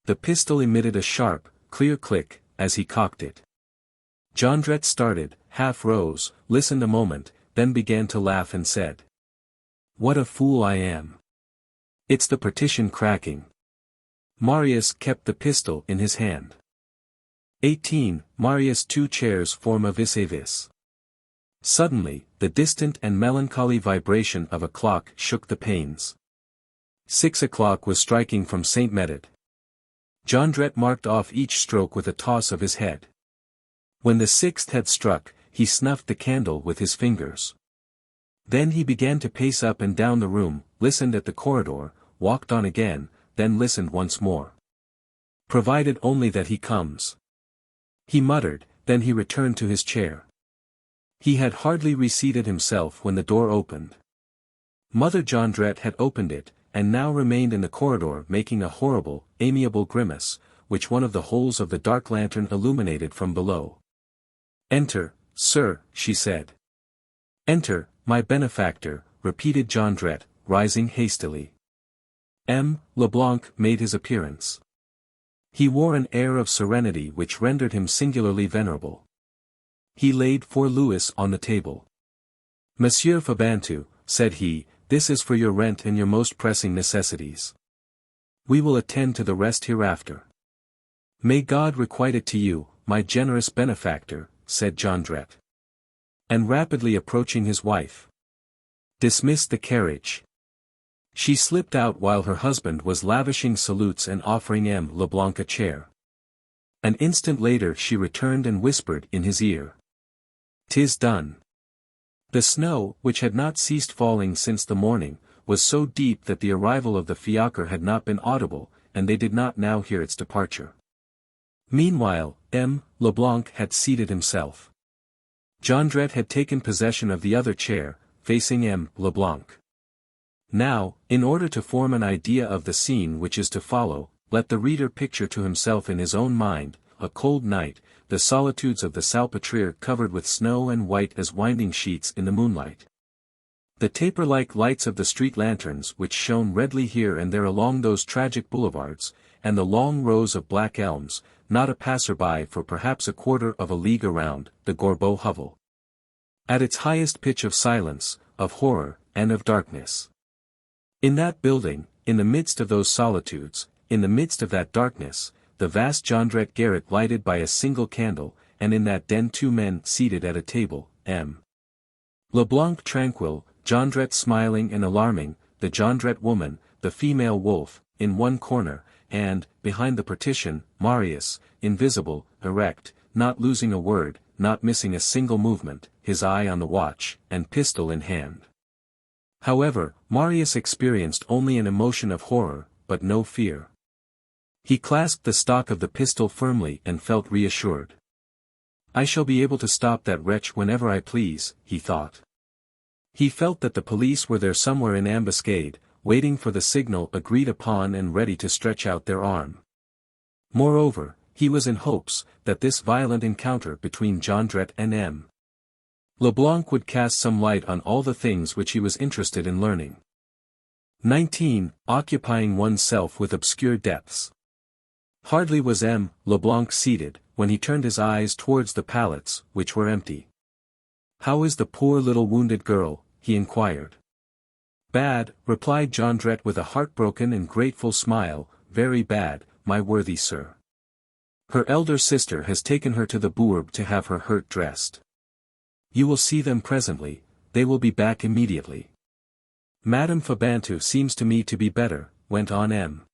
The pistol emitted a sharp, clear click, as he cocked it. Jondrette started, half rose, listened a moment, then began to laugh and said. What a fool I am. It's the partition cracking. Marius kept the pistol in his hand. 18. Marius' 2 chairs form a vis-a-vis. Suddenly, the distant and melancholy vibration of a clock shook the panes. 6 o'clock was striking from Saint Médard. Jondrette marked off each stroke with a toss of his head. When the 6th had struck, he snuffed the candle with his fingers. Then he began to pace up and down the room, listened at the corridor, walked on again, then listened once more. Provided only that he comes. He muttered, then he returned to his chair. He had hardly reseated himself when the door opened. Mother Jondrette had opened it, and now remained in the corridor making a horrible, amiable grimace, which one of the holes of the dark lantern illuminated from below. "Enter, sir," she said. "Enter, my benefactor," repeated Jondrette, rising hastily. M. Leblanc made his appearance. He wore an air of serenity which rendered him singularly venerable. He laid 4 louis on the table. "Monsieur Fabantou," said he, "this is for your rent and your most pressing necessities. We will attend to the rest hereafter." "May God requite it to you, my generous benefactor," said Jondrette. And rapidly approaching his wife, dismissed the carriage. She slipped out while her husband was lavishing salutes and offering M. Leblanc a chair. An instant later she returned and whispered in his ear. "'Tis done." The snow, which had not ceased falling since the morning, was so deep that the arrival of the fiacre had not been audible, and they did not now hear its departure. Meanwhile, M. Leblanc had seated himself. Jondrette had taken possession of the other chair, facing M. Leblanc. Now, in order to form an idea of the scene which is to follow, let the reader picture to himself in his own mind, a cold night, the solitudes of the Salpêtrière covered with snow and white as winding sheets in the moonlight. The taper-like lights of the street lanterns which shone redly here and there along those tragic boulevards, and the long rows of black elms, not a passer-by for perhaps a quarter of a league around, the Gorbeau hovel. At its highest pitch of silence, of horror, and of darkness. In that building, in the midst of those solitudes, in the midst of that darkness, the vast Jondrette garret lighted by a single candle, and in that den 2 men seated at a table, M. Leblanc tranquil, Jondrette smiling and alarming, the Jondrette woman, the female wolf, in one corner, and, behind the partition, Marius, invisible, erect, not losing a word, not missing a single movement, his eye on the watch, and pistol in hand. However, Marius experienced only an emotion of horror, but no fear. He clasped the stock of the pistol firmly and felt reassured. "I shall be able to stop that wretch whenever I please," he thought. He felt that the police were there somewhere in ambuscade, waiting for the signal agreed upon and ready to stretch out their arm. Moreover, he was in hopes that this violent encounter between Jondrette and M. Leblanc would cast some light on all the things which he was interested in learning. 19. Occupying oneself with obscure depths. Hardly was M. Leblanc seated, when he turned his eyes towards the pallets, which were empty. "How is the poor little wounded girl?" he inquired. "Bad," replied Jondrette with a heartbroken and grateful smile, "very bad, my worthy sir. Her elder sister has taken her to the Bourbe to have her hurt dressed. You will see them presently, they will be back immediately. Madame Fabantou seems to me to be better," went on M.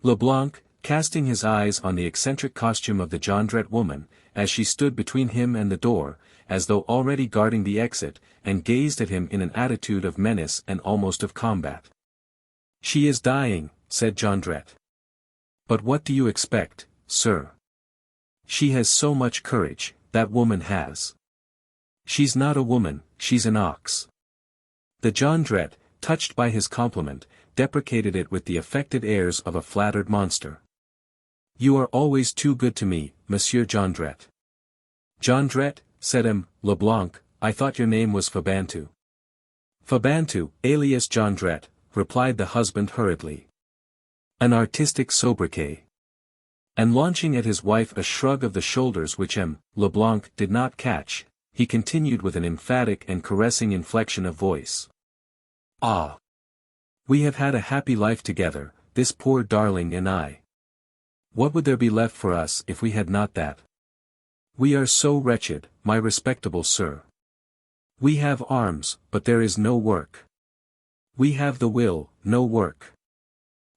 Leblanc, casting his eyes on the eccentric costume of the Jondrette woman, as she stood between him and the door, as though already guarding the exit, and gazed at him in an attitude of menace and almost of combat. "She is dying," said Jondrette. "But what do you expect, sir? She has so much courage, that woman has. She's not a woman, she's an ox." The Jondrette, touched by his compliment, deprecated it with the affected airs of a flattered monster. "You are always too good to me, Monsieur Jondrette." "Jondrette," said M. Leblanc, "I thought your name was Fabantou." "Fabantou, alias Jondrette," replied the husband hurriedly. An artistic sobriquet. And launching at his wife a shrug of the shoulders which M. Leblanc did not catch, he continued with an emphatic and caressing inflection of voice. "Ah! We have had a happy life together, this poor darling and I. What would there be left for us if we had not that? We are so wretched, my respectable sir. We have arms, but there is no work. We have the will, no work.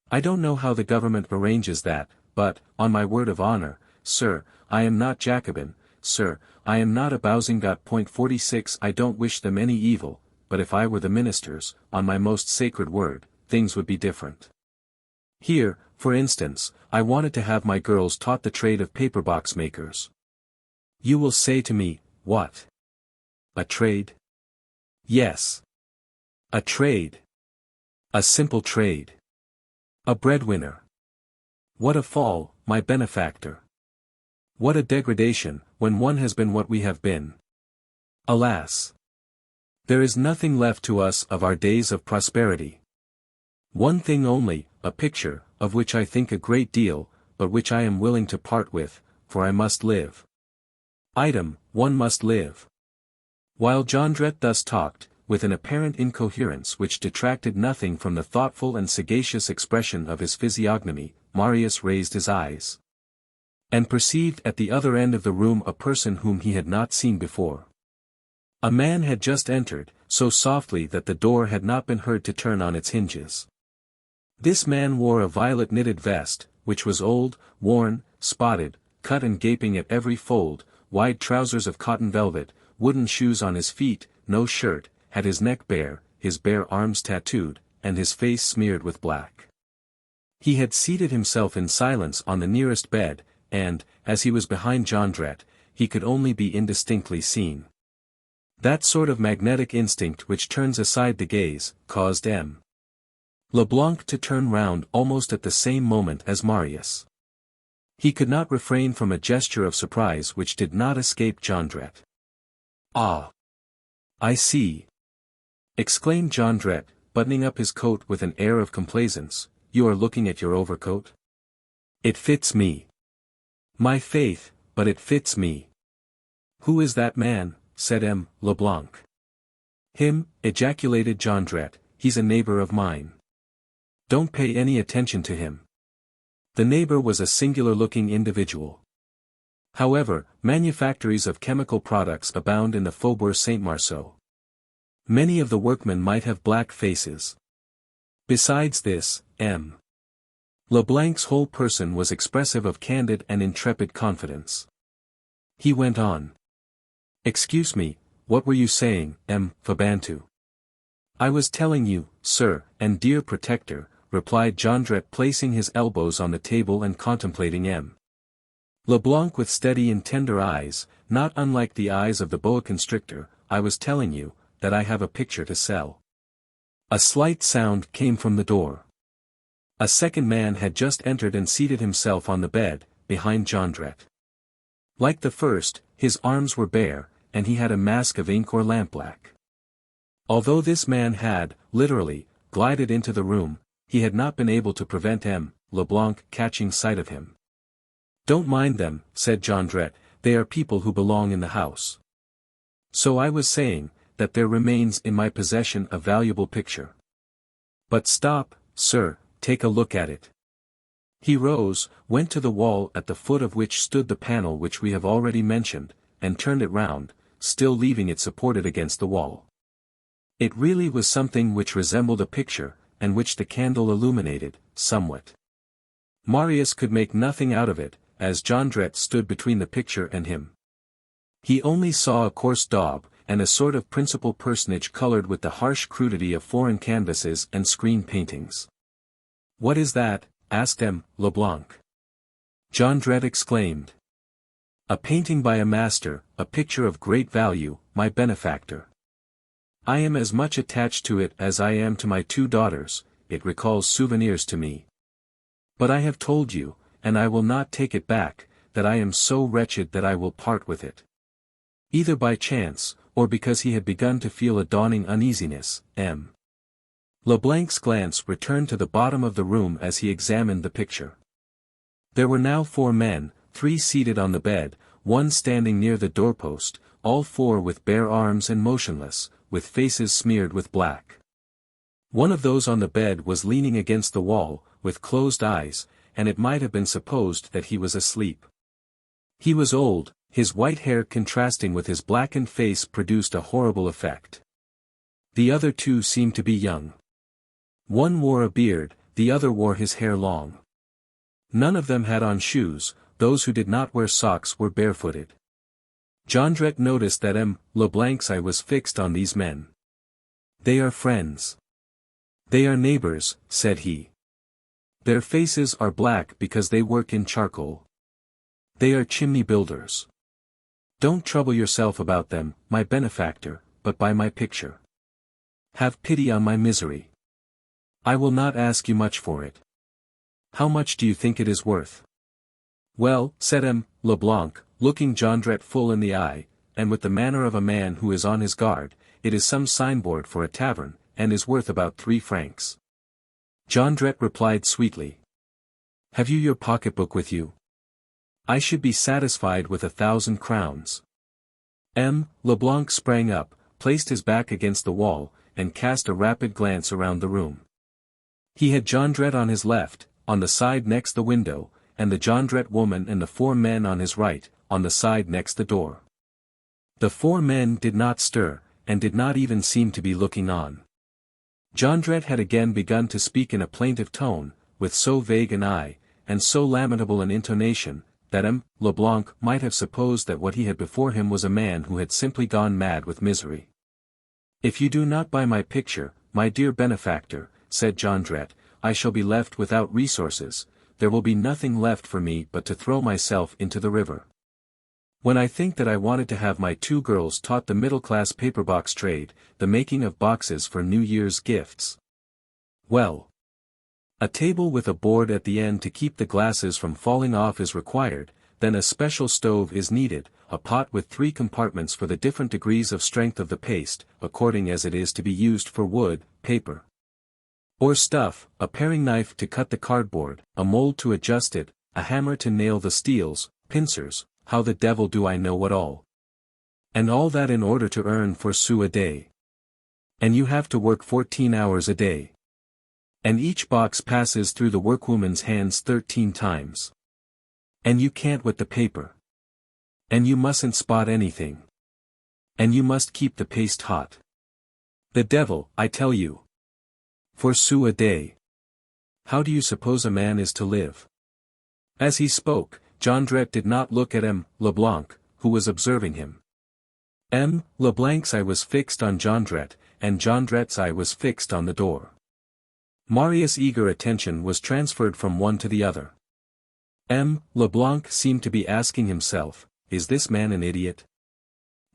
I don't know how the government arranges that, but, on my word of honor, sir, I am not Jacobin, sir, I am not a Bousingot. 46 I don't wish them any evil, but if I were the ministers, on my most sacred word, things would be different. Here, for instance, I wanted to have my girls taught the trade of paper-box makers. You will say to me, what? A trade? Yes. A trade. A simple trade. A breadwinner. What a fall, my benefactor! What a degradation, when one has been what we have been! Alas! There is nothing left to us of our days of prosperity. One thing only, a picture, of which I think a great deal, but which I am willing to part with, for I must live. Item, one must live. While Jondrette thus talked, with an apparent incoherence which detracted nothing from the thoughtful and sagacious expression of his physiognomy, Marius raised his eyes, and perceived at the other end of the room a person whom he had not seen before. A man had just entered, so softly that the door had not been heard to turn on its hinges. This man wore a violet knitted vest, which was old, worn, spotted, cut and gaping at every fold, wide trousers of cotton velvet, wooden shoes on his feet, no shirt, had his neck bare, his bare arms tattooed, and his face smeared with black. He had seated himself in silence on the nearest bed, and, as he was behind Jondrette, he could only be indistinctly seen. That sort of magnetic instinct which turns aside the gaze, caused M. Leblanc to turn round almost at the same moment as Marius. He could not refrain from a gesture of surprise which did not escape Jondrette. "Ah! I see," exclaimed Jondrette, buttoning up his coat with an air of complaisance. "You are looking at your overcoat? It fits me. My faith, but it fits me." "Who is that man?" said M. Leblanc. "Him," ejaculated Jondrette, "he's a neighbor of mine. Don't pay any attention to him." The neighbor was a singular-looking individual. However, manufactories of chemical products abound in the Faubourg Saint-Marceau. Many of the workmen might have black faces. Besides this, M. Leblanc's whole person was expressive of candid and intrepid confidence. He went on. "Excuse me, what were you saying, M. Fabantou?" "I was telling you, sir, and dear protector," replied Jondrette, placing his elbows on the table and contemplating M. Leblanc with steady and tender eyes, not unlike the eyes of the boa constrictor. "I was telling you, that I have a picture to sell." A slight sound came from the door. A second man had just entered and seated himself on the bed, behind Jondrette. Like the first, his arms were bare, and he had a mask of ink or lampblack. Although this man had, literally, glided into the room, he had not been able to prevent M. Leblanc catching sight of him. "Don't mind them," said Jondrette, "they are people who belong in the house. So I was saying, that there remains in my possession a valuable picture. But stop, sir, take a look at it." He rose, went to the wall at the foot of which stood the panel which we have already mentioned, and turned it round, still leaving it supported against the wall. It really was something which resembled a picture, and which the candle illuminated, somewhat. Marius could make nothing out of it, as Jondrette stood between the picture and him. He only saw a coarse daub, and a sort of principal personage colored with the harsh crudity of foreign canvases and screen paintings. "What is that?" asked M. Leblanc. Jondrette exclaimed. "A painting by a master, a picture of great value, my benefactor. I am as much attached to it as I am to my 2 daughters, it recalls souvenirs to me. But I have told you, and I will not take it back, that I am so wretched that I will part with it." Either by chance, or because he had begun to feel a dawning uneasiness, M. Leblanc's glance returned to the bottom of the room as he examined the picture. There were now 4 men, 3 seated on the bed, 1 standing near the doorpost, all 4 with bare arms and motionless, with faces smeared with black. One of those on the bed was leaning against the wall, with closed eyes, and it might have been supposed that he was asleep. He was old, his white hair contrasting with his blackened face produced a horrible effect. The other 2 seemed to be young. One wore a beard, the other wore his hair long. None of them had on shoes, those who did not wear socks were barefooted. Jondrette noticed that M. Leblanc's eye was fixed on these men. "They are friends. They are neighbors," said he. "Their faces are black because they work in charcoal. They are chimney builders. Don't trouble yourself about them, my benefactor, but buy my picture. Have pity on my misery. I will not ask you much for it. How much do you think it is worth? Well, said M. Leblanc, looking Jondrette full in the eye, and with the manner of a man who is on his guard, it is some signboard for a tavern, and is worth about 3 francs. Jondrette replied sweetly. Have you your pocketbook with you? I should be satisfied with 1,000 crowns. M. Leblanc sprang up, placed his back against the wall, and cast a rapid glance around the room. He had Jondrette on his left, on the side next the window, and the Jondrette woman and the 4 men on his right, on the side next the door. The 4 men did not stir, and did not even seem to be looking on. Jondrette had again begun to speak in a plaintive tone, with so vague an eye, and so lamentable an intonation, that M. Leblanc might have supposed that what he had before him was a man who had simply gone mad with misery. If you do not buy my picture, my dear benefactor, said Jondrette, I shall be left without resources, there will be nothing left for me but to throw myself into the river. When I think that I wanted to have my 2 girls taught the middle-class paper box trade, the making of boxes for New Year's gifts. Well, a table with a board at the end to keep the glasses from falling off is required, then a special stove is needed, a pot with 3 compartments for the different degrees of strength of the paste, according as it is to be used for wood, paper, or stuff, a paring knife to cut the cardboard, a mold to adjust it, a hammer to nail the steels, pincers, how the devil do I know what all? And all that in order to earn 4 sous a day. And you have to work 14 hours a day. And each box passes through the workwoman's hands 13 times. And you can't wet the paper. And you mustn't spot anything. And you must keep the paste hot. The devil, I tell you. 4 sous a day. How do you suppose a man is to live? As he spoke, Jondrette did not look at M. Leblanc, who was observing him. M. Leblanc's eye was fixed on Jondrette, and Jondrette's eye was fixed on the door. Marius' eager attention was transferred from one to the other. M. Leblanc seemed to be asking himself, is this man an idiot?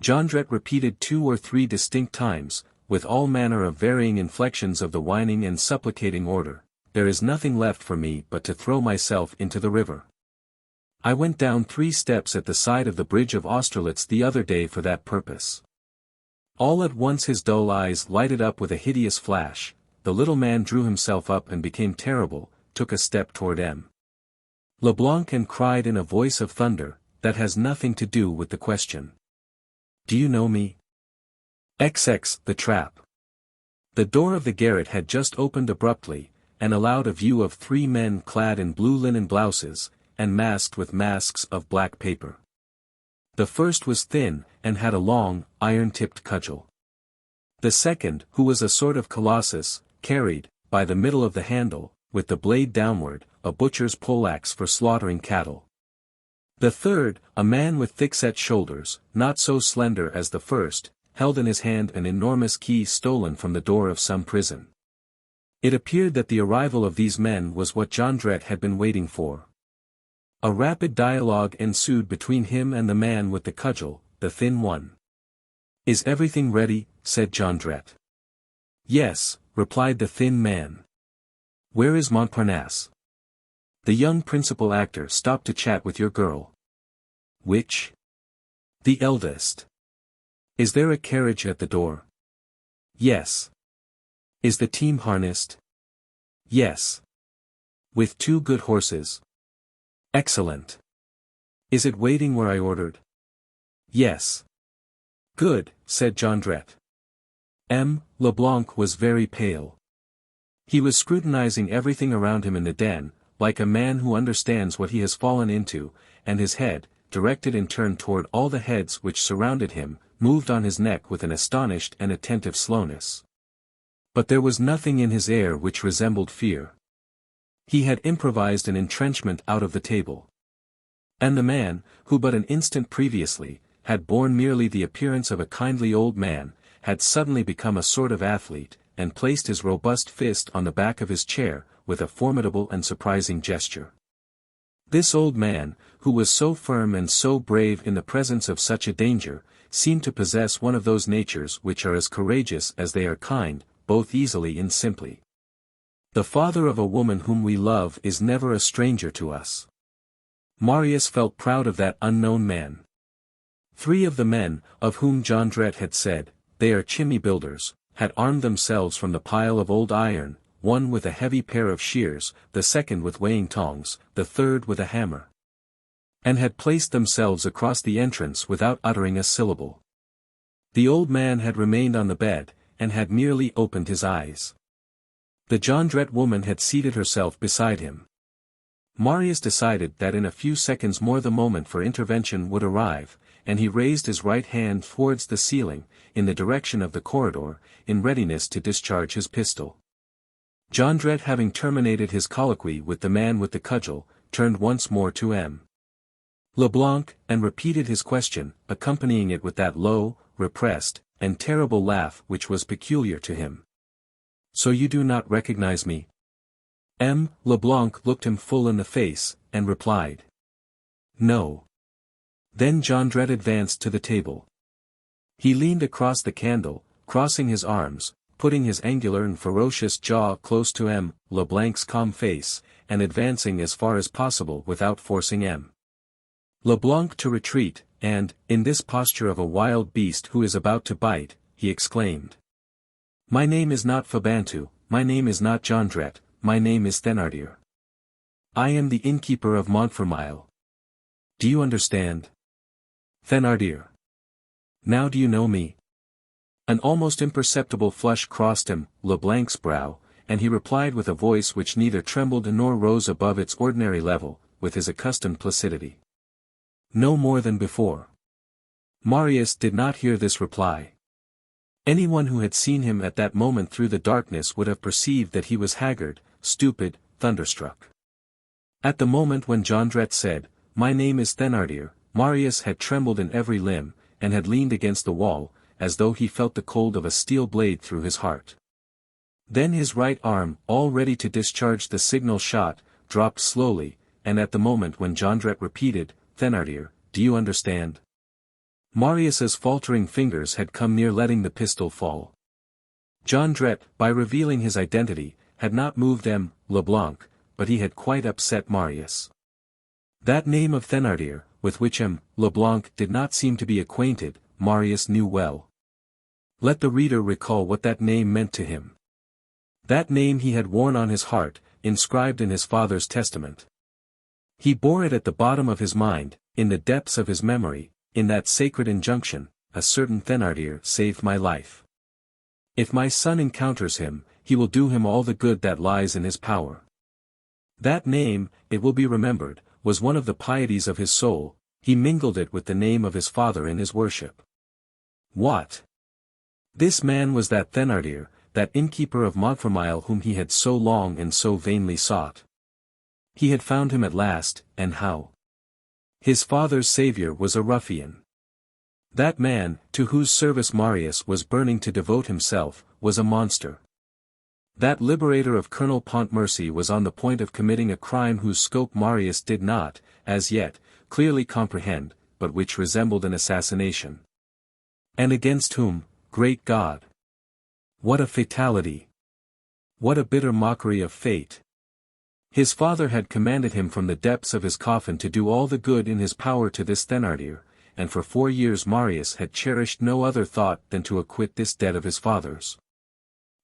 Jondrette repeated 2 or 3 distinct times, with all manner of varying inflections of the whining and supplicating order, there is nothing left for me but to throw myself into the river. I went down 3 steps at the side of the bridge of Austerlitz the other day for that purpose. All at once his dull eyes lighted up with a hideous flash, the little man drew himself up and became terrible, took a step toward M. Leblanc and cried in a voice of thunder, that has nothing to do with the question. Do you know me? XIII, the trap. The door of the garret had just opened abruptly, and allowed a view of 3 men clad in blue linen blouses, and masked with masks of black paper. The first was thin, and had a long, iron-tipped cudgel. The second, who was a sort of colossus, carried, by the middle of the handle, with the blade downward, a butcher's poleaxe for slaughtering cattle. The third, a man with thick-set shoulders, not so slender as the first, held in his hand an enormous key stolen from the door of some prison. It appeared that the arrival of these men was what Jondrette had been waiting for. A rapid dialogue ensued between him and the man with the cudgel, the thin one. Is everything ready? Said Jondrette. Yes, replied the thin man. Where is Montparnasse? The young principal actor stopped to chat with your girl. Which? The eldest. Is there a carriage at the door? Yes. Is the team harnessed? Yes. With 2 good horses? Excellent. Is it waiting where I ordered? Yes. Good, said Jondrette. M. Leblanc was very pale. He was scrutinizing everything around him in the den, like a man who understands what he has fallen into, and his head, directed in turn toward all the heads which surrounded him, moved on his neck with an astonished and attentive slowness. But there was nothing in his air which resembled fear. He had improvised an entrenchment out of the table. And the man, who but an instant previously, had borne merely the appearance of a kindly old man, had suddenly become a sort of athlete, and placed his robust fist on the back of his chair, with a formidable and surprising gesture. This old man, who was so firm and so brave in the presence of such a danger, seemed to possess one of those natures which are as courageous as they are kind, both easily and simply. The father of a woman whom we love is never a stranger to us. Marius felt proud of that unknown man. 3 of the men, of whom Jondrette had said, "They are chimney builders," had armed themselves from the pile of old iron, one with a heavy pair of shears, the second with weighing tongs, the third with a hammer. And had placed themselves across the entrance without uttering a syllable. The old man had remained on the bed, and had merely opened his eyes. The Jondrette woman had seated herself beside him. Marius decided that in a few seconds more the moment for intervention would arrive, and he raised his right hand towards the ceiling, in the direction of the corridor, in readiness to discharge his pistol. Jondrette, having terminated his colloquy with the man with the cudgel, turned once more to M. Leblanc, and repeated his question, accompanying it with that low, repressed, and terrible laugh which was peculiar to him. "So you do not recognize me?" M. Leblanc looked him full in the face, and replied, "No." Then Jondrette advanced to the table. He leaned across the candle, crossing his arms, putting his angular and ferocious jaw close to M. Leblanc's calm face, and advancing as far as possible without forcing M. Leblanc to retreat, and, in this posture of a wild beast who is about to bite, he exclaimed, "My name is not Fabantou, my name is not Jondrette, my name is Thénardier. I am the innkeeper of Montfermeil. Do you understand? Thénardier. Now do you know me?" An almost imperceptible flush crossed M. Leblanc's brow, and he replied with a voice which neither trembled nor rose above its ordinary level, with his accustomed placidity. "No more than before." Marius did not hear this reply. Anyone who had seen him at that moment through the darkness would have perceived that he was haggard, stupid, thunderstruck. At the moment when Jondrette said, "My name is Thénardier," Marius had trembled in every limb, and had leaned against the wall, as though he felt the cold of a steel blade through his heart. Then his right arm, all ready to discharge the signal shot, dropped slowly, and at the moment when Jondrette repeated, "Thénardier, do you understand?" Marius's faltering fingers had come near letting the pistol fall. Jondrette, by revealing his identity, had not moved M. Leblanc, but he had quite upset Marius. That name of Thénardier, with which M. Leblanc did not seem to be acquainted, Marius knew well. Let the reader recall what that name meant to him. That name he had worn on his heart, inscribed in his father's testament. He bore it at the bottom of his mind, in the depths of his memory, in that sacred injunction, "A certain Thénardier saved my life. If my son encounters him, he will do him all the good that lies in his power." That name, it will be remembered, was one of the pieties of his soul. He mingled it with the name of his father in his worship. What? This man was that Thénardier, that innkeeper of Montfermeil whom he had so long and so vainly sought. He had found him at last, and how? His father's savior was a ruffian. That man, to whose service Marius was burning to devote himself, was a monster. That liberator of Colonel Pontmercy was on the point of committing a crime whose scope Marius did not, as yet, clearly comprehend, but which resembled an assassination. And against whom, great God! What a fatality! What a bitter mockery of fate! His father had commanded him from the depths of his coffin to do all the good in his power to this Thénardier, and for 4 years Marius had cherished no other thought than to acquit this debt of his father's.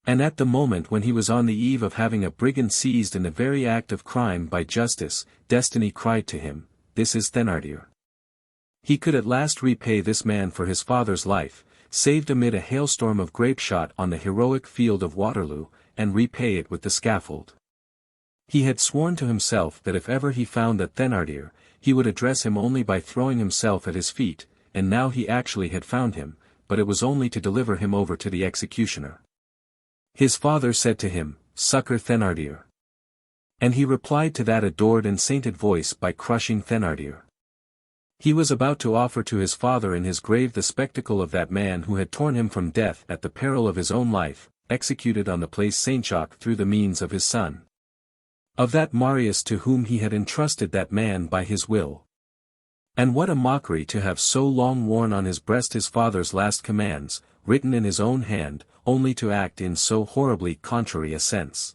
And at the moment when he was on the eve of having a brigand seized in the very act of crime by justice, destiny cried to him, "This is Thénardier." He could at last repay this man for his father's life, saved amid a hailstorm of grape-shot on the heroic field of Waterloo, and repay it with the scaffold. He had sworn to himself that if ever he found that Thénardier, he would address him only by throwing himself at his feet, and now he actually had found him, but it was only to deliver him over to the executioner. His father said to him, "Succor Thénardier." And he replied to that adored and sainted voice by crushing Thénardier. He was about to offer to his father in his grave the spectacle of that man who had torn him from death at the peril of his own life, executed on the place Saint-Jacques through the means of his son. Of that Marius to whom he had entrusted that man by his will. And what a mockery to have so long worn on his breast his father's last commands, written in his own hand, only to act in so horribly contrary a sense.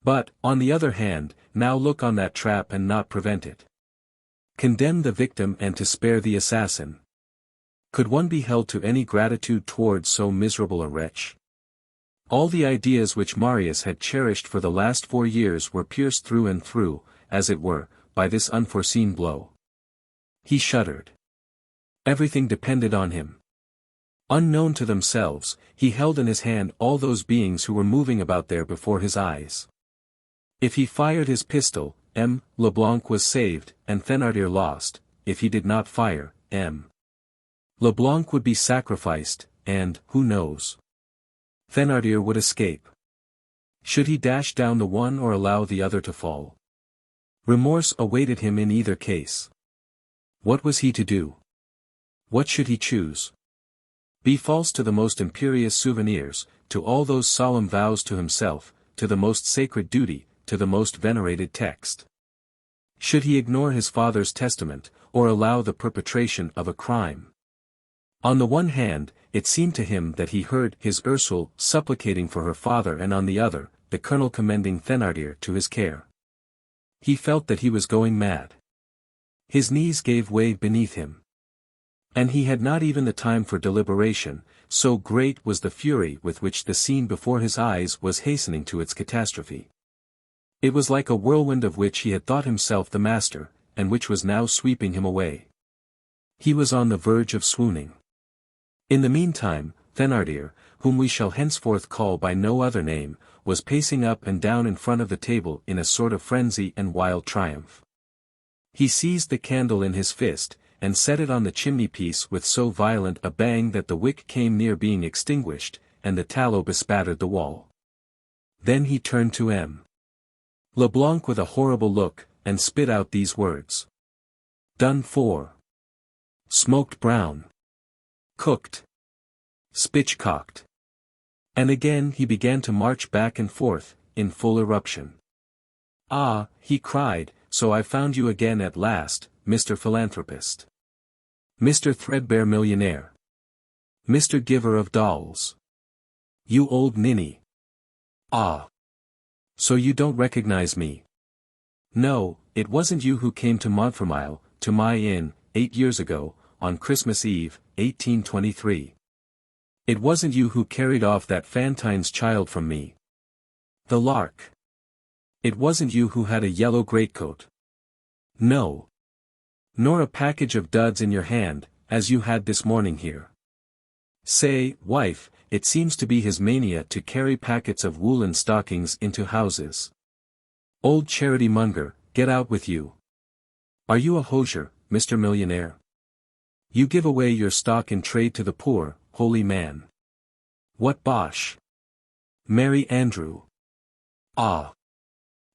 But, on the other hand, now look on that trap and not prevent it. Condemn the victim and to spare the assassin. Could one be held to any gratitude towards so miserable a wretch? All the ideas which Marius had cherished for the last 4 years were pierced through and through, as it were, by this unforeseen blow. He shuddered. Everything depended on him. Unknown to themselves, he held in his hand all those beings who were moving about there before his eyes. If he fired his pistol, M. Leblanc was saved, and Thénardier lost. If he did not fire, M. Leblanc would be sacrificed, and, who knows, Thénardier would escape. Should he dash down the one or allow the other to fall? Remorse awaited him in either case. What was he to do? What should he choose? Be false to the most imperious souvenirs, to all those solemn vows to himself, to the most sacred duty, to the most venerated text. Should he ignore his father's testament, or allow the perpetration of a crime? On the one hand, it seemed to him that he heard his Ursule supplicating for her father, and on the other, the colonel commending Thénardier to his care. He felt that he was going mad. His knees gave way beneath him. And he had not even the time for deliberation, so great was the fury with which the scene before his eyes was hastening to its catastrophe. It was like a whirlwind of which he had thought himself the master, and which was now sweeping him away. He was on the verge of swooning. In the meantime, Thénardier, whom we shall henceforth call by no other name, was pacing up and down in front of the table in a sort of frenzy and wild triumph. He seized the candle in his fist, and set it on the chimney-piece with so violent a bang that the wick came near being extinguished, and the tallow bespattered the wall. Then he turned to M. Leblanc with a horrible look, and spit out these words. Done for. Smoked brown. Cooked. Spitchcocked. And again he began to march back and forth, in full eruption. Ah, he cried, so I found you again at last, Mr. Philanthropist. Mr. Threadbare Millionaire. Mr. Giver of Dolls. You old ninny. Ah. So you don't recognize me. No, it wasn't you who came to Montfermeil, to my inn, 8 years ago, on Christmas Eve, 1823. It wasn't you who carried off that Fantine's child from me. The lark. It wasn't you who had a yellow greatcoat. No. Nor a package of duds in your hand, as you had this morning here. Say, wife, it seems to be his mania to carry packets of woolen stockings into houses. Old charity monger, get out with you. Are you a hosier, Mr. Millionaire? You give away your stock in trade to the poor, holy man. What bosh! Merry Andrew. Ah.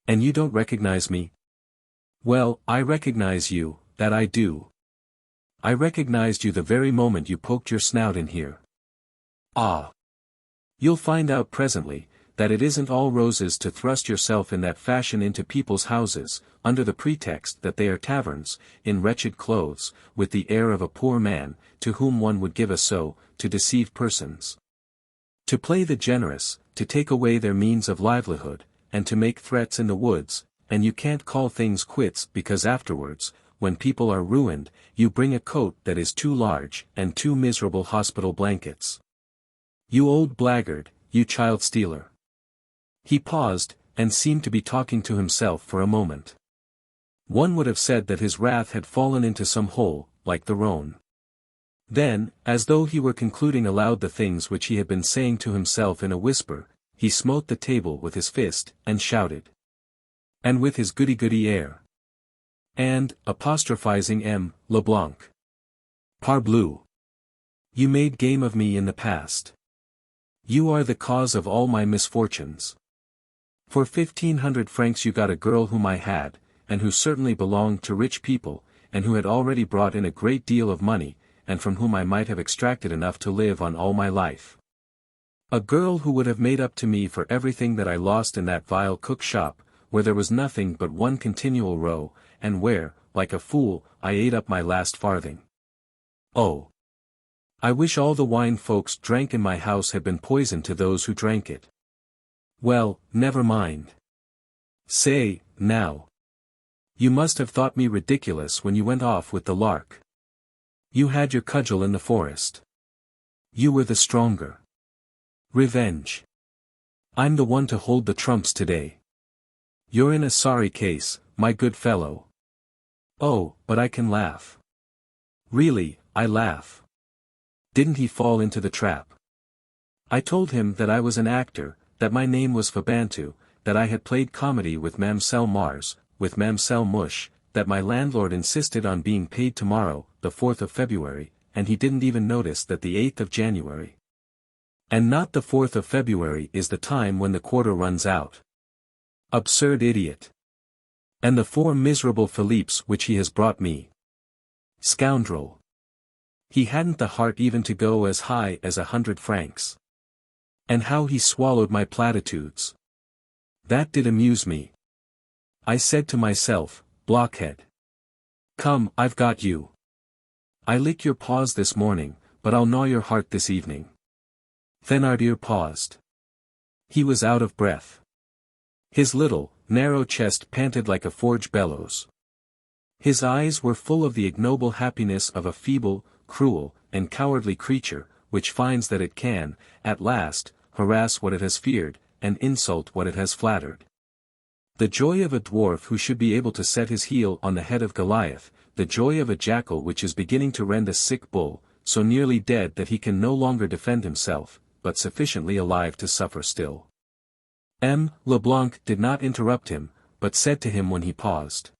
And you don't recognize me? Well, I recognize you, that I do. I recognized you the very moment you poked your snout in here. Ah. You'll find out presently, that it isn't all roses to thrust yourself in that fashion into people's houses, under the pretext that they are taverns, in wretched clothes, with the air of a poor man, to whom one would give a sou, to deceive persons. To play the generous, to take away their means of livelihood, and to make threats in the woods, and you can't call things quits because afterwards, when people are ruined, you bring a coat that is too large, and 2 miserable hospital blankets. You old blackguard, you child stealer. He paused, and seemed to be talking to himself for a moment. One would have said that his wrath had fallen into some hole, like the Rhone. Then, as though he were concluding aloud the things which he had been saying to himself in a whisper, he smote the table with his fist, and shouted. And with his goody-goody air. And, apostrophizing M. Leblanc. Parbleu! You made game of me in the past. You are the cause of all my misfortunes. For 1,500 francs you got a girl whom I had, and who certainly belonged to rich people, and who had already brought in a great deal of money, and from whom I might have extracted enough to live on all my life. A girl who would have made up to me for everything that I lost in that vile cook shop, where there was nothing but one continual row, and where, like a fool, I ate up my last farthing. Oh! I wish all the wine folks drank in my house had been poison to those who drank it. Well, never mind. Say, now. You must have thought me ridiculous when you went off with the lark. You had your cudgel in the forest. You were the stronger. Revenge. I'm the one to hold the trumps today. You're in a sorry case, my good fellow. Oh, but I can laugh. Really, I laugh. Didn't he fall into the trap? I told him that I was an actor, that my name was Fabantou, that I had played comedy with Mamselle Mars, with Mamselle Mush, that my landlord insisted on being paid tomorrow, the 4th of February, and he didn't even notice that the 8th of January. And not the 4th of February is the time when the quarter runs out. Absurd idiot. And the 4 miserable Philippes which he has brought me. Scoundrel. He hadn't the heart even to go as high as 100 francs. And how he swallowed my platitudes. That did amuse me. I said to myself, blockhead. Come, I've got you. I lick your paws this morning, but I'll gnaw your heart this evening. Thénardier paused. He was out of breath. His little, narrow chest panted like a forge bellows. His eyes were full of the ignoble happiness of a feeble, cruel, and cowardly creature, which finds that it can, at last, harass what it has feared, and insult what it has flattered. The joy of a dwarf who should be able to set his heel on the head of Goliath, the joy of a jackal which is beginning to rend a sick bull, so nearly dead that he can no longer defend himself, but sufficiently alive to suffer still. M. Leblanc did not interrupt him, but said to him when he paused.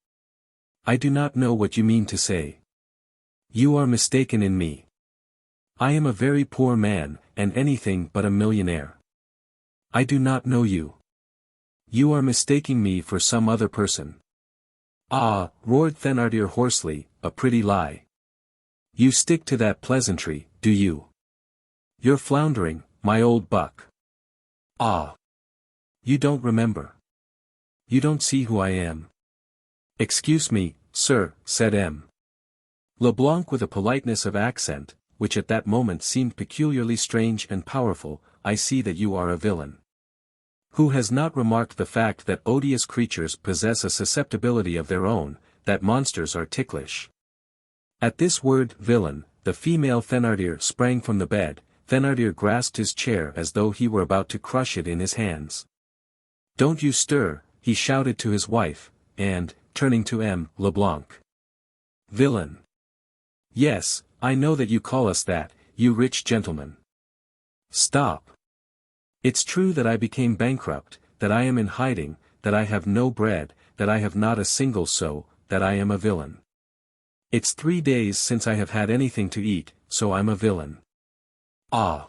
I do not know what you mean to say. You are mistaken in me. I am a very poor man, and anything but a millionaire. I do not know you. You are mistaking me for some other person. Ah, roared Thénardier hoarsely, a pretty lie. You stick to that pleasantry, do you? You're floundering, my old buck. Ah. You don't remember. You don't see who I am. Excuse me, sir, said M. Leblanc with a politeness of accent, which at that moment seemed peculiarly strange and powerful, I see that you are a villain. Who has not remarked the fact that odious creatures possess a susceptibility of their own, that monsters are ticklish? At this word, villain, the female Thénardier sprang from the bed. Thénardier grasped his chair as though he were about to crush it in his hands. Don't you stir, he shouted to his wife, and, turning to M. Leblanc. Villain. Yes, I know that you call us that, you rich gentlemen. Stop. It's true that I became bankrupt, that I am in hiding, that I have no bread, that I have not a single sou, that I am a villain. It's 3 days since I have had anything to eat, so I'm a villain. Ah.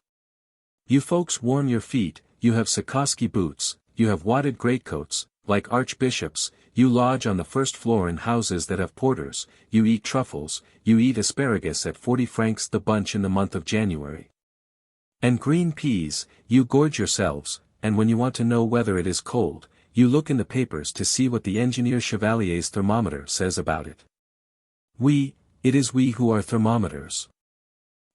You folks warm your feet, you have Sikorsky boots, you have wadded greatcoats, like archbishops, you lodge on the first floor in houses that have porters, you eat truffles, you eat asparagus at 40 francs the bunch in the month of January. And green peas, you gorge yourselves, and when you want to know whether it is cold, you look in the papers to see what the engineer Chevalier's thermometer says about it. It is we who are thermometers.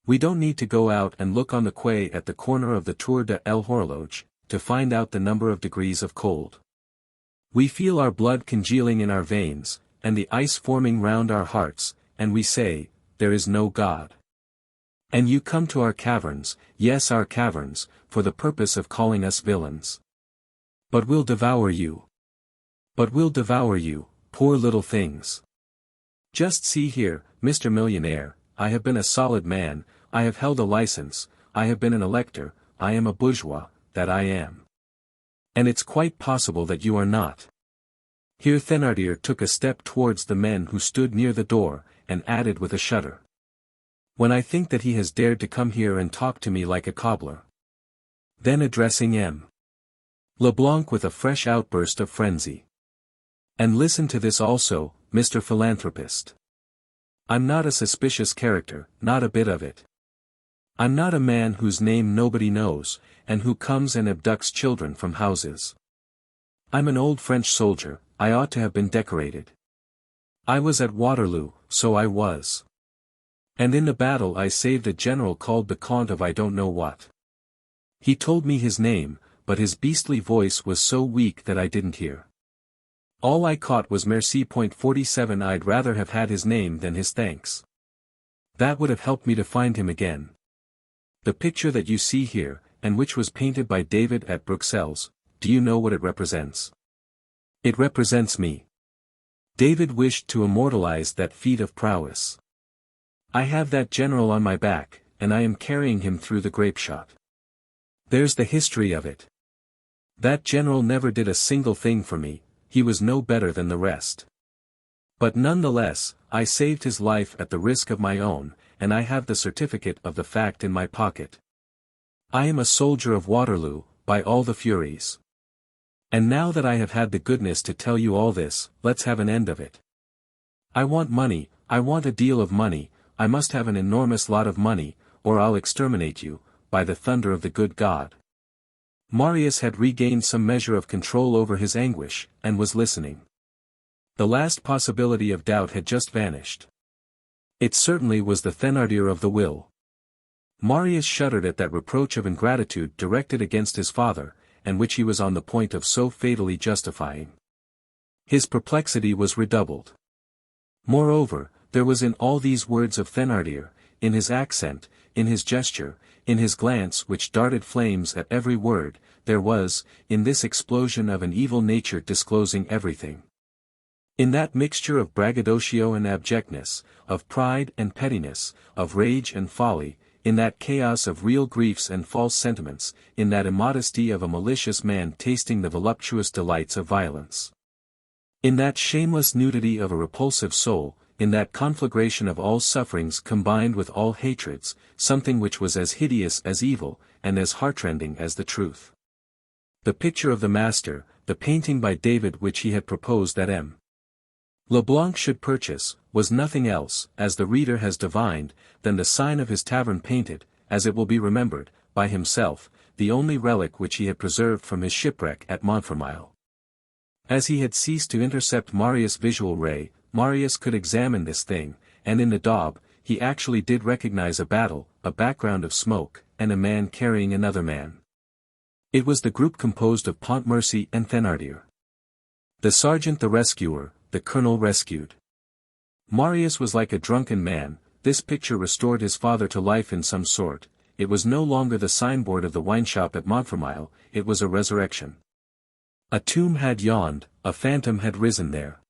We don't need to go out and look on the quay at the corner of the Tour de l'Horloge, to find out the number of degrees of cold. We feel our blood congealing in our veins, and the ice forming round our hearts, and we say, there is no God. And you come to our caverns, yes our caverns, for the purpose of calling us villains. But we'll devour you. But we'll devour you, poor little things. Just see here, Mr. Millionaire, I have been a solid man, I have held a license, I have been an elector, I am a bourgeois, that I am. And it's quite possible that you are not. Here Thénardier took a step towards the men who stood near the door, and added with a shudder. When I think that he has dared to come here and talk to me like a cobbler. Then addressing M. Leblanc with a fresh outburst of frenzy. And listen to this also, Mr. Philanthropist. I'm not a suspicious character, not a bit of it. I'm not a man whose name nobody knows, and who comes and abducts children from houses. I'm an old French soldier, I ought to have been decorated. I was at Waterloo, so I was. And in the battle I saved a general called the Count of I don't know what. He told me his name, but his beastly voice was so weak that I didn't hear. All I caught was Merci.47. I'd rather have had his name than his thanks. That would have helped me to find him again. The picture that you see here, and which was painted by David at Bruxelles, do you know what it represents? It represents me. David wished to immortalize that feat of prowess. I have that general on my back, and I am carrying him through the grapeshot. There's the history of it. That general never did a single thing for me, he was no better than the rest. But nonetheless, I saved his life at the risk of my own, and I have the certificate of the fact in my pocket. I am a soldier of Waterloo, by all the Furies. And now that I have had the goodness to tell you all this, let's have an end of it. I want money, I want a deal of money, I must have an enormous lot of money, or I'll exterminate you, by the thunder of the good God. Marius had regained some measure of control over his anguish, and was listening. The last possibility of doubt had just vanished. It certainly was the Thénardier of the will. Marius shuddered at that reproach of ingratitude directed against his father, and which he was on the point of so fatally justifying. His perplexity was redoubled. Moreover, there was in all these words of Thénardier, in his accent, in his gesture, in his glance which darted flames at every word, there was, in this explosion of an evil nature disclosing everything. In that mixture of braggadocio and abjectness, of pride and pettiness, of rage and folly, in that chaos of real griefs and false sentiments, in that immodesty of a malicious man tasting the voluptuous delights of violence. In that shameless nudity of a repulsive soul, in that conflagration of all sufferings combined with all hatreds, something which was as hideous as evil, and as heartrending as the truth. The picture of the master, the painting by David which he had proposed that M. Leblanc should purchase, was nothing else, as the reader has divined, than the sign of his tavern painted, as it will be remembered, by himself, the only relic which he had preserved from his shipwreck at Montfermeil. As he had ceased to intercept Marius' visual ray, Marius could examine this thing, and in the daub, he actually did recognize a battle, a background of smoke, and a man carrying another man. It was the group composed of Pontmercy and Thénardier. The sergeant the rescuer, the colonel rescued. Marius was like a drunken man, this picture restored his father to life in some sort, it was no longer the signboard of the wine-shop at Montfermeil, it was a resurrection. A tomb had yawned, a phantom had risen there.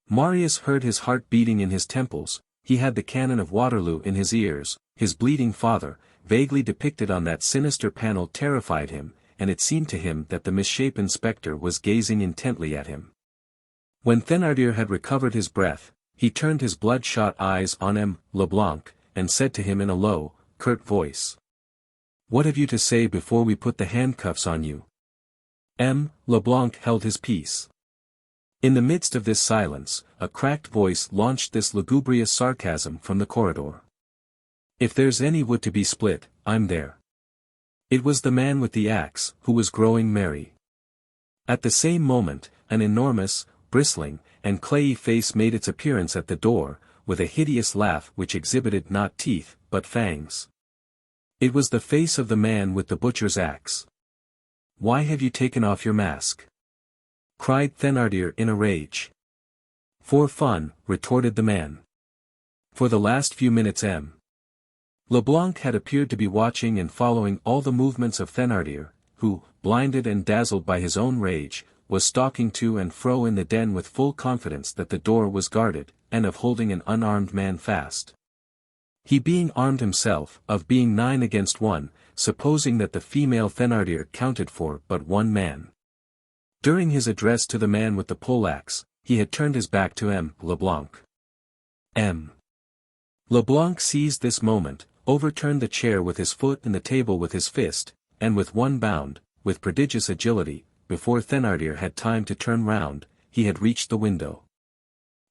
Marius heard his heart beating in his temples, he had the cannon of Waterloo in his ears, his bleeding father, vaguely depicted on that sinister panel terrified him, and it seemed to him that the misshapen spectre was gazing intently at him. When Thénardier had recovered his breath, he turned his bloodshot eyes on M. Leblanc, and said to him in a low, curt voice. "What have you to say before we put the handcuffs on you?" M. Leblanc held his peace. In the midst of this silence, a cracked voice launched this lugubrious sarcasm from the corridor. "If there's any wood to be split, I'm there." It was the man with the axe, who was growing merry. At the same moment, an enormous, bristling, and clayey face made its appearance at the door, with a hideous laugh which exhibited not teeth, but fangs. It was the face of the man with the butcher's axe. "Why have you taken off your mask?" cried Thénardier in a rage. "For fun," retorted the man. For the last few minutes M. Leblanc had appeared to be watching and following all the movements of Thénardier, who, blinded and dazzled by his own rage, was stalking to and fro in the den with full confidence that the door was guarded, and of holding an unarmed man fast. He being armed himself, of being 9 against 1, supposing that the female Thénardier counted for but one man. During his address to the man with the poleaxe, he had turned his back to M. Leblanc. M. Leblanc seized this moment, overturned the chair with his foot and the table with his fist, and with one bound, with prodigious agility, before Thénardier had time to turn round, he had reached the window.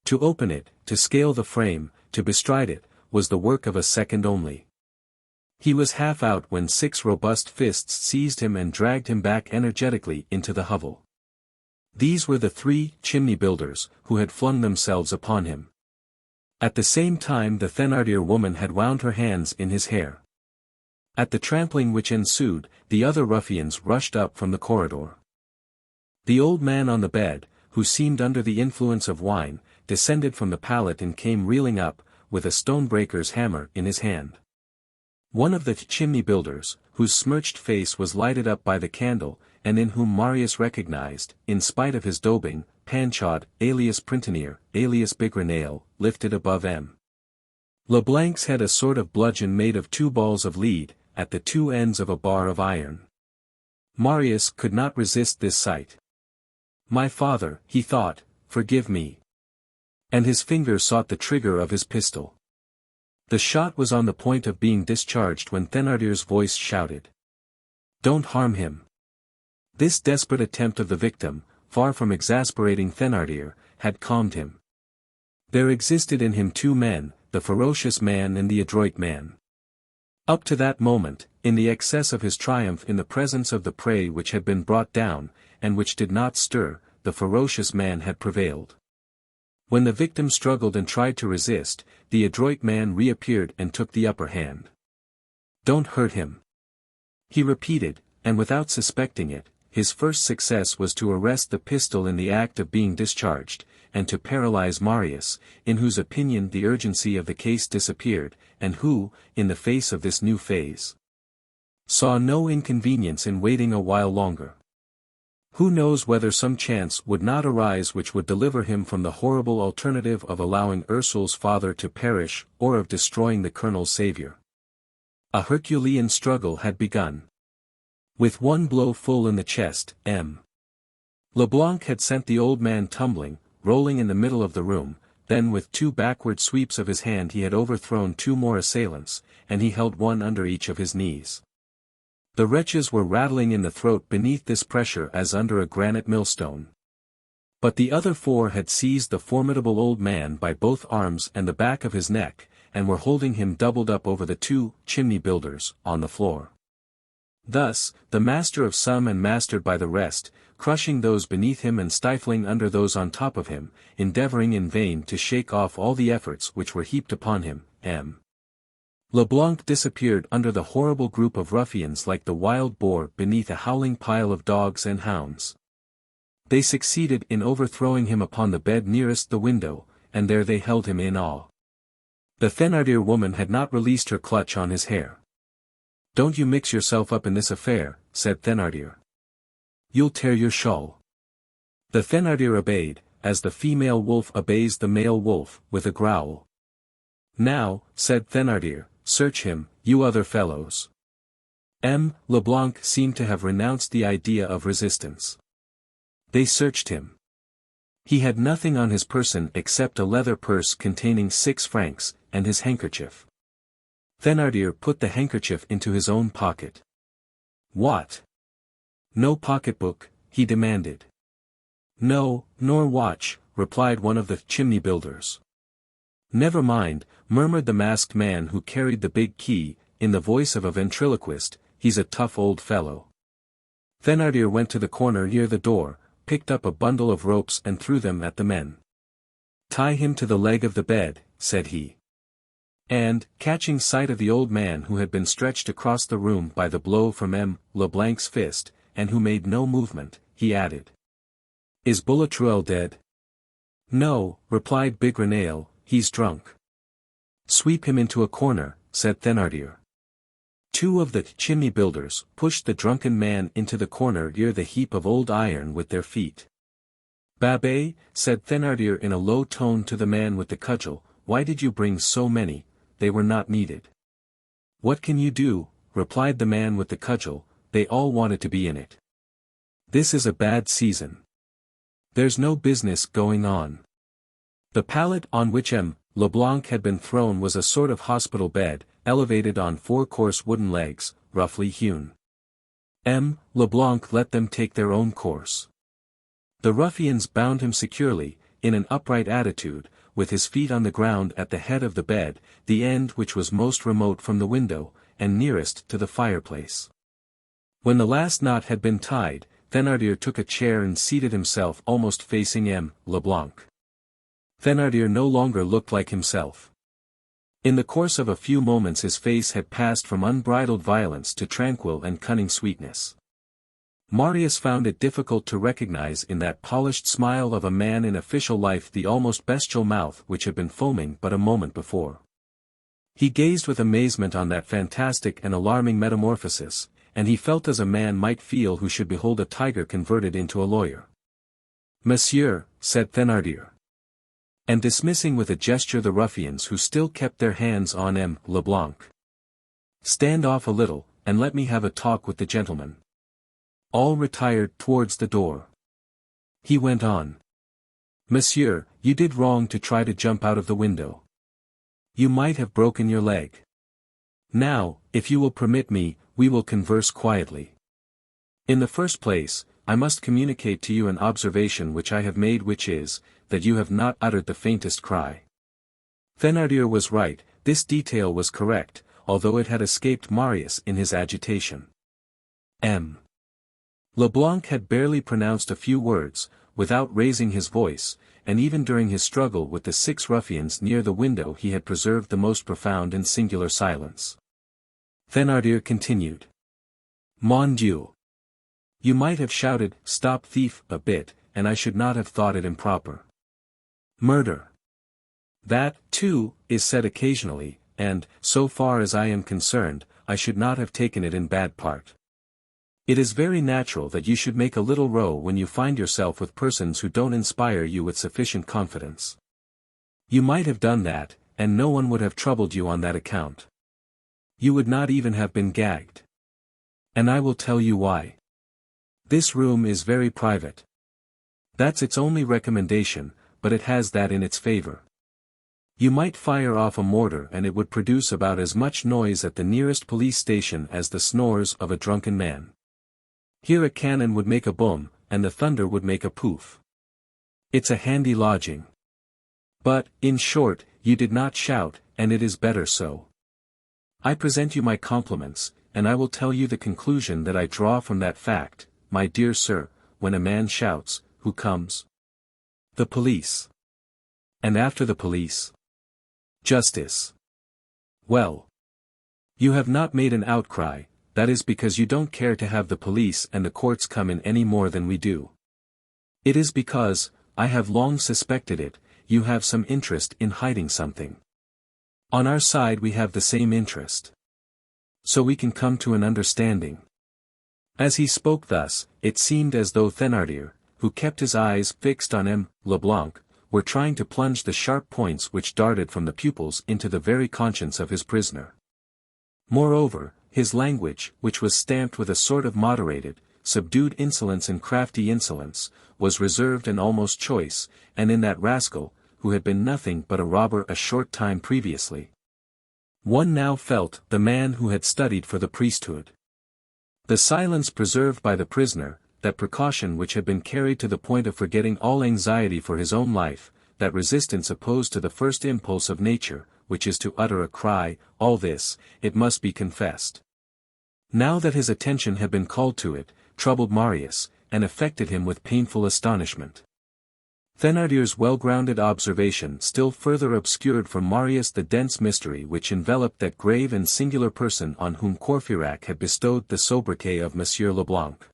To open it, to scale the frame, to bestride it, was the work of a second only. He was half out when 6 robust fists seized him and dragged him back energetically into the hovel. These were the 3 chimney builders, who had flung themselves upon him. At the same time the Thénardier woman had wound her hands in his hair. At the trampling which ensued, the other ruffians rushed up from the corridor. The old man on the bed, who seemed under the influence of wine, descended from the pallet and came reeling up, with a stonebreaker's hammer in his hand. One of the chimney builders, whose smirched face was lighted up by the candle, and in whom Marius recognized, in spite of his daubing, Panchaud, alias Printanier, alias Bigrenail, lifted above M. Leblanc's head a sort of bludgeon made of 2 balls of lead, at the 2 ends of a bar of iron. Marius could not resist this sight. "My father," he thought, "forgive me." And his finger sought the trigger of his pistol. The shot was on the point of being discharged when Thénardier's voice shouted, "Don't harm him." This desperate attempt of the victim, far from exasperating Thénardier, had calmed him. There existed in him 2 men, the ferocious man and the adroit man. Up to that moment, in the excess of his triumph in the presence of the prey which had been brought down, and which did not stir, the ferocious man had prevailed. When the victim struggled and tried to resist, the adroit man reappeared and took the upper hand. "Don't hurt him," he repeated, and without suspecting it, his first success was to arrest the pistol in the act of being discharged, and to paralyze Marius, in whose opinion the urgency of the case disappeared, and who, in the face of this new phase, saw no inconvenience in waiting a while longer. Who knows whether some chance would not arise which would deliver him from the horrible alternative of allowing Ursul's father to perish, or of destroying the colonel's savior. A Herculean struggle had begun. With 1 blow full in the chest, M. Leblanc had sent the old man tumbling, rolling in the middle of the room, then with 2 backward sweeps of his hand he had overthrown 2 more assailants, and he held one under each of his knees. The wretches were rattling in the throat beneath this pressure as under a granite millstone. But the other 4 had seized the formidable old man by both arms and the back of his neck, and were holding him doubled up over the 2 chimney builders, on the floor. Thus, the master of some and mastered by the rest, crushing those beneath him and stifling under those on top of him, endeavoring in vain to shake off all the efforts which were heaped upon him, M. Leblanc disappeared under the horrible group of ruffians like the wild boar beneath a howling pile of dogs and hounds. They succeeded in overthrowing him upon the bed nearest the window, and there they held him in awe. The Thénardier woman had not released her clutch on his hair. "Don't you mix yourself up in this affair," said Thénardier. "You'll tear your shawl." The Thénardier obeyed, as the female wolf obeys the male wolf, with a growl. "Now," said Thénardier, "search him, you other fellows." M. Leblanc seemed to have renounced the idea of resistance. They searched him. He had nothing on his person except a leather purse containing 6 francs, and his handkerchief. Thénardier put the handkerchief into his own pocket. "What? No pocketbook?" he demanded. "No, nor watch," replied one of the chimney builders. "Never mind," murmured the masked man who carried the big key, in the voice of a ventriloquist, "he's a tough old fellow." Thénardier went to the corner near the door, picked up a bundle of ropes and threw them at the men. "Tie him to the leg of the bed," said he. And, catching sight of the old man who had been stretched across the room by the blow from M. Leblanc's fist, and who made no movement, he added, "Is Boulatruelle dead?" "No," replied Bigrenail, "he's drunk." "Sweep him into a corner," said Thénardier. 2 of the chimney builders pushed the drunken man into the corner near the heap of old iron with their feet. "Babet," said Thénardier in a low tone to the man with the cudgel, "why did you bring so many? They were not needed." "What can you do?" replied the man with the cudgel, "they all wanted to be in it. This is a bad season. There's no business going on." The pallet on which M. Leblanc had been thrown was a sort of hospital bed, elevated on 4 coarse wooden legs, roughly hewn. M. Leblanc let them take their own course. The ruffians bound him securely, in an upright attitude, with his feet on the ground at the head of the bed, the end which was most remote from the window, and nearest to the fireplace. When the last knot had been tied, Thénardier took a chair and seated himself almost facing M. Leblanc. Thénardier no longer looked like himself. In the course of a few moments his face had passed from unbridled violence to tranquil and cunning sweetness. Marius found it difficult to recognize in that polished smile of a man in official life the almost bestial mouth which had been foaming but a moment before. He gazed with amazement on that fantastic and alarming metamorphosis, and he felt as a man might feel who should behold a tiger converted into a lawyer. "Monsieur," said Thénardier. And dismissing with a gesture the ruffians who still kept their hands on M. Leblanc. "Stand off a little, and let me have a talk with the gentleman." All retired towards the door. He went on. "Monsieur, you did wrong to try to jump out of the window. You might have broken your leg. Now, if you will permit me, we will converse quietly. In the first place, I must communicate to you an observation which I have made, which is, that you have not uttered the faintest cry." Thénardier was right, this detail was correct, although it had escaped Marius in his agitation. M. Leblanc had barely pronounced a few words, without raising his voice, and even during his struggle with the 6 ruffians near the window he had preserved the most profound and singular silence. Thénardier continued. "Mon Dieu! You might have shouted, 'Stop thief,' a bit, and I should not have thought it improper. Murder. That, too, is said occasionally, and, so far as I am concerned, I should not have taken it in bad part. It is very natural that you should make a little row when you find yourself with persons who don't inspire you with sufficient confidence. You might have done that, and no one would have troubled you on that account. You would not even have been gagged. And I will tell you why. This room is very private. That's its only recommendation, but it has that in its favor. You might fire off a mortar and it would produce about as much noise at the nearest police station as the snores of a drunken man. Here a cannon would make a boom, and the thunder would make a poof. It's a handy lodging. But, in short, you did not shout, and it is better so. I present you my compliments, and I will tell you the conclusion that I draw from that fact, my dear sir, when a man shouts, who comes? The police. And after the police? Justice. Well. You have not made an outcry, that is because you don't care to have the police and the courts come in any more than we do. It is because, I have long suspected it, you have some interest in hiding something. On our side we have the same interest. So we can come to an understanding. As he spoke thus, it seemed as though Thénardier, who kept his eyes fixed on M. Leblanc, were trying to plunge the sharp points which darted from the pupils into the very conscience of his prisoner. Moreover, his language, which was stamped with a sort of moderated, subdued insolence and crafty insolence, was reserved and almost choice, and in that rascal, who had been nothing but a robber a short time previously, one now felt the man who had studied for the priesthood. The silence preserved by the prisoner, that precaution which had been carried to the point of forgetting all anxiety for his own life, that resistance opposed to the first impulse of nature, which is to utter a cry, all this, it must be confessed, now that his attention had been called to it, troubled Marius, and affected him with painful astonishment. Thénardier's well-grounded observation still further obscured from Marius the dense mystery which enveloped that grave and singular person on whom Courfeyrac had bestowed the sobriquet of Monsieur Leblanc.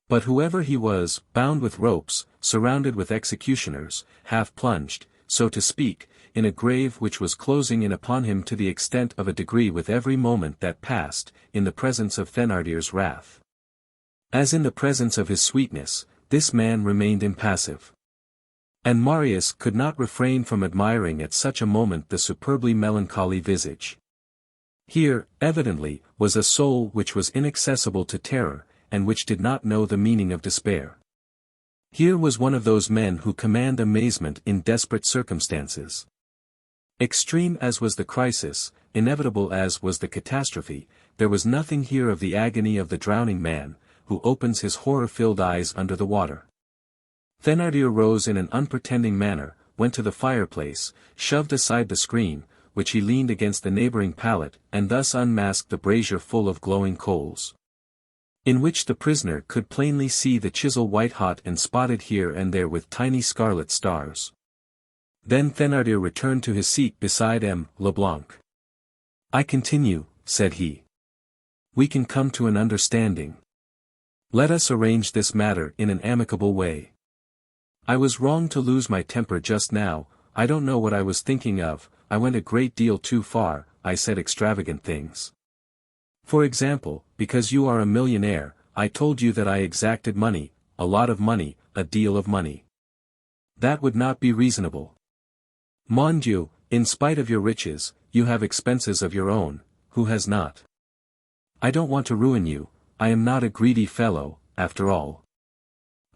But whoever he was, bound with ropes, surrounded with executioners, half plunged, so to speak, in a grave which was closing in upon him to the extent of a degree with every moment that passed, in the presence of Thénardier's wrath. As in the presence of his sweetness, this man remained impassive. And Marius could not refrain from admiring at such a moment the superbly melancholy visage. Here, evidently, was a soul which was inaccessible to terror, and which did not know the meaning of despair. Here was one of those men who command amazement in desperate circumstances. Extreme as was the crisis, inevitable as was the catastrophe, there was nothing here of the agony of the drowning man, who opens his horror-filled eyes under the water. Thénardier rose in an unpretending manner, went to the fireplace, shoved aside the screen, which he leaned against the neighboring pallet, and thus unmasked the brazier full of glowing coals, in which the prisoner could plainly see the chisel white-hot and spotted here and there with tiny scarlet stars. Then Thénardier returned to his seat beside M. Leblanc. "I continue," said he. "We can come to an understanding. Let us arrange this matter in an amicable way. I was wrong to lose my temper just now. I don't know what I was thinking of. I went a great deal too far. I said extravagant things. For example, because you are a millionaire, I told you that I exacted money, a lot of money, a deal of money. That would not be reasonable. Mon Dieu, in spite of your riches, you have expenses of your own. Who has not? I don't want to ruin you. I am not a greedy fellow, after all.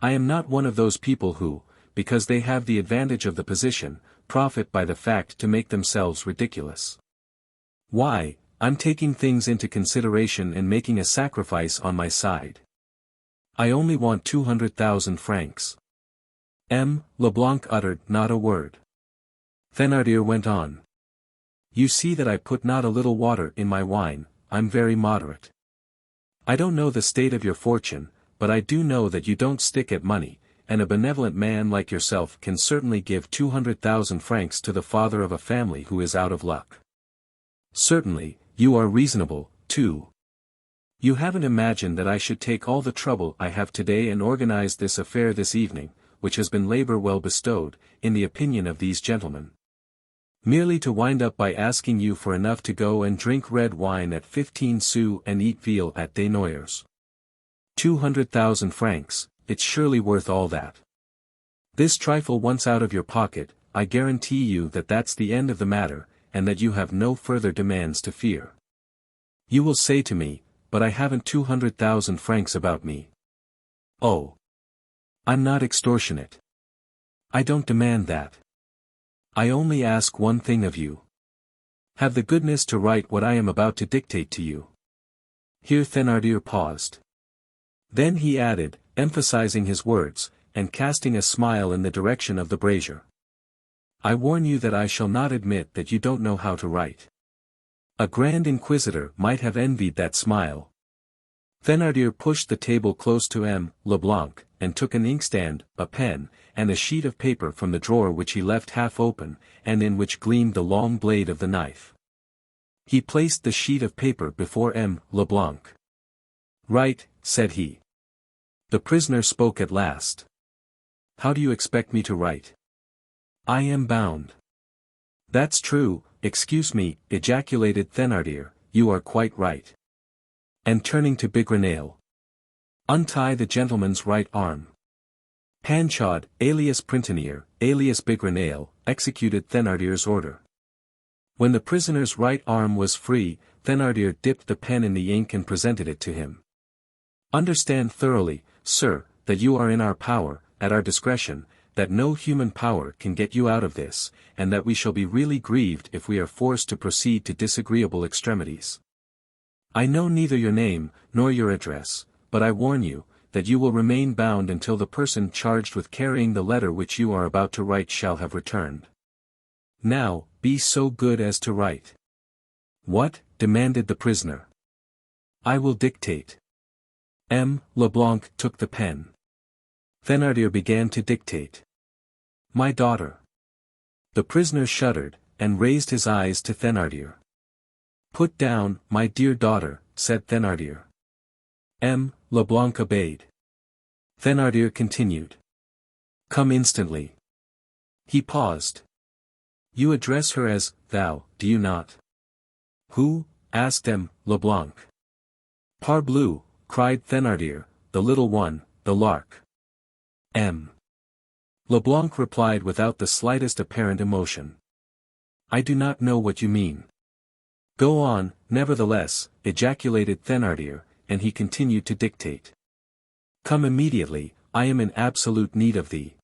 I am not one of those people who, because they have the advantage of the position, profit by the fact to make themselves ridiculous. Why, I'm taking things into consideration and making a sacrifice on my side. I only want 200,000 francs. M. Leblanc uttered not a word. Thénardier went on. You see that I put not a little water in my wine. I'm very moderate. I don't know the state of your fortune, but I do know that you don't stick at money, and a benevolent man like yourself can certainly give 200,000 francs to the father of a family who is out of luck. Certainly, you are reasonable, too. You haven't imagined that I should take all the trouble I have today and organize this affair this evening, which has been labor well bestowed, in the opinion of these gentlemen. Merely to wind up by asking you for enough to go and drink red wine at 15 sous and eat veal at Desnoyers. 200,000 francs, it's surely worth all that. This trifle once out of your pocket, I guarantee you that that's the end of the matter, and that you have no further demands to fear. You will say to me, but I haven't 200,000 francs about me. Oh. I'm not extortionate. I don't demand that. I only ask one thing of you. Have the goodness to write what I am about to dictate to you. Here Thénardier paused. Then he added, emphasizing his words, and casting a smile in the direction of the brazier. I warn you that I shall not admit that you don't know how to write. A grand inquisitor might have envied that smile. Thénardier pushed the table close to M. Leblanc, and took an inkstand, a pen, and a sheet of paper from the drawer which he left half open, and in which gleamed the long blade of the knife. He placed the sheet of paper before M. Leblanc. Write, said he. The prisoner spoke at last. How do you expect me to write? I am bound. That's true, excuse me, ejaculated Thénardier, you are quite right. And turning to Bigrenaille. Untie the gentleman's right arm. Panchaud, alias Printanier, alias Bigrenaille, executed Thénardier's order. When the prisoner's right arm was free, Thénardier dipped the pen in the ink and presented it to him. Understand thoroughly, sir, that you are in our power, at our discretion, that no human power can get you out of this, and that we shall be really grieved if we are forced to proceed to disagreeable extremities. I know neither your name, nor your address, but I warn you, that you will remain bound until the person charged with carrying the letter which you are about to write shall have returned. Now, be so good as to write. What? Demanded the prisoner. I will dictate. M. Leblanc took the pen. Thénardier began to dictate. My daughter. The prisoner shuddered, and raised his eyes to Thénardier. Put down, my dear daughter, said Thénardier. M. Leblanc obeyed. Thénardier continued. Come instantly. He paused. You address her as, thou, do you not? Who? Asked M. Leblanc. Parbleu, cried Thénardier, the little one, the lark. M. Leblanc replied without the slightest apparent emotion. I do not know what you mean. Go on, nevertheless, ejaculated Thénardier, and he continued to dictate. Come immediately, I am in absolute need of thee.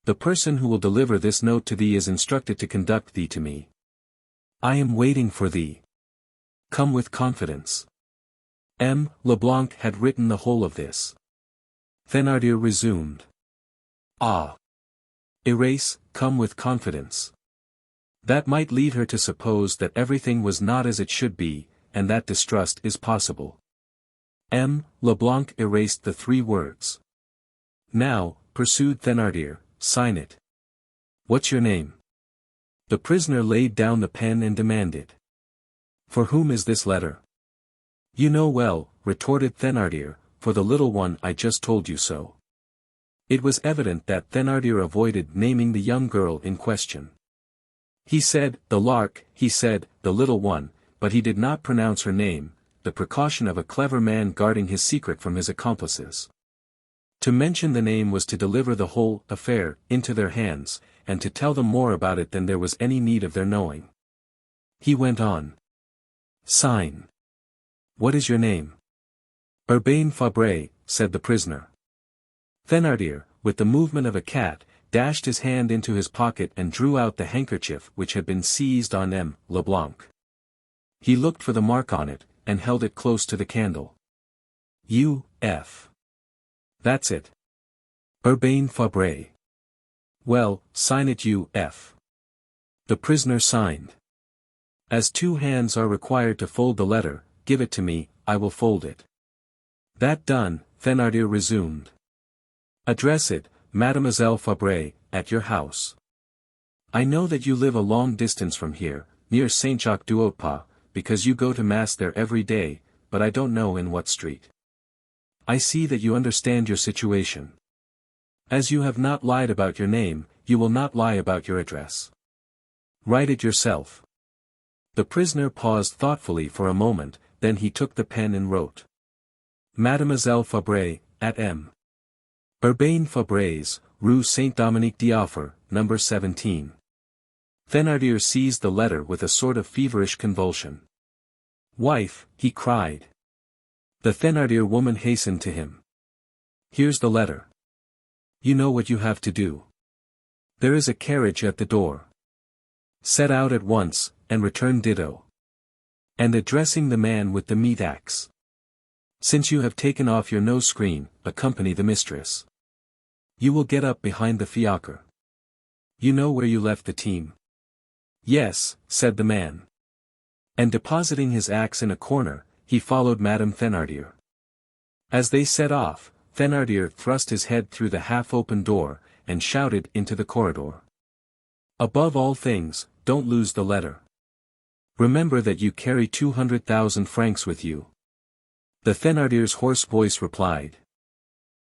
The person who will deliver this note to thee is instructed to conduct thee to me. I am waiting for thee. Come with confidence. M. Leblanc had written the whole of this. Thénardier resumed. Ah! Erase, come with confidence. That might lead her to suppose that everything was not as it should be, and that distrust is possible. M. Leblanc erased the 3 words. Now, pursued Thénardier, sign it. What's your name? The prisoner laid down the pen and demanded. For whom is this letter? You know well, retorted Thénardier, for the little one I just told you so. It was evident that Thénardier avoided naming the young girl in question. He said, the lark, he said, the little one, but he did not pronounce her name, the precaution of a clever man guarding his secret from his accomplices. To mention the name was to deliver the whole affair into their hands, and to tell them more about it than there was any need of their knowing. He went on. Sign. What is your name? Urbain Fabre, said the prisoner. Thénardier, with the movement of a cat, dashed his hand into his pocket and drew out the handkerchief which had been seized on M. Leblanc. He looked for the mark on it, and held it close to the candle. U.F. That's it. Urbain Fabre. Well, sign it U.F. The prisoner signed. As 2 hands are required to fold the letter, give it to me, I will fold it. That done, Thénardier resumed. Address it, Mademoiselle Fabre, at your house. I know that you live a long distance from here, near Saint-Jacques-du-Haut-Pas, because you go to mass there every day, but I don't know in what street. I see that you understand your situation. As you have not lied about your name, you will not lie about your address. Write it yourself. The prisoner paused thoughtfully for a moment, then he took the pen and wrote. Mademoiselle Fabre, at M. Urbain Fabre's, Rue Saint-Dominique d'Aufre, number 17. Thénardier seized the letter with a sort of feverish convulsion. Wife, he cried. The Thénardier woman hastened to him. Here's the letter. You know what you have to do. There is a carriage at the door. Set out at once, and return ditto. And addressing the man with the meat axe. Since you have taken off your nose screen, accompany the mistress. You will get up behind the fiacre. You know where you left the team? Yes, said the man. And depositing his axe in a corner, he followed Madame Thénardier. As they set off, Thénardier thrust his head through the half-open door, and shouted into the corridor. Above all things, don't lose the letter. Remember that you carry 200,000 francs with you. The Thénardier's hoarse voice replied.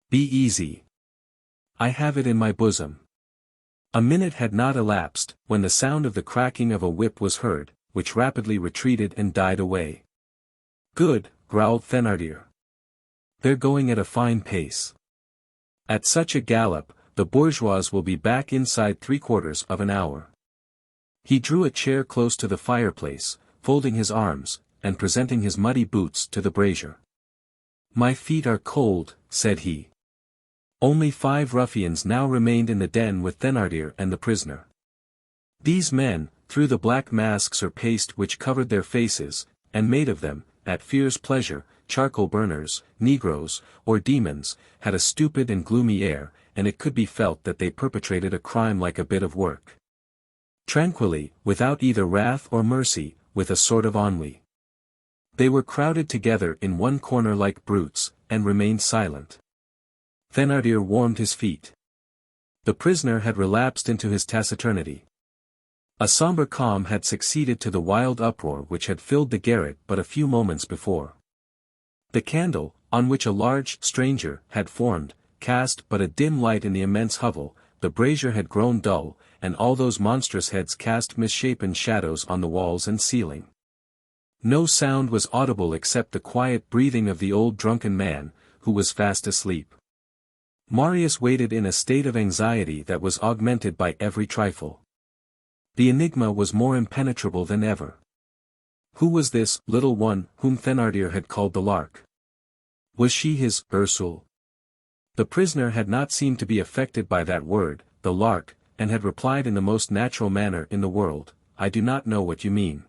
Be easy. I have it in my bosom. A minute had not elapsed, when the sound of the cracking of a whip was heard, which rapidly retreated and died away. Good, growled Thénardier. They're going at a fine pace. At such a gallop, the bourgeois will be back inside 3/4 of an hour. He drew a chair close to the fireplace, folding his arms, and presenting his muddy boots to the brazier. My feet are cold, said he. Only 5 ruffians now remained in the den with Thénardier and the prisoner. These men, through the black masks or paste which covered their faces, and made of them, at fierce pleasure, charcoal burners, negroes, or demons, had a stupid and gloomy air, and it could be felt that they perpetrated a crime like a bit of work. Tranquilly, without either wrath or mercy, with a sort of ennui. They were crowded together in one corner like brutes, and remained silent. Thénardier warmed his feet. The prisoner had relapsed into his taciturnity. A sombre calm had succeeded to the wild uproar which had filled the garret but a few moments before. The candle, on which a large stranger had formed, cast but a dim light in the immense hovel, the brazier had grown dull, and all those monstrous heads cast misshapen shadows on the walls and ceiling. No sound was audible except the quiet breathing of the old drunken man, who was fast asleep. Marius waited in a state of anxiety that was augmented by every trifle. The enigma was more impenetrable than ever. Who was this little one whom Thénardier had called the lark? Was she his Ursule? The prisoner had not seemed to be affected by that word, the lark, and had replied in the most natural manner in the world, I do not know what you mean.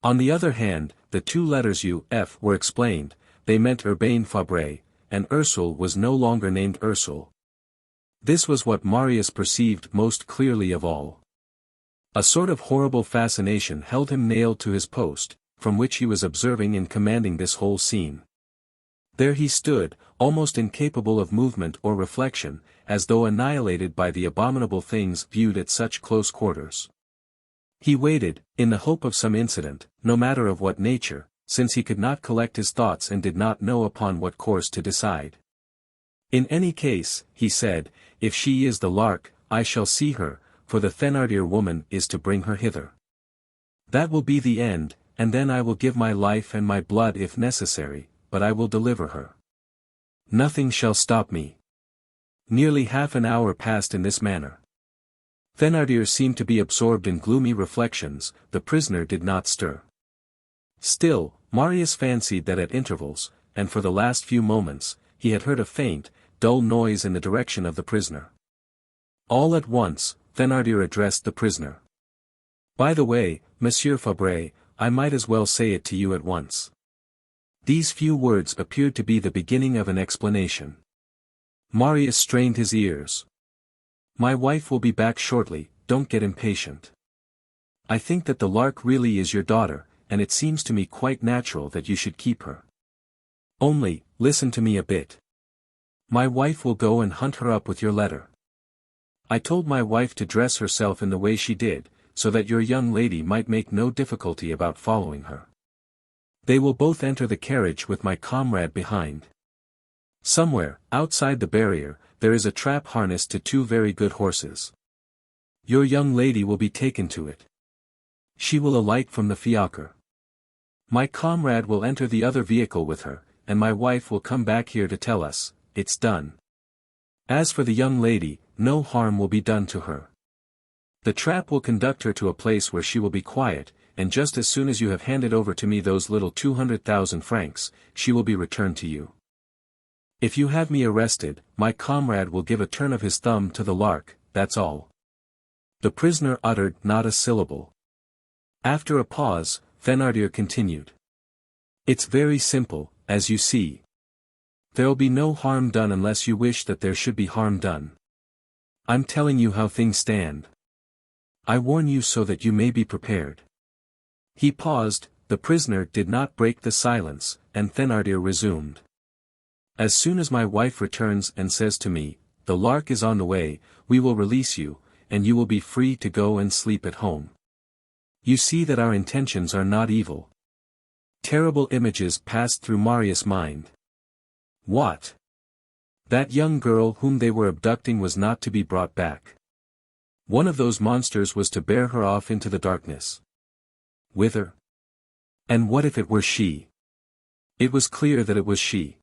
On the other hand, the 2 letters U.F. were explained, they meant Urbain Fabre, and Ursule was no longer named Ursule. This was what Marius perceived most clearly of all. A sort of horrible fascination held him nailed to his post, from which he was observing and commanding this whole scene. There he stood, almost incapable of movement or reflection, as though annihilated by the abominable things viewed at such close quarters. He waited, in the hope of some incident, no matter of what nature, since he could not collect his thoughts and did not know upon what course to decide. In any case, he said, if she is the Lark, I shall see her, for the Thénardier woman is to bring her hither. That will be the end, and then I will give my life and my blood if necessary, but I will deliver her. Nothing shall stop me. Nearly half an hour passed in this manner. Thénardier seemed to be absorbed in gloomy reflections, the prisoner did not stir. Still, Marius fancied that at intervals, and for the last few moments, he had heard a faint, dull noise in the direction of the prisoner. All at once, Thénardier addressed the prisoner. By the way, Monsieur Fabre, I might as well say it to you at once. These few words appeared to be the beginning of an explanation. Marius strained his ears. My wife will be back shortly, don't get impatient. I think that the Lark really is your daughter, and it seems to me quite natural that you should keep her. Only, listen to me a bit. My wife will go and hunt her up with your letter. I told my wife to dress herself in the way she did, so that your young lady might make no difficulty about following her. They will both enter the carriage with my comrade behind. Somewhere, outside the barrier, there is a trap harnessed to 2 very good horses. Your young lady will be taken to it. She will alight from the fiacre. My comrade will enter the other vehicle with her, and my wife will come back here to tell us, it's done. As for the young lady, no harm will be done to her. The trap will conduct her to a place where she will be quiet, and just as soon as you have handed over to me those little 200,000 francs, she will be returned to you. If you have me arrested, my comrade will give a turn of his thumb to the Lark, that's all. The prisoner uttered not a syllable. After a pause, Thénardier continued. It's very simple, as you see. There'll be no harm done unless you wish that there should be harm done. I'm telling you how things stand. I warn you so that you may be prepared. He paused, the prisoner did not break the silence, and Thénardier resumed. As soon as my wife returns and says to me, the Lark is on the way, we will release you, and you will be free to go and sleep at home. You see that our intentions are not evil. Terrible images passed through Marius' mind. What? That young girl whom they were abducting was not to be brought back. One of those monsters was to bear her off into the darkness. Whither? And what if it were she? It was clear that it was she.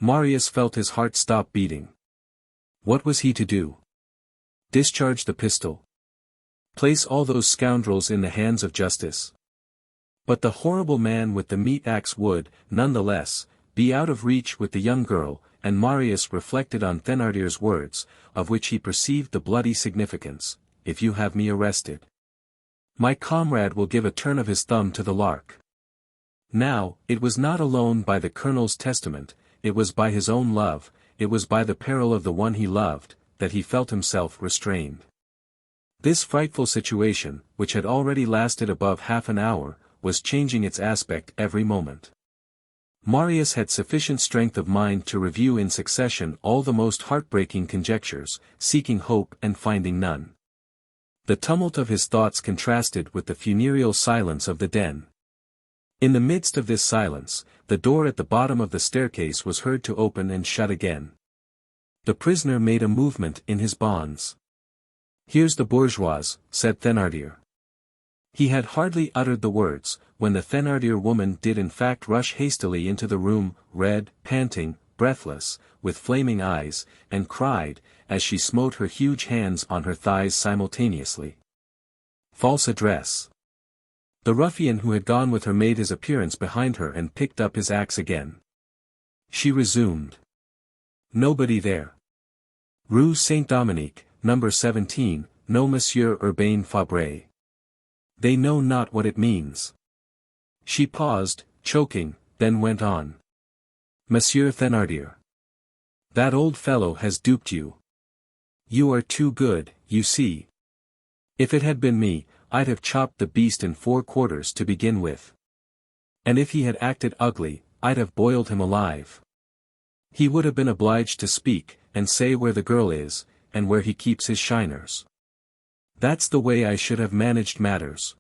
Marius felt his heart stop beating. What was he to do? Discharge the pistol? Place all those scoundrels in the hands of justice? But the horrible man with the meat axe would, nonetheless, be out of reach with the young girl, and Marius reflected on Thénardier's words, of which he perceived the bloody significance, if you have me arrested. My comrade will give a turn of his thumb to the Lark. Now, it was not alone by the colonel's testament, it was by his own love, it was by the peril of the one he loved, that he felt himself restrained. This frightful situation, which had already lasted above half an hour, was changing its aspect every moment. Marius had sufficient strength of mind to review in succession all the most heartbreaking conjectures, seeking hope and finding none. The tumult of his thoughts contrasted with the funereal silence of the den. In the midst of this silence, the door at the bottom of the staircase was heard to open and shut again. The prisoner made a movement in his bonds. Here's the bourgeois, said Thénardier. He had hardly uttered the words, when the Thénardier woman did in fact rush hastily into the room, red, panting, breathless, with flaming eyes, and cried, as she smote her huge hands on her thighs simultaneously. False address. The ruffian who had gone with her made his appearance behind her and picked up his axe again. She resumed. Nobody there. Rue Saint-Dominique, number 17, no Monsieur Urbain Fabre. They know not what it means. She paused, choking, then went on. Monsieur Thénardier. That old fellow has duped you. You are too good, you see. If it had been me, I'd have chopped the beast in 4 quarters to begin with. And if he had acted ugly, I'd have boiled him alive. He would have been obliged to speak, and say where the girl is, and where he keeps his shiners. That's the way I should have managed matters.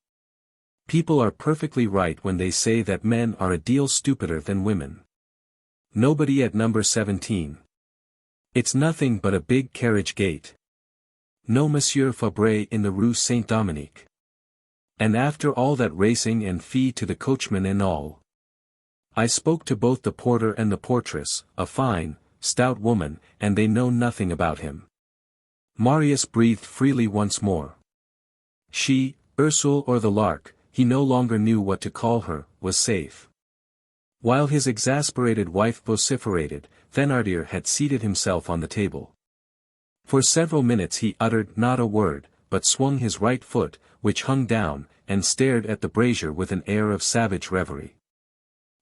People are perfectly right when they say that men are a deal stupider than women. Nobody at number 17. It's nothing but a big carriage gate. No Monsieur Fabre in the Rue Saint-Dominique. And after all that racing and fee to the coachman and all. I spoke to both the porter and the portress, a fine, stout woman, and they know nothing about him. Marius breathed freely once more. She, Ursule or the Lark, he no longer knew what to call her, was safe. While his exasperated wife vociferated, Thénardier had seated himself on the table. For several minutes he uttered not a word, but swung his right foot, which hung down, and stared at the brazier with an air of savage reverie.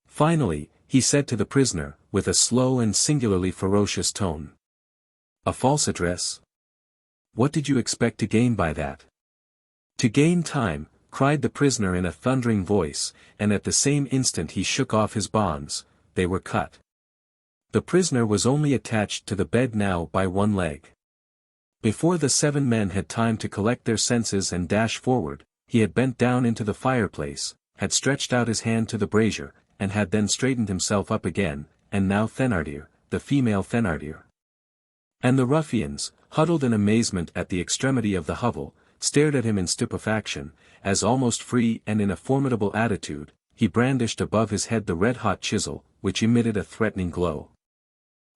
Finally, he said to the prisoner, with a slow and singularly ferocious tone. A false address? What did you expect to gain by that? To gain time, cried the prisoner in a thundering voice, and at the same instant he shook off his bonds. They were cut. The prisoner was only attached to the bed now by one leg. Before the 7 men had time to collect their senses and dash forward, he had bent down into the fireplace, had stretched out his hand to the brazier, and had then straightened himself up again, and now Thénardier, the female Thénardier. And the ruffians, huddled in amazement at the extremity of the hovel, stared at him in stupefaction, as almost free and in a formidable attitude, he brandished above his head the red-hot chisel, which emitted a threatening glow.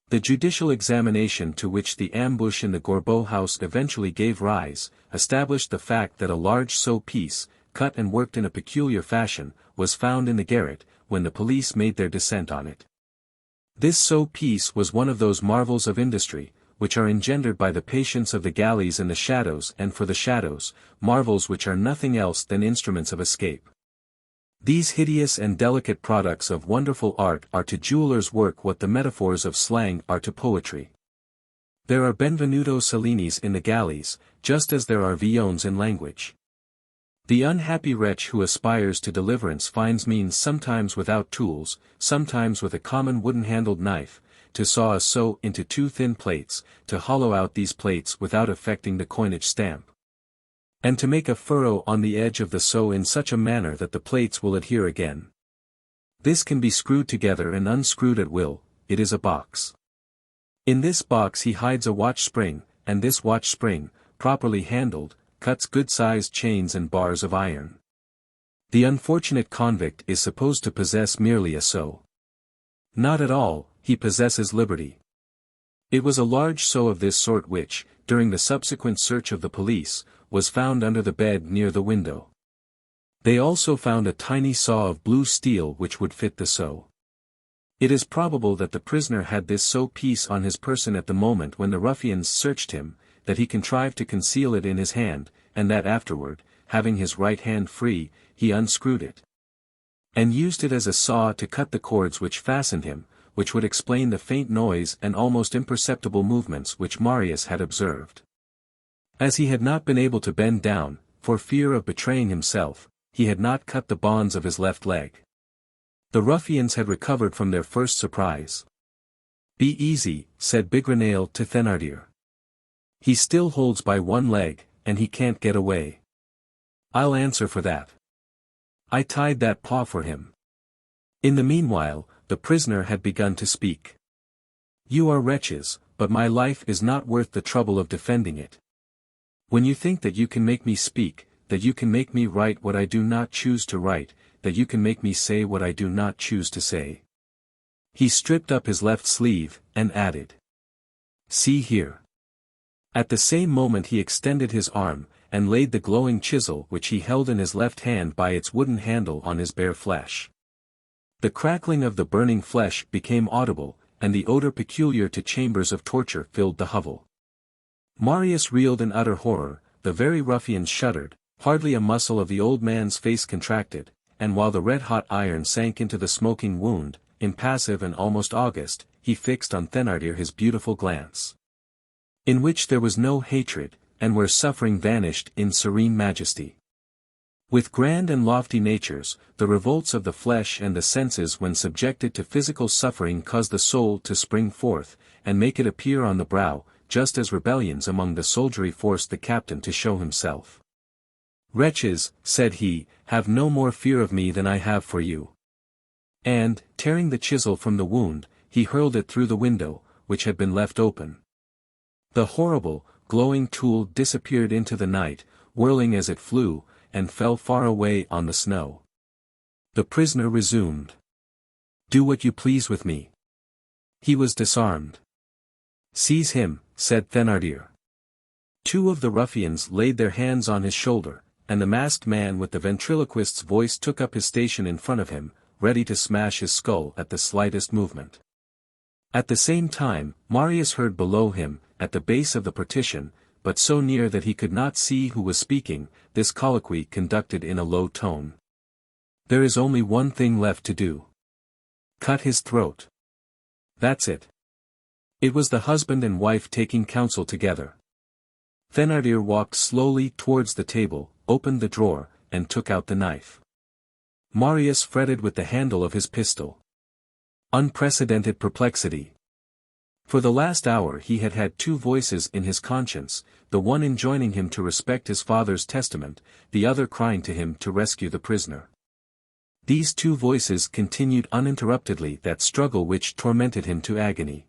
The judicial examination to which the ambush in the Gorbeau house eventually gave rise, established the fact that a large sew piece, cut and worked in a peculiar fashion, was found in the garret, when the police made their descent on it. This sew piece was one of those marvels of industry, which are engendered by the patience of the galleys in the shadows and for the shadows, marvels which are nothing else than instruments of escape. These hideous and delicate products of wonderful art are to jewelers' work what the metaphors of slang are to poetry. There are Benvenuto Cellinis in the galleys, just as there are Villons in language. The unhappy wretch who aspires to deliverance finds means sometimes without tools, sometimes with a common wooden-handled knife, to saw a sew into 2 thin plates, to hollow out these plates without affecting the coinage stamp. And to make a furrow on the edge of the sew in such a manner that the plates will adhere again. This can be screwed together and unscrewed at will, it is a box. In this box he hides a watch spring, and this watch spring, properly handled, cuts good-sized chains and bars of iron. The unfortunate convict is supposed to possess merely a sew. Not at all, he possesses liberty. It was a large sew of this sort which, during the subsequent search of the police, was found under the bed near the window. They also found a tiny saw of blue steel which would fit the sew. It is probable that the prisoner had this sew piece on his person at the moment when the ruffians searched him, that he contrived to conceal it in his hand, and that afterward, having his right hand free, he unscrewed it. And used it as a saw to cut the cords which fastened him, which would explain the faint noise and almost imperceptible movements which Marius had observed. As he had not been able to bend down, for fear of betraying himself, he had not cut the bonds of his left leg. The ruffians had recovered from their first surprise. "Be easy," said Bigrenaille to Thénardier. "He still holds by one leg, and he can't get away. I'll answer for that. I tied that paw for him." In the meanwhile, the prisoner had begun to speak. "You are wretches, but my life is not worth the trouble of defending it. When you think that you can make me speak, that you can make me write what I do not choose to write, that you can make me say what I do not choose to say." He stripped up his left sleeve, and added, "See here." At the same moment he extended his arm, and laid the glowing chisel which he held in his left hand by its wooden handle on his bare flesh. The crackling of the burning flesh became audible, and the odor peculiar to chambers of torture filled the hovel. Marius reeled in utter horror, the very ruffians shuddered, hardly a muscle of the old man's face contracted, and while the red-hot iron sank into the smoking wound, impassive and almost august, he fixed on Thénardier his beautiful glance, in which there was no hatred, and where suffering vanished in serene majesty. With grand and lofty natures, the revolts of the flesh and the senses when subjected to physical suffering cause the soul to spring forth, and make it appear on the brow, just as rebellions among the soldiery forced the captain to show himself. "Wretches," said he, have no more fear of me than I have for you. And, tearing the chisel from the wound, he hurled it through the window, which had been left open. The horrible, glowing tool disappeared into the night, whirling as it flew, and fell far away on the snow. The prisoner resumed. "Do what you please with me." He was disarmed. "Seize him," said Thénardier. Two of the ruffians laid their hands on his shoulder, and the masked man with the ventriloquist's voice took up his station in front of him, ready to smash his skull at the slightest movement. At the same time, Marius heard below him, at the base of the partition, but so near that he could not see who was speaking, this colloquy conducted in a low tone. "There is only one thing left to do. Cut his throat. That's it." It was the husband and wife taking counsel together. Thénardier walked slowly towards the table, opened the drawer, and took out the knife. Marius fretted with the handle of his pistol. Unprecedented perplexity. For the last hour he had had two voices in his conscience, the one enjoining him to respect his father's testament, the other crying to him to rescue the prisoner. These two voices continued uninterruptedly that struggle which tormented him to agony.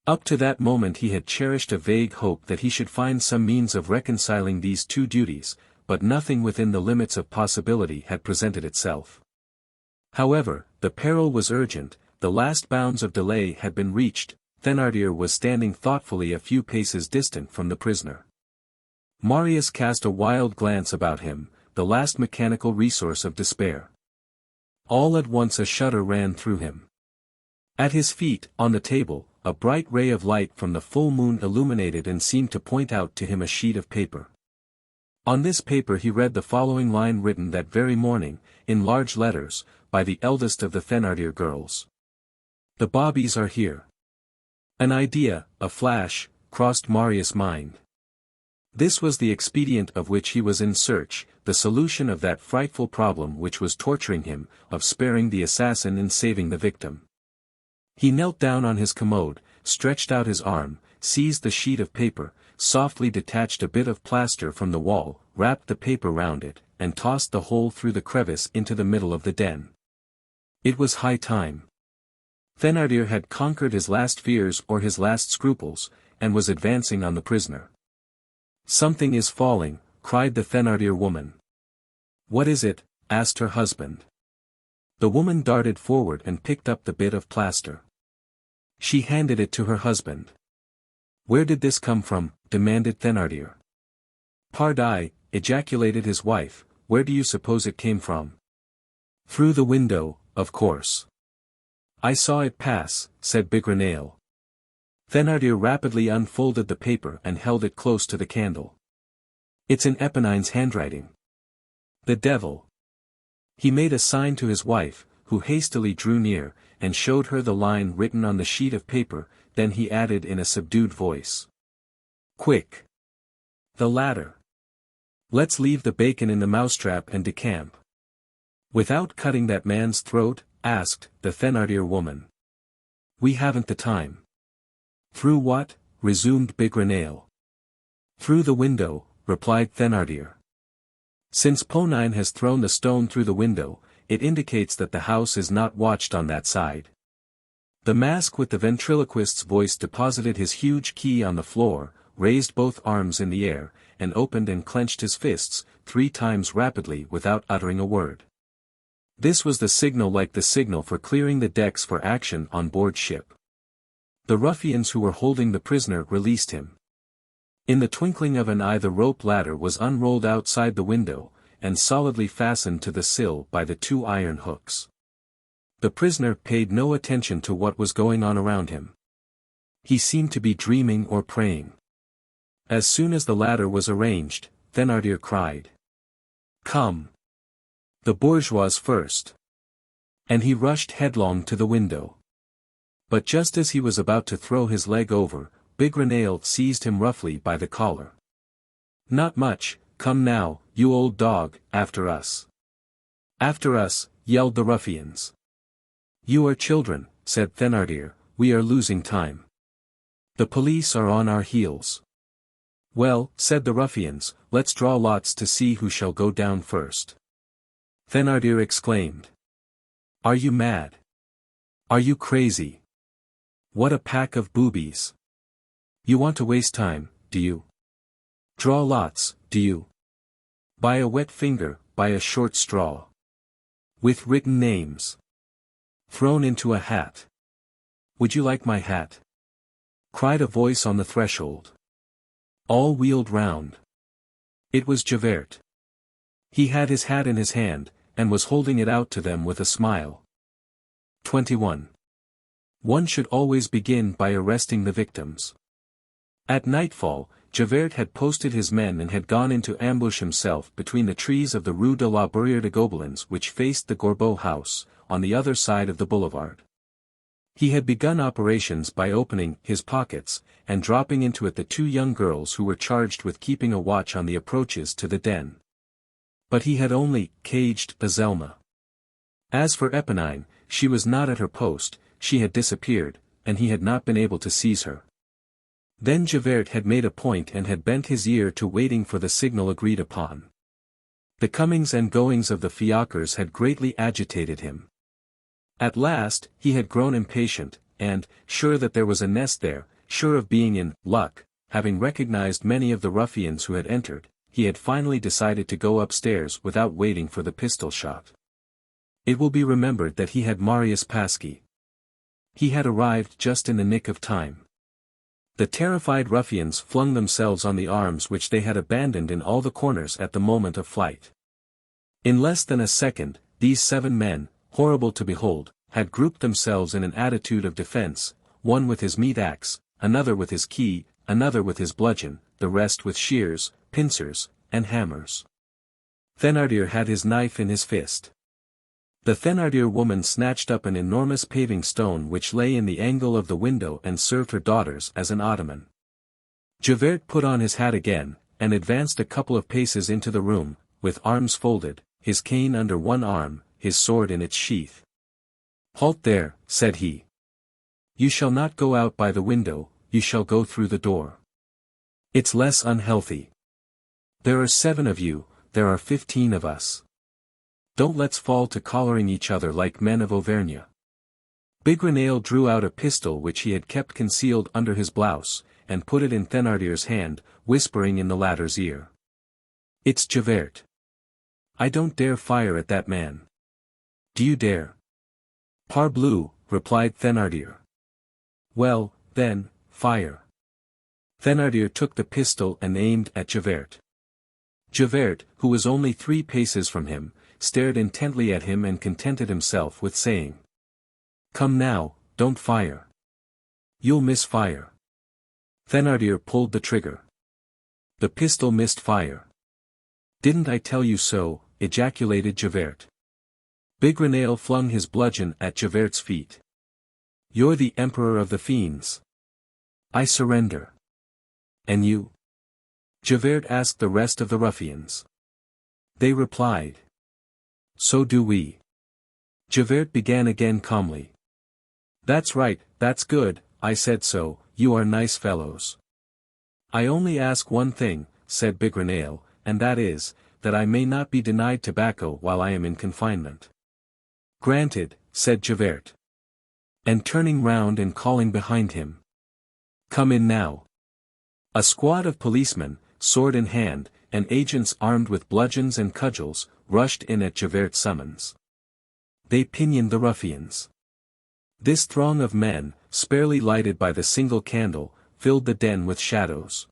Up to that moment he had cherished a vague hope that he should find some means of reconciling these two duties, but nothing within the limits of possibility had presented itself. However, the peril was urgent, the last bounds of delay had been reached. Thénardier was standing thoughtfully a few paces distant from the prisoner. Marius cast a wild glance about him, the last mechanical resource of despair. All at once a shudder ran through him. At his feet, on the table, a bright ray of light from the full moon illuminated and seemed to point out to him a sheet of paper. On this paper he read the following line written that very morning, in large letters, by the eldest of the Thénardier girls. "The bobbies are here." An idea, a flash, crossed Marius' mind. This was the expedient of which he was in search, the solution of that frightful problem which was torturing him, of sparing the assassin and saving the victim. He knelt down on his commode, stretched out his arm, seized the sheet of paper, softly detached a bit of plaster from the wall, wrapped the paper round it, and tossed the whole through the crevice into the middle of the den. It was high time. Thénardier had conquered his last fears or his last scruples, and was advancing on the prisoner. "Something is falling," cried the Thénardier woman. "What is it?" asked her husband. The woman darted forward and picked up the bit of plaster. She handed it to her husband. "Where did this come from?" demanded Thénardier. "Pardi," ejaculated his wife, "where do you suppose it came from?" "Through the window, of course." "I saw it pass," said Bigrenaille. Thénardier rapidly unfolded the paper and held it close to the candle. "It's in Éponine's handwriting." "The devil!" He made a sign to his wife, who hastily drew near, and showed her the line written on the sheet of paper, then he added in a subdued voice. "Quick! The ladder! Let's leave the bacon in the mousetrap and decamp." "Without cutting that man's throat?" asked the Thénardier woman. "We haven't the time." "Through what?" resumed Bigrenaille. "Through the window," replied Thénardier. "Since Ponine has thrown the stone through the window, it indicates that the house is not watched on that side." The mask with the ventriloquist's voice deposited his huge key on the floor, raised both arms in the air, and opened and clenched his fists, 3 times rapidly without uttering a word. This was the signal like the signal for clearing the decks for action on board ship. The ruffians who were holding the prisoner released him. In the twinkling of an eye the rope ladder was unrolled outside the window, and solidly fastened to the sill by the 2 iron hooks. The prisoner paid no attention to what was going on around him. He seemed to be dreaming or praying. As soon as the ladder was arranged, Thénardier cried, "Come! The bourgeois first!" And he rushed headlong to the window. But just as he was about to throw his leg over, Bigrenaille seized him roughly by the collar. "Not much, come now, you old dog, after us." "After us," yelled the ruffians. "You are children," said Thénardier, "we are losing time. The police are on our heels." "Well," said the ruffians, "let's draw lots to see who shall go down first." Thénardier exclaimed. Are you mad? Are you crazy? What a pack of boobies. You want to waste time, do you? Draw lots, do you? By a wet finger, by a short straw. With written names. Thrown into a hat. Would you like my hat? Cried a voice on the threshold. All wheeled round. It was Javert. He had his hat in his hand, and was holding it out to them with a smile. 21. One should always begin by arresting the victims. At nightfall, Javert had posted his men and had gone into ambush himself between the trees of the Rue de la Barrière de Gobelins which faced the Gorbeau house, on the other side of the boulevard. He had begun operations by opening his pockets, and dropping into it the two young girls who were charged with keeping a watch on the approaches to the den. But he had only caged Azelma. As for Eponine, she was not at her post, she had disappeared, and he had not been able to seize her. Then Javert had made a point and had bent his ear to waiting for the signal agreed upon. The comings and goings of the fiacres had greatly agitated him. At last, he had grown impatient, and, sure that there was a nest there, sure of being in luck, having recognized many of the ruffians who had entered, he had finally decided to go upstairs without waiting for the pistol shot. It will be remembered that he had Marius Pasky. He had arrived just in the nick of time. The terrified ruffians flung themselves on the arms which they had abandoned in all the corners at the moment of flight. In less than a second, these 7 men, horrible to behold, had grouped themselves in an attitude of defense, one with his meat axe, another with his key, another with his bludgeon, the rest with shears, pincers, and hammers. Thénardier had his knife in his fist. The Thénardier woman snatched up an enormous paving stone which lay in the angle of the window and served her daughters as an ottoman. Javert put on his hat again, and advanced a couple of paces into the room, with arms folded, his cane under one arm, his sword in its sheath. "Halt there," said he. "You shall not go out by the window, you shall go through the door. It's less unhealthy. There are 7 of you, there are 15 of us. Don't let's fall to collaring each other like men of Auvergne." Bigrenaille drew out a pistol which he had kept concealed under his blouse, and put it in Thénardier's hand, whispering in the latter's ear. "It's Javert. I don't dare fire at that man. Do you dare?" "Parbleu," replied Thénardier. "Well, then, fire." Thénardier took the pistol and aimed at Javert. Javert, who was only 3 paces from him, stared intently at him and contented himself with saying, "Come now, don't fire. You'll miss fire." Thénardier pulled the trigger. The pistol missed fire. "Didn't I tell you so?" ejaculated Javert. Bigrenaille flung his bludgeon at Javert's feet. "You're the emperor of the fiends. I surrender." "And you?" Javert asked the rest of the ruffians. They replied, "So do we." Javert began again calmly. "That's right, that's good, I said so, you are nice fellows. I only ask one thing," said Bigrenaille, "and that is, that I may not be denied tobacco while I am in confinement." "Granted," said Javert. And turning round and calling behind him, "Come in now." A squad of policemen, sword in hand, and agents armed with bludgeons and cudgels, rushed in at Javert's summons. They pinioned the ruffians. This throng of men, sparely lighted by the single candle, filled the den with shadows.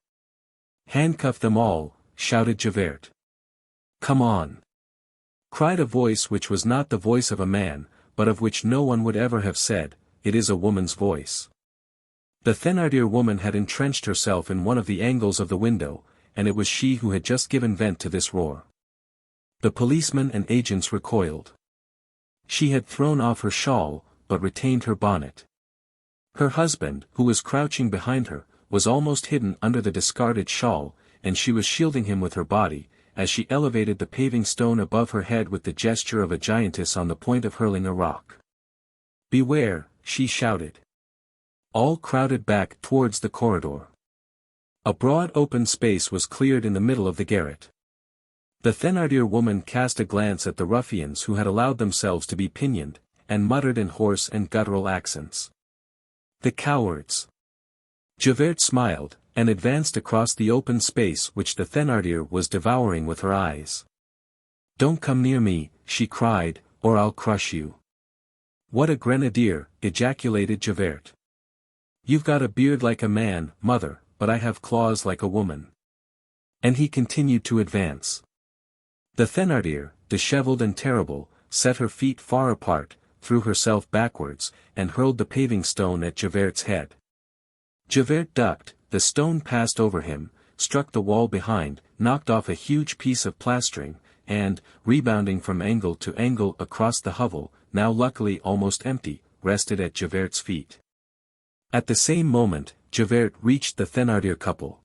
"Handcuff them all," shouted Javert. "Come on!" cried a voice which was not the voice of a man, but of which no one would ever have said, "It is a woman's voice." The Thénardier woman had entrenched herself in one of the angles of the window, and it was she who had just given vent to this roar. The policemen and agents recoiled. She had thrown off her shawl, but retained her bonnet. Her husband, who was crouching behind her, was almost hidden under the discarded shawl, and she was shielding him with her body, as she elevated the paving stone above her head with the gesture of a giantess on the point of hurling a rock. "Beware," she shouted. All crowded back towards the corridor. A broad open space was cleared in the middle of the garret. The Thénardier woman cast a glance at the ruffians who had allowed themselves to be pinioned, and muttered in hoarse and guttural accents. "The cowards!" Javert smiled, and advanced across the open space which the Thénardier was devouring with her eyes. "Don't come near me," she cried, "or I'll crush you." "What a grenadier!" ejaculated Javert. "You've got a beard like a man, mother, but I have claws like a woman." And he continued to advance. The Thénardier, dishevelled and terrible, set her feet far apart, threw herself backwards, and hurled the paving stone at Javert's head. Javert ducked, the stone passed over him, struck the wall behind, knocked off a huge piece of plastering, and, rebounding from angle to angle across the hovel, now luckily almost empty, rested at Javert's feet. At the same moment, Javert reached the Thénardier couple.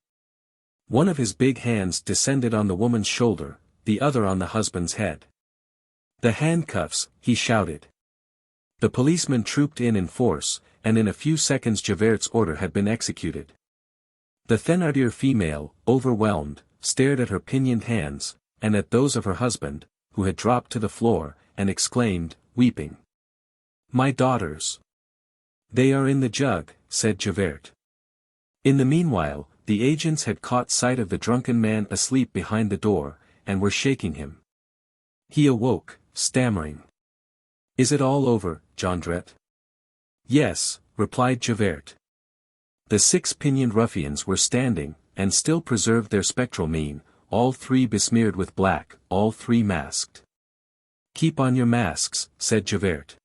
One of his big hands descended on the woman's shoulder, the other on the husband's head. "The handcuffs," he shouted. The policemen trooped in force, and in a few seconds Javert's order had been executed. The Thénardier female, overwhelmed, stared at her pinioned hands, and at those of her husband, who had dropped to the floor, and exclaimed, weeping. "My daughters! They are in the jug," said Javert. In the meanwhile, the agents had caught sight of the drunken man asleep behind the door, and were shaking him. He awoke, stammering. "Is it all over, Jondrette?" "Yes," replied Javert. The 6 pinioned ruffians were standing, and still preserved their spectral mien, all 3 besmeared with black, all 3 masked. "Keep on your masks," said Javert.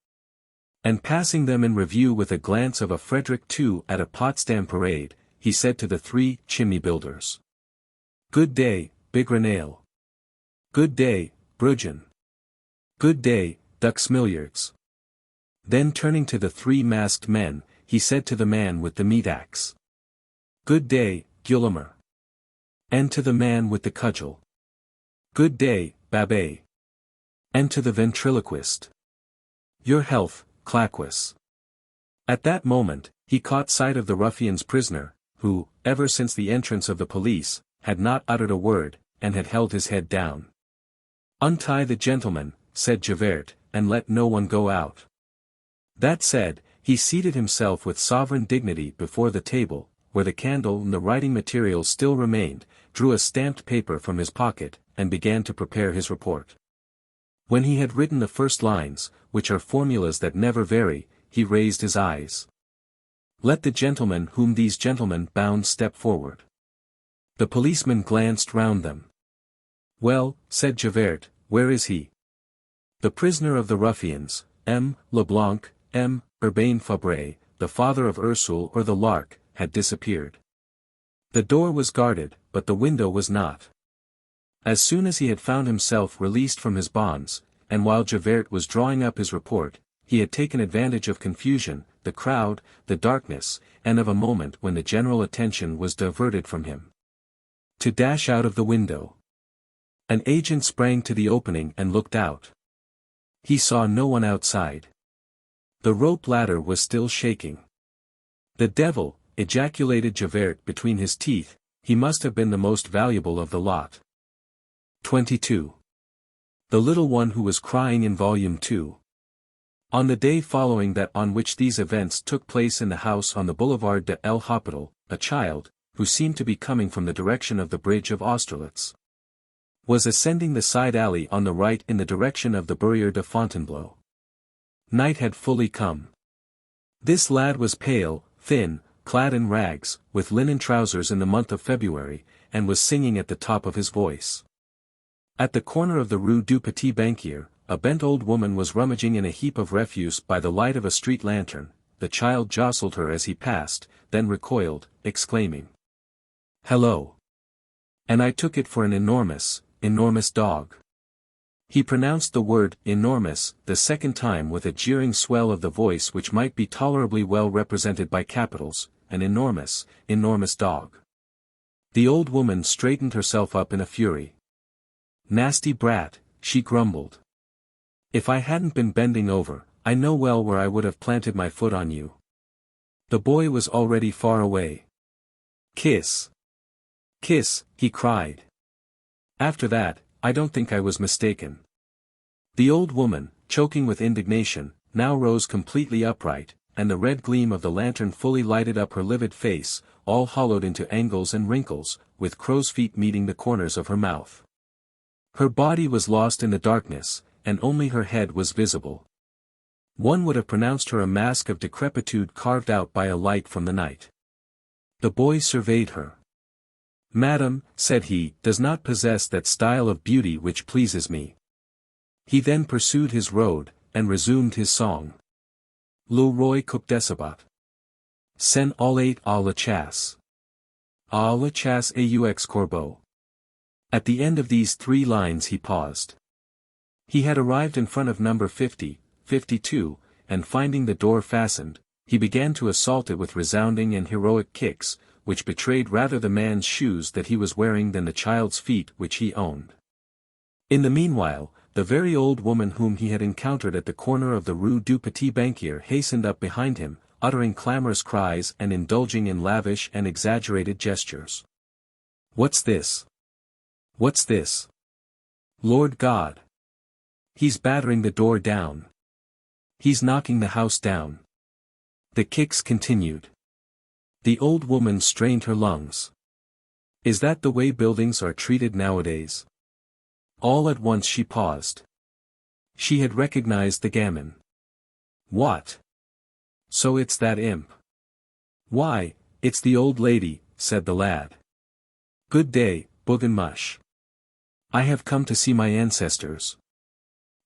And passing them in review with a glance of a Frederick II at a Potsdam parade, he said to the 3 chimney builders. "Good day, Bigrenaille. Good day, Bruggen. Good day, Duxmilliards." Then turning to the 3 masked men, he said to the man with the meat axe. "Good day, Guillaumer." And to the man with the cudgel. "Good day, Babet." And to the ventriloquist. "Your health, Claquous." At that moment, he caught sight of the ruffian's prisoner, who, ever since the entrance of the police, had not uttered a word, and had held his head down. "Untie the gentleman," said Javert, "and let no one go out." That said, he seated himself with sovereign dignity before the table, where the candle and the writing materials still remained, drew a stamped paper from his pocket, and began to prepare his report. When he had written the first lines, which are formulas that never vary, he raised his eyes. "Let the gentleman whom these gentlemen bound step forward." The policemen glanced round them. "Well," said Javert, "where is he?" The prisoner of the ruffians, M. Leblanc, M. Urbain Fabre, the father of Ursule or the Lark, had disappeared. The door was guarded, but the window was not. As soon as he had found himself released from his bonds, and while Javert was drawing up his report, he had taken advantage of confusion, the crowd, the darkness, and of a moment when the general attention was diverted from him, to dash out of the window. An agent sprang to the opening and looked out. He saw no one outside. The rope ladder was still shaking. "The devil," ejaculated Javert between his teeth, "he must have been the most valuable of the lot." 22. The little one who was crying in Volume 2. On the day following that on which these events took place in the house on the Boulevard de l'Hôpital, a child, who seemed to be coming from the direction of the bridge of Austerlitz, was ascending the side alley on the right in the direction of the Barrière de Fontainebleau. Night had fully come. This lad was pale, thin, clad in rags, with linen trousers in the month of February, and was singing at the top of his voice. At the corner of the Rue du Petit Banquier, a bent old woman was rummaging in a heap of refuse by the light of a street lantern. The child jostled her as he passed, then recoiled, exclaiming, "Hello!" And I took it for an enormous dog. He pronounced the word enormous the second time with a jeering swell of the voice which might be tolerably well represented by capitals, an enormous dog. The old woman straightened herself up in a fury. "Nasty brat," she grumbled. "If I hadn't been bending over, I know well where I would have planted my foot on you." The boy was already far away. "Kiss! Kiss!" he cried. After that, I don't think I was mistaken. The old woman, choking with indignation, now rose completely upright, and the red gleam of the lantern fully lighted up her livid face, all hollowed into angles and wrinkles, with crow's feet meeting the corners of her mouth. Her body was lost in the darkness, and only her head was visible. One would have pronounced her a mask of decrepitude carved out by a light from the night. The boy surveyed her. "Madam," said he, "does not possess that style of beauty which pleases me." He then pursued his road, and resumed his song. Le roi coupe décebot. Sen allait à la chasse. À la chasse et ux corbeau. At the end of these 3 lines he paused. He had arrived in front of number 50, 52, and finding the door fastened, he began to assault it with resounding and heroic kicks, which betrayed rather the man's shoes that he was wearing than the child's feet which he owned. In the meanwhile, the very old woman whom he had encountered at the corner of the Rue du Petit Banquier hastened up behind him, uttering clamorous cries and indulging in lavish and exaggerated gestures. "What's this? What's this? Lord God! He's battering the door down. He's knocking the house down." The kicks continued. The old woman strained her lungs. Is that the way buildings are treated nowadays? All at once she paused. She had recognized the gamin. "What? So it's that imp?" "Why, it's the old lady," said the lad. "Good day, Boog and Mush. I have come to see my ancestors."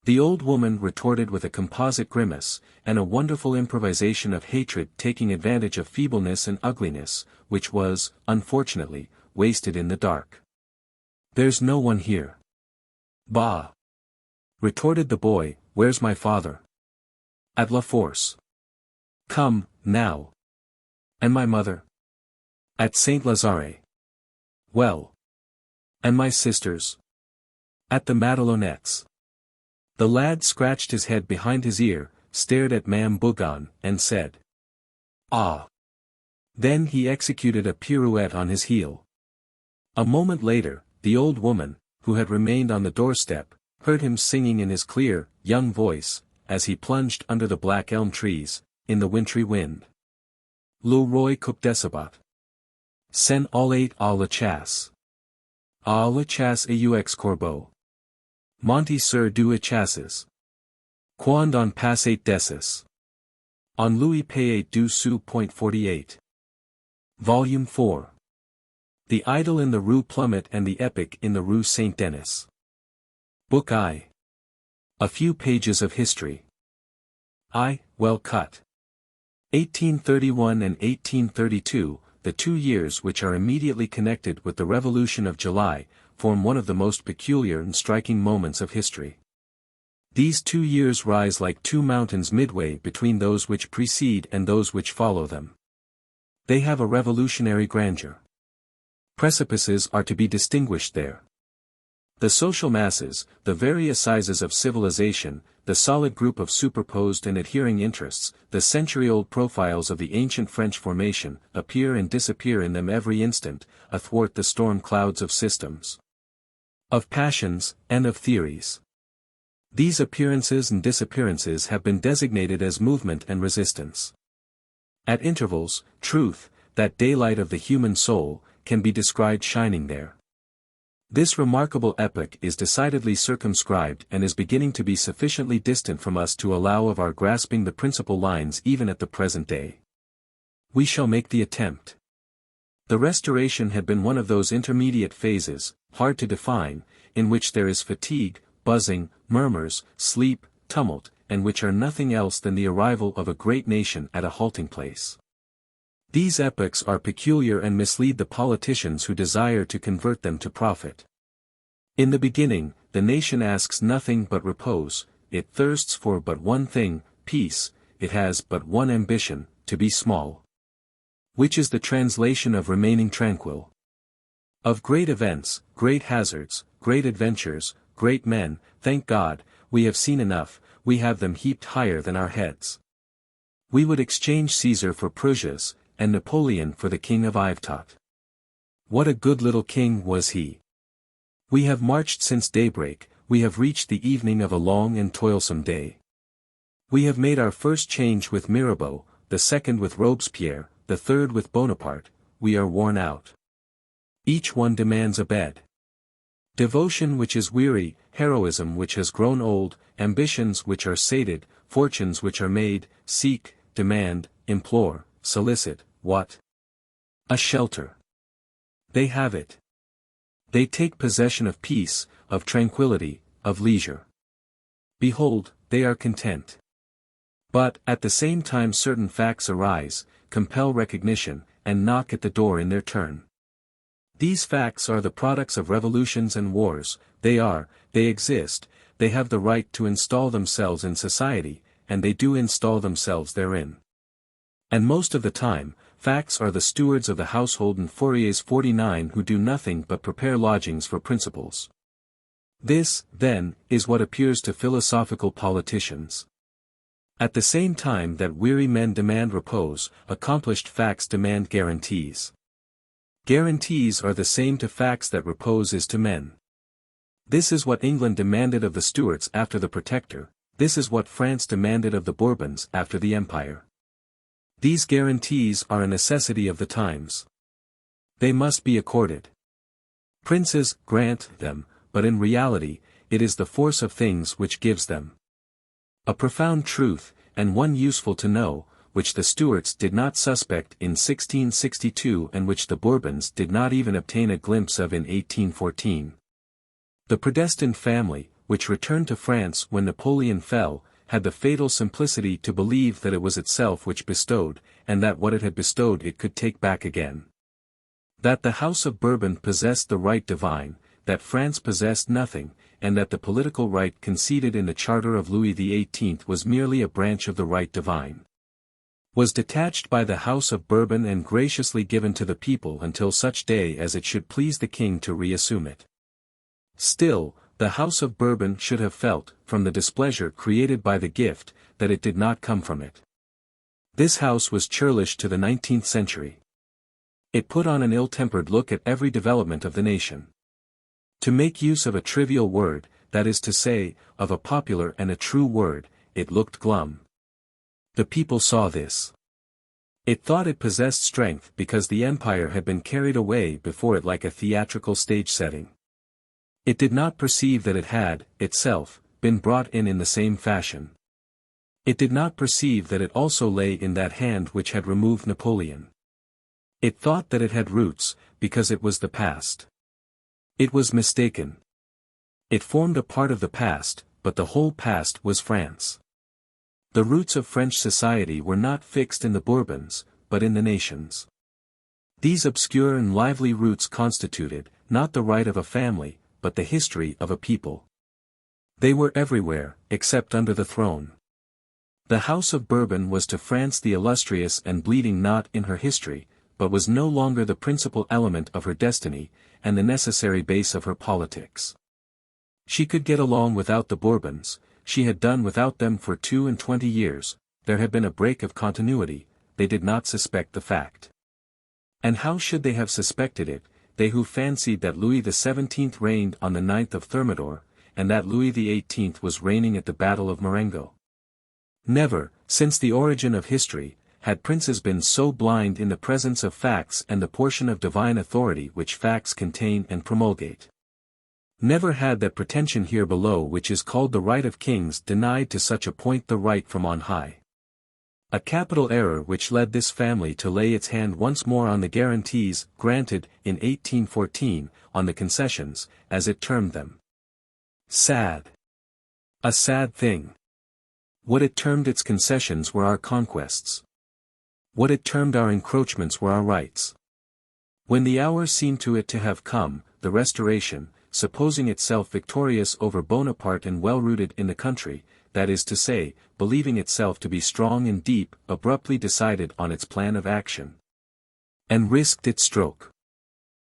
The old woman retorted with a composite grimace, and a wonderful improvisation of hatred taking advantage of feebleness and ugliness, which was, unfortunately, wasted in the dark. "There's no one here." "Bah!" retorted the boy, "where's my father?" "At La Force." "Come, now." "And my mother?" "At Saint Lazare." "Well. And my sisters?" "At the Madelonettes." The lad scratched his head behind his ear, stared at Ma'am Bougon, and said, "Ah!" Then he executed a pirouette on his heel. A moment later, the old woman, who had remained on the doorstep, heard him singing in his clear, young voice, as he plunged under the black elm trees, in the wintry wind. Le roi coupe décebot. Sen allait à la chasse. À la chasse et ux corbeau. Monty sur deux chasses. Quand on passait dessus. On lui payait 2 sous.48. Volume 4. The Idyll in the Rue Plumet and the Epoch in the Rue Saint-Denis. Book I. A few pages of history. I, well cut. 1831 and 1832, the 2 years which are immediately connected with the Revolution of July, form one of the most peculiar and striking moments of history. These 2 years rise like 2 mountains midway between those which precede and those which follow them. They have a revolutionary grandeur. Precipices are to be distinguished there. The social masses, the various sizes of civilization, the solid group of superposed and adhering interests, the century-old profiles of the ancient French formation, appear and disappear in them every instant, athwart the storm clouds of systems, of passions, and of theories. These appearances and disappearances have been designated as movement and resistance. At intervals, truth, that daylight of the human soul, can be descried shining there. This remarkable epoch is decidedly circumscribed and is beginning to be sufficiently distant from us to allow of our grasping the principal lines even at the present day. We shall make the attempt. The Restoration had been one of those intermediate phases, hard to define, in which there is fatigue, buzzing, murmurs, sleep, tumult, and which are nothing else than the arrival of a great nation at a halting place. These epochs are peculiar and mislead the politicians who desire to convert them to profit. In the beginning, the nation asks nothing but repose, it thirsts for but one thing, peace, it has but one ambition, to be small. Which is the translation of remaining tranquil. Of great events, great hazards, great adventures, great men, thank God, we have seen enough, we have them heaped higher than our heads. We would exchange Caesar for Prusias, and Napoleon for the King of Yvetot. What a good little king was he! We have marched since daybreak, we have reached the evening of a long and toilsome day. We have made our first change with Mirabeau, the second with Robespierre, the third with Bonaparte, we are worn out. Each one demands a bed. Devotion which is weary, heroism which has grown old, ambitions which are sated, fortunes which are made, seek, demand, implore, solicit, what? A shelter. They have it. They take possession of peace, of tranquility, of leisure. Behold, they are content. But, at the same time certain facts arise, compel recognition, and knock at the door in their turn. These facts are the products of revolutions and wars, they exist, they have the right to install themselves in society, and they do install themselves therein. And most of the time, facts are the stewards of the household in Fourier's 49 who do nothing but prepare lodgings for principles. This, then, is what appears to philosophical politicians. At the same time that weary men demand repose, accomplished facts demand guarantees. Guarantees are the same to facts that repose is to men. This is what England demanded of the Stuarts after the Protector, this is what France demanded of the Bourbons after the Empire. These guarantees are a necessity of the times. They must be accorded. Princes grant them, but in reality, it is the force of things which gives them. A profound truth, and one useful to know, which the Stuarts did not suspect in 1662 and which the Bourbons did not even obtain a glimpse of in 1814. The predestined family, which returned to France when Napoleon fell, had the fatal simplicity to believe that it was itself which bestowed, and that what it had bestowed it could take back again. That the House of Bourbon possessed the right divine, that France possessed nothing, and that the political right conceded in the charter of Louis XVIII was merely a branch of the right divine, was detached by the House of Bourbon and graciously given to the people until such day as it should please the king to reassume it. Still, the House of Bourbon should have felt, from the displeasure created by the gift, that it did not come from it. This house was churlish to the 19th century. It put on an ill-tempered look at every development of the nation. To make use of a trivial word, that is to say, of a popular and a true word, it looked glum. The people saw this. It thought it possessed strength because the empire had been carried away before it like a theatrical stage setting. It did not perceive that it had, itself, been brought in the same fashion. It did not perceive that it also lay in that hand which had removed Napoleon. It thought that it had roots, because it was the past. It was mistaken. It formed a part of the past, but the whole past was France. The roots of French society were not fixed in the Bourbons, but in the nations. These obscure and lively roots constituted, not the right of a family, but the history of a people. They were everywhere, except under the throne. The House of Bourbon was to France the illustrious and bleeding knot in her history, but was no longer the principal element of her destiny, and the necessary base of her politics. She could get along without the Bourbons, she had done without them for 22 years, there had been a break of continuity, they did not suspect the fact. And how should they have suspected it, they who fancied that Louis XVII reigned on the 9th of Thermidor, and that Louis XVIII was reigning at the Battle of Marengo? Never, since the origin of history, had princes been so blind in the presence of facts and the portion of divine authority which facts contain and promulgate. Never had that pretension here below which is called the right of kings denied to such a point the right from on high. A capital error which led this family to lay its hand once more on the guarantees granted in 1814, on the concessions, as it termed them. Sad. A sad thing. What it termed its concessions were our conquests. What it termed our encroachments were our rights. When the hour seemed to it to have come, the Restoration, supposing itself victorious over Bonaparte and well-rooted in the country, that is to say, believing itself to be strong and deep, abruptly decided on its plan of action. And risked its stroke.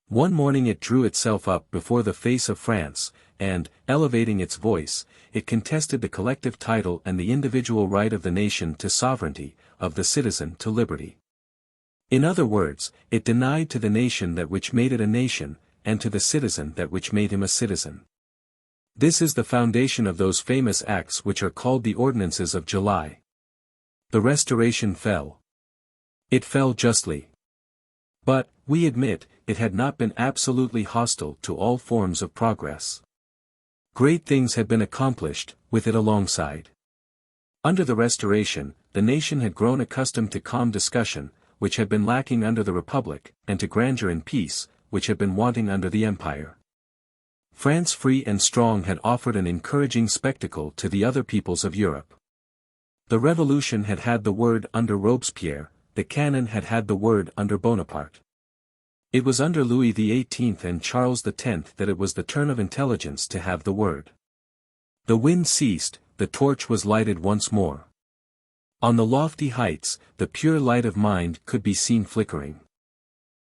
One morning it drew itself up before the face of France, and, elevating its voice, it contested the collective title and the individual right of the nation to sovereignty, of the citizen to liberty. In other words, it denied to the nation that which made it a nation, and to the citizen that which made him a citizen. This is the foundation of those famous acts which are called the Ordinances of July. The Restoration fell. It fell justly. But, we admit, it had not been absolutely hostile to all forms of progress. Great things had been accomplished, with it alongside. Under the Restoration, the nation had grown accustomed to calm discussion, which had been lacking under the Republic, and to grandeur and peace, which had been wanting under the Empire. France free and strong had offered an encouraging spectacle to the other peoples of Europe. The Revolution had had the word under Robespierre, the cannon had had the word under Bonaparte. It was under Louis XVIII and Charles X that it was the turn of intelligence to have the word. The wind ceased, the torch was lighted once more. On the lofty heights, the pure light of mind could be seen flickering.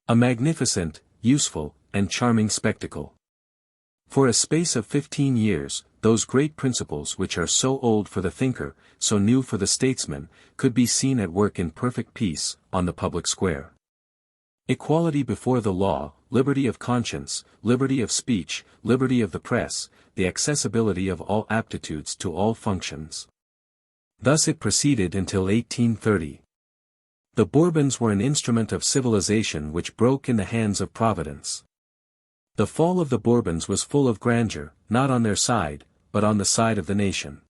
A magnificent, useful, and charming spectacle. For a space of 15 years, those great principles which are so old for the thinker, so new for the statesman, could be seen at work in perfect peace, on the public square. Equality before the law, liberty of conscience, liberty of speech, liberty of the press, the accessibility of all aptitudes to all functions. Thus it proceeded until 1830. The Bourbons were an instrument of civilization which broke in the hands of Providence. The fall of the Bourbons was full of grandeur, not on their side, but on the side of the nation.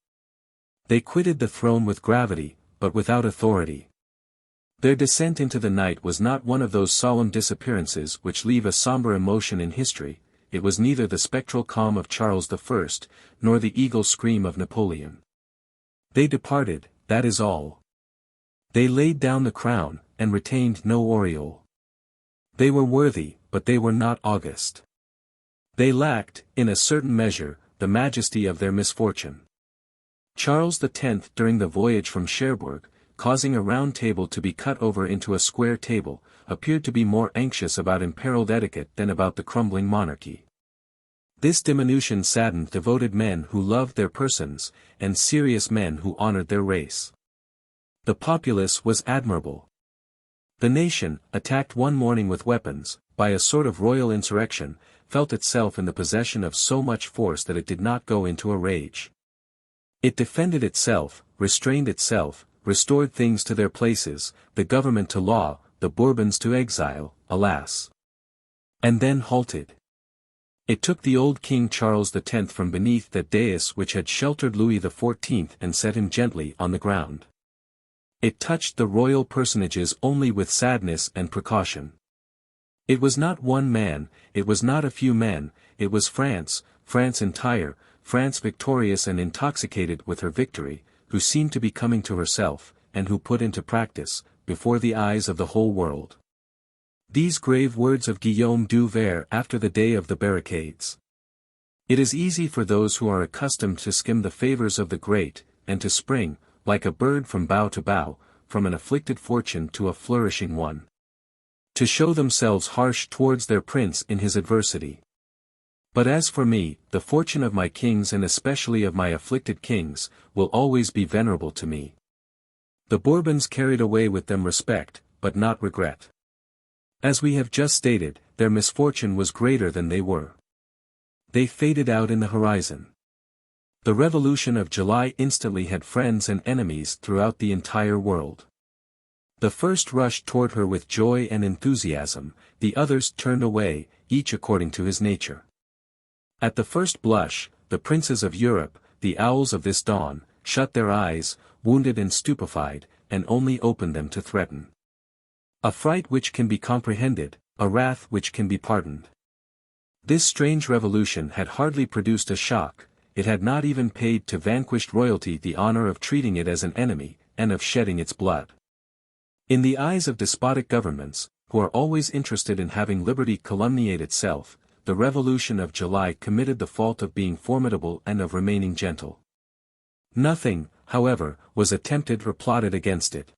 They quitted the throne with gravity, but without authority. Their descent into the night was not one of those solemn disappearances which leave a somber emotion in history, it was neither the spectral calm of Charles I, nor the eagle scream of Napoleon. They departed, that is all. They laid down the crown, and retained no aureole. They were worthy, but they were not august. They lacked, in a certain measure, the majesty of their misfortune. Charles X during the voyage from Cherbourg, causing a round table to be cut over into a square table, appeared to be more anxious about imperiled etiquette than about the crumbling monarchy. This diminution saddened devoted men who loved their persons, and serious men who honored their race. The populace was admirable. The nation, attacked one morning with weapons, by a sort of royal insurrection, felt itself in the possession of so much force that it did not go into a rage. It defended itself, restrained itself, restored things to their places, the government to law, the Bourbons to exile, alas. And then halted. It took the old King Charles X from beneath that dais which had sheltered Louis XIV and set him gently on the ground. It touched the royal personages only with sadness and precaution. It was not one man, it was not a few men, it was France, France entire, France victorious and intoxicated with her victory, who seemed to be coming to herself, and who put into practice, before the eyes of the whole world, these grave words of Guillaume du Ver after the day of the barricades. It is easy for those who are accustomed to skim the favors of the great, and to spring, like a bird from bough to bough, from an afflicted fortune to a flourishing one, to show themselves harsh towards their prince in his adversity. But as for me, the fortune of my kings and especially of my afflicted kings, will always be venerable to me. The Bourbons carried away with them respect, but not regret. As we have just stated, their misfortune was greater than they were. They faded out in the horizon. The Revolution of July instantly had friends and enemies throughout the entire world. The first rushed toward her with joy and enthusiasm, the others turned away, each according to his nature. At the first blush, the princes of Europe, the owls of this dawn, shut their eyes, wounded and stupefied, and only opened them to threaten. A fright which can be comprehended, a wrath which can be pardoned. This strange revolution had hardly produced a shock, it had not even paid to vanquished royalty the honor of treating it as an enemy, and of shedding its blood. In the eyes of despotic governments, who are always interested in having liberty calumniate itself, the Revolution of July committed the fault of being formidable and of remaining gentle. Nothing, however, was attempted or plotted against it.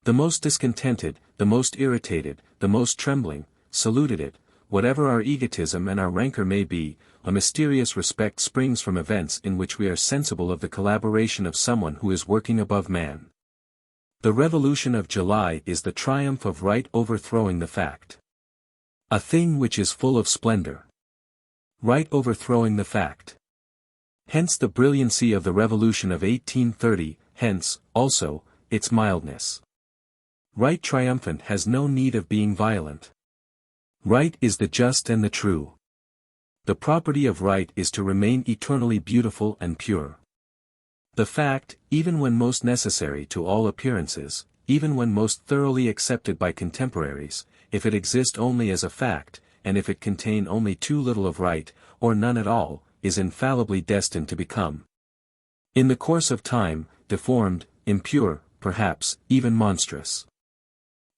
The most discontented, the most irritated, the most trembling, saluted it. Whatever our egotism and our rancor may be, a mysterious respect springs from events in which we are sensible of the collaboration of someone who is working above man. The Revolution of July is the triumph of right overthrowing the fact. A thing which is full of splendor. Right overthrowing the fact. Hence the brilliancy of the Revolution of 1830, hence, also, its mildness. Right triumphant has no need of being violent. Right is the just and the true. The property of right is to remain eternally beautiful and pure. The fact, even when most necessary to all appearances, even when most thoroughly accepted by contemporaries, if it exist only as a fact, and if it contain only too little of right, or none at all, is infallibly destined to become, in the course of time, deformed, impure, perhaps, even monstrous.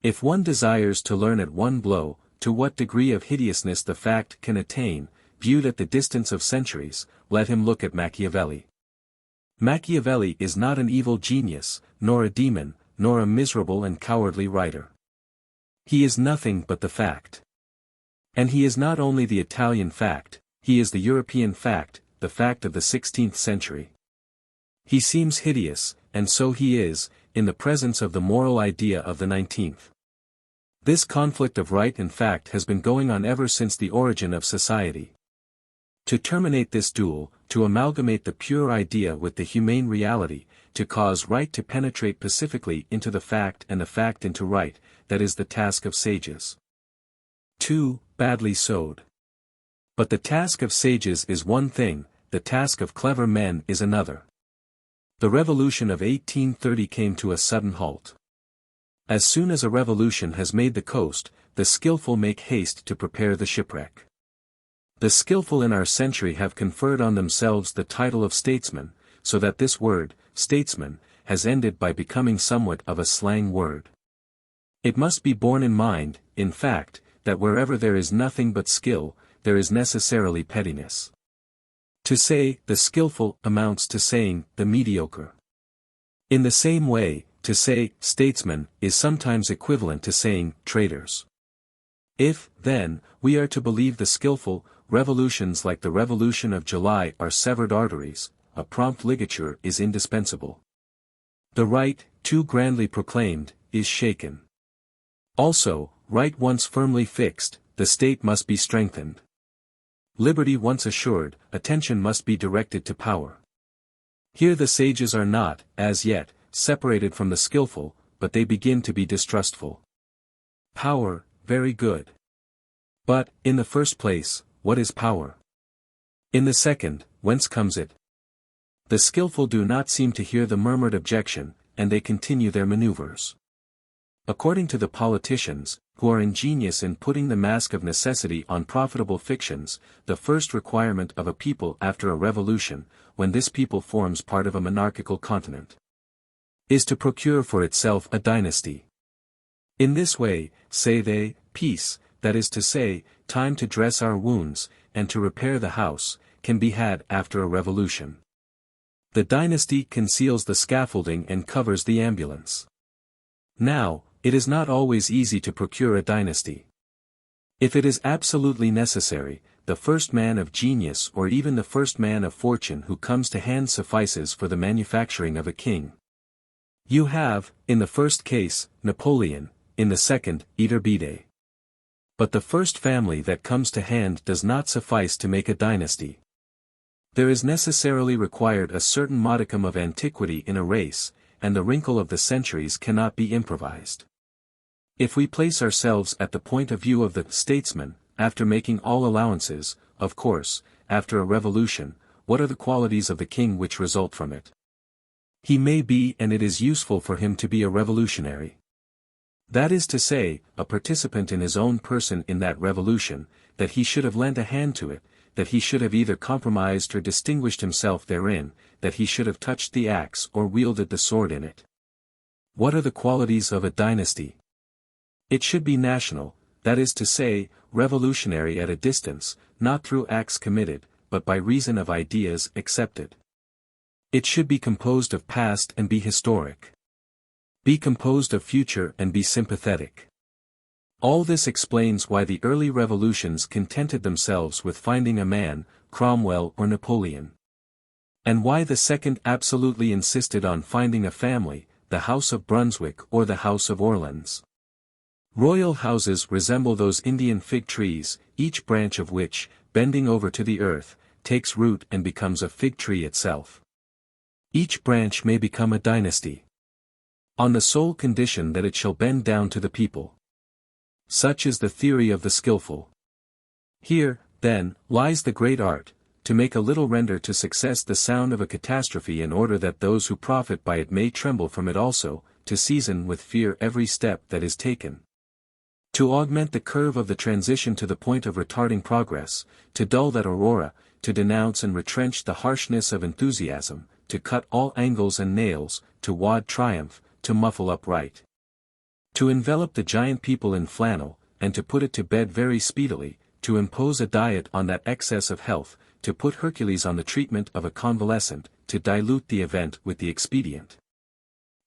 If one desires to learn at one blow, to what degree of hideousness the fact can attain, viewed at the distance of centuries, let him look at Machiavelli. Machiavelli is not an evil genius, nor a demon, nor a miserable and cowardly writer. He is nothing but the fact. And he is not only the Italian fact, he is the European fact, the fact of the 16th century. He seems hideous, and so he is, in the presence of the moral idea of the 19th. This conflict of right and fact has been going on ever since the origin of society. To terminate this duel, to amalgamate the pure idea with the humane reality, to cause right to penetrate pacifically into the fact and the fact into right, that is the task of sages. 2. Badly sewed. But the task of sages is one thing, the task of clever men is another. The Revolution of 1830 came to a sudden halt. As soon as a revolution has made the coast, the skillful make haste to prepare the shipwreck. The skillful in our century have conferred on themselves the title of statesman, so that this word, statesman, has ended by becoming somewhat of a slang word. It must be borne in mind, in fact, that wherever there is nothing but skill, there is necessarily pettiness. To say, the skillful, amounts to saying, the mediocre. In the same way, to say, statesman, is sometimes equivalent to saying, traitors. If, then, we are to believe the skillful, revolutions like the Revolution of July are severed arteries, a prompt ligature is indispensable. The right, too grandly proclaimed, is shaken. Also, right once firmly fixed, the state must be strengthened. Liberty once assured, attention must be directed to power. Here the sages are not, as yet, separated from the skillful, but they begin to be distrustful. Power, very good. But, in the first place, what is power? In the second, whence comes it? The skillful do not seem to hear the murmured objection, and they continue their maneuvers. According to the politicians, who are ingenious in putting the mask of necessity on profitable fictions, the first requirement of a people after a revolution, when this people forms part of a monarchical continent, is to procure for itself a dynasty. In this way, say they, peace, that is to say, time to dress our wounds, and to repair the house, can be had after a revolution. The dynasty conceals the scaffolding and covers the ambulance. Now, it is not always easy to procure a dynasty. If it is absolutely necessary, the first man of genius or even the first man of fortune who comes to hand suffices for the manufacturing of a king. You have, in the first case, Napoleon, in the second, Iturbide. But the first family that comes to hand does not suffice to make a dynasty. There is necessarily required a certain modicum of antiquity in a race, and the wrinkle of the centuries cannot be improvised. If we place ourselves at the point of view of the statesman, after making all allowances, of course, after a revolution, what are the qualities of the king which result from it? He may be, and it is useful for him to be, a revolutionary. That is to say, a participant in his own person in that revolution, that he should have lent a hand to it, that he should have either compromised or distinguished himself therein, that he should have touched the axe or wielded the sword in it. What are the qualities of a dynasty? It should be national, that is to say, revolutionary at a distance, not through acts committed, but by reason of ideas accepted. It should be composed of past and be historic. Be composed of future and be sympathetic. All this explains why the early revolutions contented themselves with finding a man, Cromwell or Napoleon. And why the second absolutely insisted on finding a family, the House of Brunswick or the House of Orleans. Royal houses resemble those Indian fig trees, each branch of which, bending over to the earth, takes root and becomes a fig tree itself. Each branch may become a dynasty, on the sole condition that it shall bend down to the people. Such is the theory of the skillful. Here, then, lies the great art, to make a little render to success the sound of a catastrophe in order that those who profit by it may tremble from it also, to season with fear every step that is taken. To augment the curve of the transition to the point of retarding progress, to dull that aurora, to denounce and retrench the harshness of enthusiasm, to cut all angles and nails, to wad triumph, to muffle upright. To envelop the giant people in flannel, and to put it to bed very speedily, to impose a diet on that excess of health, to put Hercules on the treatment of a convalescent, to dilute the event with the expedient.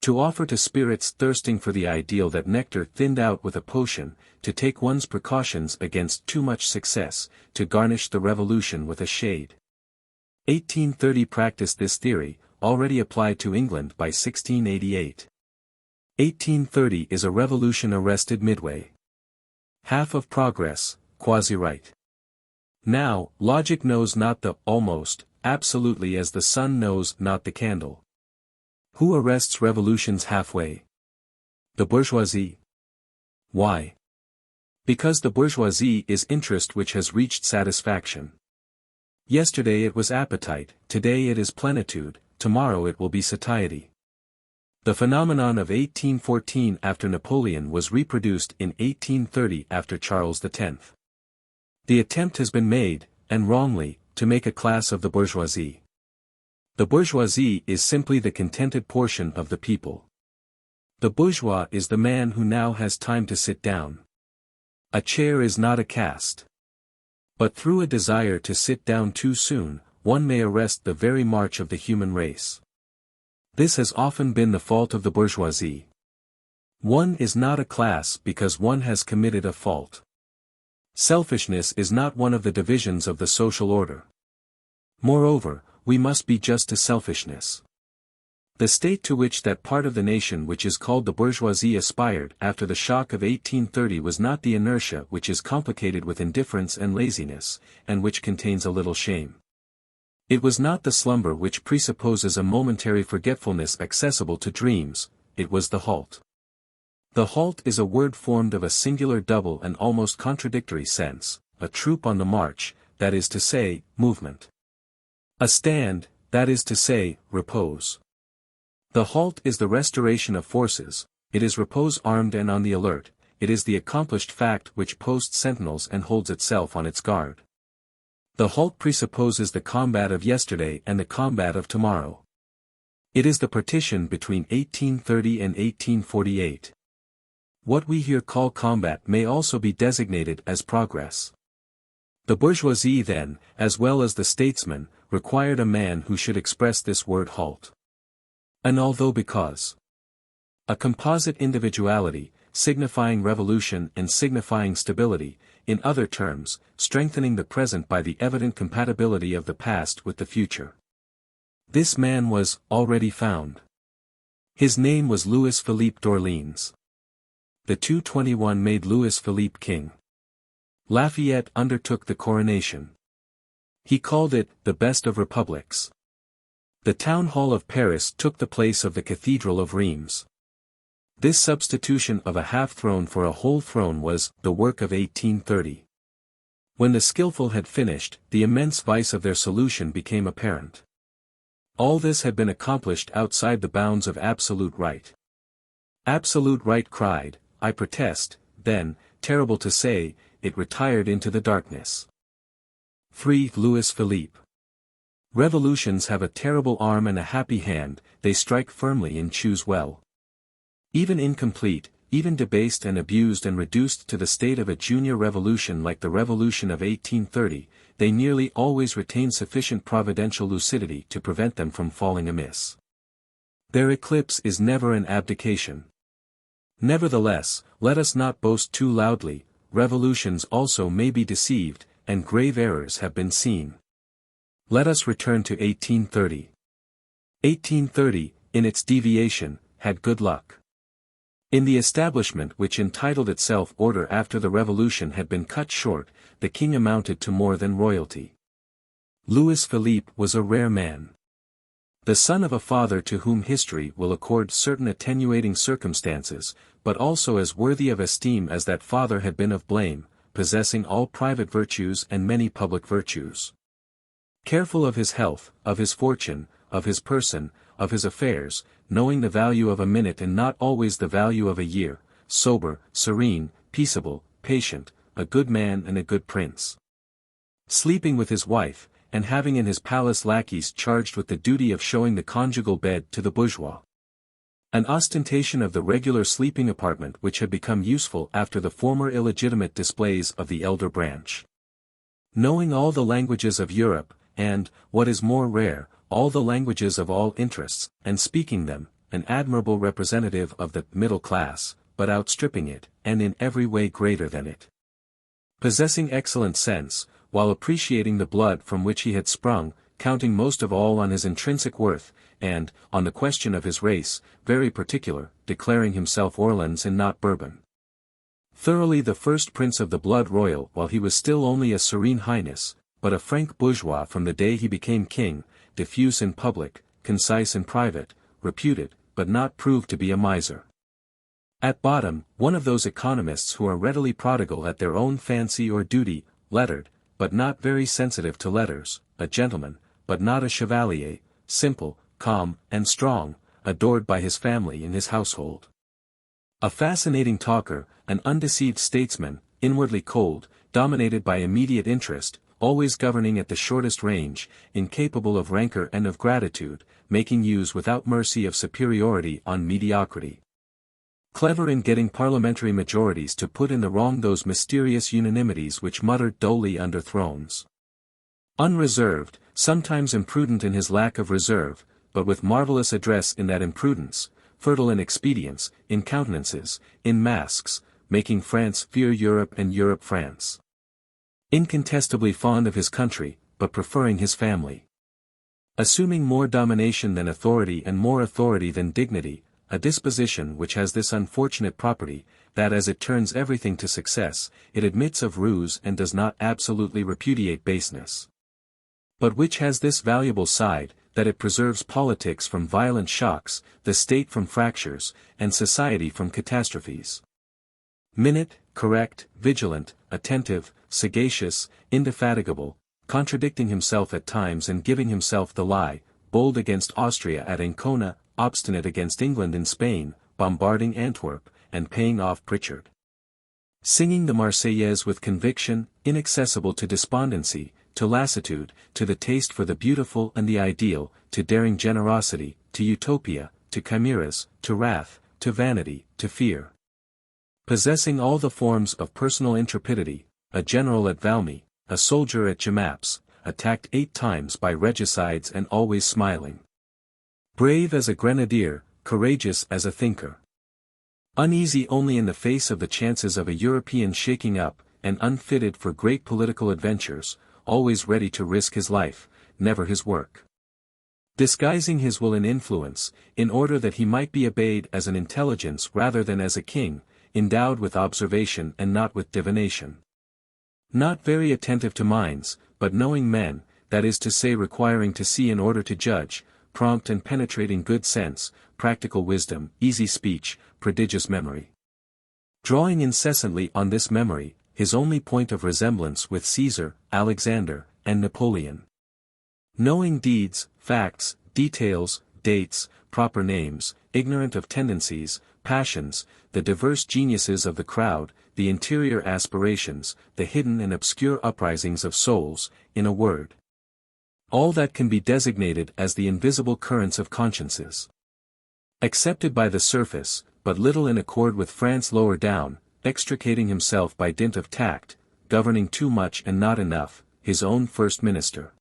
To offer to spirits thirsting for the ideal that nectar thinned out with a potion, to take one's precautions against too much success, to garnish the revolution with a shade. 1830 practiced this theory, already applied to England by 1688. 1830 is a revolution arrested midway. Half of progress, quasi-right. Now, logic knows not the almost, absolutely as the sun knows not the candle. Who arrests revolutions halfway? The bourgeoisie. Why? Because the bourgeoisie is interest which has reached satisfaction. Yesterday it was appetite, today it is plenitude, tomorrow it will be satiety. The phenomenon of 1814 after Napoleon was reproduced in 1830 after Charles X. The attempt has been made, and wrongly, to make a class of the bourgeoisie. The bourgeoisie is simply the contented portion of the people. The bourgeois is the man who now has time to sit down. A chair is not a caste. But through a desire to sit down too soon, one may arrest the very march of the human race. This has often been the fault of the bourgeoisie. One is not a class because one has committed a fault. Selfishness is not one of the divisions of the social order. Moreover, we must be just to selfishness. The state to which that part of the nation which is called the bourgeoisie aspired after the shock of 1830 was not the inertia which is complicated with indifference and laziness, and which contains a little shame. It was not the slumber which presupposes a momentary forgetfulness accessible to dreams, it was the halt. The halt is a word formed of a singular double and almost contradictory sense, a troop on the march, that is to say, movement. A stand, that is to say, repose. The halt is the restoration of forces, it is repose armed and on the alert, it is the accomplished fact which posts sentinels and holds itself on its guard. The halt presupposes the combat of yesterday and the combat of tomorrow. It is the partition between 1830 and 1848. What we here call combat may also be designated as progress. The bourgeoisie then, as well as the statesman, required a man who should express this word halt. And although because a composite individuality, signifying revolution and signifying stability, in other terms, strengthening the present by the evident compatibility of the past with the future. This man was already found. His name was Louis Philippe d'Orléans. The 221 made Louis Philippe king. Lafayette undertook the coronation. He called it the best of republics. The town hall of Paris took the place of the cathedral of Reims. This substitution of a half throne for a whole throne was the work of 1830. When the skillful had finished, the immense vice of their solution became apparent. All this had been accomplished outside the bounds of absolute right. Absolute right cried, I protest, then, terrible to say, it retired into the darkness. Free Louis Philippe. Revolutions have a terrible arm and a happy hand, they strike firmly and choose well. Even incomplete, even debased and abused and reduced to the state of a junior revolution like the revolution of 1830, they nearly always retain sufficient providential lucidity to prevent them from falling amiss. Their eclipse is never an abdication. Nevertheless, let us not boast too loudly, revolutions also may be deceived, and grave errors have been seen. Let us return to 1830. 1830, in its deviation, had good luck. In the establishment which entitled itself order after the revolution had been cut short, the king amounted to more than royalty. Louis Philippe was a rare man. The son of a father to whom history will accord certain attenuating circumstances, but also as worthy of esteem as that father had been of blame, possessing all private virtues and many public virtues. Careful of his health, of his fortune, of his person, of his affairs, knowing the value of a minute and not always the value of a year, sober, serene, peaceable, patient, a good man and a good prince. Sleeping with his wife, and having in his palace lackeys charged with the duty of showing the conjugal bed to the bourgeois. An ostentation of the regular sleeping apartment which had become useful after the former illegitimate displays of the elder branch. Knowing all the languages of Europe, and, what is more rare, all the languages of all interests, and speaking them, an admirable representative of the middle class, but outstripping it, and in every way greater than it. Possessing excellent sense, while appreciating the blood from which he had sprung, counting most of all on his intrinsic worth, and, on the question of his race, very particular, declaring himself Orleans and not Bourbon. Thoroughly the first prince of the blood royal while he was still only a serene highness, but a frank bourgeois from the day he became king, diffuse in public, concise in private, reputed, but not proved to be a miser. At bottom, one of those economists who are readily prodigal at their own fancy or duty, lettered, but not very sensitive to letters, a gentleman, but not a chevalier, simple, calm, and strong, adored by his family and his household. A fascinating talker, an undeceived statesman, inwardly cold, dominated by immediate interest, always governing at the shortest range, incapable of rancor and of gratitude, making use without mercy of superiority on mediocrity. Clever in getting parliamentary majorities to put in the wrong those mysterious unanimities which muttered dully under thrones. Unreserved, sometimes imprudent in his lack of reserve, but with marvelous address in that imprudence, fertile in expedients, in countenances, in masks, making France fear Europe and Europe France. Incontestably fond of his country, but preferring his family. Assuming more domination than authority and more authority than dignity, a disposition which has this unfortunate property, that as it turns everything to success, it admits of ruse and does not absolutely repudiate baseness. But which has this valuable side, that it preserves politics from violent shocks, the state from fractures, and society from catastrophes. Minute, correct, vigilant, attentive, sagacious, indefatigable, contradicting himself at times and giving himself the lie, bold against Austria at Ancona, obstinate against England in Spain, bombarding Antwerp, and paying off Pritchard. Singing the Marseillaise with conviction, inaccessible to despondency, to lassitude, to the taste for the beautiful and the ideal, to daring generosity, to utopia, to chimeras, to wrath, to vanity, to fear. Possessing all the forms of personal intrepidity, a general at Valmy, a soldier at Jemappes, attacked 8 times by regicides and always smiling. Brave as a grenadier, courageous as a thinker. Uneasy only in the face of the chances of a European shaking up, and unfitted for great political adventures, always ready to risk his life, never his work. Disguising his will in influence, in order that he might be obeyed as an intelligence rather than as a king, endowed with observation and not with divination. Not very attentive to minds, but knowing men, that is to say requiring to see in order to judge, prompt and penetrating good sense, practical wisdom, easy speech, prodigious memory. Drawing incessantly on this memory, his only point of resemblance with Caesar, Alexander, and Napoleon. Knowing deeds, facts, details, dates, proper names, ignorant of tendencies, passions, the diverse geniuses of the crowd, the interior aspirations, the hidden and obscure uprisings of souls, in a word. All that can be designated as the invisible currents of consciences. Accepted by the surface, but little in accord with France lower down, extricating himself by dint of tact, governing too much and not enough, his own first minister.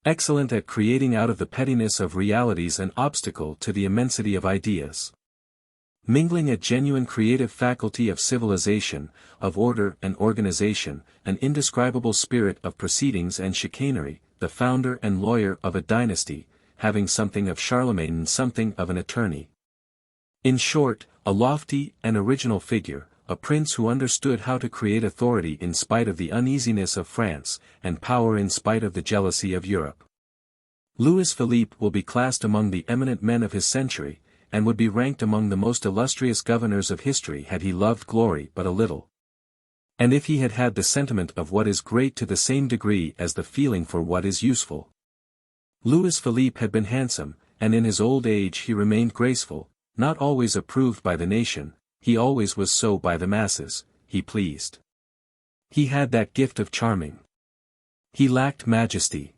Excellent at creating out of the pettiness of realities an obstacle to the immensity of ideas. Mingling a genuine creative faculty of civilization, of order and organization, an indescribable spirit of proceedings and chicanery, the founder and lawyer of a dynasty, having something of Charlemagne and something of an attorney. In short, a lofty and original figure, a prince who understood how to create authority in spite of the uneasiness of France, and power in spite of the jealousy of Europe. Louis Philippe will be classed among the eminent men of his century, and would be ranked among the most illustrious governors of history had he loved glory but a little. And if he had had the sentiment of what is great to the same degree as the feeling for what is useful. Louis Philippe had been handsome, and in his old age he remained graceful, not always approved by the nation, he always was so by the masses, he pleased. He had that gift of charming. He lacked majesty.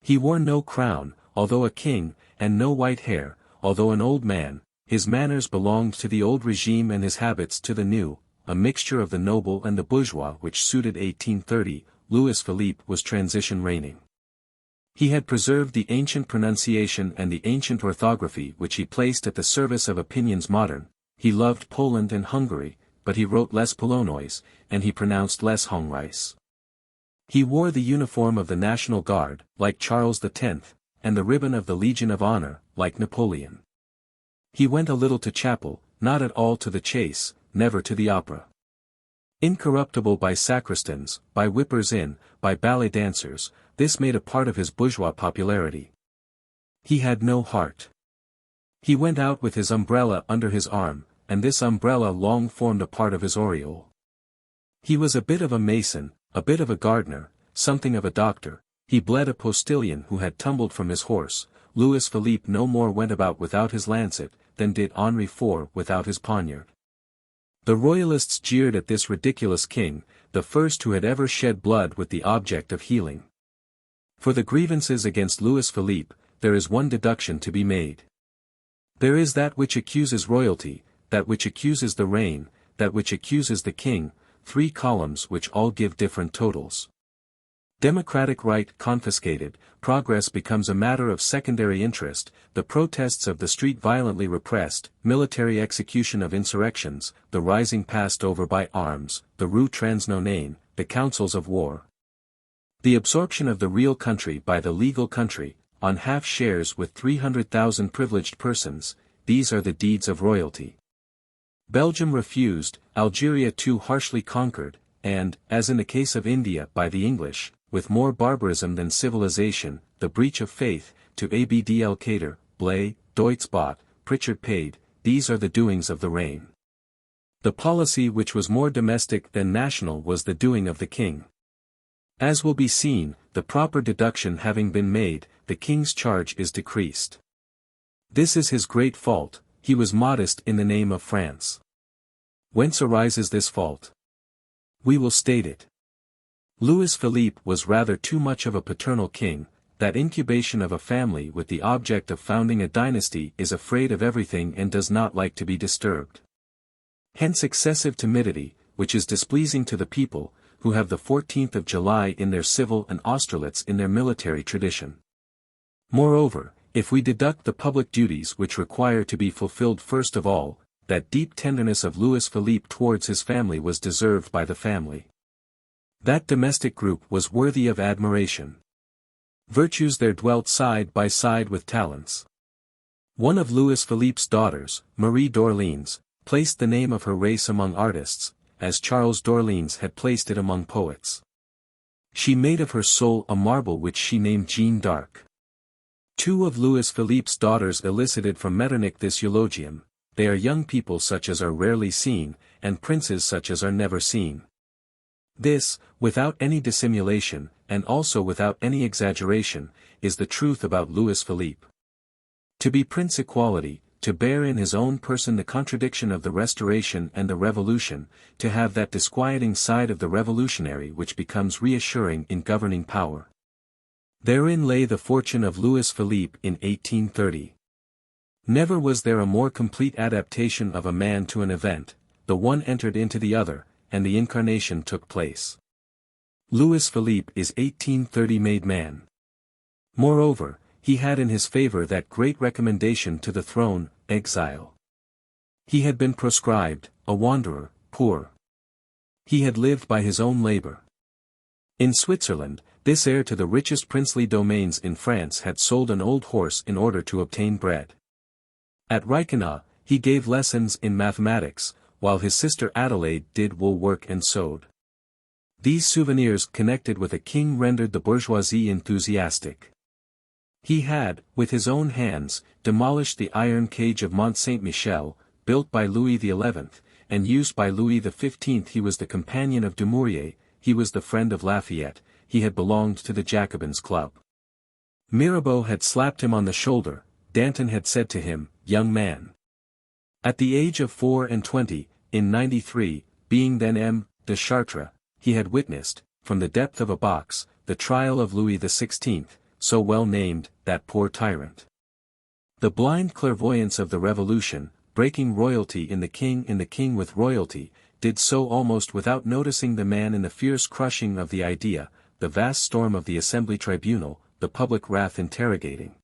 He wore no crown, although a king, and no white hair, although an old man, his manners belonged to the old regime and his habits to the new, a mixture of the noble and the bourgeois which suited 1830, Louis Philippe was transition reigning. He had preserved the ancient pronunciation and the ancient orthography which he placed at the service of opinions modern. He loved Poland and Hungary, but he wrote less Polonois, and he pronounced less Hongrice. He wore the uniform of the National Guard, like Charles X, and the ribbon of the Legion of Honor, like Napoleon. He went a little to chapel, not at all to the chase, never to the opera. Incorruptible by sacristans, by whippers-in, by ballet dancers, this made a part of his bourgeois popularity. He had no heart. He went out with his umbrella under his arm, and this umbrella long formed a part of his aureole. He was a bit of a mason, a bit of a gardener, something of a doctor. He bled a postilion who had tumbled from his horse. Louis Philippe no more went about without his lancet, than did Henri IV without his poniard. The royalists jeered at this ridiculous king, the first who had ever shed blood with the object of healing. For the grievances against Louis Philippe, there is one deduction to be made. There is that which accuses royalty, that which accuses the reign, that which accuses the king, 3 columns which all give different totals. Democratic right confiscated, progress becomes a matter of secondary interest, the protests of the street violently repressed, military execution of insurrections, the rising passed over by arms, the rue Transnonain, the councils of war. The absorption of the real country by the legal country, on half shares with 300,000 privileged persons, these are the deeds of royalty. Belgium refused, Algeria too harshly conquered, and, as in the case of India by the English, with more barbarism than civilization, the breach of faith, to A.B.D. Elkader, Blay, Deutz-Bot, Pritchard paid, these are the doings of the reign. The policy which was more domestic than national was the doing of the king. As will be seen, the proper deduction having been made, the king's charge is decreased. This is his great fault, he was modest in the name of France. Whence arises this fault? We will state it. Louis Philippe was rather too much of a paternal king, that incubation of a family with the object of founding a dynasty is afraid of everything and does not like to be disturbed. Hence excessive timidity, which is displeasing to the people, who have the 14th of July in their civil and Austerlitz in their military tradition. Moreover, if we deduct the public duties which require to be fulfilled first of all, that deep tenderness of Louis Philippe towards his family was deserved by the family. That domestic group was worthy of admiration. Virtues there dwelt side by side with talents. One of Louis Philippe's daughters, Marie d'Orleans, placed the name of her race among artists, as Charles d'Orleans had placed it among poets. She made of her soul a marble which she named Jeanne d'Arc. 2 of Louis Philippe's daughters elicited from Metternich this eulogium: they are young people such as are rarely seen, and princes such as are never seen. This, without any dissimulation, and also without any exaggeration, is the truth about Louis Philippe. To be Prince Equality, to bear in his own person the contradiction of the Restoration and the Revolution, to have that disquieting side of the revolutionary which becomes reassuring in governing power. Therein lay the fortune of Louis Philippe in 1830. Never was there a more complete adaptation of a man to an event, the one entered into the other, and the incarnation took place. Louis Philippe is 1830 made man. Moreover, he had in his favor that great recommendation to the throne, exile. He had been proscribed, a wanderer, poor. He had lived by his own labor. In Switzerland, this heir to the richest princely domains in France had sold an old horse in order to obtain bread. At Reichenau, He gave lessons in mathematics, while his sister Adelaide did wool work and sewed. These souvenirs connected with a king rendered the bourgeoisie enthusiastic. He had, with his own hands, demolished the iron cage of Mont Saint-Michel, built by Louis XI, and used by Louis XV. He was the companion of Dumouriez, he was the friend of Lafayette, he had belonged to the Jacobins' Club. Mirabeau had slapped him on the shoulder, Danton had said to him, "Young man." At the age of 24, in 93, being then M. de Chartres, he had witnessed, from the depth of a box, the trial of Louis XVI, so well named, that poor tyrant. The blind clairvoyance of the Revolution, breaking royalty in the king with royalty, did so almost without noticing the man in the fierce crushing of the idea, the vast storm of the Assembly Tribunal, the public wrath interrogating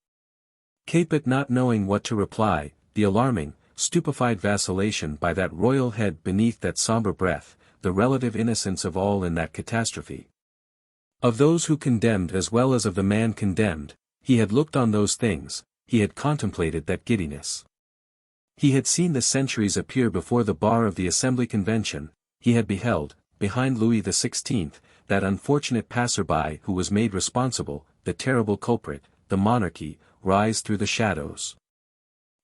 Capet not knowing what to reply, the alarming, stupefied vacillation by that royal head beneath that sombre breath, the relative innocence of all in that catastrophe. Of those who condemned as well as of the man condemned, he had looked on those things, he had contemplated that giddiness. He had seen the centuries appear before the bar of the Assembly Convention, he had beheld, behind Louis XVI, that unfortunate passer-by who was made responsible, the terrible culprit, the monarchy, rise through the shadows.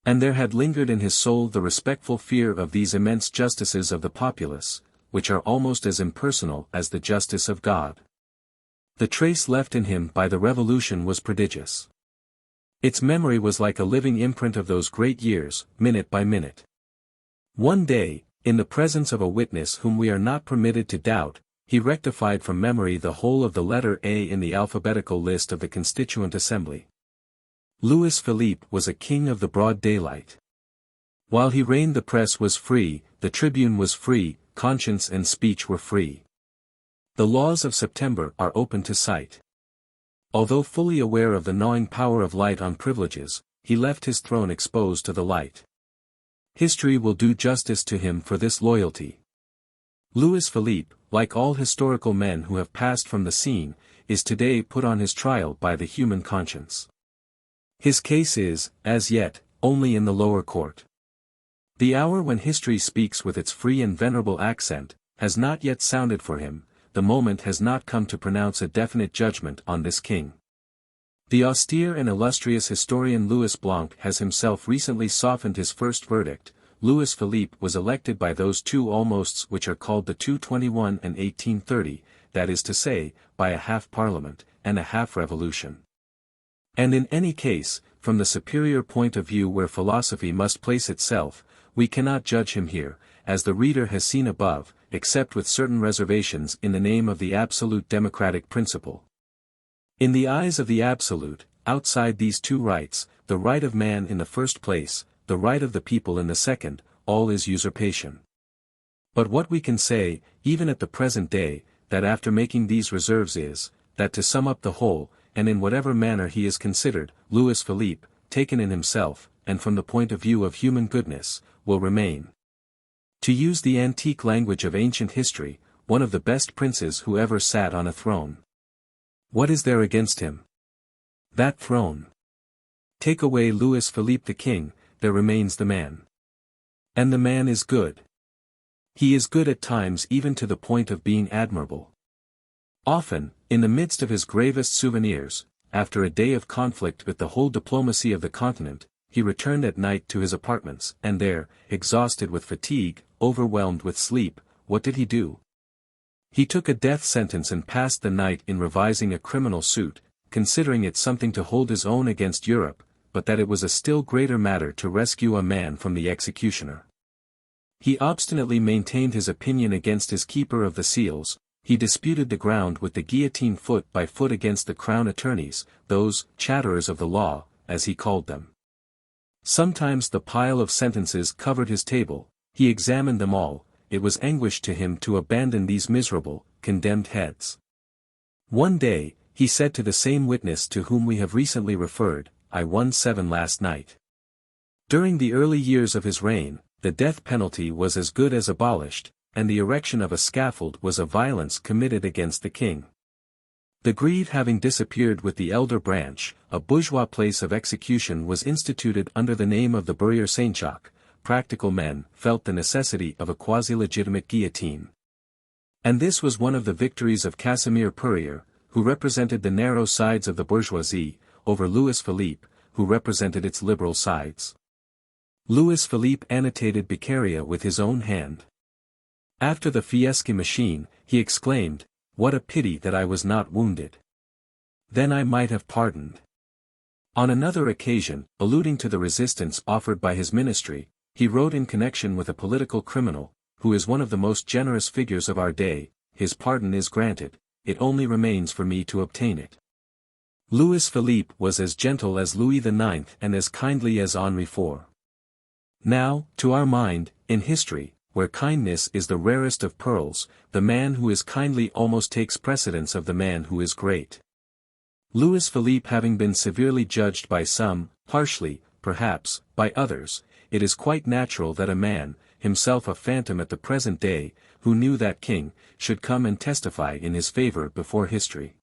And there had lingered in his soul the respectful fear of these immense justices of the populace, which are almost as impersonal as the justice of God. The trace left in him by the Revolution was prodigious. Its memory was like a living imprint of those great years, minute by minute. One day, in the presence of a witness whom we are not permitted to doubt, he rectified from memory the whole of the letter A in the alphabetical list of the Constituent Assembly. Louis Philippe was a king of the broad daylight. While he reigned, the press was free, the tribune was free, conscience and speech were free. The laws of September are open to sight. Although fully aware of the gnawing power of light on privileges, he left his throne exposed to the light. History will do justice to him for this loyalty. Louis Philippe, like all historical men who have passed from the scene, is today put on his trial by the human conscience. His case is, as yet, only in the lower court. The hour when history speaks with its free and venerable accent, has not yet sounded for him, the moment has not come to pronounce a definite judgment on this king. The austere and illustrious historian Louis Blanc has himself recently softened his first verdict. Louis Philippe was elected by those two almosts which are called the 221 and 1830, that is to say, by a half parliament, and a half revolution. And in any case, from the superior point of view where philosophy must place itself, we cannot judge him here, as the reader has seen above, except with certain reservations in the name of the absolute democratic principle. In the eyes of the absolute, outside these two rights, the right of man in the first place, the right of the people in the second, all is usurpation. But what we can say, even at the present day, that after making these reserves is, that to sum up the whole, and in whatever manner he is considered, Louis Philippe, taken in himself, and from the point of view of human goodness, will remain. To use the antique language of ancient history, one of the best princes who ever sat on a throne. What is there against him? That throne. Take away Louis Philippe the king, there remains the man. And the man is good. He is good at times even to the point of being admirable. Often, in the midst of his gravest souvenirs, after a day of conflict with the whole diplomacy of the continent, he returned at night to his apartments, and there, exhausted with fatigue, overwhelmed with sleep, what did he do? He took a death sentence and passed the night in revising a criminal suit, considering it something to hold his own against Europe, but that it was a still greater matter to rescue a man from the executioner. He obstinately maintained his opinion against his keeper of the seals, he disputed the ground with the guillotine foot by foot against the crown attorneys, those chatterers of the law, as he called them. Sometimes the pile of sentences covered his table, he examined them all, it was anguish to him to abandon these miserable, condemned heads. One day, he said to the same witness to whom we have recently referred, "I won 7 last night." During the early years of his reign, the death penalty was as good as abolished, and the erection of a scaffold was a violence committed against the king. The Greve having disappeared with the elder branch, a bourgeois place of execution was instituted under the name of the Barrière Saint-Jacques, practical men felt the necessity of a quasi-legitimate guillotine. And this was one of the victories of Casimir Perier, who represented the narrow sides of the bourgeoisie, over Louis-Philippe, who represented its liberal sides. Louis-Philippe annotated Beccaria with his own hand. After the Fieschi machine, he exclaimed, "What a pity that I was not wounded. Then I might have pardoned." On another occasion, alluding to the resistance offered by his ministry, he wrote in connection with a political criminal, who is one of the most generous figures of our day, "His pardon is granted, it only remains for me to obtain it." Louis-Philippe was as gentle as Louis IX and as kindly as Henri IV. Now, to our mind, in history, where kindness is the rarest of pearls, the man who is kindly almost takes precedence of the man who is great. Louis-Philippe having been severely judged by some, harshly, perhaps, by others, it is quite natural that a man, himself a phantom at the present day, who knew that king, should come and testify in his favor before history.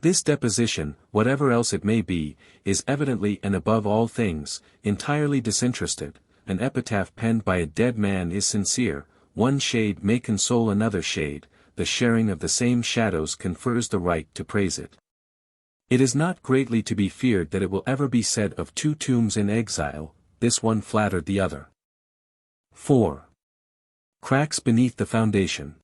This deposition, whatever else it may be, is evidently and above all things, entirely disinterested. An epitaph penned by a dead man is sincere, one shade may console another shade, the sharing of the same shadows confers the right to praise it. It is not greatly to be feared that it will ever be said of two tombs in exile, this one flattered the other. 4. Cracks beneath the foundation.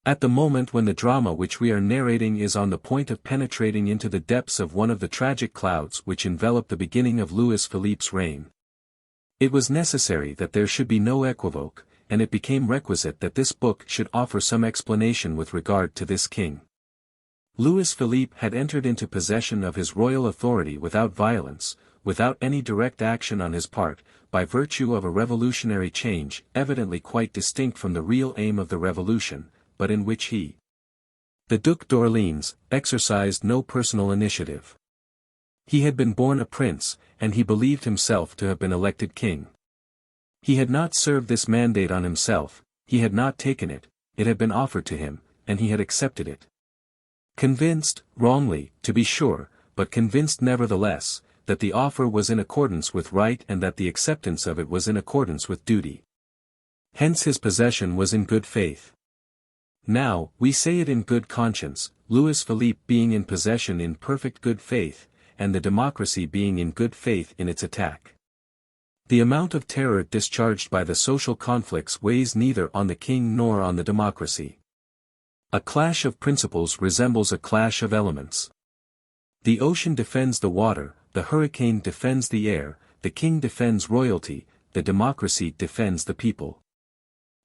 At the moment when the drama which we are narrating is on the point of penetrating into the depths of one of the tragic clouds which envelop the beginning of Louis-Philippe's reign, it was necessary that there should be no equivoque, and it became requisite that this book should offer some explanation with regard to this king. Louis-Philippe had entered into possession of his royal authority without violence, without any direct action on his part, by virtue of a revolutionary change evidently quite distinct from the real aim of the revolution, but in which he, the Duc d'Orléans, exercised no personal initiative. He had been born a prince, and he believed himself to have been elected king. He had not served this mandate on himself, he had not taken it, it had been offered to him, and he had accepted it. Convinced, wrongly, to be sure, but convinced nevertheless, that the offer was in accordance with right and that the acceptance of it was in accordance with duty. Hence his possession was in good faith. Now, we say it in good conscience, Louis-Philippe being in possession in perfect good faith, and the democracy being in good faith in its attack. The amount of terror discharged by the social conflicts weighs neither on the king nor on the democracy. A clash of principles resembles a clash of elements. The ocean defends the water, the hurricane defends the air, the king defends royalty, the democracy defends the people.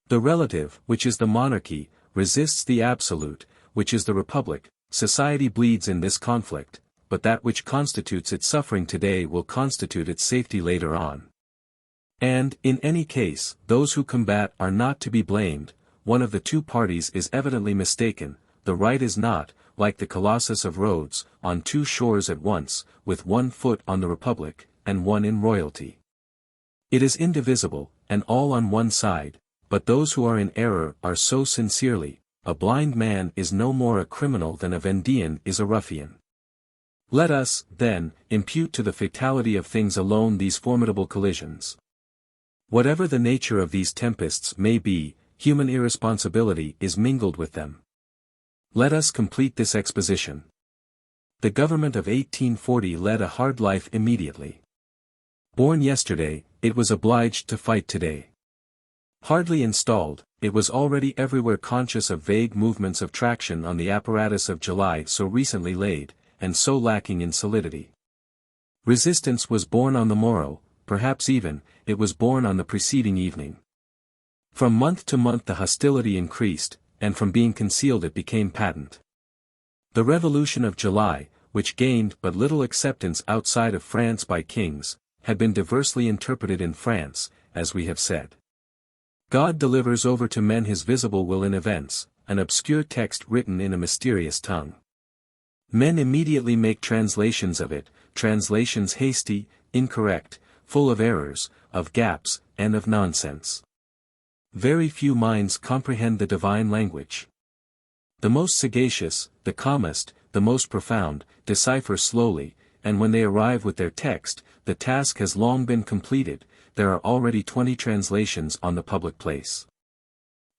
The relative, which is the monarchy, resists the absolute, which is the republic. Society bleeds in this conflict, but that which constitutes its suffering today will constitute its safety later on. And, in any case, those who combat are not to be blamed. One of the two parties is evidently mistaken, the right is not, like the Colossus of Rhodes, on two shores at once, with one foot on the republic, and one in royalty. It is indivisible, and all on one side, but those who are in error are so sincerely. A blind man is no more a criminal than a Vendean is a ruffian. Let us, then, impute to the fatality of things alone these formidable collisions. Whatever the nature of these tempests may be, human irresponsibility is mingled with them. Let us complete this exposition. The government of 1840 led a hard life immediately. Born yesterday, it was obliged to fight today. Hardly installed, it was already everywhere conscious of vague movements of traction on the apparatus of July so recently laid, and so lacking in solidity. Resistance was born on the morrow, perhaps even, it was born on the preceding evening. From month to month the hostility increased, and from being concealed it became patent. The Revolution of July, which gained but little acceptance outside of France by kings, had been diversely interpreted in France, as we have said. God delivers over to men his visible will in events, an obscure text written in a mysterious tongue. Men immediately make translations of it, translations hasty, incorrect, full of errors, of gaps, and of nonsense. Very few minds comprehend the divine language. The most sagacious, the calmest, the most profound, decipher slowly, and when they arrive with their text, the task has long been completed, there are already 20 translations on the public place.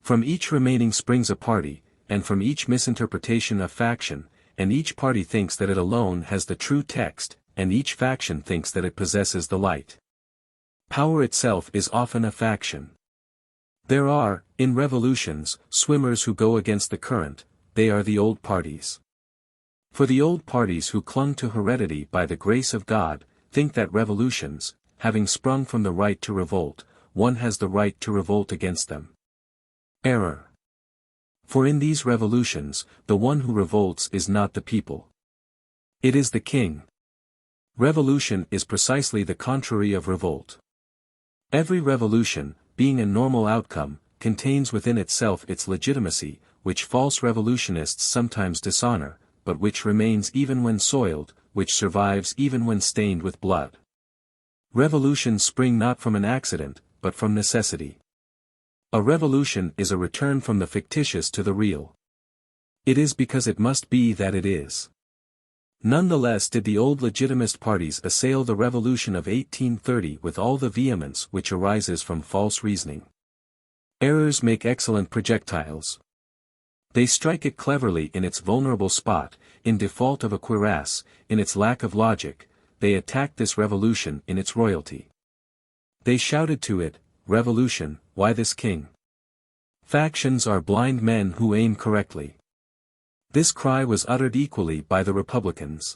From each remaining springs a party, and from each misinterpretation a faction, and each party thinks that it alone has the true text, and each faction thinks that it possesses the light. Power itself is often a faction. There are, in revolutions, swimmers who go against the current, they are the old parties. For the old parties who clung to heredity by the grace of God, think that revolutions, having sprung from the right to revolt, one has the right to revolt against them. Error. For in these revolutions, the one who revolts is not the people. It is the king. Revolution is precisely the contrary of revolt. Every revolution, being a normal outcome, contains within itself its legitimacy, which false revolutionists sometimes dishonor, but which remains even when soiled, which survives even when stained with blood. Revolutions spring not from an accident, but from necessity. A revolution is a return from the fictitious to the real. It is because it must be that it is. None the less did the old legitimist parties assail the revolution of 1830 with all the vehemence which arises from false reasoning. Errors make excellent projectiles. They strike it cleverly in its vulnerable spot, in default of a cuirass, in its lack of logic, they attacked this revolution in its royalty. They shouted to it, "Revolution, why this king?" Factions are blind men who aim correctly. This cry was uttered equally by the Republicans.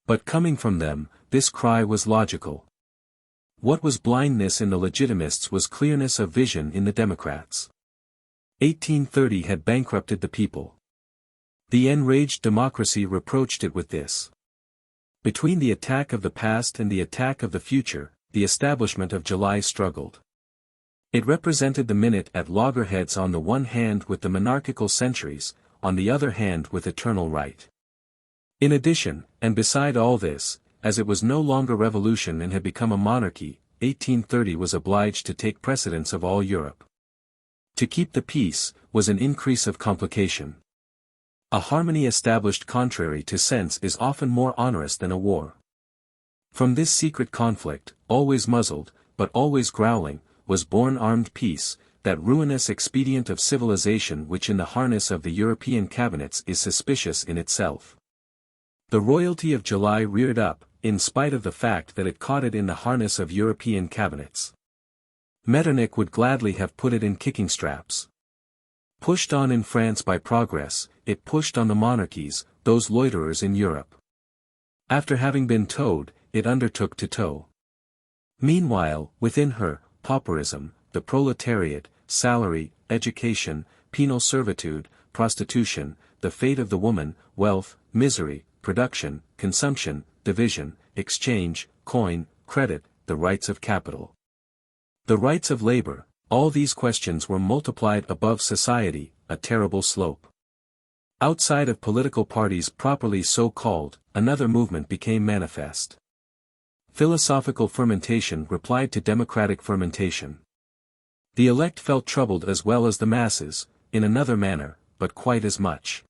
But coming from them, this cry was logical. What was blindness in the Legitimists was clearness of vision in the Democrats. 1830 had bankrupted the people. The enraged democracy reproached it with this. Between the attack of the past and the attack of the future, the establishment of July struggled. It represented the minute at loggerheads on the one hand with the monarchical centuries, on the other hand with eternal right. In addition, and beside all this, as it was no longer revolution and had become a monarchy, 1830 was obliged to take precedence of all Europe. To keep the peace, was an increase of complication. A harmony established contrary to sense is often more onerous than a war. From this secret conflict, always muzzled, but always growling, was born armed peace, that ruinous expedient of civilization which in the harness of the European cabinets is suspicious in itself. The royalty of July reared up, in spite of the fact that it caught it in the harness of European cabinets. Metternich would gladly have put it in kicking straps. Pushed on in France by progress, it pushed on the monarchies, those loiterers in Europe. After having been towed, it undertook to tow. Meanwhile, within her, pauperism, the proletariat, salary, education, penal servitude, prostitution, the fate of the woman, wealth, misery, production, consumption, division, exchange, coin, credit, the rights of capital. The rights of labor, all these questions were multiplied above society, a terrible slope. Outside of political parties properly so called, another movement became manifest. Philosophical fermentation replied to democratic fermentation. The elect felt troubled as well as the masses, in another manner, but quite as much.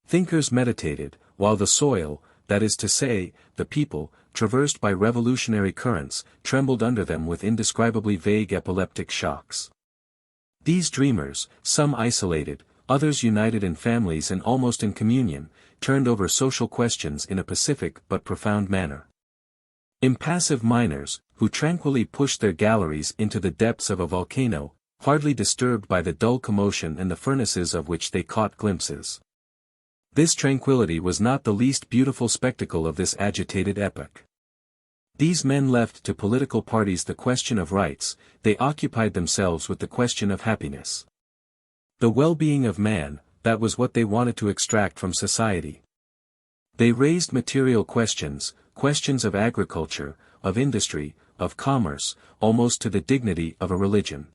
Thinkers meditated, while the soil, that is to say, the people, traversed by revolutionary currents, trembled under them with indescribably vague epileptic shocks. These dreamers, some isolated, others united in families and almost in communion, turned over social questions in a pacific but profound manner. Impassive miners, who tranquilly pushed their galleries into the depths of a volcano, hardly disturbed by the dull commotion and the furnaces of which they caught glimpses. This tranquility was not the least beautiful spectacle of this agitated epoch. These men left to political parties the question of rights, they occupied themselves with the question of happiness. The well-being of man, that was what they wanted to extract from society. They raised material questions, questions of agriculture, of industry, of commerce, almost to the dignity of a religion.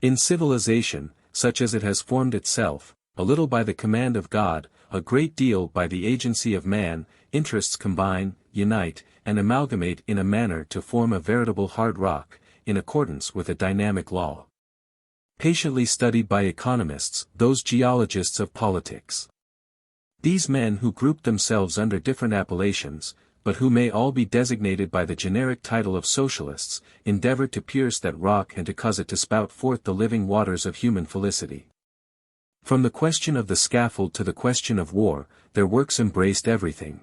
In civilization, such as it has formed itself, a little by the command of God, a great deal by the agency of man, interests combine, unite, and amalgamate in a manner to form a veritable hard rock, in accordance with a dynamic law. Patiently studied by economists, those geologists of politics. These men who grouped themselves under different appellations, but who may all be designated by the generic title of socialists, endeavored to pierce that rock and to cause it to spout forth the living waters of human felicity. From the question of the scaffold to the question of war, their works embraced everything.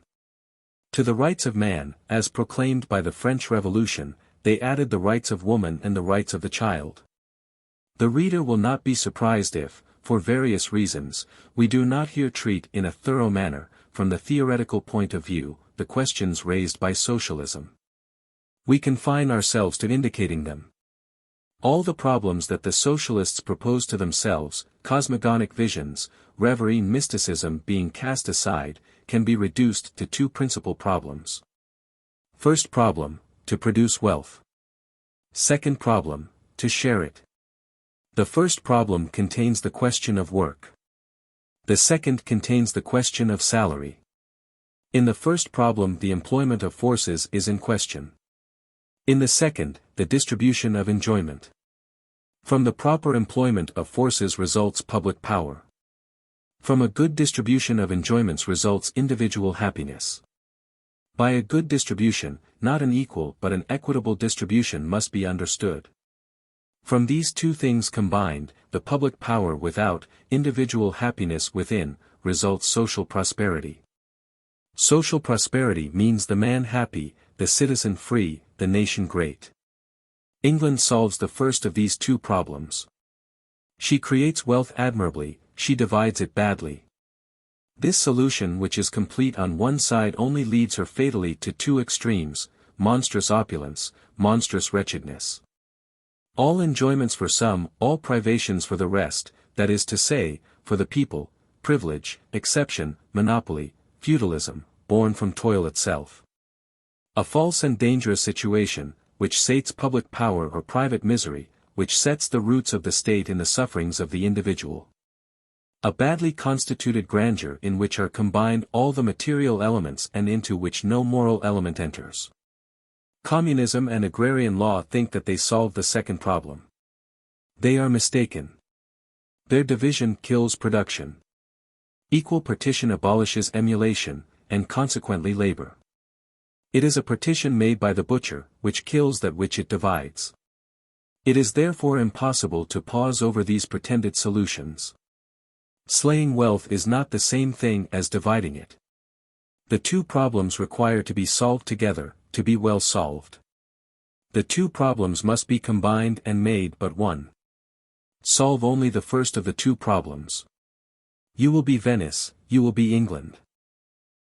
To the rights of man, as proclaimed by the French Revolution, they added the rights of woman and the rights of the child. The reader will not be surprised if, for various reasons, we do not here treat in a thorough manner, from the theoretical point of view, the questions raised by socialism. We confine ourselves to indicating them. All the problems that the socialists propose to themselves, cosmogonic visions, reverie, mysticism being cast aside, can be reduced to two principal problems. First problem, to produce wealth. Second problem, to share it. The first problem contains the question of work. The second contains the question of salary. In the first problem the employment of forces is in question. In the second, the distribution of enjoyment. From the proper employment of forces results public power. From a good distribution of enjoyments results individual happiness. By a good distribution, not an equal but an equitable distribution must be understood. From these two things combined, the public power without, individual happiness within, results social prosperity. Social prosperity means the man happy, the citizen free, the nation great. England solves the first of these two problems. She creates wealth admirably, she divides it badly. This solution, which is complete on one side, only leads her fatally to two extremes: monstrous opulence, monstrous wretchedness. All enjoyments for some, all privations for the rest, that is to say, for the people, privilege, exception, monopoly, feudalism, born from toil itself. A false and dangerous situation, which sates public power or private misery, which sets the roots of the state in the sufferings of the individual. A badly constituted grandeur in which are combined all the material elements and into which no moral element enters. Communism and agrarian law think that they solve the second problem. They are mistaken. Their division kills production. Equal partition abolishes emulation, and consequently labor. It is a partition made by the butcher, which kills that which it divides. It is therefore impossible to pause over these pretended solutions. Slaying wealth is not the same thing as dividing it. The two problems require to be solved together, to be well solved. The two problems must be combined and made but one. Solve only the first of the two problems. You will be Venice, you will be England.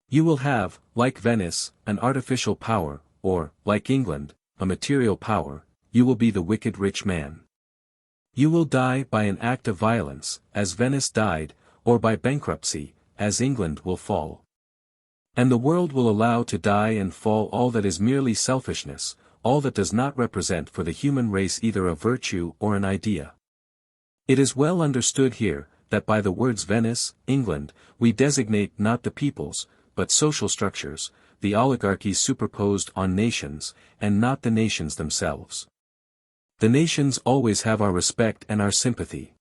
You will have, like Venice, an artificial power, or, like England, a material power. You will be the wicked rich man. You will die by an act of violence, as Venice died, or by bankruptcy, as England will fall. And the world will allow to die and fall all that is merely selfishness, all that does not represent for the human race either a virtue or an idea. It is well understood here, that by the words Venice, England, we designate not the peoples, but social structures, the oligarchies superposed on nations, and not the nations themselves. The nations always have our respect and our sympathy.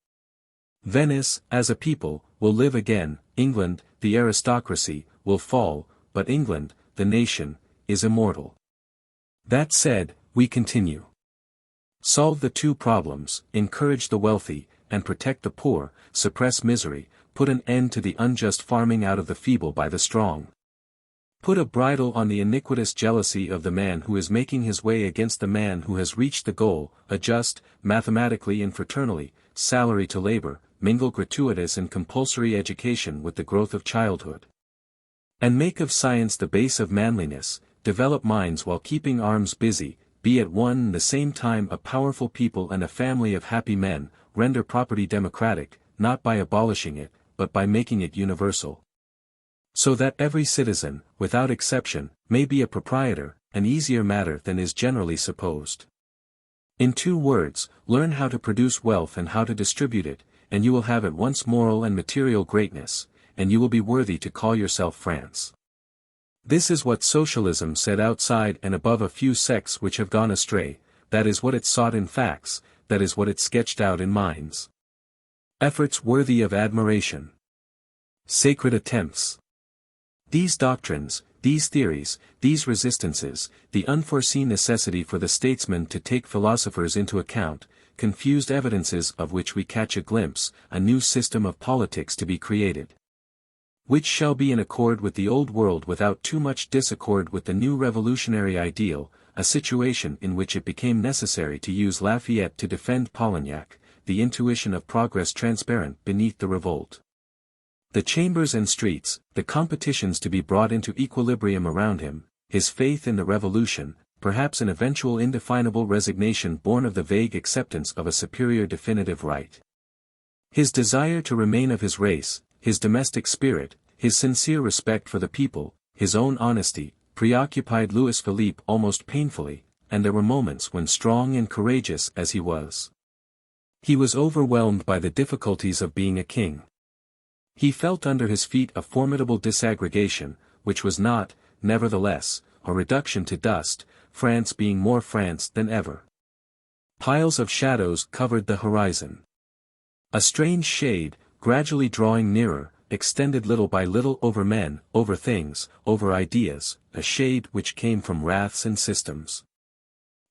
Venice, as a people, will live again, England, the aristocracy, will fall, but England, the nation, is immortal. That said, we continue. Solve the two problems, encourage the wealthy, and protect the poor, suppress misery, put an end to the unjust farming out of the feeble by the strong. Put a bridle on the iniquitous jealousy of the man who is making his way against the man who has reached the goal, adjust, mathematically and fraternally, salary to labor, mingle gratuitous and compulsory education with the growth of childhood. And make of science the base of manliness, develop minds while keeping arms busy, be at one and the same time a powerful people and a family of happy men, render property democratic, not by abolishing it, but by making it universal. So that every citizen, without exception, may be a proprietor, an easier matter than is generally supposed. In 2 words, learn how to produce wealth and how to distribute it, and you will have at once moral and material greatness, and you will be worthy to call yourself France. This is what socialism said outside and above a few sects which have gone astray, that is what it sought in facts, that is what it sketched out in minds. Efforts worthy of admiration. Sacred attempts. These doctrines, these theories, these resistances, the unforeseen necessity for the statesman to take philosophers into account, confused evidences of which we catch a glimpse, a new system of politics to be created, which shall be in accord with the old world without too much disaccord with the new revolutionary ideal, a situation in which it became necessary to use Lafayette to defend Polignac, the intuition of progress transparent beneath the revolt. The chambers and streets, the competitions to be brought into equilibrium around him, his faith in the revolution, perhaps an eventual indefinable resignation born of the vague acceptance of a superior definitive right. His desire to remain of his race, his domestic spirit, his sincere respect for the people, his own honesty, preoccupied Louis Philippe almost painfully, and there were moments when strong and courageous as he was, overwhelmed by the difficulties of being a king. He felt under his feet a formidable disaggregation, which was not, nevertheless, a reduction to dust, France being more France than ever. Piles of shadows covered the horizon. A strange shade, gradually drawing nearer, extended little by little over men, over things, over ideas, a shade which came from wraths and systems.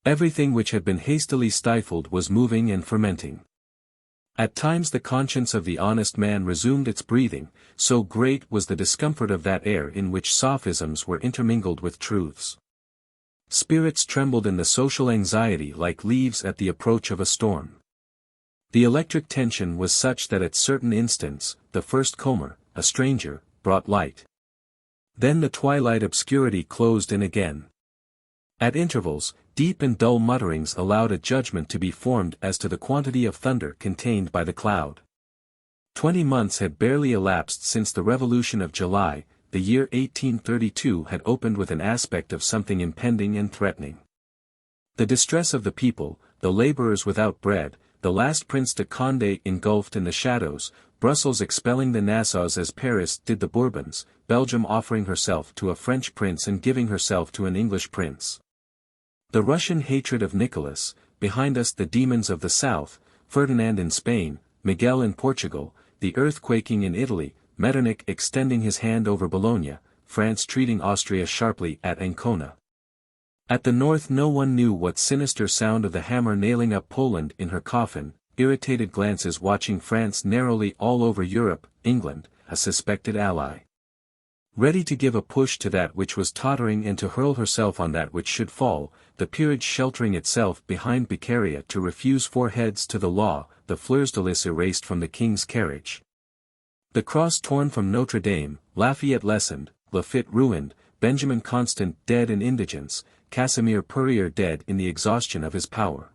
Everything which had been hastily stifled was moving and fermenting. At times the conscience of the honest man resumed its breathing, so great was the discomfort of that air in which sophisms were intermingled with truths. Spirits trembled in the social anxiety like leaves at the approach of a storm. The electric tension was such that at certain instants, the first comer, a stranger, brought light. Then the twilight obscurity closed in again. At intervals, deep and dull mutterings allowed a judgment to be formed as to the quantity of thunder contained by the cloud. 20 months had barely elapsed since the Revolution of July. The year 1832 had opened with an aspect of something impending and threatening. The distress of the people, the laborers without bread, the last Prince de Condé engulfed in the shadows, Brussels expelling the Nassaus as Paris did the Bourbons, Belgium offering herself to a French prince and giving herself to an English prince. The Russian hatred of Nicholas, behind us the demons of the south, Ferdinand in Spain, Miguel in Portugal, the earthquaking in Italy, Metternich extending his hand over Bologna, France treating Austria sharply at Ancona. At the north no one knew what sinister sound of the hammer nailing up Poland in her coffin, irritated glances watching France narrowly all over Europe, England, a suspected ally, ready to give a push to that which was tottering and to hurl herself on that which should fall, the peerage sheltering itself behind Beccaria to refuse 4 heads to the law, the fleurs de lis erased from the king's carriage. The cross torn from Notre Dame, Lafayette lessened, Lafitte ruined, Benjamin Constant dead in indigence, Casimir Purier dead in the exhaustion of his power.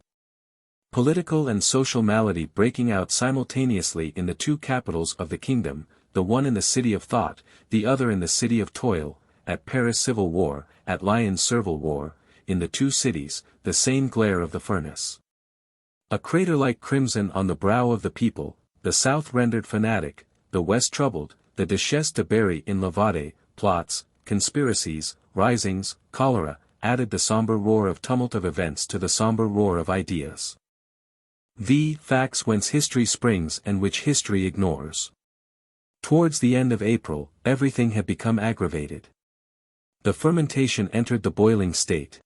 Political and social malady breaking out simultaneously in the 2 capitals of the kingdom, the one in the city of thought, the other in the city of toil, at Paris civil war, at Lyons servile war, in the 2 cities, the same glare of the furnace. A crater-like crimson on the brow of the people, the south rendered fanatic, the west troubled, the Duchesse de Berry in Levade, plots, conspiracies, risings, cholera, added the sombre roar of tumult of events to the sombre roar of ideas. Facts whence history springs and which history ignores. Towards the end of April, everything had become aggravated. The fermentation entered the boiling state.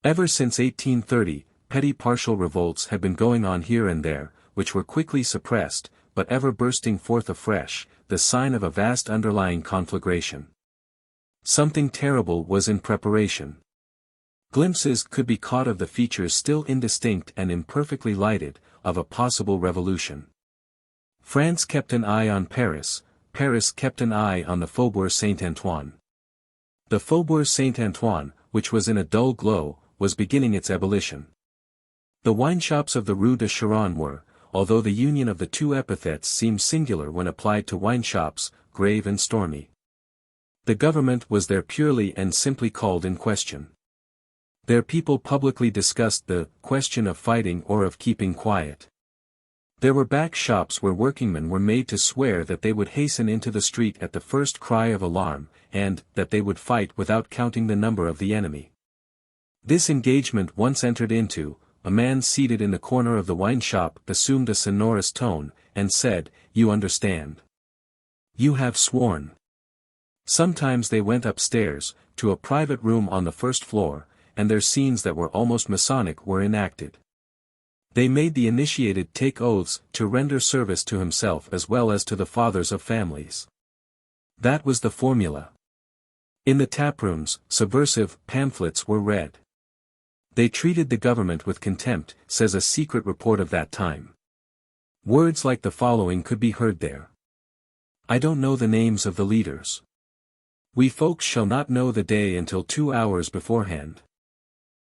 Ever since 1830, petty partial revolts had been going on here and there, which were quickly suppressed, but ever bursting forth afresh, the sign of a vast underlying conflagration. Something terrible was in preparation. Glimpses could be caught of the features still indistinct and imperfectly lighted, of a possible revolution. France kept an eye on Paris, Paris kept an eye on the Faubourg Saint-Antoine. The Faubourg Saint-Antoine, which was in a dull glow, was beginning its ebullition. The wineshops of the Rue de Charonne were, although the union of the 2 epithets seems singular when applied to wineshops, grave and stormy. The government was there purely and simply called in question. Their people publicly discussed the question of fighting or of keeping quiet. There were back shops where workingmen were made to swear that they would hasten into the street at the first cry of alarm, and that they would fight without counting the number of the enemy. This engagement once entered into, a man seated in the corner of the wine shop assumed a sonorous tone, and said, "You understand. You have sworn. Sometimes they went upstairs, to a private room on the first floor, and their scenes that were almost Masonic were enacted. They made the initiated take oaths to render service to himself as well as to the fathers of families. That was the formula. In the taprooms, subversive pamphlets were read. They treated the government with contempt, says a secret report of that time. Words like the following could be heard there. I don't know the names of the leaders. We folks shall not know the day until 2 hours beforehand.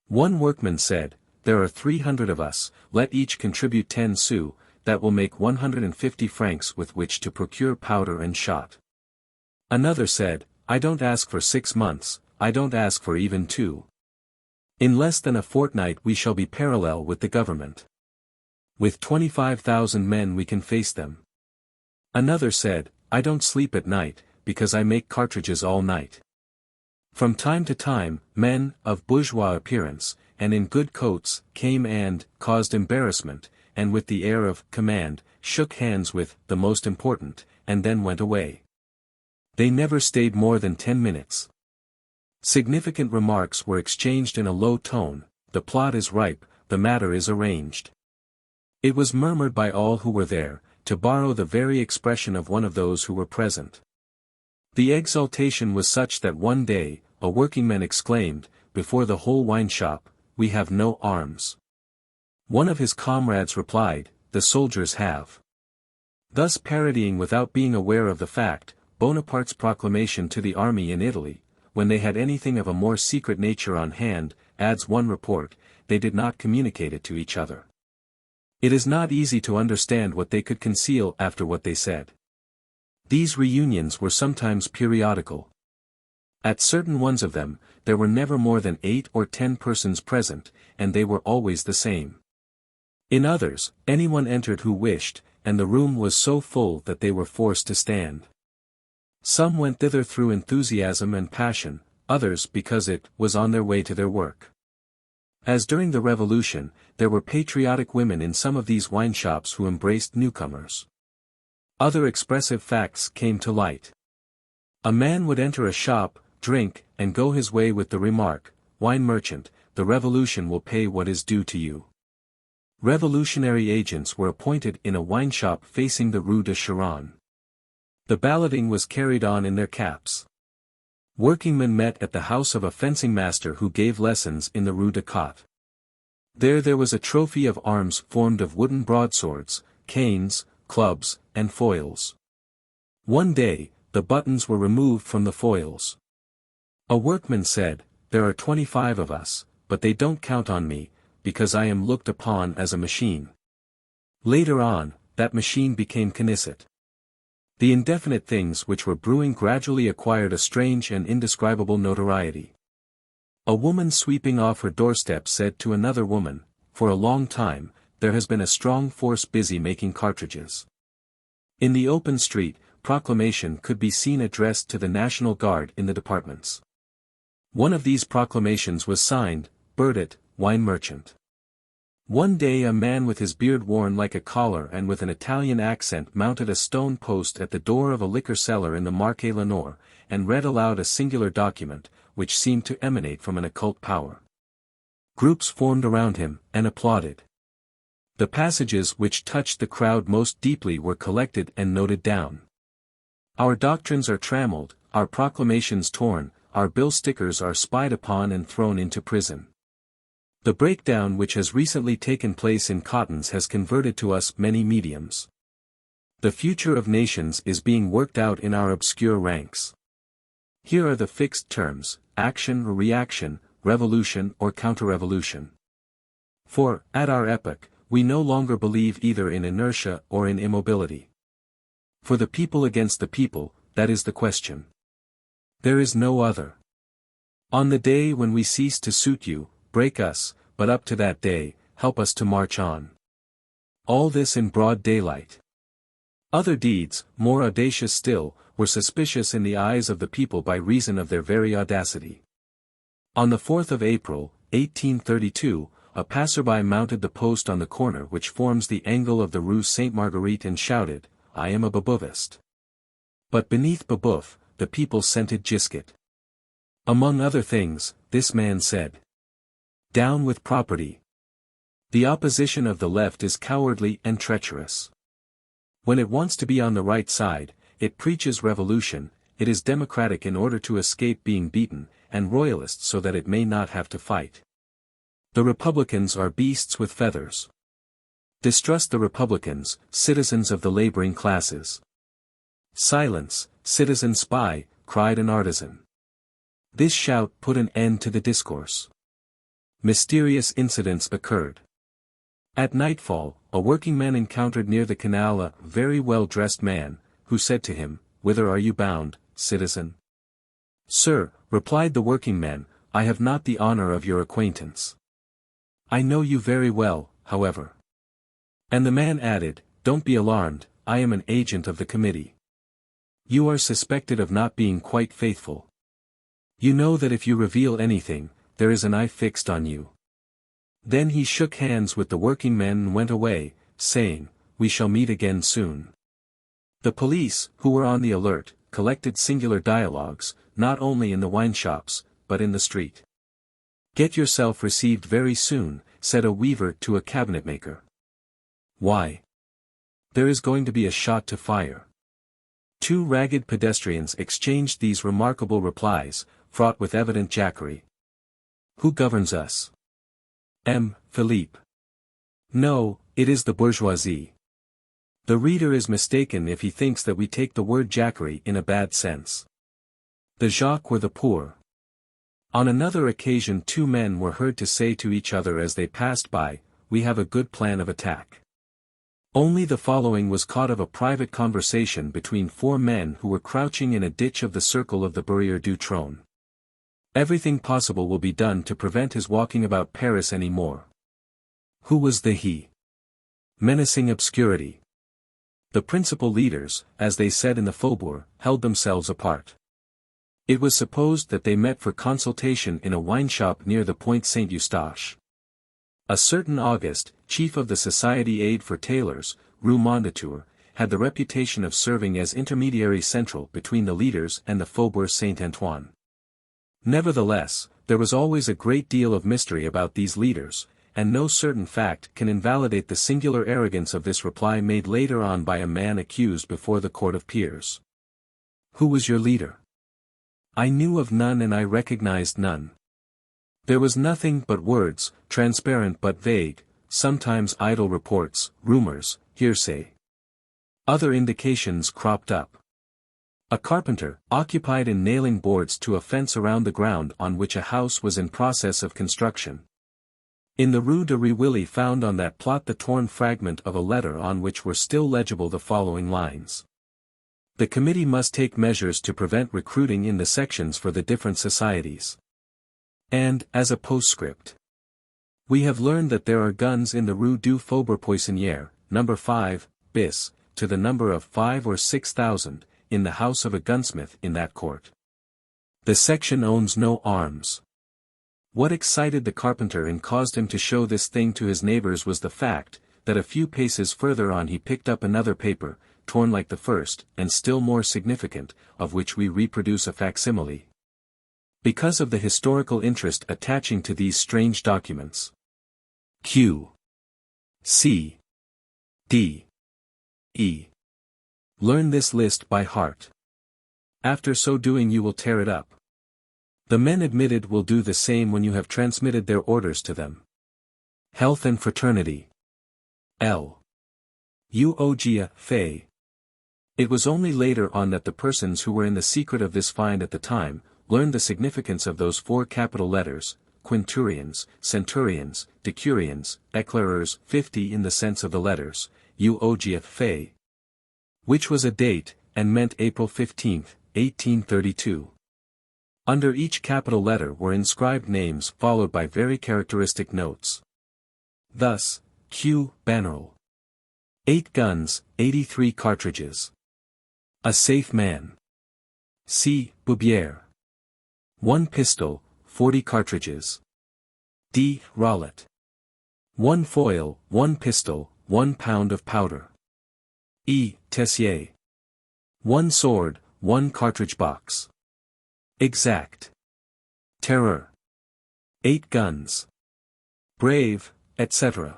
One workman said, there are 300 of us, let each contribute 10 sous, that will make 150 francs with which to procure powder and shot. Another said, I don't ask for 6 months, I don't ask for even 2. In less than a fortnight we shall be parallel with the government. With 25,000 men we can face them. Another said, I don't sleep at night, because I make cartridges all night. From time to time, men, of bourgeois appearance, and in good coats, came and, caused embarrassment, and with the air of command, shook hands with the most important, and then went away. They never stayed more than 10 minutes. Significant remarks were exchanged in a low tone, the plot is ripe, the matter is arranged. It was murmured by all who were there, to borrow the very expression of one of those who were present. The exultation was such that one day, a workingman exclaimed, before the whole wine shop, we have no arms. One of his comrades replied, the soldiers have. Thus parodying without being aware of the fact, Bonaparte's proclamation to the army in Italy, when they had anything of a more secret nature on hand, adds one report, they did not communicate it to each other. It is not easy to understand what they could conceal after what they said. These reunions were sometimes periodical. At certain ones of them, there were never more than 8 or 10 persons present, and they were always the same. In others, anyone entered who wished, and the room was so full that they were forced to stand. Some went thither through enthusiasm and passion, others because it was on their way to their work. As during the Revolution, there were patriotic women in some of these wine shops who embraced newcomers. Other expressive facts came to light. A man would enter a shop, drink, and go his way with the remark, wine merchant, the revolution will pay what is due to you. Revolutionary agents were appointed in a wine shop facing the Rue de Charonne. The balloting was carried on in their caps. Workingmen met at the house of a fencing master who gave lessons in the Rue de Cotte. There was a trophy of arms formed of wooden broadswords, canes, clubs, and foils. One day, the buttons were removed from the foils. A workman said, there are 25 of us, but they don't count on me, because I am looked upon as a machine. Later on, that machine became Knesset. The indefinite things which were brewing gradually acquired a strange and indescribable notoriety. A woman sweeping off her doorstep said to another woman, for a long time, there has been a strong force busy making cartridges. In the open street, proclamation could be seen addressed to the National Guard in the departments. One of these proclamations was signed, Burdett, wine merchant. One day a man with his beard worn like a collar and with an Italian accent mounted a stone post at the door of a liquor cellar in the Marché Lenoir, and read aloud a singular document, which seemed to emanate from an occult power. Groups formed around him, and applauded. The passages which touched the crowd most deeply were collected and noted down. Our doctrines are trammeled, our proclamations torn, our bill stickers are spied upon and thrown into prison. The breakdown which has recently taken place in cottons has converted to us many mediums. The future of nations is being worked out in our obscure ranks. Here are the fixed terms, action or reaction, revolution or counter-revolution. For, at our epoch, we no longer believe either in inertia or in immobility. For the people against the people, that is the question. There is no other. On the day when we cease to suit you, break us, but up to that day, help us to march on. All this in broad daylight. Other deeds, more audacious still, were suspicious in the eyes of the people by reason of their very audacity. On the 4th of April, 1832, a passerby mounted the post on the corner which forms the angle of the Rue Sainte-Marguerite and shouted, I am a Babouvist. But beneath Babouf, the people-scented Gisket. Among other things, this man said, "Down with property. The opposition of the left is cowardly and treacherous. When it wants to be on the right side, it preaches revolution, it is democratic in order to escape being beaten, and royalist so that it may not have to fight. The Republicans are beasts with feathers. Distrust the Republicans, citizens of the laboring classes." "Silence, citizen spy," cried an artisan. This shout put an end to the discourse. Mysterious incidents occurred. At nightfall, a workingman encountered near the canal a very well-dressed man, who said to him, "Whither are you bound, citizen?" "Sir," replied the workingman, "I have not the honor of your acquaintance." "I know you very well, however." And the man added, "Don't be alarmed, I am an agent of the committee. You are suspected of not being quite faithful. You know that if you reveal anything, there is an eye fixed on you." Then he shook hands with the workingmen and went away, saying, "We shall meet again soon." The police, who were on the alert, collected singular dialogues, not only in the wine shops, but in the street. "Get yourself received very soon," said a weaver to a cabinetmaker. "Why? There is going to be a shot to fire." Two ragged pedestrians exchanged these remarkable replies, fraught with evident jackery. "Who governs us? M. Philippe. No, it is the bourgeoisie." The reader is mistaken if he thinks that we take the word jackery in a bad sense. The Jacques were the poor. On another occasion two men were heard to say to each other as they passed by, "We have a good plan of attack." Only the following was caught of a private conversation between four men who were crouching in a ditch of the circle of the Barrière du Trône. "Everything possible will be done to prevent his walking about Paris any more." Who was the he? Menacing obscurity. The principal leaders, as they said in the Faubourg, held themselves apart. It was supposed that they met for consultation in a wine shop near the Point Saint-Eustache. A certain Auguste, chief of the Society Aid for Tailors, Rue Mondétour, had the reputation of serving as intermediary central between the leaders and the Faubourg Saint-Antoine. Nevertheless, there was always a great deal of mystery about these leaders, and no certain fact can invalidate the singular arrogance of this reply made later on by a man accused before the Court of Peers. "Who was your leader?" "I knew of none and I recognized none. There was nothing but words, transparent but vague, sometimes idle reports, rumors, hearsay. Other indications cropped up. A carpenter, occupied in nailing boards to a fence around the ground on which a house was in process of construction. In the Rue de Rivoli found on that plot the torn fragment of a letter on which were still legible the following lines. The committee must take measures to prevent recruiting in the sections for the different societies. And, as a postscript, we have learned that there are guns in the Rue du Faubourg Poissonnière, number 5, bis, to the number of 5 or 6,000, in the house of a gunsmith in that court. The section owns no arms. What excited the carpenter and caused him to show this thing to his neighbors was the fact, that a few paces further on he picked up another paper, torn like the first, and still more significant, of which we reproduce a facsimile. Because of the historical interest attaching to these strange documents. Q. C. D. E. Learn this list by heart. After so doing you will tear it up. The men admitted will do the same when you have transmitted their orders to them. Health and fraternity. L. Uogia Fay. It was only later on that the persons who were in the secret of this find at the time, learned the significance of those four capital letters, quinturions, centurions, decurions, éclaireurs, 50 in the sense of the letters, Uogia Fay. Which was a date, and meant April 15, 1832. Under each capital letter were inscribed names followed by very characteristic notes. Thus, Q. Bannerel. 8 guns, 83 cartridges. A safe man. C. Boubière. 1 pistol, 40 cartridges. D. Rollet. 1 foil, 1 pistol, 1 pound of powder. E. Tessier. 1 sword, 1 cartridge box. Exact. Terror. 8 guns. Brave, etc.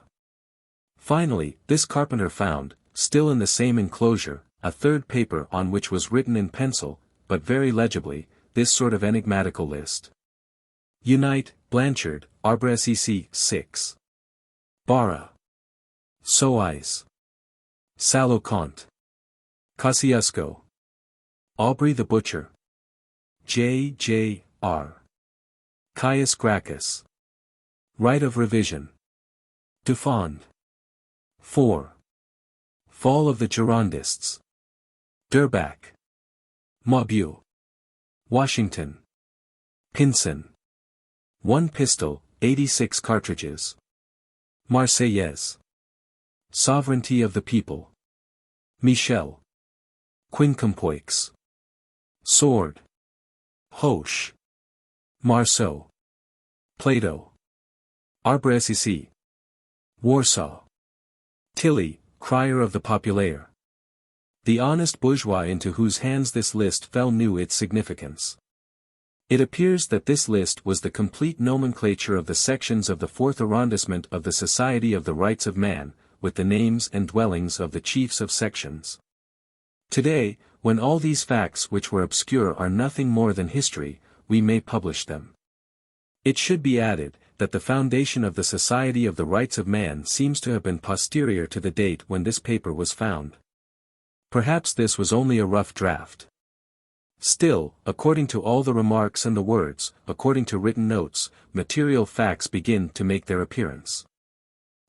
Finally, this carpenter found, still in the same enclosure, a third paper on which was written in pencil, but very legibly, this sort of enigmatical list. Unite, Blanchard, Arbres 6. Barra. Sois. Salocont. Kosciuszko. Aubrey the Butcher. J.J.R. Caius Gracchus. Right of Revision. Dufond. 4. Fall of the Girondists. Durbach. Maubuée. Washington. Pinson. 1 pistol, 86 cartridges. Marseillaise. Sovereignty of the People. Michel. Quincampoix. Sword. Hoche. Marceau. Plato. Arbres. Warsaw. Tilly, crier of the populaire. The honest bourgeois into whose hands this list fell knew its significance. It appears that this list was the complete nomenclature of the sections of the 4th arrondissement of the Society of the Rights of Man, with the names and dwellings of the chiefs of sections. Today, when all these facts which were obscure are nothing more than history, we may publish them. It should be added, that the foundation of the Society of the Rights of Man seems to have been posterior to the date when this paper was found. Perhaps this was only a rough draft. Still, according to all the remarks and the words, according to written notes, material facts begin to make their appearance.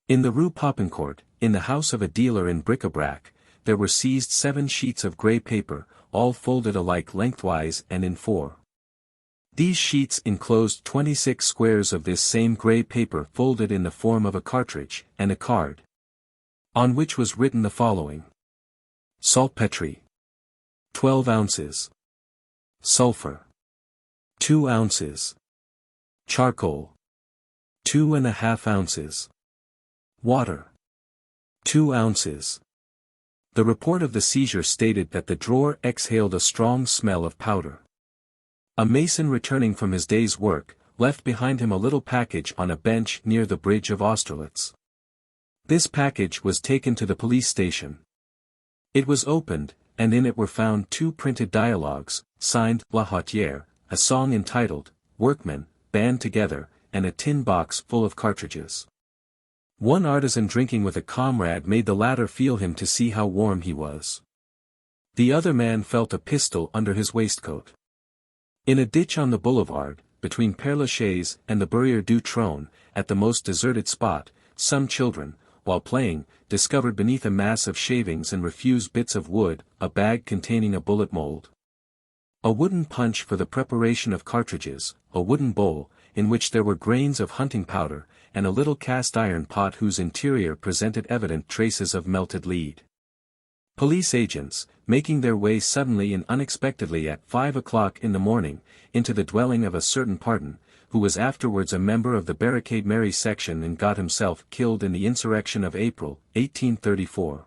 In the Rue Popincourt, in the house of a dealer in bric-a-brac, there were seized 7 sheets of grey paper, all folded alike lengthwise and in 4. These sheets enclosed 26 squares of this same grey paper folded in the form of a cartridge, and a card, on which was written the following. Saltpetre. 12 ounces. Sulfur. 2 ounces. Charcoal. 2½ ounces. Water. 2 ounces. The report of the seizure stated that the drawer exhaled a strong smell of powder. A mason returning from his day's work, left behind him a little package on a bench near the bridge of Austerlitz. This package was taken to the police station. It was opened, and in it were found 2 printed dialogues, signed La Hautière, a song entitled, Workmen, Band Together, and a tin box full of cartridges. One artisan drinking with a comrade made the latter feel him to see how warm he was. The other man felt a pistol under his waistcoat. In a ditch on the boulevard, between Père Lachaise and the Barrière du Trône, at the most deserted spot, some children, while playing, discovered beneath a mass of shavings and refused bits of wood, a bag containing a bullet mold, a wooden punch for the preparation of cartridges, a wooden bowl, in which there were grains of hunting powder, and a little cast-iron pot whose interior presented evident traces of melted lead. Police agents, making their way suddenly and unexpectedly at 5 o'clock in the morning, into the dwelling of a certain Pardon, who was afterwards a member of the Barricade Mary section and got himself killed in the insurrection of April, 1834.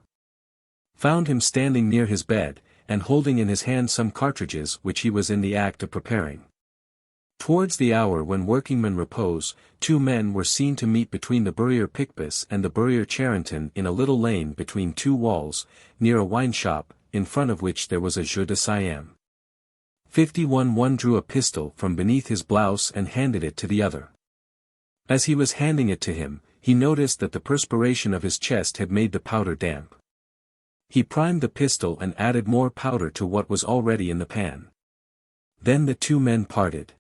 Found him standing near his bed, and holding in his hand some cartridges which he was in the act of preparing. Towards the hour when workingmen repose, 2 men were seen to meet between the Barrière Picpus and the Barrière Charenton in a little lane between 2 walls, near a wine shop, in front of which there was a jeu de Siam. 51 One drew a pistol from beneath his blouse and handed it to the other. As he was handing it to him, he noticed that the perspiration of his chest had made the powder damp. He primed the pistol and added more powder to what was already in the pan. Then the 2 men parted.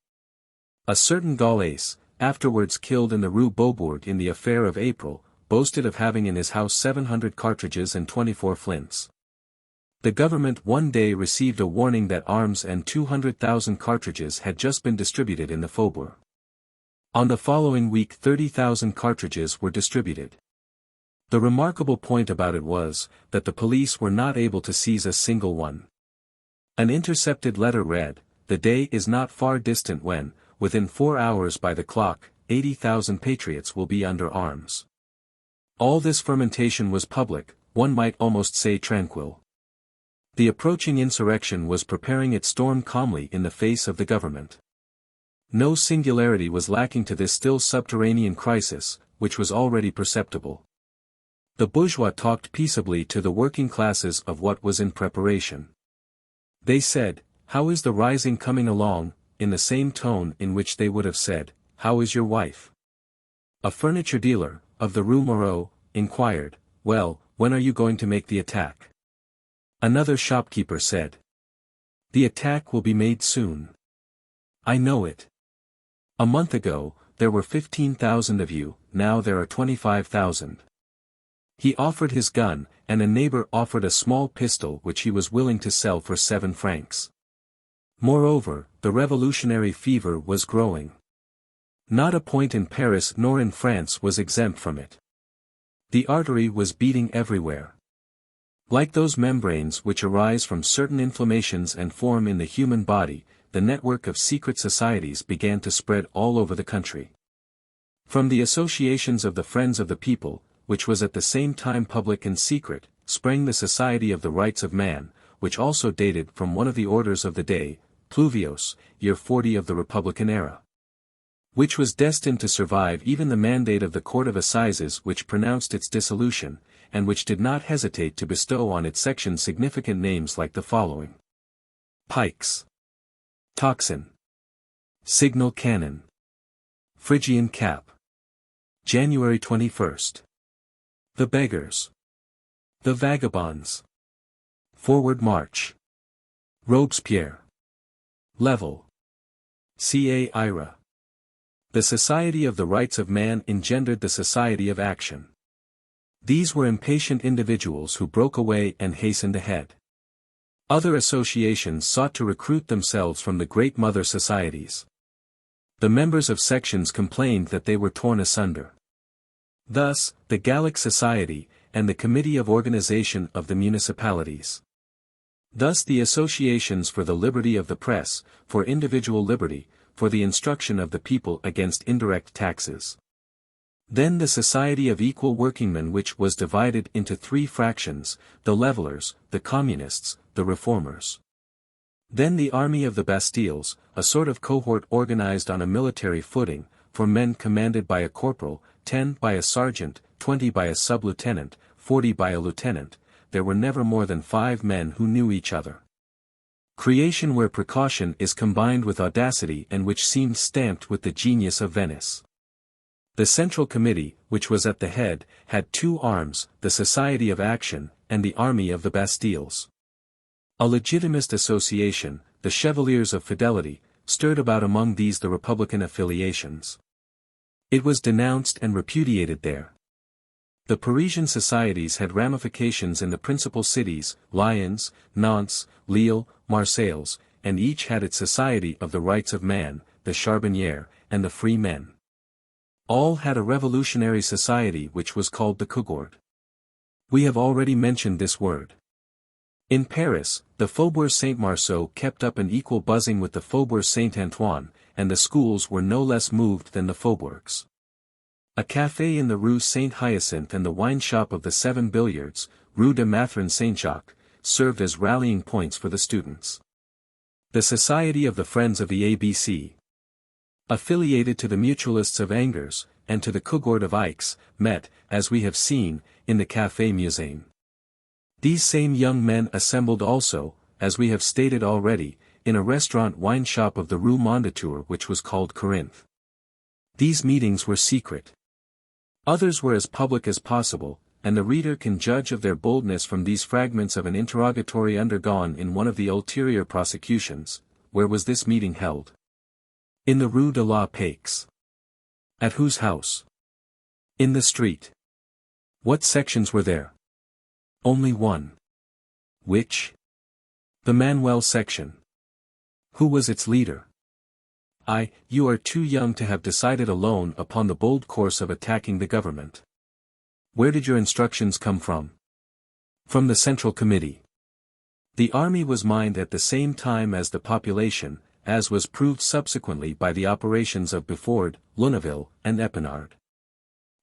A certain Gaullais, afterwards killed in the Rue Beaubourg in the affair of April, boasted of having in his house 700 cartridges and 24 flints. The government one day received a warning that arms and 200,000 cartridges had just been distributed in the faubourg. On the following week 30,000 cartridges were distributed. The remarkable point about it was, that the police were not able to seize a single one. An intercepted letter read, "The day is not far distant when, within 4 hours by the clock, 80,000 patriots will be under arms." All this fermentation was public, one might almost say tranquil. The approaching insurrection was preparing its storm calmly in the face of the government. No singularity was lacking to this still subterranean crisis, which was already perceptible. The bourgeois talked peaceably to the working classes of what was in preparation. They said, "How is the rising coming along?" in the same tone in which they would have said, "How is your wife?" A furniture dealer, of the Rue Moreau, inquired, "Well, when are you going to make the attack?" Another shopkeeper said, "The attack will be made soon. I know it. A month ago, there were 15,000 of you, now there are 25,000. He offered his gun, and a neighbor offered a small pistol which he was willing to sell for 7 francs. Moreover, the revolutionary fever was growing. Not a point in Paris nor in France was exempt from it. The artery was beating everywhere. Like those membranes which arise from certain inflammations and form in the human body, the network of secret societies began to spread all over the country. From the associations of the Friends of the People, which was at the same time public and secret, sprang the Society of the Rights of Man, which also dated from one of the orders of the day, Pluvios, year 40 of the Republican era. Which was destined to survive even the mandate of the Court of Assizes which pronounced its dissolution, and which did not hesitate to bestow on its section significant names like the following: Pikes, Tocsin, Signal Cannon, Phrygian Cap, January 21st. The Beggars, the Vagabonds, Forward March, Robespierre, Level, Ca Ira. The Society of the Rights of Man engendered the Society of Action. These were impatient individuals who broke away and hastened ahead. Other associations sought to recruit themselves from the great mother societies. The members of sections complained that they were torn asunder. Thus, the Gallic Society, and the Committee of Organization of the Municipalities. Thus the associations for the liberty of the press, for individual liberty, for the instruction of the people against indirect taxes. Then the Society of Equal Workingmen, which was divided into 3 fractions, the Levelers, the Communists, the Reformers. Then the Army of the Bastilles, a sort of cohort organized on a military footing, for men commanded by a corporal, 10 by a sergeant, 20 by a sub-lieutenant, 40 by a lieutenant. There were never more than 5 men who knew each other. Creation where precaution is combined with audacity and which seemed stamped with the genius of Venice. The Central Committee, which was at the head, had 2 arms, the Society of Action, and the Army of the Bastilles. A legitimist association, the Chevaliers of Fidelity, stirred about among these the Republican affiliations. It was denounced and repudiated there. The Parisian societies had ramifications in the principal cities, Lyons, Nantes, Lille, Marseilles, and each had its Society of the Rights of Man, the Charbonniers, and the Free Men. All had a revolutionary society which was called the Cougourde. We have already mentioned this word. In Paris, the Faubourg Saint-Marceau kept up an equal buzzing with the Faubourg Saint-Antoine, and the schools were no less moved than the faubourgs. A café in the Rue Saint-Hyacinthe and the wine shop of the 7 Billiards, Rue de Mathurin Saint-Jacques, served as rallying points for the students. The Society of the Friends of the A.B.C., affiliated to the Mutualists of Angers, and to the Cougourde of Aix, met, as we have seen, in the Café Musain. These same young men assembled also, as we have stated already, in a restaurant wine shop of the Rue Mondétour which was called Corinth. These meetings were secret. Others were as public as possible, and the reader can judge of their boldness from these fragments of an interrogatory undergone in one of the ulterior prosecutions. Where was this meeting held? In the Rue de la Paix. At whose house? In the street. What sections were there? Only one. Which? The Manuel section. Who was its leader? You are too young to have decided alone upon the bold course of attacking the government. Where did your instructions come from? From the Central Committee. The army was mined at the same time as the population, as was proved subsequently by the operations of Beaufort, Lunéville, and Epinard.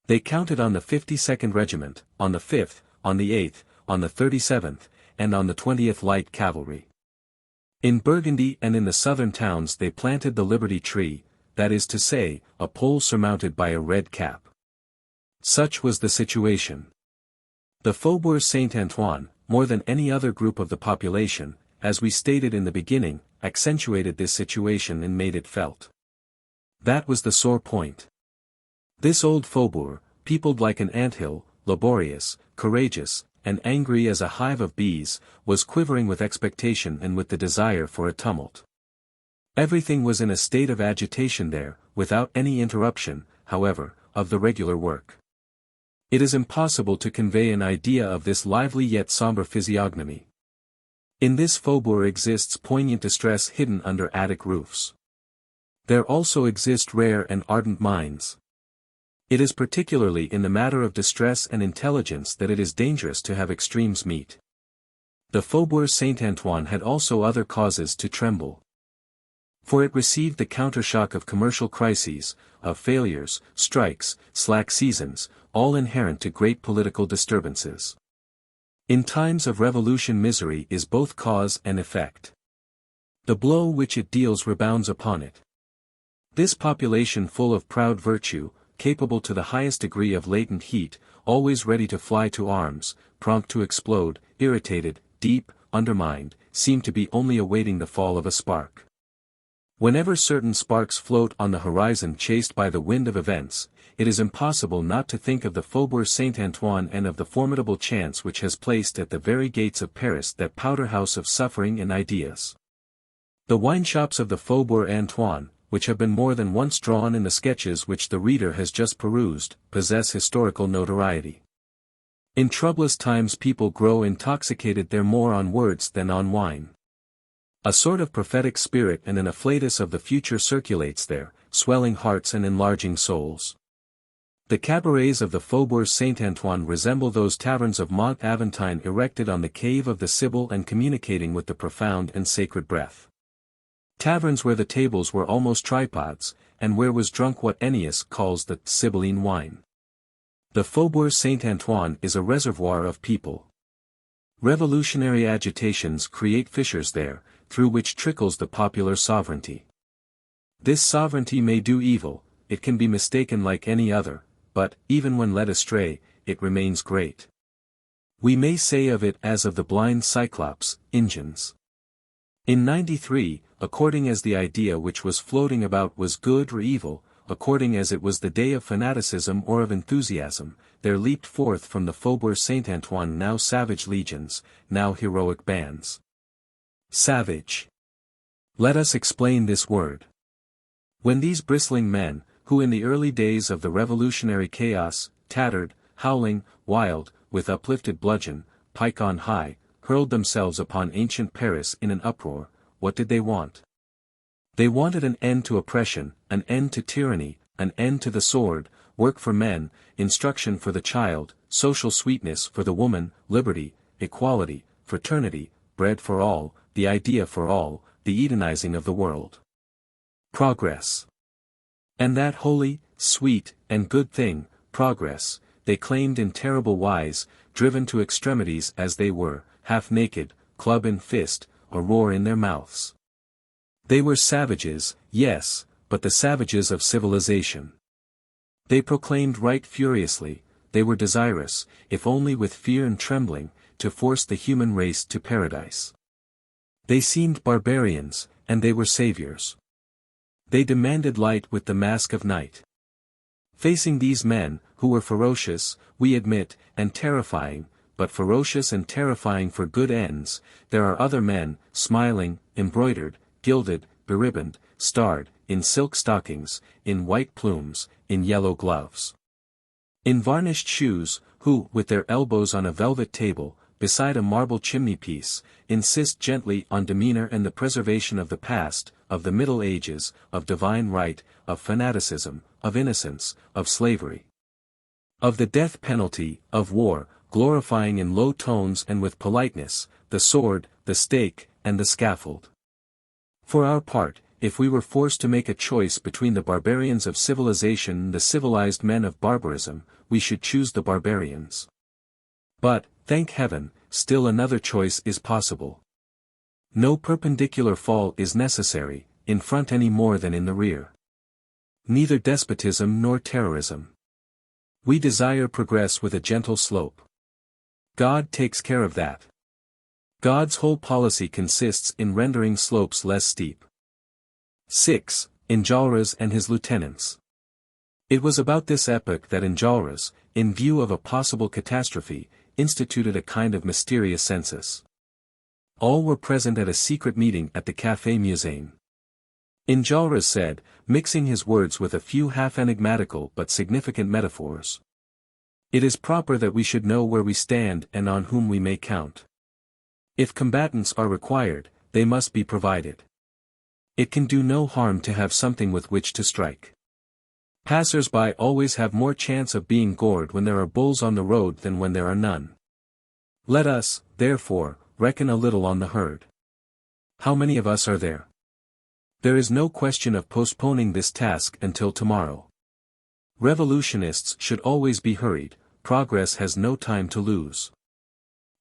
They counted on the 52nd Regiment, on the 5th, on the 8th, on the 37th, and on the 20th Light Cavalry. In Burgundy and in the southern towns they planted the Liberty Tree, that is to say, a pole surmounted by a red cap. Such was the situation. The Faubourg Saint-Antoine, more than any other group of the population, as we stated in the beginning, accentuated this situation and made it felt. That was the sore point. This old faubourg, peopled like an anthill, laborious, courageous, and angry as a hive of bees, was quivering with expectation and with the desire for a tumult. Everything was in a state of agitation there, without any interruption, however, of the regular work. It is impossible to convey an idea of this lively yet sombre physiognomy. In this faubourg exists poignant distress hidden under attic roofs. There also exist rare and ardent minds. It is particularly in the matter of distress and intelligence that it is dangerous to have extremes meet. The Faubourg Saint-Antoine had also other causes to tremble. For it received the countershock of commercial crises, of failures, strikes, slack seasons, all inherent to great political disturbances. In times of revolution misery is both cause and effect. The blow which it deals rebounds upon it. This population full of proud virtue, capable to the highest degree of latent heat, always ready to fly to arms, prompt to explode, irritated, deep, undermined, seem to be only awaiting the fall of a spark. Whenever certain sparks float on the horizon chased by the wind of events, it is impossible not to think of the Faubourg Saint-Antoine and of the formidable chance which has placed at the very gates of Paris that powder-house of suffering and ideas. The wine-shops of the Faubourg Antoine, which have been more than once drawn in the sketches which the reader has just perused, possess historical notoriety. In troublous times people grow intoxicated there more on words than on wine. A sort of prophetic spirit and an afflatus of the future circulates there, swelling hearts and enlarging souls. The cabarets of the Faubourg Saint-Antoine resemble those taverns of Mont-Aventine erected on the cave of the Sibyl and communicating with the profound and sacred breath. Taverns where the tables were almost tripods, and where was drunk what Ennius calls the Sibylline wine. The Faubourg Saint-Antoine is a reservoir of people. Revolutionary agitations create fissures there, through which trickles the popular sovereignty. This sovereignty may do evil, it can be mistaken like any other, but, even when led astray, it remains great. We may say of it as of the blind Cyclops, Ingens. In 93, according as the idea which was floating about was good or evil, according as it was the day of fanaticism or of enthusiasm, there leaped forth from the Faubourg Saint-Antoine now savage legions, now heroic bands. Savage. Let us explain this word. When these bristling men, who in the early days of the revolutionary chaos, tattered, howling, wild, with uplifted bludgeon, pike on high, hurled themselves upon ancient Paris in an uproar, what did they want? They wanted an end to oppression, an end to tyranny, an end to the sword, work for men, instruction for the child, social sweetness for the woman, liberty, equality, fraternity, bread for all, the idea for all, the Edenizing of the world. Progress. And that holy, sweet, and good thing, progress, they claimed in terrible wise, driven to extremities as they were, half naked, club in fist, a roar in their mouths. They were savages, yes, but the savages of civilization. They proclaimed right furiously, they were desirous, if only with fear and trembling, to force the human race to paradise. They seemed barbarians, and they were saviors. They demanded light with the mask of night. Facing these men, who were ferocious, we admit, and terrifying, but ferocious and terrifying for good ends, there are other men, smiling, embroidered, gilded, beribboned, starred, in silk stockings, in white plumes, in yellow gloves, in varnished shoes, who, with their elbows on a velvet table, beside a marble chimney-piece, insist gently on demeanor and the preservation of the past, of the Middle Ages, of divine right, of fanaticism, of innocence, of slavery, of the death penalty, of war, glorifying in low tones and with politeness, the sword, the stake, and the scaffold. For our part, if we were forced to make a choice between the barbarians of civilization and the civilized men of barbarism, we should choose the barbarians. But, thank heaven, still another choice is possible. No perpendicular fall is necessary, in front any more than in the rear. Neither despotism nor terrorism. We desire progress with a gentle slope. God takes care of that. God's whole policy consists in rendering slopes less steep. 6. Enjolras and his lieutenants. It was about this epoch that Enjolras, in view of a possible catastrophe, instituted a kind of mysterious census. All were present at a secret meeting at the Café Musain. Enjolras said, mixing his words with a few half-enigmatical but significant metaphors. It is proper that we should know where we stand and on whom we may count. If combatants are required, they must be provided. It can do no harm to have something with which to strike. Passers-by always have more chance of being gored when there are bulls on the road than when there are none. Let us, therefore, reckon a little on the herd. How many of us are there? There is no question of postponing this task until tomorrow. Revolutionists should always be hurried, progress has no time to lose.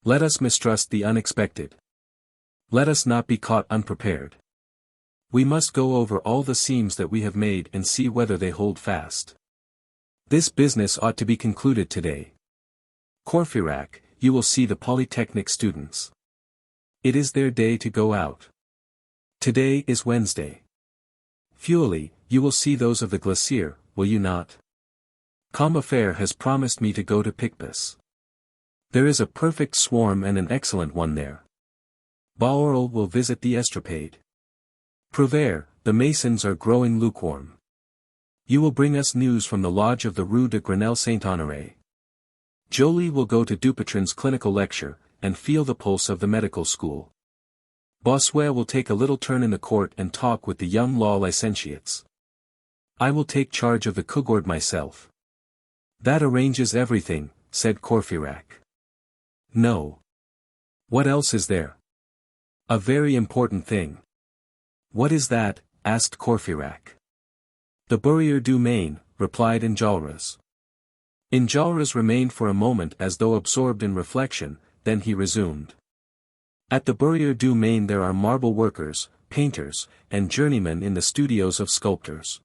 Let us mistrust the unexpected. Let us not be caught unprepared. We must go over all the seams that we have made and see whether they hold fast. This business ought to be concluded today. Courfeyrac, you will see the Polytechnic students. It is their day to go out. Today is Wednesday. Feuilly, you will see those of the Glacier, will you not? Combeferre has promised me to go to Picpus. There is a perfect swarm and an excellent one there. Bahorel will visit the Estrapade. Prévert, the Masons are growing lukewarm. You will bring us news from the lodge of the Rue de Grenelle Saint-Honoré. Joly will go to Dupuytren's clinical lecture, and feel the pulse of the medical school. Bossuet will take a little turn in the court and talk with the young law licentiates. I will take charge of the Cougourde myself. That arranges everything, said Courfeyrac. No. What else is there? A very important thing. What is that? Asked Courfeyrac. The Bourrier du Maine, replied Enjolras. Enjolras remained for a moment as though absorbed in reflection, then he resumed. At the Bourrier du Maine there are marble workers, painters, and journeymen in the studios of sculptors.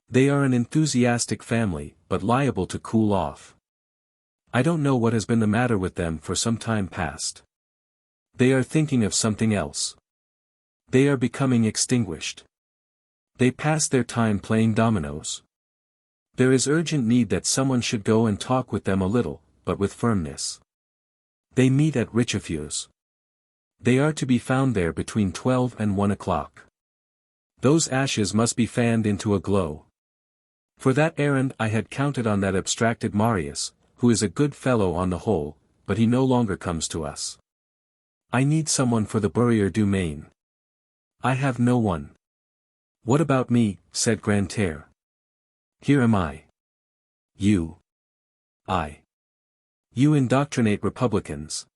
They are an enthusiastic family, but liable to cool off. I don't know what has been the matter with them for some time past. They are thinking of something else. They are becoming extinguished. They pass their time playing dominoes. There is urgent need that someone should go and talk with them a little, but with firmness. They meet at Richefeu's. They are to be found there between 12 and 1 o'clock. Those ashes must be fanned into a glow. For that errand I had counted on that abstracted Marius, who is a good fellow on the whole, but he no longer comes to us. I need someone for the Bourrier du Maine. I have no one. What about me? Said Grantaire. Here am I. You. I. You indoctrinate republicans.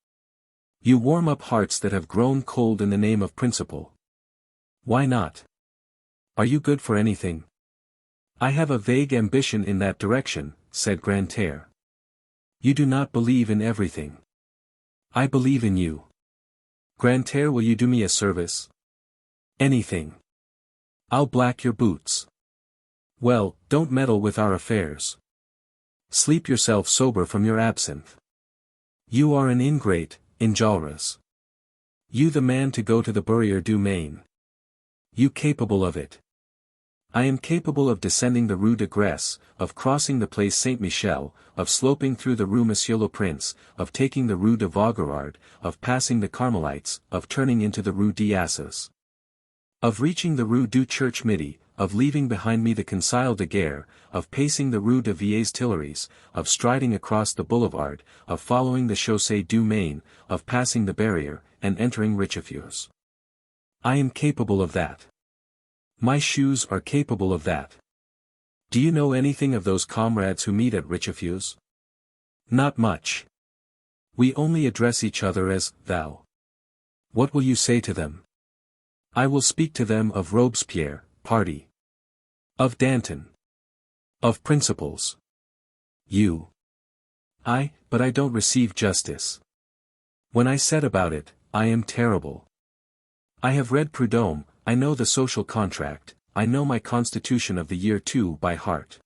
You warm up hearts that have grown cold in the name of principle. Why not? Are you good for anything? I have a vague ambition in that direction, said Grantaire. You do not believe in everything. I believe in you. Grantaire, will you do me a service? Anything. I'll black your boots. Well, don't meddle with our affairs. Sleep yourself sober from your absinthe. You are an ingrate, Enjolras. You the man to go to the Bourrier du Maine. You capable of it. I am capable of descending the Rue de Grèce, of crossing the Place Saint-Michel, of sloping through the Rue Monsieur le Prince, of taking the Rue de Vaugirard, of passing the Carmelites, of turning into the Rue d'Assas. Of reaching the Rue du Church Midi, of leaving behind me the Conseil de Guerre, of pacing the Rue de Vieilles Tuileries, of striding across the boulevard, of following the Chaussée du Maine, of passing the barrier, and entering Richefeu's. I am capable of that. My shoes are capable of that. Do you know anything of those comrades who meet at Richefeu's? Not much. We only address each other as thou. What will you say to them? I will speak to them of Robespierre, party. Of Danton. Of principles. You. But I don't receive justice. When I set about it, I am terrible. I have read Prudhomme, I know the social contract, I know my constitution of the year II by heart.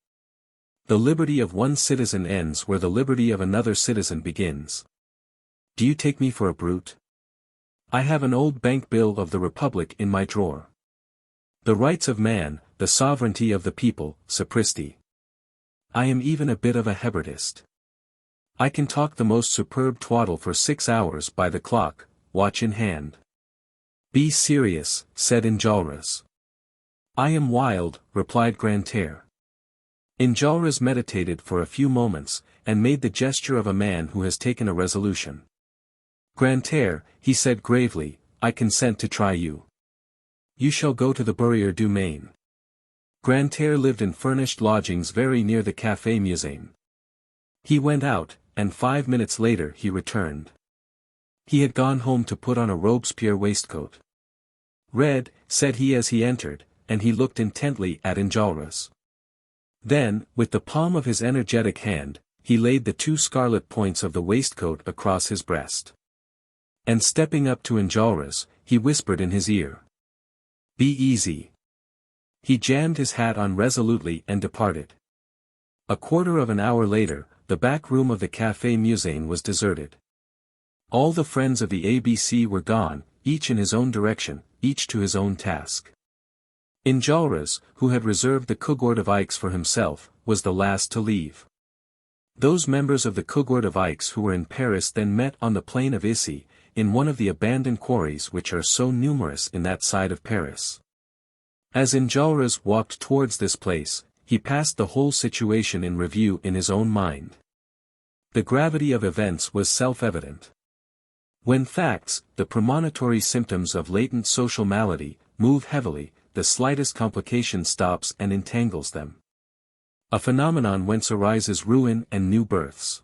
The liberty of one citizen ends where the liberty of another citizen begins. Do you take me for a brute? I have an old bank bill of the Republic in my drawer. The rights of man, the sovereignty of the people, sapristi. I am even a bit of a Hebertist. I can talk the most superb twaddle for 6 hours by the clock, watch in hand. Be serious, said Enjolras. I am wild, replied Grantaire. Enjolras meditated for a few moments, and made the gesture of a man who has taken a resolution. Grantaire, he said gravely, I consent to try you. You shall go to the Barrière du Maine. Grantaire lived in furnished lodgings very near the Café Musain. He went out, and 5 minutes later he returned. He had gone home to put on a Robespierre waistcoat. Red, said he as he entered, and he looked intently at Enjolras. Then, with the palm of his energetic hand, he laid the 2 scarlet points of the waistcoat across his breast. And stepping up to Enjolras, he whispered in his ear. Be easy. He jammed his hat on resolutely and departed. A quarter of an hour later, the back room of the Café Musain was deserted. All the friends of the A.B.C. were gone, each in his own direction, each to his own task. Enjolras, who had reserved the Cohort of Aix for himself, was the last to leave. Those members of the Cohort of Aix who were in Paris then met on the plain of Issy, in one of the abandoned quarries which are so numerous in that side of Paris. As Enjolras walked towards this place, he passed the whole situation in review in his own mind. The gravity of events was self-evident. When facts, the premonitory symptoms of latent social malady, move heavily, the slightest complication stops and entangles them. A phenomenon whence arises ruin and new births.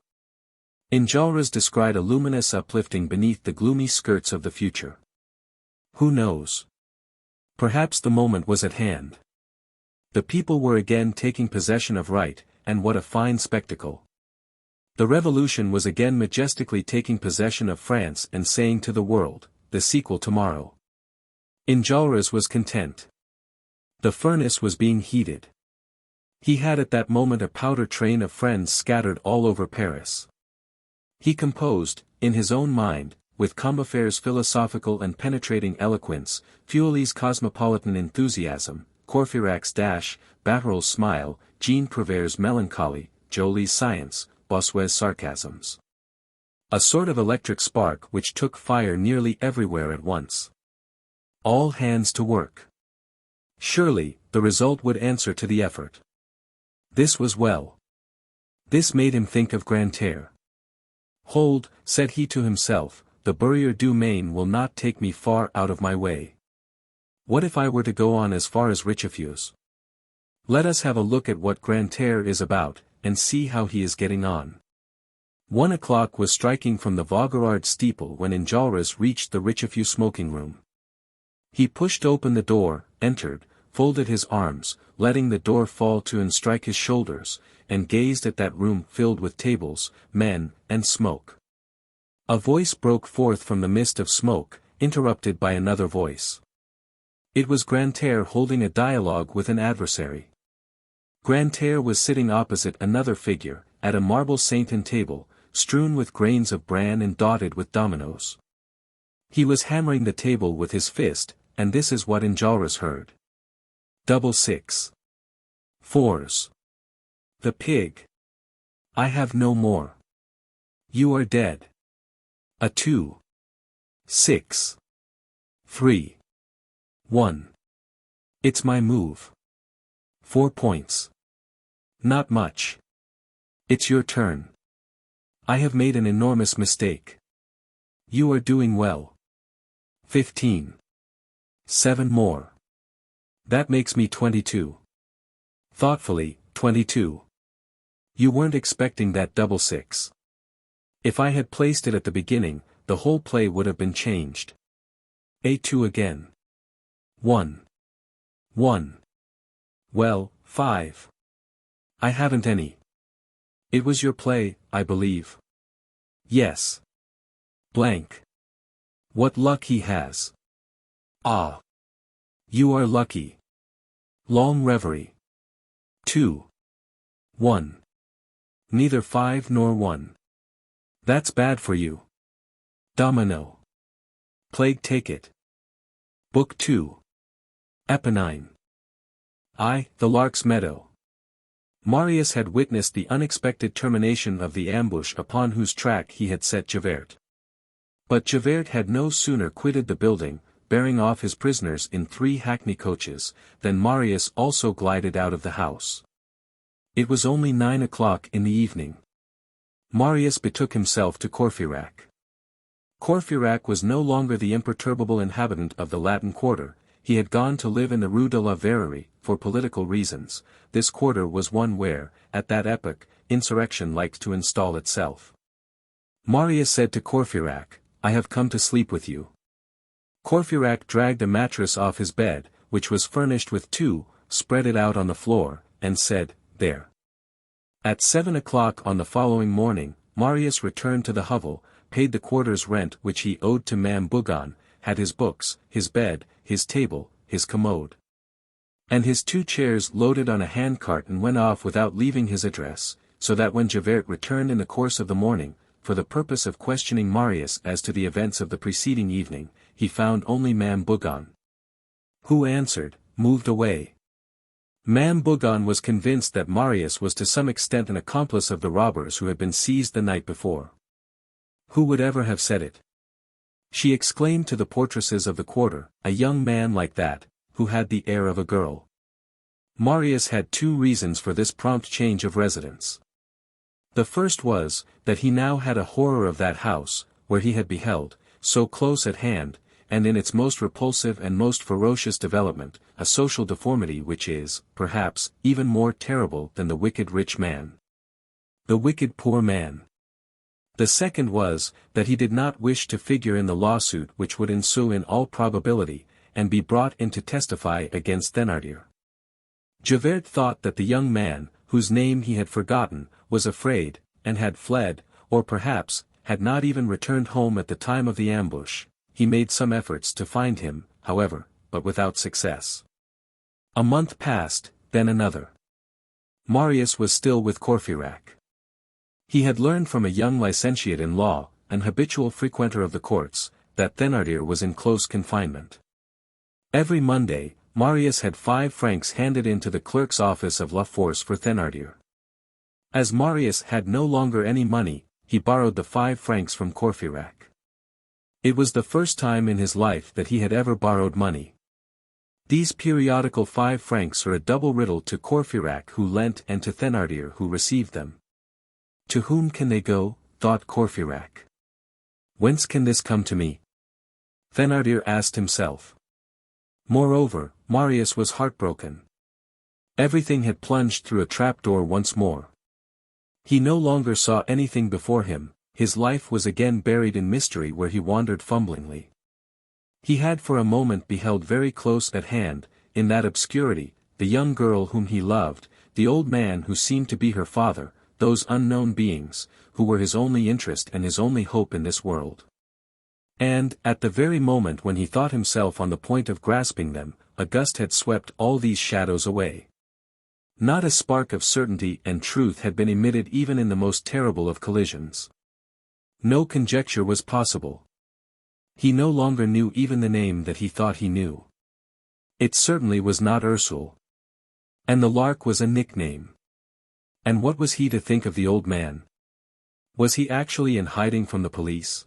Enjolras descried a luminous uplifting beneath the gloomy skirts of the future. Who knows? Perhaps the moment was at hand. The people were again taking possession of right, and what a fine spectacle. The revolution was again majestically taking possession of France and saying to the world, the sequel tomorrow. Enjolras was content. The furnace was being heated. He had at that moment a powder train of friends scattered all over Paris. He composed, in his own mind, with Combeferre's philosophical and penetrating eloquence, Feuilly's cosmopolitan enthusiasm, Courfeyrac's dash, Batterel's smile, Jean Préveur's melancholy, Joly's science, Bossuet's sarcasms. A sort of electric spark which took fire nearly everywhere at once. All hands to work. Surely, the result would answer to the effort. This was well. This made him think of Grantaire. Hold, said he to himself, the Barrière du Maine will not take me far out of my way. What if I were to go on as far as Richefeu's? Let us have a look at what Grantaire is about, and see how he is getting on. 1 o'clock was striking from the Vaugirard steeple when Enjolras reached the Richefeu smoking room. He pushed open the door, entered, folded his arms, letting the door fall to and strike his shoulders, and gazed at that room filled with tables, men, and smoke. A voice broke forth from the mist of smoke, interrupted by another voice. It was Grantaire holding a dialogue with an adversary. Grantaire was sitting opposite another figure, at a marble Sainton table, strewn with grains of bran and dotted with dominoes. He was hammering the table with his fist, and this is what Enjolras heard. 6 4s. The pig. I have no more. You are dead. A 2. 6. 3. 1. It's my move. 4 points. Not much. It's your turn. I have made an enormous mistake. You are doing well. 15. 7 more. That makes me 22. Thoughtfully, 22. You weren't expecting that 6. If I had placed it at the beginning, the whole play would have been changed. A2 again. 1. 1. Well, 5. I haven't any. It was your play, I believe. Yes. Blank. What luck he has. Ah. You are lucky. Long reverie. 2. 1. Neither 5 nor 1. That's bad for you. Domino. Plague take it. Book 2. Apennine. The Lark's Meadow. Marius had witnessed the unexpected termination of the ambush upon whose track he had set Javert. But Javert had no sooner quitted the building, bearing off his prisoners in 3 hackney coaches, than Marius also glided out of the house. It was only 9 o'clock in the evening. Marius betook himself to Courfeyrac. Courfeyrac was no longer the imperturbable inhabitant of the Latin quarter. He had gone to live in the Rue de la Verrerie, for political reasons. This quarter was one where, at that epoch, insurrection liked to install itself. Marius said to Courfeyrac, "I have come to sleep with you." Courfeyrac dragged a mattress off his bed, which was furnished with 2, spread it out on the floor, and said, "There." At 7 o'clock on the following morning, Marius returned to the hovel, paid the quarter's rent which he owed to Ma'am Bougon, had his books, his bed, his table, his commode, and his 2 chairs loaded on a handcart, and went off without leaving his address, so that when Javert returned in the course of the morning, for the purpose of questioning Marius as to the events of the preceding evening, he found only Ma'am Bougon, who answered, "Moved away." Ma'am Bougon was convinced that Marius was to some extent an accomplice of the robbers who had been seized the night before. Who would ever have said it? She exclaimed to the portresses of the quarter, "A young man like that, who had the air of a girl." Marius had 2 reasons for this prompt change of residence. The first was, that he now had a horror of that house, where he had beheld, so close at hand, and in its most repulsive and most ferocious development, a social deformity which is, perhaps, even more terrible than the wicked rich man. The wicked poor man. The second was, that he did not wish to figure in the lawsuit which would ensue in all probability, and be brought in to testify against Thénardier. Javert thought that the young man, whose name he had forgotten, was afraid, and had fled, or perhaps, had not even returned home at the time of the ambush. He made some efforts to find him, however, but without success. A month passed, then another. Marius was still with Courfeyrac. He had learned from a young licentiate in law, an habitual frequenter of the courts, that Thénardier was in close confinement. Every Monday, Marius had 5 francs handed into the clerk's office of La Force for Thénardier. As Marius had no longer any money, he borrowed the 5 francs from Courfeyrac. It was the first time in his life that he had ever borrowed money. These periodical 5 francs are a double riddle to Courfeyrac who lent and to Thénardier who received them. To whom can they go, thought Courfeyrac. Whence can this come to me? Thénardier asked himself. Moreover, Marius was heartbroken. Everything had plunged through a trapdoor once more. He no longer saw anything before him, his life was again buried in mystery where he wandered fumblingly. He had for a moment beheld very close at hand, in that obscurity, the young girl whom he loved, the old man who seemed to be her father, those unknown beings, who were his only interest and his only hope in this world. And, at the very moment when he thought himself on the point of grasping them, a gust had swept all these shadows away. Not a spark of certainty and truth had been emitted even in the most terrible of collisions. No conjecture was possible. He no longer knew even the name that he thought he knew. It certainly was not Ursule. And the Lark was a nickname. And what was he to think of the old man? Was he actually in hiding from the police?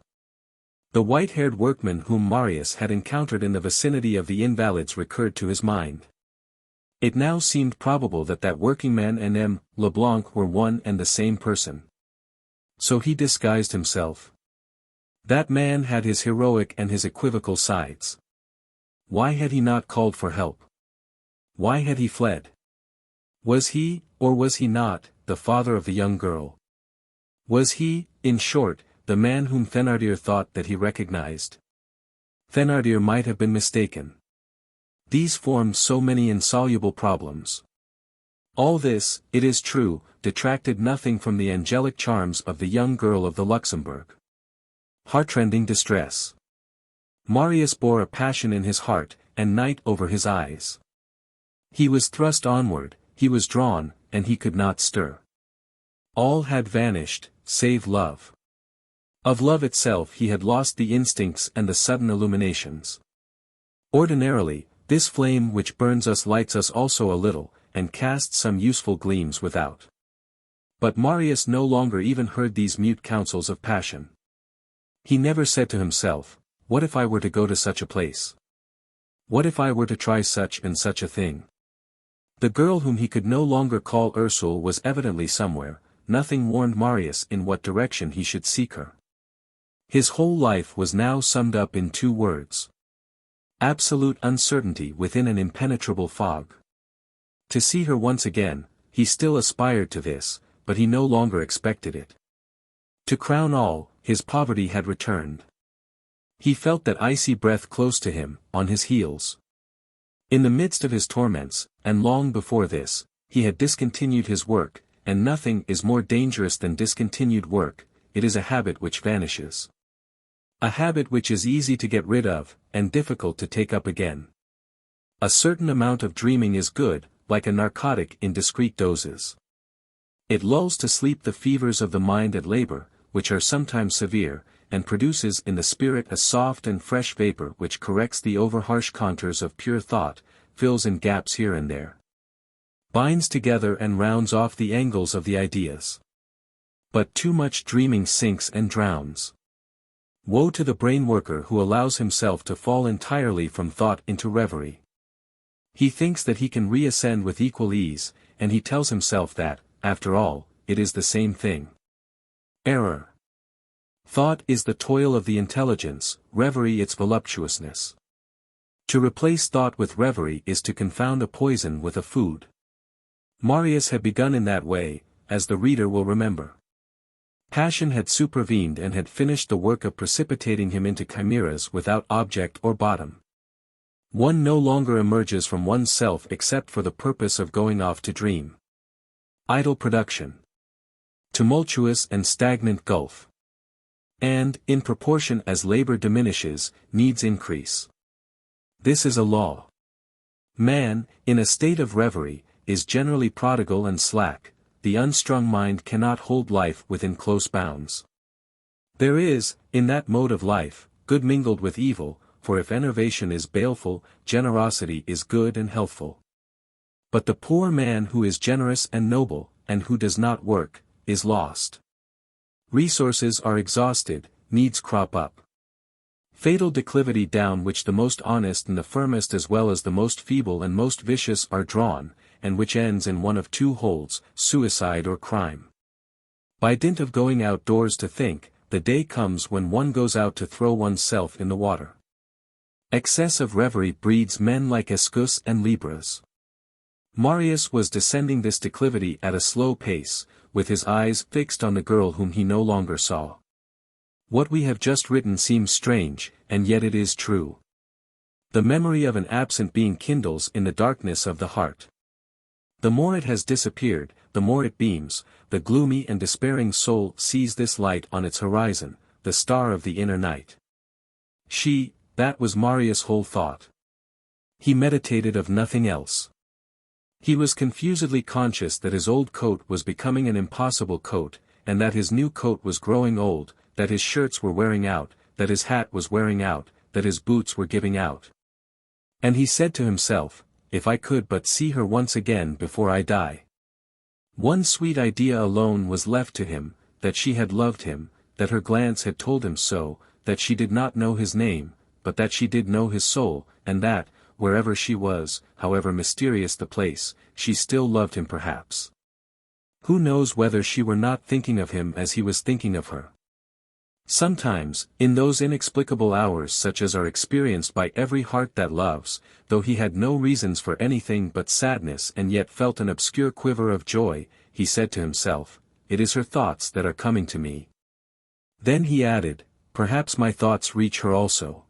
The white-haired workman whom Marius had encountered in the vicinity of the Invalides recurred to his mind. It now seemed probable that that workingman and M. Leblanc were one and the same person. So he disguised himself. That man had his heroic and his equivocal sides. Why had he not called for help? Why had he fled? Was he, or was he not, the father of the young girl? Was he, in short, the man whom Thénardier thought that he recognized? Thénardier might have been mistaken. These formed so many insoluble problems. All this, it is true, detracted nothing from the angelic charms of the young girl of the Luxembourg. Heartrending distress. Marius bore a passion in his heart, and night over his eyes. He was thrust onward, he was drawn, and he could not stir. All had vanished, save love. Of love itself he had lost the instincts and the sudden illuminations. Ordinarily, this flame which burns us lights us also a little, and casts some useful gleams without. But Marius no longer even heard these mute counsels of passion. He never said to himself, "What if I were to go to such a place? What if I were to try such and such a thing?" The girl whom he could no longer call Ursule was evidently somewhere, nothing warned Marius in what direction he should seek her. His whole life was now summed up in 2 words. Absolute uncertainty within an impenetrable fog. To see her once again, he still aspired to this, but he no longer expected it. To crown all, his poverty had returned. He felt that icy breath close to him, on his heels. In the midst of his torments, and long before this, he had discontinued his work, and nothing is more dangerous than discontinued work, it is a habit which vanishes. A habit which is easy to get rid of, and difficult to take up again. A certain amount of dreaming is good, like a narcotic in discreet doses. It lulls to sleep the fevers of the mind at labor, which are sometimes severe, and produces in the spirit a soft and fresh vapor which corrects the over-harsh contours of pure thought, fills in gaps here and there. Binds together and rounds off the angles of the ideas. But too much dreaming sinks and drowns. Woe to the brain worker who allows himself to fall entirely from thought into reverie. He thinks that he can reascend with equal ease, and he tells himself that, after all, it is the same thing. Error. Thought is the toil of the intelligence, reverie its voluptuousness. To replace thought with reverie is to confound a poison with a food. Marius had begun in that way, as the reader will remember. Passion had supervened and had finished the work of precipitating him into chimeras without object or bottom. One no longer emerges from one's self except for the purpose of going off to dream. Idle production. Tumultuous and stagnant gulf. And, in proportion as labor diminishes, needs increase. This is a law. Man, in a state of reverie, is generally prodigal and slack, the unstrung mind cannot hold life within close bounds. There is, in that mode of life, good mingled with evil, for if enervation is baleful, generosity is good and healthful. But the poor man who is generous and noble, and who does not work, is lost. Resources are exhausted, needs crop up. Fatal declivity down which the most honest and the firmest as well as the most feeble and most vicious are drawn, and which ends in one of 2 holes, suicide or crime. By dint of going outdoors to think, the day comes when one goes out to throw oneself in the water. Excess of reverie breeds men like Escus and Libras. Marius was descending this declivity at a slow pace, with his eyes fixed on the girl whom he no longer saw. What we have just written seems strange, and yet it is true. The memory of an absent being kindles in the darkness of the heart. The more it has disappeared, the more it beams, the gloomy and despairing soul sees this light on its horizon, the star of the inner night. She, that was Marius' whole thought. He meditated of nothing else. He was confusedly conscious that his old coat was becoming an impossible coat, and that his new coat was growing old, that his shirts were wearing out, that his hat was wearing out, that his boots were giving out. And he said to himself, if I could but see her once again before I die. One sweet idea alone was left to him, that she had loved him, that her glance had told him so, that she did not know his name, but that she did know his soul, and that, wherever she was, however mysterious the place, she still loved him perhaps. Who knows whether she were not thinking of him as he was thinking of her? Sometimes, in those inexplicable hours such as are experienced by every heart that loves, though he had no reasons for anything but sadness and yet felt an obscure quiver of joy, he said to himself, it is her thoughts that are coming to me. Then he added, perhaps my thoughts reach her also.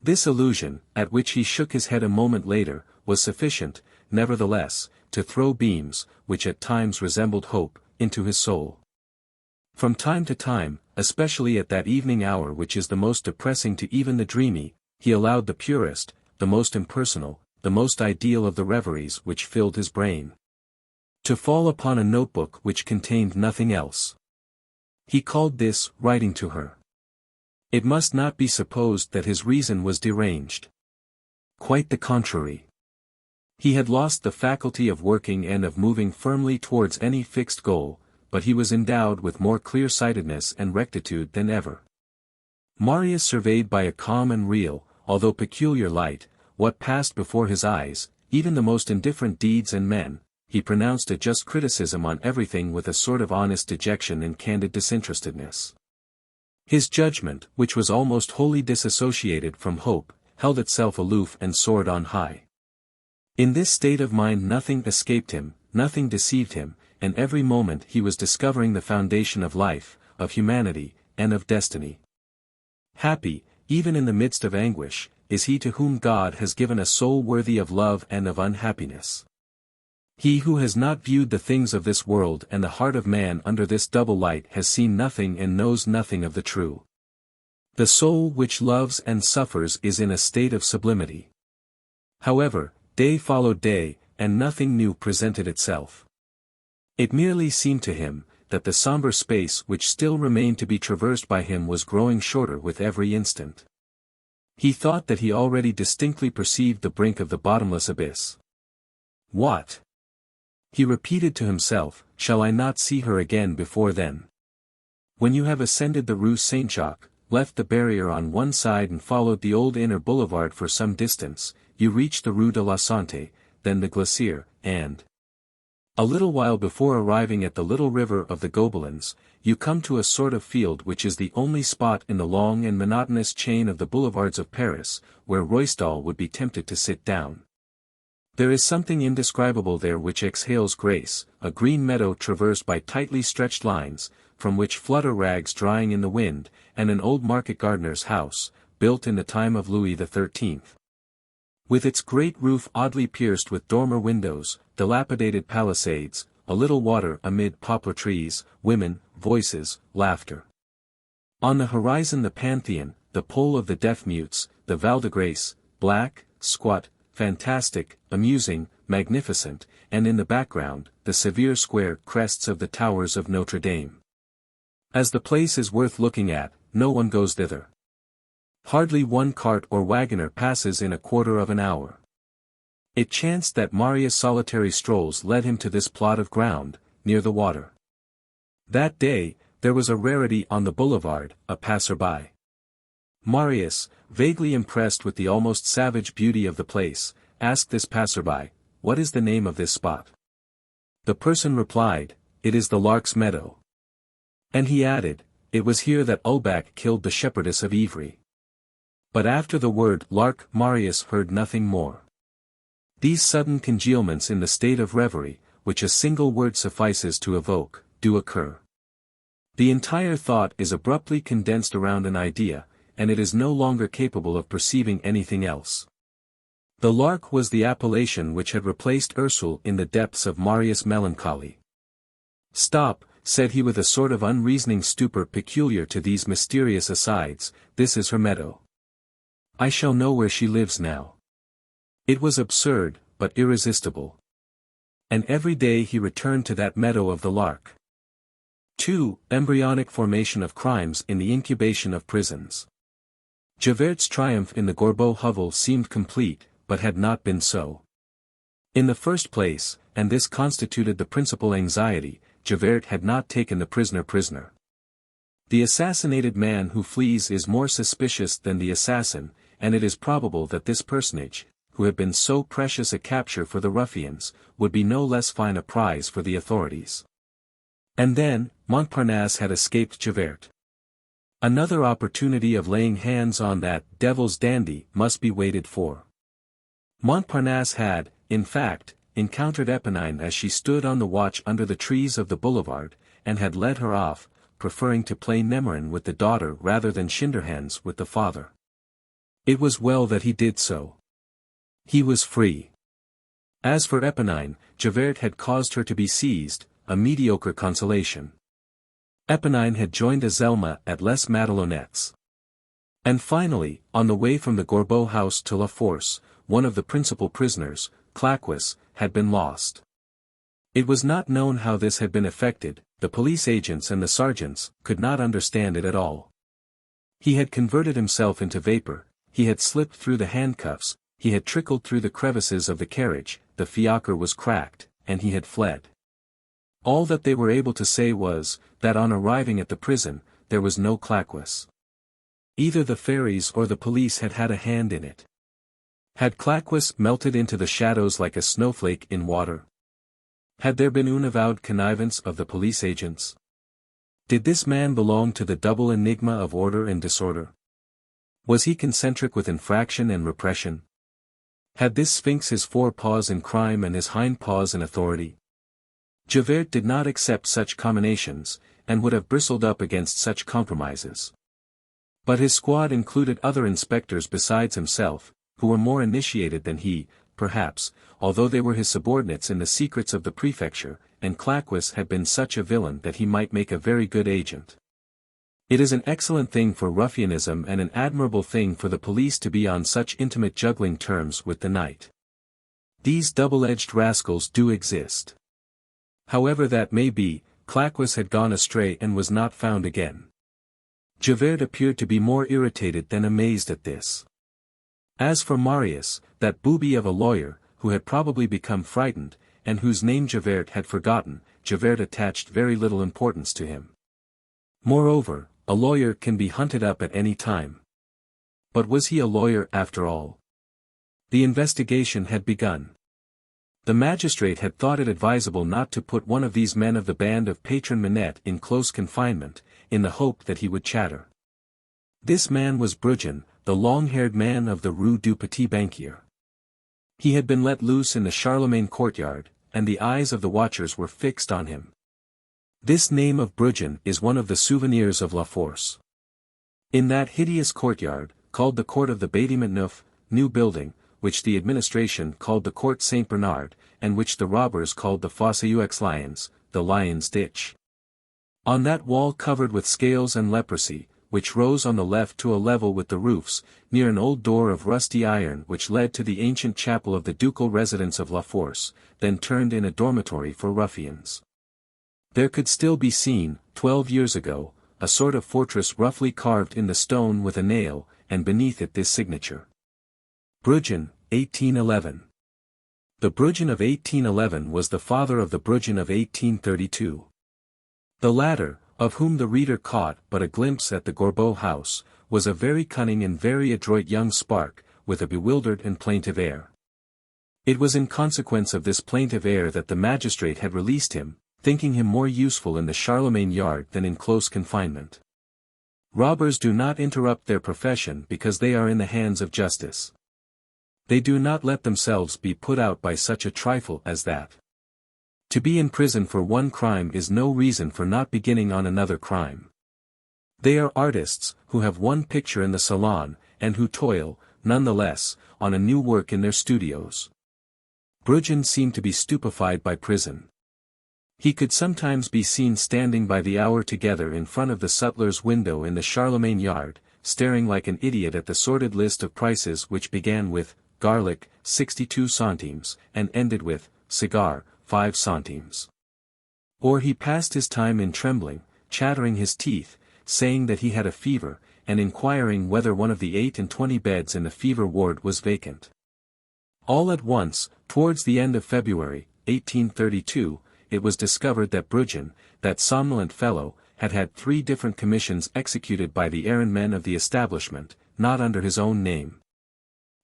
This illusion, at which he shook his head a moment later, was sufficient, nevertheless, to throw beams, which at times resembled hope, into his soul. From time to time, especially at that evening hour which is the most depressing to even the dreamy, he allowed the purest, the most impersonal, the most ideal of the reveries which filled his brain to fall upon a notebook which contained nothing else. He called this writing to her. It must not be supposed that his reason was deranged. Quite the contrary. He had lost the faculty of working and of moving firmly towards any fixed goal, but he was endowed with more clear-sightedness and rectitude than ever. Marius surveyed by a calm and real, although peculiar light, what passed before his eyes, even the most indifferent deeds and men. He pronounced a just criticism on everything with a sort of honest dejection and candid disinterestedness. His judgment, which was almost wholly disassociated from hope, held itself aloof and soared on high. In this state of mind nothing escaped him, nothing deceived him, and every moment he was discovering the foundation of life, of humanity, and of destiny. Happy, even in the midst of anguish, is he to whom God has given a soul worthy of love and of unhappiness. He who has not viewed the things of this world and the heart of man under this double light has seen nothing and knows nothing of the true. The soul which loves and suffers is in a state of sublimity. However, day followed day, and nothing new presented itself. It merely seemed to him, that the somber space which still remained to be traversed by him was growing shorter with every instant. He thought that he already distinctly perceived the brink of the bottomless abyss. What? He repeated to himself, shall I not see her again before then? When you have ascended the Rue Saint-Jacques, left the barrier on one side and followed the old inner boulevard for some distance, you reach the Rue de la Santé, then the Glacier, and a little while before arriving at the little river of the Gobelins, you come to a sort of field which is the only spot in the long and monotonous chain of the boulevards of Paris, where Ruysdael would be tempted to sit down. There is something indescribable there which exhales grace, a green meadow traversed by tightly stretched lines, from which flutter rags drying in the wind, and an old market gardener's house, built in the time of Louis XIII. With its great roof oddly pierced with dormer windows, dilapidated palisades, a little water amid poplar trees, women, voices, laughter. On the horizon the Pantheon, the pole of the deaf-mutes, the Val de Grace, black, squat, fantastic, amusing, magnificent, and in the background, the severe square crests of the towers of Notre Dame. As the place is worth looking at, no one goes thither. Hardly one cart or wagoner passes in a quarter of an hour. It chanced that Marius' solitary strolls led him to this plot of ground, near the water. That day, there was a rarity on the boulevard, a passer-by. Marius, vaguely impressed with the almost savage beauty of the place, asked this passer-by, "What is the name of this spot?" The person replied, "It is the Lark's Meadow." And he added, "It was here that Ulbach killed the shepherdess of Ivry." But after the word Lark Marius heard nothing more. These sudden congealments in the state of reverie, which a single word suffices to evoke, do occur. The entire thought is abruptly condensed around an idea, and it is no longer capable of perceiving anything else. The Lark was the appellation which had replaced Ursule in the depths of Marius' melancholy. "Stop," said he with a sort of unreasoning stupor peculiar to these mysterious asides, "this is her meadow. I shall know where she lives now." It was absurd, but irresistible. And every day he returned to that meadow of the Lark. 2. Embryonic formation of crimes in the incubation of prisons. Javert's triumph in the Gorbeau hovel seemed complete, but had not been so. In the first place, and this constituted the principal anxiety, Javert had not taken the prisoner. The assassinated man who flees is more suspicious than the assassin, and it is probable that this personage, who had been so precious a capture for the ruffians, would be no less fine a prize for the authorities. And then, Montparnasse had escaped Javert. Another opportunity of laying hands on that devil's dandy must be waited for. Montparnasse had, in fact, encountered Eponine as she stood on the watch under the trees of the boulevard, and had led her off, preferring to play Nemorin with the daughter rather than Schinderhannes with the father. It was well that he did so. He was free. As for Eponine, Javert had caused her to be seized, a mediocre consolation. Eponine had joined Azelma at Les Madelonnettes. And finally, on the way from the Gorbeau house to La Force, one of the principal prisoners, Claquous, had been lost. It was not known how this had been effected, the police agents and the sergeants could not understand it at all. He had converted himself into vapor, he had slipped through the handcuffs, he had trickled through the crevices of the carriage, the fiacre was cracked, and he had fled. All that they were able to say was, that on arriving at the prison, there was no Claquous. Either the fairies or the police had had a hand in it. Had Claquous melted into the shadows like a snowflake in water? Had there been unavowed connivance of the police agents? Did this man belong to the double enigma of order and disorder? Was he concentric with infraction and repression? Had this sphinx his fore paws in crime and his hind paws in authority? Javert did not accept such combinations, and would have bristled up against such compromises. But his squad included other inspectors besides himself, who were more initiated than he, perhaps, although they were his subordinates in the secrets of the prefecture, and Claquous had been such a villain that he might make a very good agent. It is an excellent thing for ruffianism and an admirable thing for the police to be on such intimate juggling terms with the night. These double-edged rascals do exist. However that may be, Claquous had gone astray and was not found again. Javert appeared to be more irritated than amazed at this. As for Marius, that booby of a lawyer, who had probably become frightened, and whose name Javert had forgotten, Javert attached very little importance to him. Moreover, a lawyer can be hunted up at any time. But was he a lawyer after all? The investigation had begun. The magistrate had thought it advisable not to put one of these men of the band of Patron Minette in close confinement, in the hope that he would chatter. This man was Brujon, the long-haired man of the Rue du Petit Banquier. He had been let loose in the Charlemagne courtyard, and the eyes of the watchers were fixed on him. This name of Brujon is one of the souvenirs of La Force. In that hideous courtyard, called the Court of the Bâtiment Neuf, new building, which the administration called the Court Saint Bernard, and which the robbers called the Fosse aux Lions, the Lion's Ditch. On that wall covered with scales and leprosy, which rose on the left to a level with the roofs, near an old door of rusty iron which led to the ancient chapel of the ducal residence of La Force, then turned in a dormitory for ruffians. There could still be seen, 12 years ago, a sort of fortress roughly carved in the stone with a nail, and beneath it this signature. Brujon, 1811. The Brujon of 1811 was the father of the Brujon of 1832. The latter, of whom the reader caught but a glimpse at the Gorbeau house, was a very cunning and very adroit young spark, with a bewildered and plaintive air. It was in consequence of this plaintive air that the magistrate had released him, thinking him more useful in the Charlemagne yard than in close confinement. Robbers do not interrupt their profession because they are in the hands of justice. They do not let themselves be put out by such a trifle as that. To be in prison for one crime is no reason for not beginning on another crime. They are artists, who have one picture in the Salon, and who toil, none the less, on a new work in their studios. Brujon seemed to be stupefied by prison. He could sometimes be seen standing by the hour together in front of the sutler's window in the Charlemagne yard, staring like an idiot at the sordid list of prices which began with, garlic, 62 centimes, and ended with, cigar, 5 centimes. Or he passed his time in trembling, chattering his teeth, saying that he had a fever, and inquiring whether one of the 28 beds in the fever ward was vacant. All at once, towards the end of February, 1832, it was discovered that Brujon, that somnolent fellow, had had 3 different commissions executed by the errand men of the establishment, not under his own name,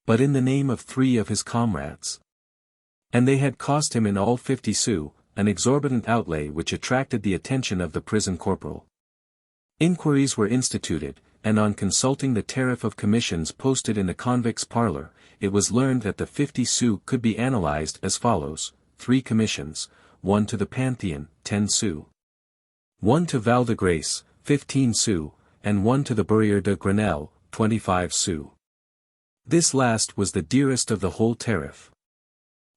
but in the name of 3 of his comrades. And they had cost him in all 50 sous, an exorbitant outlay which attracted the attention of the prison corporal. Inquiries were instituted, and on consulting the tariff of commissions posted in the convict's parlor, it was learned that the 50 sous could be analyzed as follows: 3 commissions, 1 to the Pantheon, 10 sous. 1 to Val de Grace, 15 sous, and 1 to the Barrière de Grenelle, 25 sous. This last was the dearest of the whole tariff.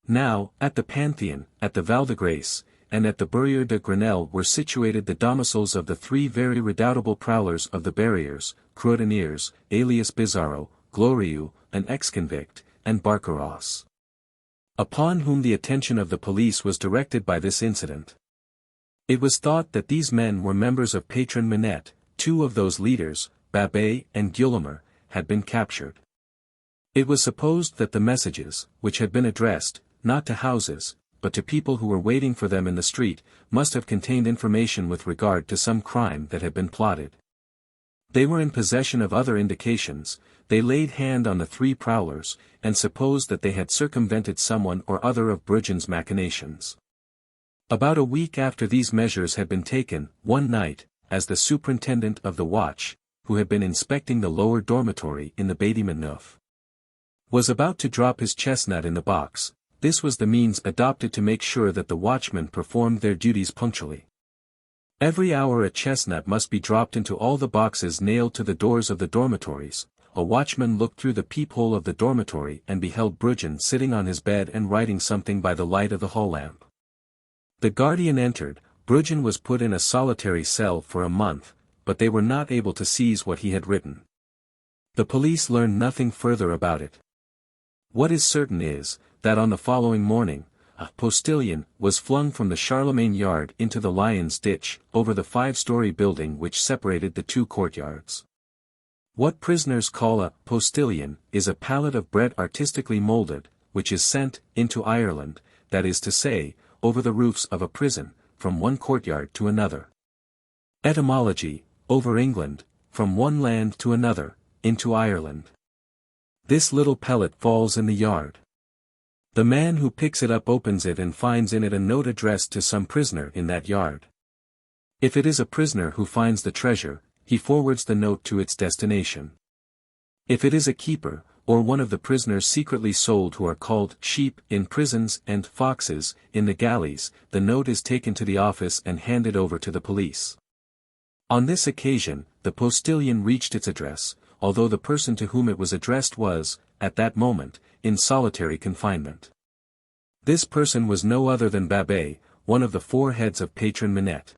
Now, at the Pantheon, at the Val de Grace, and at the Barrière de Grenelle were situated the domiciles of the three very redoubtable prowlers of the barriers, Cordonniers, alias Bizarro, Glorieux, an ex-convict, and Barcaros, upon whom the attention of the police was directed by this incident. It was thought that these men were members of Patron Minette. Two of those leaders, Babet and Guillaume, had been captured. It was supposed that the messages, which had been addressed, not to houses, but to people who were waiting for them in the street, must have contained information with regard to some crime that had been plotted. They were in possession of other indications. They laid hand on the three prowlers, and supposed that they had circumvented someone or other of Bruggen's machinations. About a week after these measures had been taken, one night, as the superintendent of the watch, who had been inspecting the lower dormitory in the Bâtiment Neuf, was about to drop his chestnut in the box, this was the means adopted to make sure that the watchmen performed their duties punctually. Every hour a chestnut must be dropped into all the boxes nailed to the doors of the dormitories. A watchman looked through the peephole of the dormitory and beheld Bruggen sitting on his bed and writing something by the light of the hall lamp. The guardian entered. Bruggen was put in a solitary cell for a month, but they were not able to seize what he had written. The police learned nothing further about it. What is certain is, that on the following morning, a postilion was flung from the Charlemagne yard into the Lion's Ditch, over the 5-story building which separated the two courtyards. What prisoners call a postilion is a pallet of bread artistically molded, which is sent into Ireland, that is to say, over the roofs of a prison, from one courtyard to another. Etymology, over England, from one land to another, into Ireland. This little pellet falls in the yard. The man who picks it up opens it and finds in it a note addressed to some prisoner in that yard. If it is a prisoner who finds the treasure, he forwards the note to its destination. If it is a keeper, or one of the prisoners secretly sold who are called sheep in prisons and foxes in the galleys, the note is taken to the office and handed over to the police. On this occasion, the postilion reached its address, although the person to whom it was addressed was, at that moment, in solitary confinement. This person was no other than Babet, one of the 4 heads of Patron Minette.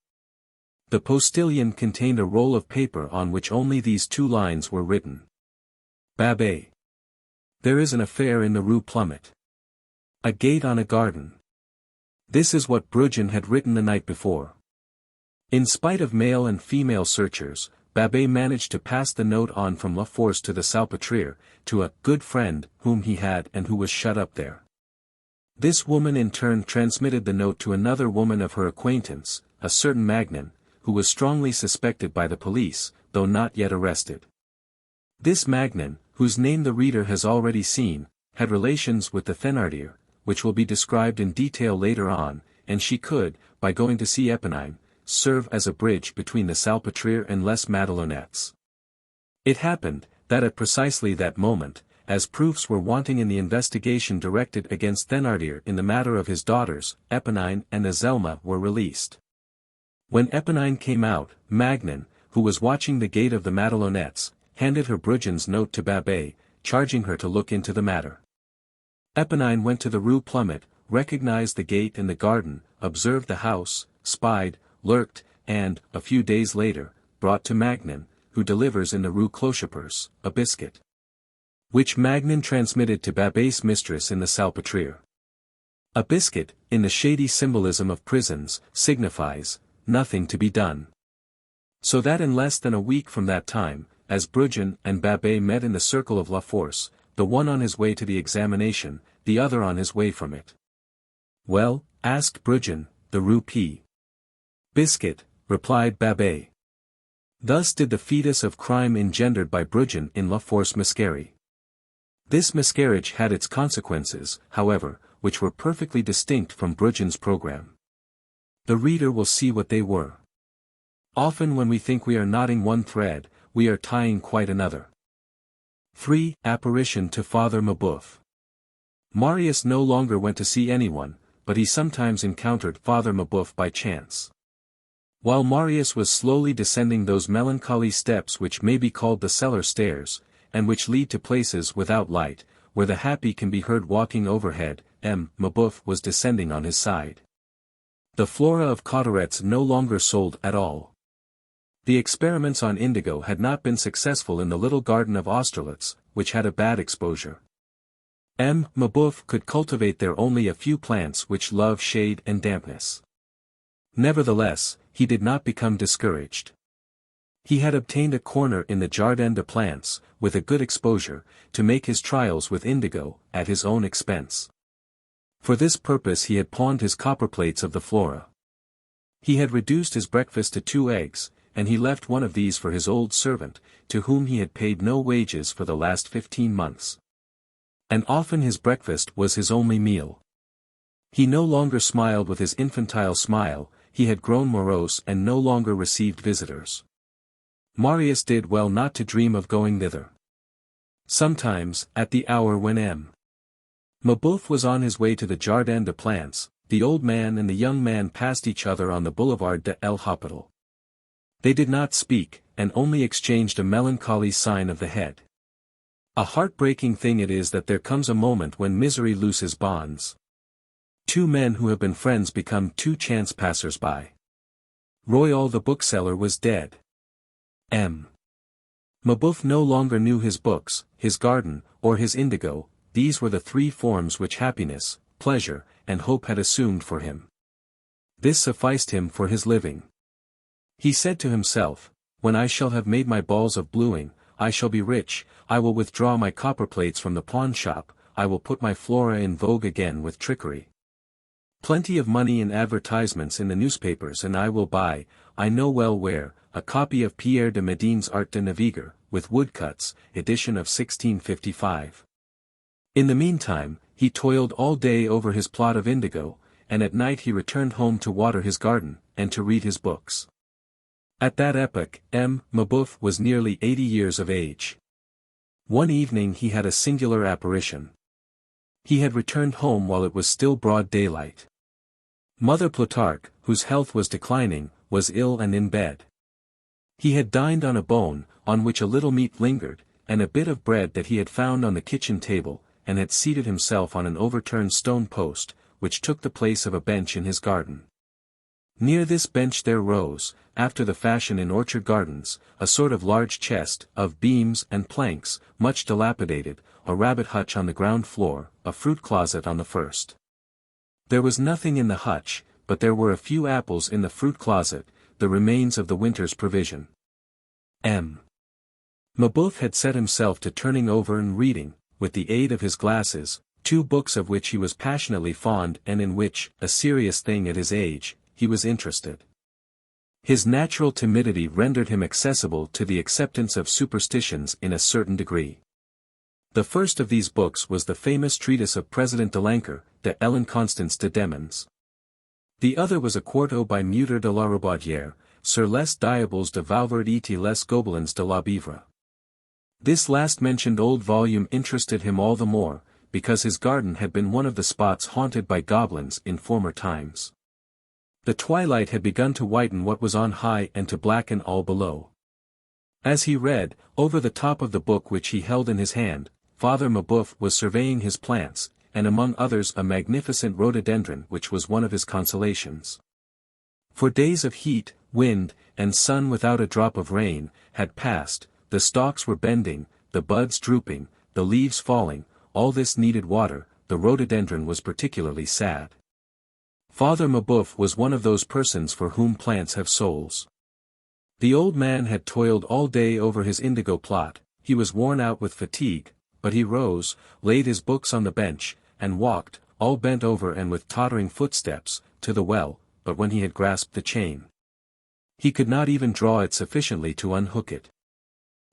The postilion contained a roll of paper on which only these 2 lines were written. Babet. There is an affair in the Rue Plumet. A gate on a garden. This is what Bruggen had written the night before. In spite of male and female searchers, Babet managed to pass the note on from La Force to the Salpêtrière, to a good friend whom he had and who was shut up there. This woman in turn transmitted the note to another woman of her acquaintance, a certain Magnon, who was strongly suspected by the police, though not yet arrested. This Magnon, whose name the reader has already seen, had relations with the Thénardier, which will be described in detail later on, and she could, by going to see Éponine, serve as a bridge between the Salpêtrière and Les Madelonettes. It happened, that at precisely that moment, as proofs were wanting in the investigation directed against Thénardier in the matter of his daughters, Éponine and Azelma were released. When Éponine came out, Magnon, who was watching the gate of the Madelonettes, handed her Bruggen's note to Babet, charging her to look into the matter. Éponine went to the Rue Plumet, recognized the gate and the garden, observed the house, spied, lurked, and, a few days later, brought to Magnon, who delivers in the Rue Clochepers, a biscuit, which Magnon transmitted to Babet's mistress in the Salpêtrière. A biscuit, in the shady symbolism of prisons, signifies, nothing to be done. So that in less than a week from that time, as Bruggen and Babet met in the circle of La Force, the one on his way to the examination, the other on his way from it. Well, asked Bruggen, the Rue P. Biscuit, replied Babet. Thus did the fetus of crime engendered by Bruggen in La Force miscarry. This miscarriage had its consequences, however, which were perfectly distinct from Bruggen's program. The reader will see what they were. Often when we think we are knotting one thread, we are tying quite another. 3. Apparition to Father Mabeuf. Marius no longer went to see anyone, but he sometimes encountered Father Mabeuf by chance. While Marius was slowly descending those melancholy steps which may be called the cellar stairs, and which lead to places without light, where the happy can be heard walking overhead, Mabeuf was descending on his side. The flora of Cauteretz no longer sold at all. The experiments on indigo had not been successful in the little garden of Austerlitz, which had a bad exposure. Mabeuf could cultivate there only a few plants which love shade and dampness. Nevertheless, he did not become discouraged. He had obtained a corner in the Jardin de Plantes, with a good exposure, to make his trials with indigo, at his own expense. For this purpose he had pawned his copperplates of the flora. He had reduced his breakfast to 2 eggs, and he left one of these for his old servant, to whom he had paid no wages for the last 15 months. And often his breakfast was his only meal. He no longer smiled with his infantile smile, he had grown morose and no longer received visitors. Marius did well not to dream of going thither. Sometimes, at the hour when Mabeuf was on his way to the Jardin de Plantes, the old man and the young man passed each other on the Boulevard de l'Hôpital. They did not speak, and only exchanged a melancholy sign of the head. A heartbreaking thing it is that there comes a moment when misery looses bonds. 2 men who have been friends become 2 chance passers-by. Royal the bookseller was dead. Mabeuf no longer knew his books, his garden, or his indigo. These were the 3 forms which happiness, pleasure, and hope had assumed for him. This sufficed him for his living. He said to himself, "When I shall have made my balls of bluing, I shall be rich, I will withdraw my copperplates from the pawn shop, I will put my flora in vogue again with trickery. Plenty of money in advertisements in the newspapers and I will buy, I know well where, a copy of Pierre de Medine's Art de Naviguer, with woodcuts, edition of 1655. In the meantime, he toiled all day over his plot of indigo, and at night he returned home to water his garden, and to read his books. At that epoch, Mabeuf was nearly 80 years of age. One evening he had a singular apparition. He had returned home while it was still broad daylight. Mother Plutarque, whose health was declining, was ill and in bed. He had dined on a bone, on which a little meat lingered, and a bit of bread that he had found on the kitchen table, and had seated himself on an overturned stone post, which took the place of a bench in his garden. Near this bench there rose, after the fashion in orchard gardens, a sort of large chest, of beams and planks, much dilapidated, a rabbit hutch on the ground floor, a fruit closet on the first. There was nothing in the hutch, but there were a few apples in the fruit closet, the remains of the winter's provision. Mabeuf had set himself to turning over and reading, with the aid of his glasses, 2 books of which he was passionately fond and in which, a serious thing at his age, he was interested. His natural timidity rendered him accessible to the acceptance of superstitions in a certain degree. The first of these books was the famous treatise of President Delancre, de l'Inconstance de Demons. The other was a quarto by Mutter de la Robaudière, sur les diables de Valverde et les Gobelins de la Bievre. This last mentioned old volume interested him all the more, because his garden had been one of the spots haunted by goblins in former times. The twilight had begun to whiten what was on high and to blacken all below. As he read, over the top of the book which he held in his hand, Father Mabeuf was surveying his plants, and among others a magnificent rhododendron which was one of his consolations. For days of heat, wind, and sun without a drop of rain, had passed, the stalks were bending, the buds drooping, the leaves falling, all this needed water, the rhododendron was particularly sad. Father Mabeuf was one of those persons for whom plants have souls. The old man had toiled all day over his indigo plot, he was worn out with fatigue, but he rose, laid his books on the bench, and walked, all bent over and with tottering footsteps, to the well, but when he had grasped the chain, he could not even draw it sufficiently to unhook it.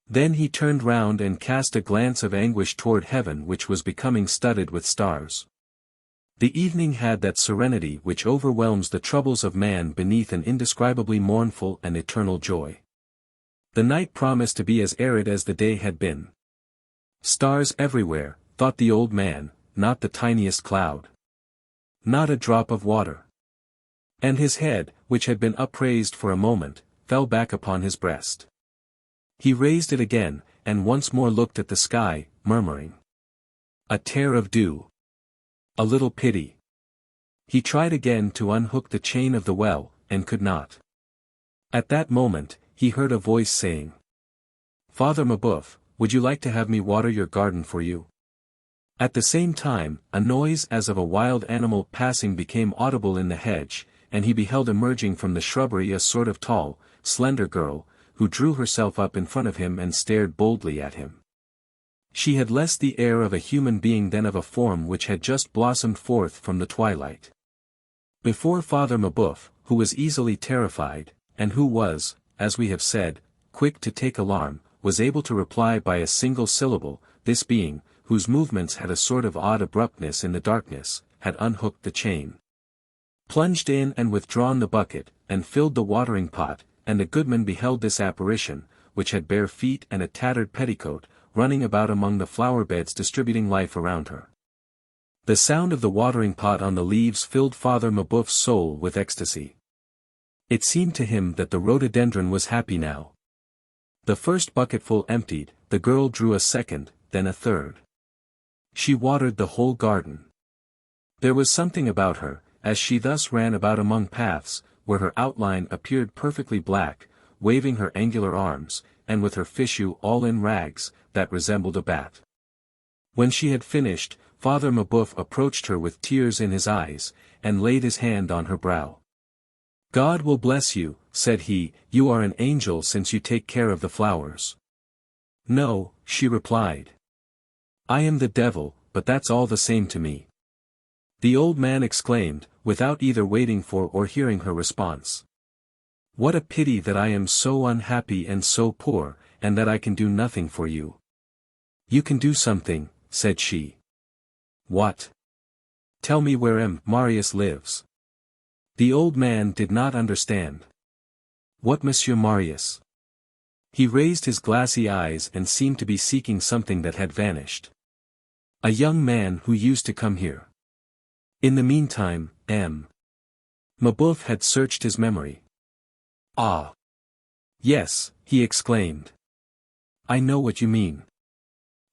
Then he turned round and cast a glance of anguish toward heaven which was becoming studded with stars. The evening had that serenity which overwhelms the troubles of man beneath an indescribably mournful and eternal joy. The night promised to be as arid as the day had been. Stars everywhere, thought the old man, not the tiniest cloud. Not a drop of water. And his head, which had been upraised for a moment, fell back upon his breast. He raised it again, and once more looked at the sky, murmuring, "A tear of dew. A little pity. He tried again to unhook the chain of the well, and could not. At that moment, he heard a voice saying, "Father Mabeuf, would you like to have me water your garden for you?" At the same time, a noise as of a wild animal passing became audible in the hedge, and he beheld emerging from the shrubbery a sort of tall, slender girl, who drew herself up in front of him and stared boldly at him. She had less the air of a human being than of a form which had just blossomed forth from the twilight. Before Father Mabeuf, who was easily terrified, and who was, as we have said, quick to take alarm, was able to reply by a single syllable, this being, whose movements had a sort of odd abruptness in the darkness, had unhooked the chain, plunged in and withdrawn the bucket, and filled the watering pot, and the goodman beheld this apparition, which had bare feet and a tattered petticoat, running about among the flower beds distributing life around her. The sound of the watering pot on the leaves filled Father Mabeuf's soul with ecstasy. It seemed to him that the rhododendron was happy now. The first bucketful emptied, the girl drew a second, then a third. She watered the whole garden. There was something about her, as she thus ran about among paths, where her outline appeared perfectly black, waving her angular arms, and with her fichu all in rags, that resembled a bat. When she had finished, Father Mabeuf approached her with tears in his eyes, and laid his hand on her brow. "God will bless you," said he, "you are an angel since you take care of the flowers." "No," she replied. "I am the devil, but that's all the same to me." The old man exclaimed, without either waiting for or hearing her response. "What a pity that I am so unhappy and so poor, and that I can do nothing for you." "You can do something," said she. "What?" "Tell me where Marius lives." The old man did not understand. "What Monsieur Marius?" He raised his glassy eyes and seemed to be seeking something that had vanished. "A young man who used to come here." In the meantime, Mabeuf had searched his memory. "Ah! Yes," he exclaimed. "I know what you mean.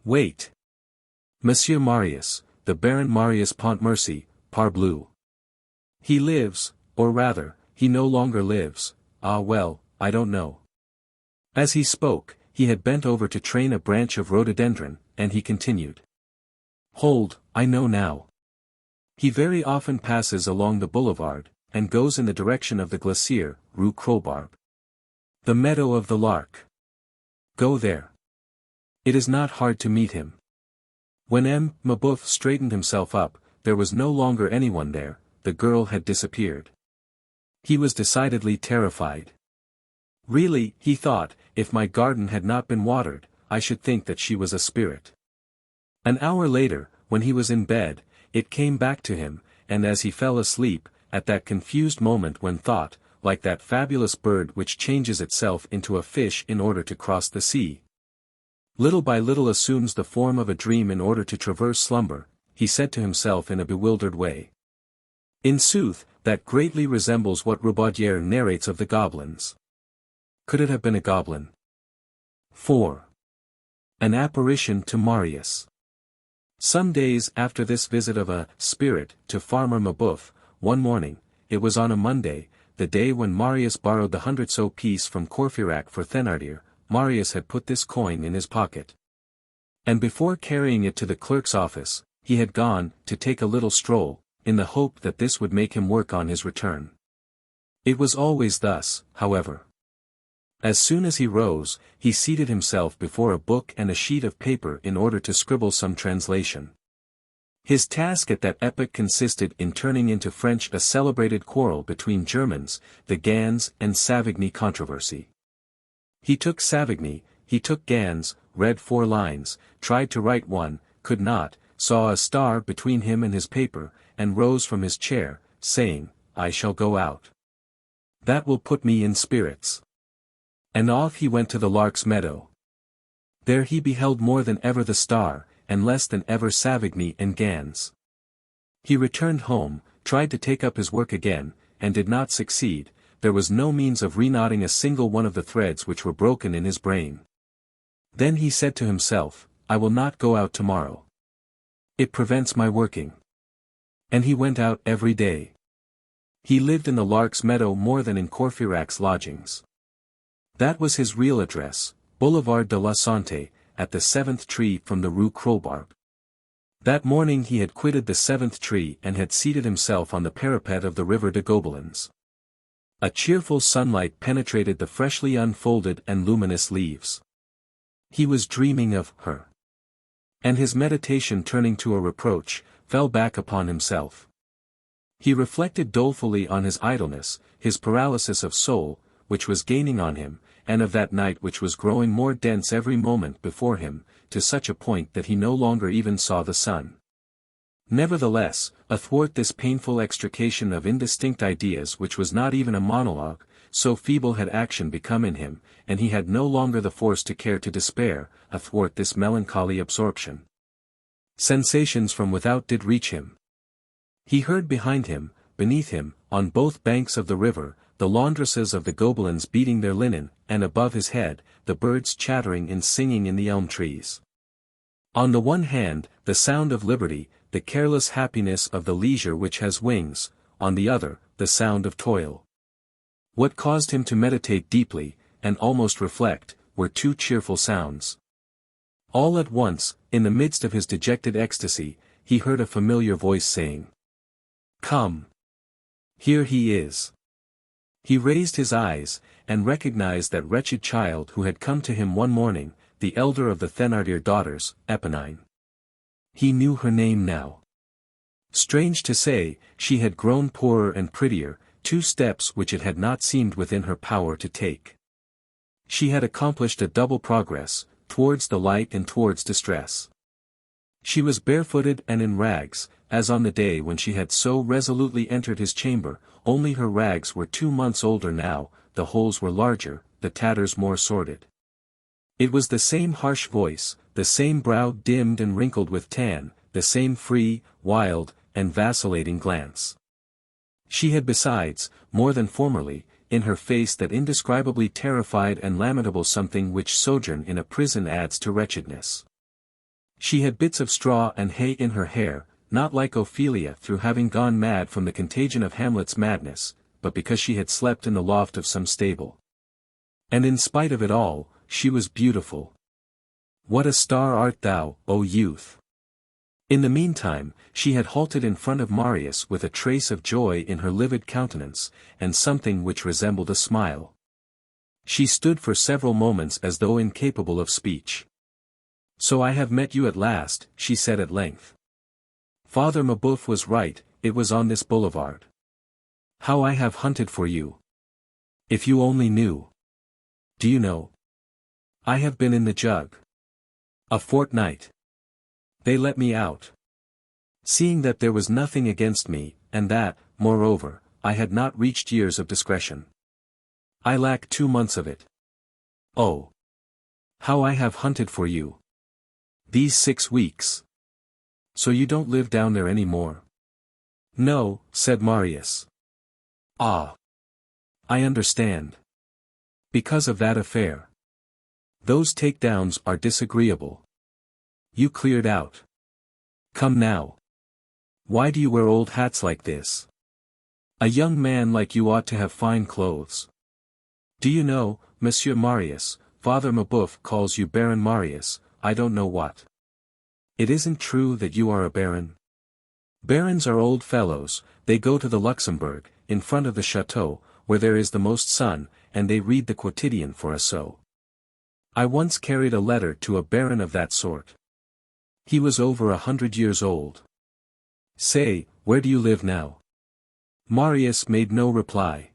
Wait. Monsieur Marius, the Baron Marius Pontmercy, parbleu. He lives, or rather, he no longer lives, well, I don't know." As he spoke, he had bent over to train a branch of rhododendron, and he continued. "Hold, I know now. He very often passes along the boulevard, and goes in the direction of the glacier, Rue Crowbarbe. The meadow of the Lark. Go there. It is not hard to meet him." When Mabeuf straightened himself up, there was no longer anyone there, the girl had disappeared. He was decidedly terrified. Really, he thought, if my garden had not been watered, I should think that she was a spirit. An hour later, when he was in bed, it came back to him, and as he fell asleep, at that confused moment when thought, like that fabulous bird which changes itself into a fish in order to cross the sea, little by little assumes the form of a dream in order to traverse slumber, he said to himself in a bewildered way. In sooth, that greatly resembles what Robaudière narrates of the goblins. Could it have been a goblin? 4. An apparition to Marius. Some days after this visit of a spirit to Farmer Mabeuf, one morning, it was on a Monday, the day when Marius borrowed the 100-sou piece from Courfeyrac for Thénardier, Marius had put this coin in his pocket. And before carrying it to the clerk's office, he had gone to take a little stroll, in the hope that this would make him work on his return. It was always thus, however. As soon as he rose, he seated himself before a book and a sheet of paper in order to scribble some translation. His task at that epoch consisted in turning into French a celebrated quarrel between Germans, the Gans and Savigny controversy. He took Savigny, he took Gans, read 4 lines, tried to write one, could not, saw a star between him and his paper, and rose from his chair, saying, "I shall go out. That will put me in spirits." And off he went to the Lark's meadow. There he beheld more than ever the star, and less than ever Savigny and Gans. He returned home, tried to take up his work again, and did not succeed. There was no means of reknotting a single one of the threads which were broken in his brain. Then he said to himself, "I will not go out tomorrow. It prevents my working." And he went out every day. He lived in the Lark's Meadow more than in Courfeyrac's lodgings. That was his real address, Boulevard de la Santé, at the 7th tree from the Rue Crowbarbe. That morning he had quitted the 7th tree and had seated himself on the parapet of the river de Gobelins. A cheerful sunlight penetrated the freshly unfolded and luminous leaves. He was dreaming of her. And his meditation, turning to a reproach, fell back upon himself. He reflected dolefully on his idleness, his paralysis of soul, which was gaining on him, and of that night which was growing more dense every moment before him, to such a point that he no longer even saw the sun. Nevertheless, athwart this painful extrication of indistinct ideas which was not even a monologue, so feeble had action become in him, and he had no longer the force to care to despair, athwart this melancholy absorption. Sensations from without did reach him. He heard behind him, beneath him, on both banks of the river, the laundresses of the Gobelins beating their linen, and above his head, the birds chattering and singing in the elm trees. On the one hand, the sound of liberty, the careless happiness of the leisure which has wings, on the other, the sound of toil. What caused him to meditate deeply, and almost reflect, were two cheerful sounds. All at once, in the midst of his dejected ecstasy, he heard a familiar voice saying, "Come. Here he is." He raised his eyes, and recognized that wretched child who had come to him one morning, the elder of the Thénardier daughters, Éponine. He knew her name now. Strange to say, she had grown poorer and prettier, 2 steps which it had not seemed within her power to take. She had accomplished a double progress, towards the light and towards distress. She was barefooted and in rags, as on the day when she had so resolutely entered his chamber, only her rags were 2 months older now, the holes were larger, the tatters more sordid. It was the same harsh voice, the same brow dimmed and wrinkled with tan, the same free, wild, and vacillating glance. She had besides, more than formerly, in her face that indescribably terrified and lamentable something which sojourn in a prison adds to wretchedness. She had bits of straw and hay in her hair, not like Ophelia through having gone mad from the contagion of Hamlet's madness, but because she had slept in the loft of some stable. And in spite of it all, she was beautiful. What a star art thou, O youth! In the meantime, she had halted in front of Marius with a trace of joy in her livid countenance, and something which resembled a smile. She stood for several moments as though incapable of speech. "So I have met you at last," she said at length. "Father Mabeuf was right, it was on this boulevard. How I have hunted for you! If you only knew. Do you know? I have been in the jug. A fortnight. They let me out. Seeing that there was nothing against me, and that, moreover, I had not reached years of discretion. I lack 2 months of it. Oh! How I have hunted for you! These 6 weeks. So you don't live down there any more?" "No," said Marius. "Ah! I understand. Because of that affair. Those takedowns are disagreeable. You cleared out. Come now. Why do you wear old hats like this? A young man like you ought to have fine clothes. Do you know, Monsieur Marius, Father Mabeuf calls you Baron Marius, I don't know what. It isn't true that you are a baron? Barons are old fellows, they go to the Luxembourg, in front of the chateau, where there is the most sun, and they read the quotidian for a sou. I once carried a letter to a baron of that sort. He was over 100 years old. Say, where do you live now?" Marius made no reply.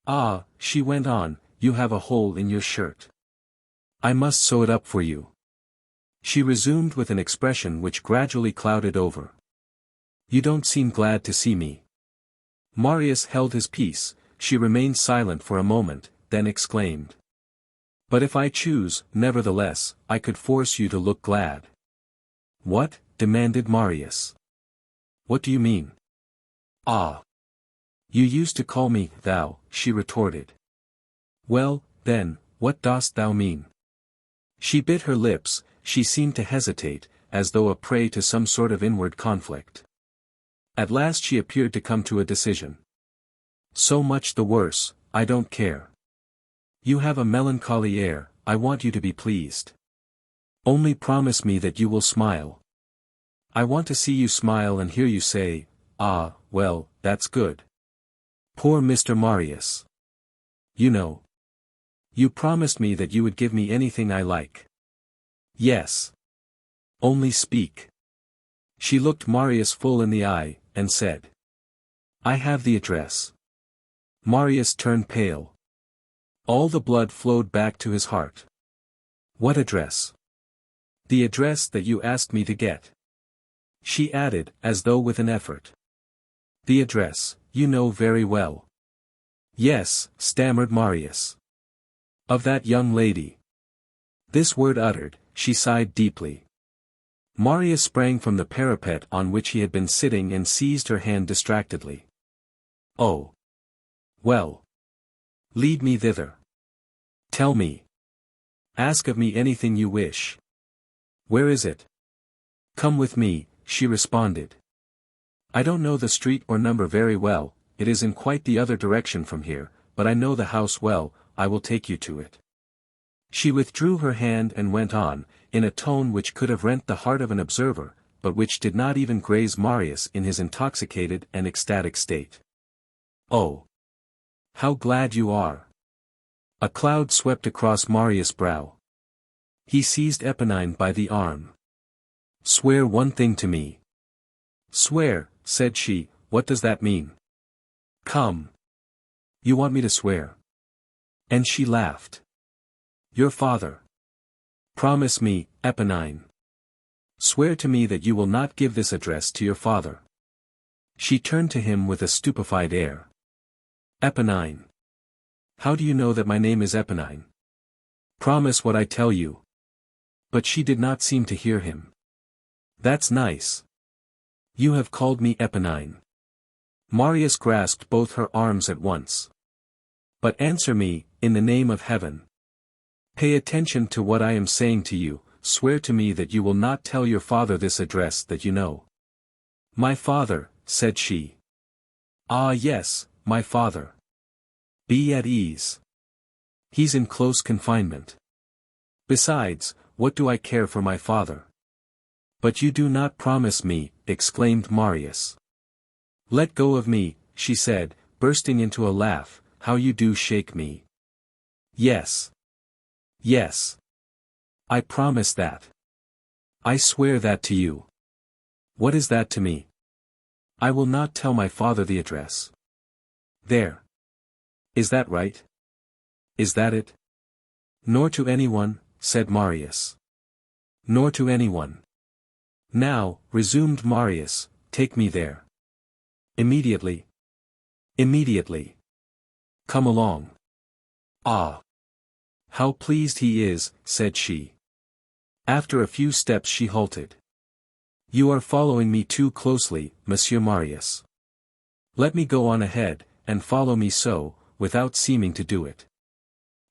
"Ah," she went on, "you have a hole in your shirt. I must sew it up for you." She resumed with an expression which gradually clouded over. "You don't seem glad to see me." Marius held his peace. She remained silent for a moment, then exclaimed. "But if I choose, nevertheless, I could force you to look glad." "What?" demanded Marius. "What do you mean?" "Ah! You used to call me thou," she retorted. "Well, then, what dost thou mean?" She bit her lips, she seemed to hesitate, as though a prey to some sort of inward conflict. At last she appeared to come to a decision. So much the worse, I don't care. You have a melancholy air, I want you to be pleased. Only promise me that you will smile. I want to see you smile and hear you say, "Ah, well, that's good." Poor Mr. Marius. You know. You promised me that you would give me anything I like. Yes. Only speak. She looked Marius full in the eye, and said. I have the address. Marius turned pale. All the blood flowed back to his heart. What address? The address that you asked me to get. She added, as though with an effort. The address, you know very well. Yes, stammered Marius. Of that young lady. This word uttered, she sighed deeply. Marius sprang from the parapet on which he had been sitting and seized her hand distractedly. Oh. Well. Lead me thither. Tell me. Ask of me anything you wish. Where is it? Come with me, she responded. I don't know the street or number very well, it is in quite the other direction from here, but I know the house well, I will take you to it. She withdrew her hand and went on, in a tone which could have rent the heart of an observer, but which did not even graze Marius in his intoxicated and ecstatic state. Oh! How glad you are! A cloud swept across Marius' brow. He seized Eponine by the arm. Swear one thing to me. Swear, said she, what does that mean? Come. You want me to swear? And she laughed. Your father. Promise me, Eponine. Swear to me that you will not give this address to your father. She turned to him with a stupefied air. Eponine. How do you know that my name is Eponine? Promise what I tell you. But she did not seem to hear him. That's nice. You have called me Eponine. Marius grasped both her arms at once. But answer me, in the name of heaven. Pay attention to what I am saying to you, swear to me that you will not tell your father this address that you know. My father, said she. Ah yes, my father. Be at ease. He's in close confinement. Besides, what do I care for my father? But you do not promise me, exclaimed Marius. Let go of me, she said, bursting into a laugh, how you do shake me. Yes. Yes. I promise that. I swear that to you. What is that to me? I will not tell my father the address. There. Is that right? Is that it? Nor to anyone, said Marius. Nor to anyone. Now, resumed Marius, take me there. Immediately. Immediately. Come along. Ah. How pleased he is, said she. After a few steps she halted. You are following me too closely, Monsieur Marius. Let me go on ahead, and follow me so, without seeming to do it.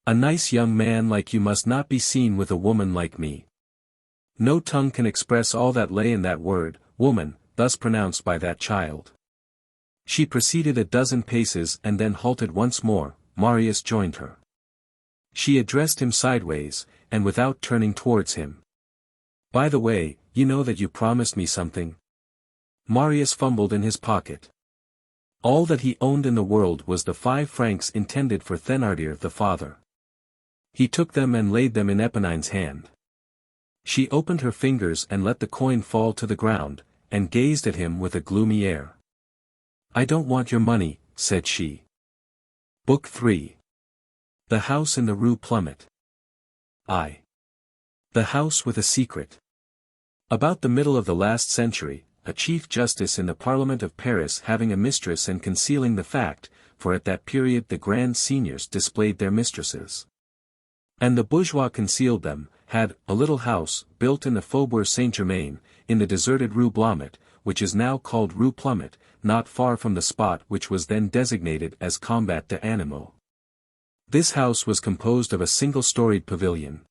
A nice young man like you must not be seen with a woman like me. No tongue can express all that lay in that word, woman, thus pronounced by that child. She proceeded a dozen paces and then halted once more. Marius joined her. She addressed him sideways, and without turning towards him. By the way, you know that you promised me something? Marius fumbled in his pocket. All that he owned in the world was the 5 francs intended for Thénardier the father. He took them and laid them in Eponine's hand. She opened her fingers and let the coin fall to the ground, and gazed at him with a gloomy air. I don't want your money, said she. Book 3. The House in the Rue Plumet. The House with a Secret. About the middle of the last century, a chief justice in the Parliament of Paris having a mistress and concealing the fact, for at that period the grand seigneurs displayed their mistresses. And the bourgeois concealed them, had a little house built in the Faubourg Saint-Germain, in the deserted Rue Blomet, which is now called Rue Plumet, not far from the spot which was then designated as Combat des Animaux. This house was composed of a single-storied pavilion.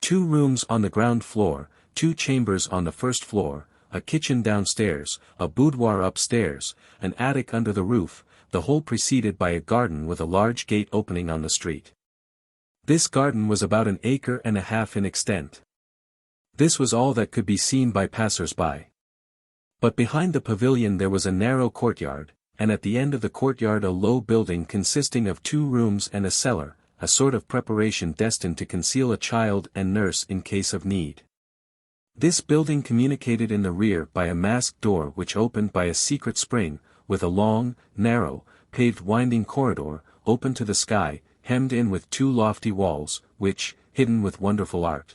2 rooms on the ground floor, 2 chambers on the first floor, a kitchen downstairs, a boudoir upstairs, an attic under the roof, the whole preceded by a garden with a large gate opening on the street. This garden was about 1.5 acres in extent. This was all that could be seen by passers-by. But behind the pavilion there was a narrow courtyard, and at the end of the courtyard a low building consisting of 2 rooms and a cellar, a sort of preparation destined to conceal a child and nurse in case of need. This building communicated in the rear by a masked door which opened by a secret spring, with a long, narrow, paved winding corridor, open to the sky, hemmed in with 2 lofty walls, which, hidden with wonderful art,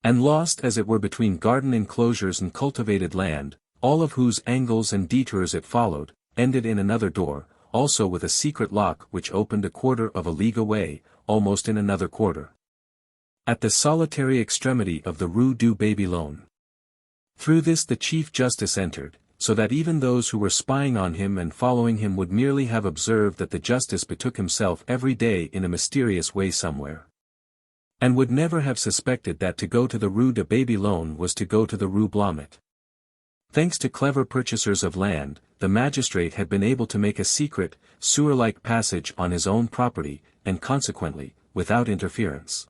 and lost as it were between garden enclosures and cultivated land, all of whose angles and detours it followed, ended in another door, also with a secret lock which opened 1/4 league away, almost in another quarter, at the solitary extremity of the Rue du Babylone. Through this the Chief Justice entered, so that even those who were spying on him and following him would merely have observed that the Justice betook himself every day in a mysterious way somewhere, and would never have suspected that to go to the Rue de Babylone was to go to the Rue Blomet. Thanks to clever purchasers of land, the magistrate had been able to make a secret, sewer-like passage on his own property, and consequently, without interference.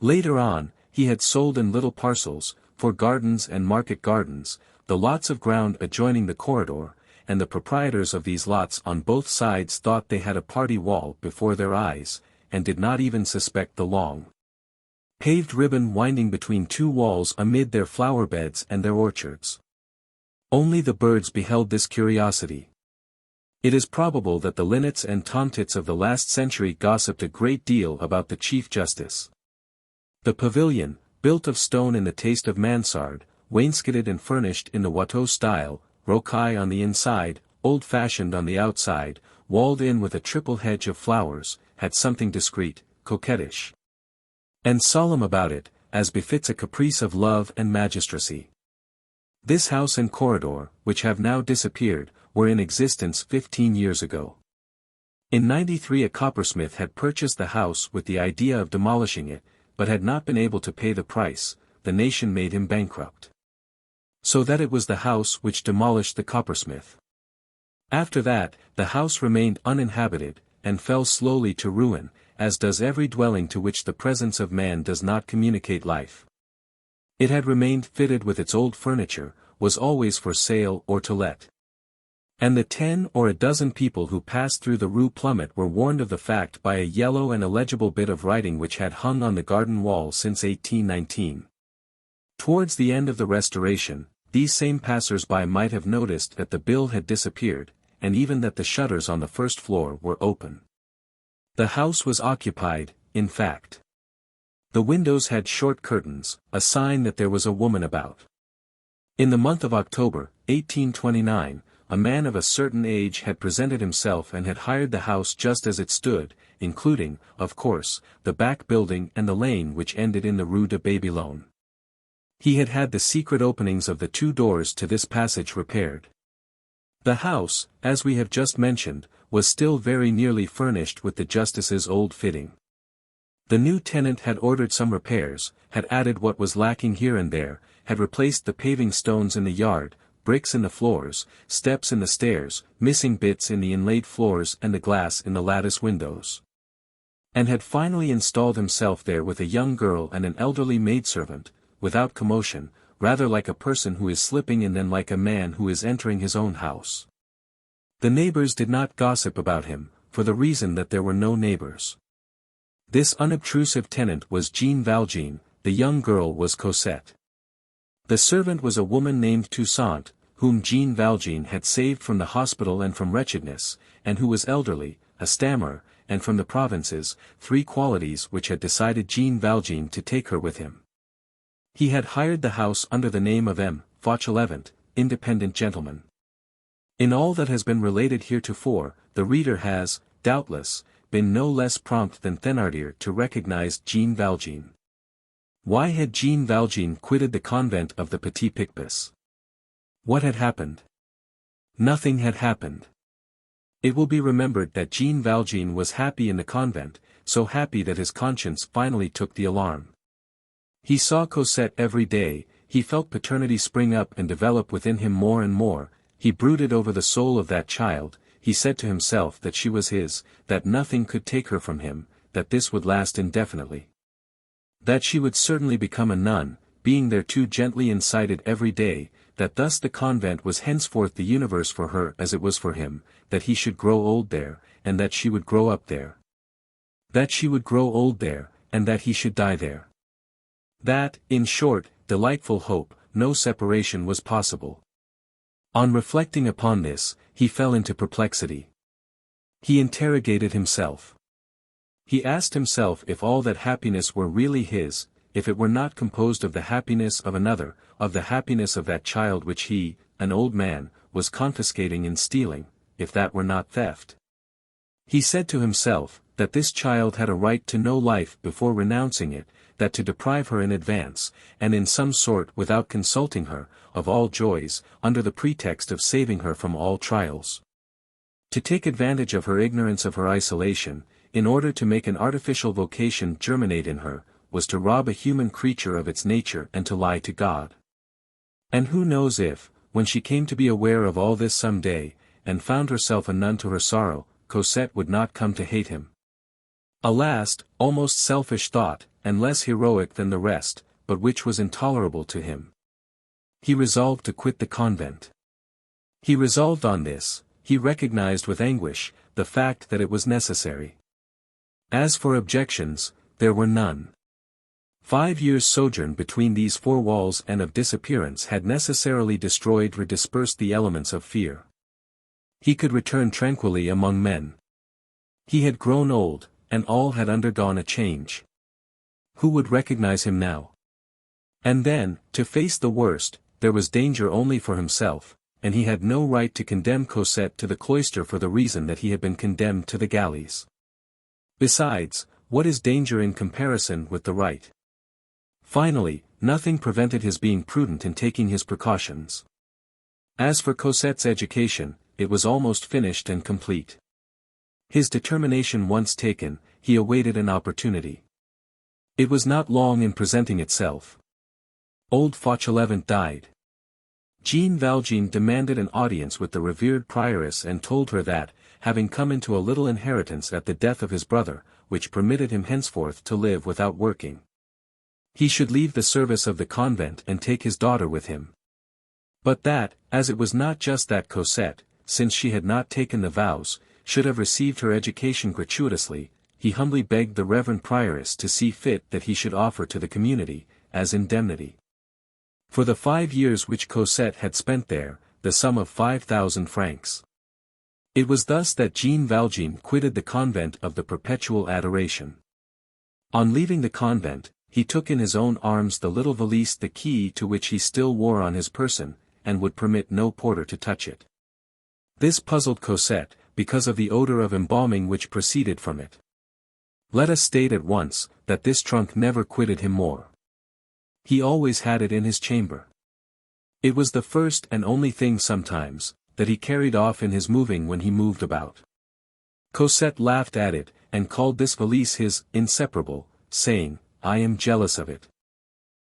Later on, he had sold in little parcels, for gardens and market gardens, the lots of ground adjoining the corridor, and the proprietors of these lots on both sides thought they had a party wall before their eyes, and did not even suspect the long, paved ribbon winding between 2 walls amid their flower beds and their orchards. Only the birds beheld this curiosity. It is probable that the linnets and tomtits of the last century gossiped a great deal about the Chief Justice. The pavilion, built of stone in the taste of mansard, wainscoted and furnished in the Watteau style, rocaille on the inside, old-fashioned on the outside, walled in with a triple hedge of flowers, had something discreet, coquettish, and solemn about it, as befits a caprice of love and magistracy. This house and corridor, which have now disappeared, were in existence 15 years ago. In '93 a coppersmith had purchased the house with the idea of demolishing it, but had not been able to pay the price. The nation made him bankrupt, so that it was the house which demolished the coppersmith. After that, the house remained uninhabited, and fell slowly to ruin, as does every dwelling to which the presence of man does not communicate life. It had remained fitted with its old furniture, was always for sale or to let. And the 10 or a dozen people who passed through the Rue Plumet were warned of the fact by a yellow and illegible bit of writing which had hung on the garden wall since 1819. Towards the end of the Restoration, these same passers-by might have noticed that the bill had disappeared, and even that the shutters on the first floor were open. The house was occupied, in fact. The windows had short curtains, a sign that there was a woman about. In the month of October, 1829, a man of a certain age had presented himself and had hired the house just as it stood, including, of course, the back building and the lane which ended in the Rue de Babylone. He had had the secret openings of the 2 doors to this passage repaired. The house, as we have just mentioned, was still very nearly furnished with the Justice's old fitting. The new tenant had ordered some repairs, had added what was lacking here and there, had replaced the paving stones in the yard, bricks in the floors, steps in the stairs, missing bits in the inlaid floors and the glass in the lattice windows, and had finally installed himself there with a young girl and an elderly maidservant, without commotion, rather like a person who is slipping in than like a man who is entering his own house. The neighbors did not gossip about him, for the reason that there were no neighbors. This unobtrusive tenant was Jean Valjean, the young girl was Cosette. The servant was a woman named Toussaint, whom Jean Valjean had saved from the hospital and from wretchedness, and who was elderly, a stammerer, and from the provinces, 3 qualities which had decided Jean Valjean to take her with him. He had hired the house under the name of M. Fauchelevent, independent gentleman. In all that has been related heretofore, the reader has, doubtless, been no less prompt than Thénardier to recognize Jean Valjean. Why had Jean Valjean quitted the convent of the Petit Picpus? What had happened? Nothing had happened. It will be remembered that Jean Valjean was happy in the convent, so happy that his conscience finally took the alarm. He saw Cosette every day, he felt paternity spring up and develop within him more and more. He brooded over the soul of that child, he said to himself that she was his, that nothing could take her from him, that this would last indefinitely. That she would certainly become a nun, being thereto gently incited every day, that thus the convent was henceforth the universe for her as it was for him, that he should grow old there, and that she would grow up there. That she would grow old there, and that he should die there. That, in short, delightful hope, no separation was possible. On reflecting upon this, he fell into perplexity. He interrogated himself. He asked himself if all that happiness were really his, if it were not composed of the happiness of another, of the happiness of that child which he, an old man, was confiscating and stealing, if that were not theft. He said to himself, that this child had a right to know life before renouncing it, that to deprive her in advance, and in some sort without consulting her, of all joys, under the pretext of saving her from all trials. To take advantage of her ignorance of her isolation, in order to make an artificial vocation germinate in her, was to rob a human creature of its nature and to lie to God. And who knows if, when she came to be aware of all this some day, and found herself a nun to her sorrow, Cosette would not come to hate him. A last, almost selfish thought, and less heroic than the rest, but which was intolerable to him. He resolved to quit the convent. He resolved on this, he recognized with anguish, the fact that it was necessary. As for objections, there were none. 5 years' sojourn between these four walls and of disappearance had necessarily destroyed or dispersed the elements of fear. He could return tranquilly among men. He had grown old, and all had undergone a change. Who would recognize him now? And then, to face the worst, there was danger only for himself, and he had no right to condemn Cosette to the cloister for the reason that he had been condemned to the galleys. Besides, what is danger in comparison with the right? Finally, nothing prevented his being prudent in taking his precautions. As for Cosette's education, it was almost finished and complete. His determination once taken, he awaited an opportunity. It was not long in presenting itself. Old Fauchelevent died. Jean Valjean demanded an audience with the revered prioress and told her that, having come into a little inheritance at the death of his brother, which permitted him henceforth to live without working, he should leave the service of the convent and take his daughter with him. But that, as it was not just that Cosette, since she had not taken the vows, should have received her education gratuitously, he humbly begged the reverend prioress to see fit that he should offer to the community, as indemnity, for the 5 years which Cosette had spent there, the sum of 5,000 francs. It was thus that Jean Valjean quitted the convent of the Perpetual Adoration. On leaving the convent, he took in his own arms the little valise, the key to which he still wore on his person, and would permit no porter to touch it. This puzzled Cosette, because of the odor of embalming which proceeded from it. Let us state at once, that this trunk never quitted him more. He always had it in his chamber. It was the first and only thing sometimes, that he carried off in his moving when he moved about. Cosette laughed at it, and called this valise his inseparable, saying, "I am jealous of it."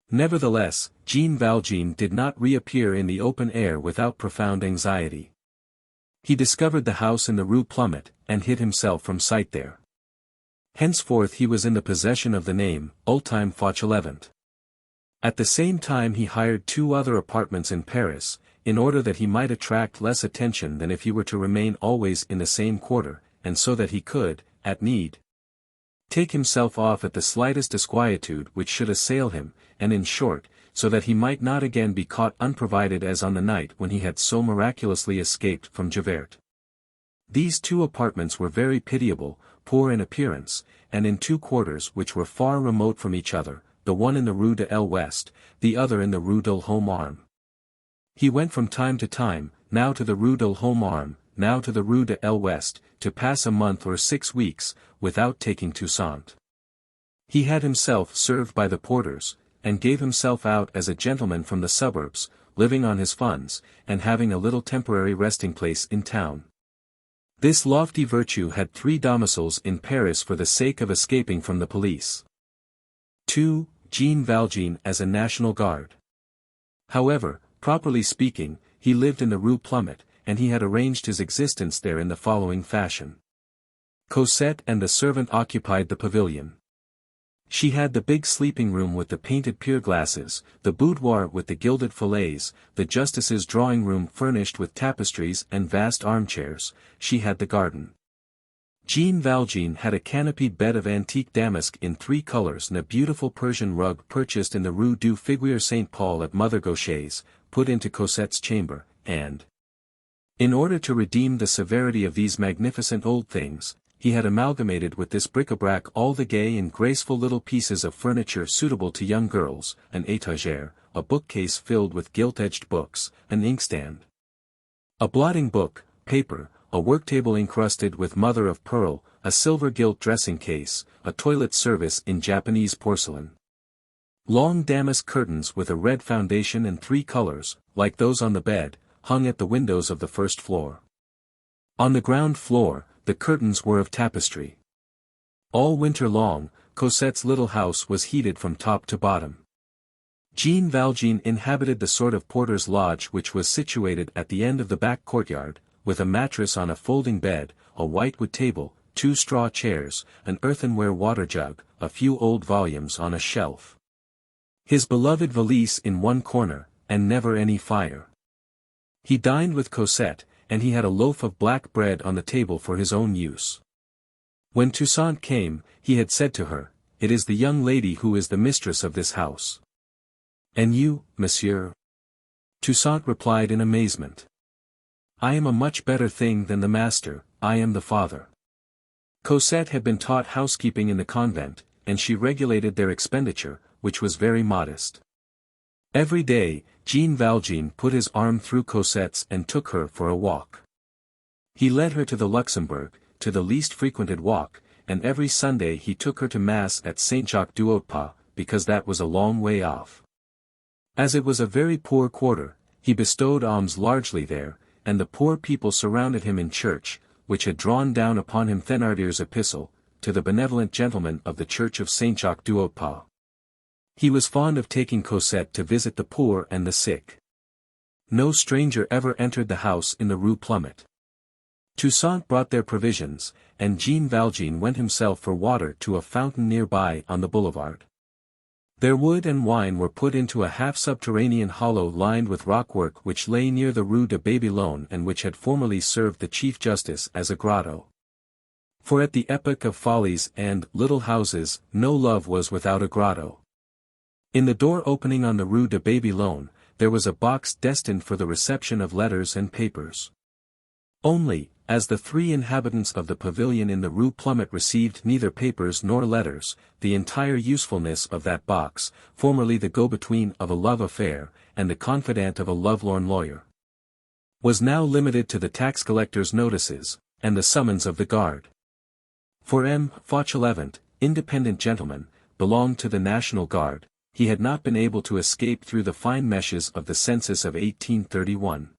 Nevertheless, Jean Valjean did not reappear in the open air without profound anxiety. He discovered the house in the Rue Plumet, and hid himself from sight there. Henceforth he was in the possession of the name, Ultime Fauchelevent. At the same time he hired 2 other apartments in Paris, in order that he might attract less attention than if he were to remain always in the same quarter, and so that he could, at need, take himself off at the slightest disquietude which should assail him, and in short, so that he might not again be caught unprovided as on the night when he had so miraculously escaped from Javert. These 2 apartments were very pitiable, poor in appearance, and in 2 quarters which were far remote from each other, the one in the Rue de l'Ouest, the other in the Rue de l'Homme-Arme. He went from time to time, now to the Rue de l'Homme-Arme, now to the Rue de l'Ouest, to pass a month or 6 weeks, without taking Toussaint. He had himself served by the porters, and gave himself out as a gentleman from the suburbs, living on his funds, and having a little temporary resting place in town. This lofty virtue had 3 domiciles in Paris for the sake of escaping from the police. 2. Jean Valjean as a National Guard. However, properly speaking, he lived in the Rue Plumet, and he had arranged his existence there in the following fashion. Cosette and the servant occupied the pavilion. She had the big sleeping room with the painted pier glasses, the boudoir with the gilded fillets, the justice's drawing room furnished with tapestries and vast armchairs. She had the garden. Jean Valjean had a canopied bed of antique damask in 3 colors and a beautiful Persian rug purchased in the Rue du Figuier Saint-Paul at Mother Gaucher's, put into Cosette's chamber, and, in order to redeem the severity of these magnificent old things, he had amalgamated with this bric-a-brac all the gay and graceful little pieces of furniture suitable to young girls, an étagère, a bookcase filled with gilt-edged books, an inkstand, a blotting book, paper, a worktable encrusted with mother-of-pearl, a silver gilt dressing-case, a toilet service in Japanese porcelain. Long damask curtains with a red foundation and 3 colors, like those on the bed, hung at the windows of the first floor. On the ground floor, the curtains were of tapestry. All winter long, Cosette's little house was heated from top to bottom. Jean Valjean inhabited the sort of porter's lodge which was situated at the end of the back courtyard, with a mattress on a folding bed, a whitewood table, 2 straw chairs, an earthenware water jug, a few old volumes on a shelf. His beloved valise in one corner, and never any fire. He dined with Cosette, and he had a loaf of black bread on the table for his own use. When Toussaint came, he had said to her, "It is the young lady who is the mistress of this house." "And you, monsieur?" Toussaint replied in amazement. "I am a much better thing than the master, I am the father." Cosette had been taught housekeeping in the convent, and she regulated their expenditure, which was very modest. Every day, Jean Valjean put his arm through Cosette's and took her for a walk. He led her to the Luxembourg, to the least frequented walk, and every Sunday he took her to Mass at Saint-Jacques-du-Haut-Pas, because that was a long way off. As it was a very poor quarter, he bestowed alms largely there, and the poor people surrounded him in church, which had drawn down upon him Thénardier's epistle, to the benevolent gentleman of the church of Saint-Jacques-du-Haut-Pas. He was fond of taking Cosette to visit the poor and the sick. No stranger ever entered the house in the Rue Plumet. Toussaint brought their provisions, and Jean Valjean went himself for water to a fountain nearby on the boulevard. Their wood and wine were put into a half-subterranean hollow lined with rockwork which lay near the Rue de Babylone and which had formerly served the Chief Justice as a grotto. For at the epoch of follies and little houses, no love was without a grotto. In the door opening on the Rue de Babylone, there was a box destined for the reception of letters and papers. Only, as the 3 inhabitants of the pavilion in the Rue Plumet received neither papers nor letters, the entire usefulness of that box, formerly the go-between of a love affair, and the confidant of a lovelorn lawyer, was now limited to the tax collector's notices, and the summons of the guard. For M. Fauchelevent, independent gentleman, belonged to the National Guard. He had not been able to escape through the fine meshes of the census of 1831.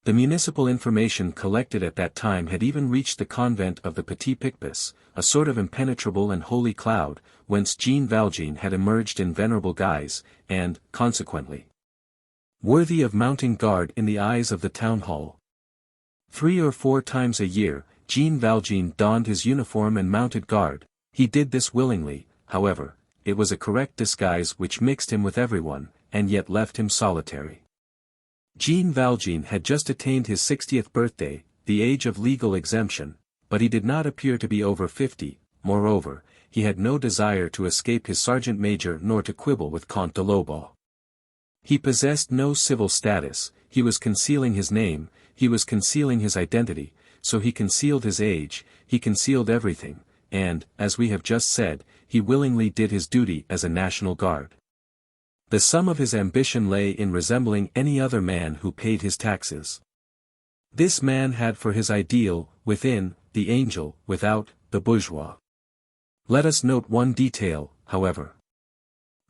The municipal information collected at that time had even reached the convent of the Petit Picpus, a sort of impenetrable and holy cloud, whence Jean Valjean had emerged in venerable guise, and, consequently, worthy of mounting guard in the eyes of the town hall. 3 or 4 times a year, Jean Valjean donned his uniform and mounted guard. He did this willingly, however. It was a correct disguise which mixed him with everyone, and yet left him solitary. Jean Valjean had just attained his 60th birthday, the age of legal exemption, but he did not appear to be over 50, moreover, he had no desire to escape his sergeant major nor to quibble with Comte de Lobau. He possessed no civil status, he was concealing his name, he was concealing his identity, so he concealed his age, he concealed everything, and, as we have just said, he willingly did his duty as a National Guard. The sum of his ambition lay in resembling any other man who paid his taxes. This man had for his ideal, within, the angel, without, the bourgeois. Let us note one detail, however.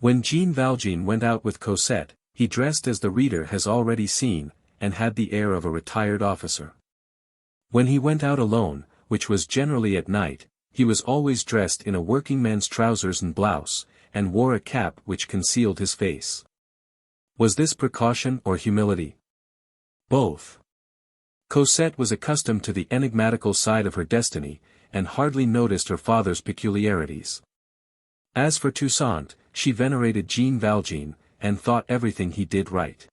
When Jean Valjean went out with Cosette, he dressed as the reader has already seen, and had the air of a retired officer. When he went out alone, which was generally at night, he was always dressed in a working man's trousers and blouse, and wore a cap which concealed his face. Was this precaution or humility? Both. Cosette was accustomed to the enigmatical side of her destiny, and hardly noticed her father's peculiarities. As for Toussaint, she venerated Jean Valjean, and thought everything he did right.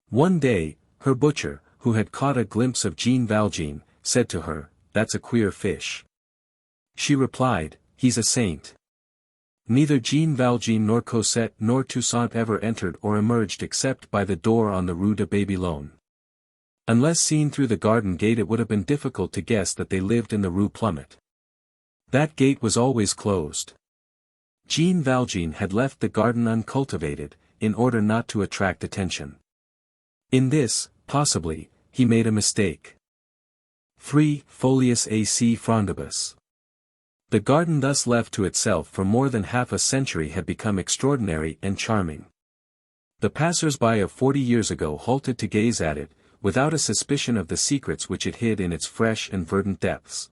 One day, her butcher, who had caught a glimpse of Jean Valjean, said to her, "That's a queer fish." She replied, "He's a saint." Neither Jean Valjean nor Cosette nor Toussaint ever entered or emerged except by the door on the Rue de Babylone. Unless seen through the garden gate it would have been difficult to guess that they lived in the Rue Plumet. That gate was always closed. Jean Valjean had left the garden uncultivated, in order not to attract attention. In this, possibly, he made a mistake. 3 Folius A.C. Frondibus. The garden thus left to itself for more than half a century had become extraordinary and charming. The passers-by of 40 years ago halted to gaze at it, without a suspicion of the secrets which it hid in its fresh and verdant depths.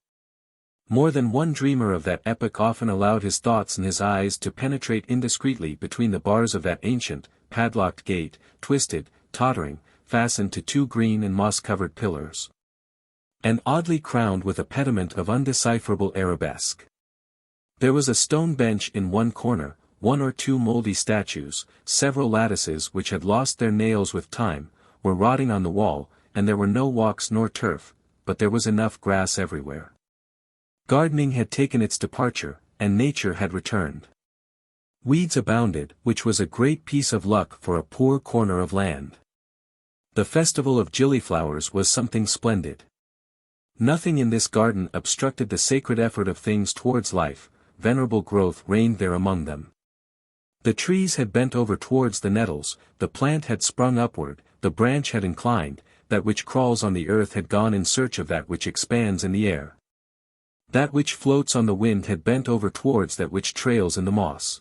More than one dreamer of that epoch often allowed his thoughts and his eyes to penetrate indiscreetly between the bars of that ancient, padlocked gate, twisted, tottering, fastened to 2 green and moss-covered pillars, and oddly crowned with a pediment of undecipherable arabesque. There was a stone bench in one corner, 1 or 2 mouldy statues, several lattices which had lost their nails with time, were rotting on the wall, and there were no walks nor turf, but there was enough grass everywhere. Gardening had taken its departure, and nature had returned. Weeds abounded, which was a great piece of luck for a poor corner of land. The festival of gilliflowers was something splendid. Nothing in this garden obstructed the sacred effort of things towards life, venerable growth reigned there among them. The trees had bent over towards the nettles, the plant had sprung upward, the branch had inclined, that which crawls on the earth had gone in search of that which expands in the air. That which floats on the wind had bent over towards that which trails in the moss.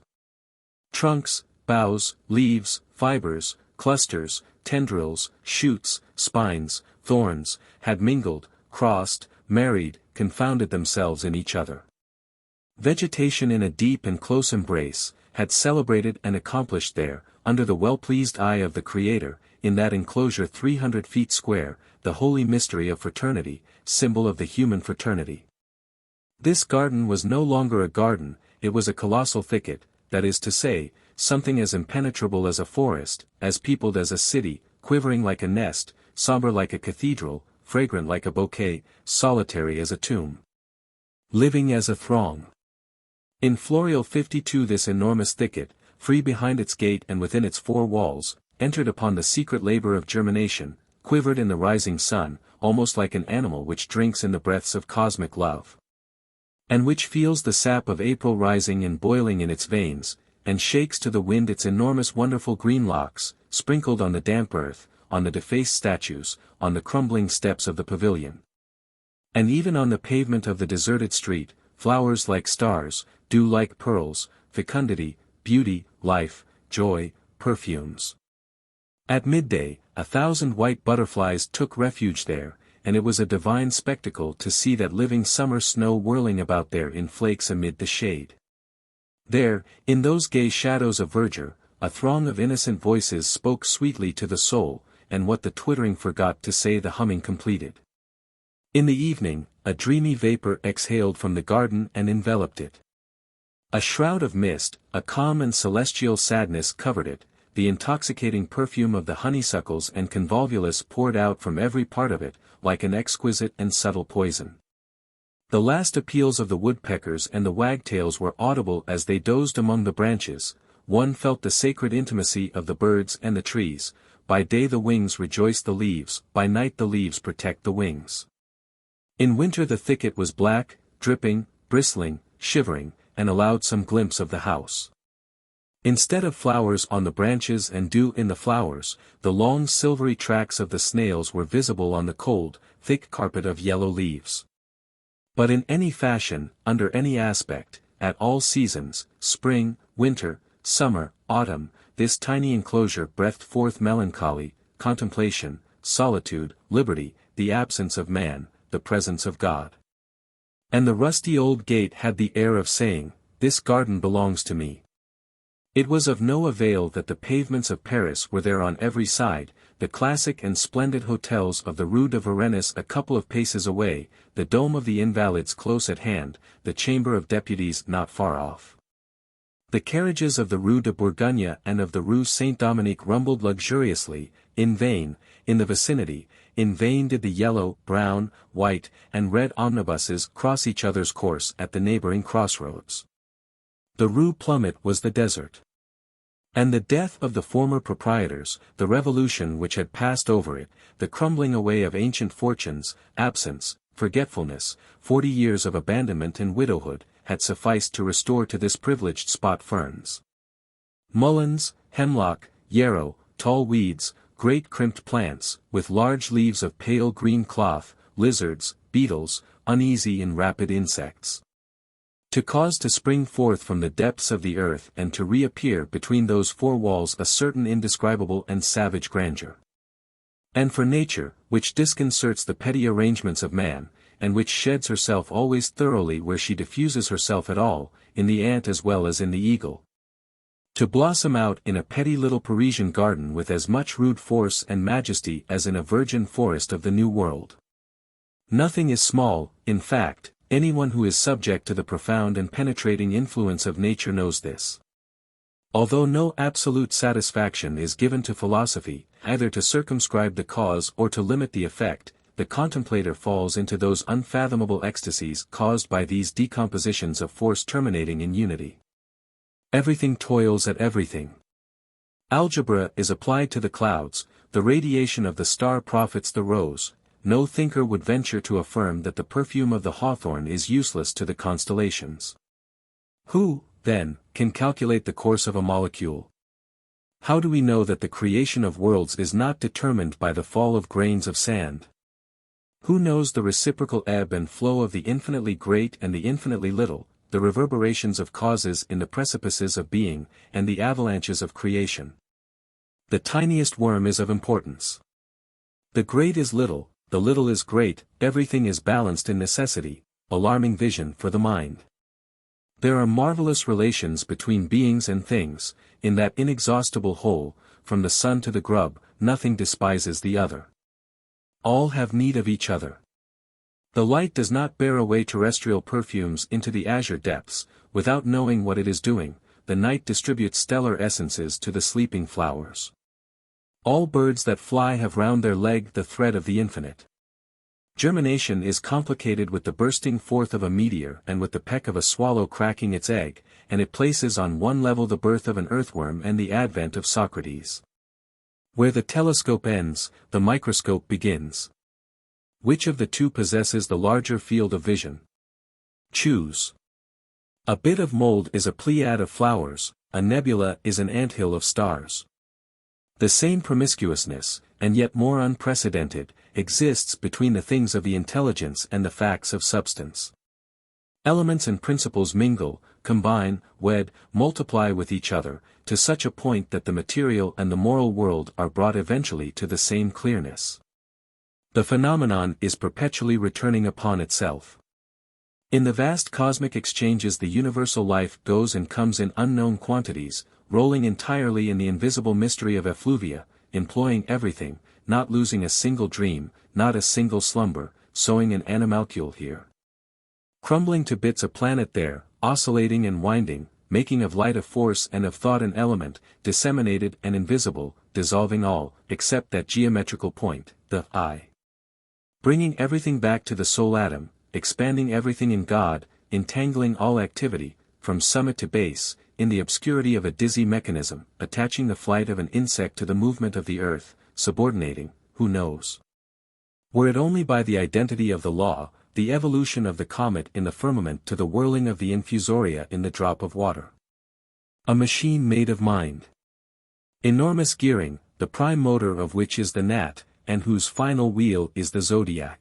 Trunks, boughs, leaves, fibers, clusters, tendrils, shoots, spines, thorns, had mingled, crossed, married, confounded themselves in each other. Vegetation in a deep and close embrace, had celebrated and accomplished there, under the well-pleased eye of the Creator, in that enclosure 300 feet square, the holy mystery of fraternity, symbol of the human fraternity. This garden was no longer a garden, it was a colossal thicket, that is to say, something as impenetrable as a forest, as peopled as a city, quivering like a nest, somber like a cathedral, fragrant like a bouquet, solitary as a tomb, living as a throng. In Floreal 52 this enormous thicket, free behind its gate and within its 4 walls, entered upon the secret labor of germination, quivered in the rising sun, almost like an animal which drinks in the breaths of cosmic love, and which feels the sap of April rising and boiling in its veins, and shakes to the wind its enormous wonderful green locks, sprinkled on the damp earth, on the defaced statues, on the crumbling steps of the pavilion, and even on the pavement of the deserted street, flowers like stars, dew like pearls, fecundity, beauty, life, joy, perfumes. At midday, 1,000 white butterflies took refuge there, and it was a divine spectacle to see that living summer snow whirling about there in flakes amid the shade. There, in those gay shadows of verdure, a throng of innocent voices spoke sweetly to the soul, and what the twittering forgot to say the humming completed. In the evening, a dreamy vapor exhaled from the garden and enveloped it. A shroud of mist, a calm and celestial sadness covered it, the intoxicating perfume of the honeysuckles and convolvulus poured out from every part of it, like an exquisite and subtle poison. The last appeals of the woodpeckers and the wagtails were audible as they dozed among the branches, one felt the sacred intimacy of the birds and the trees, by day the wings rejoice the leaves, by night the leaves protect the wings. In winter the thicket was black, dripping, bristling, shivering, and allowed some glimpse of the house. Instead of flowers on the branches and dew in the flowers, the long silvery tracks of the snails were visible on the cold, thick carpet of yellow leaves. But in any fashion, under any aspect, at all seasons, spring, winter, summer, autumn, this tiny enclosure breathed forth melancholy, contemplation, solitude, liberty, the absence of man, the presence of God. And the rusty old gate had the air of saying, "This garden belongs to me." It was of no avail that the pavements of Paris were there on every side, the classic and splendid hotels of the Rue de Varennes a couple of paces away, the Dome of the Invalids close at hand, the Chamber of Deputies not far off. The carriages of the Rue de Bourgogne and of the Rue Saint-Dominique rumbled luxuriously, in vain, in the vicinity, in vain did the yellow, brown, white, and red omnibuses cross each other's course at the neighboring crossroads. The Rue Plumet was the desert. And the death of the former proprietors, the revolution which had passed over it, the crumbling away of ancient fortunes, absence, forgetfulness, 40 years of abandonment and widowhood, had sufficed to restore to this privileged spot ferns, mulleins, hemlock, yarrow, tall weeds, great crimped plants, with large leaves of pale green cloth, lizards, beetles, uneasy and rapid insects. To cause to spring forth from the depths of the earth and to reappear between those four walls a certain indescribable and savage grandeur. And for nature, which disconcerts the petty arrangements of man, and which sheds herself always thoroughly where she diffuses herself at all, in the ant as well as in the eagle. To blossom out in a petty little Parisian garden with as much rude force and majesty as in a virgin forest of the New World. Nothing is small, in fact. Anyone who is subject to the profound and penetrating influence of nature knows this. Although no absolute satisfaction is given to philosophy, either to circumscribe the cause or to limit the effect, the contemplator falls into those unfathomable ecstasies caused by these decompositions of force terminating in unity. Everything toils at everything. Algebra is applied to the clouds, the radiation of the star profits the rose. No thinker would venture to affirm that the perfume of the hawthorn is useless to the constellations. Who, then, can calculate the course of a molecule? How do we know that the creation of worlds is not determined by the fall of grains of sand? Who knows the reciprocal ebb and flow of the infinitely great and the infinitely little, the reverberations of causes in the precipices of being, and the avalanches of creation? The tiniest worm is of importance. The great is little. The little is great, everything is balanced in necessity, alarming vision for the mind. There are marvelous relations between beings and things, in that inexhaustible whole, from the sun to the grub, nothing despises the other. All have need of each other. The light does not bear away terrestrial perfumes into the azure depths, without knowing what it is doing, the night distributes stellar essences to the sleeping flowers. All birds that fly have round their leg the thread of the infinite. Germination is complicated with the bursting forth of a meteor and with the peck of a swallow cracking its egg, and it places on one level the birth of an earthworm and the advent of Socrates. Where the telescope ends, the microscope begins. Which of the two possesses the larger field of vision? Choose. A bit of mold is a pleiad of flowers, a nebula is an anthill of stars. The same promiscuousness, and yet more unprecedented, exists between the things of the intelligence and the facts of substance. Elements and principles mingle, combine, wed, multiply with each other, to such a point that the material and the moral world are brought eventually to the same clearness. The phenomenon is perpetually returning upon itself. In the vast cosmic exchanges the universal life goes and comes in unknown quantities, rolling entirely in the invisible mystery of effluvia, employing everything, not losing a single dream, not a single slumber, sowing an animalcule here, crumbling to bits a planet there, oscillating and winding, making of light a force and of thought an element, disseminated and invisible, dissolving all, except that geometrical point, the I. Bringing everything back to the sole atom, expanding everything in God, entangling all activity, from summit to base, in the obscurity of a dizzy mechanism, attaching the flight of an insect to the movement of the earth, subordinating, who knows? Were it only by the identity of the law, the evolution of the comet in the firmament to the whirling of the infusoria in the drop of water. A machine made of mind. Enormous gearing, the prime motor of which is the gnat, and whose final wheel is the zodiac.